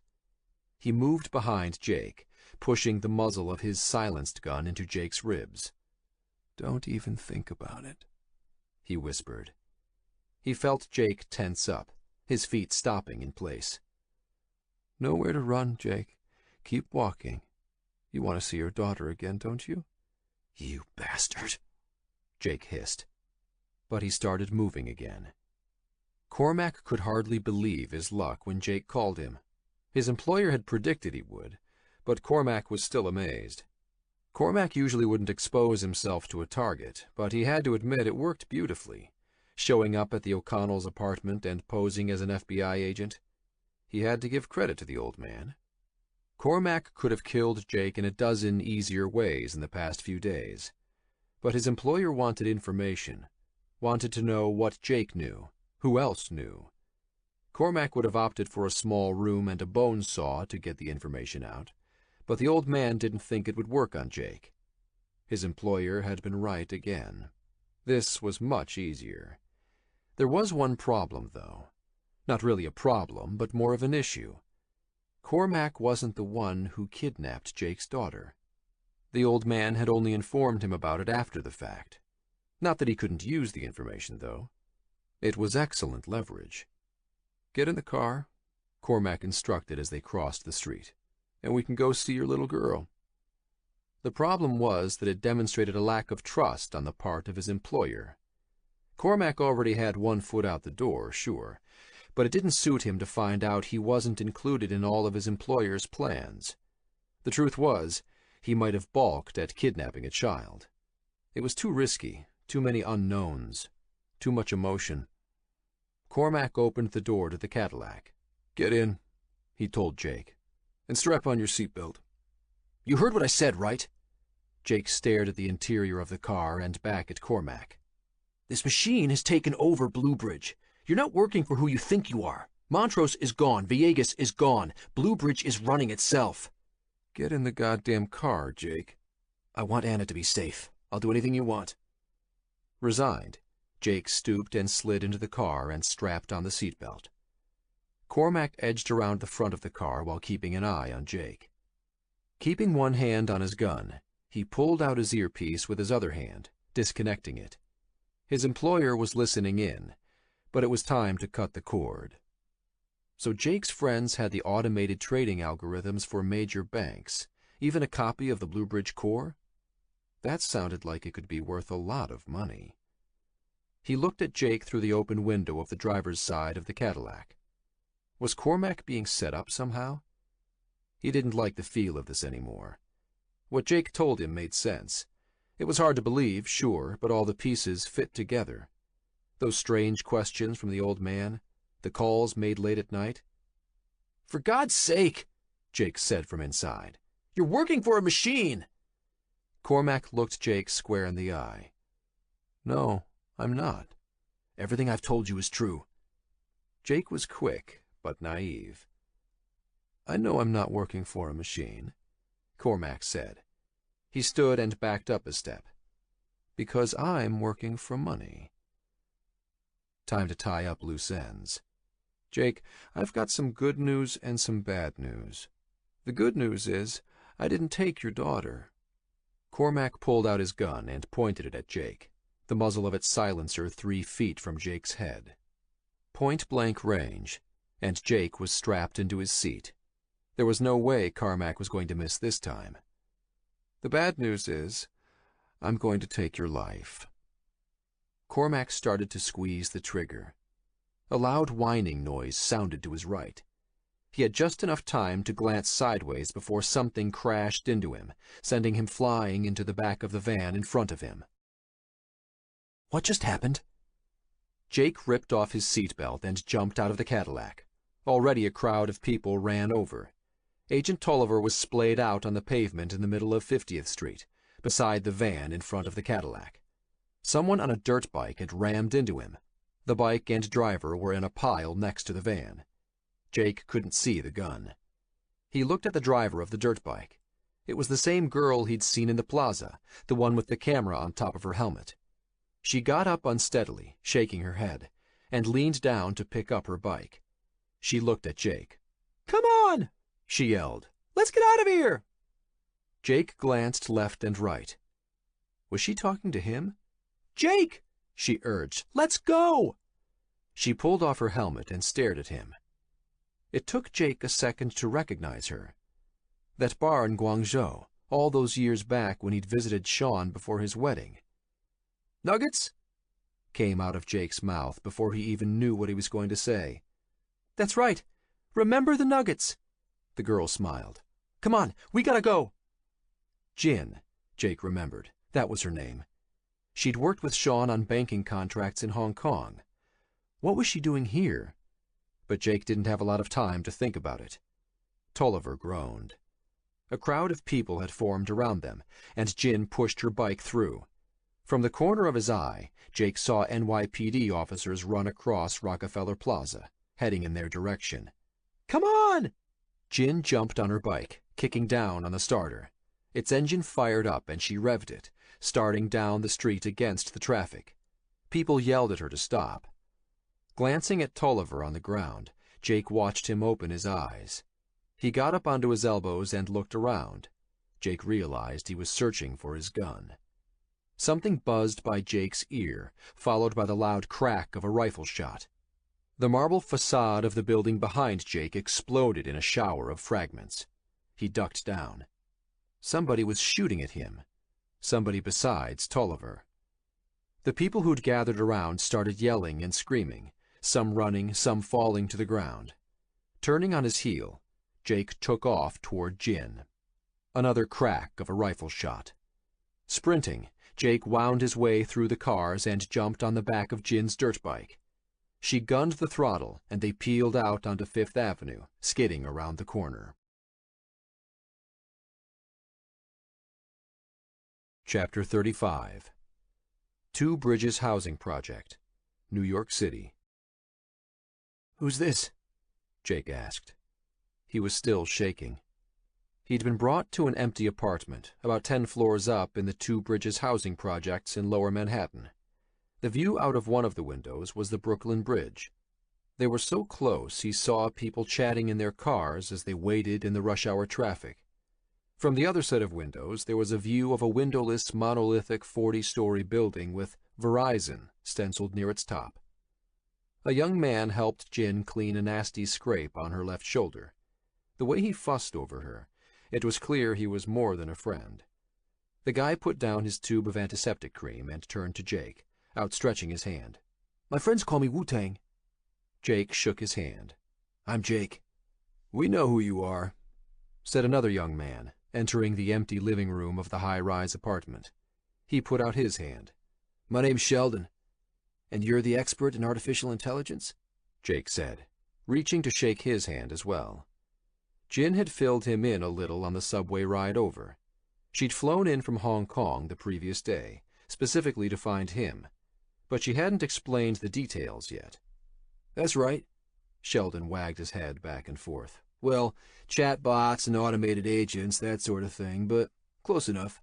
He moved behind Jake, pushing the muzzle of his silenced gun into Jake's ribs. "Don't even think about it," he whispered. He felt Jake tense up,
his feet stopping in place.
Nowhere to run, Jake. Keep walking. You want to see your daughter again, don't you?
You bastard, Jake hissed. But he started moving again. Cormac could hardly believe his luck when Jake called him. His employer had predicted he would, but Cormac was still amazed. Cormac usually wouldn't expose himself to a target, but he had to admit it worked beautifully, showing up at the O'Connells' apartment and posing as an FBI agent. He had to give credit to the old man. Cormac could have killed Jake in a dozen easier ways in the past few days, but his employer wanted information, wanted to know what Jake knew, who else knew. Cormac would have opted for a small room and a bone saw to get the information out, but the old man didn't think it would work on Jake. His employer had been right again. This was much easier. There was one problem, though. Not really a problem, but more of an issue. Cormac wasn't the one who kidnapped Jake's daughter. The old man had only informed him about it after the fact. Not that he couldn't use the information, though. It was excellent leverage. "Get in the car," Cormac instructed as they crossed the street, "and we can go see your little girl." The problem was that it demonstrated a lack of trust on the part of his employer. Cormac already had one foot out the door, sure, but it didn't suit him to find out he wasn't included in all of his employer's plans. The truth was, he might have balked at kidnapping a child. It was too risky, too many unknowns, too much emotion. Cormac opened the door to the Cadillac. "Get in," he told Jake, "and strap on your seatbelt." "You heard what I said, right?" Jake stared at the interior of the car and back at Cormac. "This machine has taken over Bluebridge. You're not working for who you think you are. Montrose is gone. Villegas is gone. Bluebridge is running itself."
"Get in the goddamn car, Jake."
"I want Anna to be safe. I'll do anything you want."
Resigned, Jake stooped and slid into the car and strapped on the seatbelt. Cormac edged around the front of the car while keeping an eye on Jake. Keeping one hand on his gun, he pulled out his earpiece with his other hand, disconnecting it. His employer was listening in, but it was time to cut the cord. So Jake's friends had the automated trading algorithms for major banks, even a copy of the Bluebridge core? That sounded like it could be worth a lot of money. He looked at Jake through the open window of the driver's side of the Cadillac. Was Cormac being set up somehow? He didn't like the feel of this anymore. What Jake told him made sense. It was hard to believe, sure, but all the pieces fit together. Those strange questions from the old man, the calls made late at night.
"For God's sake," Jake said from inside. "You're working for a machine."
Cormac looked Jake square in the eye. "No, I'm not.
Everything I've told you is true."
Jake was quick, but naive. "I know I'm not working for a machine," Cormac said. He stood and backed up a step. "Because I'm working for money." Time to tie up loose ends. "Jake, I've got some good news and some bad news. The good news is, I didn't take your daughter." Cormac pulled out his gun and pointed it at Jake, the muzzle of its silencer 3 feet from Jake's head. Point-blank range, and Jake was strapped into his seat. There was no way Cormac was going to miss this time. "The bad news is, I'm going to take your life." Cormac started to squeeze the trigger. A loud whining noise sounded to his right. He had just enough time to glance sideways before something crashed into him, sending him flying into the back of the van in front of him.
"What just happened?"
Jake ripped off his seatbelt and jumped out of the Cadillac. Already a crowd of people ran over. Agent Tolliver was splayed out on the pavement in the middle of 50th Street, beside the van in front of the Cadillac. Someone on a dirt bike had rammed into him. The bike and driver were in a pile next to the van. Jake couldn't see the gun. He looked at the driver of the dirt bike. It was the same girl he'd seen in the plaza, the one with the camera on top of her helmet. She got up unsteadily, shaking her head, and leaned down to pick up her bike. She looked at Jake.
"Come on!" she yelled. "Let's get out of here!"
Jake glanced left and right. Was she talking to him?
"Jake!" she urged. "Let's go!"
She pulled off her helmet and stared at him. It took Jake a second to recognize her. That bar in Guangzhou, all those years back when he'd visited Sean before his wedding. "Nuggets?" came out of Jake's mouth before he even knew what he was going to say.
"That's right. Remember the nuggets."
The girl smiled.
"Come on, we gotta go."
Jin, Jake remembered. That was her name. She'd worked with Sean on banking contracts in Hong Kong. What was she doing here? But Jake didn't have a lot of time to think about it. Tolliver groaned. A crowd of people had formed around them, and Jin pushed her bike through. From the corner of his eye, Jake saw NYPD officers run across Rockefeller Plaza, heading in their direction.
"Come on!"
Jin jumped on her bike, kicking down on the starter. Its engine fired up and she revved it, starting down the street against the traffic. People yelled at her to stop. Glancing at Tolliver on the ground, Jake watched him open his eyes. He got up onto his elbows and looked around. Jake realized he was searching for his gun. Something buzzed by Jake's ear, followed by the loud crack of a rifle shot. The marble facade of the building behind Jake exploded in a shower of fragments. He ducked down. Somebody was shooting at him. Somebody besides Tolliver. The people who'd gathered around started yelling and screaming, some running, some falling to the ground. Turning on his heel, Jake took off toward Jin. Another crack of a rifle shot. Sprinting, Jake wound his way through the cars and jumped on the back of Jin's dirt bike. She gunned the throttle, and they peeled out onto Fifth Avenue, skidding around the corner. Chapter 35. Two Bridges Housing Project, New York City.
"Who's this?"
Jake asked. He was still shaking. He'd been brought to an empty apartment, about 10 floors up in the Two Bridges housing projects in Lower Manhattan. The view out of one of the windows was the Brooklyn Bridge. They were so close he saw people chatting in their cars as they waited in the rush-hour traffic. From the other set of windows, there was a view of a windowless, monolithic 40-story building with Verizon stenciled near its top. A young man helped Jin clean a nasty scrape on her left shoulder. The way he fussed over her, it was clear he was more than a friend. The guy put down his tube of antiseptic cream and turned to Jake, outstretching his hand.
"My friends call me Wu-Tang."
Jake shook his hand.
"I'm Jake."
"We know who you are," said another young man, entering the empty living room of the high-rise apartment. He put out his hand.
"My name's Sheldon. And you're the expert in artificial intelligence?"
Jake said, reaching to shake his hand as well. Jin had filled him in a little on the subway ride over. She'd flown in from Hong Kong the previous day, specifically to find him, but she hadn't explained the details yet.
"That's right."
Sheldon wagged his head back and forth.
"Well, chatbots and automated agents, that sort of thing, but close enough."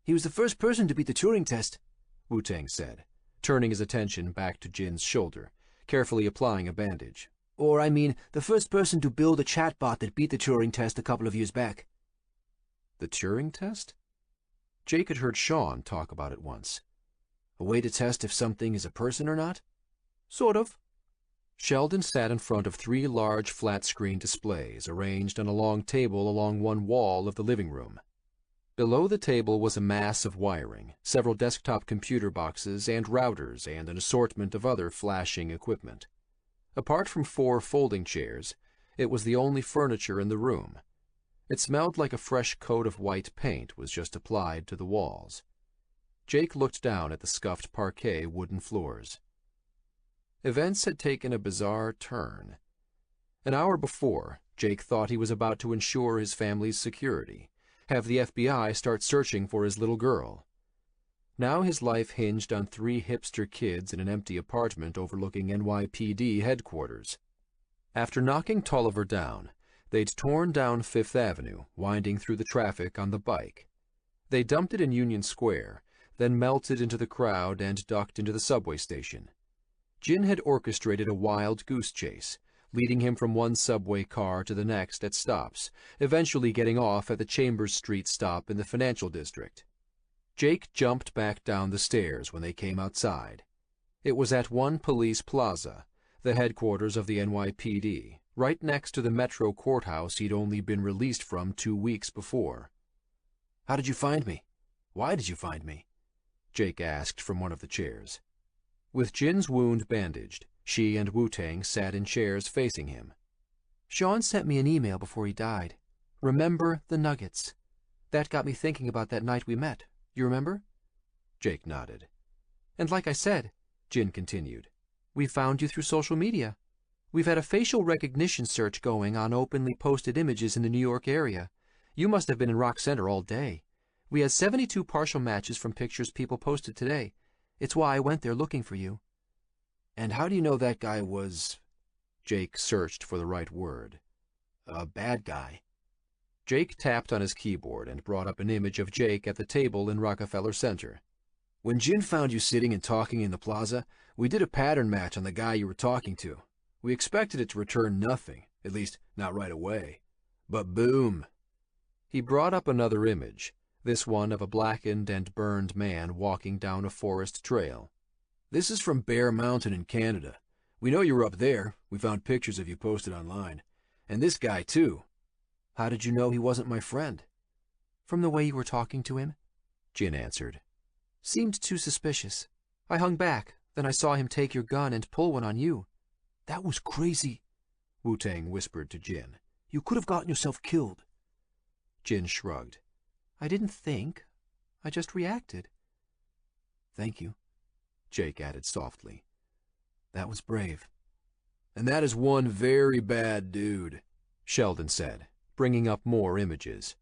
"He was the first person to beat the Turing test,"
Wu-Tang said, turning his attention back to Jin's shoulder, carefully applying a bandage.
"Or, I mean, the first person to build a chatbot that beat the Turing test a couple of years back."
The Turing test? Jake had heard Sean talk about it once.
"A way to test if something is a person or not?"
"Sort of." Sheldon sat in front of 3 large flat-screen displays arranged on a long table along one wall of the living room. Below the table was a mass of wiring, several desktop computer boxes and routers, and an assortment of other flashing equipment. Apart from 4 folding chairs, it was the only furniture in the room. It smelled like a fresh coat of white paint was just applied to the walls. Jake looked down at the scuffed parquet wooden floors. Events had taken a bizarre turn. An hour before, Jake thought he was about to ensure his family's security, have the FBI start searching for his little girl. Now his life hinged on 3 hipster kids in an empty apartment overlooking NYPD headquarters. After knocking Tolliver down, they'd torn down Fifth Avenue, winding through the traffic on the bike. They dumped it in Union Square, then melted into the crowd and ducked into the subway station. Jin had orchestrated a wild goose chase, leading him from one subway car to the next at stops, eventually getting off at the Chambers Street stop in the financial district. Jake jumped back down the stairs when they came outside. It was at One Police Plaza, the headquarters of the NYPD, right next to the Metro courthouse he'd only been released from 2 weeks before. "How did you find me? Why did you find me?" Jake asked from one of the chairs. With Jin's wound bandaged, she and Wu-Tang sat in chairs facing him.
"Sean sent me an email before he died. Remember the nuggets. That got me thinking about that night we met. You remember?"
Jake nodded.
"And like I said,"
Jin continued,
"we found you through social media. We've had a facial recognition search going on openly posted images in the New York area. You must have been in Rock Center all day. We had 72 partial matches from pictures people posted today. It's why I went there looking for you."
"And how do you know that guy was—" Jake searched for the right word. "A bad guy?" Jake tapped on his keyboard and brought up an image of Jake at the table in Rockefeller Center. "When Jin found you sitting and talking in the plaza, we did a pattern match on the guy you were talking to. We expected it to return nothing, at least not right away. But boom!" He brought up another image, this one of a blackened and burned man walking down a forest trail. "This is from Bear Mountain in Canada. We know you were up there. We found pictures of you posted online. And this guy, too. How did you know he wasn't my friend?"
"From the way you were talking to him,"
Jin answered.
"Seemed too suspicious. I hung back, then I saw him take your gun and pull one on you."
"That was crazy,"
Wu-Tang whispered to Jin.
"You could have gotten yourself killed."
Jin shrugged.
"I didn't think. I just reacted."
"Thank you,"
Jake added softly.
"That was brave."
"And that is one very bad dude," Sheldon said, bringing up more images.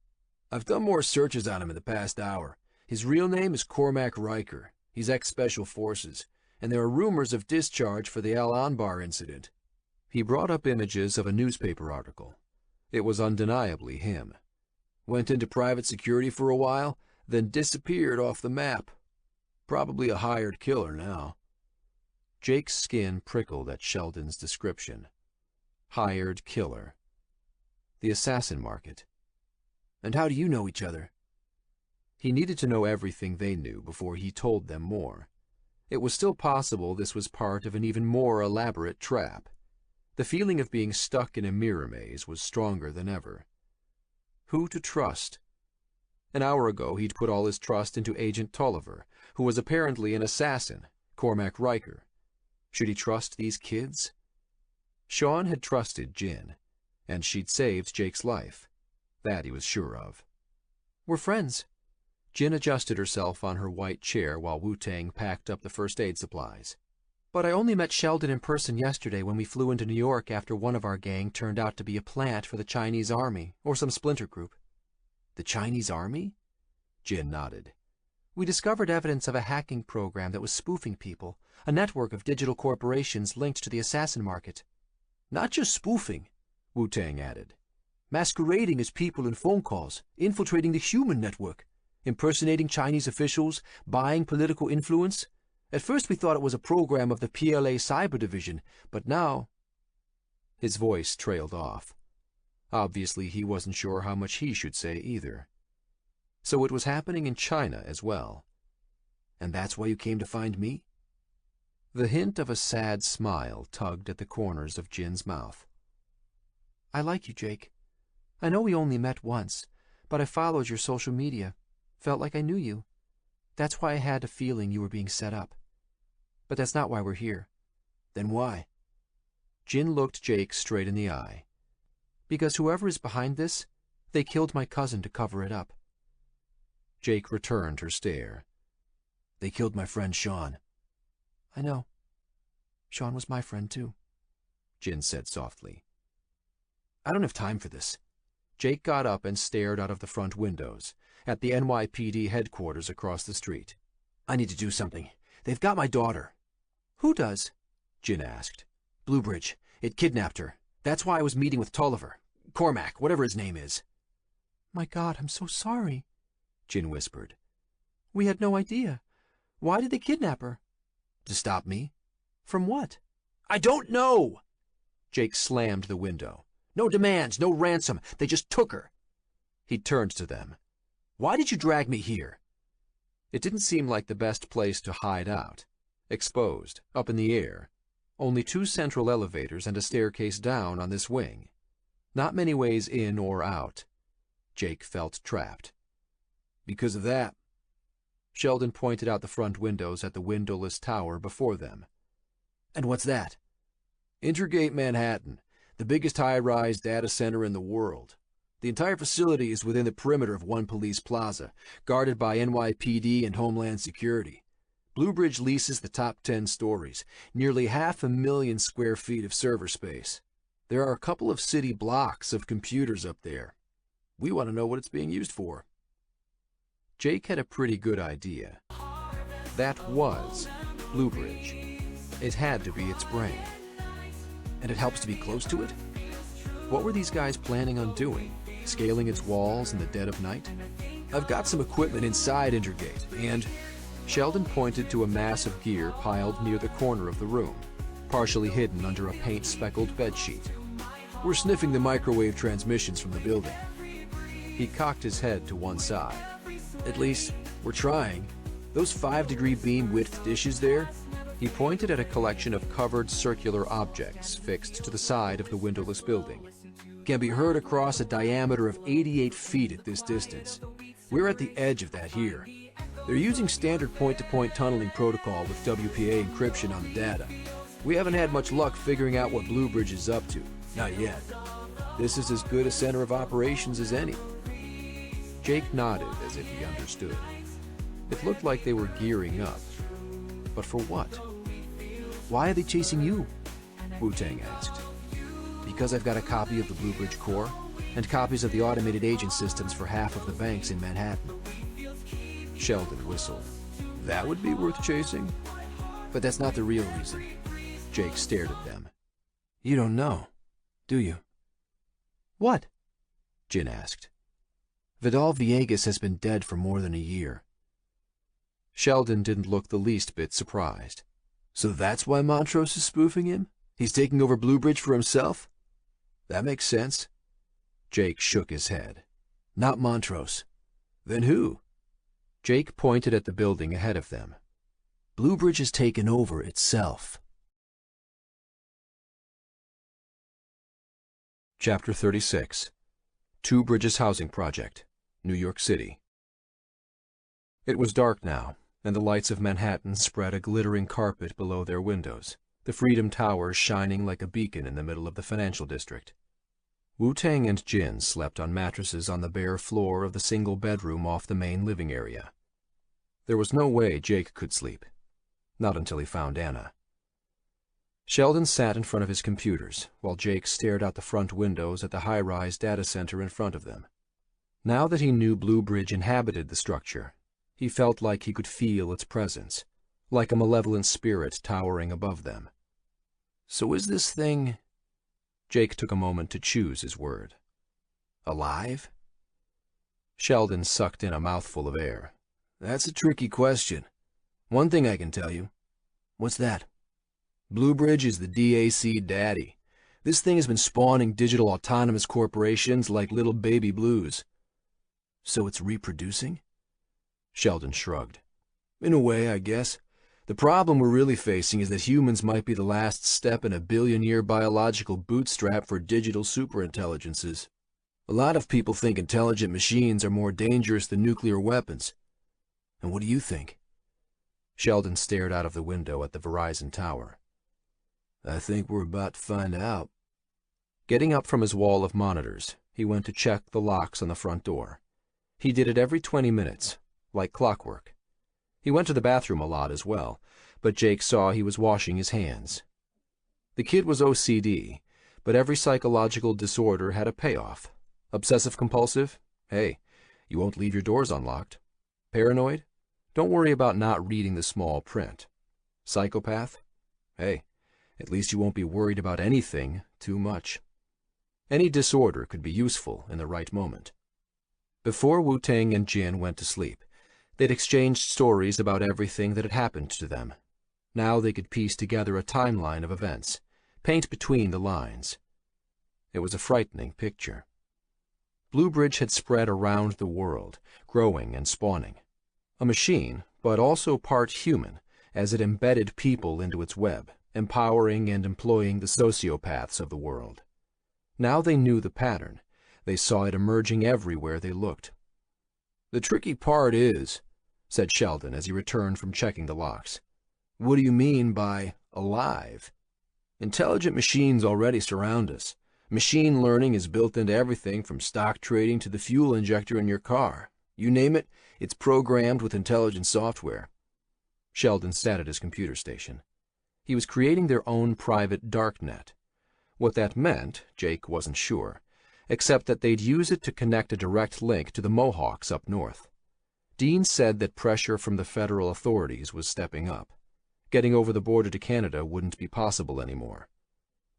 "I've done more searches on him in the past hour. His real name is Cormac Riker. He's ex-Special Forces, and there are rumors of discharge for the Al Anbar incident." He brought up images of a newspaper article. It was undeniably him. "Went into private security for a while, then disappeared off the map. Probably a hired killer now." Jake's skin prickled at Sheldon's description. Hired killer. The assassin market.
"And how do you know each other?"
He needed to know everything they knew before he told them more. It was still possible this was part of an even more elaborate trap. The feeling of being stuck in a mirror maze was stronger than ever. Who to trust? An hour ago he'd put all his trust into Agent Tolliver, who was apparently an assassin, Cormac Riker. Should he trust these kids? Sean had trusted Jin, and she'd saved Jake's life. That he was sure of.
"We're friends."
Jin adjusted herself on her white chair while Wu-Tang packed up the first aid supplies.
"But I only met Sheldon in person yesterday when we flew into New York after one of our gang turned out to be a plant for the Chinese army, or some splinter group."
"The Chinese army?" Jin nodded.
"We discovered evidence of a hacking program that was spoofing people, a network of digital corporations linked to the assassin market."
"Not just spoofing,"
Wu-Tang added.
"Masquerading as people in phone calls, infiltrating the human network, impersonating Chinese officials, buying political influence. At first we thought it was a program of the PLA Cyber Division, but now—"
His voice trailed off. Obviously he wasn't sure how much he should say either. So it was happening in China as well.
"And that's why you came to find me?"
The hint of a sad smile tugged at the corners of Jin's mouth.
"I like you, Jake. I know we only met once, but I followed your social media. Felt like I knew you. That's why I had a feeling you were being set up. But that's not why we're here."
"Then why?"
Jin looked Jake straight in the eye.
"Because whoever is behind this, they killed my cousin to cover it up."
Jake returned her stare.
"They killed my friend Sean."
"I know. Sean was my friend, too,"
Jin said softly.
"I don't have time for this."
Jake got up and stared out of the front windows, at the NYPD headquarters across the street.
"I need to do something. They've got my daughter."
"Who does?"
Jin asked.
"Bluebridge. It kidnapped her. That's why I was meeting with Tolliver. Cormac, whatever his name is."
"My God, I'm so sorry,"
Jin whispered.
"We had no idea. Why did they kidnap her?"
"To stop me."
"From what?"
"I don't know!"
Jake slammed the window.
"No demands, no ransom. They just took her."
He turned to them.
"Why did you drag me here?"
It didn't seem like the best place to hide out. Exposed, up in the air. Only 2 central elevators and a staircase down on this wing. Not many ways in or out. Jake felt trapped. Because of that, Sheldon pointed out the front windows at the windowless tower before them. And what's that? Intergate Manhattan, the biggest high-rise data center in the world. The entire facility is within the perimeter of one police plaza, guarded by NYPD and Homeland Security. Bluebridge leases the top 10 stories, nearly 500,000 square feet of server space. There are a couple of city blocks of computers up there. We want to know what it's being used for. Jake had a pretty good idea. That was Bluebridge. It had to be its brain. And it helps to be close to it? What were these guys planning on doing? Scaling its walls in the dead of night? I've got some equipment inside Intergate, and Sheldon pointed to a mass of gear piled near the corner of the room, partially hidden under a paint-speckled bedsheet. We're sniffing the microwave transmissions from the building. He cocked his head to one side. At least, we're trying. Those 5-degree beam-width dishes there? He pointed at a collection of covered circular objects fixed to the side of the windowless building. Can be heard across a diameter of 88 feet at this distance. We're at the edge of that here. They're using standard point-to-point tunneling protocol with WPA encryption on the data. We haven't had much luck figuring out what Bluebridge is up to. Not yet. This is as good a center of operations as any. Jake nodded as if he understood. It looked like they were gearing up. But for what? Why are they chasing you? Wu-Tang asked. Because I've got a copy of the Bluebridge core and copies of the automated agent systems for half of the banks in Manhattan. Sheldon whistled. That would be worth chasing? But that's not the real reason. Jake stared at them. You don't know, do you? What? Jin asked. Vidal Villegas has been dead for more than a year. Sheldon didn't look the least bit surprised. So that's why Montrose is spoofing him? He's taking over Bluebridge for himself? That makes sense. Jake shook his head. Not Montrose. Then who? Jake pointed at the building ahead of them. Bluebridge has taken over itself. Chapter 36. Two Bridges Housing Project, New York City. It was dark now, and the lights of Manhattan spread a glittering carpet below their windows, the Freedom Tower shining like a beacon in the middle of the financial district. Wu-Tang and Jin slept on mattresses on the bare floor of the single bedroom off the main living area. There was no way Jake could sleep. Not until he found Anna. Sheldon sat in front of his computers, while Jake stared out the front windows at the high-rise data center in front of them. Now that he knew Bluebridge inhabited the structure, he felt like he could feel its presence, like a malevolent spirit towering above them. So is this thing... Jake took a moment to choose his word. Alive? Sheldon sucked in a mouthful of air. That's a tricky question. One thing I can tell you. What's that? Bluebridge is the DAC daddy. This thing has been spawning digital autonomous corporations like little baby blues. So it's reproducing? Sheldon shrugged. In a way, I guess. The problem we're really facing is that humans might be the last step in a billion-year biological bootstrap for digital superintelligences. A lot of people think intelligent machines are more dangerous than nuclear weapons. And what do you think? Sheldon stared out of the window at the Verizon tower. I think we're about to find out. Getting up from his wall of monitors, he went to check the locks on the front door. He did it every 20 minutes, like clockwork. He went to the bathroom a lot as well, but Jake saw he was washing his hands. The kid was OCD, but every psychological disorder had a payoff. Obsessive-compulsive? Hey, you won't leave your doors unlocked. Paranoid? Don't worry about not reading the small print. Psychopath? Hey, at least you won't be worried about anything too much. Any disorder could be useful in the right moment. Before Wu-Tang and Jin went to sleep, they'd exchanged stories about everything that had happened to them. Now they could piece together a timeline of events, paint between the lines. It was a frightening picture. Bluebridge had spread around the world, growing and spawning. A machine, but also part human, as it embedded people into its web, empowering and employing the sociopaths of the world. Now they knew the pattern. They saw it emerging everywhere they looked. "The tricky part is," said Sheldon as he returned from checking the locks, "what do you mean by alive? Intelligent machines already surround us. Machine learning is built into everything from stock trading to the fuel injector in your car. You name it, it's programmed with intelligent software." Sheldon sat at his computer station. He was creating their own private DARKNET. What that meant, Jake wasn't sure, except that they'd use it to connect a direct link to the Mohawks up north. Dean said that pressure from the federal authorities was stepping up. Getting over the border to Canada wouldn't be possible anymore.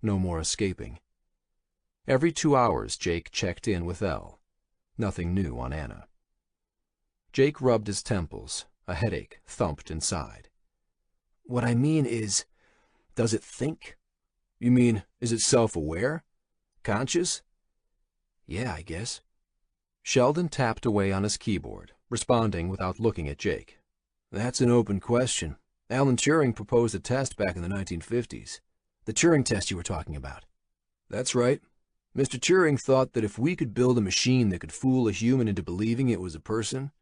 No more escaping. Every 2 hours, Jake checked in with Elle. Nothing new on Anna. Jake rubbed his temples. A headache thumped inside. "What I mean is, does it think?" "You mean, is it self-aware? Conscious?" "Yeah, I guess." Sheldon tapped away on his keyboard, responding without looking at Jake. "That's an open question. Alan Turing proposed a test back in the 1950s. The Turing test you were talking about." "That's right. Mr. Turing thought that if we could build a machine that could fool a human into believing it was a person,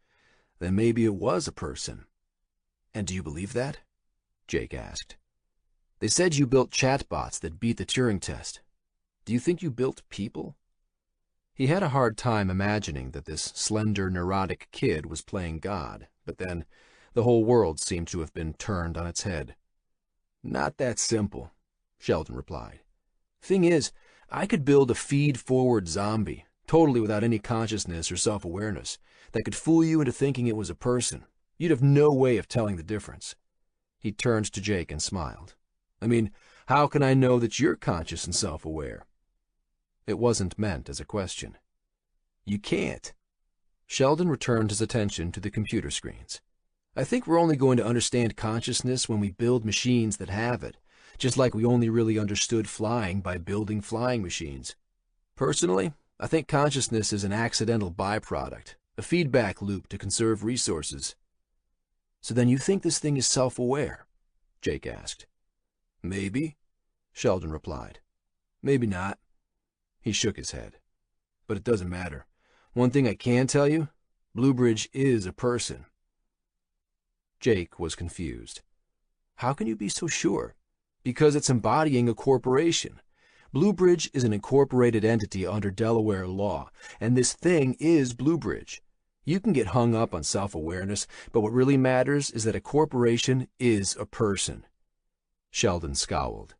then maybe it was a person." "And do you believe that?" Jake asked. "They said you built chatbots that beat the Turing test. Do you think you built people?" He had a hard time imagining that this slender, neurotic kid was playing God, but then the whole world seemed to have been turned on its head. "Not that simple," Sheldon replied. "Thing is, I could build a feed-forward zombie, totally without any consciousness or self-awareness, that could fool you into thinking it was a person. You'd have no way of telling the difference." He turned to Jake and smiled. "I mean, how can I know that you're conscious and self-aware?" It wasn't meant as a question. "You can't." Sheldon returned his attention to the computer screens. "I think we're only going to understand consciousness when we build machines that have it, just like we only really understood flying by building flying machines. Personally, I think consciousness is an accidental byproduct, a feedback loop to conserve resources." "So then you think this thing is self-aware?" Jake asked. "Maybe," Sheldon replied. "Maybe not." He shook his head. "But it doesn't matter. One thing I can tell you, Bluebridge is a person." Jake was confused. "How can you be so sure?" "Because it's embodying a corporation. Bluebridge is an incorporated entity under Delaware law, and this thing is Bluebridge. You can get hung up on self-awareness, but what really matters is that a corporation is a person." Sheldon scowled.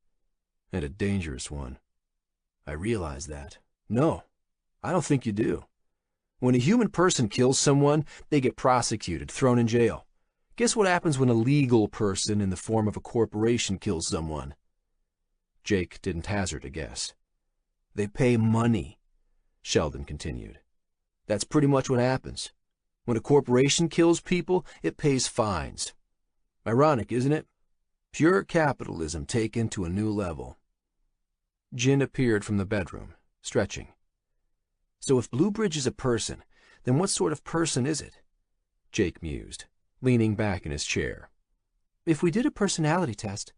"And a dangerous one." "I realize that." "No, I don't think you do. When a human person kills someone, they get prosecuted, thrown in jail. Guess what happens when a legal person in the form of a corporation kills someone?" Jake didn't hazard a guess. "They pay money," Sheldon continued. "That's pretty much what happens. When a corporation kills people, it pays fines. Ironic, isn't it? Pure capitalism taken to a new level." Jin appeared from the bedroom, stretching. "So if Bluebridge is a person, then what sort of person is it?" Jake mused, leaning back in his chair. "If we did a personality test,"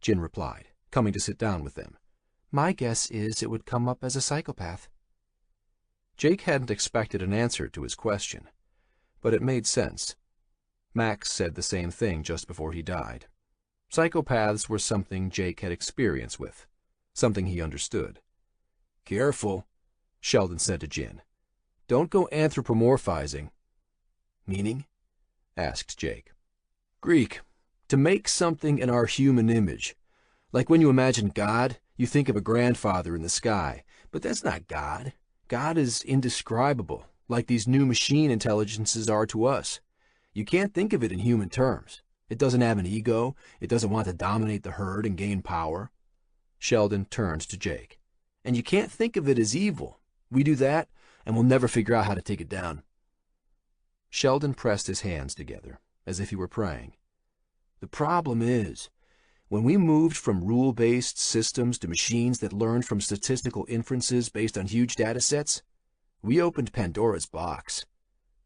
Jin replied, coming to sit down with them, "my guess is it would come up as a psychopath." Jake hadn't expected an answer to his question, but it made sense. Max said the same thing just before he died. Psychopaths were something Jake had experience with, something he understood. "Careful," Sheldon said to Jin. "Don't go anthropomorphizing." "Meaning?" asked Jake. "Greek. To make something in our human image. Like when you imagine God, you think of a grandfather in the sky, but that's not God. God is indescribable, like these new machine intelligences are to us. You can't think of it in human terms. It doesn't have an ego. It doesn't want to dominate the herd and gain power." Sheldon turned to Jake. "And you can't think of it as evil. We do that, and we'll never figure out how to take it down." Sheldon pressed his hands together, as if he were praying. "The problem is, when we moved from rule-based systems to machines that learned from statistical inferences based on huge data sets, we opened Pandora's box.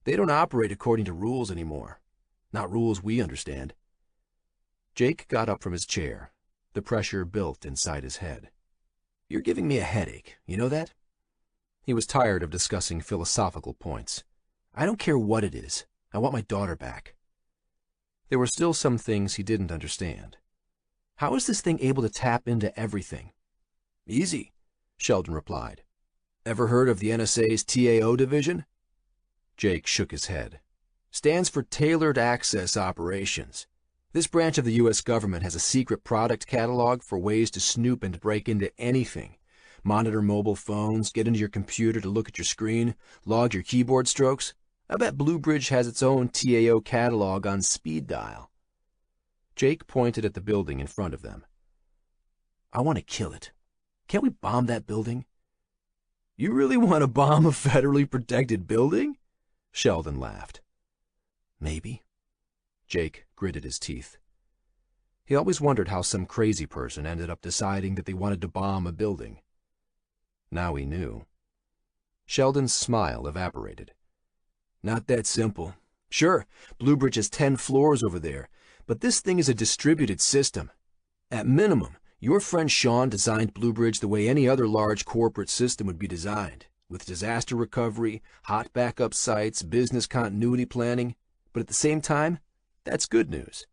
They don't operate according to rules anymore. Not rules we understand." Jake got up from his chair, The pressure built inside his head. "You're giving me a headache, you know that?" He was tired of discussing philosophical points. "I don't care what it is. I want my daughter back." There were still some things he didn't understand. How is this thing able to tap into everything? "Easy," Sheldon replied. "Ever heard of the NSA's TAO division?" Jake shook his head. "Stands for Tailored Access Operations. This branch of the U.S. government has a secret product catalog for ways to snoop and break into anything. Monitor mobile phones, get into your computer to look at your screen, log your keyboard strokes. I bet Blue Bridge has its own TAO catalog on speed dial." Jake pointed at the building in front of them. "I want to kill it. Can't we bomb that building?" "You really want to bomb a federally protected building?" Sheldon laughed. "Maybe." Jake gritted his teeth. He always wondered how some crazy person ended up deciding that they wanted to bomb a building. Now he knew. Sheldon's smile evaporated. "Not that simple. Sure, Blue Bridge has 10 floors over there, but this thing is a distributed system. At minimum, your friend Sean designed Blue Bridge the way any other large corporate system would be designed, with disaster recovery, hot backup sites, business continuity planning. But at the same time, that's good news."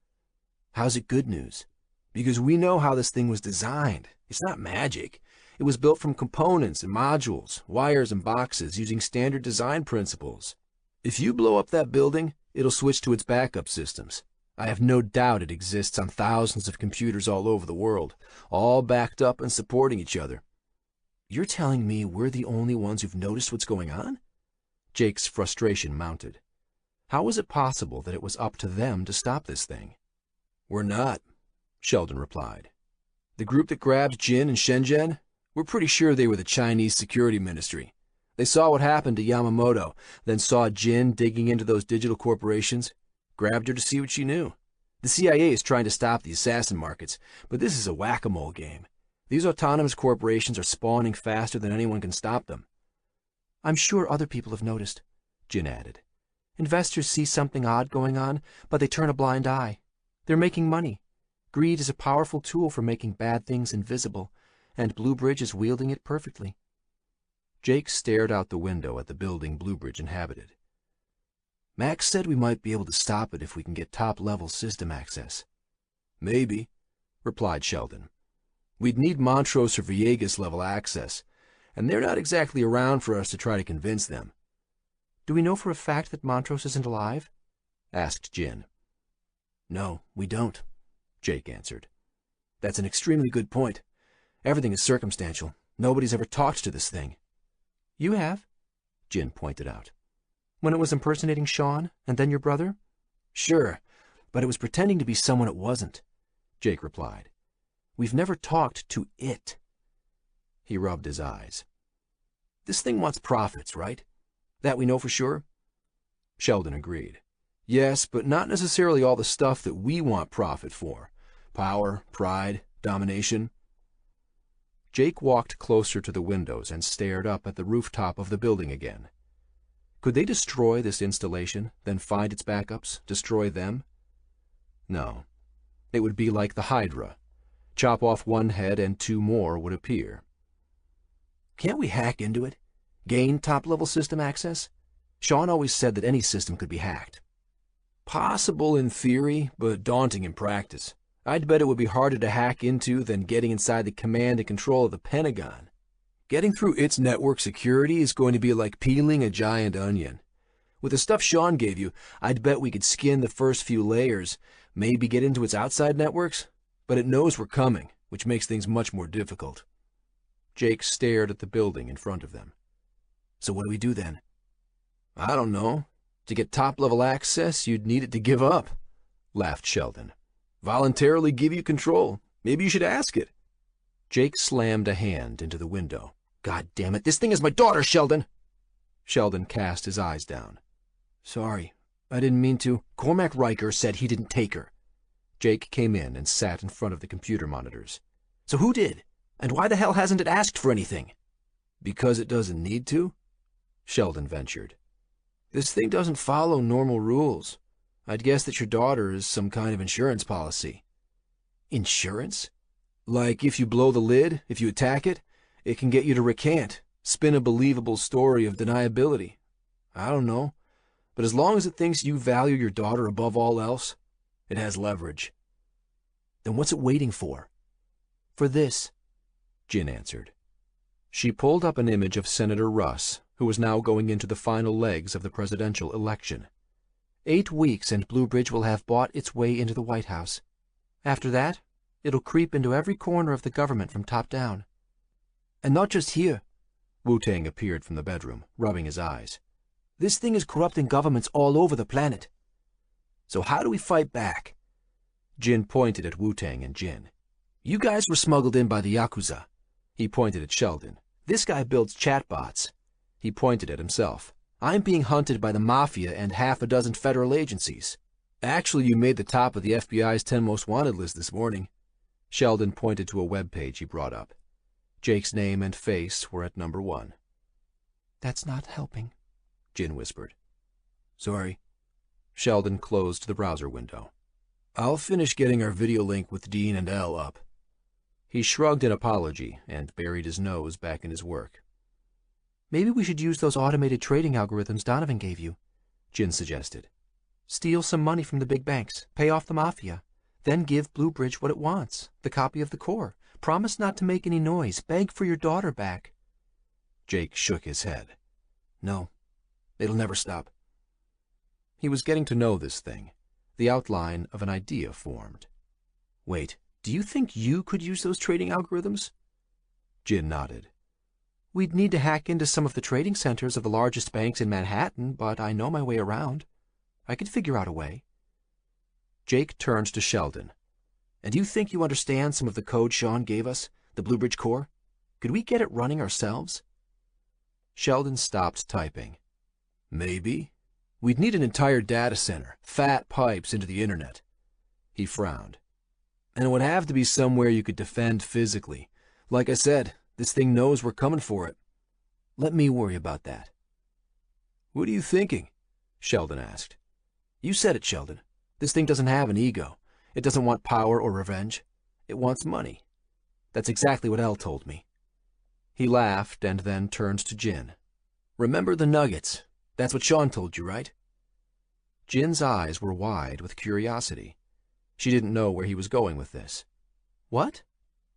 "How's it good news?" "Because we know how this thing was designed. It's not magic. It was built from components and modules, wires and boxes, using standard design principles. If you blow up that building, it'll switch to its backup systems. I have no doubt it exists on thousands of computers all over the world, all backed up and supporting each other." "You're telling me we're the only ones who've noticed what's going on?" Jake's frustration mounted. How was it possible that it was up to them to stop this thing? "We're not," Sheldon replied. "The group that grabbed Jin and Shenzhen, we're pretty sure they were the Chinese Security Ministry. They saw what happened to Yamamoto, then saw Jin digging into those digital corporations, grabbed her to see what she knew. The CIA is trying to stop the assassin markets, but this is a whack-a-mole game. These autonomous corporations are spawning faster than anyone can stop them." "I'm sure other people have noticed," Jin added. "Investors see something odd going on, but they turn a blind eye. They're making money. Greed is a powerful tool for making bad things invisible, and Blue Bridge is wielding it perfectly." Jake stared out the window at the building Blue Bridge inhabited. "Max said we might be able to stop it if we can get top-level system access." "Maybe," replied Sheldon. "We'd need Montrose or Villegas-level access, and they're not exactly around for us to try to convince them."
"Do we know for a fact that Montrose isn't alive?"
asked Jin. "No, we don't," Jake answered. "That's an extremely good point. Everything is circumstantial. Nobody's ever talked to this thing."
"You have,"
Jin pointed out.
"When it was impersonating Sean, and then your brother?"
"Sure, but it was pretending to be someone it wasn't," Jake replied. "We've never talked to it." He rubbed his eyes. "This thing wants profits, right? That we know for sure?" Sheldon agreed. "Yes, but not necessarily all the stuff that we want profit for. Power, pride, domination." Jake walked closer to the windows and stared up at the rooftop of the building again. Could they destroy this installation, then find its backups, destroy them? No. It would be like the Hydra. Chop off one head and 2 more would appear. "Can't we hack into it? Gain top-level system access? Sean always said that any system could be hacked." "Possible in theory, but daunting in practice. I'd bet it would be harder to hack into than getting inside the command and control of the Pentagon. Getting through its network security is going to be like peeling a giant onion. With the stuff Sean gave you, I'd bet we could skin the first few layers, maybe get into its outside networks, but it knows we're coming, which makes things much more difficult." Jake stared at the building in front of them. "So what do we do then?" "I don't know. To get top-level access, you'd need it to give up," laughed Sheldon. "Voluntarily give you control. Maybe you should ask it." Jake slammed a hand into the window. "God damn it, this thing is my daughter, Sheldon!" Sheldon cast his eyes down. "Sorry, I didn't mean to. Cormac Riker said he didn't take her." Jake came in and sat in front of the computer monitors. "So who did? And why the hell hasn't it asked for anything?" "Because it doesn't need to," Sheldon ventured. "This thing doesn't follow normal rules. I'd guess that your daughter is some kind of insurance policy." "Insurance?"
Like if you blow the lid, if you attack it, it can get you to recant, spin a believable story of deniability. I don't know. But as long as it thinks you value your daughter above all else, it has leverage. Then what's it waiting for? For this, Jin answered. She pulled up an image of Senator Russ, who was now going into the final legs of the presidential election. 8 weeks and Bluebridge will have bought its way into the White House. After that, it'll creep into every corner of the government from top down. And not just here. Wu-Tang appeared from the bedroom, rubbing his eyes. This thing is corrupting governments all over the planet. So how do we fight back? Jin pointed at Wu-Tang and Jin. You guys were smuggled in by the Yakuza. He pointed at Sheldon. This guy builds chatbots. He pointed at himself. I'm being hunted by the Mafia and half a dozen federal agencies. Actually, you made the top of the FBI's 10 most wanted list this morning. Sheldon pointed to a web page he brought up. Jake's name and face were at number 1. That's not helping, Jin whispered. Sorry. Sheldon closed the browser window. I'll finish getting our video link with Dean and Elle up. He shrugged in apology and buried his nose back in his work. Maybe we should use those automated trading algorithms Donovan gave you, Jin suggested. Steal some money from the big banks, pay off the Mafia, then give Bluebridge what it wants, the copy of the core. Promise not to make any noise, beg for your daughter back. Jake shook his head. No, it'll never stop. He was getting to know this thing. The outline of an idea formed. Wait, do you think you could use those trading algorithms? Jin nodded. We'd need to hack into some of the trading centers of the largest banks in Manhattan, but I know my way around. I could figure out a way. Jake turned to Sheldon. And do you think you understand some of the code Sean gave us, the Bluebridge core? Could we get it running ourselves? Sheldon stopped typing. Maybe. We'd need an entire data center, fat pipes into the internet. He frowned. And it would have to be somewhere you could defend physically. Like I said, this thing knows we're coming for it. Let me worry about that. What are you thinking? Sheldon asked. You said it, Sheldon. This thing doesn't have an ego. It doesn't want power or revenge. It wants money. That's exactly what Elle told me. He laughed and then turned to Jin. Remember the nuggets. That's what Sean told you, right? Jin's eyes were wide with curiosity. She didn't know where he was going with this. What?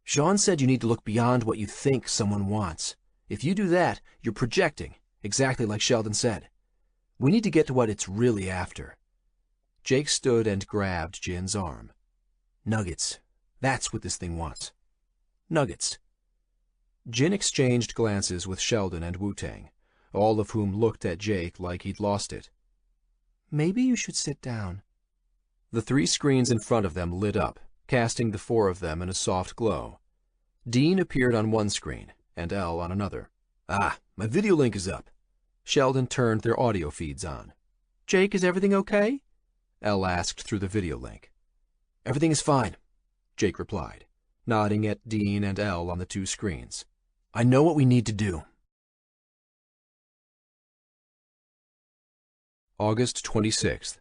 Sean said you need to look beyond what you think someone wants. If you do that, you're projecting, exactly like Sheldon said. We need to get to what it's really after. Jake stood and grabbed Jin's arm. Nuggets. That's what this thing wants. Nuggets. Jin exchanged glances with Sheldon and Wu-Tang, all of whom looked at Jake like he'd lost it. Maybe you should sit down. The 3 screens in front of them lit up, casting the 4 of them in a soft glow. Dean appeared on one screen, and Elle on another. Ah, my video link is up. Sheldon turned their audio feeds on. Jake, is everything okay? Elle asked through the video link. Everything is fine, Jake replied, nodding at Dean and Elle on the 2 screens. I know what we need to do.
August 26th,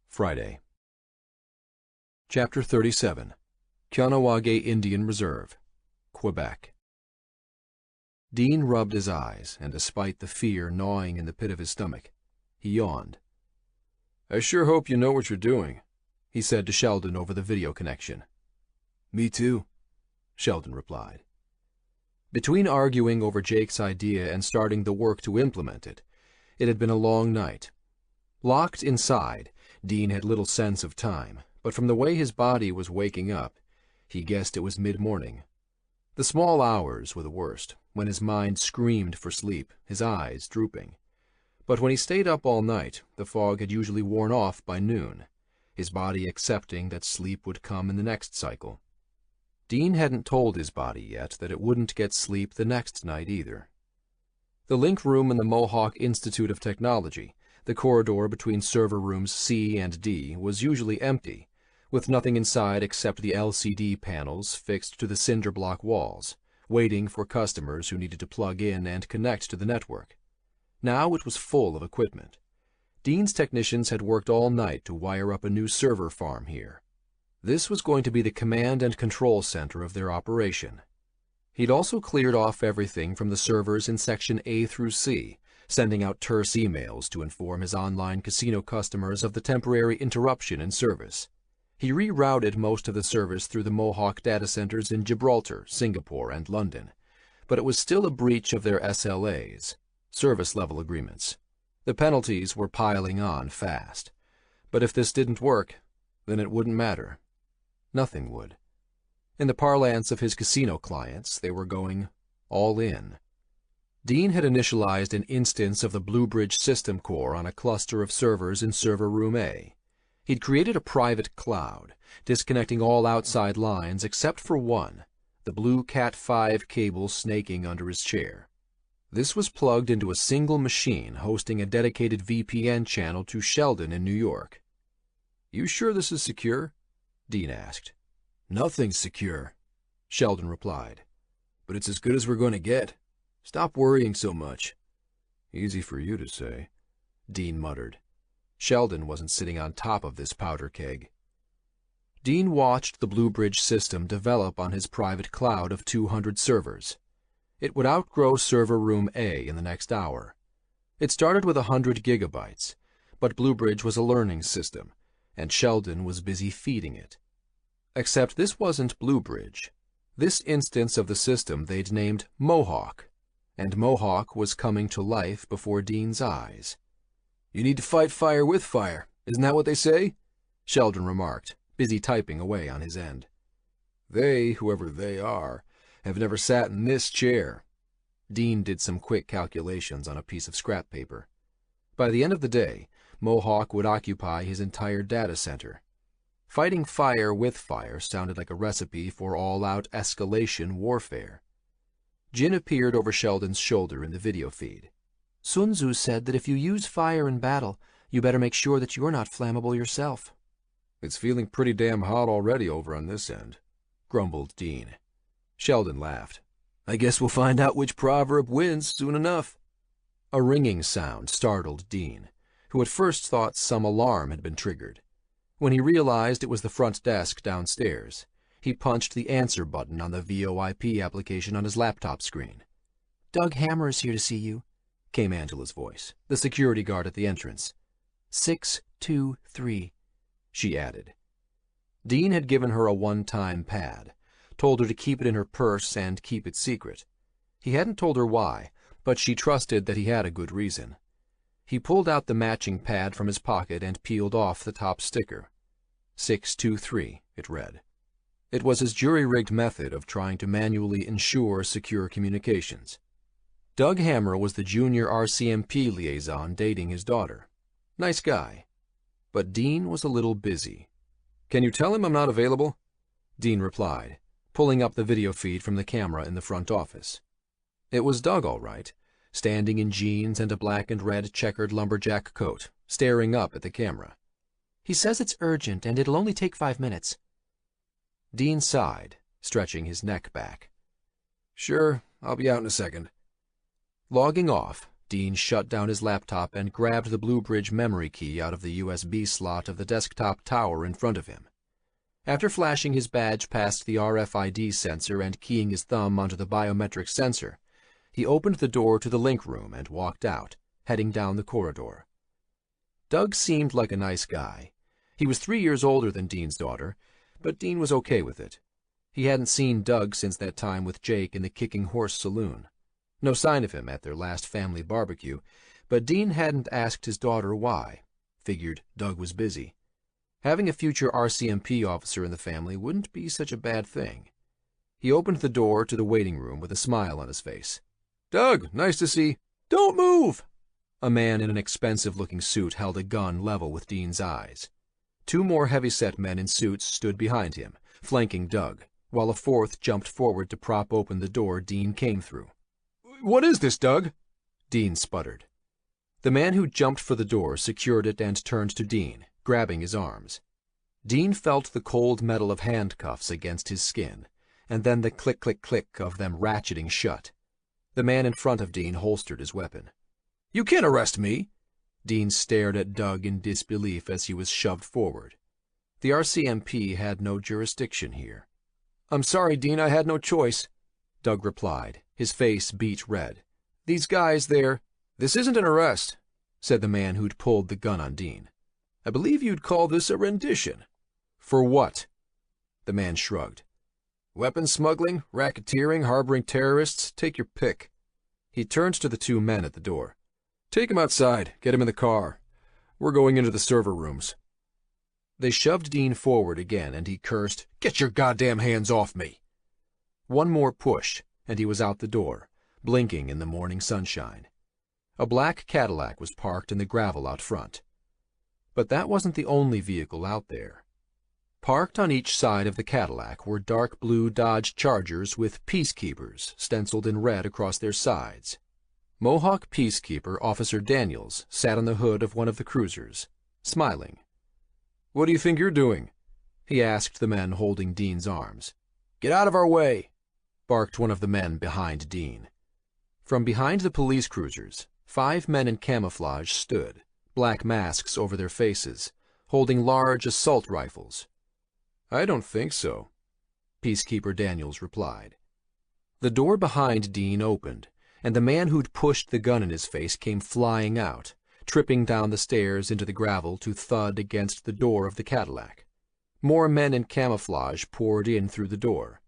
Friday. Chapter 37, Kahnawake Indian Reserve, Quebec. Dean rubbed his eyes, and despite the fear gnawing in the pit of his stomach, he yawned. I sure hope you know what you're doing, he said to Sheldon over the video connection. Me too, Sheldon replied. Between arguing over Jake's idea and starting the work to implement it, it had been a long night. Locked inside, Dean had little sense of time, but from the way his body was waking up, he guessed it was mid-morning. The small hours were the worst, when his mind screamed for sleep, his eyes drooping. But when he stayed up all night, the fog had usually worn off by noon, his body accepting that sleep would come in the next cycle. Dean hadn't told his body yet that it wouldn't get sleep the next night either. The link room in the Mohawk Institute of Technology, the corridor between server rooms C and D, was usually empty, with nothing inside except the LCD panels fixed to the cinder block walls, waiting for customers who needed to plug in and connect to the network. Now it was full of equipment. Dean's technicians had worked all night to wire up a new server farm here.
This was going to be the command and control center of their operation. He'd also cleared off everything from the servers in Section A through C, sending out terse emails to inform his online casino customers of the temporary interruption in service. He rerouted most of the service through the Mohawk data centers in Gibraltar, Singapore, and London, but it was still a breach of their SLAs, service level agreements. The penalties were piling on fast. But if this didn't work, then it wouldn't matter. Nothing would. In the parlance of his casino clients, they were going all in. Dean had initialized an instance of the Bluebridge system core on a cluster of servers in server room A. He'd created a private cloud, disconnecting all outside lines except for one, the blue Cat5 cable snaking under his chair. This was plugged into a single machine hosting a dedicated VPN channel to Sheldon in New York. "You sure this is secure?" Dean asked. "Nothing's secure," Sheldon replied. "But it's as good as we're going to get. Stop worrying so much." "Easy for you to say," Dean muttered. Sheldon wasn't sitting on top of this powder keg. Dean watched the Bluebridge system develop on his private cloud of 200 servers. It would outgrow server room A in the next hour. It started with 100 gigabytes, but Bluebridge was a learning system, and Sheldon was busy feeding it. Except this wasn't Bluebridge. This instance of the system they'd named Mohawk, and Mohawk was coming to life before Dean's eyes. "You need to fight fire with fire, isn't that what they say?" Sheldon remarked, busy typing away on his end. "They, whoever they are, have never sat in this chair." Dean did some quick calculations on a piece of scrap paper. By the end of the day, Mohawk would occupy his entire data center. Fighting fire with fire sounded like a recipe for all-out escalation warfare. Jin appeared over Sheldon's shoulder in the video feed.
Sun Tzu said that if you use fire in battle, you better make sure that you're not flammable yourself.
"It's feeling pretty damn hot already over on this end," grumbled Dean. Sheldon laughed. "I guess we'll find out which proverb wins soon enough."
A ringing sound startled Dean, who at first thought some alarm had been triggered. When he realized it was the front desk downstairs, he punched the answer button on the VoIP application on his laptop screen.
"Doug Hammer is here to see you,"
came Angela's voice, the security guard at the entrance.
623,
she added. Dean had given her a one-time pad, told her to keep it in her purse and keep it secret. He hadn't told her why, but she trusted that he had a good reason. He pulled out the matching pad from his pocket and peeled off the top sticker. 623, it read. It was his jury-rigged method of trying to manually ensure secure communications. Doug Hammer was the junior RCMP liaison dating his daughter. Nice guy. But Dean was a little busy. "Can you tell him I'm not available?" Dean replied, pulling up the video feed from the camera in the front office. It was Doug, all right, standing in jeans and a black and red checkered lumberjack coat, staring up at the camera.
"He says it's urgent and it'll only take 5 minutes.
Dean sighed, stretching his neck back.
"Sure, I'll be out in a second."
Logging off, Dean shut down his laptop and grabbed the Bluebridge memory key out of the USB slot of the desktop tower in front of him. After flashing his badge past the RFID sensor and keying his thumb onto the biometric sensor, he opened the door to the link room and walked out, heading down the corridor. Doug seemed like a nice guy. He was 3 years older than Dean's daughter, but Dean was okay with it. He hadn't seen Doug since that time with Jake in the Kicking Horse Saloon. No sign of him at their last family barbecue, but Dean hadn't asked his daughter why. Figured Doug was busy. Having a future RCMP officer in the family wouldn't be such a bad thing. He opened the door to the waiting room with a smile on his face.
"Doug, nice to see—"
"Don't move!" A man in an expensive-looking suit held a gun level with Dean's eyes. 2 more heavy-set men in suits stood behind him, flanking Doug, while a 4th jumped forward to prop open the door Dean came through.
"What is this, Doug?"
Dean sputtered. The man who jumped for the door secured it and turned to Dean, grabbing his arms. Dean felt the cold metal of handcuffs against his skin, and then the click-click-click of them ratcheting shut. The man in front of Dean holstered his weapon.
"You can't arrest me!"
Dean stared at Doug in disbelief as he was shoved forward. The RCMP had no jurisdiction here. "I'm sorry, Dean, I had no choice," Doug replied, his face beet red. "These guys, they're—" "This isn't an arrest," said the man who'd pulled the gun on Dean. "I believe you'd call this a rendition." "For what?" The man shrugged. "Weapons smuggling, racketeering, harboring terrorists, take your pick." He turned to the two men at the door. "Take him outside, get him in the car. We're going into the server rooms." They shoved Dean forward again, and he cursed, "Get your goddamn hands off me!" One more push, and he was out the door, blinking in the morning sunshine. A black Cadillac was parked in the gravel out front. But that wasn't the only vehicle out there. Parked on each side of the Cadillac were dark blue Dodge Chargers with Peacekeepers stenciled in red across their sides. Mohawk Peacekeeper Officer Daniels sat on the hood of one of the cruisers, smiling. "What do you think you're doing?" he asked the men holding Dean's arms. "Get out of our way!" barked one of the men behind Dean. From behind the police cruisers, 5 men in camouflage stood, black masks over their faces, holding large assault rifles. "I don't think so," Peacekeeper Daniels replied. The door behind Dean opened, and the man who'd pushed the gun in his face came flying out, tripping down the stairs into the gravel to thud against the door of the Cadillac. More men in camouflage poured in through the door.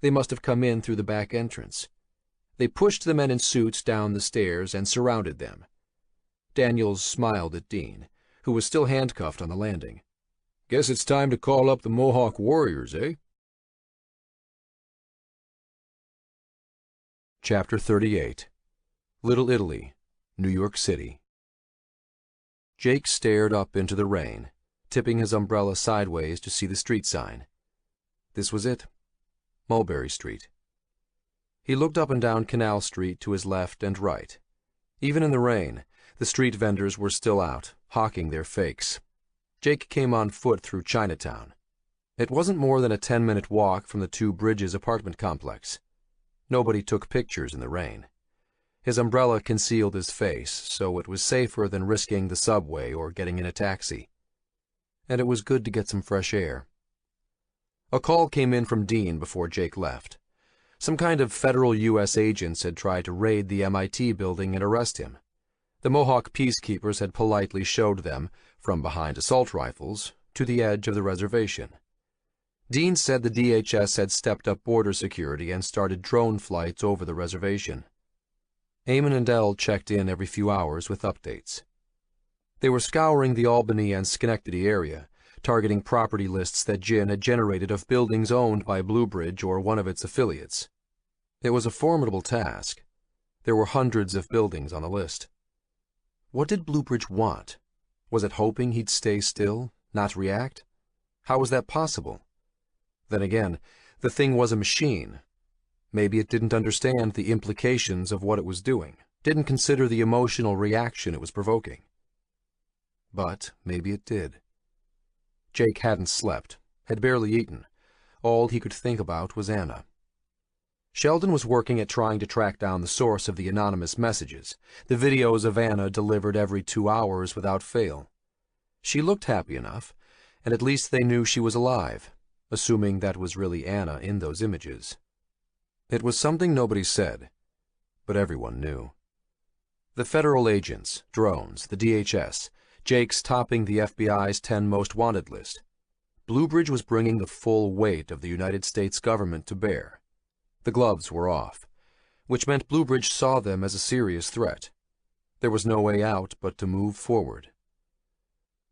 They must have come in through the back entrance. They pushed the men in suits down the stairs and surrounded them. Daniels smiled at Dean, who was still handcuffed on the landing. "Guess it's time to call up the Mohawk Warriors, eh?"
Chapter 38. Little Italy, New York City. Jake stared up into the rain, tipping his umbrella sideways to see the street sign. This was it. Mulberry Street. He looked up and down Canal Street to his left and right. Even in the rain, the street vendors were still out, hawking their fakes. Jake came on foot through Chinatown. It wasn't more than a 10-minute walk from the Two Bridges apartment complex. Nobody took pictures in the rain. His umbrella concealed his face, so it was safer than risking the subway or getting in a taxi. And it was good to get some fresh air. A call came in from Dean before Jake left. Some kind of federal U.S. agents had tried to raid the MIT building and arrest him. The Mohawk Peacekeepers had politely showed them, from behind assault rifles, to the edge of the reservation. Dean said the DHS had stepped up border security and started drone flights over the reservation. Eamon and Elle checked in every few hours with updates. They were scouring the Albany and Schenectady area, targeting property lists that Gin had generated of buildings owned by Bluebridge or one of its affiliates. It was a formidable task. There were hundreds of buildings on the list. What did Bluebridge want? Was it hoping he'd stay still, not react? How was that possible? Then again, the thing was a machine. Maybe it didn't understand the implications of what it was doing, didn't consider the emotional reaction it was provoking. But maybe it did. Jake hadn't slept, had barely eaten. All he could think about was Anna. Sheldon was working at trying to track down the source of the anonymous messages, the videos of Anna delivered every 2 hours without fail. She looked happy enough, and at least they knew she was alive, assuming that was really Anna in those images. It was something nobody said, but everyone knew. The federal agents, drones, the DHS, Jake's topping the FBI's 10 most wanted list. Bluebridge was bringing the full weight of the United States government to bear. The gloves were off, which meant Bluebridge saw them as a serious threat. There was no way out but to move forward.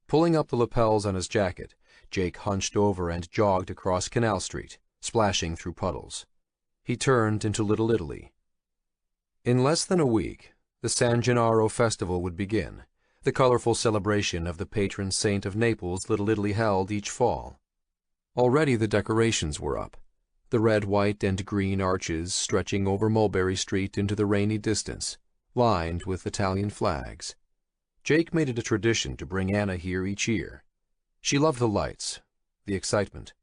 Pulling up the lapels on his jacket, Jake hunched over and jogged across Canal Street, splashing through puddles. He turned into Little Italy. In less than a week, the San Gennaro Festival would begin, the colorful celebration of the patron saint of Naples Little Italy held each fall. Already the decorations were up, the red, white, and green arches stretching over Mulberry Street into the rainy distance, lined with Italian flags. Jake made it a tradition to bring Anna here each year. She loved the lights, the excitement.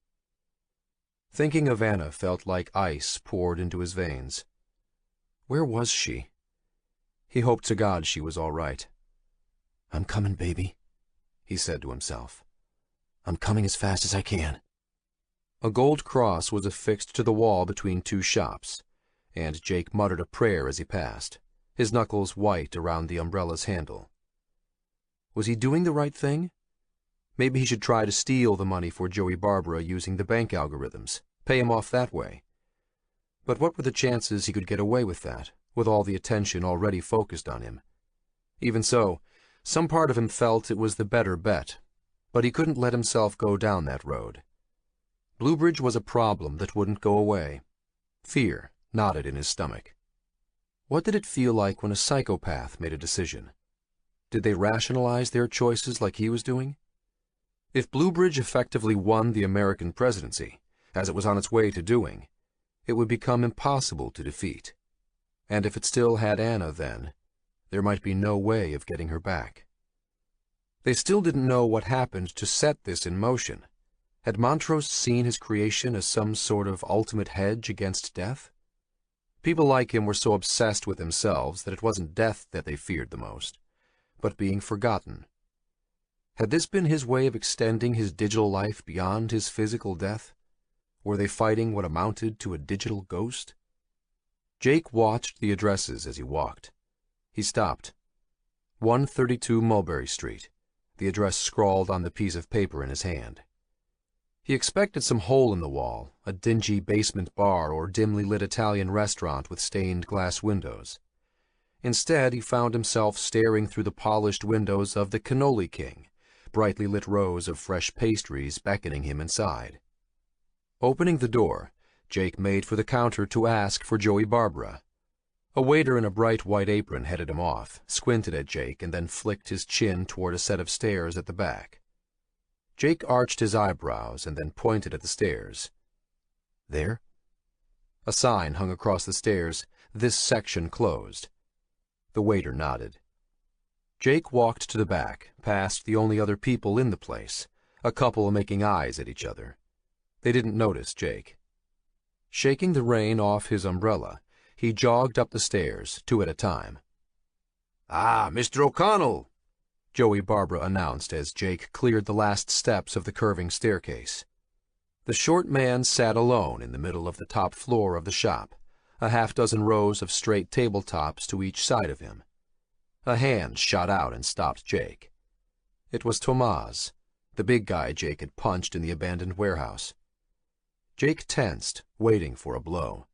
Thinking of Anna felt like ice poured into his veins. Where was she? He hoped to God she was all right. "I'm coming, baby," he said to himself.
I'm coming as fast as I can.
A gold cross was affixed to the wall between two shops, and Jake muttered a prayer as he passed, his knuckles white around the umbrella's handle. Was he doing the right thing? Maybe he should try to steal the money for Joey Barbara using the bank algorithms, pay him off that way. But what were the chances he could get away with that, with all the attention already focused on him? Even so, some part of him felt it was the better bet, but he couldn't let himself go down that road. Bluebridge was a problem that wouldn't go away. Fear knotted in his stomach. What did it feel like when a psychopath made a decision? Did they rationalize their choices like he was doing? If Bluebridge effectively won the American presidency, as it was on its way to doing, it would become impossible to defeat. And if it still had Anna then, there might be no way of getting her back. They still didn't know what happened to set this in motion. Had Montrose seen his creation as some sort of ultimate hedge against death? People like him were so obsessed with themselves that it wasn't death that they feared the most, but being forgotten. Had this been his way of extending his digital life beyond his physical death? Were they fighting what amounted to a digital ghost? Jake watched the addresses as he walked. He stopped. 132 Mulberry Street, the address scrawled on the piece of paper in his hand. He expected some hole in the wall, a dingy basement bar or dimly lit Italian restaurant with stained glass windows. Instead, he found himself staring through the polished windows of the Cannoli King, brightly lit rows of fresh pastries beckoning him inside. Opening the door, Jake made for the counter to ask for Joey Barbara. A waiter in a bright white apron headed him off, squinted at Jake, and then flicked his chin toward a set of stairs at the back. Jake arched his eyebrows and then pointed at the stairs. There? A sign hung across the stairs, "This section closed." The waiter nodded. Jake walked to the back, past the only other people in the place, a couple making eyes at each other. They didn't notice Jake. Shaking the rain off his umbrella, he jogged up the stairs, two at a time. "Ah, Mr. O'Connell," Joey Barbara announced as Jake cleared the last steps of the curving staircase. The short man sat alone in the middle of the top floor of the shop, a half-dozen rows of straight tabletops to each side of him. A hand shot out and stopped Jake. It was Tomas, the big guy Jake had punched in the abandoned warehouse. Jake tensed, waiting for a blow.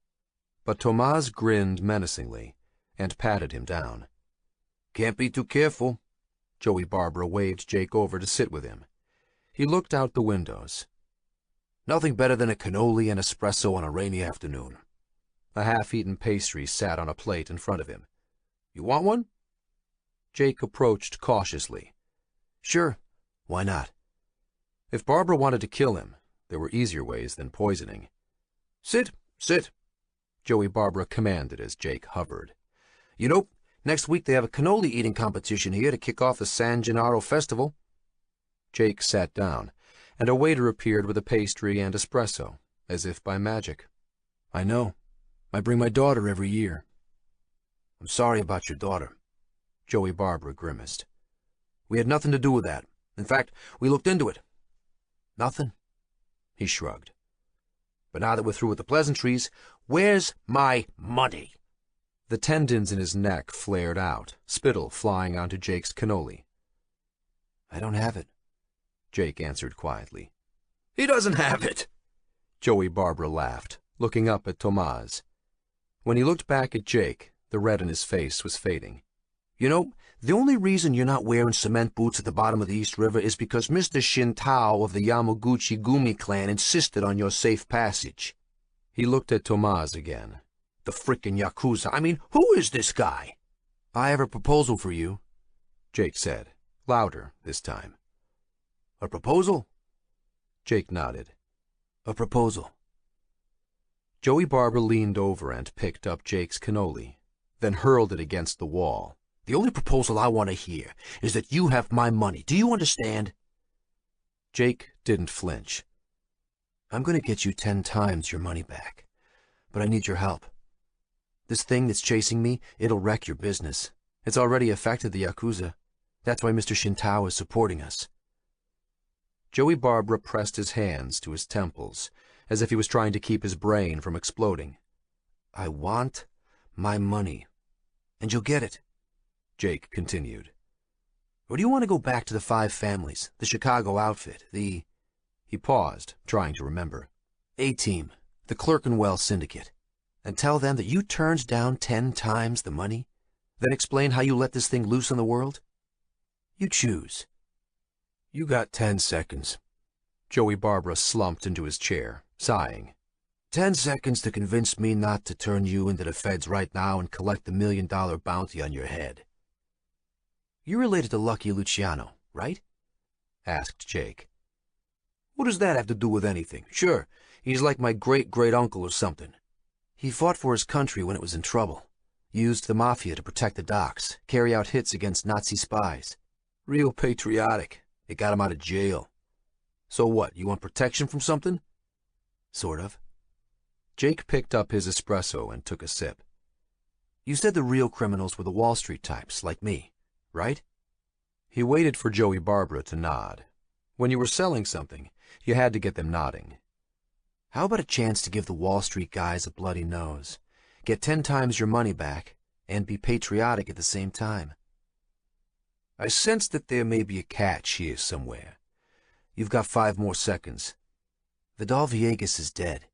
But Tomas grinned menacingly and patted him down. "Can't be too careful." Joey Barbara waved Jake over to sit with him. He looked out the windows. "Nothing better than a cannoli and espresso on a rainy afternoon." A half-eaten pastry sat on a plate in front of him. "You want one?" Jake approached cautiously. "Sure, why not?" If Barbara wanted to kill him, there were easier ways than poisoning. "Sit, sit," Joey Barbara commanded as Jake hovered. "You know, next week they have a cannoli eating competition here to kick off the San Gennaro Festival." Jake sat down, and a waiter appeared with a pastry and espresso, as if by magic. "I know. I bring my daughter every year." "I'm sorry about your daughter," Joey Barbara grimaced. "We had nothing to do with that. In fact, we looked into it." "Nothing?" He shrugged. "But now that we're through with the pleasantries, where's my money?" The tendons in his neck flared out, spittle flying onto Jake's cannoli. "I don't have it," Jake answered quietly. "He doesn't have it!" Joey Barbara laughed, looking up at Tomas. When he looked back at Jake, the red in his face was fading. "You know, the only reason you're not wearing cement boots at the bottom of the East River is because Mr. Shintao of the Yamaguchi Gumi clan insisted on your safe passage." He looked at Tomas again. "The frickin' Yakuza. I mean, who is this guy?" "I have a proposal for you," Jake said, louder this time. "A proposal?" Jake nodded. "A proposal." Joey Barbara leaned over and picked up Jake's cannoli, then hurled it against the wall. "The only proposal I want to hear is that you have my money. Do you understand?" Jake didn't flinch. "I'm going to get you 10 times your money back, but I need your help. This thing that's chasing me, it'll wreck your business. It's already affected the Yakuza. That's why Mr. Shintao is supporting us." Joey Barbara pressed his hands to his temples, as if he was trying to keep his brain from exploding.
I want my money. And you'll get it, Jake continued. Or do you want to go back to the 5 families, the Chicago outfit, the...
He paused, trying to remember.
A-Team, the Clerkenwell Syndicate, and tell them that you turned down 10 times the money? Then explain how you let this thing loose on the world? You choose. You got 10 seconds.
Joey Barbara slumped into his chair, sighing.
10 seconds to convince me not to turn you into the feds right now and collect the $1 million bounty on your head. You're related to Lucky Luciano, right? Asked Jake. What does that have to do with anything? Sure, he's like my great-great-uncle or something. He fought for his country when it was in trouble. Used the mafia to protect the docks, carry out hits against Nazi spies. Real patriotic. It got him out of jail. So what, you want protection from something? Sort of.
Jake picked up his espresso and took a sip.
You said the real criminals were the Wall Street types, like me, right?
He waited for Joey Barbara to nod. When you were selling something, you had to get them nodding.
How about a chance to give the Wall Street guys a bloody nose? Get 10 times your money back, and be patriotic at the same time. I sense that there may be a catch here somewhere. You've got 5 more seconds. Vidal Villegas is dead.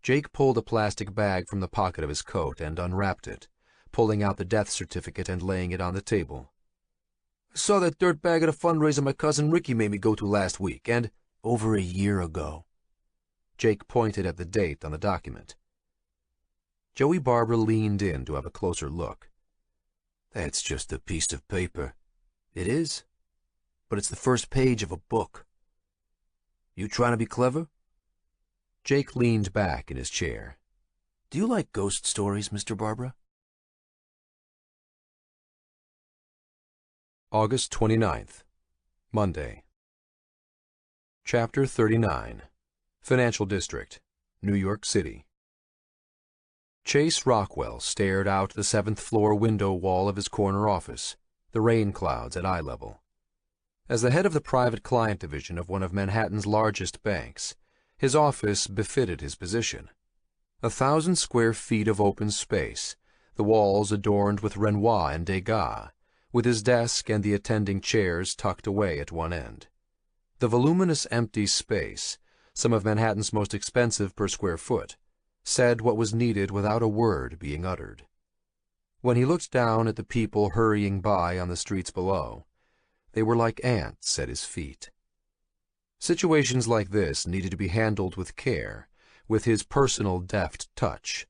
Jake pulled a plastic bag from the pocket of his coat and unwrapped it, pulling out the death certificate and laying it on the table.
I saw that dirtbag at a fundraiser my cousin Ricky made me go to last week, and over a year ago.
Jake pointed at the date on the document. Joey Barbara leaned in to have a closer look.
That's just a piece of paper. It is, but it's the first page of a book. You trying to be clever?
Jake leaned back in his chair.
Do you like ghost stories, Mr. Barbara?
August 29th, Monday. Chapter 39, Financial District, New York City. Chase Rockwell stared out the 7th-floor window wall of his corner office, the rain clouds at eye level. As the head of the private client division of one of Manhattan's largest banks, his office befitted his position. 1,000 square feet of open space, the walls adorned with Renoir and Degas, with his desk and the attending chairs tucked away at one end. The voluminous empty space, some of Manhattan's most expensive per square foot, said what was needed without a word being uttered. When he looked down at the people hurrying by on the streets below, they were like ants at his feet. Situations like this needed to be handled with care, with his personal deft touch.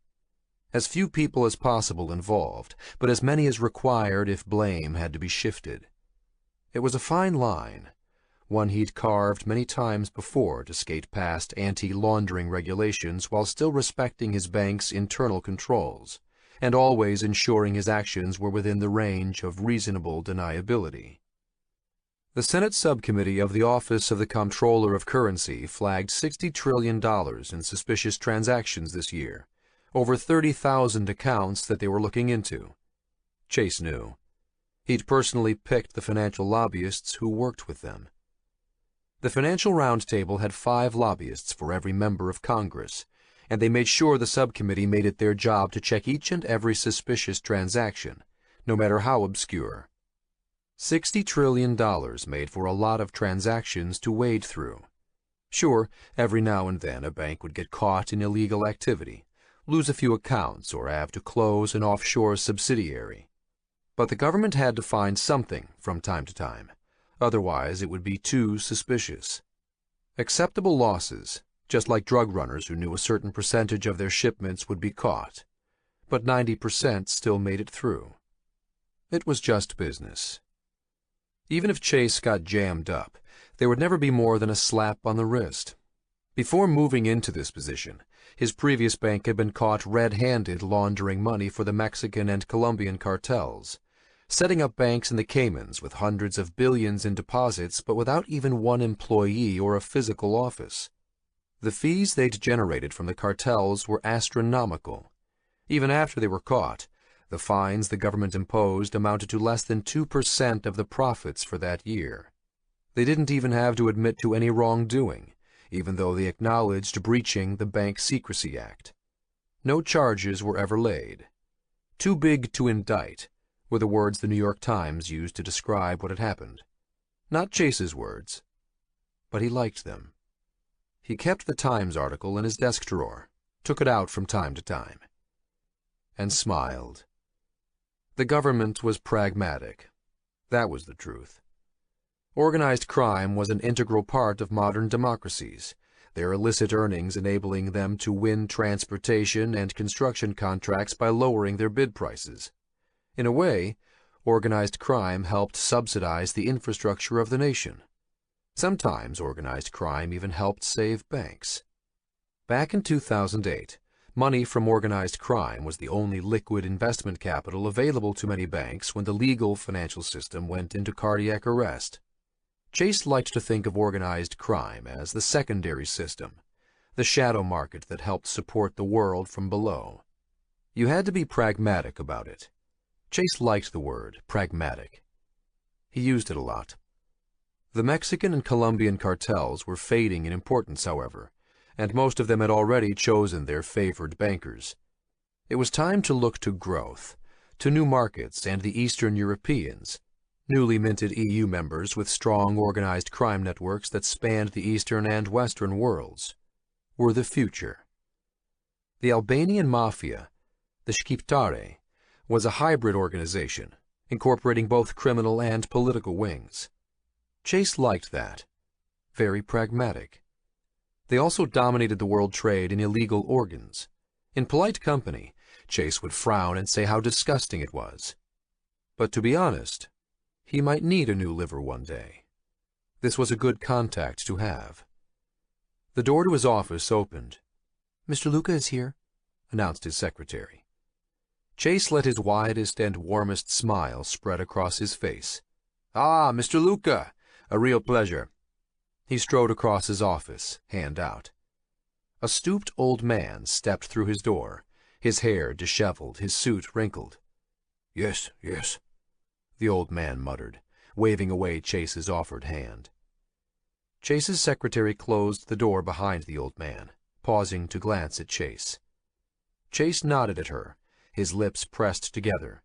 As few people as possible involved, but as many as required if blame had to be shifted. It was a fine line, one he'd carved many times before to skate past anti-laundering regulations while still respecting his bank's internal controls, and always ensuring his actions were within the range of reasonable deniability. The Senate Subcommittee of the Office of the Comptroller of Currency flagged $60 trillion in suspicious transactions this year, over 30,000 accounts that they were looking into. Chase knew. He'd personally picked the financial lobbyists who worked with them. The Financial Roundtable had 5 lobbyists for every member of Congress, and they made sure the subcommittee made it their job to check each and every suspicious transaction, no matter how obscure. $60 trillion made for a lot of transactions to wade through. Sure, every now and then a bank would get caught in illegal activity, lose a few accounts, or have to close an offshore subsidiary. But the government had to find something from time to time. Otherwise, it would be too suspicious. Acceptable losses, just like drug runners who knew a certain percentage of their shipments would be caught. But 90% still made it through. It was just business. Even if Chase got jammed up, there would never be more than a slap on the wrist. Before moving into this position, his previous bank had been caught red-handed laundering money for the Mexican and Colombian cartels, setting up banks in the Caymans with hundreds of billions in deposits but without even one employee or a physical office. The fees they'd generated from the cartels were astronomical. Even after they were caught, the fines the government imposed amounted to less than 2% of the profits for that year. They didn't even have to admit to any wrongdoing, even though they acknowledged breaching the Bank Secrecy Act. No charges were ever laid. "Too big to indict" were the words the New York Times used to describe what had happened. Not Chase's words, but he liked them. He kept the Times article in his desk drawer, took it out from time to time, and smiled. The government was pragmatic. That was the truth. Organized crime was an integral part of modern democracies, their illicit earnings enabling them to win transportation and construction contracts by lowering their bid prices. In a way, organized crime helped subsidize the infrastructure of the nation. Sometimes organized crime even helped save banks. Back in 2008, money from organized crime was the only liquid investment capital available to many banks when the legal financial system went into cardiac arrest. Chase liked to think of organized crime as the secondary system, the shadow market that helped support the world from below. You had to be pragmatic about it. Chase liked the word pragmatic. He used it a lot. The Mexican and Colombian cartels were fading in importance, however, and most of them had already chosen their favored bankers. It was time to look to growth, to new markets and the Eastern Europeans, newly minted EU members with strong organized crime networks that spanned the Eastern and Western worlds, were the future. The Albanian Mafia, the Shqiptare, was a hybrid organization, incorporating both criminal and political wings. Chase liked that. Very pragmatic. They also dominated the world trade in illegal organs. In polite company, Chase would frown and say how disgusting it was. But to be honest, he might need a new liver one day. This was a good contact to have. The door to his office opened.
"Mr. Luca is here,"
announced his secretary. Chase let his widest and warmest smile spread across his face. "Ah, Mr. Luca! A real pleasure." He strode across his office, hand out. A stooped old man stepped through his door, his hair disheveled, his suit wrinkled.
Yes, yes,"
the old man muttered, waving away Chase's offered hand. Chase's secretary closed the door behind the old man, pausing to glance at Chase. Chase nodded at her, his lips pressed together.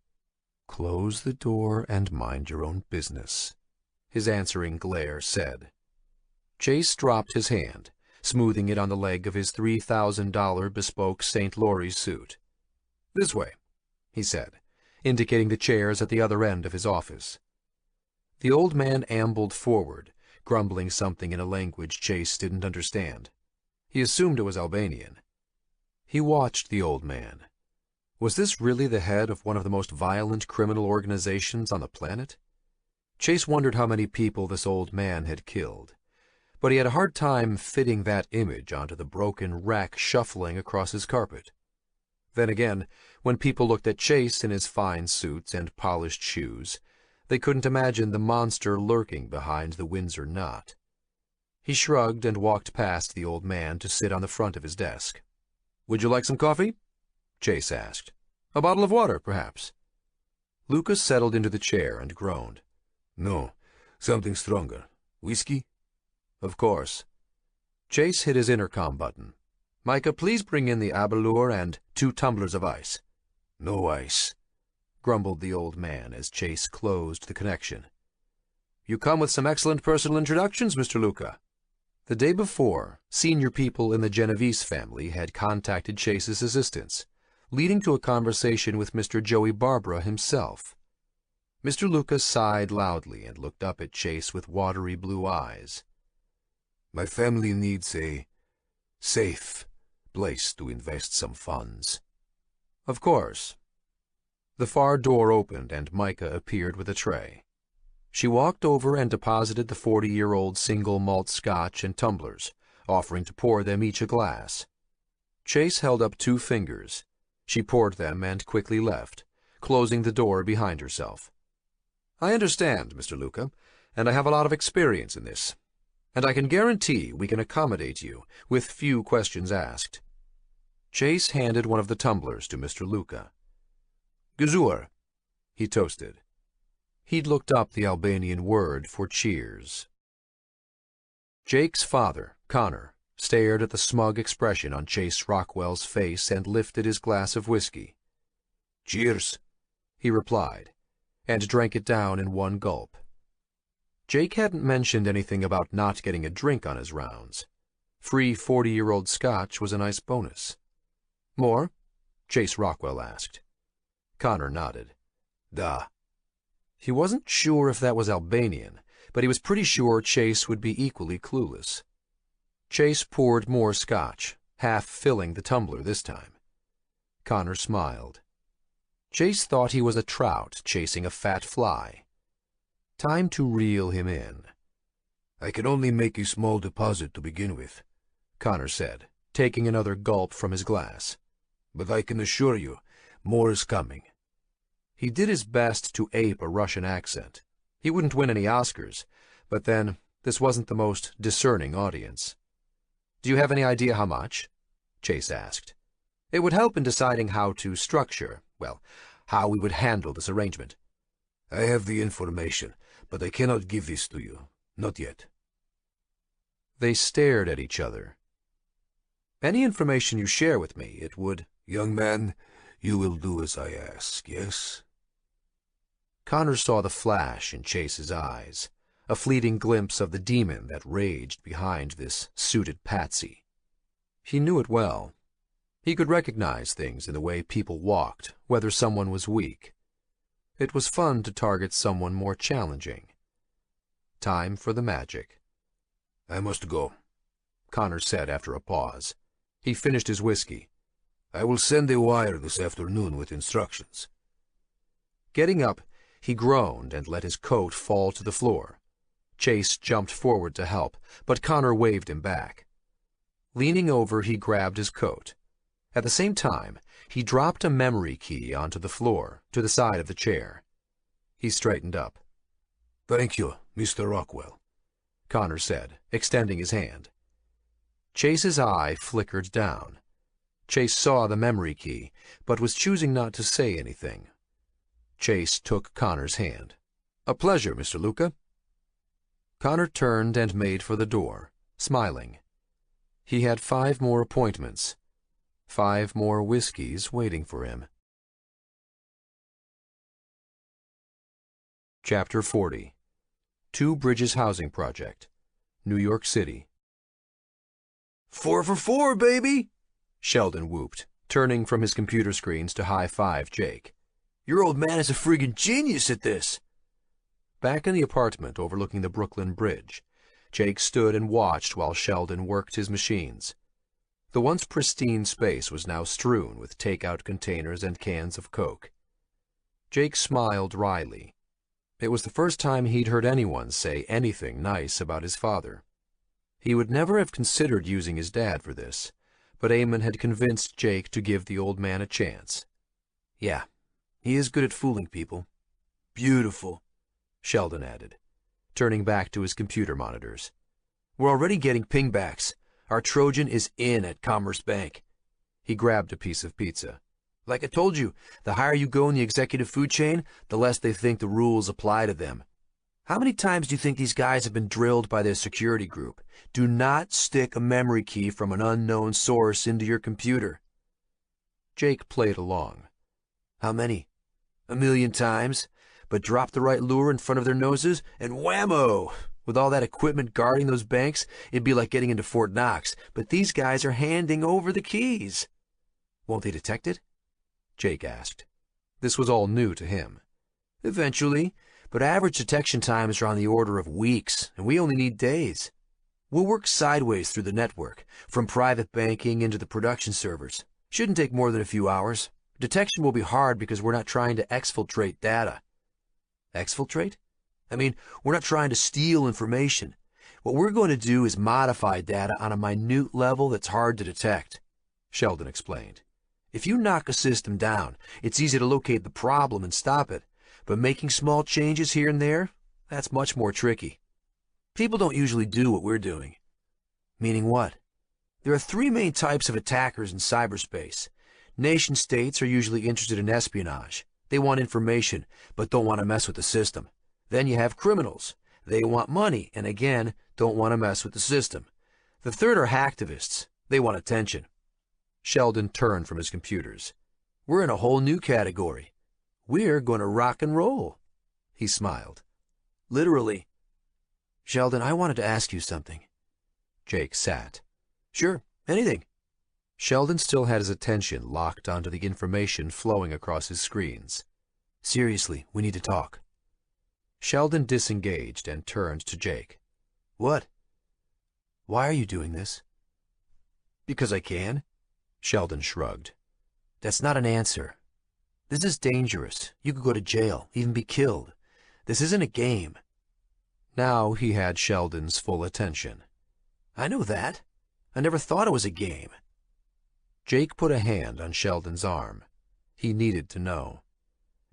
"Close the door and mind your own business," his answering glare said. Chase dropped his hand, smoothing it on the leg of his $3,000 bespoke St. Laurie's suit. "This way," he said, indicating the chairs at the other end of his office. The old man ambled forward, grumbling something in a language Chase didn't understand. He assumed it was Albanian. He watched the old man. Was this really the head of one of the most violent criminal organizations on the planet? Chase wondered how many people this old man had killed, but he had a hard time fitting that image onto the broken wreck shuffling across his carpet. Then again, when people looked at Chase in his fine suits and polished shoes, they couldn't imagine the monster lurking behind the Windsor knot. He shrugged and walked past the old man to sit on the front of his desk. "Would you like some coffee?" Chase asked. "A bottle of water, perhaps?" Lucas settled into the chair and groaned.
"No, something stronger. Whiskey?"
"Of course." Chase hit his intercom button. "Micah, please bring in the Abelur and 2 tumblers of ice."
"No ice,"
grumbled the old man as Chase closed the connection. "You come with some excellent personal introductions, Mr. Luca." The day before, senior people in the Genovese family had contacted Chase's assistance, leading to a conversation with Mr. Joey Barbara himself. Mr. Luca sighed loudly and looked up at Chase with watery blue eyes.
"My family needs a safe place to invest some funds."
"Of course." The far door opened and Micah appeared with a tray. She walked over and deposited the 40-year-old single malt scotch in tumblers, offering to pour them each a glass. Chase held up 2 fingers. She poured them and quickly left, closing the door behind herself. "I understand, Mr. Luca, and I have a lot of experience in this, and I can guarantee we can accommodate you with few questions asked." Chase handed one of the tumblers to Mr. Luca. "Guzur," he toasted. He'd looked up the Albanian word for cheers. Jake's father, Connor, stared at the smug expression on Chase Rockwell's face and lifted his glass of whiskey.
"Cheers,"
he replied, and drank it down in one gulp. Jake hadn't mentioned anything about not getting a drink on his rounds. Free 40-year-old scotch was a nice bonus. "More?" Chase Rockwell asked. Connor nodded.
"Da."
He wasn't sure if that was Albanian, but he was pretty sure Chase would be equally clueless. Chase poured more scotch, half filling the tumbler this time. Connor smiled. Chase thought he was a trout chasing a fat fly. Time to reel him in.
"I can only make a small deposit to begin with,"
Connor said, taking another gulp from his glass.
"But I can assure you, more is coming."
He did his best to ape a Russian accent. He wouldn't win any Oscars, but then, this wasn't the most discerning audience. "Do you have any idea how much?" Chase asked. It would help in deciding how to structure, well, how we would handle this arrangement.
"I have the information, but I cannot give this to you. Not yet."
They stared at each other. "Any information you share with me, it would—"
"Young man, you will do as I ask, yes?"
Connor saw the flash in Chase's eyes, a fleeting glimpse of the demon that raged behind this suited patsy. He knew it well. He could recognize things in the way people walked, whether someone was weak. It was fun to target someone more challenging. Time for the magic.
"I must go,"
Connor said after a pause. He finished his whiskey.
"I will send a wire this afternoon with instructions."
Getting up, he groaned and let his coat fall to the floor. Chase jumped forward to help, but Connor waved him back. Leaning over, he grabbed his coat. At the same time, he dropped a memory key onto the floor, to the side of the chair. He straightened up.
"Thank you, Mr. Rockwell,"
Connor said, extending his hand. Chase's eye flickered down. Chase saw the memory key, but was choosing not to say anything. Chase took Connor's hand. "A pleasure, Mr. Luca." Connor turned and made for the door, smiling. He had 5 more appointments, 5 more whiskeys waiting for him. Chapter 40. Two Bridges Housing Project, New York City.
4 for 4, baby!
Sheldon whooped, turning from his computer screens to high-five Jake.
Your old man is a friggin' genius at this.
Back in the apartment overlooking the Brooklyn Bridge, Jake stood and watched while Sheldon worked his machines. The once pristine space was now strewn with take-out containers and cans of Coke. Jake smiled wryly. It was the first time he'd heard anyone say anything nice about his father. He would never have considered using his dad for this, but Eamon had convinced Jake to give the old man a chance.
Yeah, he is good at fooling people. Beautiful,
Sheldon added, turning back to his computer monitors.
We're already getting pingbacks. Our Trojan is in at Commerce Bank.
He grabbed a piece of pizza.
Like I told you, the higher you go in the executive food chain, the less they think the rules apply to them. How many times do you think these guys have been drilled by their security group? Do not stick a memory key from an unknown source into your computer.
Jake played along.
How many? 1,000,000 times? But drop the right lure in front of their noses, and whammo! With all that equipment guarding those banks, it'd be like getting into Fort Knox, but these guys are handing over the keys. Won't they detect it?
Jake asked. This was all new to him.
Eventually, but average detection times are on the order of weeks, and we only need days. We'll work sideways through the network, from private banking into the production servers. Shouldn't take more than a few hours. Detection will be hard because we're not trying to exfiltrate data. Exfiltrate? I mean, we're not trying to steal information. What we're going to do is modify data on a minute level that's hard to detect, Sheldon explained. If you knock a system down, it's easy to locate the problem and stop it. But making small changes here and there, that's much more tricky. People don't usually do what we're doing. Meaning what? There are 3 main types of attackers in cyberspace. Nation-states are usually interested in espionage. They want information, but don't want to mess with the system. Then you have criminals. They want money, and again, don't want to mess with the system. The third are hacktivists. They want attention.
Sheldon turned from his computers.
We're in a whole new category. We're going to rock and roll.
He smiled.
Literally. Sheldon, I wanted to ask you something.
Jake sat.
Sure, anything.
Sheldon still had his attention locked onto the information flowing across his screens.
Seriously, we need to talk.
Sheldon disengaged and turned to Jake.
What? Why are you doing this?
Because I can. Sheldon shrugged.
That's not an answer. This is dangerous. You could go to jail, even be killed. This isn't a game.
Now he had Sheldon's full attention.
I know that. I never thought it was a game.
Jake put a hand on Sheldon's arm. He needed to know.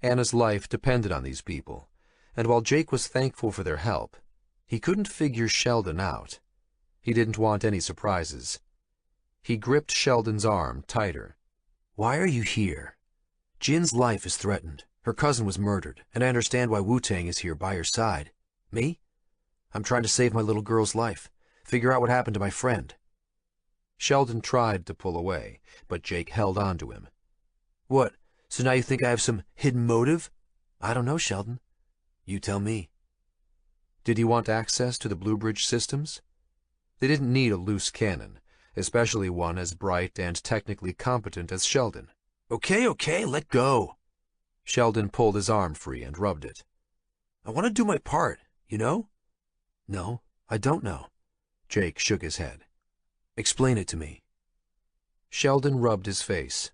Anna's life depended on these people, and while Jake was thankful for their help, he couldn't figure Sheldon out. He didn't want any surprises. He gripped Sheldon's arm tighter.
Why are you here? Jin's life is threatened. Her cousin was murdered, and I understand why Wu-Tang is here by her side. Me? I'm trying to save my little girl's life, figure out what happened to my friend.
Sheldon tried to pull away, but Jake held on to him.
What, so now you think I have some hidden motive? I don't know, Sheldon. You tell me.
Did he want access to the Bluebridge systems? They didn't need a loose cannon, especially one as bright and technically competent as Sheldon.
Okay, let go.
Sheldon pulled his arm free and rubbed it.
I want to do my part, you know?
No, I don't know. Jake shook his head.
Explain it to me.
Sheldon rubbed his face.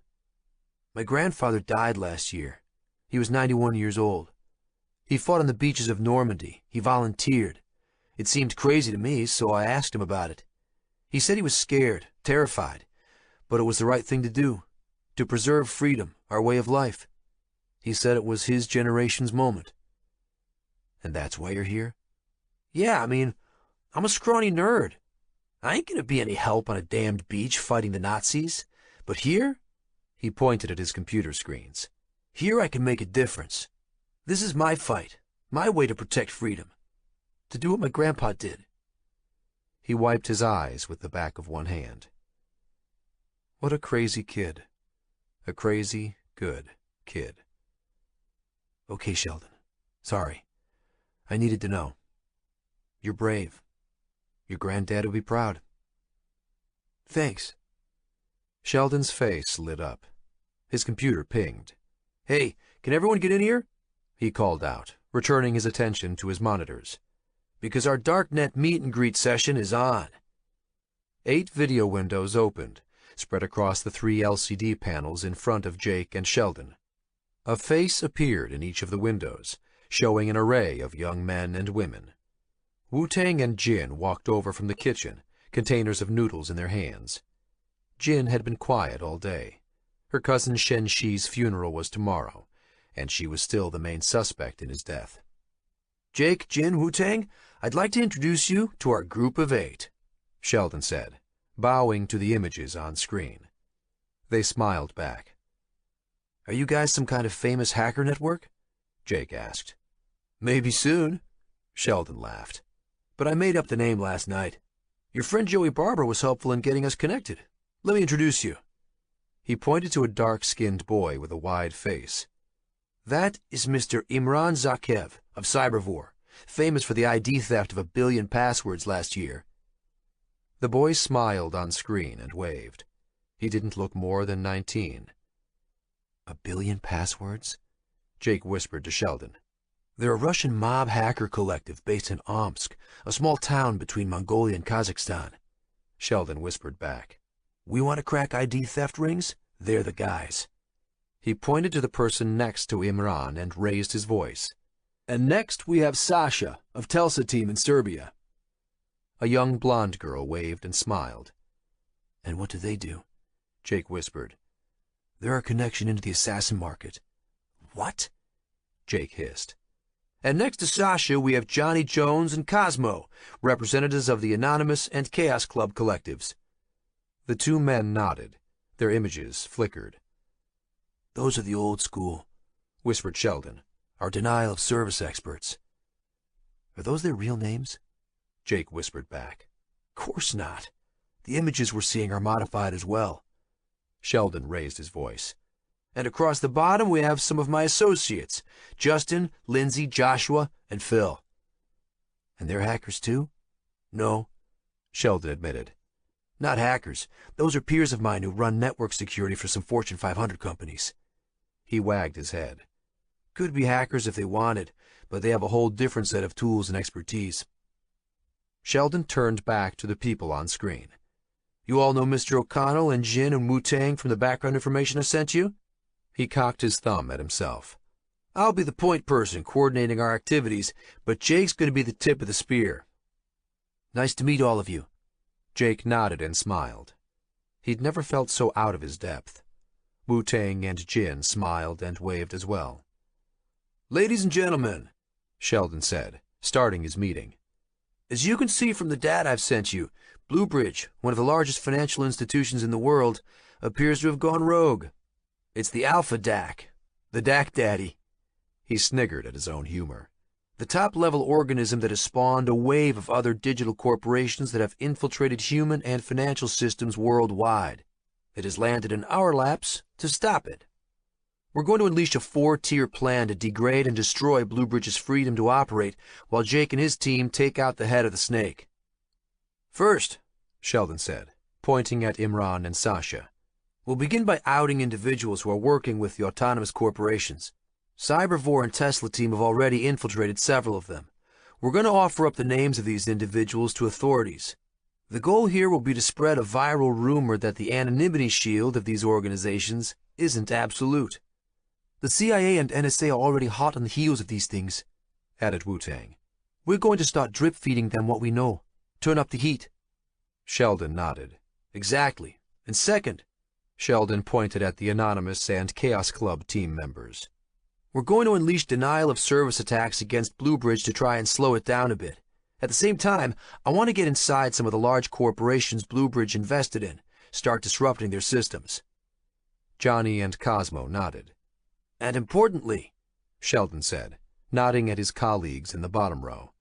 My grandfather died last year. He was 91 years old. He fought on the beaches of Normandy. He volunteered. It seemed crazy to me, so I asked him about it. He said he was scared, terrified, but it was the right thing to do, to preserve freedom, our way of life. He said it was his generation's moment.
And that's why you're here?
Yeah, I'm a scrawny nerd. I ain't gonna be any help on a damned beach fighting the Nazis. But here,
he pointed at his computer screens.
Here I can make a difference. This is my fight, my way to protect freedom. To do what my grandpa did.
He wiped his eyes with the back of one hand. What a crazy kid. A crazy, good kid.
Okay, Sheldon. Sorry. I needed to know. You're brave. Your granddad would be proud. Thanks.
Sheldon's face lit up. His computer pinged.
Hey, can everyone get in here?
He called out, returning his attention to his monitors.
Because our DARKNET meet and greet session is on.
8 video windows opened, spread across the 3 LCD panels in front of Jake and Sheldon. A face appeared in each of the windows, showing an array of young men and women. Wu-Tang and Jin walked over from the kitchen, containers of noodles in their hands. Jin had been quiet all day. Her cousin Shen Shi's funeral was tomorrow, and she was still the main suspect in his death.
Jake, Jin, Wu-Tang, I'd like to introduce you to our group of 8,
Sheldon said, bowing to the images on screen. They smiled back.
Are you guys some kind of famous hacker network?
Jake asked.
Maybe soon, Sheldon laughed. But I made up the name last night. Your friend Joey Barber was helpful in getting us connected. Let me introduce you.
He pointed to a dark-skinned boy with a wide face.
That is Mr. Imran Zakev of Cybervore, famous for the ID theft of 1 billion passwords last year.
The boy smiled on screen and waved. He didn't look more than 19.
1 billion passwords?
Jake whispered to Sheldon.
They're a Russian mob hacker collective based in Omsk, a small town between Mongolia and Kazakhstan.
Sheldon whispered back.
We want to crack ID theft rings? They're the guys.
He pointed to the person next to Imran and raised his voice.
And next we have Sasha of Telsa team in Serbia.
A young blonde girl waved and smiled.
And what do they do?
Jake whispered.
They're our connection into the assassin market. What?
Jake hissed.
And next to Sasha, we have Johnny Jones and Cosmo, representatives of the Anonymous and Chaos Club collectives.
The 2 men nodded. Their images flickered.
Those are the old school,
whispered Sheldon.
Our denial of service experts. Are those their real names?
Jake whispered back.
Course not. The images we're seeing are modified as well.
Sheldon raised his voice.
And across the bottom we have some of my associates, Justin, Lindsay, Joshua, and Phil. And they're hackers too? No,
Sheldon admitted.
Not hackers. Those are peers of mine who run network security for some Fortune 500 companies.
He wagged his head.
Could be hackers if they wanted, but they have a whole different set of tools and expertise.
Sheldon turned back to the people on screen.
You all know Mr. O'Connell and Jin and Wu-Tang from the background information I sent you?
He cocked his thumb at himself.
I'll be the point person coordinating our activities, but Jake's going to be the tip of the spear. Nice to meet all of you.
Jake nodded and smiled. He'd never felt so out of his depth. Wu-Tang and Jin smiled and waved as well.
Ladies and gentlemen,
Sheldon said, starting his meeting.
As you can see from the data I've sent you, Blue Bridge, one of the largest financial institutions in the world, appears to have gone rogue. It's the Alpha DAC, the DAC Daddy.
He sniggered at his own humor.
The top-level organism that has spawned a wave of other digital corporations that have infiltrated human and financial systems worldwide. It has landed in our laps to stop it. We're going to unleash a 4-tier plan to degrade and destroy Blue Bridge's freedom to operate while Jake and his team take out the head of the snake. First,
Sheldon said, pointing at Imran and Sasha,
we'll begin by outing individuals who are working with the autonomous corporations. Cybervore and Tesla team have already infiltrated several of them. We're going to offer up the names of these individuals to authorities. The goal here will be to spread a viral rumor that the anonymity shield of these organizations isn't absolute. The CIA and NSA are already hot on the heels of these things,
added Wu-Tang.
We're going to start drip-feeding them what we know. Turn up the heat.
Sheldon nodded.
Exactly. And second,
Sheldon pointed at the Anonymous and Chaos Club team members.
We're going to unleash denial-of-service attacks against Blue Bridge to try and slow it down a bit. At the same time, I want to get inside some of the large corporations Blue Bridge invested in, start disrupting their systems.
Johnny and Cosmo nodded.
And importantly,
Sheldon said, nodding at his colleagues in the bottom row,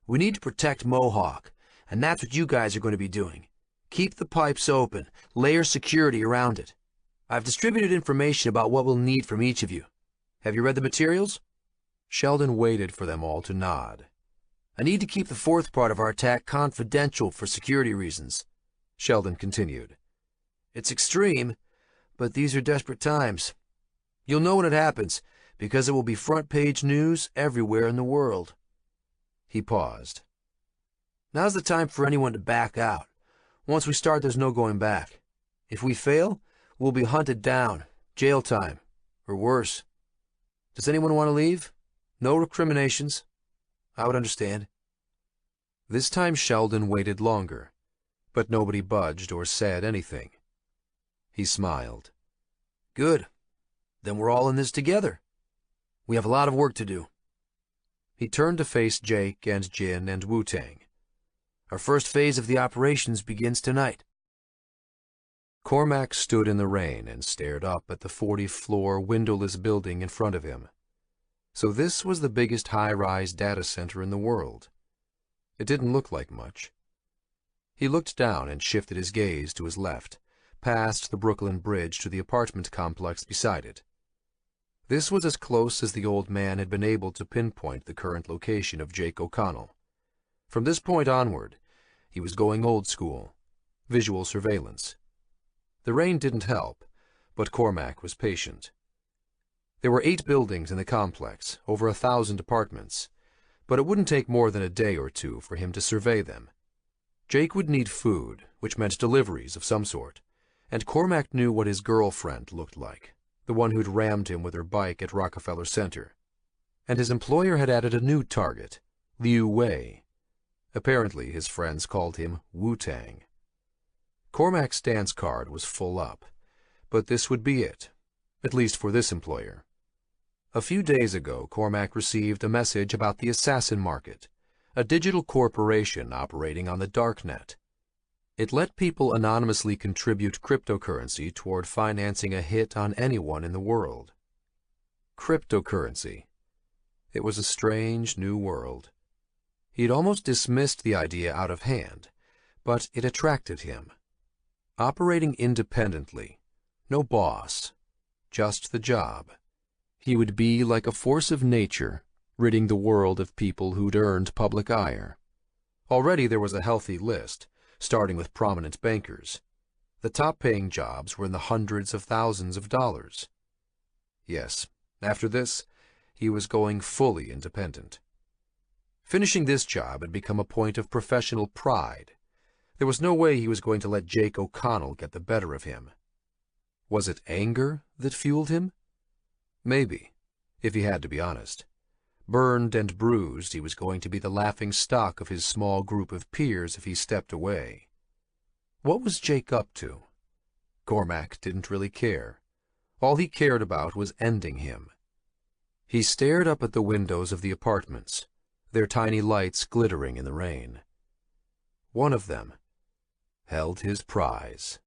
we need to protect Mohawk, and that's what you guys are going to be doing. Keep the pipes open, layer security around it. I've distributed information about what we'll need from each of you. Have you read the materials?
Sheldon waited for them all to nod.
I need to keep the fourth part of our attack confidential for security reasons,
Sheldon continued.
It's extreme, but these are desperate times. You'll know when it happens, because it will be front-page news everywhere in the world.
He paused.
Now's the time for anyone to back out. Once we start, there's no going back. If we fail, we'll be hunted down, jail time, or worse. Does anyone want to leave? No recriminations. I would understand.
This time Sheldon waited longer, but nobody budged or said anything. He smiled.
Good. Then we're all in this together. We have a lot of work to do.
He turned to face Jake and Jin and Wu-Tang.
Our first phase of the operations begins tonight.
Cormac stood in the rain and stared up at the 40-floor windowless building in front of him. So this was the biggest high-rise data center in the world. It didn't look like much. He looked down and shifted his gaze to his left, past the Brooklyn Bridge to the apartment complex beside it. This was as close as the old man had been able to pinpoint the current location of Jake O'Connell. From this point onward, he was going old school, visual surveillance. The rain didn't help, but Cormac was patient. There were 8 buildings in the complex, over 1,000 apartments, but it wouldn't take more than a day or two for him to survey them. Jake would need food, which meant deliveries of some sort, and Cormac knew what his girlfriend looked like, the one who'd rammed him with her bike at Rockefeller Center. And his employer had added a new target, Liu Wei. Apparently his friends called him Wu-Tang. Cormac's dance card was full up, but this would be it, at least for this employer. A few days ago, Cormac received a message about the Assassin Market, a digital corporation operating on the DARKNET. It let people anonymously contribute cryptocurrency toward financing a hit on anyone in the world. Cryptocurrency. It was a strange new world.
He'd almost dismissed the idea out of hand, but it attracted him. Operating independently, no boss, just the job. He would be like a force of nature, ridding the world of people who'd earned public ire. Already there was a healthy list, starting with prominent bankers. The top-paying jobs were in the hundreds of thousands of dollars. Yes, after this, he was going fully independent. Finishing this job had become a point of professional pride. There was no way he was going to let Jake O'Connell get the better of him. Was it anger that fueled him? Maybe, if he had to be honest. Burned and bruised, he was going to be the laughing stock of his small group of peers if he stepped away. What was Jake up to? Cormac didn't really care. All he cared about was ending him. He stared up at the windows of the apartments, their tiny lights glittering in the rain. One of them held his prize.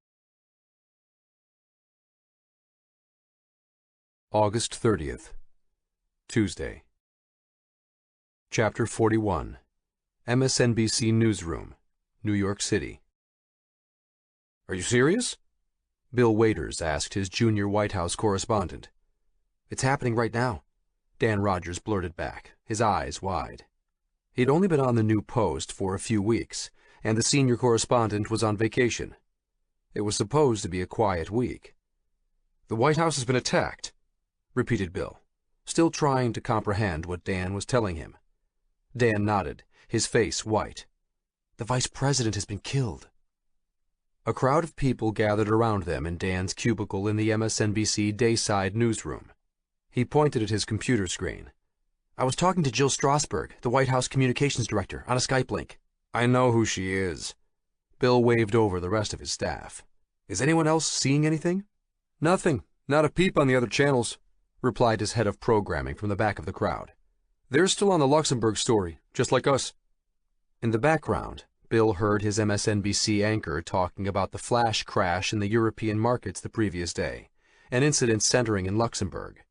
August 30th, Tuesday. Chapter 41. MSNBC Newsroom, New York City. "Are you serious?" Bill Waiters asked his junior White House correspondent. "It's happening right now," Dan Rogers blurted back, his eyes wide. He'd only been on the new post for a few weeks, and the senior correspondent was on vacation. It was supposed to be a quiet week. "The White House has been attacked," repeated Bill, still trying to comprehend what Dan was telling him. Dan nodded, his face white. "The vice president has been killed." A crowd of people gathered around them in Dan's cubicle in the MSNBC Dayside newsroom. He pointed at his computer screen. "I was talking to Jill Strasberg, the White House communications director, on a Skype link." "I know who she is." Bill waved over the rest of his staff. "Is anyone else seeing anything?" "Nothing. Not a peep on the other channels," replied his head of programming from the back of the crowd. "They're still on the Luxembourg story, just like us." In the background, Bill heard his MSNBC anchor talking about the flash crash in the European markets the previous day, an incident centering in Luxembourg.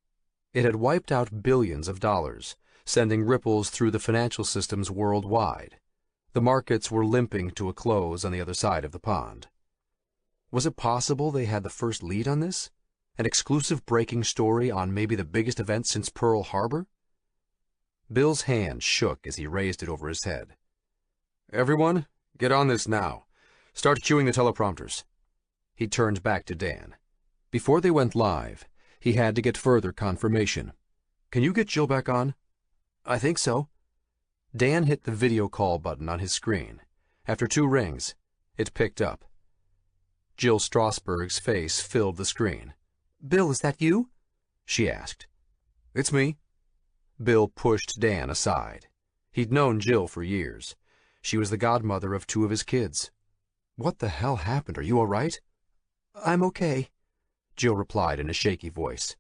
It had wiped out billions of dollars, sending ripples through the financial systems worldwide. The markets were limping to a close on the other side of the pond. Was it possible they had the first lead on this? An exclusive breaking story on maybe the biggest event since Pearl Harbor? Bill's hand shook as he raised it over his head. "Everyone, get on this now. Start cueing the teleprompters." He turned back to Dan. Before they went live, he had to get further confirmation. "Can you get Jill back on?" "I think so." Dan hit the video call button on his screen. After 2 rings, it picked up. Jill Strasberg's face filled the screen. "Bill, is that you?" she asked. "It's me." Bill pushed Dan aside. He'd known Jill for years. She was the godmother of 2 of his kids. "What the hell happened? Are you all right?" "I'm okay," Jill replied in a shaky voice.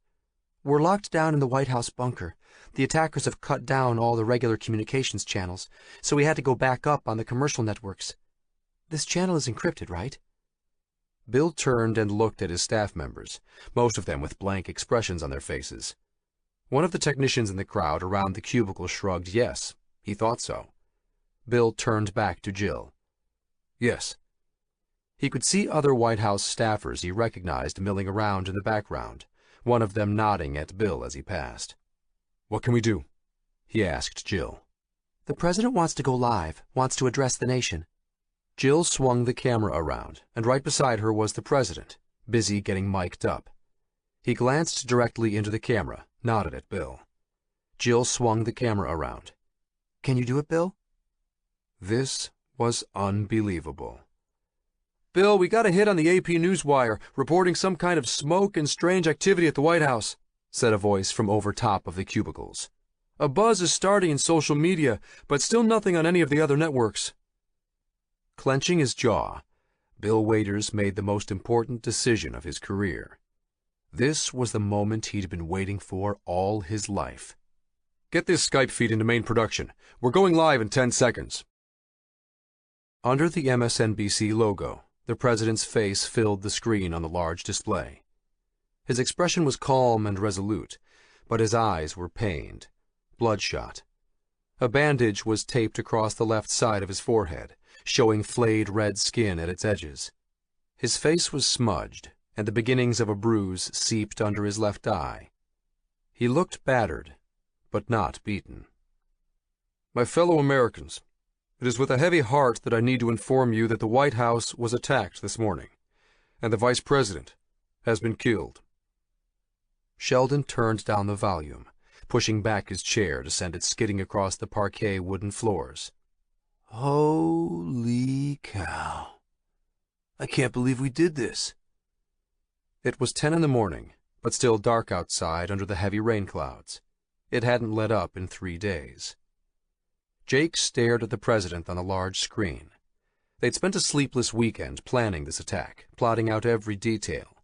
"We're locked down in the White House bunker. The attackers have cut down all the regular communications channels, so we had to go back up on the commercial networks. This channel is encrypted, right?" Bill turned and looked at his staff members, most of them with blank expressions on their faces. One of the technicians in the crowd around the cubicle shrugged yes, he thought so. Bill turned back to Jill. "Yes." He could see other White House staffers he recognized milling around in the background, one of them nodding at Bill as he passed. "What can we do?" he asked Jill. "The president wants to go live, wants to address the nation." Jill swung the camera around, and right beside her was the president, busy getting mic'd up. He glanced directly into the camera, nodded at Bill. Jill swung the camera around. "Can you do it, Bill?" This was unbelievable. "Bill, we got a hit on the AP Newswire, reporting some kind of smoke and strange activity at the White House," said a voice from over top of the cubicles. "A buzz is starting in social media, but still nothing on any of the other networks." Clenching his jaw, Bill Waiters made the most important decision of his career. This was the moment he'd been waiting for all his life. "Get this Skype feed into main production. We're going live in 10 seconds. Under the MSNBC logo, the president's face filled the screen on the large display. His expression was calm and resolute, but his eyes were pained, bloodshot. A bandage was taped across the left side of his forehead, showing flayed red skin at its edges. His face was smudged, and the beginnings of a bruise seeped under his left eye. He looked battered, but not beaten.
My fellow Americans, it is with a heavy heart that I need to inform you that the White House was attacked this morning, and the Vice President has been killed.
Sheldon turned down the volume, pushing back his chair to send it skidding across the parquet wooden floors.
Holy cow. I can't believe we did this.
It was 10 in the morning, but still dark outside under the heavy rain clouds. It hadn't let up in 3 days. Jake stared at the president on a large screen. They'd spent a sleepless weekend planning this attack, plotting out every detail.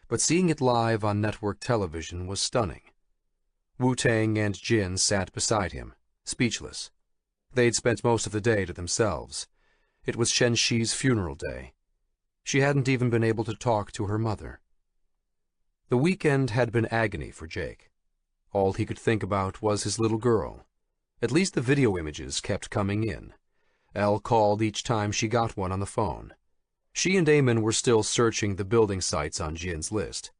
But seeing it live on network television was stunning. Wu-Tang and Jin sat beside him, speechless. They'd spent most of the day to themselves. It was Shen-Shi's funeral day. She hadn't even been able to talk to her mother. The weekend had been agony for Jake. All he could think about was his little girl. At least the video images kept coming in. Elle called each time she got one on the phone. She and Eamon were still searching the building sites on Jin's list.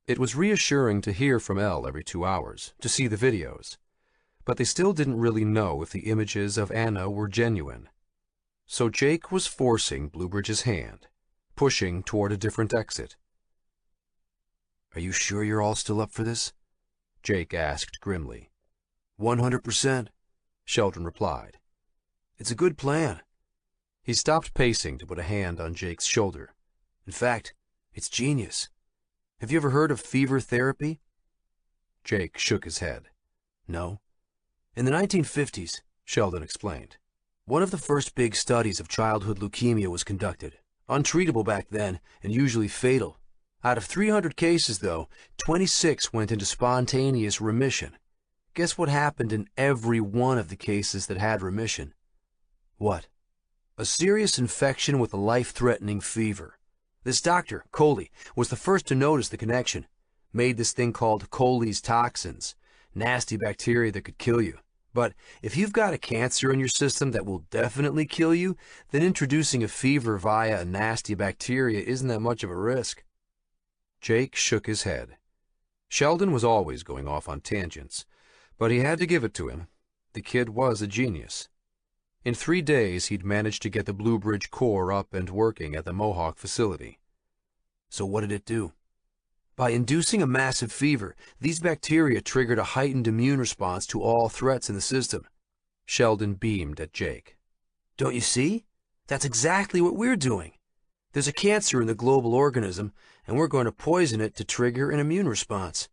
It was reassuring to hear from Elle every 2 hours, to see the videos. But they still didn't really know if the images of Anna were genuine. So Jake was forcing Bluebridge's hand, pushing toward a different exit.
Are you sure you're all still up for this?
Jake asked grimly.
100%,
Sheldon replied.
It's a good plan.
He stopped pacing to put a hand on Jake's shoulder.
In fact, it's genius. Have you ever heard of fever therapy?
Jake shook his head.
No. In the 1950s, Sheldon explained, one of the first big studies of childhood leukemia was conducted. Untreatable back then and usually fatal. Out of 300 cases, though, 26 went into spontaneous remission. Guess what happened in every one of the cases that had remission?
What?
A serious infection with a life-threatening fever. This doctor, Coley, was the first to notice the connection. Made this thing called Coley's toxins, nasty bacteria that could kill you. But if you've got a cancer in your system that will definitely kill you, then introducing a fever via a nasty bacteria isn't that much of a risk.
Jake shook his head. Sheldon was always going off on tangents, but he had to give it to him. The kid was a genius. In 3 days, he'd managed to get the Bluebridge core up and working at the Mohawk facility.
So what did it do? By inducing a massive fever, these bacteria triggered a heightened immune response to all threats in the system.
Sheldon beamed at Jake.
Don't you see? That's exactly what we're doing. There's a cancer in the global organism, and we're going to poison it to trigger an immune response.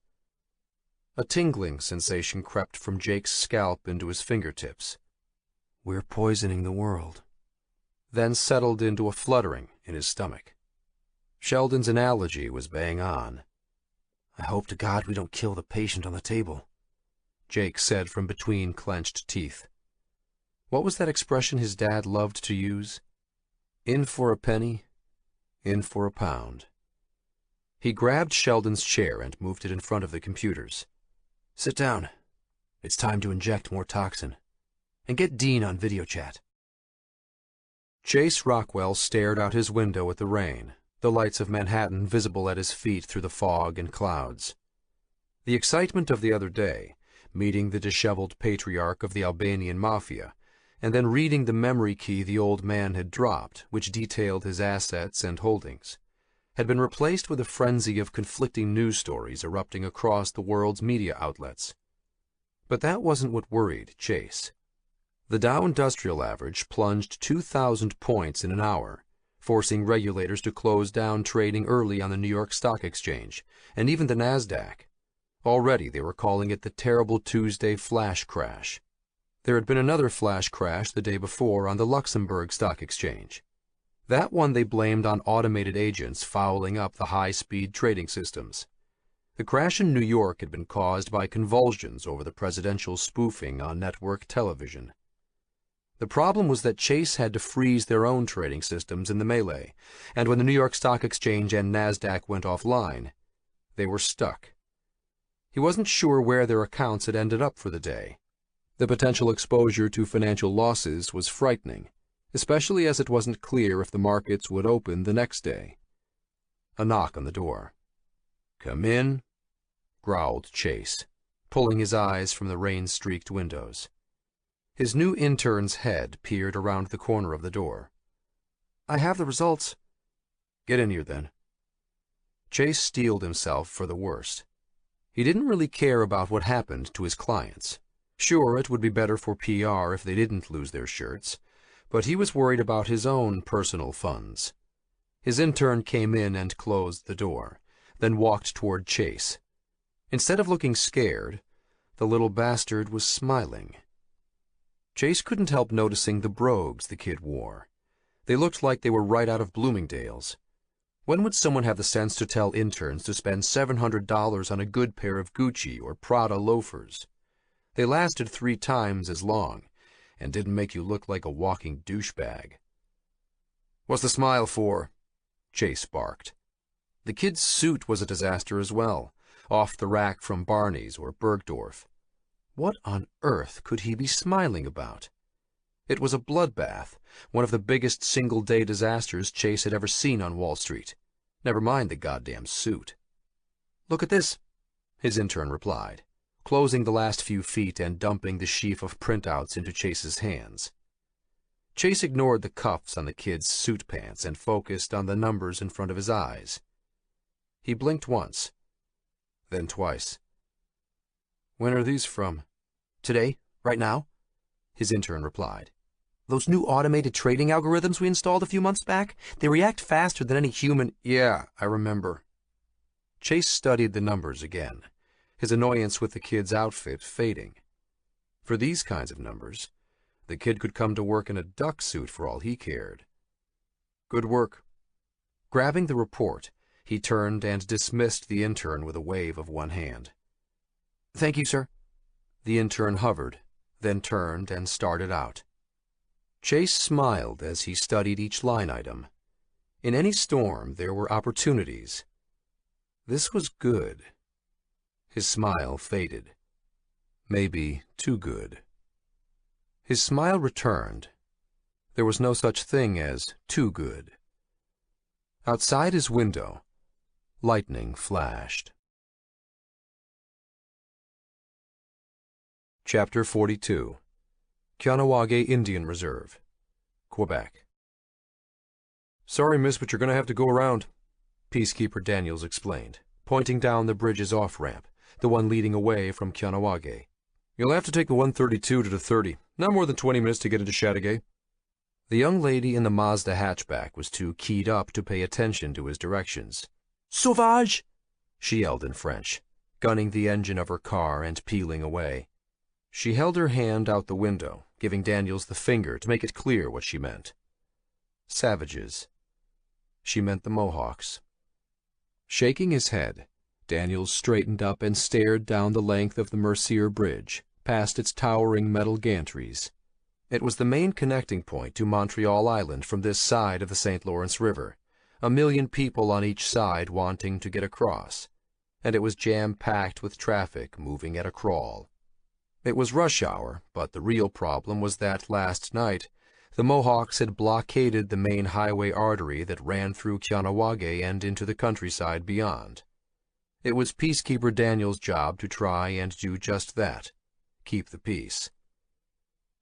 A tingling sensation crept from Jake's scalp into his fingertips.
We're poisoning the world.
Then settled into a fluttering in his stomach. Sheldon's analogy was bang on.
I hope to God we don't kill the patient on the table,
Jake said from between clenched teeth. What was that expression his dad loved to use? In for a penny, in for a pound. He grabbed Sheldon's chair and moved it in front of the computers.
Sit down. It's time to inject more toxin. And get Dean on video chat.
Chase Rockwell stared out his window at the rain, the lights of Manhattan visible at his feet through the fog and clouds. The excitement of the other day, meeting the disheveled patriarch of the Albanian mafia, and then reading the memory key the old man had dropped, which detailed his assets and holdings, had been replaced with a frenzy of conflicting news stories erupting across the world's media outlets. But that wasn't what worried Chase. The Dow Industrial Average plunged 2,000 points in an hour, forcing regulators to close down trading early on the New York Stock Exchange, and even the NASDAQ. Already they were calling it the terrible Tuesday flash crash. There had been another flash crash the day before on the Luxembourg Stock Exchange. That one they blamed on automated agents fouling up the high-speed trading systems. The crash in New York had been caused by convulsions over the presidential spoofing on network television. The problem was that Chase had to freeze their own trading systems in the melee, and when the New York Stock Exchange and NASDAQ went offline, they were stuck. He wasn't sure where their accounts had ended up for the day. The potential exposure to financial losses was frightening, especially as it wasn't clear if the markets would open the next day. A knock on the door. "Come in," growled Chase, pulling his eyes from the rain-streaked windows. His new intern's head peered around the corner of the door.
"I have the results."
"Get in here, then." Chase steeled himself for the worst. He didn't really care about what happened to his clients. Sure, it would be better for PR if they didn't lose their shirts, but he was worried about his own personal funds. His intern came in and closed the door, then walked toward Chase. Instead of looking scared, the little bastard was smiling. Chase couldn't help noticing the brogues the kid wore. They looked like they were right out of Bloomingdale's. When would someone have the sense to tell interns to spend $700 on a good pair of Gucci or Prada loafers? They lasted 3 times as long, and didn't make you look like a walking douchebag. "What's the smile for?" Chase barked. The kid's suit was a disaster as well, off the rack from Barney's or Bergdorf. What on earth could he be smiling about? It was a bloodbath, one of the biggest single-day disasters Chase had ever seen on Wall Street. Never mind the goddamn suit.
"Look at this,"
his intern replied, closing the last few feet and dumping the sheaf of printouts into Chase's hands. Chase ignored the cuffs on the kid's suit pants and focused on the numbers in front of his eyes. He blinked once, then twice. "When are these from?"
"Today, right now,"
his intern replied.
"Those new automated trading algorithms we installed a few months back, they react faster than any human—"
"Yeah, I remember." Chase studied the numbers again, his annoyance with the kid's outfit fading. For these kinds of numbers, the kid could come to work in a duck suit for all he cared. "Good work." Grabbing the report, he turned and dismissed the intern with a wave of one hand.
"Thank you, sir."
The intern hovered, then turned and started out. Chase smiled as he studied each line item. In any storm, there were opportunities. This was good. His smile faded. Maybe too good. His smile returned. There was no such thing as too good. Outside his window, lightning flashed. Chapter 42. Kahnawake Indian Reserve, Quebec. "Sorry, miss, but you're going to have to go around," Peacekeeper Daniels explained, pointing down the bridge's off-ramp, the one leading away from Kahnawake. "You'll have to take the 132 to the 30. Not more than 20 minutes to get into Chateauguay." The young lady in the Mazda hatchback was too keyed up to pay attention to his directions.
"Sauvage!"
she yelled in French, gunning the engine of her car and peeling away. She held her hand out the window, giving Daniels the finger to make it clear what she meant. Savages. She meant the Mohawks. Shaking his head, Daniels straightened up and stared down the length of the Mercier Bridge, past its towering metal gantries. It was the main connecting point to Montreal Island from this side of the St. Lawrence River, 1 million people on each side wanting to get across, and it was jam-packed with traffic moving at a crawl. It was rush hour, but the real problem was that last night, the Mohawks had blockaded the main highway artery that ran through Kahnawake and into the countryside beyond. It was Peacekeeper Daniels' job to try and do just that, keep the peace.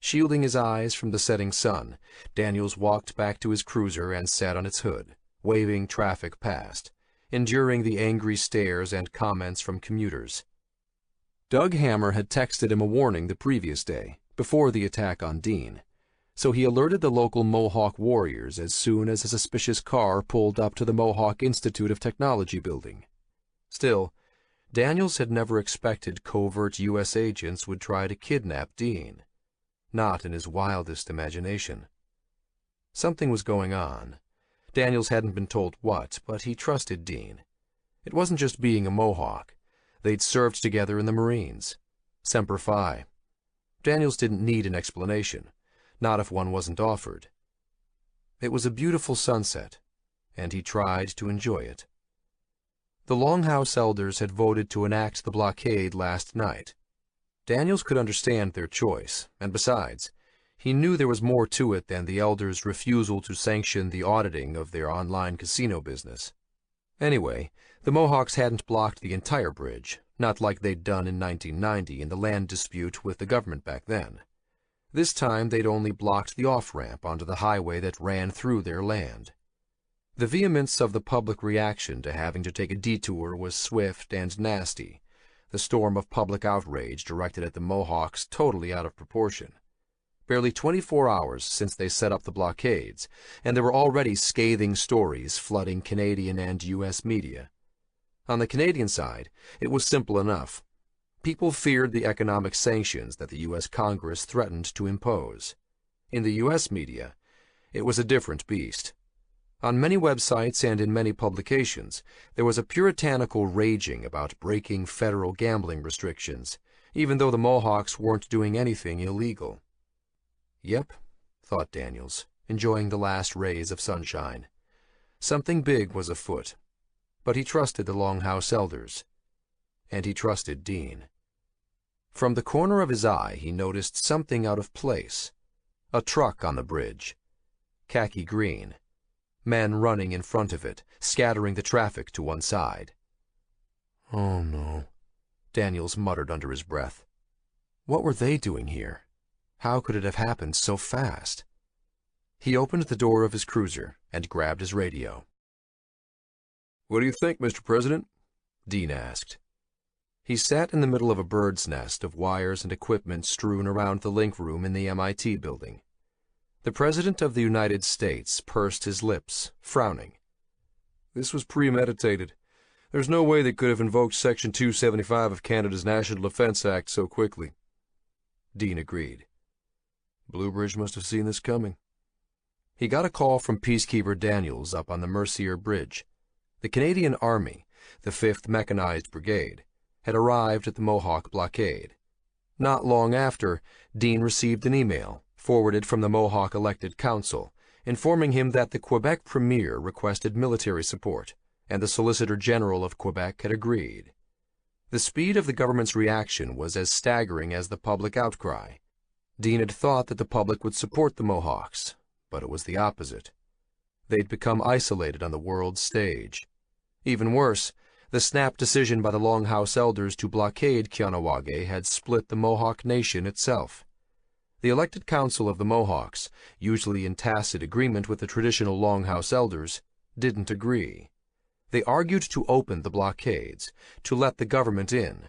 Shielding his eyes from the setting sun, Daniels walked back to his cruiser and sat on its hood, waving traffic past, enduring the angry stares and comments from commuters. Doug Hammer had texted him a warning the previous day, before the attack on Dean, so he alerted the local Mohawk warriors as soon as a suspicious car pulled up to the Mohawk Institute of Technology building. Still, Daniels had never expected covert U.S. agents would try to kidnap Dean. Not in his wildest imagination. Something was going on. Daniels hadn't been told what, but he trusted Dean. It wasn't just being a Mohawk. They'd served together in the Marines. Semper Fi. Daniels didn't need an explanation, not if one wasn't offered. It was a beautiful sunset, and he tried to enjoy it. The Longhouse elders had voted to enact the blockade last night. Daniels could understand their choice, and besides, he knew there was more to it than the elders' refusal to sanction the auditing of their online casino business. Anyway, the Mohawks hadn't blocked the entire bridge, not like they'd done in 1990 in the land dispute with the government back then. This time they'd only blocked the off-ramp onto the highway that ran through their land. The vehemence of the public reaction to having to take a detour was swift and nasty, the storm of public outrage directed at the Mohawks totally out of proportion. Barely 24 hours since they set up the blockades, and there were already scathing stories flooding Canadian and U.S. media. On the Canadian side, it was simple enough. People feared the economic sanctions that the U.S. Congress threatened to impose. In the U.S. media, it was a different beast. On many websites and in many publications, there was a puritanical raging about breaking federal gambling restrictions, even though the Mohawks weren't doing anything illegal. Yep, thought Daniels, enjoying the last rays of sunshine. Something big was afoot. But he trusted the Longhouse elders. And he trusted Dean. From the corner of his eye, he noticed something out of place. A truck on the bridge. Khaki green. Men running in front of it, scattering the traffic to one side.
"Oh, no,"
Daniels muttered under his breath. What were they doing here? How could it have happened so fast? He opened the door of his cruiser and grabbed his radio.
"What do you think, Mr. President?"
Dean asked. He sat in the middle of a bird's nest of wires and equipment strewn around the link room in the MIT building. The President of the United States pursed his lips, frowning.
"This was premeditated. There's no way they could have invoked Section 275 of Canada's National Defense Act so quickly."
Dean agreed.
Bluebridge must have seen this coming.
He got a call from Peacekeeper Daniels up on the Mercier Bridge. The Canadian Army, the 5th Mechanized Brigade, had arrived at the Mohawk blockade. Not long after, Dean received an email, forwarded from the Mohawk Elected Council, informing him that the Quebec Premier requested military support, and the Solicitor General of Quebec had agreed. The speed of the government's reaction was as staggering as the public outcry. Dean had thought that the public would support the Mohawks, but it was the opposite. They'd become isolated on the world stage. Even worse, the snap decision by the Longhouse elders to blockade Kahnawake had split the Mohawk Nation itself. The elected council of the Mohawks, usually in tacit agreement with the traditional Longhouse elders, didn't agree. They argued to open the blockades, to let the government in.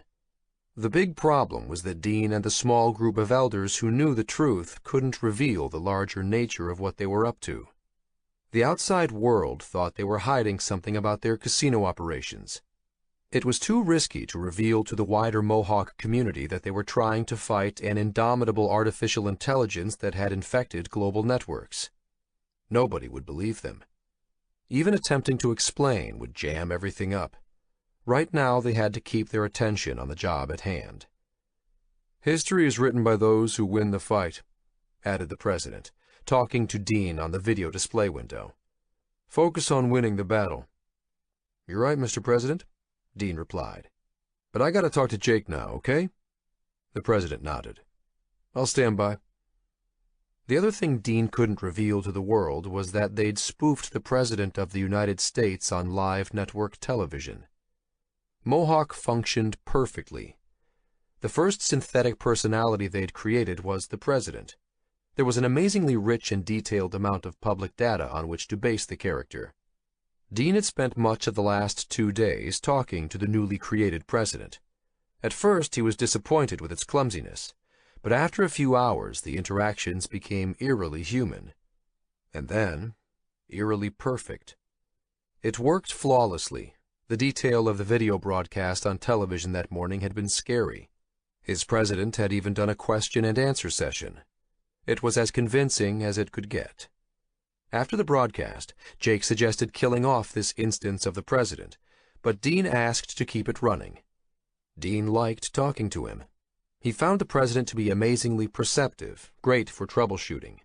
The big problem was that Dean and the small group of elders who knew the truth couldn't reveal the larger nature of what they were up to. The outside world thought they were hiding something about their casino operations. It was too risky to reveal to the wider Mohawk community that they were trying to fight an indomitable artificial intelligence that had infected global networks. Nobody would believe them. Even attempting to explain would jam everything up. Right now they had to keep their attention on the job at hand.
"History is written by those who win the fight,"
added the President, talking to Dean on the video display window.
"Focus on winning the battle."
"You're right, Mr. President," Dean replied.
"But I gotta talk to Jake now, okay?"
The President nodded.
"I'll stand by."
The other thing Dean couldn't reveal to the world was that they'd spoofed the President of the United States on live network television. Mohawk functioned perfectly. The first synthetic personality they'd created was the President. There was an amazingly rich and detailed amount of public data on which to base the character. Dean had spent much of the last 2 days talking to the newly created President. At first he was disappointed with its clumsiness, but after a few hours the interactions became eerily human. And then, eerily perfect. It worked flawlessly. The detail of the video broadcast on television that morning had been scary. His President had even done a question-and-answer session. It was as convincing as it could get. After the broadcast, Jake suggested killing off this instance of the President, but Dean asked to keep it running. Dean liked talking to him. He found the President to be amazingly perceptive, great for troubleshooting,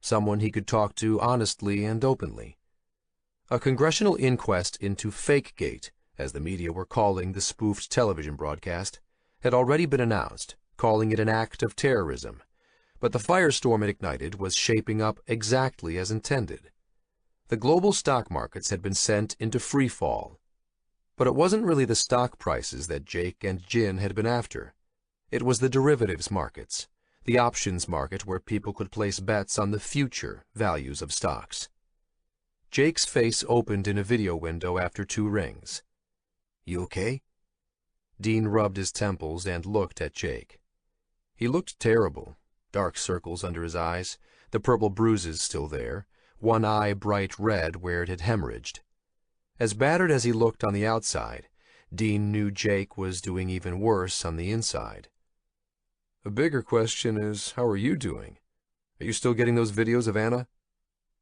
someone he could talk to honestly and openly. A congressional inquest into Fakegate, as the media were calling the spoofed television broadcast, had already been announced, calling it an act of terrorism, but the firestorm it ignited was shaping up exactly as intended. The global stock markets had been sent into free fall. But it wasn't really the stock prices that Jake and Jin had been after. It was the derivatives markets, the options market where people could place bets on the future values of stocks. Jake's face opened in a video window after 2 rings. "You okay?" Dean rubbed his temples and looked at Jake. He looked terrible, dark circles under his eyes, the purple bruises still there, one eye bright red where it had hemorrhaged. As battered as he looked on the outside, Dean knew Jake was doing even worse on the inside.
A bigger question is, how are you doing? Are you still getting those videos of Anna?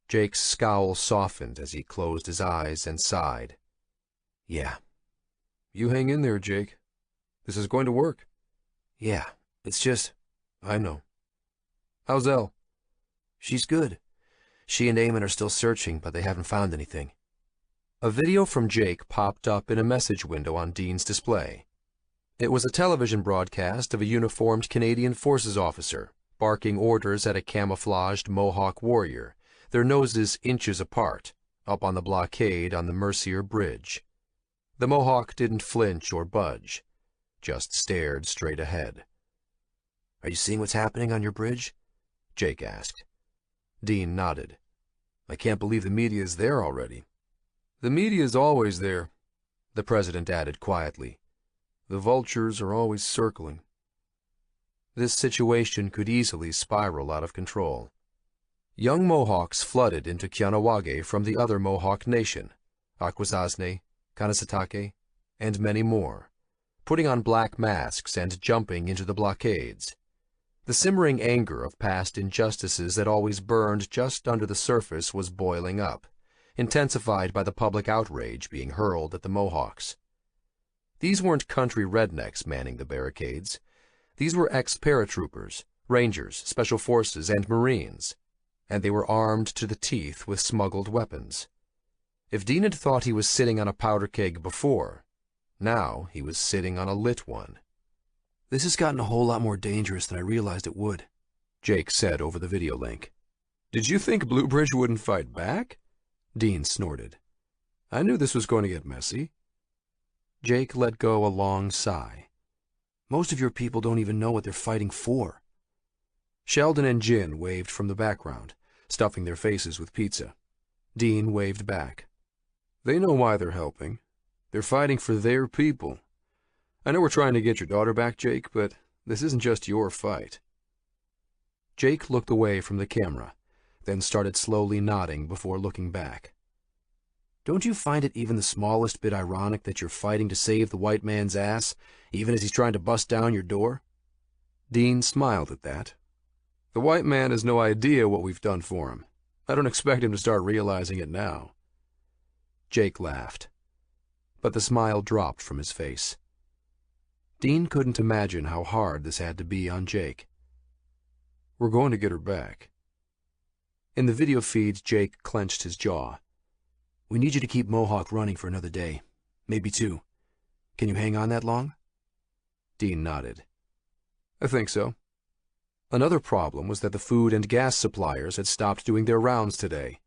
Jake's scowl softened as he closed his eyes and sighed. "Yeah."
You hang in there, Jake. This is going to work.
"Yeah, it's just,
I know.
How's Elle?" "She's good. She and Eamon are still searching, but they haven't found anything." A video from Jake popped up in a message window on Dean's display. It was a television broadcast of a uniformed Canadian Forces officer, barking orders at a camouflaged Mohawk warrior, their noses inches apart, up on the blockade on the Mercier Bridge. The Mohawk didn't flinch or budge, just stared straight ahead. "Are you seeing what's happening on your bridge?" Jake asked. Dean nodded.
"I can't believe the media is there already." "The media is always there," the president added quietly. "The vultures are always circling."
This situation could easily spiral out of control. Young Mohawks flooded into Kianawage from the other Mohawk nation, Akwesasne, Kanasatake, and many more, putting on black masks and jumping into the blockades. The simmering anger of past injustices that always burned just under the surface was boiling up, intensified by the public outrage being hurled at the Mohawks. These weren't country rednecks manning the barricades. These were ex-paratroopers, rangers, special forces, and Marines, and they were armed to the teeth with smuggled weapons. If Dean had thought he was sitting on a powder keg before, now he was sitting on a lit one.
"This has gotten a whole lot more dangerous than I realized it would,"
Jake said over the video link.
"Did you think Bluebridge wouldn't fight back?"
Dean snorted.
"I knew this was going to get messy."
Jake let go a long sigh.
"Most of your people don't even know what they're fighting for."
Sheldon and Jin waved from the background, stuffing their faces with pizza. Dean waved back.
"They know why they're helping. They're fighting for their people. I know we're trying to get your daughter back, Jake, but this isn't just your fight."
Jake looked away from the camera, then started slowly nodding before looking back.
"Don't you find it even the smallest bit ironic that you're fighting to save the white man's ass, even as he's trying to bust down your door?"
Dean smiled at that.
"The white man has no idea what we've done for him. I don't expect him to start realizing it now."
Jake laughed, but the smile dropped from his face. Dean couldn't imagine how hard this had to be on Jake.
"We're going to get her back."
In the video feed, Jake clenched his jaw.
"We need you to keep Mohawk running for another day, maybe 2. Can you hang on that long?"
Dean nodded.
"I think so."
Another problem was that the food and gas suppliers had stopped doing their rounds today.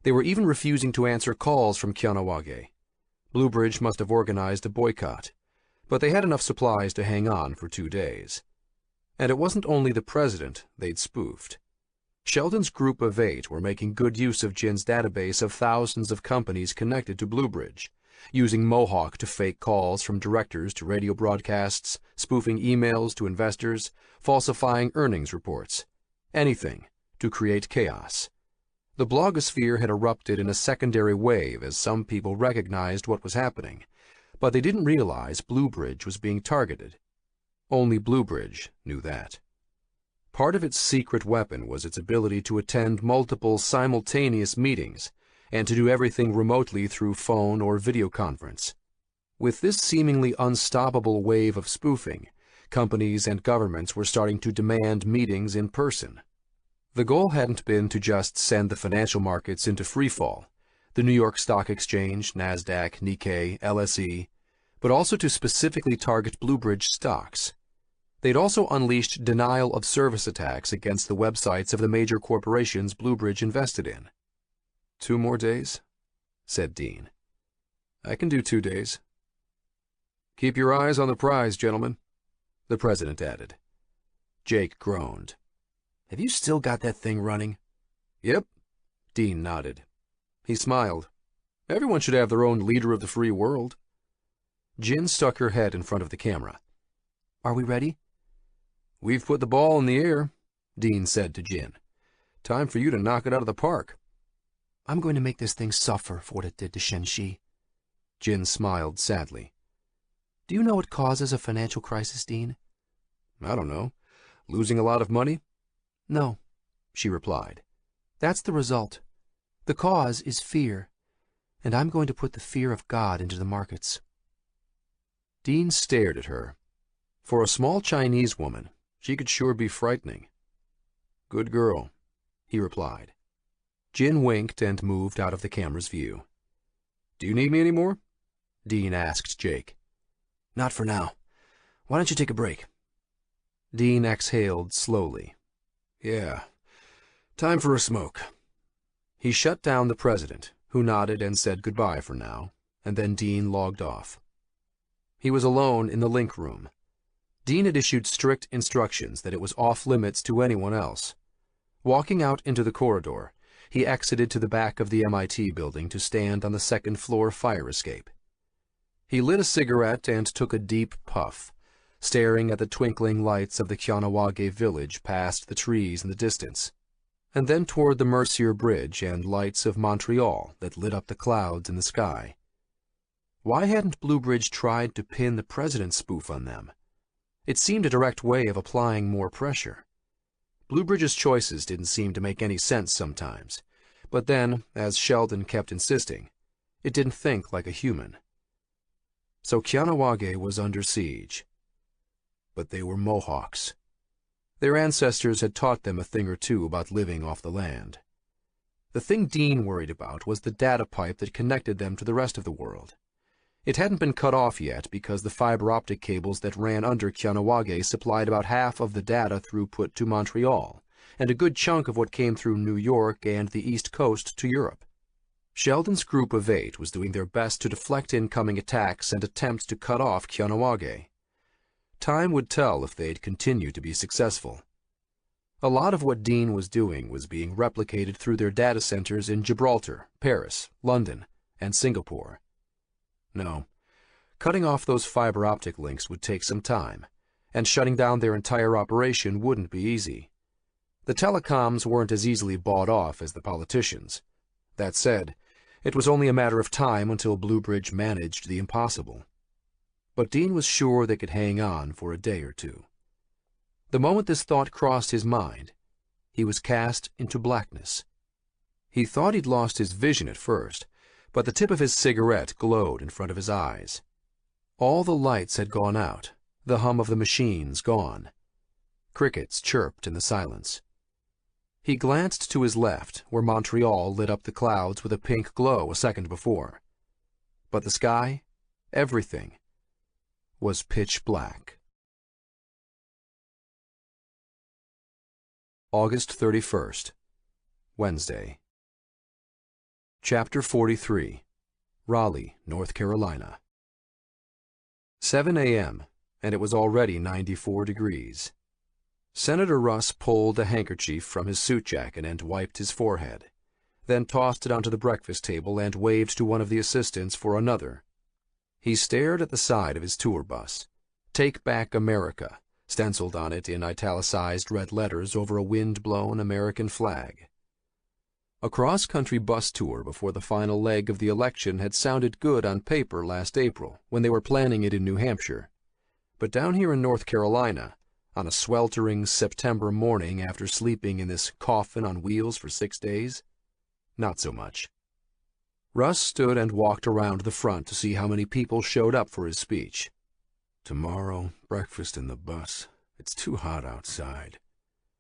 They were even refusing to answer calls from Kianawage. Bluebridge must have organized a boycott, but they had enough supplies to hang on for 2 days. And it wasn't only the president they'd spoofed. Sheldon's group of 8 were making good use of Jin's database of thousands of companies connected to Bluebridge, using Mohawk to fake calls from directors to radio broadcasts, spoofing emails to investors, falsifying earnings reports. Anything to create chaos. The blogosphere had erupted in a secondary wave as some people recognized what was happening, but they didn't realize Bluebridge was being targeted. Only Bluebridge knew that. Part of its secret weapon was its ability to attend multiple simultaneous meetings and to do everything remotely through phone or video conference. With this seemingly unstoppable wave of spoofing, companies and governments were starting to demand meetings in person. The goal hadn't been to just send the financial markets into freefall, the New York Stock Exchange, NASDAQ, Nikkei, LSE, but also to specifically target Bluebridge stocks. They'd also unleashed denial-of-service attacks against the websites of the major corporations Bluebridge invested in.
2 more days? Said Dean. I can do 2 days. Keep your eyes on the prize, gentlemen, the president added.
Jake groaned. Have you still got that thing running?
Yep.
Dean nodded.
He smiled. Everyone should have their own leader of the free world.
Jin stuck her head in front of the camera. Are we ready?
We've put the ball in the air, Dean said to Jin. Time for you to knock it out of the park.
I'm going to make this thing suffer for what it did to Shenxi.
Jin smiled sadly.
Do you know what causes a financial crisis, Dean?
I don't know. Losing a lot of money?
No, she replied. That's the result. The cause is fear, and I'm going to put the fear of God into the markets.
Dean stared at her. For a small Chinese woman, she could sure be frightening.
Good girl,
he replied. Jin winked and moved out of the camera's view.
Do you need me any more?
Dean asked Jake.
Not for now. Why don't you take a break?
Dean exhaled slowly.
Yeah, time for a smoke.
He shut down the president, who nodded and said goodbye for now, and then Dean logged off. He was alone in the link room. Dean had issued strict instructions that it was off-limits to anyone else. Walking out into the corridor, he exited to the back of the MIT building to stand on the second-floor fire escape. He lit a cigarette and took a deep puff, staring at the twinkling lights of the Kianawage village past the trees in the distance, and then toward the Mercier Bridge and lights of Montreal that lit up the clouds in the sky. Why hadn't Bluebridge tried to pin the president's spoof on them? It seemed a direct way of applying more pressure. Bluebridge's choices didn't seem to make any sense sometimes, but then, as Sheldon kept insisting, it didn't think like a human. So Kianawage was under siege. But they were Mohawks. Their ancestors had taught them a thing or two about living off the land. The thing Dean worried about was the data pipe that connected them to the rest of the world. It hadn't been cut off yet because the fiber optic cables that ran under Kianawage supplied about half of the data throughput to Montreal, and a good chunk of what came through New York and the East Coast to Europe. Sheldon's group of 8 was doing their best to deflect incoming attacks and attempts to cut off Kianawage. Time would tell if they'd continue to be successful. A lot of what Dean was doing was being replicated through their data centers in Gibraltar, Paris, London, and Singapore. No, cutting off those fiber optic links would take some time, and shutting down their entire operation wouldn't be easy. The telecoms weren't as easily bought off as the politicians. That said, it was only a matter of time until Bluebridge managed the impossible. But Dean was sure they could hang on for a day or two. The moment this thought crossed his mind, he was cast into blackness. He thought he'd lost his vision at first, but the tip of his cigarette glowed in front of his eyes. All the lights had gone out, the hum of the machines gone. Crickets chirped in the silence. He glanced to his left, where Montreal lit up the clouds with a pink glow a second before. But the sky, everything, was pitch black. August 31st, Wednesday. Chapter 43, Raleigh, North Carolina. 7 a.m., and it was already 94 degrees. Senator Russ pulled a handkerchief from his suit jacket and wiped his forehead, then tossed it onto the breakfast table and waved to one of the assistants for another. He stared at the side of his tour bus. "Take Back America," stenciled on it in italicized red letters over a wind-blown American flag. A cross-country bus tour before the final leg of the election had sounded good on paper last April when they were planning it in New Hampshire. But down here in North Carolina, on a sweltering September morning after sleeping in this coffin on wheels for 6 days, not so much. Russ stood and walked around the front to see how many people showed up for his speech.
Tomorrow, breakfast in the bus. It's too hot outside.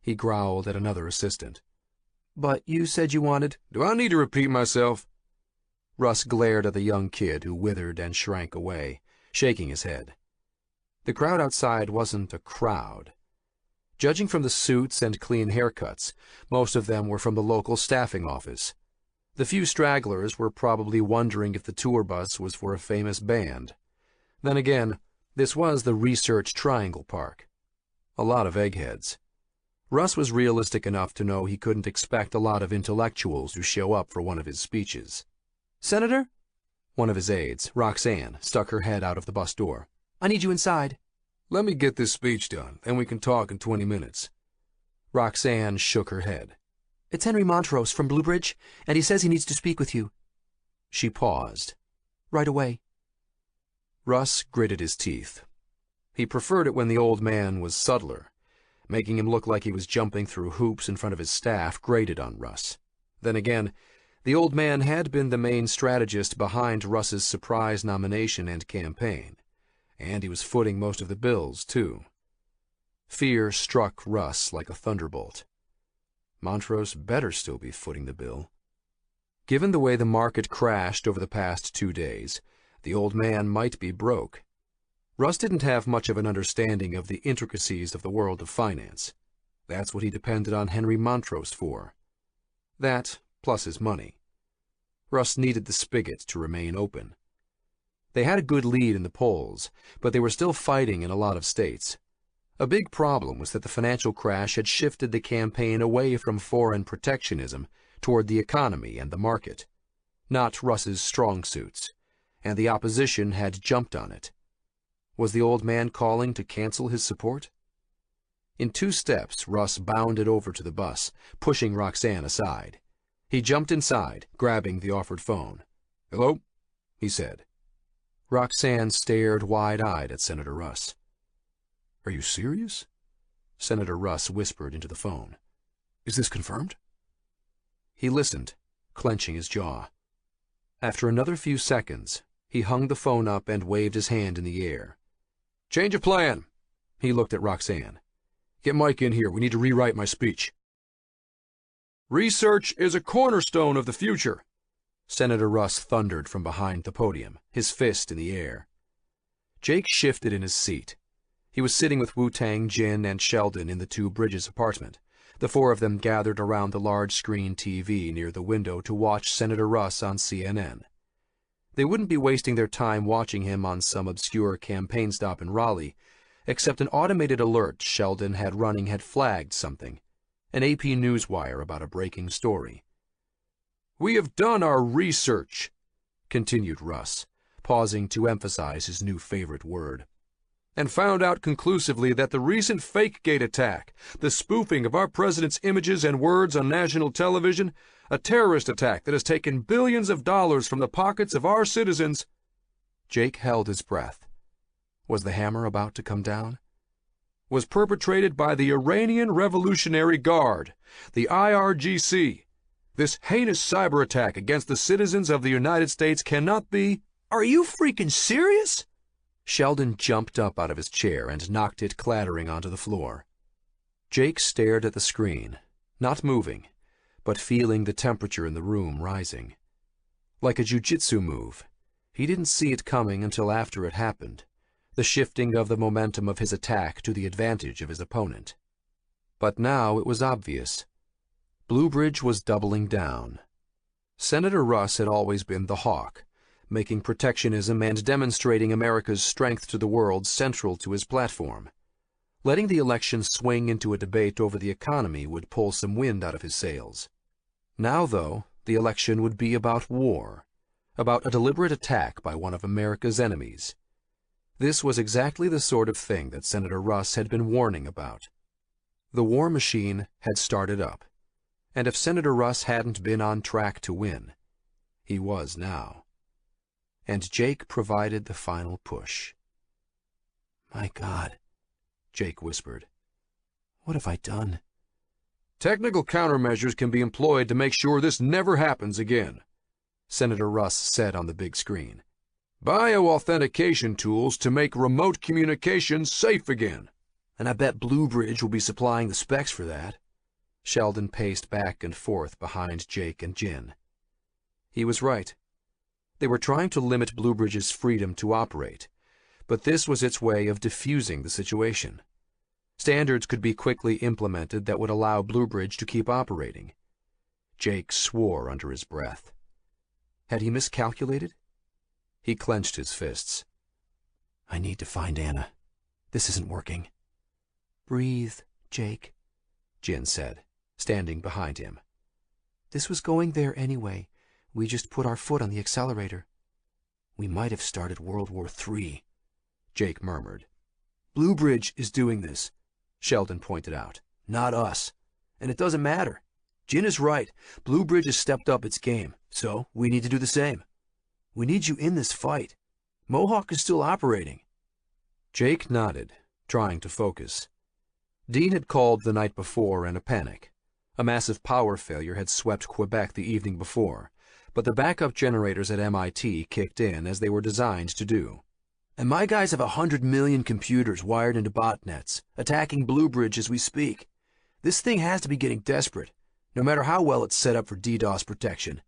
He growled at another assistant. But you said you wanted...
Do I need to repeat myself?
Russ glared at the young kid who withered and shrank away, shaking his head. The crowd outside wasn't a crowd. Judging from the suits and clean haircuts, most of them were from the local staffing office. The few stragglers were probably wondering if the tour bus was for a famous band. Then again, this was the Research Triangle Park. A lot of eggheads. Russ was realistic enough to know he couldn't expect a lot of intellectuals to show up for one of his speeches.
Senator?
One of his aides, Roxanne, stuck her head out of the bus door.
I need you inside.
Let me get this speech done, then we can talk in 20 minutes.
Roxanne shook her head.
It's Henry Montrose from Bluebridge, and he says he needs to speak with you.
She paused.
Right away.
Russ gritted his teeth. He preferred it when the old man was subtler. Making him look like he was jumping through hoops in front of his staff grated on Russ. Then again, the old man had been the main strategist behind Russ's surprise nomination and campaign, and he was footing most of the bills, too. Fear struck Russ like a thunderbolt. Montrose better still be footing the bill. Given the way the market crashed over the past 2 days, the old man might be broke. Russ didn't have much of an understanding of the intricacies of the world of finance. That's what he depended on Henry Montrose for. That, plus his money. Russ needed the spigot to remain open. They had a good lead in the polls, but they were still fighting in a lot of states. A big problem was that the financial crash had shifted the campaign away from foreign protectionism toward the economy and the market. Not Russ's strong suits, and the opposition had jumped on it. Was the old man calling to cancel his support? In 2 steps, Russ bounded over to the bus, pushing Roxanne aside. He jumped inside, grabbing the offered phone.
Hello?
He said. Roxanne stared wide-eyed at Senator Russ.
Are you serious?
Senator Russ whispered into the phone.
Is this confirmed?
He listened, clenching his jaw. After another few seconds, he hung the phone up and waved his hand in the air.
Change of plan.
He looked at Roxanne.
Get Mike in here. We need to rewrite my speech. Research is a cornerstone of the future.
Senator Russ thundered from behind the podium, his fist in the air. Jake shifted in his seat. He was sitting with Wu-Tang, Jin, and Sheldon in the 2 Bridges apartment. The 4 of them gathered around the large-screen TV near the window to watch Senator Russ on CNN. They wouldn't be wasting their time watching him on some obscure campaign stop in Raleigh, except an automated alert Sheldon had running had flagged something, an AP newswire about a breaking story.
We have done our research,
continued Russ, pausing to emphasize his new favorite word,
and found out conclusively that the recent Fakegate attack, the spoofing of our president's images and words on national television, a terrorist attack that has taken billions of dollars from the pockets of our citizens.
Jake held his breath. Was the hammer about to come down?
Was perpetrated by the Iranian Revolutionary Guard, the IRGC. This heinous cyber attack against the citizens of the United States cannot be...
Are you freaking serious?
Sheldon jumped up out of his chair and knocked it clattering onto the floor. Jake stared at the screen, not moving, but feeling the temperature in the room rising. Like a jiu-jitsu move, he didn't see it coming until after it happened, the shifting of the momentum of his attack to the advantage of his opponent. But now it was obvious. Bluebridge was doubling down. Senator Russ had always been the hawk, making protectionism and demonstrating America's strength to the world central to his platform. Letting the election swing into a debate over the economy would pull some wind out of his sails. Now, though, the election would be about war, about a deliberate attack by one of America's enemies. This was exactly the sort of thing that Senator Russ had been warning about. The war machine had started up, and if Senator Russ hadn't been on track to win, he was now. And Jake provided the final push.
My God, Jake whispered. What have I done?
Technical countermeasures can be employed to make sure this never happens again, Senator Russ said on the big screen. Bioauthentication tools to make remote communications safe again.
And I bet Bluebridge will be supplying the specs for that.
Sheldon paced back and forth behind Jake and Jin. He was right. They were trying to limit Bluebridge's freedom to operate, but this was its way of diffusing the situation. Standards could be quickly implemented that would allow Bluebridge to keep operating. Jake swore under his breath. Had he miscalculated? He clenched his fists.
I need to find Anna. This isn't working.
Breathe, Jake,
Jin said, standing behind him.
This was going there anyway. We just put our foot on the accelerator.
We might have started World War III,
Jake murmured.
Bluebridge is doing this,
Sheldon pointed out.
Not us. And it doesn't matter. Jin is right. Bluebridge has stepped up its game, so we need to do the same. We need you in this fight. Mohawk is still operating.
Jake nodded, trying to focus. Dean had called the night before in a panic. A massive power failure had swept Quebec the evening before, but the backup generators at MIT kicked in as they were designed to do.
And my guys have 100 million computers wired into botnets, attacking Bluebridge as we speak. This thing has to be getting desperate, no matter how well it's set up for DDoS protection.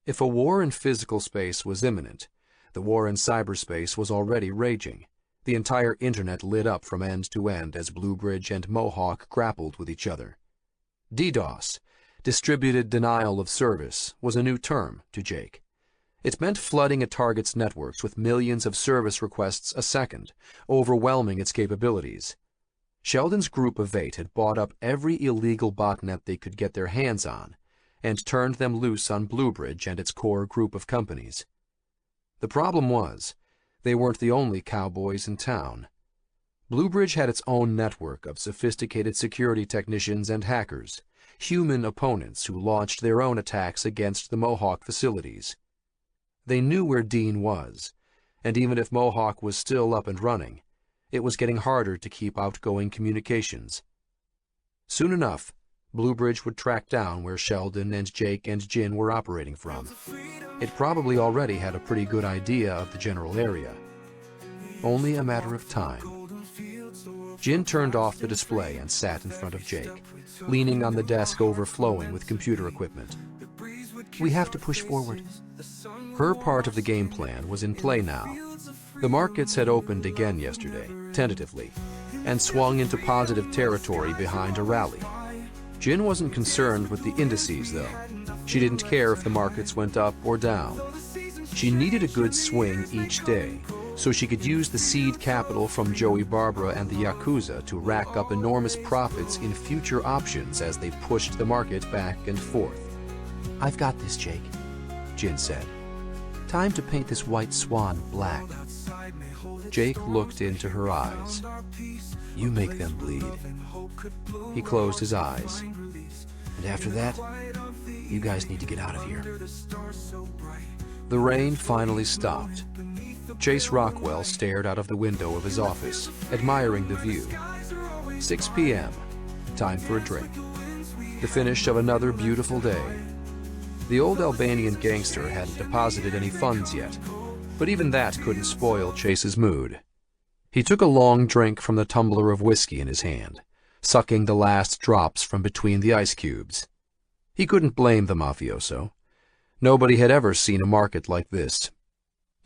If a war in physical space was imminent, the war in cyberspace was already raging. The entire internet lit up from end to end as Bluebridge and Mohawk grappled with each other. DDoS, distributed denial of service, was a new term to Jake. It meant flooding a target's networks with millions of service requests a second, overwhelming its capabilities. Sheldon's group of 8 had bought up every illegal botnet they could get their hands on and turned them loose on Bluebridge and its core group of companies. The problem was, they weren't the only cowboys in town. Bluebridge had its own network of sophisticated security technicians and hackers, human opponents who launched their own attacks against the Mohawk facilities. They knew where Dean was, and even if Mohawk was still up and running, it was getting harder to keep outgoing communications. Soon enough, Bluebridge would track down where Sheldon and Jake and Jin were operating from. It probably already had a pretty good idea of the general area. Only a matter of time. Jin turned off the display and sat in front of Jake, leaning on the desk overflowing with computer equipment.
We have to push forward.
Her part of the game plan was in play now. The markets had opened again yesterday, tentatively, and swung into positive territory behind a rally. Jin wasn't concerned with the indices, though. She didn't care if the markets went up or down. She needed a good swing each day, so she could use the seed capital from Joey Barbara and the Yakuza to rack up enormous profits in future options as they pushed the market back and forth.
I've got this, Jake,
Jin said.
Time to paint this white swan black.
Jake looked into her eyes.
You make them bleed.
He closed his eyes.
And after that, you guys need to get out of here.
The rain finally stopped. Chase Rockwell stared out of the window of his office, admiring the view. 6 p.m. Time for a drink. The finish of another beautiful day. The old Albanian gangster hadn't deposited any funds yet, but even that couldn't spoil Chase's mood. He took a long drink from the tumbler of whiskey in his hand, sucking the last drops from between the ice cubes. He couldn't blame the mafioso. Nobody had ever seen a market like this.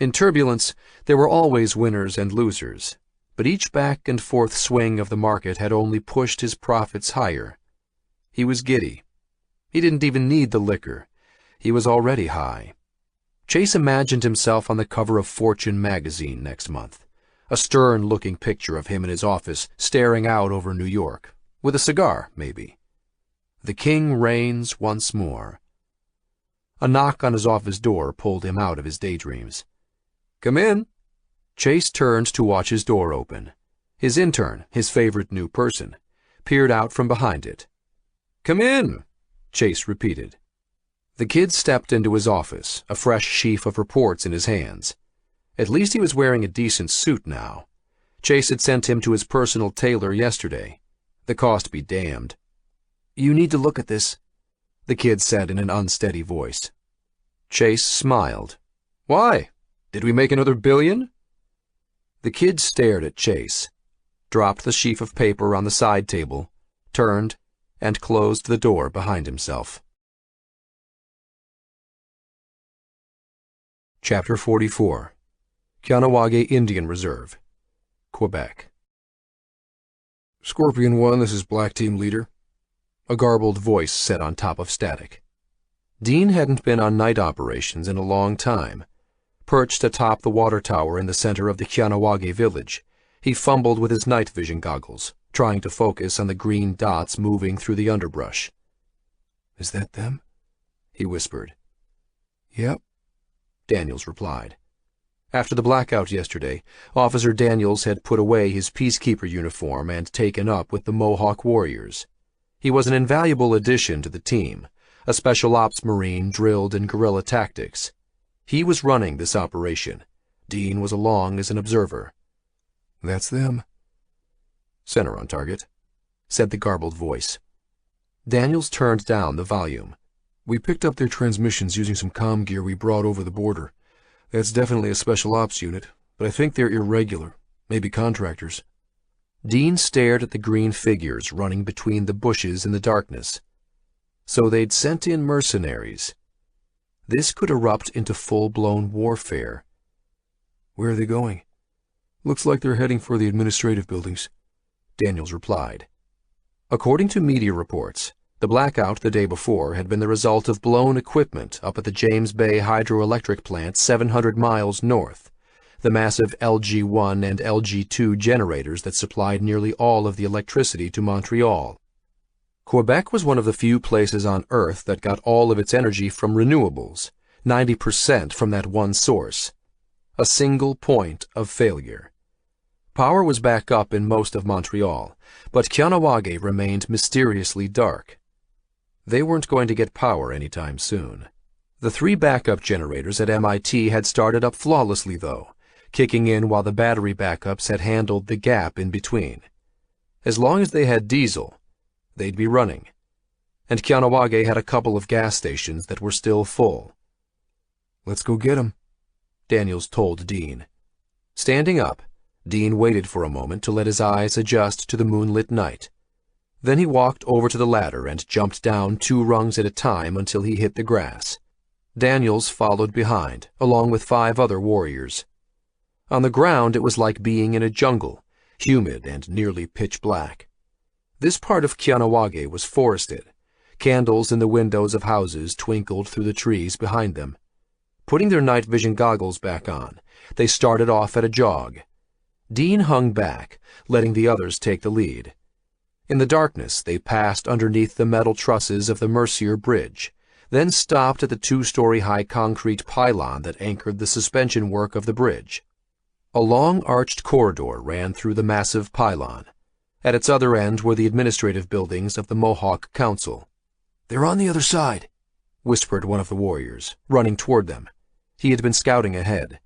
In turbulence, there were always winners and losers, but each back and forth swing of the market had only pushed his profits higher. He was giddy. He didn't even need the liquor. He was already high. Chase imagined himself on the cover of Fortune magazine next month, a stern-looking picture of him in his office staring out over New York, with a cigar, maybe. The king reigns once more. A knock on his office door pulled him out of his daydreams. "Come in." Chase turned to watch his door open. His intern, his favorite new person, peered out from behind it. "Come in," Chase repeated. The kid stepped into his office, a fresh sheaf of reports in his hands. At least he was wearing a decent suit now. Chase had sent him to his personal tailor yesterday. The cost be damned.
You need to look at this,
the kid said in an unsteady voice. Chase smiled. "Why? Did we make another billion?" The kid stared at Chase, dropped the sheaf of paper on the side table, turned, and closed the door behind himself. Chapter 44.
Kahnawake Indian Reserve, Quebec. Scorpion 1, this is Black Team Leader, a garbled voice said on top of static.
Dean hadn't been on night operations in a long time. Perched atop the water tower in the center of the Kahnawake village, he fumbled with his night vision goggles, trying to focus on the green dots moving through the underbrush.
Is that them?
He whispered.
Yep,
Daniels replied. After the blackout yesterday, Officer Daniels had put away his peacekeeper uniform and taken up with the Mohawk Warriors. He was an invaluable addition to the team, a special ops Marine drilled in guerrilla tactics. He was running this operation. Dean was along as an observer.
That's them.
Center on target, said the garbled voice. Daniels turned down the volume.
We picked up their transmissions using some comm gear we brought over the border. That's definitely a special ops unit, but I think they're irregular, maybe contractors.
Dean stared at the green figures running between the bushes in the darkness. So they'd sent in mercenaries. This could erupt into full-blown warfare.
Where are they going? Looks like they're heading for the administrative buildings,
Daniels replied. According to media reports, the blackout the day before had been the result of blown equipment up at the James Bay hydroelectric plant 700 miles north, the massive LG-1 and LG-2 generators that supplied nearly all of the electricity to Montreal. Quebec was one of the few places on Earth that got all of its energy from renewables, 90% from that one source. A single point of failure. Power was back up in most of Montreal, but Kahnawake remained mysteriously dark. They weren't going to get power anytime soon. The 3 backup generators at MIT had started up flawlessly, though, kicking in while the battery backups had handled the gap in between. As long as they had diesel, they'd be running. And Kahnawake had a couple of gas stations that were still full.
Let's go get 'em,
Daniels told Dean. Standing up, Dean waited for a moment to let his eyes adjust to the moonlit night. Then he walked over to the ladder and jumped down 2 rungs at a time until he hit the grass. Daniels followed behind, along with 5 other warriors. On the ground, it was like being in a jungle, humid and nearly pitch black. This part of Kahnawake was forested. Candles in the windows of houses twinkled through the trees behind them. Putting their night vision goggles back on, they started off at a jog. Dean hung back, letting the others take the lead. In the darkness, they passed underneath the metal trusses of the Mercier Bridge, then stopped at the 2-story-high concrete pylon that anchored the suspension work of the bridge. A long arched corridor ran through the massive pylon. At its other end were the administrative buildings of the Mohawk Council.
They're on the other side,
whispered one of the warriors, running toward them. He had been scouting ahead.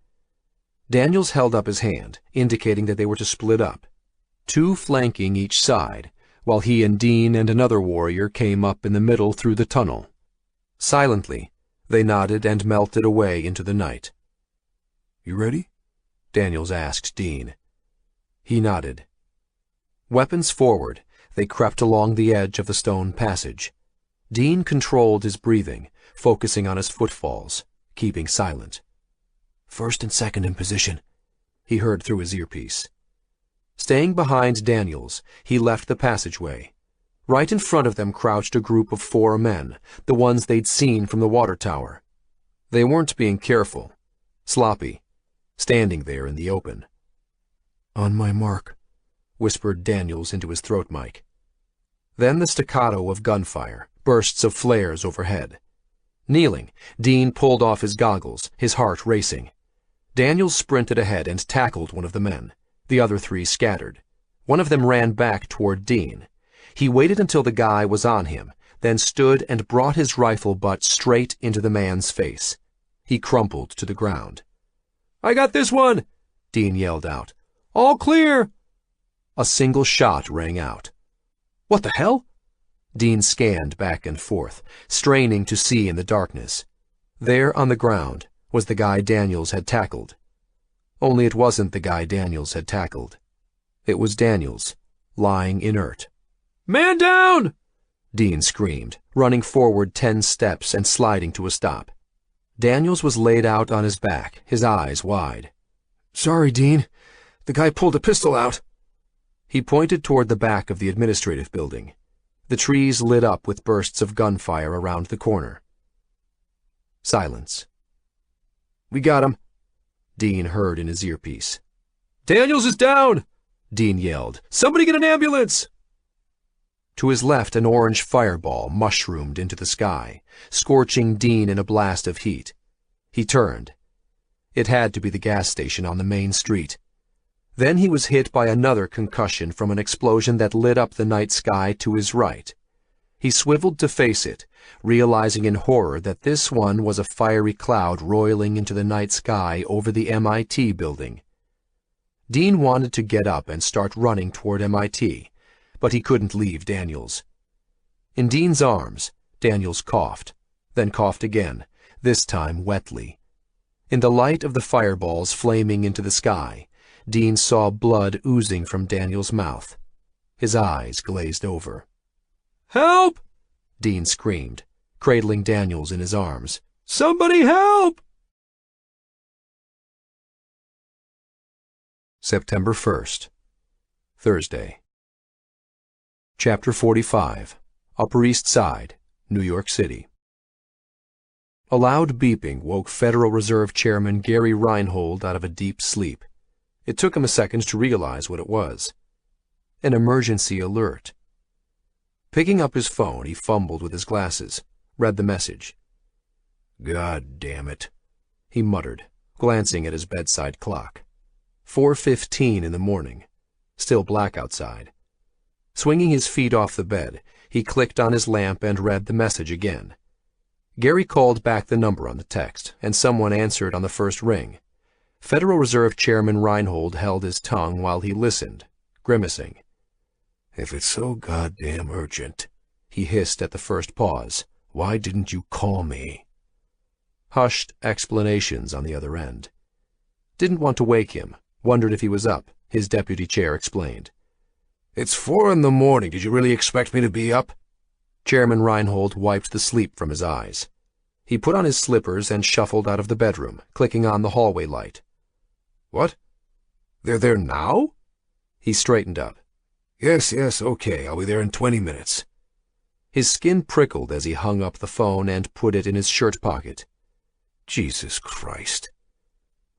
Daniels held up his hand, indicating that they were to split up, 2 flanking each side, while he and Dean and another warrior came up in the middle through the tunnel. Silently, they nodded and melted away into the night.
You ready?
Daniels asked Dean. He nodded. Weapons forward, they crept along the edge of the stone passage. Dean controlled his breathing, focusing on his footfalls, keeping silent.
First and second in position,
he heard through his earpiece. Staying behind Daniels, he left the passageway. Right in front of them crouched a group of 4 men, the ones they'd seen from the water tower. They weren't being careful, sloppy, standing there in the open.
On my mark,
whispered Daniels into his throat mic. Then the staccato of gunfire, bursts of flares overhead. Kneeling, Dean pulled off his goggles, his heart racing. Daniels sprinted ahead and tackled one of the men. The other 3 scattered. One of them ran back toward Dean. He waited until the guy was on him, then stood and brought his rifle butt straight into the man's face. He crumpled to the ground.
"I got this one!" Dean yelled out. "All clear!"
A single shot rang out.
"What the hell?"
Dean scanned back and forth, straining to see in the darkness. There on the ground was the guy Daniels had tackled. Only it wasn't the guy Daniels had tackled. It was Daniels, lying inert.
"Man down!"
Dean screamed, running forward 10 steps and sliding to a stop. Daniels was laid out on his back, his eyes wide.
Sorry, Dean. The guy pulled a pistol out.
He pointed toward the back of the administrative building. The trees lit up with bursts of gunfire around the corner. Silence.
We got him,
Dean heard in his earpiece.
Daniels is down!
Dean yelled.
Somebody get an ambulance!
To his left, an orange fireball mushroomed into the sky, scorching Dean in a blast of heat. He turned. It had to be the gas station on the main street. Then he was hit by another concussion from an explosion that lit up the night sky to his right. He swiveled to face it, realizing in horror that this one was a fiery cloud roiling into the night sky over the MIT building. Dean wanted to get up and start running toward MIT, but he couldn't leave Daniels. In Dean's arms, Daniels coughed, then coughed again, this time wetly. In the light of the fireballs flaming into the sky, Dean saw blood oozing from Daniels' mouth. His eyes glazed over.
Help!
Dean screamed, cradling Daniels in his arms.
Somebody help!
September 1st, Thursday. Chapter 45, Upper East Side, New York City. A loud beeping woke Federal Reserve Chairman Gary Reinhold out of a deep sleep. It took him a second to realize what it was. An emergency alert. Picking up his phone, he fumbled with his glasses, read the message.
God damn it,
he muttered, glancing at his bedside clock. 4:15 in the morning. Still black outside. Swinging his feet off the bed, he clicked on his lamp and read the message again. Gary called back the number on the text, and someone answered on the first ring. Federal Reserve Chairman Reinhold held his tongue while he listened, grimacing.
If it's so goddamn urgent,
he hissed at the first pause,
why didn't you call me?
Hushed explanations on the other end. Didn't want to wake him, wondered if he was up, his deputy chair explained.
It's 4 in the morning. Did you really expect me to be up?
Chairman Reinhold wiped the sleep from his eyes. He put on his slippers and shuffled out of the bedroom, clicking on the hallway light.
What? They're there now?
He straightened up.
Yes, okay. I'll be there in 20 minutes.
His skin prickled as he hung up the phone and put it in his shirt pocket.
Jesus Christ.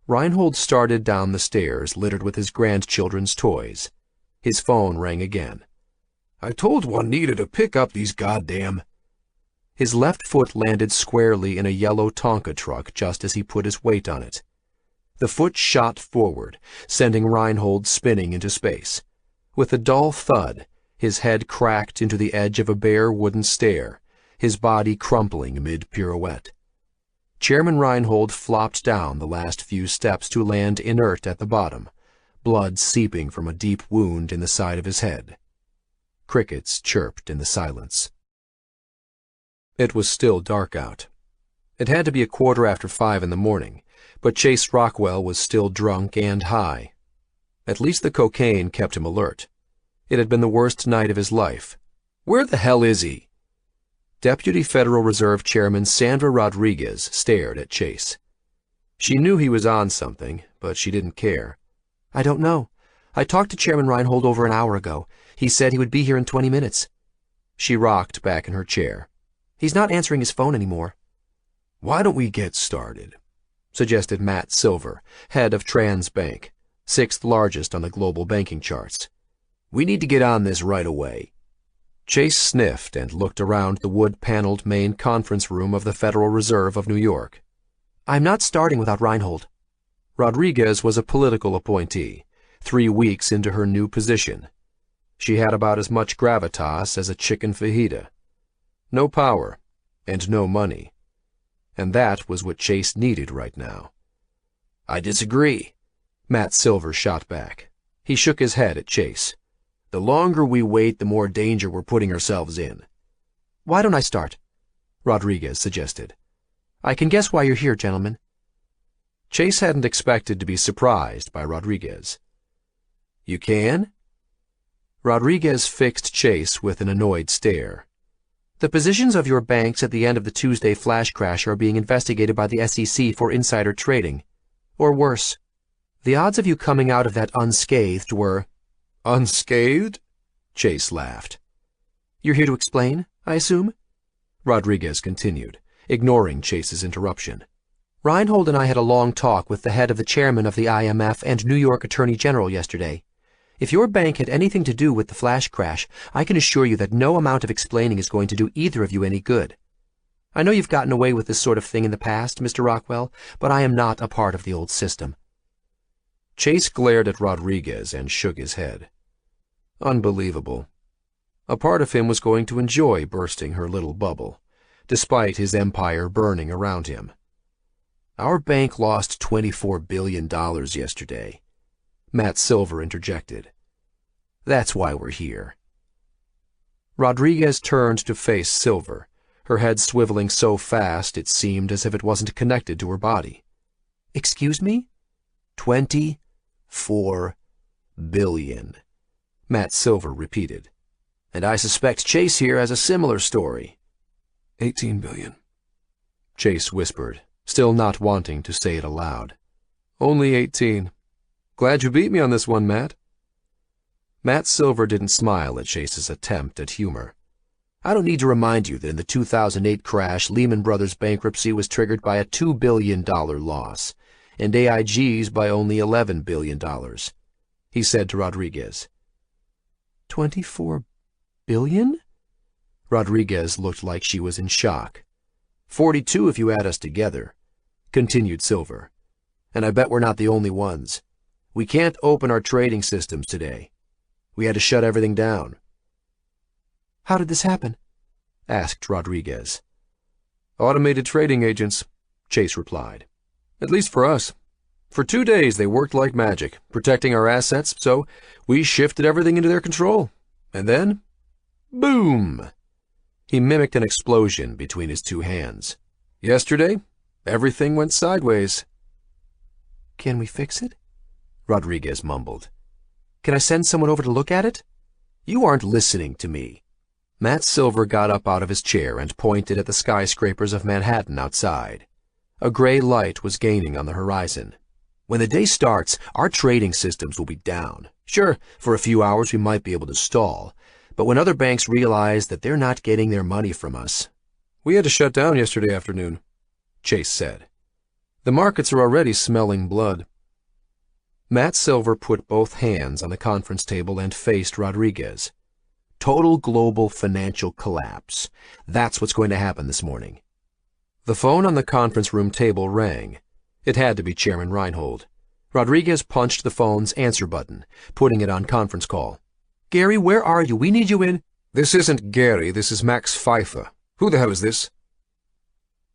Reinhold started down the stairs littered with his grandchildren's toys. His phone rang again.
I told Juanita to pick up these goddamn...
His left foot landed squarely in a yellow Tonka truck just as he put his weight on it. The foot shot forward, sending Reinhold spinning into space. With a dull thud, his head cracked into the edge of a bare wooden stair, his body crumpling mid-pirouette. Chairman Reinhold flopped down the last few steps to land inert at the bottom, blood seeping from a deep wound in the side of his head. Crickets chirped in the silence. It was still dark out. It had to be 5:15 in the morning, but Chase Rockwell was still drunk and high. At least the cocaine kept him alert. It had been the worst night of his life. Where the hell is he? Deputy Federal Reserve Chairman Sandra Rodriguez stared at Chase. She knew he was on something, but she didn't care.
I don't know. I talked to Chairman Reinhold over an hour ago. He said he would be here in 20 minutes.
She rocked back in her chair.
He's not answering his phone anymore.
Why don't we get started?
Suggested Matt Silver, head of Transbank, 6th largest on the global banking charts. We need to get on this right away. Chase sniffed and looked around the wood-paneled main conference room of the Federal Reserve of New York.
I'm not starting without Reinhold.
Rodriguez was a political appointee, 3 weeks into her new position. She had about as much gravitas as a chicken fajita. No power, and no money. And that was what Chase needed right now. I disagree, Matt Silver shot back. He shook his head at Chase. The longer we wait, the more danger we're putting ourselves in.
Why don't I start?
Rodriguez suggested.
I can guess why you're here, gentlemen.
Chase hadn't expected to be surprised by Rodriguez. You can? Rodriguez fixed Chase with an annoyed stare.
The positions of your banks at the end of the Tuesday flash crash are being investigated by the SEC for insider trading. Or worse.
The odds of you coming out of that unscathed were—
Unscathed?
Chase laughed.
You're here to explain, I assume?
Rodriguez continued, ignoring Chase's interruption.
Reinhold and I had a long talk with the head of the chairman of the IMF and New York Attorney General yesterday. If your bank had anything to do with the flash crash, I can assure you that no amount of explaining is going to do either of you any good. I know you've gotten away with this sort of thing in the past, Mr. Rockwell, but I am not a part of the old system.
Chase glared at Rodriguez and shook his head. Unbelievable. A part of him was going to enjoy bursting her little bubble, despite his empire burning around him. Our bank lost $24 billion yesterday, Matt Silver interjected. That's why we're here. Rodriguez turned to face Silver, her head swiveling so fast it seemed as if it wasn't connected to her body.
Excuse me?
24 billion, Matt Silver repeated. And I suspect Chase here has a similar story.
18 billion,
Chase whispered, still not wanting to say it aloud. Only 18. Glad you beat me on this one, Matt. Matt Silver didn't smile at Chase's attempt at humor. I don't need to remind you that in the 2008 crash, Lehman Brothers bankruptcy was triggered by a $2 billion loss, and AIG's by only $11 billion, he said to Rodriguez.
24 billion?
Rodriguez looked like she was in shock. 42 if you add us together, continued Silver. And I bet we're not the only ones. We can't open our trading systems today. We had to shut everything down.
How did this happen?
Asked Rodriguez. Automated trading agents, Chase replied. At least for us. For 2 days they worked like magic, protecting our assets, so we shifted everything into their control. And then, boom! He mimicked an explosion between his two hands. Yesterday, everything went sideways.
Can we fix it?
Rodriguez mumbled.
Can I send someone over to look at it?
You aren't listening to me. Matt Silver got up out of his chair and pointed at the skyscrapers of Manhattan outside. A gray light was gaining on the horizon. When the day starts, our trading systems will be down. Sure, for a few hours we might be able to stall, but when other banks realize that they're not getting their money from us— We had to shut down yesterday afternoon, Chase said. The markets are already smelling blood. Matt Silver put both hands on the conference table and faced Rodriguez. Total global financial collapse. That's what's going to happen this morning. The phone on the conference room table rang. It had to be Chairman Reinhold. Rodriguez punched the phone's answer button, putting it on conference call.
Gary, where are you? We need you in—
This isn't Gary, this is Max Pfeiffer. Who the hell is this?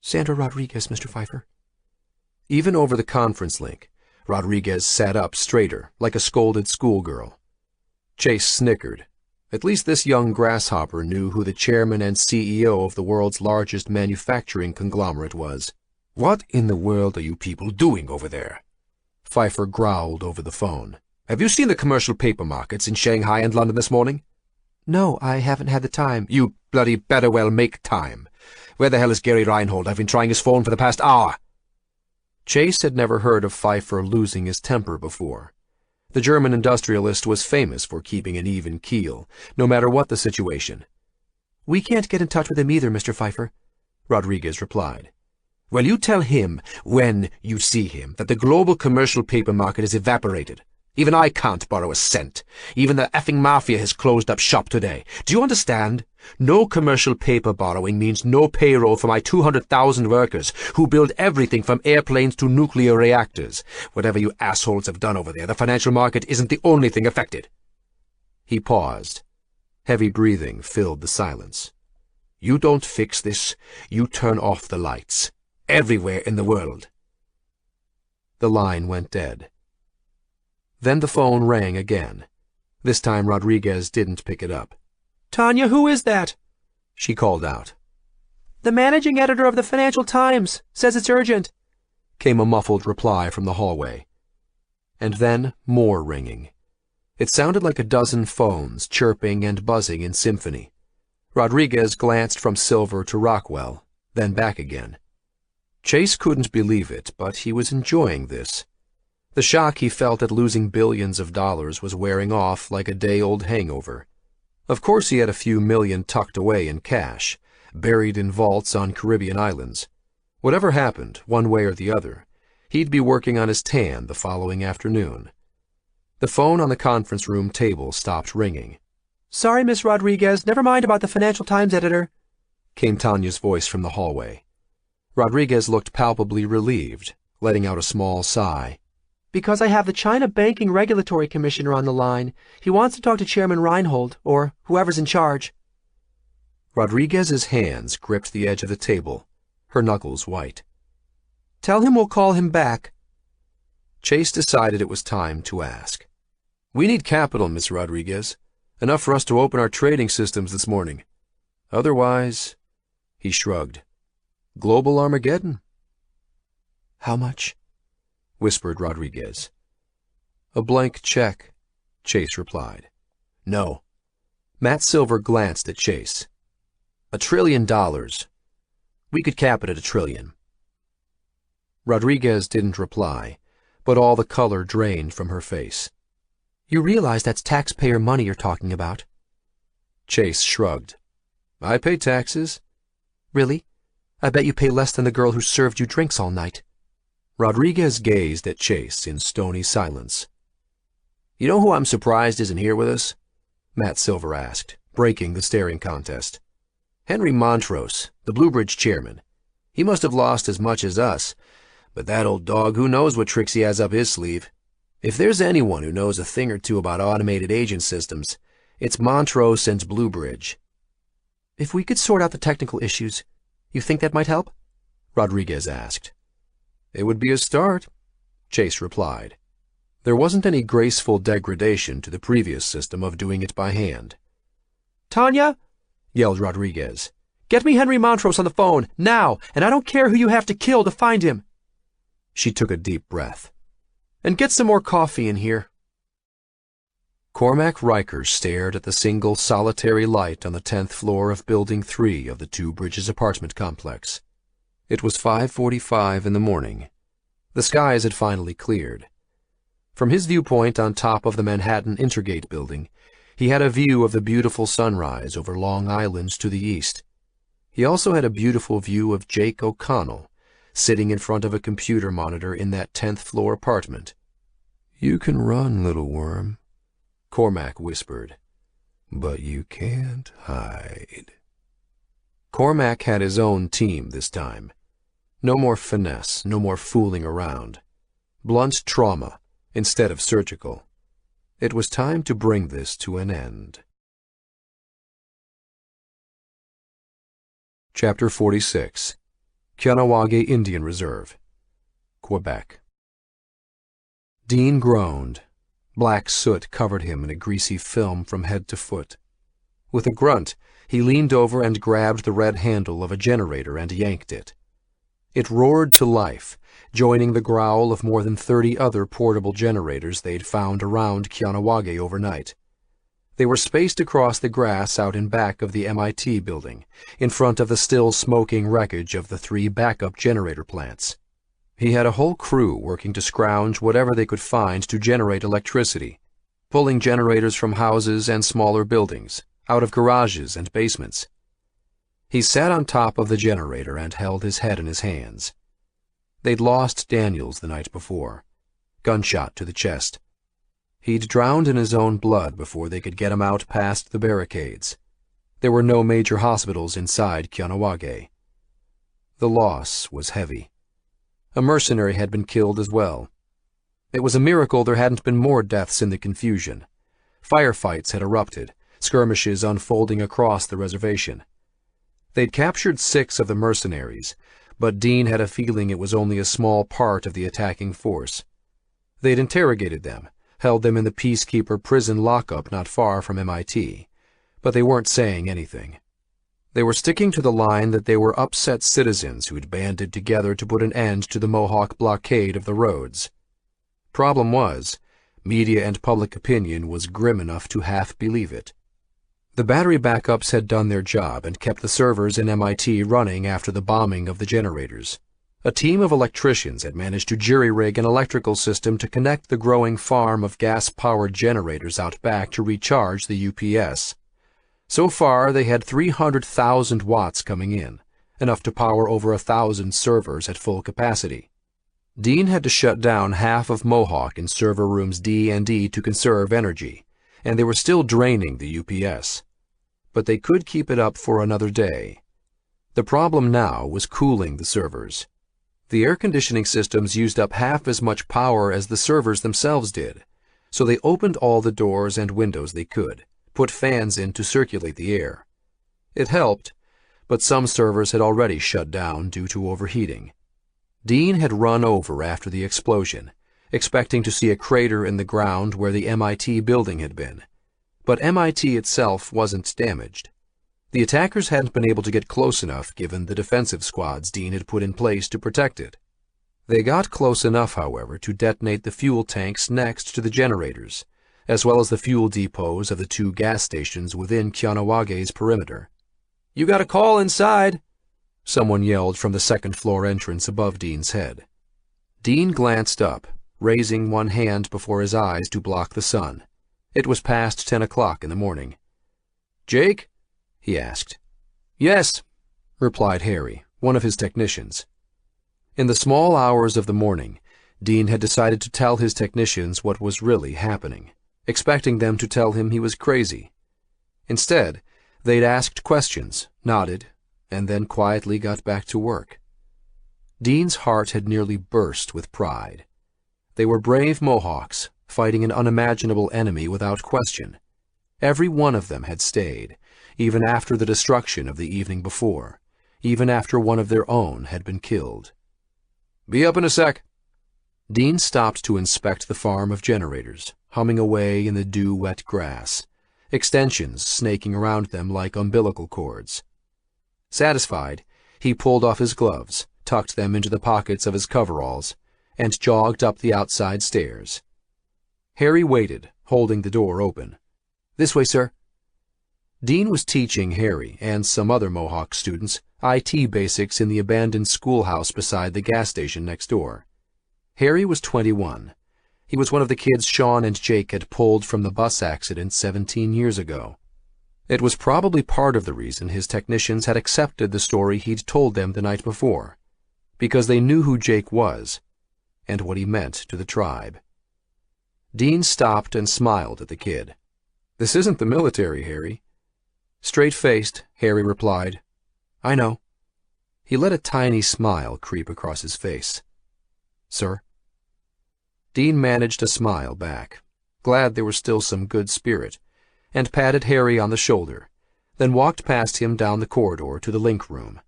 Sandra Rodriguez, Mr. Pfeiffer.
Even over the conference link, Rodriguez sat up straighter, like a scolded schoolgirl. Chase snickered. At least this young grasshopper knew who the chairman and CEO of the world's largest manufacturing conglomerate was.
What in the world are you people doing over there?
Pfeiffer growled over the phone. Have you seen the commercial paper markets in Shanghai and London this morning?
No, I haven't had the time.
You bloody better well make time. Where the hell is Gary Reinhold? I've been trying his phone for the past hour. Chase had never heard of Pfeiffer losing his temper before. The German industrialist was famous for keeping an even keel, no matter what the situation.
We can't get in touch with him either, Mr. Pfeiffer, Rodriguez replied.
Well, you tell him, when you see him, that the global commercial paper market is evaporated. Even I can't borrow a cent. Even the effing mafia has closed up shop today. Do you understand? No commercial paper borrowing means no payroll for my 200,000 workers who build everything from airplanes to nuclear reactors. Whatever you assholes have done over there, the financial market isn't the only thing affected. He paused. Heavy breathing filled the silence. You don't fix this, you turn off the lights. Everywhere in the world. The line went dead. Then the phone rang again. This time Rodriguez didn't pick it up.
Tanya, who is that?
She called out.
The managing editor of the Financial Times. Says it's urgent.
Came a muffled reply from the hallway. And then more ringing. It sounded like a dozen phones chirping and buzzing in symphony. Rodriguez glanced from Silver to Rockwell, then back again. Chase couldn't believe it, but he was enjoying this. The shock he felt at losing billions of dollars was wearing off like a day-old hangover. Of course he had a few million tucked away in cash, buried in vaults on Caribbean islands. Whatever happened, one way or the other, he'd be working on his tan the following afternoon. The phone on the conference room table stopped ringing.
"Sorry, Miss Rodriguez, never mind about the Financial Times editor,"
came Tanya's voice from the hallway. Rodriguez looked palpably relieved, letting out a small sigh.
"Because I have the China Banking Regulatory Commissioner on the line. He wants to talk to Chairman Reinhold, or whoever's in charge."
Rodriguez's hands gripped the edge of the table, her knuckles white.
"Tell him we'll call him back."
Chase decided it was time to ask. "We need capital, Miss Rodriguez. Enough for us to open our trading systems this morning. Otherwise," he shrugged, "global Armageddon."
"How much?"
whispered Rodriguez. "A blank check," Chase replied. "No." Matt Silver glanced at Chase. $1 trillion. We could cap it at $1 trillion. Rodriguez didn't reply, but all the color drained from her face.
"You realize that's taxpayer money you're talking about?"
Chase shrugged. "I pay taxes."
"Really? I bet you pay less than the girl who served you drinks all night."
Rodriguez gazed at Chase in stony silence. "You know who I'm surprised isn't here with us?" Matt Silver asked, breaking the staring contest. "Henry Montrose, the Bluebridge chairman. He must have lost as much as us, but that old dog, who knows what tricks he has up his sleeve? If there's anyone who knows a thing or two about automated agent systems, it's Montrose and Bluebridge."
"If we could sort out the technical issues, you think that might help?"
Rodriguez asked. "It would be a start," Chase replied. There wasn't any graceful degradation to the previous system of doing it by hand.
"Tanya!"
yelled Rodriguez.
"Get me Henry Montrose on the phone, now, and I don't care who you have to kill to find him."
She took a deep breath. "And get some more coffee in here." Cormac Riker stared at the single solitary light on the 10th floor of Building 3 of the Two Bridges apartment complex. It was 5:45 in the morning. The skies had finally cleared. From his viewpoint on top of the Manhattan Intergate building, he had a view of the beautiful sunrise over Long Island to the east. He also had a beautiful view of Jake O'Connell, sitting in front of a computer monitor in that 10th floor apartment. "You can run, little worm," Cormac whispered, "but you can't hide." Cormac had his own team this time. No more finesse, no more fooling around. Blunt trauma instead of surgical. It was time to bring this to an end. Chapter 46. Kahnawake Indian Reserve, Quebec. Dean groaned. Black soot covered him in a greasy film from head to foot. With a grunt, he leaned over and grabbed the red handle of a generator and yanked it. It roared to life, joining the growl of more than 30 other portable generators they'd found around Kahnawake overnight. They were spaced across the grass out in back of the MIT building, in front of the still smoking wreckage of the 3 backup generator plants. He had a whole crew working to scrounge whatever they could find to generate electricity, pulling generators from houses and smaller buildings, out of garages and basements. He sat on top of the generator and held his head in his hands. They'd lost Daniels the night before. Gunshot to the chest. He'd drowned in his own blood before they could get him out past the barricades. There were no major hospitals inside Kahnawake. The loss was heavy. A mercenary had been killed as well. It was a miracle there hadn't been more deaths in the confusion. Firefights had erupted, skirmishes unfolding across the reservation. They'd captured 6 of the mercenaries, but Dean had a feeling it was only a small part of the attacking force. They'd interrogated them, held them in the Peacekeeper prison lockup not far from MIT, but they weren't saying anything. They were sticking to the line that they were upset citizens who'd banded together to put an end to the Mohawk blockade of the roads. Problem was, media and public opinion was grim enough to half believe it. The battery backups had done their job and kept the servers in MIT running after the bombing of the generators. A team of electricians had managed to jury-rig an electrical system to connect the growing farm of gas-powered generators out back to recharge the UPS. So far, they had 300,000 watts coming in, enough to power over 1,000 servers at full capacity. Dean had to shut down half of Mohawk in server rooms D and E to conserve energy, and they were still draining the UPS. But they could keep it up for another day. The problem now was cooling the servers. The air conditioning systems used up half as much power as the servers themselves did, so they opened all the doors and windows they could, put fans in to circulate the air. It helped, but some servers had already shut down due to overheating. Dean had run over after the explosion, expecting to see a crater in the ground where the MIT building had been. But MIT itself wasn't damaged. The attackers hadn't been able to get close enough given the defensive squads Dean had put in place to protect it. They got close enough, however, to detonate the fuel tanks next to the generators, as well as the fuel depots of the 2 gas stations within Kianawage's perimeter. "You got a call inside," someone yelled from the second-floor entrance above Dean's head. Dean glanced up, raising one hand before his eyes to block the sun. It was past 10 o'clock in the morning. "Jake?" he asked. "Yes," replied Harry, one of his technicians. In the small hours of the morning, Dean had decided to tell his technicians what was really happening, expecting them to tell him he was crazy. Instead, they'd asked questions, nodded, and then quietly got back to work. Dean's heart had nearly burst with pride. They were brave Mohawks, fighting an unimaginable enemy without question. Every one of them had stayed, even after the destruction of the evening before, even after one of their own had been killed. "Be up in a sec." Dean stopped to inspect the farm of generators, humming away in the dew-wet grass, extensions snaking around them like umbilical cords. Satisfied, he pulled off his gloves, tucked them into the pockets of his coveralls, and jogged up the outside stairs. Harry waited, holding the door open. "This way, sir." Dean was teaching Harry and some other Mohawk students IT basics in the abandoned schoolhouse beside the gas station next door. Harry was 21. He was one of the kids Sean and Jake had pulled from the bus accident 17 years ago. It was probably part of the reason his technicians had accepted the story he'd told them the night before, because they knew who Jake was and what he meant to the tribe. Dean stopped and smiled at the kid. "This isn't the military, Harry." Straight-faced, Harry replied, "I know." He let a tiny smile creep across his face. "Sir?" Dean managed a smile back, glad there was still some good spirit, and patted Harry on the shoulder, then walked past him down the corridor to the link room.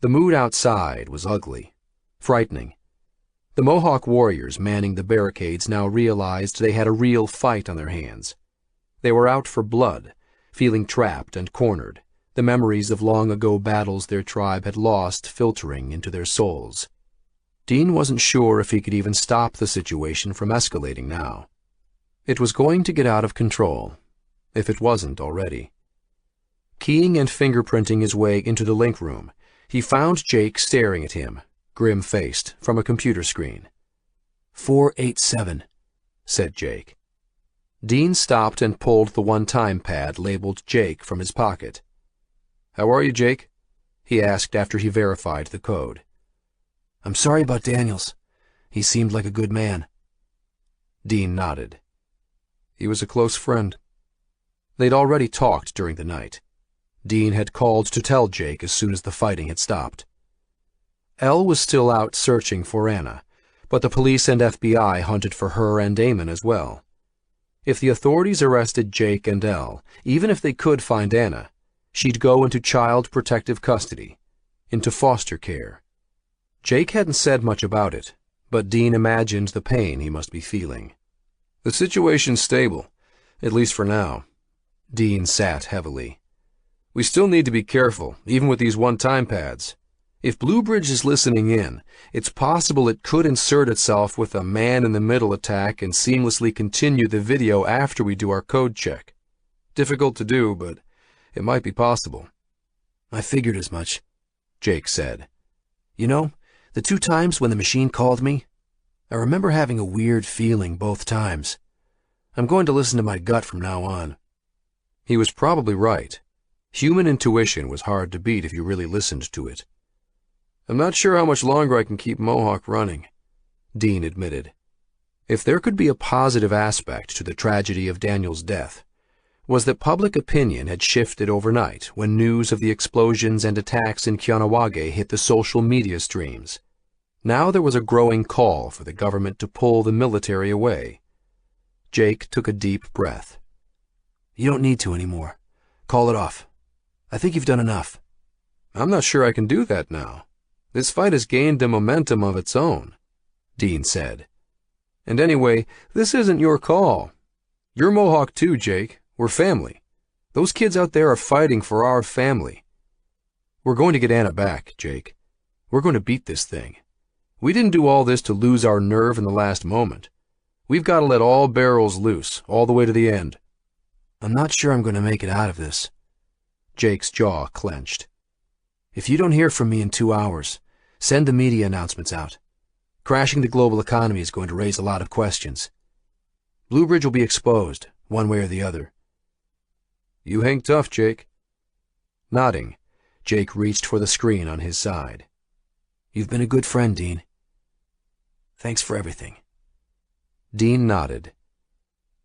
The mood outside was ugly, frightening. The Mohawk warriors manning the barricades now realized they had a real fight on their hands. They were out for blood, feeling trapped and cornered, the memories of long-ago battles their tribe had lost filtering into their souls. Dean wasn't sure if he could even stop the situation from escalating now. It was going to get out of control, if it wasn't already. Keying and fingerprinting his way into the link room, he found Jake staring at him, grim-faced, from a computer screen. 487, said Jake. Dean stopped and pulled the one-time pad labeled Jake from his pocket. "How are you, Jake?" he asked after he verified the code. "I'm sorry about Daniels. He seemed like a good man." Dean nodded. He was a close friend. They'd already talked during the night. Dean had called to tell Jake as soon as the fighting had stopped. Elle was still out searching for Anna, but the police and FBI hunted for her and Damon as well. If the authorities arrested Jake and Elle, even if they could find Anna, she'd go into child protective custody, into foster care. Jake hadn't said much about it, but Dean imagined the pain he must be feeling. "The situation's stable, at least for now." Dean sat heavily. "We still need to be careful, even with these one-time pads. If Bluebridge is listening in, it's possible it could insert itself with a man-in-the-middle attack and seamlessly continue the video after we do our code check. Difficult to do, but it might be possible." "I figured as much," Jake said. "You know,
The 2 times when the machine called me, I remember having a weird feeling both times. I'm going to listen to my gut from now on."
He was probably right. Human intuition was hard to beat if you really listened to it.
"I'm not sure how much longer I can keep Mohawk running,"
Dean admitted. If there could be a positive aspect to the tragedy of Daniel's death, was that public opinion had shifted overnight when news of the explosions and attacks in Kianawage hit the social media streams. Now there was a growing call for the government to pull the military away. Jake took a deep breath.
"You don't need to anymore. Call it off. I think you've done enough."
"I'm not sure I can do that now. This fight has gained a momentum of its own," Dean said. "And anyway, this isn't your call. You're Mohawk too, Jake. We're family. Those kids out there are fighting for our family.
We're going to get Anna back, Jake. We're going to beat this thing. We didn't do all this to lose our nerve in the last moment. We've got to let all barrels loose, all the way to the end."
"I'm not sure I'm going to make it out of this."
Jake's jaw clenched.
"If you don't hear from me in 2 hours, send the media announcements out. Crashing the global economy is going to raise a lot of questions. Bluebridge will be exposed, one way or the other."
"You hang tough, Jake."
Nodding, Jake reached for the screen on his side.
"You've been a good friend, Dean. Thanks for everything."
Dean nodded.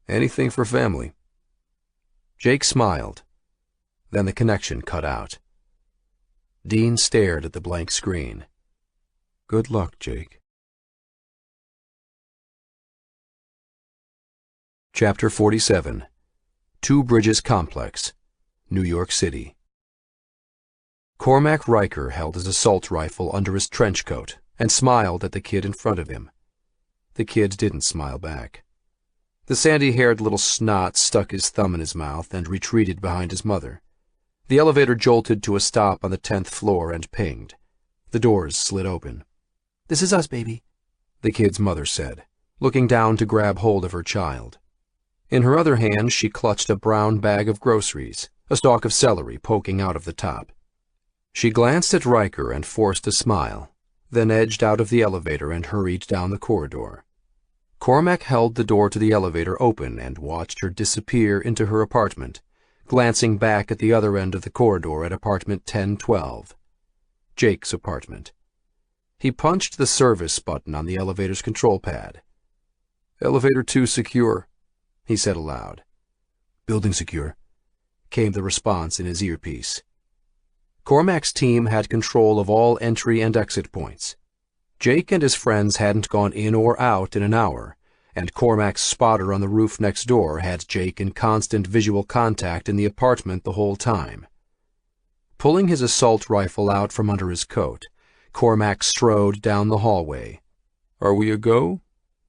"Anything for family."
Jake smiled. Then the connection cut out. Dean stared at the blank screen.
"Good luck, Jake."
Chapter 47. Two Bridges Complex, New York City. Cormac Riker held his assault rifle under his trench coat and smiled at the kid in front of him. The kid didn't smile back. The sandy-haired little snot stuck his thumb in his mouth and retreated behind his mother. The elevator jolted to a stop on the 10th floor and pinged. The doors slid open.
"This is us, baby,"
the kid's mother said, looking down to grab hold of her child. In her other hand, she clutched a brown bag of groceries, a stalk of celery poking out of the top. She glanced at Riker and forced a smile, then edged out of the elevator and hurried down the corridor. Cormac held the door to the elevator open and watched her disappear into her apartment, glancing back at the other end of the corridor at apartment 1012, Jake's apartment. He punched the service button on the elevator's control pad.
"Elevator 2 secure,"
he said aloud.
"Building secure,"
came the response in his earpiece. Cormac's team had control of all entry and exit points. Jake and his friends hadn't gone in or out in an hour, and Cormac's spotter on the roof next door had Jake in constant visual contact in the apartment the whole time. Pulling his assault rifle out from under his coat, Cormac strode down the hallway.
"Are we a go?"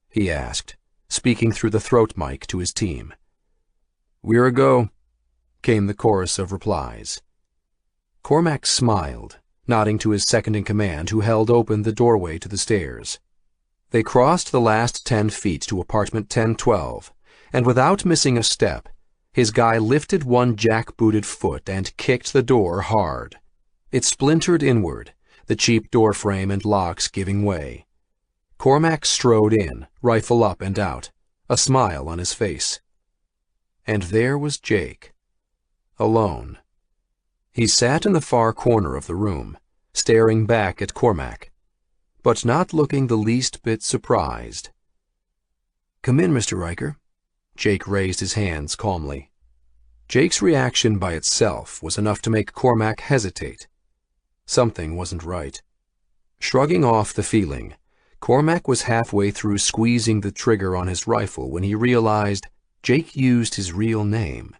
he asked, speaking through the throat mic to his team.
"We're a go,"
came the chorus of replies. Cormac smiled, nodding to his second-in-command, who held open the doorway to the stairs. They crossed the last 10 feet to apartment 1012, and without missing a step, his guy lifted one jack-booted foot and kicked the door hard. It splintered inward, the cheap door frame and locks giving way. Cormac strode in, rifle up and out, a smile on his face. And there was Jake, alone. He sat in the far corner of the room, staring back at Cormac, but not looking the least bit surprised.
"Come in, Mr. Riker."
Jake raised his hands calmly. Jake's reaction by itself was enough to make Cormac hesitate. Something wasn't right. Shrugging off the feeling, Cormac was halfway through squeezing the trigger on his rifle when he realized Jake used his real name.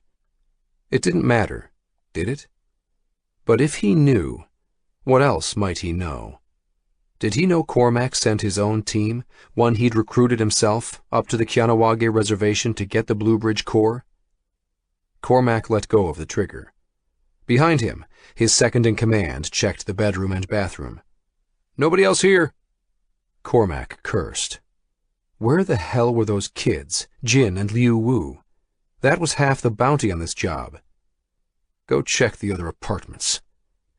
It didn't matter, did it? But if he knew, what else might he know? Did he know Cormac sent his own team, one he'd recruited himself, up to the Kianawage reservation to get the Bluebridge core? Cormac let go of the trigger. Behind him, his second-in-command checked the bedroom and bathroom.
"Nobody else here,"
Cormac cursed. Where the hell were those kids, Jin and Liu Wu? That was half the bounty on this job.
"Go check the other apartments,"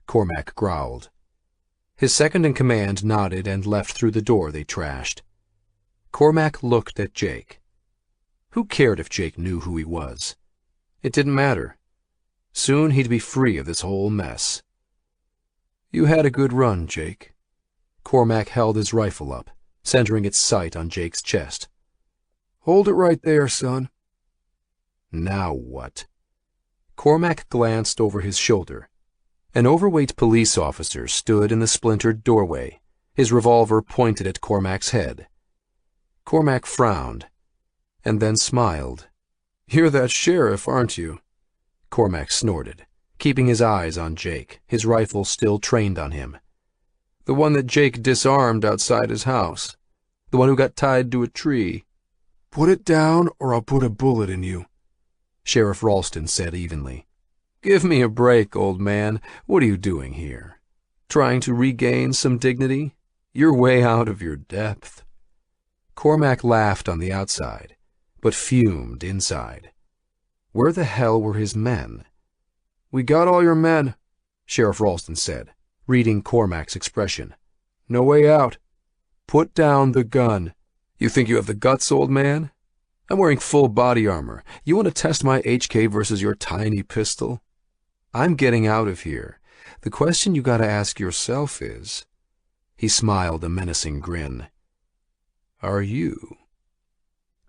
Cormac growled.
His second-in-command nodded and left through the door they trashed. Cormac looked at Jake. Who cared if Jake knew who he was? It didn't matter. Soon he'd be free of this whole mess. You had a good run, Jake. Cormac held his rifle up, centering its sight on Jake's chest. Hold it right there, son. Now what? Cormac glanced over his shoulder. An overweight police officer stood in the splintered doorway, his revolver pointed at Cormac's head. Cormac frowned, and then smiled. You're that sheriff, aren't you? Cormac snorted, keeping his eyes on Jake, his rifle still trained on him. The one that Jake disarmed outside his house. The one who got tied to a tree. Put it down or I'll put a bullet in you, Sheriff Ralston said evenly. Give me a break, old man. What are you doing here? Trying to regain some dignity? You're way out of your depth. Cormac laughed on the outside, but fumed inside. Where the hell were his men? We got all your men, Sheriff Ralston said, reading Cormac's expression. No way out. Put down the gun. You think you have the guts, old man? I'm wearing full body armor. You want to test my HK versus your tiny pistol? I'm getting out of here. The question you gotta ask yourself is... He smiled a menacing grin. Are you?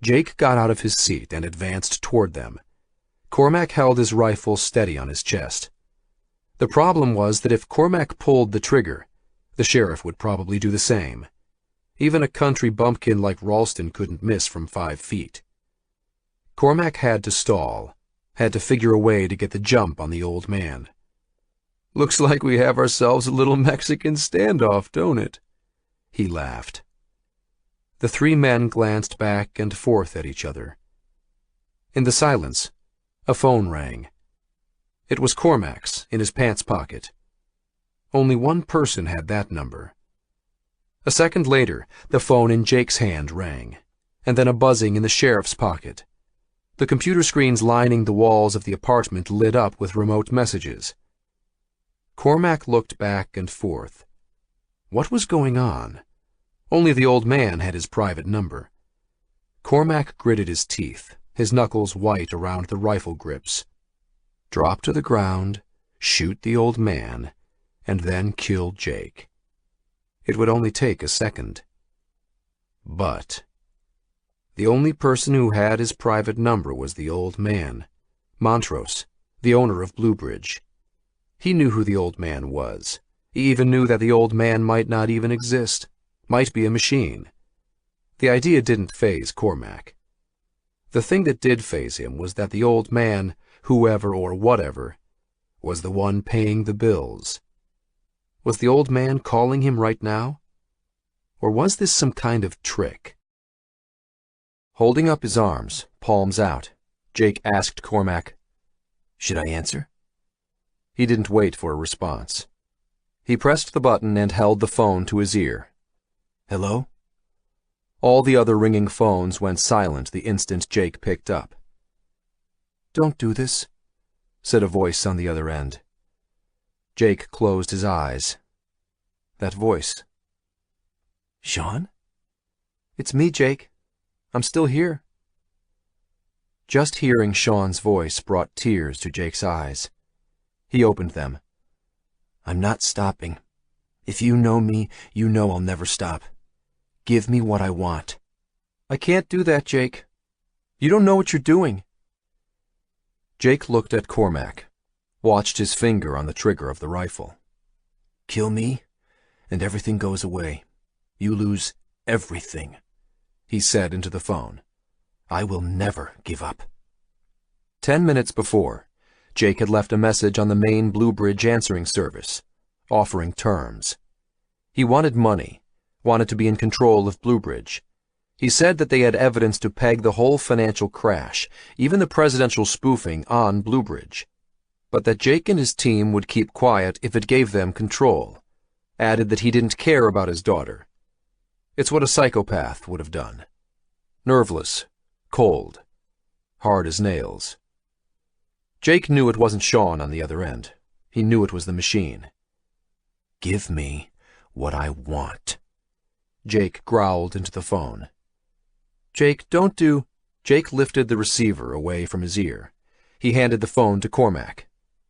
Jake got out of his seat and advanced toward them. Cormac held his rifle steady on his chest. The problem was that if Cormac pulled the trigger, the sheriff would probably do the same. Even a country bumpkin like Ralston couldn't miss from 5 feet. Cormac had to stall, had to figure a way to get the jump on the old man. Looks like we have ourselves a little Mexican standoff, don't it? He laughed. The 3 men glanced back and forth at each other. In the silence, a phone rang. It was Cormac's, in his pants pocket. Only one person had that number. A second later, the phone in Jake's hand rang, and then a buzzing in the sheriff's pocket. The computer screens lining the walls of the apartment lit up with remote messages. Cormac looked back and forth. What was going on? Only the old man had his private number. Cormac gritted his teeth, his knuckles white around the rifle grips. Drop to the ground, shoot the old man, and then kill Jake. It would only take a second. But the only person who had his private number was the old man, Montrose, the owner of Bluebridge. He knew who the old man was. He even knew that the old man might not even exist, might be a machine. The idea didn't faze Cormac. The thing that did faze him was that the old man, whoever or whatever, was the one paying the bills. Was the old man calling him right now? Or was this some kind of trick? Holding up his arms, palms out, Jake asked Cormac, "Should I answer?" He didn't wait for a response. He pressed the button and held the phone to his ear. Hello? All the other ringing phones went silent the instant Jake picked up. Don't do this, said a voice on the other end. Jake closed his eyes. That voice. Sean? It's me, Jake. I'm still here. Just hearing Sean's voice brought tears to Jake's eyes. He opened them. I'm not stopping. If you know me, you know I'll never stop. Give me what I want. I can't do that, Jake. You don't know what you're doing. Jake looked at Cormac, watched his finger on the trigger of the rifle. Kill me, and everything goes away. You lose everything, he said into the phone. I will never give up. 10 minutes before, Jake had left a message on the main Bluebridge answering service, offering terms. He wanted money, wanted to be in control of Bluebridge. He said that they had evidence to peg the whole financial crash, even the presidential spoofing, on Bluebridge, but that Jake and his team would keep quiet if it gave them control. Added that he didn't care about his daughter. It's what a psychopath would have done. Nerveless, cold, hard as nails. Jake knew it wasn't Sean on the other end. He knew it was the machine. Give me what I want." Jake growled into the phone.
"Jake, don't do—" Jake lifted the receiver away from his ear. He handed the phone to Cormac.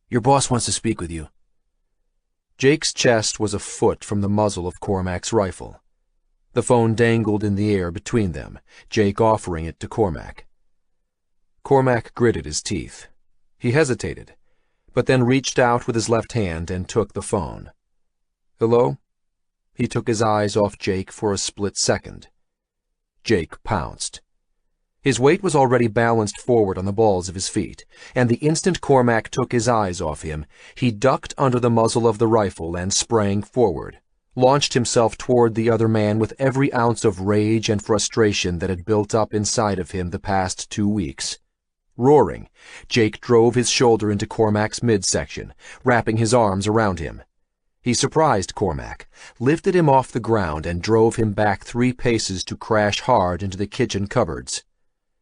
"Your boss wants to speak with you."
Jake's chest was a foot from the muzzle of Cormac's rifle. The phone dangled in the air between them, Jake offering it to Cormac. Cormac gritted his teeth. He hesitated, but then reached out with his left hand and took the phone. "Hello?" He took his eyes off Jake for a split second. Jake pounced. His weight was already balanced forward on the balls of his feet, and the instant Cormac took his eyes off him, he ducked under the muzzle of the rifle and sprang forward, launched himself toward the other man with every ounce of rage and frustration that had built up inside of him the past 2 weeks. Roaring, Jake drove his shoulder into Cormac's midsection, wrapping his arms around him. He surprised Cormac, lifted him off the ground, and drove him back 3 paces to crash hard into the kitchen cupboards.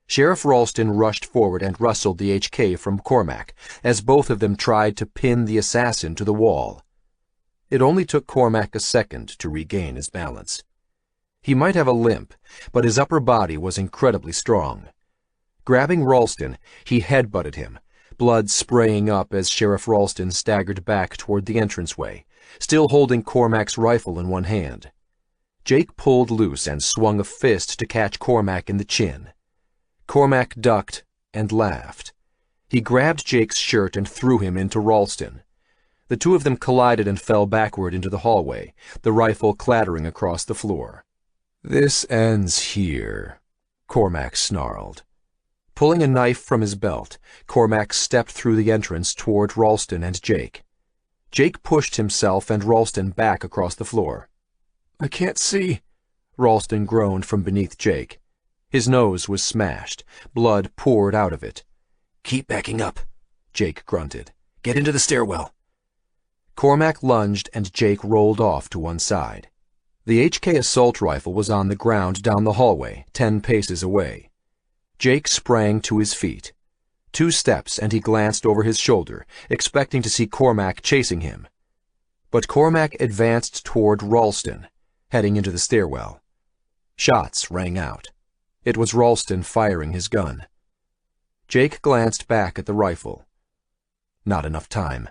Sheriff Ralston rushed forward and rustled the HK from Cormac, as both of them tried to pin the assassin to the wall. It only took Cormac a second to regain his balance. He might have a limp, but his upper body was incredibly strong. Grabbing Ralston, he headbutted him, blood spraying up as Sheriff Ralston staggered back toward the entranceway, still holding Cormac's rifle in one hand. Jake pulled loose and swung a fist to catch Cormac in the chin. Cormac ducked and laughed. He grabbed Jake's shirt and threw him into Ralston. The two of them collided and fell backward into the hallway, the rifle clattering across the floor.
"This ends here," Cormac snarled.
Pulling a knife from his belt, Cormac stepped through the entrance toward Ralston and Jake. Jake pushed himself and Ralston back across the floor.
"I can't see,"
Ralston groaned from beneath Jake. His nose was smashed. Blood poured out of it.
"Keep backing up," Jake grunted. "Get into the stairwell."
Cormac lunged and Jake rolled off to one side. The HK assault rifle was on the ground down the hallway, 10 paces away. Jake sprang to his feet. 2 steps and he glanced over his shoulder, expecting to see Cormac chasing him. But Cormac advanced toward Ralston, heading into the stairwell. Shots rang out. It was Ralston firing his gun. Jake glanced back at the rifle. Not enough time.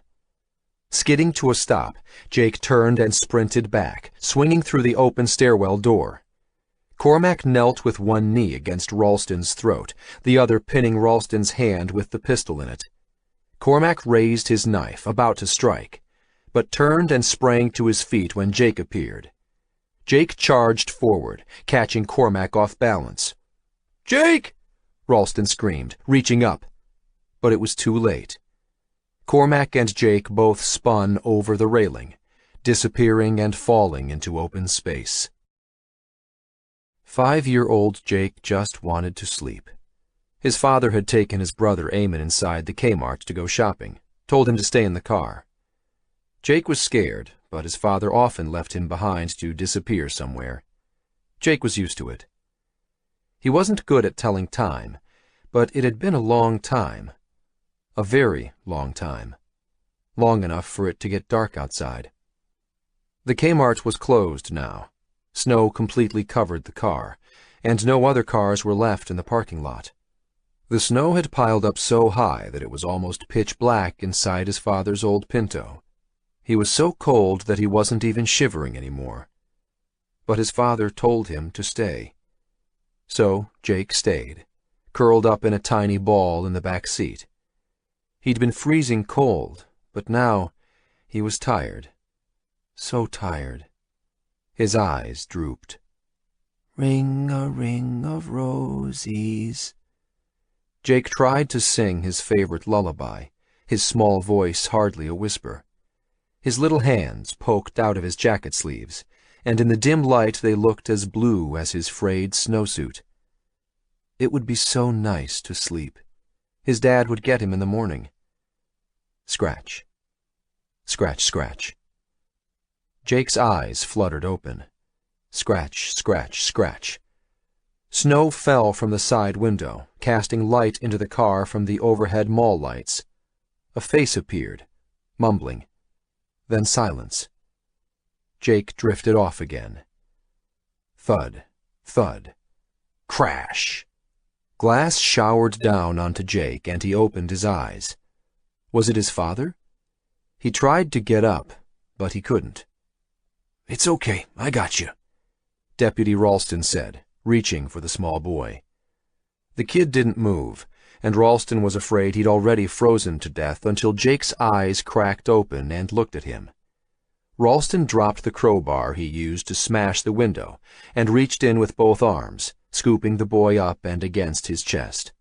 Skidding to a stop, Jake turned and sprinted back, swinging through the open stairwell door. Cormac knelt with one knee against Ralston's throat, the other pinning Ralston's hand with the pistol in it. Cormac raised his knife, about to strike, but turned and sprang to his feet when Jake appeared. Jake charged forward, catching Cormac off balance. "Jake!" Ralston screamed, reaching up. But it was too late. Cormac and Jake both spun over the railing, disappearing and falling into open space. 5-year-old Jake just wanted to sleep. His father had taken his brother Eamon inside the Kmart to go shopping, told him to stay in the car. Jake was scared, but his father often left him behind to disappear somewhere. Jake was used to it. He wasn't good at telling time, but it had been a long time. A very long time. Long enough for it to get dark outside. The Kmart was closed now. Snow completely covered the car, and no other cars were left in the parking lot. The snow had piled up so high that it was almost pitch black inside his father's old Pinto. He was so cold that he wasn't even shivering anymore. But his father told him to stay. So Jake stayed, curled up in a tiny ball in the back seat. He'd been freezing cold, but now he was tired. So tired. His eyes drooped. "Ring a ring of rosies." Jake tried to sing his favorite lullaby, his small voice hardly a whisper. His little hands poked out of his jacket sleeves, and in the dim light they looked as blue as his frayed snowsuit. It would be so nice to sleep. His dad would get him in the morning. Scratch. Scratch, scratch. Jake's eyes fluttered open. Scratch, scratch, scratch. Snow fell from the side window, casting light into the car from the overhead mall lights. A face appeared, mumbling. Then silence.
Jake drifted off again. Thud, thud, crash. Glass showered down onto Jake, and he opened his eyes. Was it his father? He tried to get up, but he couldn't.
"It's okay, I got you,"
Deputy Ralston said, reaching for the small boy. The kid didn't move, and Ralston was afraid he'd already frozen to death until Jake's eyes cracked open and looked at him. Ralston dropped the crowbar he used to smash the window and reached in with both arms, scooping the boy up and against his chest.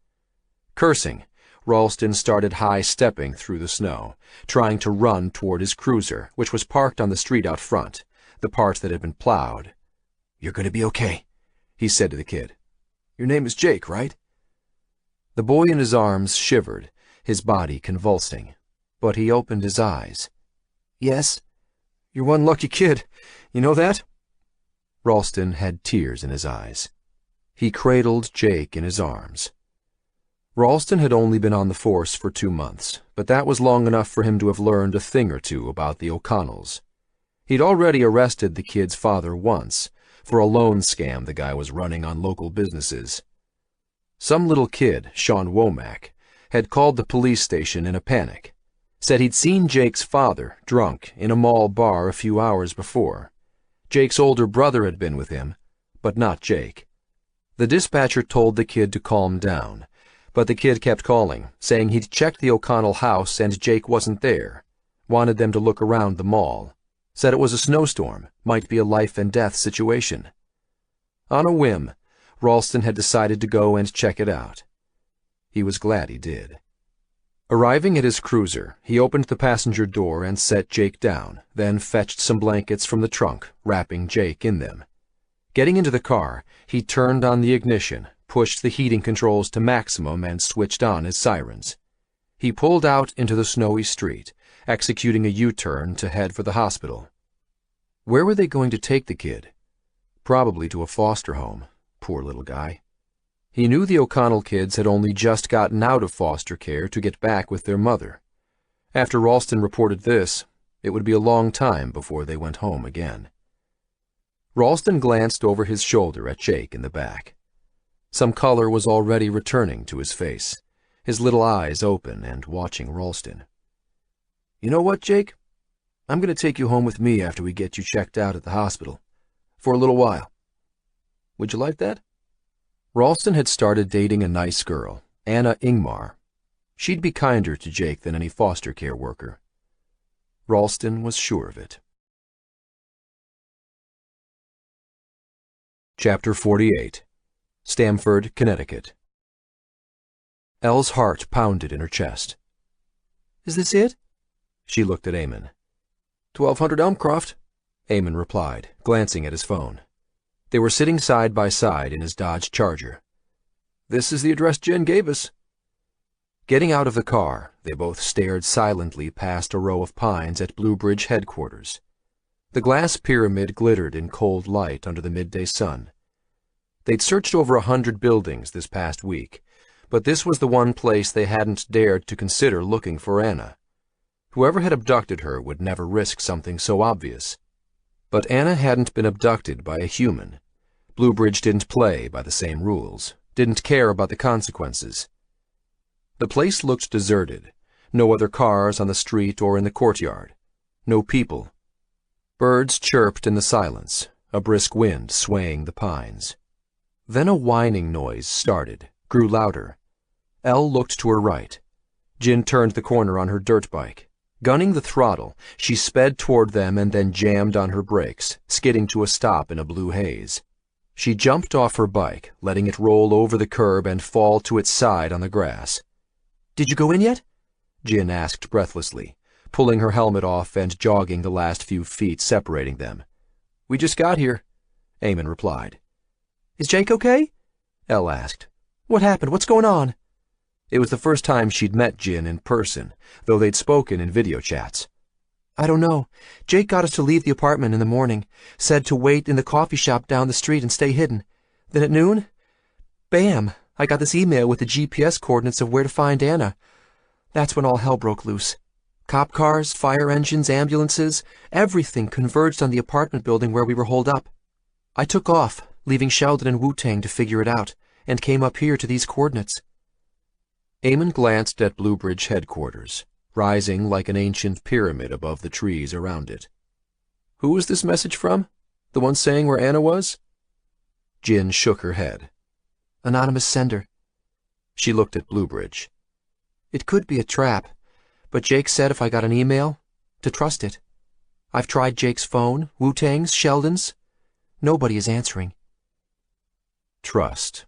Cursing, Ralston started high-stepping through the snow, trying to run toward his cruiser, which was parked on the street out front, the part that had been plowed.
"You're going to be okay," he said to the kid. "Your name is Jake, right?"
The boy in his arms shivered, his body convulsing, but he opened his eyes.
"Yes. You're one lucky kid. You know that?"
Ralston had tears in his eyes. He cradled Jake in his arms. Ralston had only been on the force for 2 months, but that was long enough for him to have learned a thing or two about the O'Connells. He'd already arrested the kid's father once, for a loan scam the guy was running on local businesses. Some little kid, Sean Womack, had called the police station in a panic, said he'd seen Jake's father drunk in a mall bar a few hours before. Jake's older brother had been with him, but not Jake. The dispatcher told the kid to calm down, but the kid kept calling, saying he'd checked the O'Connell house and Jake wasn't there, wanted them to look around the mall, said it was a snowstorm, might be a life-and-death situation. On a whim, Ralston had decided to go and check it out. He was glad he did. Arriving at his cruiser, he opened the passenger door and set Jake down, then fetched some blankets from the trunk, wrapping Jake in them. Getting into the car, he turned on the ignition, pushed the heating controls to maximum, and switched on his sirens. He pulled out into the snowy street, executing a U-turn to head for the hospital. Where were they going to take the kid? Probably to a foster home. Poor little guy. He knew the O'Connell kids had only just gotten out of foster care to get back with their mother. After Ralston reported this, it would be a long time before they went home again. Ralston glanced over his shoulder at Jake in the back. Some color was already returning to his face, his little eyes open and watching Ralston.
"You know what, Jake? I'm going to take you home with me after we get you checked out at the hospital. For a little while. Would you like that?"
Ralston had started dating a nice girl, Anna Ingmar. She'd be kinder to Jake than any foster care worker. Ralston was sure of it. Chapter 48. Stamford, Connecticut. Elle's heart pounded in her chest.
Is this it?
She looked at Eamon.
1200 Elmcroft,
Eamon replied, glancing at his phone. They were sitting side by side in his Dodge Charger.
"This is the address Jen gave us."
Getting out of the car, they both stared silently past a row of pines at Blue Bridge headquarters. The glass pyramid glittered in cold light under the midday sun. They'd searched over 100 buildings this past week, but this was the one place they hadn't dared to consider looking for Anna. Whoever had abducted her would never risk something so obvious. But Anna hadn't been abducted by a human. Blue Bridge didn't play by the same rules, didn't care about the consequences. The place looked deserted, no other cars on the street or in the courtyard, no people. Birds chirped in the silence, a brisk wind swaying the pines. Then a whining noise started, grew louder. Elle looked to her right. Jin turned the corner on her dirt bike. Gunning the throttle, she sped toward them and then jammed on her brakes, skidding to a stop in a blue haze. She jumped off her bike, letting it roll over the curb and fall to its side on the grass.
Did you go in yet?
Jin asked breathlessly, pulling her helmet off and jogging the last few feet separating them.
"We just got here,"
Eamon replied.
Is Jake okay?
Elle asked.
What happened? What's going on?
It was the first time she'd met Jin in person, though they'd spoken in video chats.
I don't know. Jake got us to leave the apartment in the morning, said to wait in the coffee shop down the street and stay hidden. Then at noon, bam, I got this email with the GPS coordinates of where to find Anna. That's when all hell broke loose. Cop cars, fire engines, ambulances, everything converged on the apartment building where we were holed up. I took off, leaving Sheldon and Wu-Tang to figure it out, and came up here to these coordinates.
Eamon glanced at Bluebridge headquarters, rising like an ancient pyramid above the trees around it. Who was this message from? The one saying where Anna was? Jin shook her head.
Anonymous sender.
She looked at Bluebridge.
It could be a trap, but Jake said if I got an email, to trust it. I've tried Jake's phone, Wu-Tang's, Sheldon's. Nobody is answering.
Trust.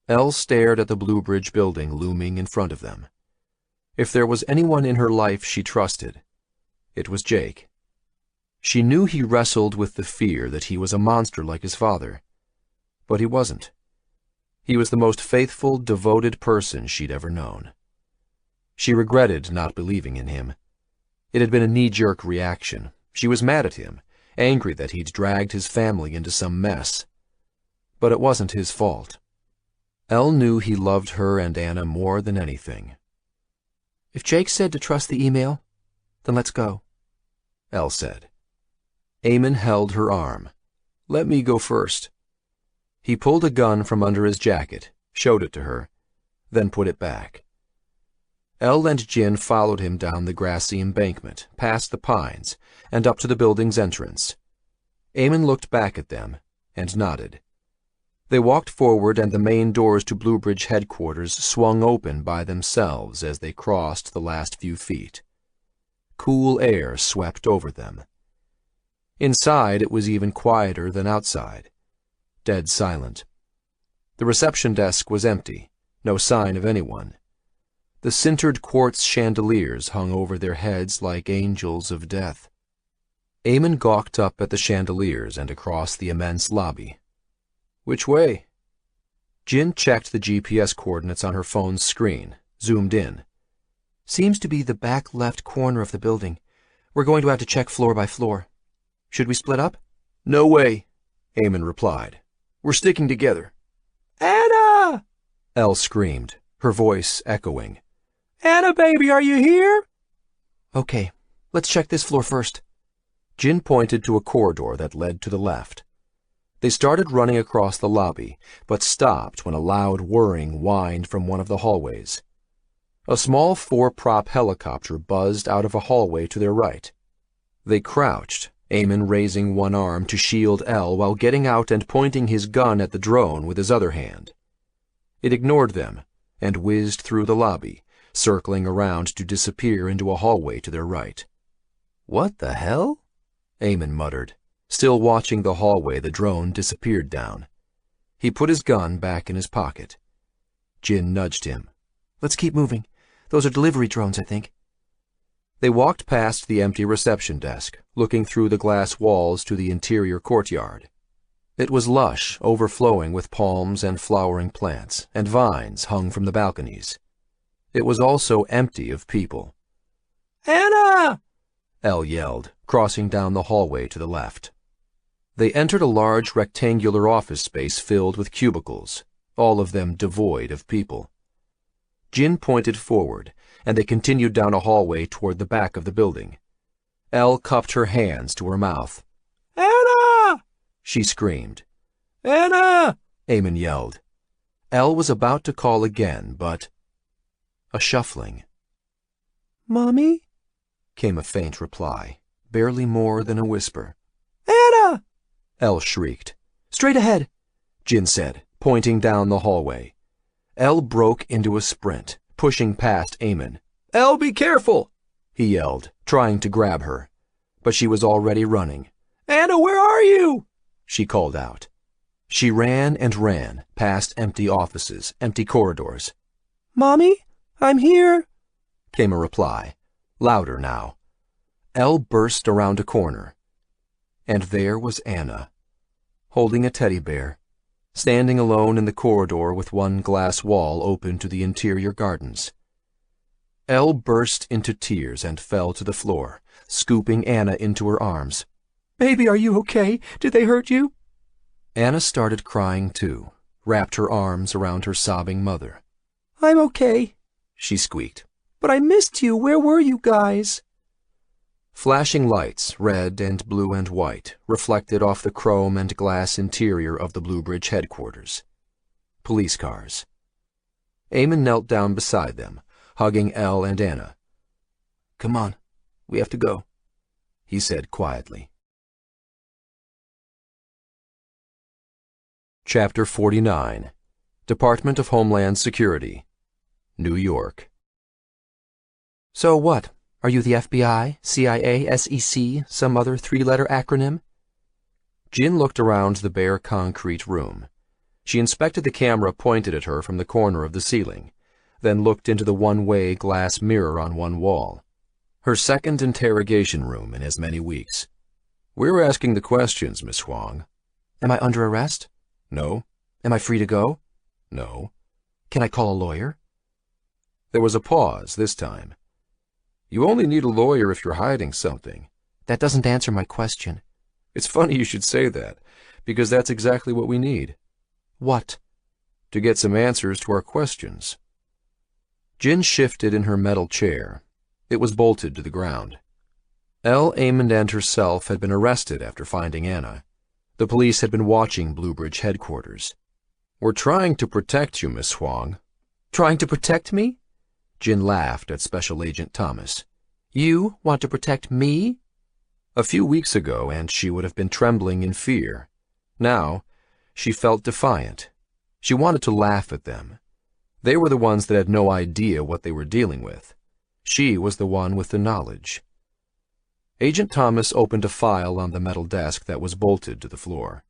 Elle stared at the Bluebridge building looming in front of them. If there was anyone in her life she trusted, it was Jake. She knew he wrestled with the fear that he was a monster like his father, but he wasn't. He was the most faithful, devoted person she'd ever known. She regretted not believing in him. It had been a knee-jerk reaction. She was mad at him, angry that he'd dragged his family into some mess. But it wasn't his fault. Elle knew he loved her and Anna more than anything.
If Jake said to trust the email, then let's go,
Elle said. Eamon held her arm. Let me go first. He pulled a gun from under his jacket, showed it to her, then put it back. Elle and Jin followed him down the grassy embankment, past the pines, and up to the building's entrance. Eamon looked back at them and nodded. They walked forward, and the main doors to Bluebridge headquarters swung open by themselves as they crossed the last few feet. Cool air swept over them. Inside, it was even quieter than outside. Dead silent. The reception desk was empty, no sign of anyone. The sintered quartz chandeliers hung over their heads like angels of death. Eamon gawked up at the chandeliers and across the immense lobby. Which way? Jin checked the GPS coordinates on her phone's screen, zoomed in.
Seems to be the back left corner of the building. We're going to have to check floor by floor. Should we split up?
No way, Eamon replied. We're sticking together.
Anna!
Elle screamed, her voice echoing.
Anna, baby, are you here? Okay, let's check this floor first.
Jin pointed to a corridor that led to the left. They started running across the lobby, but stopped when a loud whirring whined from one of the hallways. A small four-prop helicopter buzzed out of a hallway to their right. They crouched, Eamon raising one arm to shield Elle while getting out and pointing his gun at the drone with his other hand. It ignored them and whizzed through the lobby, circling around to disappear into a hallway to their right. What the hell? Eamon muttered. Still watching the hallway the drone disappeared down. He put his gun back in his pocket. Jin nudged him.
Let's keep moving. Those are delivery drones, I think.
They walked past the empty reception desk, looking through the glass walls to the interior courtyard. It was lush, overflowing with palms and flowering plants, and vines hung from the balconies. It was also empty of people.
Anna!
Elle yelled, crossing down the hallway to the left. They entered a large rectangular office space filled with cubicles, all of them devoid of people. Jin pointed forward, and they continued down a hallway toward the back of the building. Elle cupped her hands to her mouth.
Anna!
She screamed.
Anna!
Eamon yelled. Elle was about to call again, but a shuffling.
Mommy?
Came a faint reply, barely more than a whisper.
Anna!
Elle shrieked.
Straight ahead,
Jin said, pointing down the hallway. Elle broke into a sprint, pushing past Eamon. Elle, be careful! He yelled, trying to grab her. But she was already running.
Anna, where are you?
She called out. She ran and ran, past empty offices, empty corridors.
Mommy, I'm here,
came a reply, louder now. Elle burst around a corner. And there was Anna, holding a teddy bear, standing alone in the corridor with one glass wall open to the interior gardens. Elle burst into tears and fell to the floor, scooping Anna into her arms.
Baby, are you okay? Did they hurt you?
Anna started crying too, wrapped her arms around her sobbing mother.
I'm okay,
she squeaked.
But I missed you. Where were you guys?
Flashing lights, red and blue and white, reflected off the chrome and glass interior of the Bluebridge headquarters. Police cars. Eamon knelt down beside them, hugging Elle and Anna.
Come on, we have to go,
he said quietly. Chapter 49. Department of Homeland Security, New York.
So what? Are you the FBI, CIA, SEC, some other three-letter acronym?
Jin looked around the bare concrete room. She inspected the camera pointed at her from the corner of the ceiling, then looked into the one-way glass mirror on one wall. Her second interrogation room in as many weeks. We're asking the questions, Miss Huang.
Am I under arrest?
No.
Am I free to go?
No.
Can I call a lawyer?
There was a pause this time. You only need a lawyer if you're hiding something.
That doesn't answer my question.
It's funny you should say that, because that's exactly what we need.
What?
To get some answers to our questions. Jin shifted in her metal chair. It was bolted to the ground. Elle, Eamon, and herself had been arrested after finding Anna. The police had been watching Bluebridge headquarters. We're trying to protect you, Miss Huang.
Trying to protect me?
Jin laughed at Special Agent Thomas.
You want to protect me?
A few weeks ago, and she would have been trembling in fear. Now, she felt defiant. She wanted to laugh at them. They were the ones that had no idea what they were dealing with. She was the one with the knowledge. Agent Thomas opened a file on the metal desk that was bolted to the floor.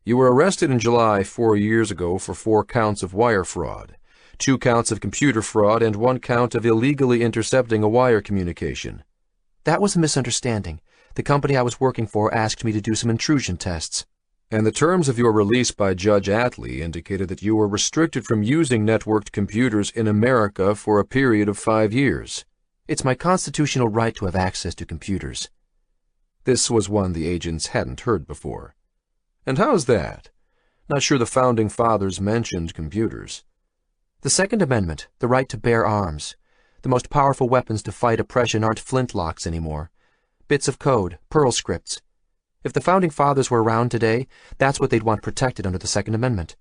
You were arrested in July 4 years ago for 4 counts of wire fraud, 2 counts of computer fraud, and 1 count of illegally intercepting a wire communication.
That was a misunderstanding. The company I was working for asked me to do some intrusion tests.
And the terms of your release by Judge Attlee indicated that you were restricted from using networked computers in America for a period of 5 years.
It's my constitutional right to have access to computers.
This was one the agents hadn't heard before. And how's that? Not sure the Founding Fathers mentioned computers.
The Second Amendment, the right to bear arms. The most powerful weapons to fight oppression aren't flintlocks anymore. Bits of code, Perl scripts. If the Founding Fathers were around today, that's what they'd want protected under the Second Amendment.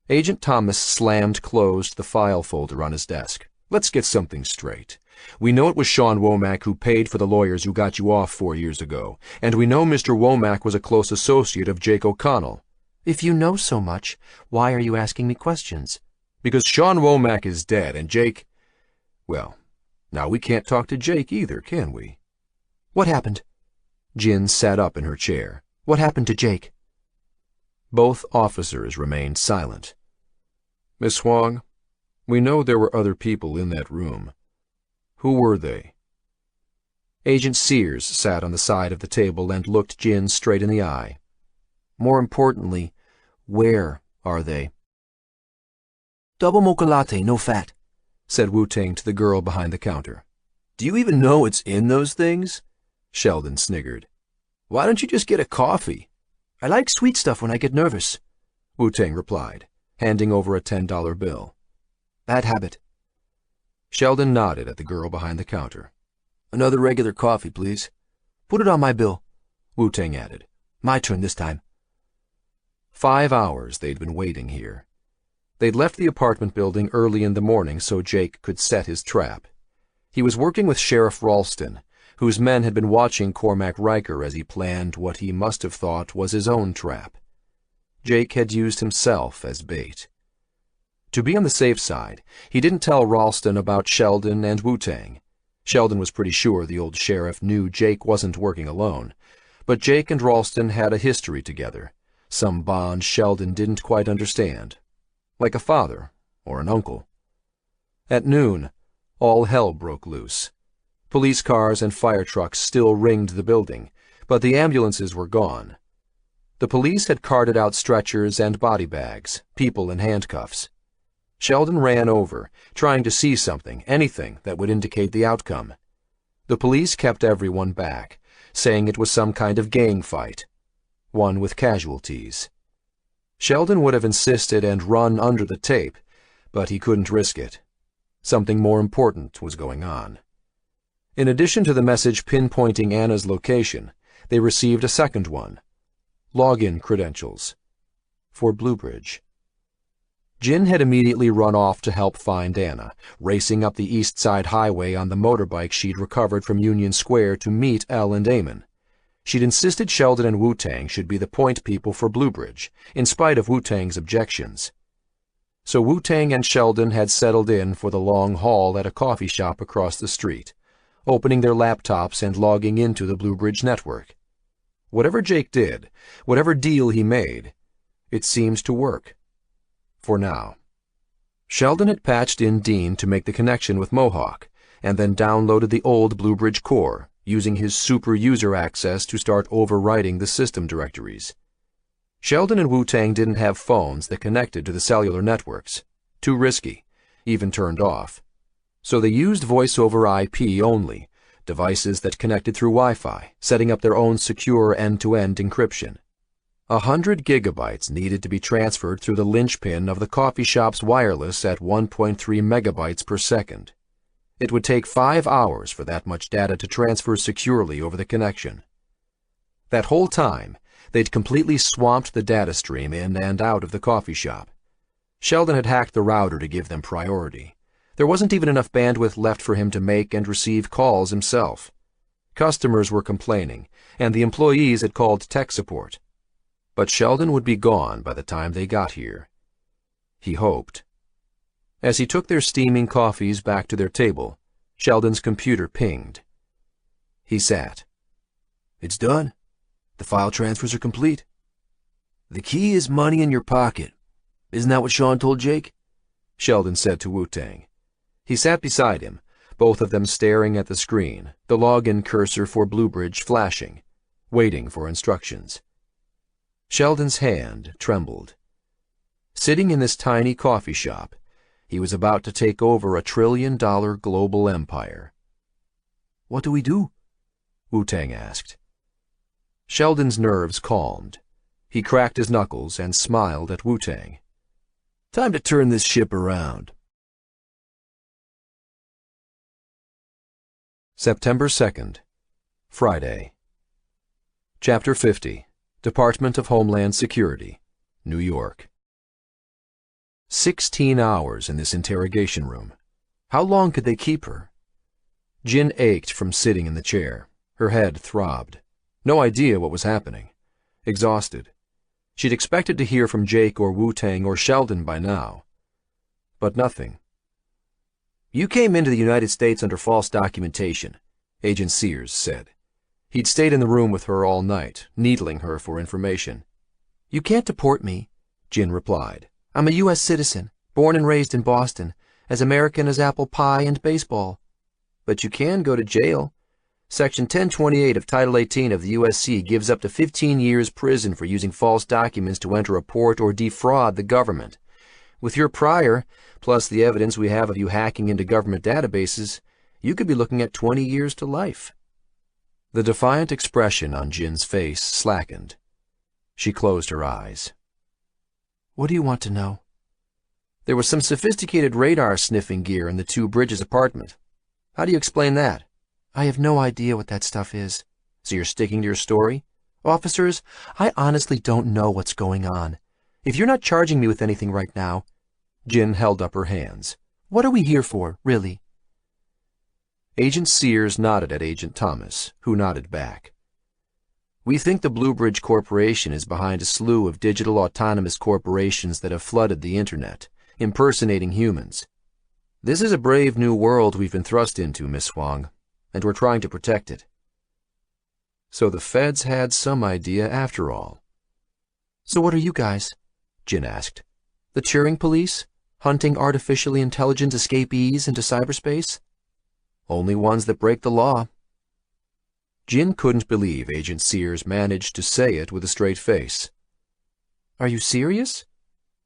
Agent Thomas slammed closed the file folder on his desk. Let's get something straight. We know it was Sean Womack who paid for the lawyers who got you off 4 years ago, and we know Mr. Womack was a close associate of Jake O'Connell.
If you know so much, why are you asking me questions?
Because Sean Womack is dead, and Jake... Well, now we can't talk to Jake either, can we?
What happened?
Jin sat up in her chair.
What happened to Jake?
Both officers remained silent. Miss Huang, we know there were other people in that room. Who were they? Agent Sears sat on the side of the table and looked Jin straight in the eye.
More importantly, where are they? Double mocha latte, no fat,
said Wu-Tang to the girl behind the counter.
Do you even know what's in those things?
Sheldon sniggered. Why don't you just get a coffee?
I like sweet stuff when I get nervous,
Wu-Tang replied, handing over a $10 bill.
Bad habit.
Sheldon nodded at the girl behind the counter.
Another regular coffee, please.
Put it on my bill,
Wu-Tang added.
My turn this time.
5 hours they'd been waiting here. They'd left the apartment building early in the morning so Jake could set his trap. He was working with Sheriff Ralston, whose men had been watching Cormac Riker as he planned what he must have thought was his own trap. Jake had used himself as bait. To be on the safe side, he didn't tell Ralston about Sheldon and Wu-Tang. Sheldon was pretty sure the old sheriff knew Jake wasn't working alone, but Jake and Ralston had a history together, some bond Sheldon didn't quite understand, like a father or an uncle. At noon, all hell broke loose. Police cars and fire trucks still ringed the building, but the ambulances were gone. The police had carted out stretchers and body bags, people in handcuffs. Sheldon ran over, trying to see something, anything that would indicate the outcome. The police kept everyone back, saying it was some kind of gang fight, one with casualties. Sheldon would have insisted and run under the tape, but he couldn't risk it. Something more important was going on. In addition to the message pinpointing Anna's location, they received a second one. Login credentials. For Bluebridge. Jin had immediately run off to help find Anna, racing up the East Side Highway on the motorbike she'd recovered from Union Square to meet Elle and Eamon. She'd insisted Sheldon and Wu-Tang should be the point people for Bluebridge, in spite of Wu-Tang's objections. So Wu-Tang and Sheldon had settled in for the long haul at a coffee shop across the street, opening their laptops and logging into the Bluebridge network. Whatever Jake did, whatever deal he made, it seemed to work. For now. Sheldon had patched in Dean to make the connection with Mohawk, and then downloaded the old Bluebridge core, using his super user access to start overwriting the system directories. Sheldon and Wu-Tang didn't have phones that connected to the cellular networks. Too risky, even turned off. So they used voice-over IP only, devices that connected through Wi-Fi, setting up their own secure end-to-end encryption. 100 gigabytes needed to be transferred through the linchpin of the coffee shop's wireless at 1.3 megabytes per second. It would take 5 hours for that much data to transfer securely over the connection. That whole time, they'd completely swamped the data stream in and out of the coffee shop. Sheldon had hacked the router to give them priority. There wasn't even enough bandwidth left for him to make and receive calls himself. Customers were complaining, and the employees had called tech support. But Sheldon would be gone by the time they got here. He hoped. As he took their steaming coffees back to their table, Sheldon's computer pinged. He sat. "It's done. The file transfers are complete. The key is money in your pocket. Isn't that what Sean told Jake?" Sheldon said to Wu-Tang. He sat beside him, both of them staring at the screen, the login cursor for Bluebridge flashing, waiting for instructions. Sheldon's hand trembled. Sitting in this tiny coffee shop, he was about to take over a $1 trillion global empire. "What do we do?" Wu-Tang asked. Sheldon's nerves calmed. He cracked his knuckles and smiled at Wu-Tang. "Time to turn this ship around." September 2nd, Friday. Chapter 50. Department of Homeland Security, New York. 16 hours in this interrogation room. How long could they keep her? Jin ached from sitting in the chair. Her head throbbed. No idea what was happening. Exhausted. She'd expected to hear from Jake or Wu-Tang or Sheldon by now. But nothing. "You came into the United States under false documentation," Agent Sears said. He'd stayed in the room with her all night, needling her for information. "You can't deport me," Jin replied. "I'm a U.S. citizen, born and raised in Boston, as American as apple pie and baseball. But you can go to jail. Section 1028 of Title 18 of the USC gives up to 15 years prison for using false documents to enter a port or defraud the government. With your prior, plus the evidence we have of you hacking into government databases, you could be looking at 20 years to life." The defiant expression on Jin's face slackened. She closed her eyes. "What do you want to know?" "There was some sophisticated radar sniffing gear in the Two Bridges apartment. How do you explain that?" "I have no idea what that stuff is." "So you're sticking to your story?" "Officers, I honestly don't know what's going on. If you're not charging me with anything right now—" Jin held up her hands. "What are we here for, really?" Agent Sears nodded at Agent Thomas, who nodded back. "We think the Bluebridge Corporation is behind a slew of digital autonomous corporations that have flooded the Internet, impersonating humans. This is a brave new world we've been thrust into, Miss Huang, and we're trying to protect it." So the feds had some idea after all. "So what are you guys?" Jin asked. "The Turing police, hunting artificially intelligent escapees into cyberspace?" "Only ones that break the law." Jin couldn't believe Agent Sears managed to say it with a straight face. "Are you serious?"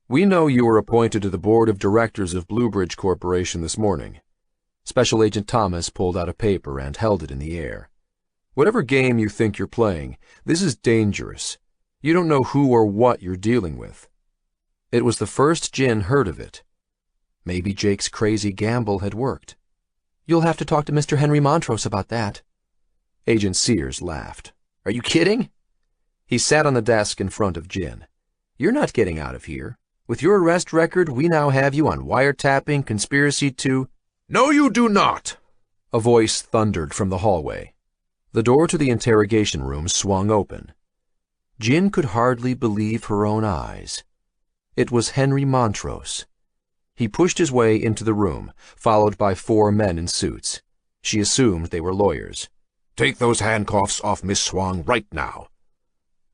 "We know you were appointed to the board of directors of Bluebridge Corporation this morning." Special Agent Thomas pulled out a paper and held it in the air. "Whatever game you think you're playing, this is dangerous. You don't know who or what you're dealing with." It was the first Jin heard of it. Maybe Jake's crazy gamble had worked.
You'll have to talk to Mr. Henry Montrose about that.
Agent Sears laughed. Are you kidding? He sat on the desk in front of Jin. You're not getting out of here. With your arrest record, we now have you on wiretapping, conspiracy to—
No, you do not!
A voice thundered from the hallway. The door to the interrogation room swung open. Jin could hardly believe her own eyes. It was Henry Montrose. He pushed his way into the room, followed by 4 men in suits. She assumed they were lawyers.
Take those handcuffs off Miss Swan right now.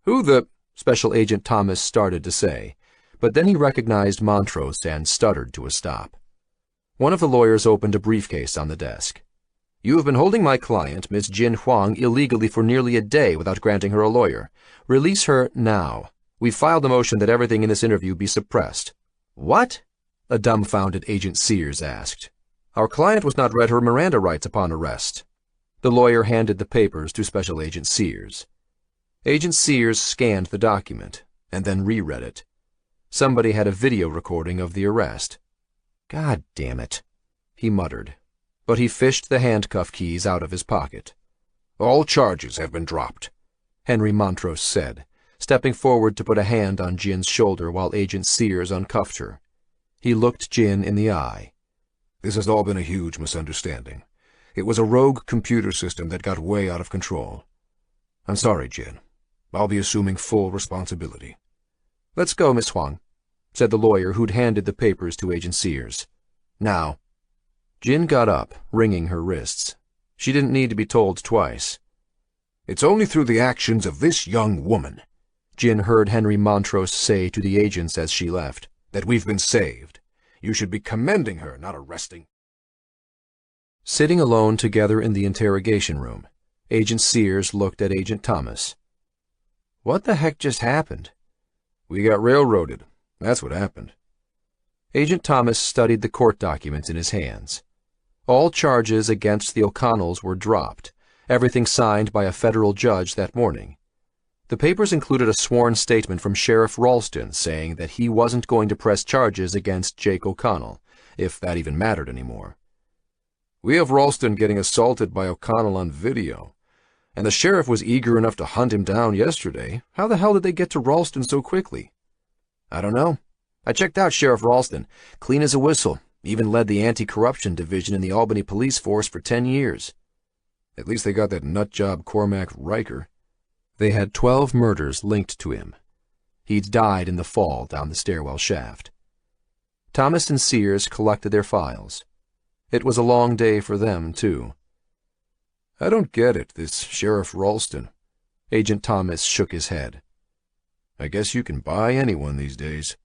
Who the— Special Agent Thomas started to say, but then he recognized Montrose and stuttered to a stop. One of the lawyers opened a briefcase on the desk. You have been holding my client, Miss Jin Huang, illegally for nearly a day without granting her a lawyer. Release her now. We've filed a motion that everything in this interview be suppressed. What? A dumbfounded Agent Sears asked. Our client was not read her Miranda rights upon arrest. The lawyer handed the papers to Special Agent Sears. Agent Sears scanned the document, and then reread it. Somebody had a video recording of the arrest. God damn it, he muttered, but he fished the handcuff keys out of his pocket.
All charges have been dropped,
Henry Montrose said, stepping forward to put a hand on Jin's shoulder while Agent Sears uncuffed her. He looked Jin in the eye.
This has all been a huge misunderstanding. It was a rogue computer system that got way out of control. I'm sorry, Jin. I'll be assuming full responsibility.
Let's go, Miss Huang, said the lawyer who'd handed the papers to Agent Sears. Now. Jin got up, wringing her wrists. She didn't need to be told twice.
It's only through the actions of this young woman,
Jin heard Henry Montrose say to the agents as she left,
that we've been saved. You should be commending her, not arresting.
Sitting alone together in the interrogation room, Agent Sears looked at Agent Thomas. What the heck just happened?
We got railroaded. That's what happened.
Agent Thomas studied the court documents in his hands. All charges against the O'Connells were dropped, everything signed by a federal judge that morning. The papers included a sworn statement from Sheriff Ralston saying that he wasn't going to press charges against Jake O'Connell, if that even mattered anymore.
We have Ralston getting assaulted by O'Connell on video, and the sheriff was eager enough to hunt him down yesterday.
How the hell did they get to Ralston so quickly? I don't know. I checked out Sheriff Ralston, clean as a whistle, even led the anti-corruption division in the Albany police force for 10 years.
At least they got that nutjob Cormac Riker.
They had 12 murders linked to him. He'd died in the fall down the stairwell shaft. Thomas and Sears collected their files. It was a long day for them, too.
I don't get it, this Sheriff Ralston.
Agent Thomas shook his head.
I guess you can buy anyone these days.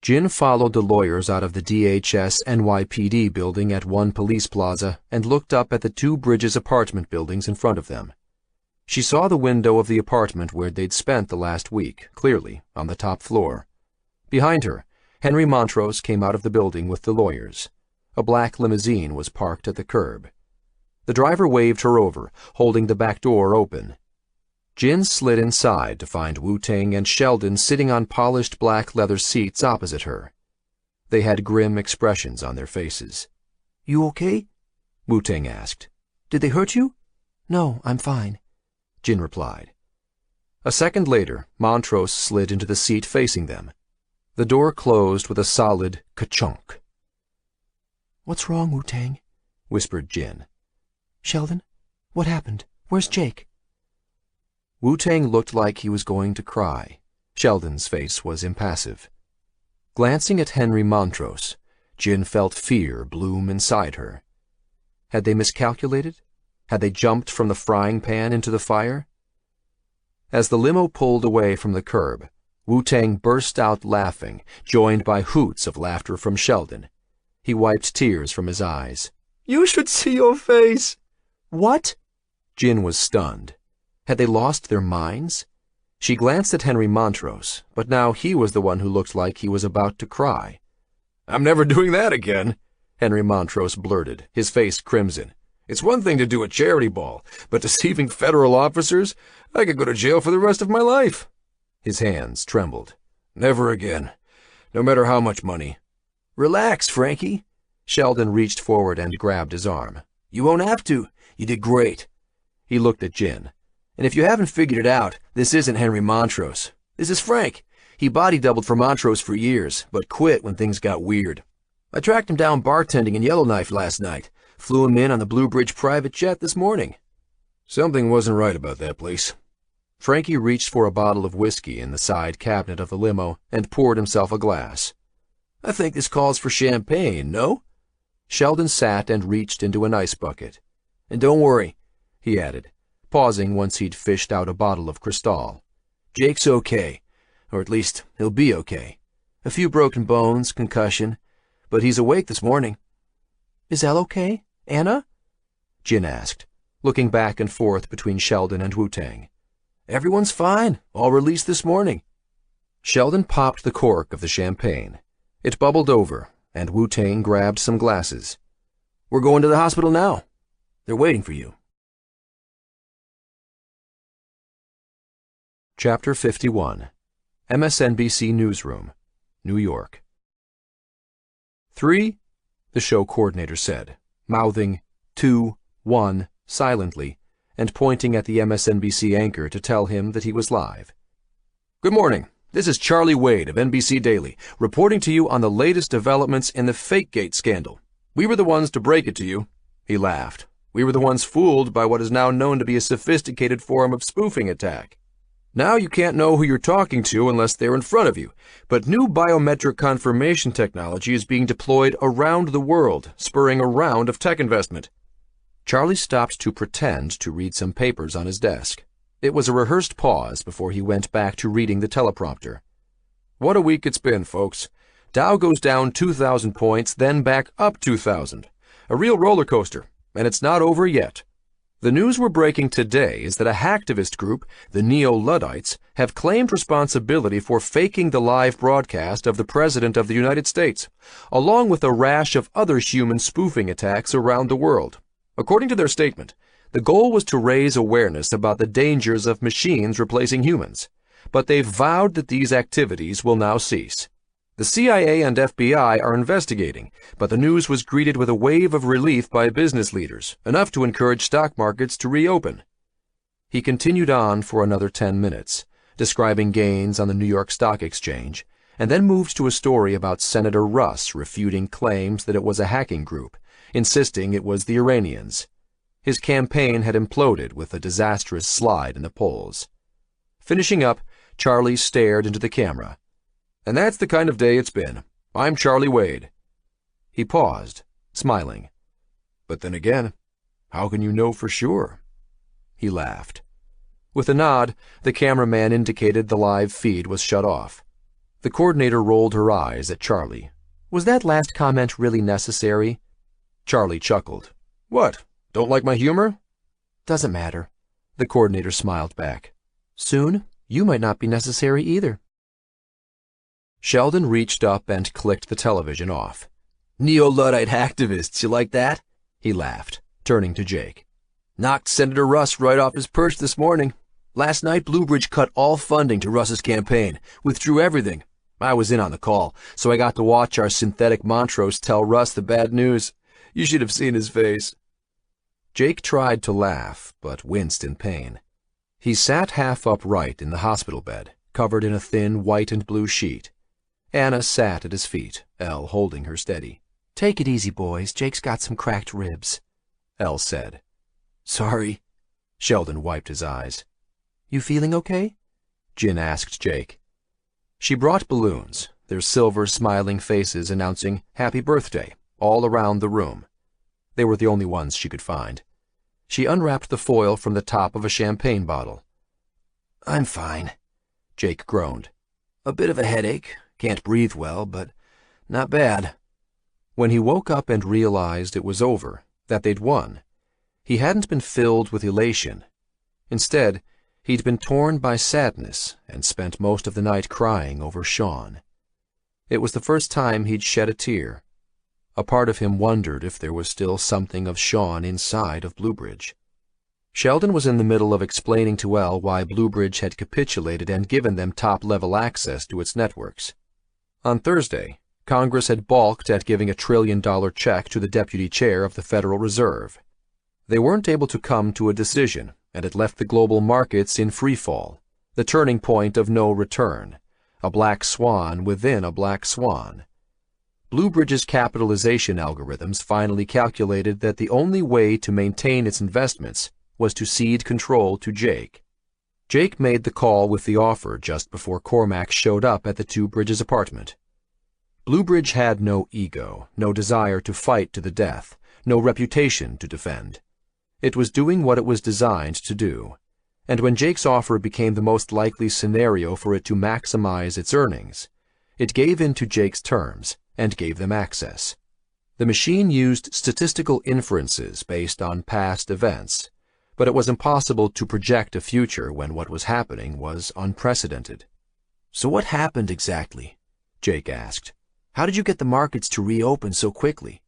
Jin followed the lawyers out of the DHS NYPD building at One Police Plaza and looked up at the 2 Bridges apartment buildings in front of them. She saw the window of the apartment where they'd spent the last week, clearly, on the top floor. Behind her, Henry Montrose came out of the building with the lawyers. A black limousine was parked at the curb. The driver waved her over, holding the back door open. Jin slid inside to find Wu-Tang and Sheldon sitting on polished black leather seats opposite her. They had grim expressions on their faces.
You okay?
Wu-Tang asked.
Did they hurt you? No, I'm fine,
Jin replied. A second later, Montrose slid into the seat facing them. The door closed with a solid ka-chunk.
What's wrong, Wu-Tang?
Whispered Jin.
Sheldon, what happened? Where's Jake?
Wu-Tang looked like he was going to cry. Sheldon's face was impassive. Glancing at Henry Montrose, Jin felt fear bloom inside her. Had they miscalculated? Had they jumped from the frying pan into the fire? As the limo pulled away from the curb, Wu-Tang burst out laughing, joined by hoots of laughter from Sheldon. He wiped tears from his eyes.
You should see your face! What?
Jin was stunned. Had they lost their minds? She glanced at Henry Montrose, but now he was the one who looked like he was about to cry.
I'm never doing that again,
Henry Montrose blurted, his face crimson.
It's one thing to do a charity ball, but deceiving federal officers? I could go to jail for the rest of my life.
His hands trembled.
Never again, no matter how much money.
Relax, Frankie. Sheldon reached forward and grabbed his arm. You won't have to. You did great. He looked at Jin. And if you haven't figured it out, this isn't Henry Montrose. This is Frank. He body doubled for Montrose for years, but quit when things got weird. I tracked him down bartending in Yellowknife last night. Flew him in on the Blue Bridge private jet this morning.
Something wasn't right about that place.
Frankie reached for a bottle of whiskey in the side cabinet of the limo and poured himself a glass.
I think this calls for champagne, no?
Sheldon sat and reached into an ice bucket.
And don't worry,
he added, pausing once he'd fished out a bottle of Cristal.
Jake's okay, or at least he'll be okay. A few broken bones, concussion, but he's awake this morning.
Is Elle okay? Anna?
Jin asked, looking back and forth between Sheldon and Wu-Tang.
Everyone's fine, all released this morning.
Sheldon popped the cork of the champagne. It bubbled over, and Wu-Tang grabbed some glasses.
We're going to the hospital now. They're waiting for you.
Chapter 51. MSNBC Newsroom, New York. 3, the show coordinator said, mouthing 2, 1 silently and pointing at the MSNBC anchor to tell him that he was live.
Good morning. This is Charlie Wade of NBC Daily, reporting to you on the latest developments in the Fakegate scandal. We were the ones to break it to you. He laughed. We were the ones fooled by what is now known to be a sophisticated form of spoofing attack. Now you can't know who you're talking to unless they're in front of you, but new biometric confirmation technology is being deployed around the world, spurring a round of tech investment.
Charlie stopped to pretend to read some papers on his desk. It was a rehearsed pause before he went back to reading the teleprompter.
What a week it's been, folks. Dow goes down 2,000 points, then back up 2,000. A real roller coaster, and it's not over yet. The news we're breaking today is that a hacktivist group, the Neo-Luddites, have claimed responsibility for faking the live broadcast of the President of the United States, along with a rash of other human spoofing attacks around the world. According to their statement, the goal was to raise awareness about the dangers of machines replacing humans, but they've vowed that these activities will now cease. The CIA and FBI are investigating, but the news was greeted with a wave of relief by business leaders, enough to encourage stock markets to reopen.
He continued on for another 10 minutes, describing gains on the New York Stock Exchange, and then moved to a story about Senator Russ refuting claims that it was a hacking group, insisting it was the Iranians. His campaign had imploded with a disastrous slide in the polls. Finishing up, Charlie stared into the camera.
And that's the kind of day it's been. I'm Charlie Wade.
He paused, smiling.
But then again, how can you know for sure?
He laughed. With a nod, the cameraman indicated the live feed was shut off. The coordinator rolled her eyes at Charlie.
Was that last comment really necessary?
Charlie chuckled.
What? Don't like my humor?
Doesn't matter.
The coordinator smiled back.
Soon, you might not be necessary either.
Sheldon reached up and clicked the television off.
Neo-Luddite hacktivists, you like that?
He laughed, turning to Jake.
Knocked Senator Russ right off his perch this morning. Last night, Blue Bridge cut all funding to Russ's campaign, withdrew everything. I was in on the call, so I got to watch our synthetic Montrose tell Russ the bad news. You should have seen his face.
Jake tried to laugh, but winced in pain. He sat half upright in the hospital bed, covered in a thin white and blue sheet. Anna sat at his feet, Elle holding her steady.
Take it easy, boys. Jake's got some cracked ribs,
Elle said.
Sorry.
Sheldon wiped his eyes.
You feeling okay?
Jin asked Jake. She brought balloons, their silver smiling faces announcing Happy Birthday, all around the room. They were the only ones she could find. She unwrapped the foil from the top of a champagne bottle.
I'm fine,
Jake groaned.
A bit of a headache. Can't breathe well, but not bad.
When he woke up and realized it was over, that they'd won, he hadn't been filled with elation. Instead, he'd been torn by sadness and spent most of the night crying over Sean. It was the first time he'd shed a tear. A part of him wondered if there was still something of Sean inside of Blue Bridge. Sheldon was in the middle of explaining to Elle why Blue Bridge had capitulated and given them top-level access to its networks. On Thursday, Congress had balked at giving a $1 trillion check to the deputy chair of the Federal Reserve. They weren't able to come to a decision, and it left the global markets in freefall, the turning point of no return, a black swan within a black swan. Bluebridge's capitalization algorithms finally calculated that the only way to maintain its investments was to cede control to Jake. Jake made the call with the offer just before Cormac showed up at the Two Bridges apartment. Bluebridge had no ego, no desire to fight to the death, no reputation to defend. It was doing what it was designed to do, and when Jake's offer became the most likely scenario for it to maximize its earnings, it gave in to Jake's terms and gave them access. The machine used statistical inferences based on past events, but it was impossible to project a future when what was happening was unprecedented.
"So what happened exactly?" Jake asked. "How did you get the markets to reopen so quickly?"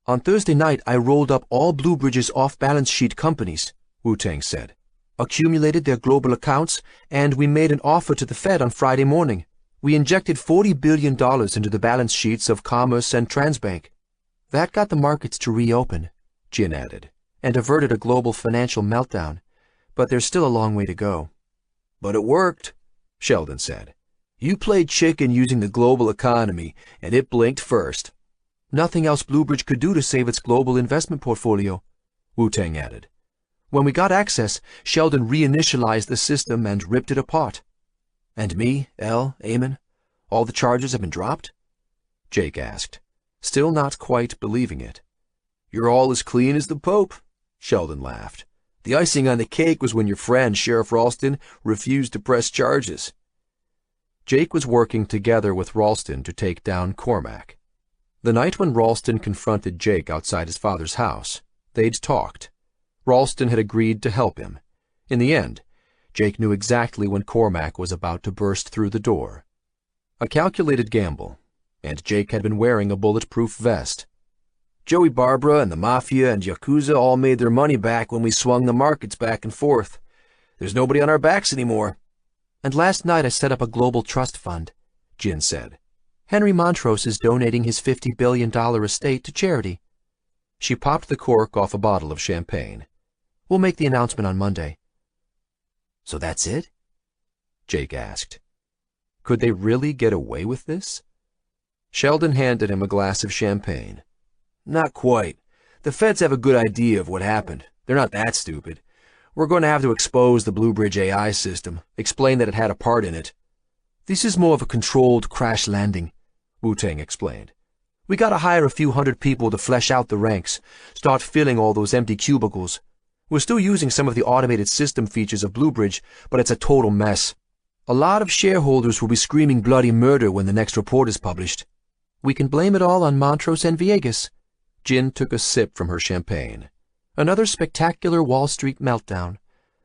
"On Thursday night, I rolled up all Bluebridge's off-balance sheet companies," Wu-Tang said, "accumulated their global accounts, and we made an offer to the Fed on Friday morning. We injected $40 billion into the balance sheets of Commerce and Transbank. That got the markets to reopen," Jin added, "and averted a global financial meltdown. But there's still a long way to go."
"But it worked," Sheldon said. "You played chicken using the global economy, and it blinked first."
"Nothing else Bluebridge could do to save its global investment portfolio," Wu-Tang added. "When we got access, Sheldon reinitialized the system and ripped it apart."
"And me, El, Eamon, all the charges have been dropped?"
Jake asked, still not quite believing it.
"You're all as clean as the Pope," Sheldon laughed. "The icing on the cake was when your friend, Sheriff Ralston, refused to press charges."
Jake was working together with Ralston to take down Cormac. The night when Ralston confronted Jake outside his father's house, they'd talked. Ralston had agreed to help him. In the end, Jake knew exactly when Cormac was about to burst through the door. A calculated gamble, and Jake had been wearing a bulletproof vest.
"Joey Barbara and the Mafia and Yakuza all made their money back when we swung the markets back and forth. There's nobody on our backs anymore."
"And last night I set up a global trust fund," Jin said. "Henry Montrose is donating his $50 billion estate to charity."
She popped the cork off a bottle of champagne.
"We'll make the announcement on Monday."
"So that's it?"
Jake asked. Could they really get away with this? Sheldon handed him a glass of champagne.
"Not quite. The feds have a good idea of what happened. They're not that stupid. We're going to have to expose the Bluebridge AI system, explain that it had a part in it."
"This is more of a controlled crash landing," Wu-Tang explained. "We gotta hire a few hundred people to flesh out the ranks, start filling all those empty cubicles. We're still using some of the automated system features of Bluebridge, but it's a total mess. A lot of shareholders will be screaming bloody murder when the next report is published. We can blame it all on Montrose and Viegas."
Jin took a sip from her champagne.
"Another spectacular Wall Street meltdown.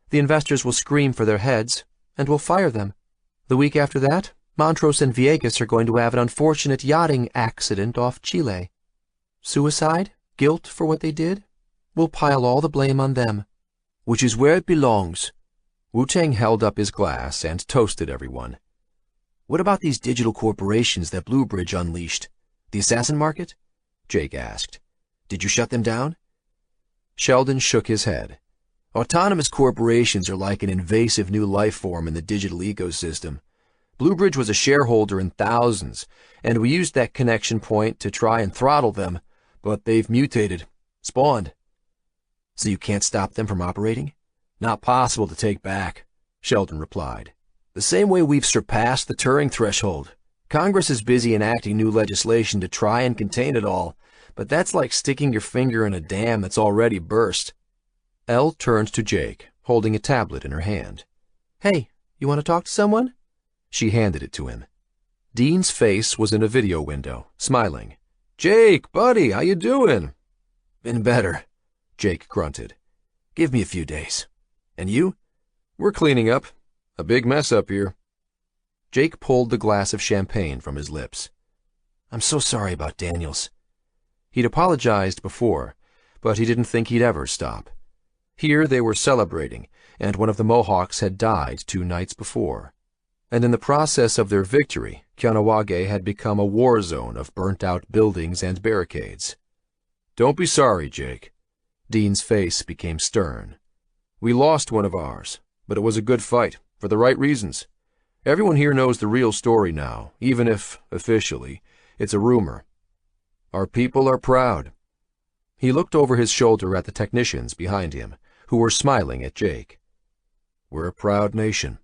The investors will scream for their heads, and we'll fire them. The week after that, Montrose and Viegas are going to have an unfortunate yachting accident off Chile. Suicide? Guilt for what they did? We'll pile all the blame on them."
"Which is where it belongs."
Wu-Tang held up his glass and toasted everyone.
"What about these digital corporations that Bluebridge unleashed? The assassin market?" Jake asked. "Did you shut them down?"
Sheldon shook his head.
"Autonomous corporations are like an invasive new life form in the digital ecosystem. Bluebridge was a shareholder in thousands, and we used that connection point to try and throttle them, but they've mutated, spawned." "So you can't stop them from operating?" "Not possible to take back," Sheldon replied. "The same way we've surpassed the Turing threshold. Congress is busy enacting new legislation to try and contain it all, but that's like sticking your finger in a dam that's already burst."
Elle turned to Jake, holding a tablet in her hand.
"Hey, you want to talk to someone?"
She handed it to him. Dean's face was in a video window, smiling. "Jake, buddy, how you doing?"
"Been better,"
Jake grunted.
"Give me a few days. And you?"
"We're cleaning up. A big mess up here." Jake pulled the glass of champagne from his lips.
"I'm so sorry about Daniels."
He'd apologized before, but he didn't think he'd ever stop. Here they were celebrating, and one of the Mohawks had died 2 nights before. and in the process of their victory, Kianawage had become a war zone of burnt-out buildings and barricades.
Don't be sorry, Jake.
Dean's face became stern.
We lost one of ours, but it was a good fight, for the right reasons. Everyone here knows the real story now, even if, officially, it's a rumor. Our people are proud.
He looked over his shoulder at the technicians behind him, who were smiling at Jake.
We're a proud nation.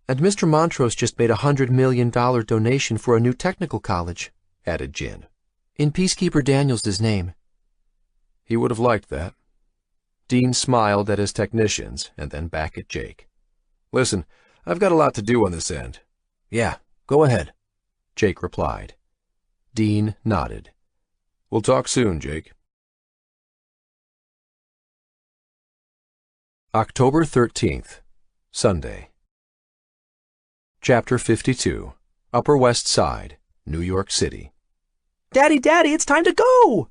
And Mr. Montrose just made a $100 million donation for a new technical college,
added Jin.
In Peacekeeper Daniels' name.
He would have liked that.
Dean smiled at his technicians and then back at Jake.
Listen, I've got a lot to do on this end.
Yeah, go ahead, Jake replied. Dean nodded.
We'll talk soon, Jake.
October 13th, Sunday. Chapter 52, Upper West Side, New York City.
Daddy, Daddy, it's time to go!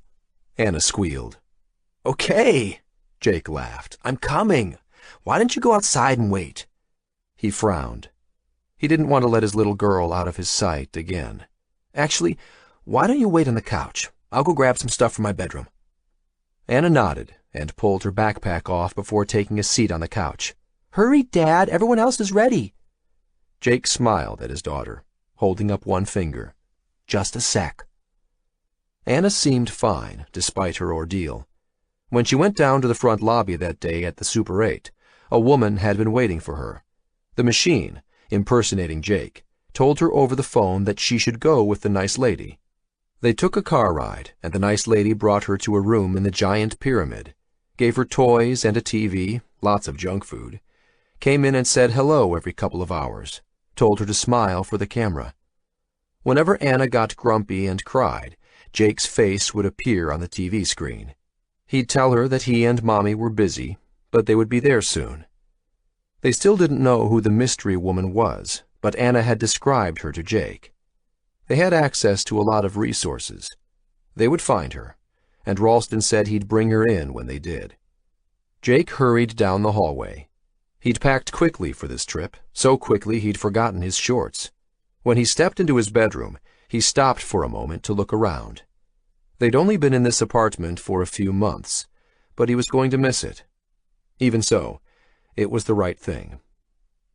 Anna squealed.
Okay,
Jake laughed.
I'm coming. Why don't you go outside and wait?
He frowned. He didn't want to let his little girl out of his sight again.
Actually, why don't you wait on the couch? I'll go grab some stuff from my bedroom.
Anna nodded and pulled her backpack off before taking a seat on the couch.
Hurry, Dad. Everyone else is ready.
Jake smiled at his daughter, holding up one finger.
Just a sec.
Anna seemed fine, despite her ordeal. When she went down to the front lobby that day at the Super 8, a woman had been waiting for her. The machine, impersonating Jake, told her over the phone that she should go with the nice lady. They took a car ride, and the nice lady brought her to a room in the giant pyramid, gave her toys and a TV, lots of junk food, came in and said hello every couple of hours, told her to smile for the camera. Whenever Anna got grumpy and cried, Jake's face would appear on the TV screen. He'd tell her that he and Mommy were busy, but they would be there soon. They still didn't know who the mystery woman was, but Anna had described her to Jake. They had access to a lot of resources. They would find her, and Ralston said he'd bring her in when they did. Jake hurried down the hallway. He'd packed quickly for this trip, so quickly he'd forgotten his shorts. When he stepped into his bedroom, he stopped for a moment to look around. They'd only been in this apartment for a few months, but he was going to miss it. Even so, it was the right thing.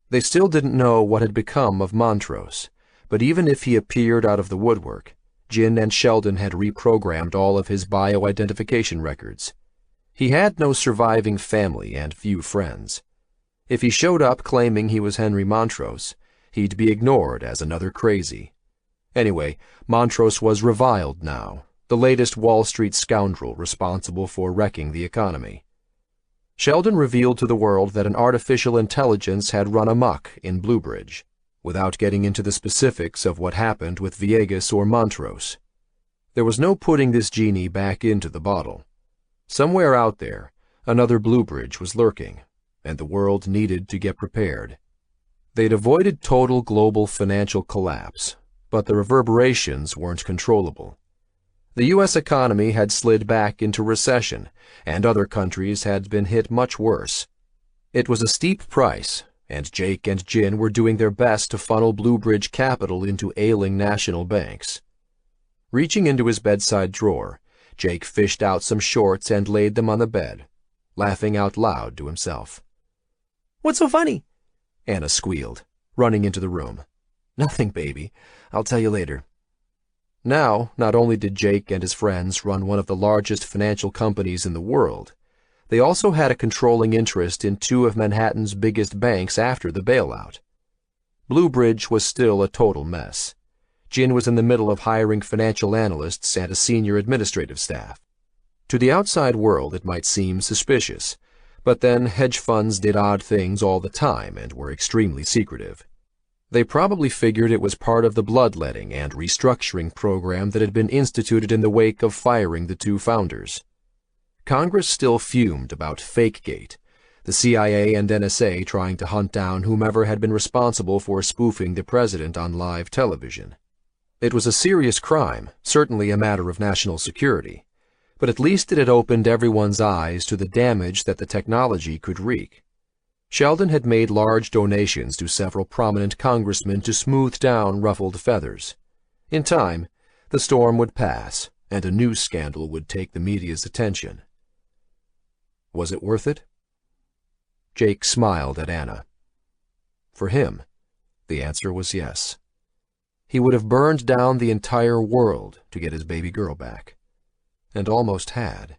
They still didn't know what had become of Montrose, but even if he appeared out of the woodwork, Jin and Sheldon had reprogrammed all of his bio-identification records. He had no surviving family and few friends. If he showed up claiming he was Henry Montrose, he'd be ignored as another crazy. Anyway, Montrose was reviled now, the latest Wall Street scoundrel responsible for wrecking the economy. Sheldon revealed to the world that an artificial intelligence had run amok in Bluebridge, without getting into the specifics of what happened with Villegas or Montrose. There was no putting this genie back into the bottle. Somewhere out there, another Bluebridge was lurking, and the world needed to get prepared. They'd avoided total global financial collapse, but the reverberations weren't controllable. The U.S. economy had slid back into recession, and other countries had been hit much worse. It was a steep price, and Jake and Jin were doing their best to funnel Bluebridge capital into ailing national banks. Reaching into his bedside drawer, Jake fished out some shorts and laid them on the bed, laughing out loud to himself.
What's so funny?
Anna squealed, running into the room.
Nothing, baby. I'll tell you later.
Now, not only did Jake and his friends run one of the largest financial companies in the world, they also had a controlling interest in two of Manhattan's biggest banks after the bailout. Bluebridge was still a total mess. Jin was in the middle of hiring financial analysts and a senior administrative staff. To the outside world it might seem suspicious, but then hedge funds did odd things all the time and were extremely secretive. They probably figured it was part of the bloodletting and restructuring program that had been instituted in the wake of firing the two founders. Congress still fumed about Fakegate, the CIA and NSA trying to hunt down whomever had been responsible for spoofing the president on live television. It was a serious crime, certainly a matter of national security, but at least it had opened everyone's eyes to the damage that the technology could wreak. Sheldon had made large donations to several prominent congressmen to smooth down ruffled feathers. In time, the storm would pass, and a new scandal would take the media's attention. Was it worth it? Jake smiled at Anna. For him, the answer was yes. He would have burned down the entire world to get his baby girl back, and almost had.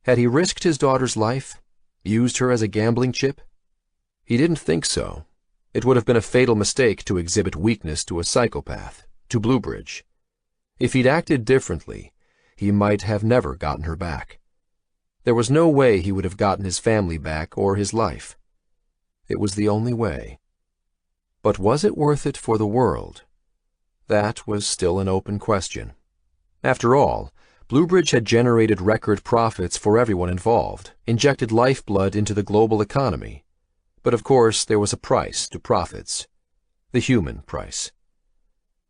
Had he risked his daughter's life, used her as a gambling chip? He didn't think so. It would have been a fatal mistake to exhibit weakness to a psychopath, to Bluebridge. If he'd acted differently, he might have never gotten her back. There was no way he would have gotten his family back or his life. It was the only way. But was it worth it for the world? That was still an open question. After all, Bluebridge had generated record profits for everyone involved, injected lifeblood into the global economy. But of course, there was a price to profits. The human price.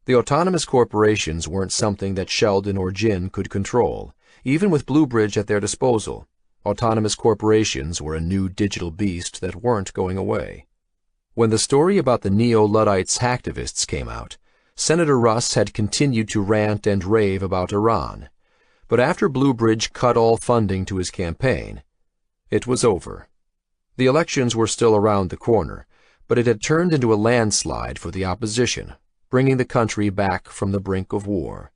The autonomous corporations weren't something that Sheldon or Jin could control. Even with Bluebridge at their disposal, autonomous corporations were a new digital beast that weren't going away. When the story about the Neo-Luddites hacktivists came out, Senator Russ had continued to rant and rave about Iran. But after Bluebridge cut all funding to his campaign, it was over. The elections were still around the corner, but it had turned into a landslide for the opposition, bringing the country back from the brink of war.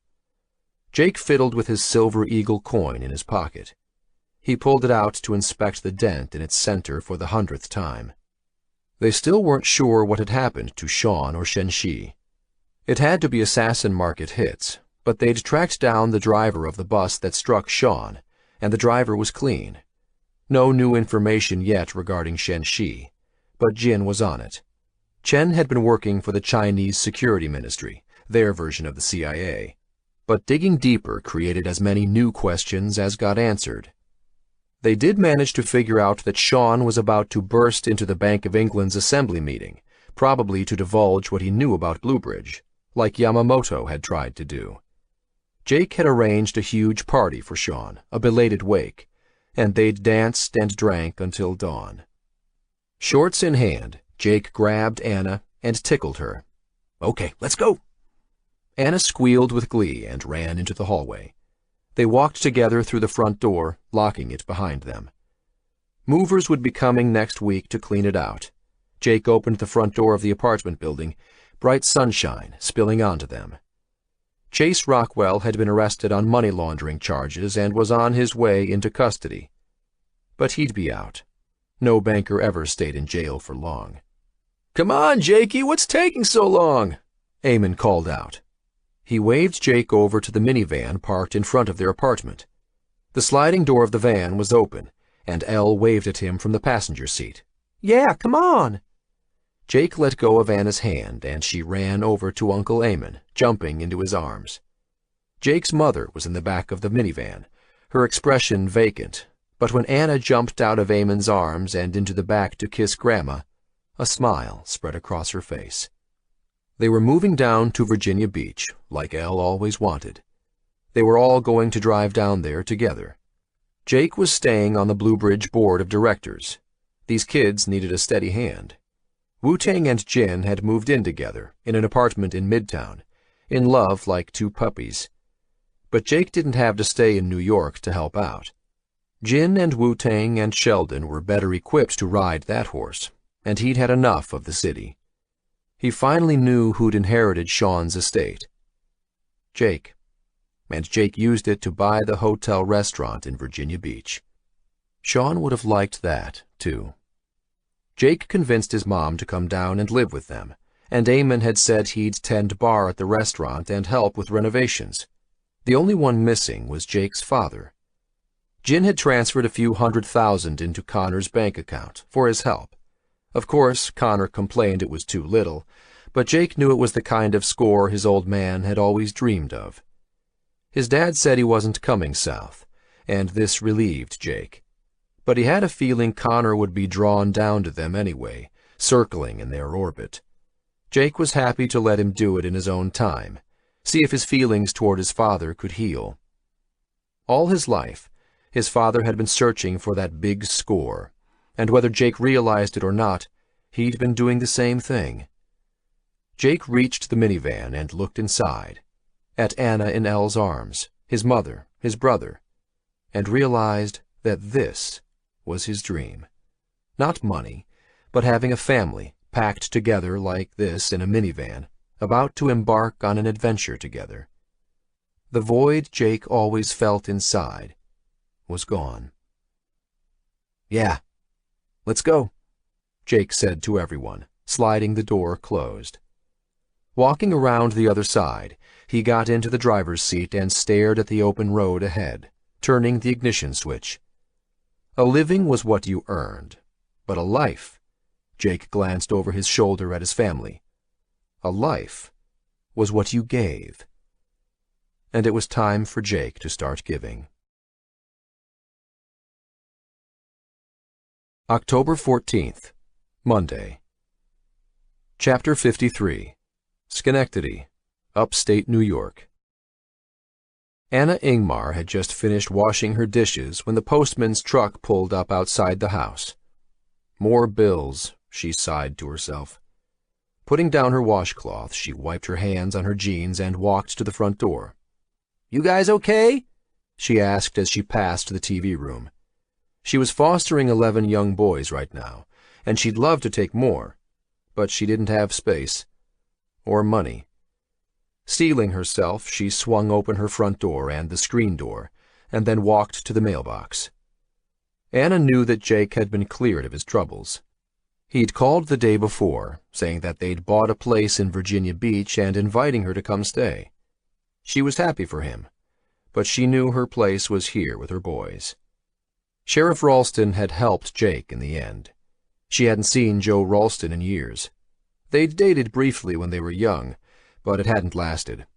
Jake fiddled with his silver eagle coin in his pocket. He pulled it out to inspect the dent in its center for the 100th time. They still weren't sure what had happened to Sean or Shenxi. It had to be Assassin Market hits, but they'd tracked down the driver of the bus that struck Sean, and the driver was clean. No new information yet regarding Shenxi, but Jin was on it. Chen had been working for the Chinese Security Ministry, their version of the CIA. But digging deeper created as many new questions as got answered. They did manage to figure out that Sean was about to burst into the Bank of England's assembly meeting, probably to divulge what he knew about Bluebridge, like Yamamoto had tried to do. Jake had arranged a huge party for Sean, a belated wake, and they'd danced and drank until dawn. Shorts in hand, Jake grabbed Anna and tickled her. "Okay, let's go." Anna squealed with glee and ran into the hallway. They walked together through the front door, locking it behind them. Movers would be coming next week to clean it out. Jake opened the front door of the apartment building, bright sunshine spilling onto them. Chase Rockwell had been arrested on money laundering charges and was on his way into custody. But he'd be out. No banker ever stayed in jail for long. "Come on, Jakey, what's taking so long?" Eamon called out. He waved Jake over to the minivan parked in front of their apartment. The sliding door of the van was open, and Elle waved at him from the passenger seat.
"Yeah, come on."
Jake let go of Anna's hand, and she ran over to Uncle Eamon, jumping into his arms. Jake's mother was in the back of the minivan, her expression vacant, but when Anna jumped out of Eamon's arms and into the back to kiss Grandma, a smile spread across her face. They were moving down to Virginia Beach, like Elle always wanted. They were all going to drive down there together. Jake was staying on the Bluebridge board of directors. These kids needed a steady hand. Wu-Tang and Jin had moved in together, in an apartment in Midtown, in love like two puppies. But Jake didn't have to stay in New York to help out. Jin and Wu-Tang and Sheldon were better equipped to ride that horse, and he'd had enough of the city. He finally knew who'd inherited Sean's estate. Jake. And Jake used it to buy the hotel restaurant in Virginia Beach. Sean would have liked that, too. Jake convinced his mom to come down and live with them, and Eamon had said he'd tend bar at the restaurant and help with renovations. The only one missing was Jake's father. Jin had transferred a few $100,000 into Connor's bank account for his help. Of course, Connor complained it was too little, but Jake knew it was the kind of score his old man had always dreamed of. His dad said he wasn't coming south, and this relieved Jake. But he had a feeling Connor would be drawn down to them anyway, circling in their orbit. Jake was happy to let him do it in his own time, see if his feelings toward his father could heal. All his life, his father had been searching for that big score, and whether Jake realized it or not, he'd been doing the same thing. Jake reached the minivan and looked inside, at Anna in Elle's arms, his mother, his brother, and realized that this was his dream. Not money, but having a family packed together like this in a minivan, about to embark on an adventure together. The void Jake always felt inside was gone. "Yeah, let's go," Jake said to everyone, sliding the door closed. Walking around the other side, he got into the driver's seat and stared at the open road ahead, turning the ignition switch. A living was what you earned, but a life, Jake glanced over his shoulder at his family, a life was what you gave. And it was time for Jake to start giving. October 14th, Monday. Chapter 53. Schenectady, upstate New York. Anna Ingmar had just finished washing her dishes when the postman's truck pulled up outside the house. More bills, she sighed to herself. Putting down her washcloth, she wiped her hands on her jeans and walked to the front door. "You guys okay?" she asked as she passed the TV room. She was fostering 11 young boys right now, and she'd love to take more, but she didn't have space or money. Steeling herself, she swung open her front door and the screen door, and then walked to the mailbox. Anna knew that Jake had been cleared of his troubles. He'd called the day before, saying that they'd bought a place in Virginia Beach and inviting her to come stay. She was happy for him, but she knew her place was here with her boys. Sheriff Ralston had helped Jake in the end. She hadn't seen Joe Ralston in years. They'd dated briefly when they were young, but it hadn't lasted.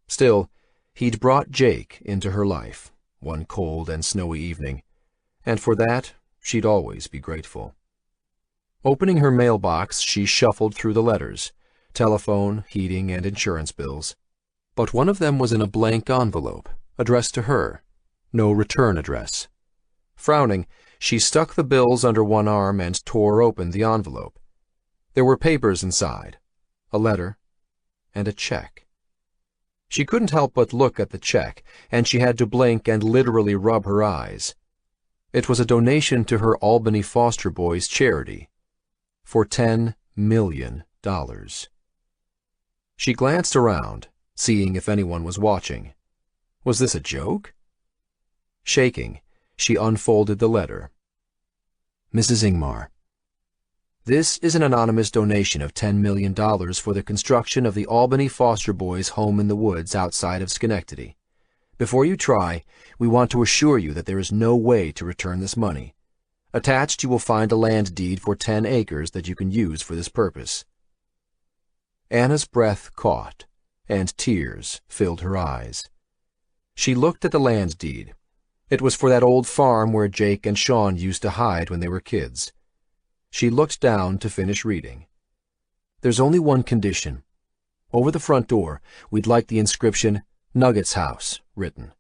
Still, he'd brought Jake into her life, one cold and snowy evening, and for that she'd always be grateful. Opening her mailbox, she shuffled through the letters, telephone, heating, and insurance bills. But one of them was in a blank envelope, addressed to her, no return address. Frowning, she stuck the bills under one arm and tore open the envelope. There were papers inside, a letter, and a check. She couldn't help but look at the check, and she had to blink and literally rub her eyes. It was a donation to her Albany foster boys' charity for $10 million. She glanced around, seeing if anyone was watching. Was this a joke? Shaking, she unfolded the letter. Mrs. Ingmar, this is an anonymous donation of $10 million for the construction of the Albany foster boys' home in the woods outside of Schenectady. Before you try, we want to assure you that there is no way to return this money. Attached, you will find a land deed for 10 acres that you can use for this purpose. Anna's breath caught, and tears filled her eyes. She looked at the land deed. It was for that old farm where Jake and Sean used to hide when they were kids. She looked down to finish reading. There's only one condition. Over the front door, we'd like the inscription, Nuggets House, written.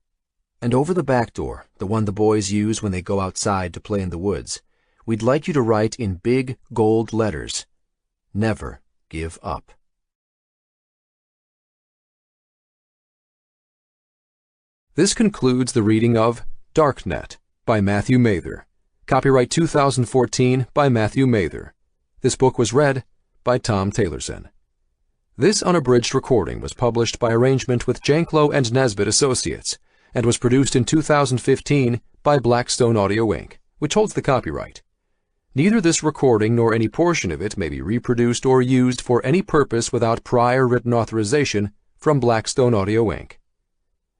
And over the back door, the one the boys use when they go outside to play in the woods, we'd like you to write in big gold letters, never give up. This concludes the reading of Darknet by Matthew Mather. Copyright 2014 by Matthew Mather. This book was read by Tom Taylorson. This unabridged recording was published by arrangement with Janklow and Nesbitt Associates and was produced in 2015 by Blackstone Audio Inc., which holds the copyright. Neither this recording nor any portion of it may be reproduced or used for any purpose without prior written authorization from Blackstone Audio Inc.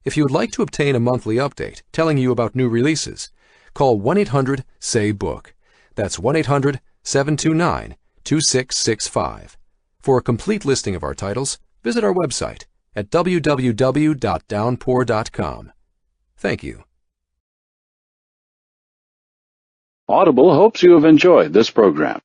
If you would like to obtain a monthly update telling you about new releases, call 1-800-SAY-BOOK. That's 1-800-729-2665. For a complete listing of our titles, visit our website at www.downpour.com. Thank you.
Audible hopes you have enjoyed this program.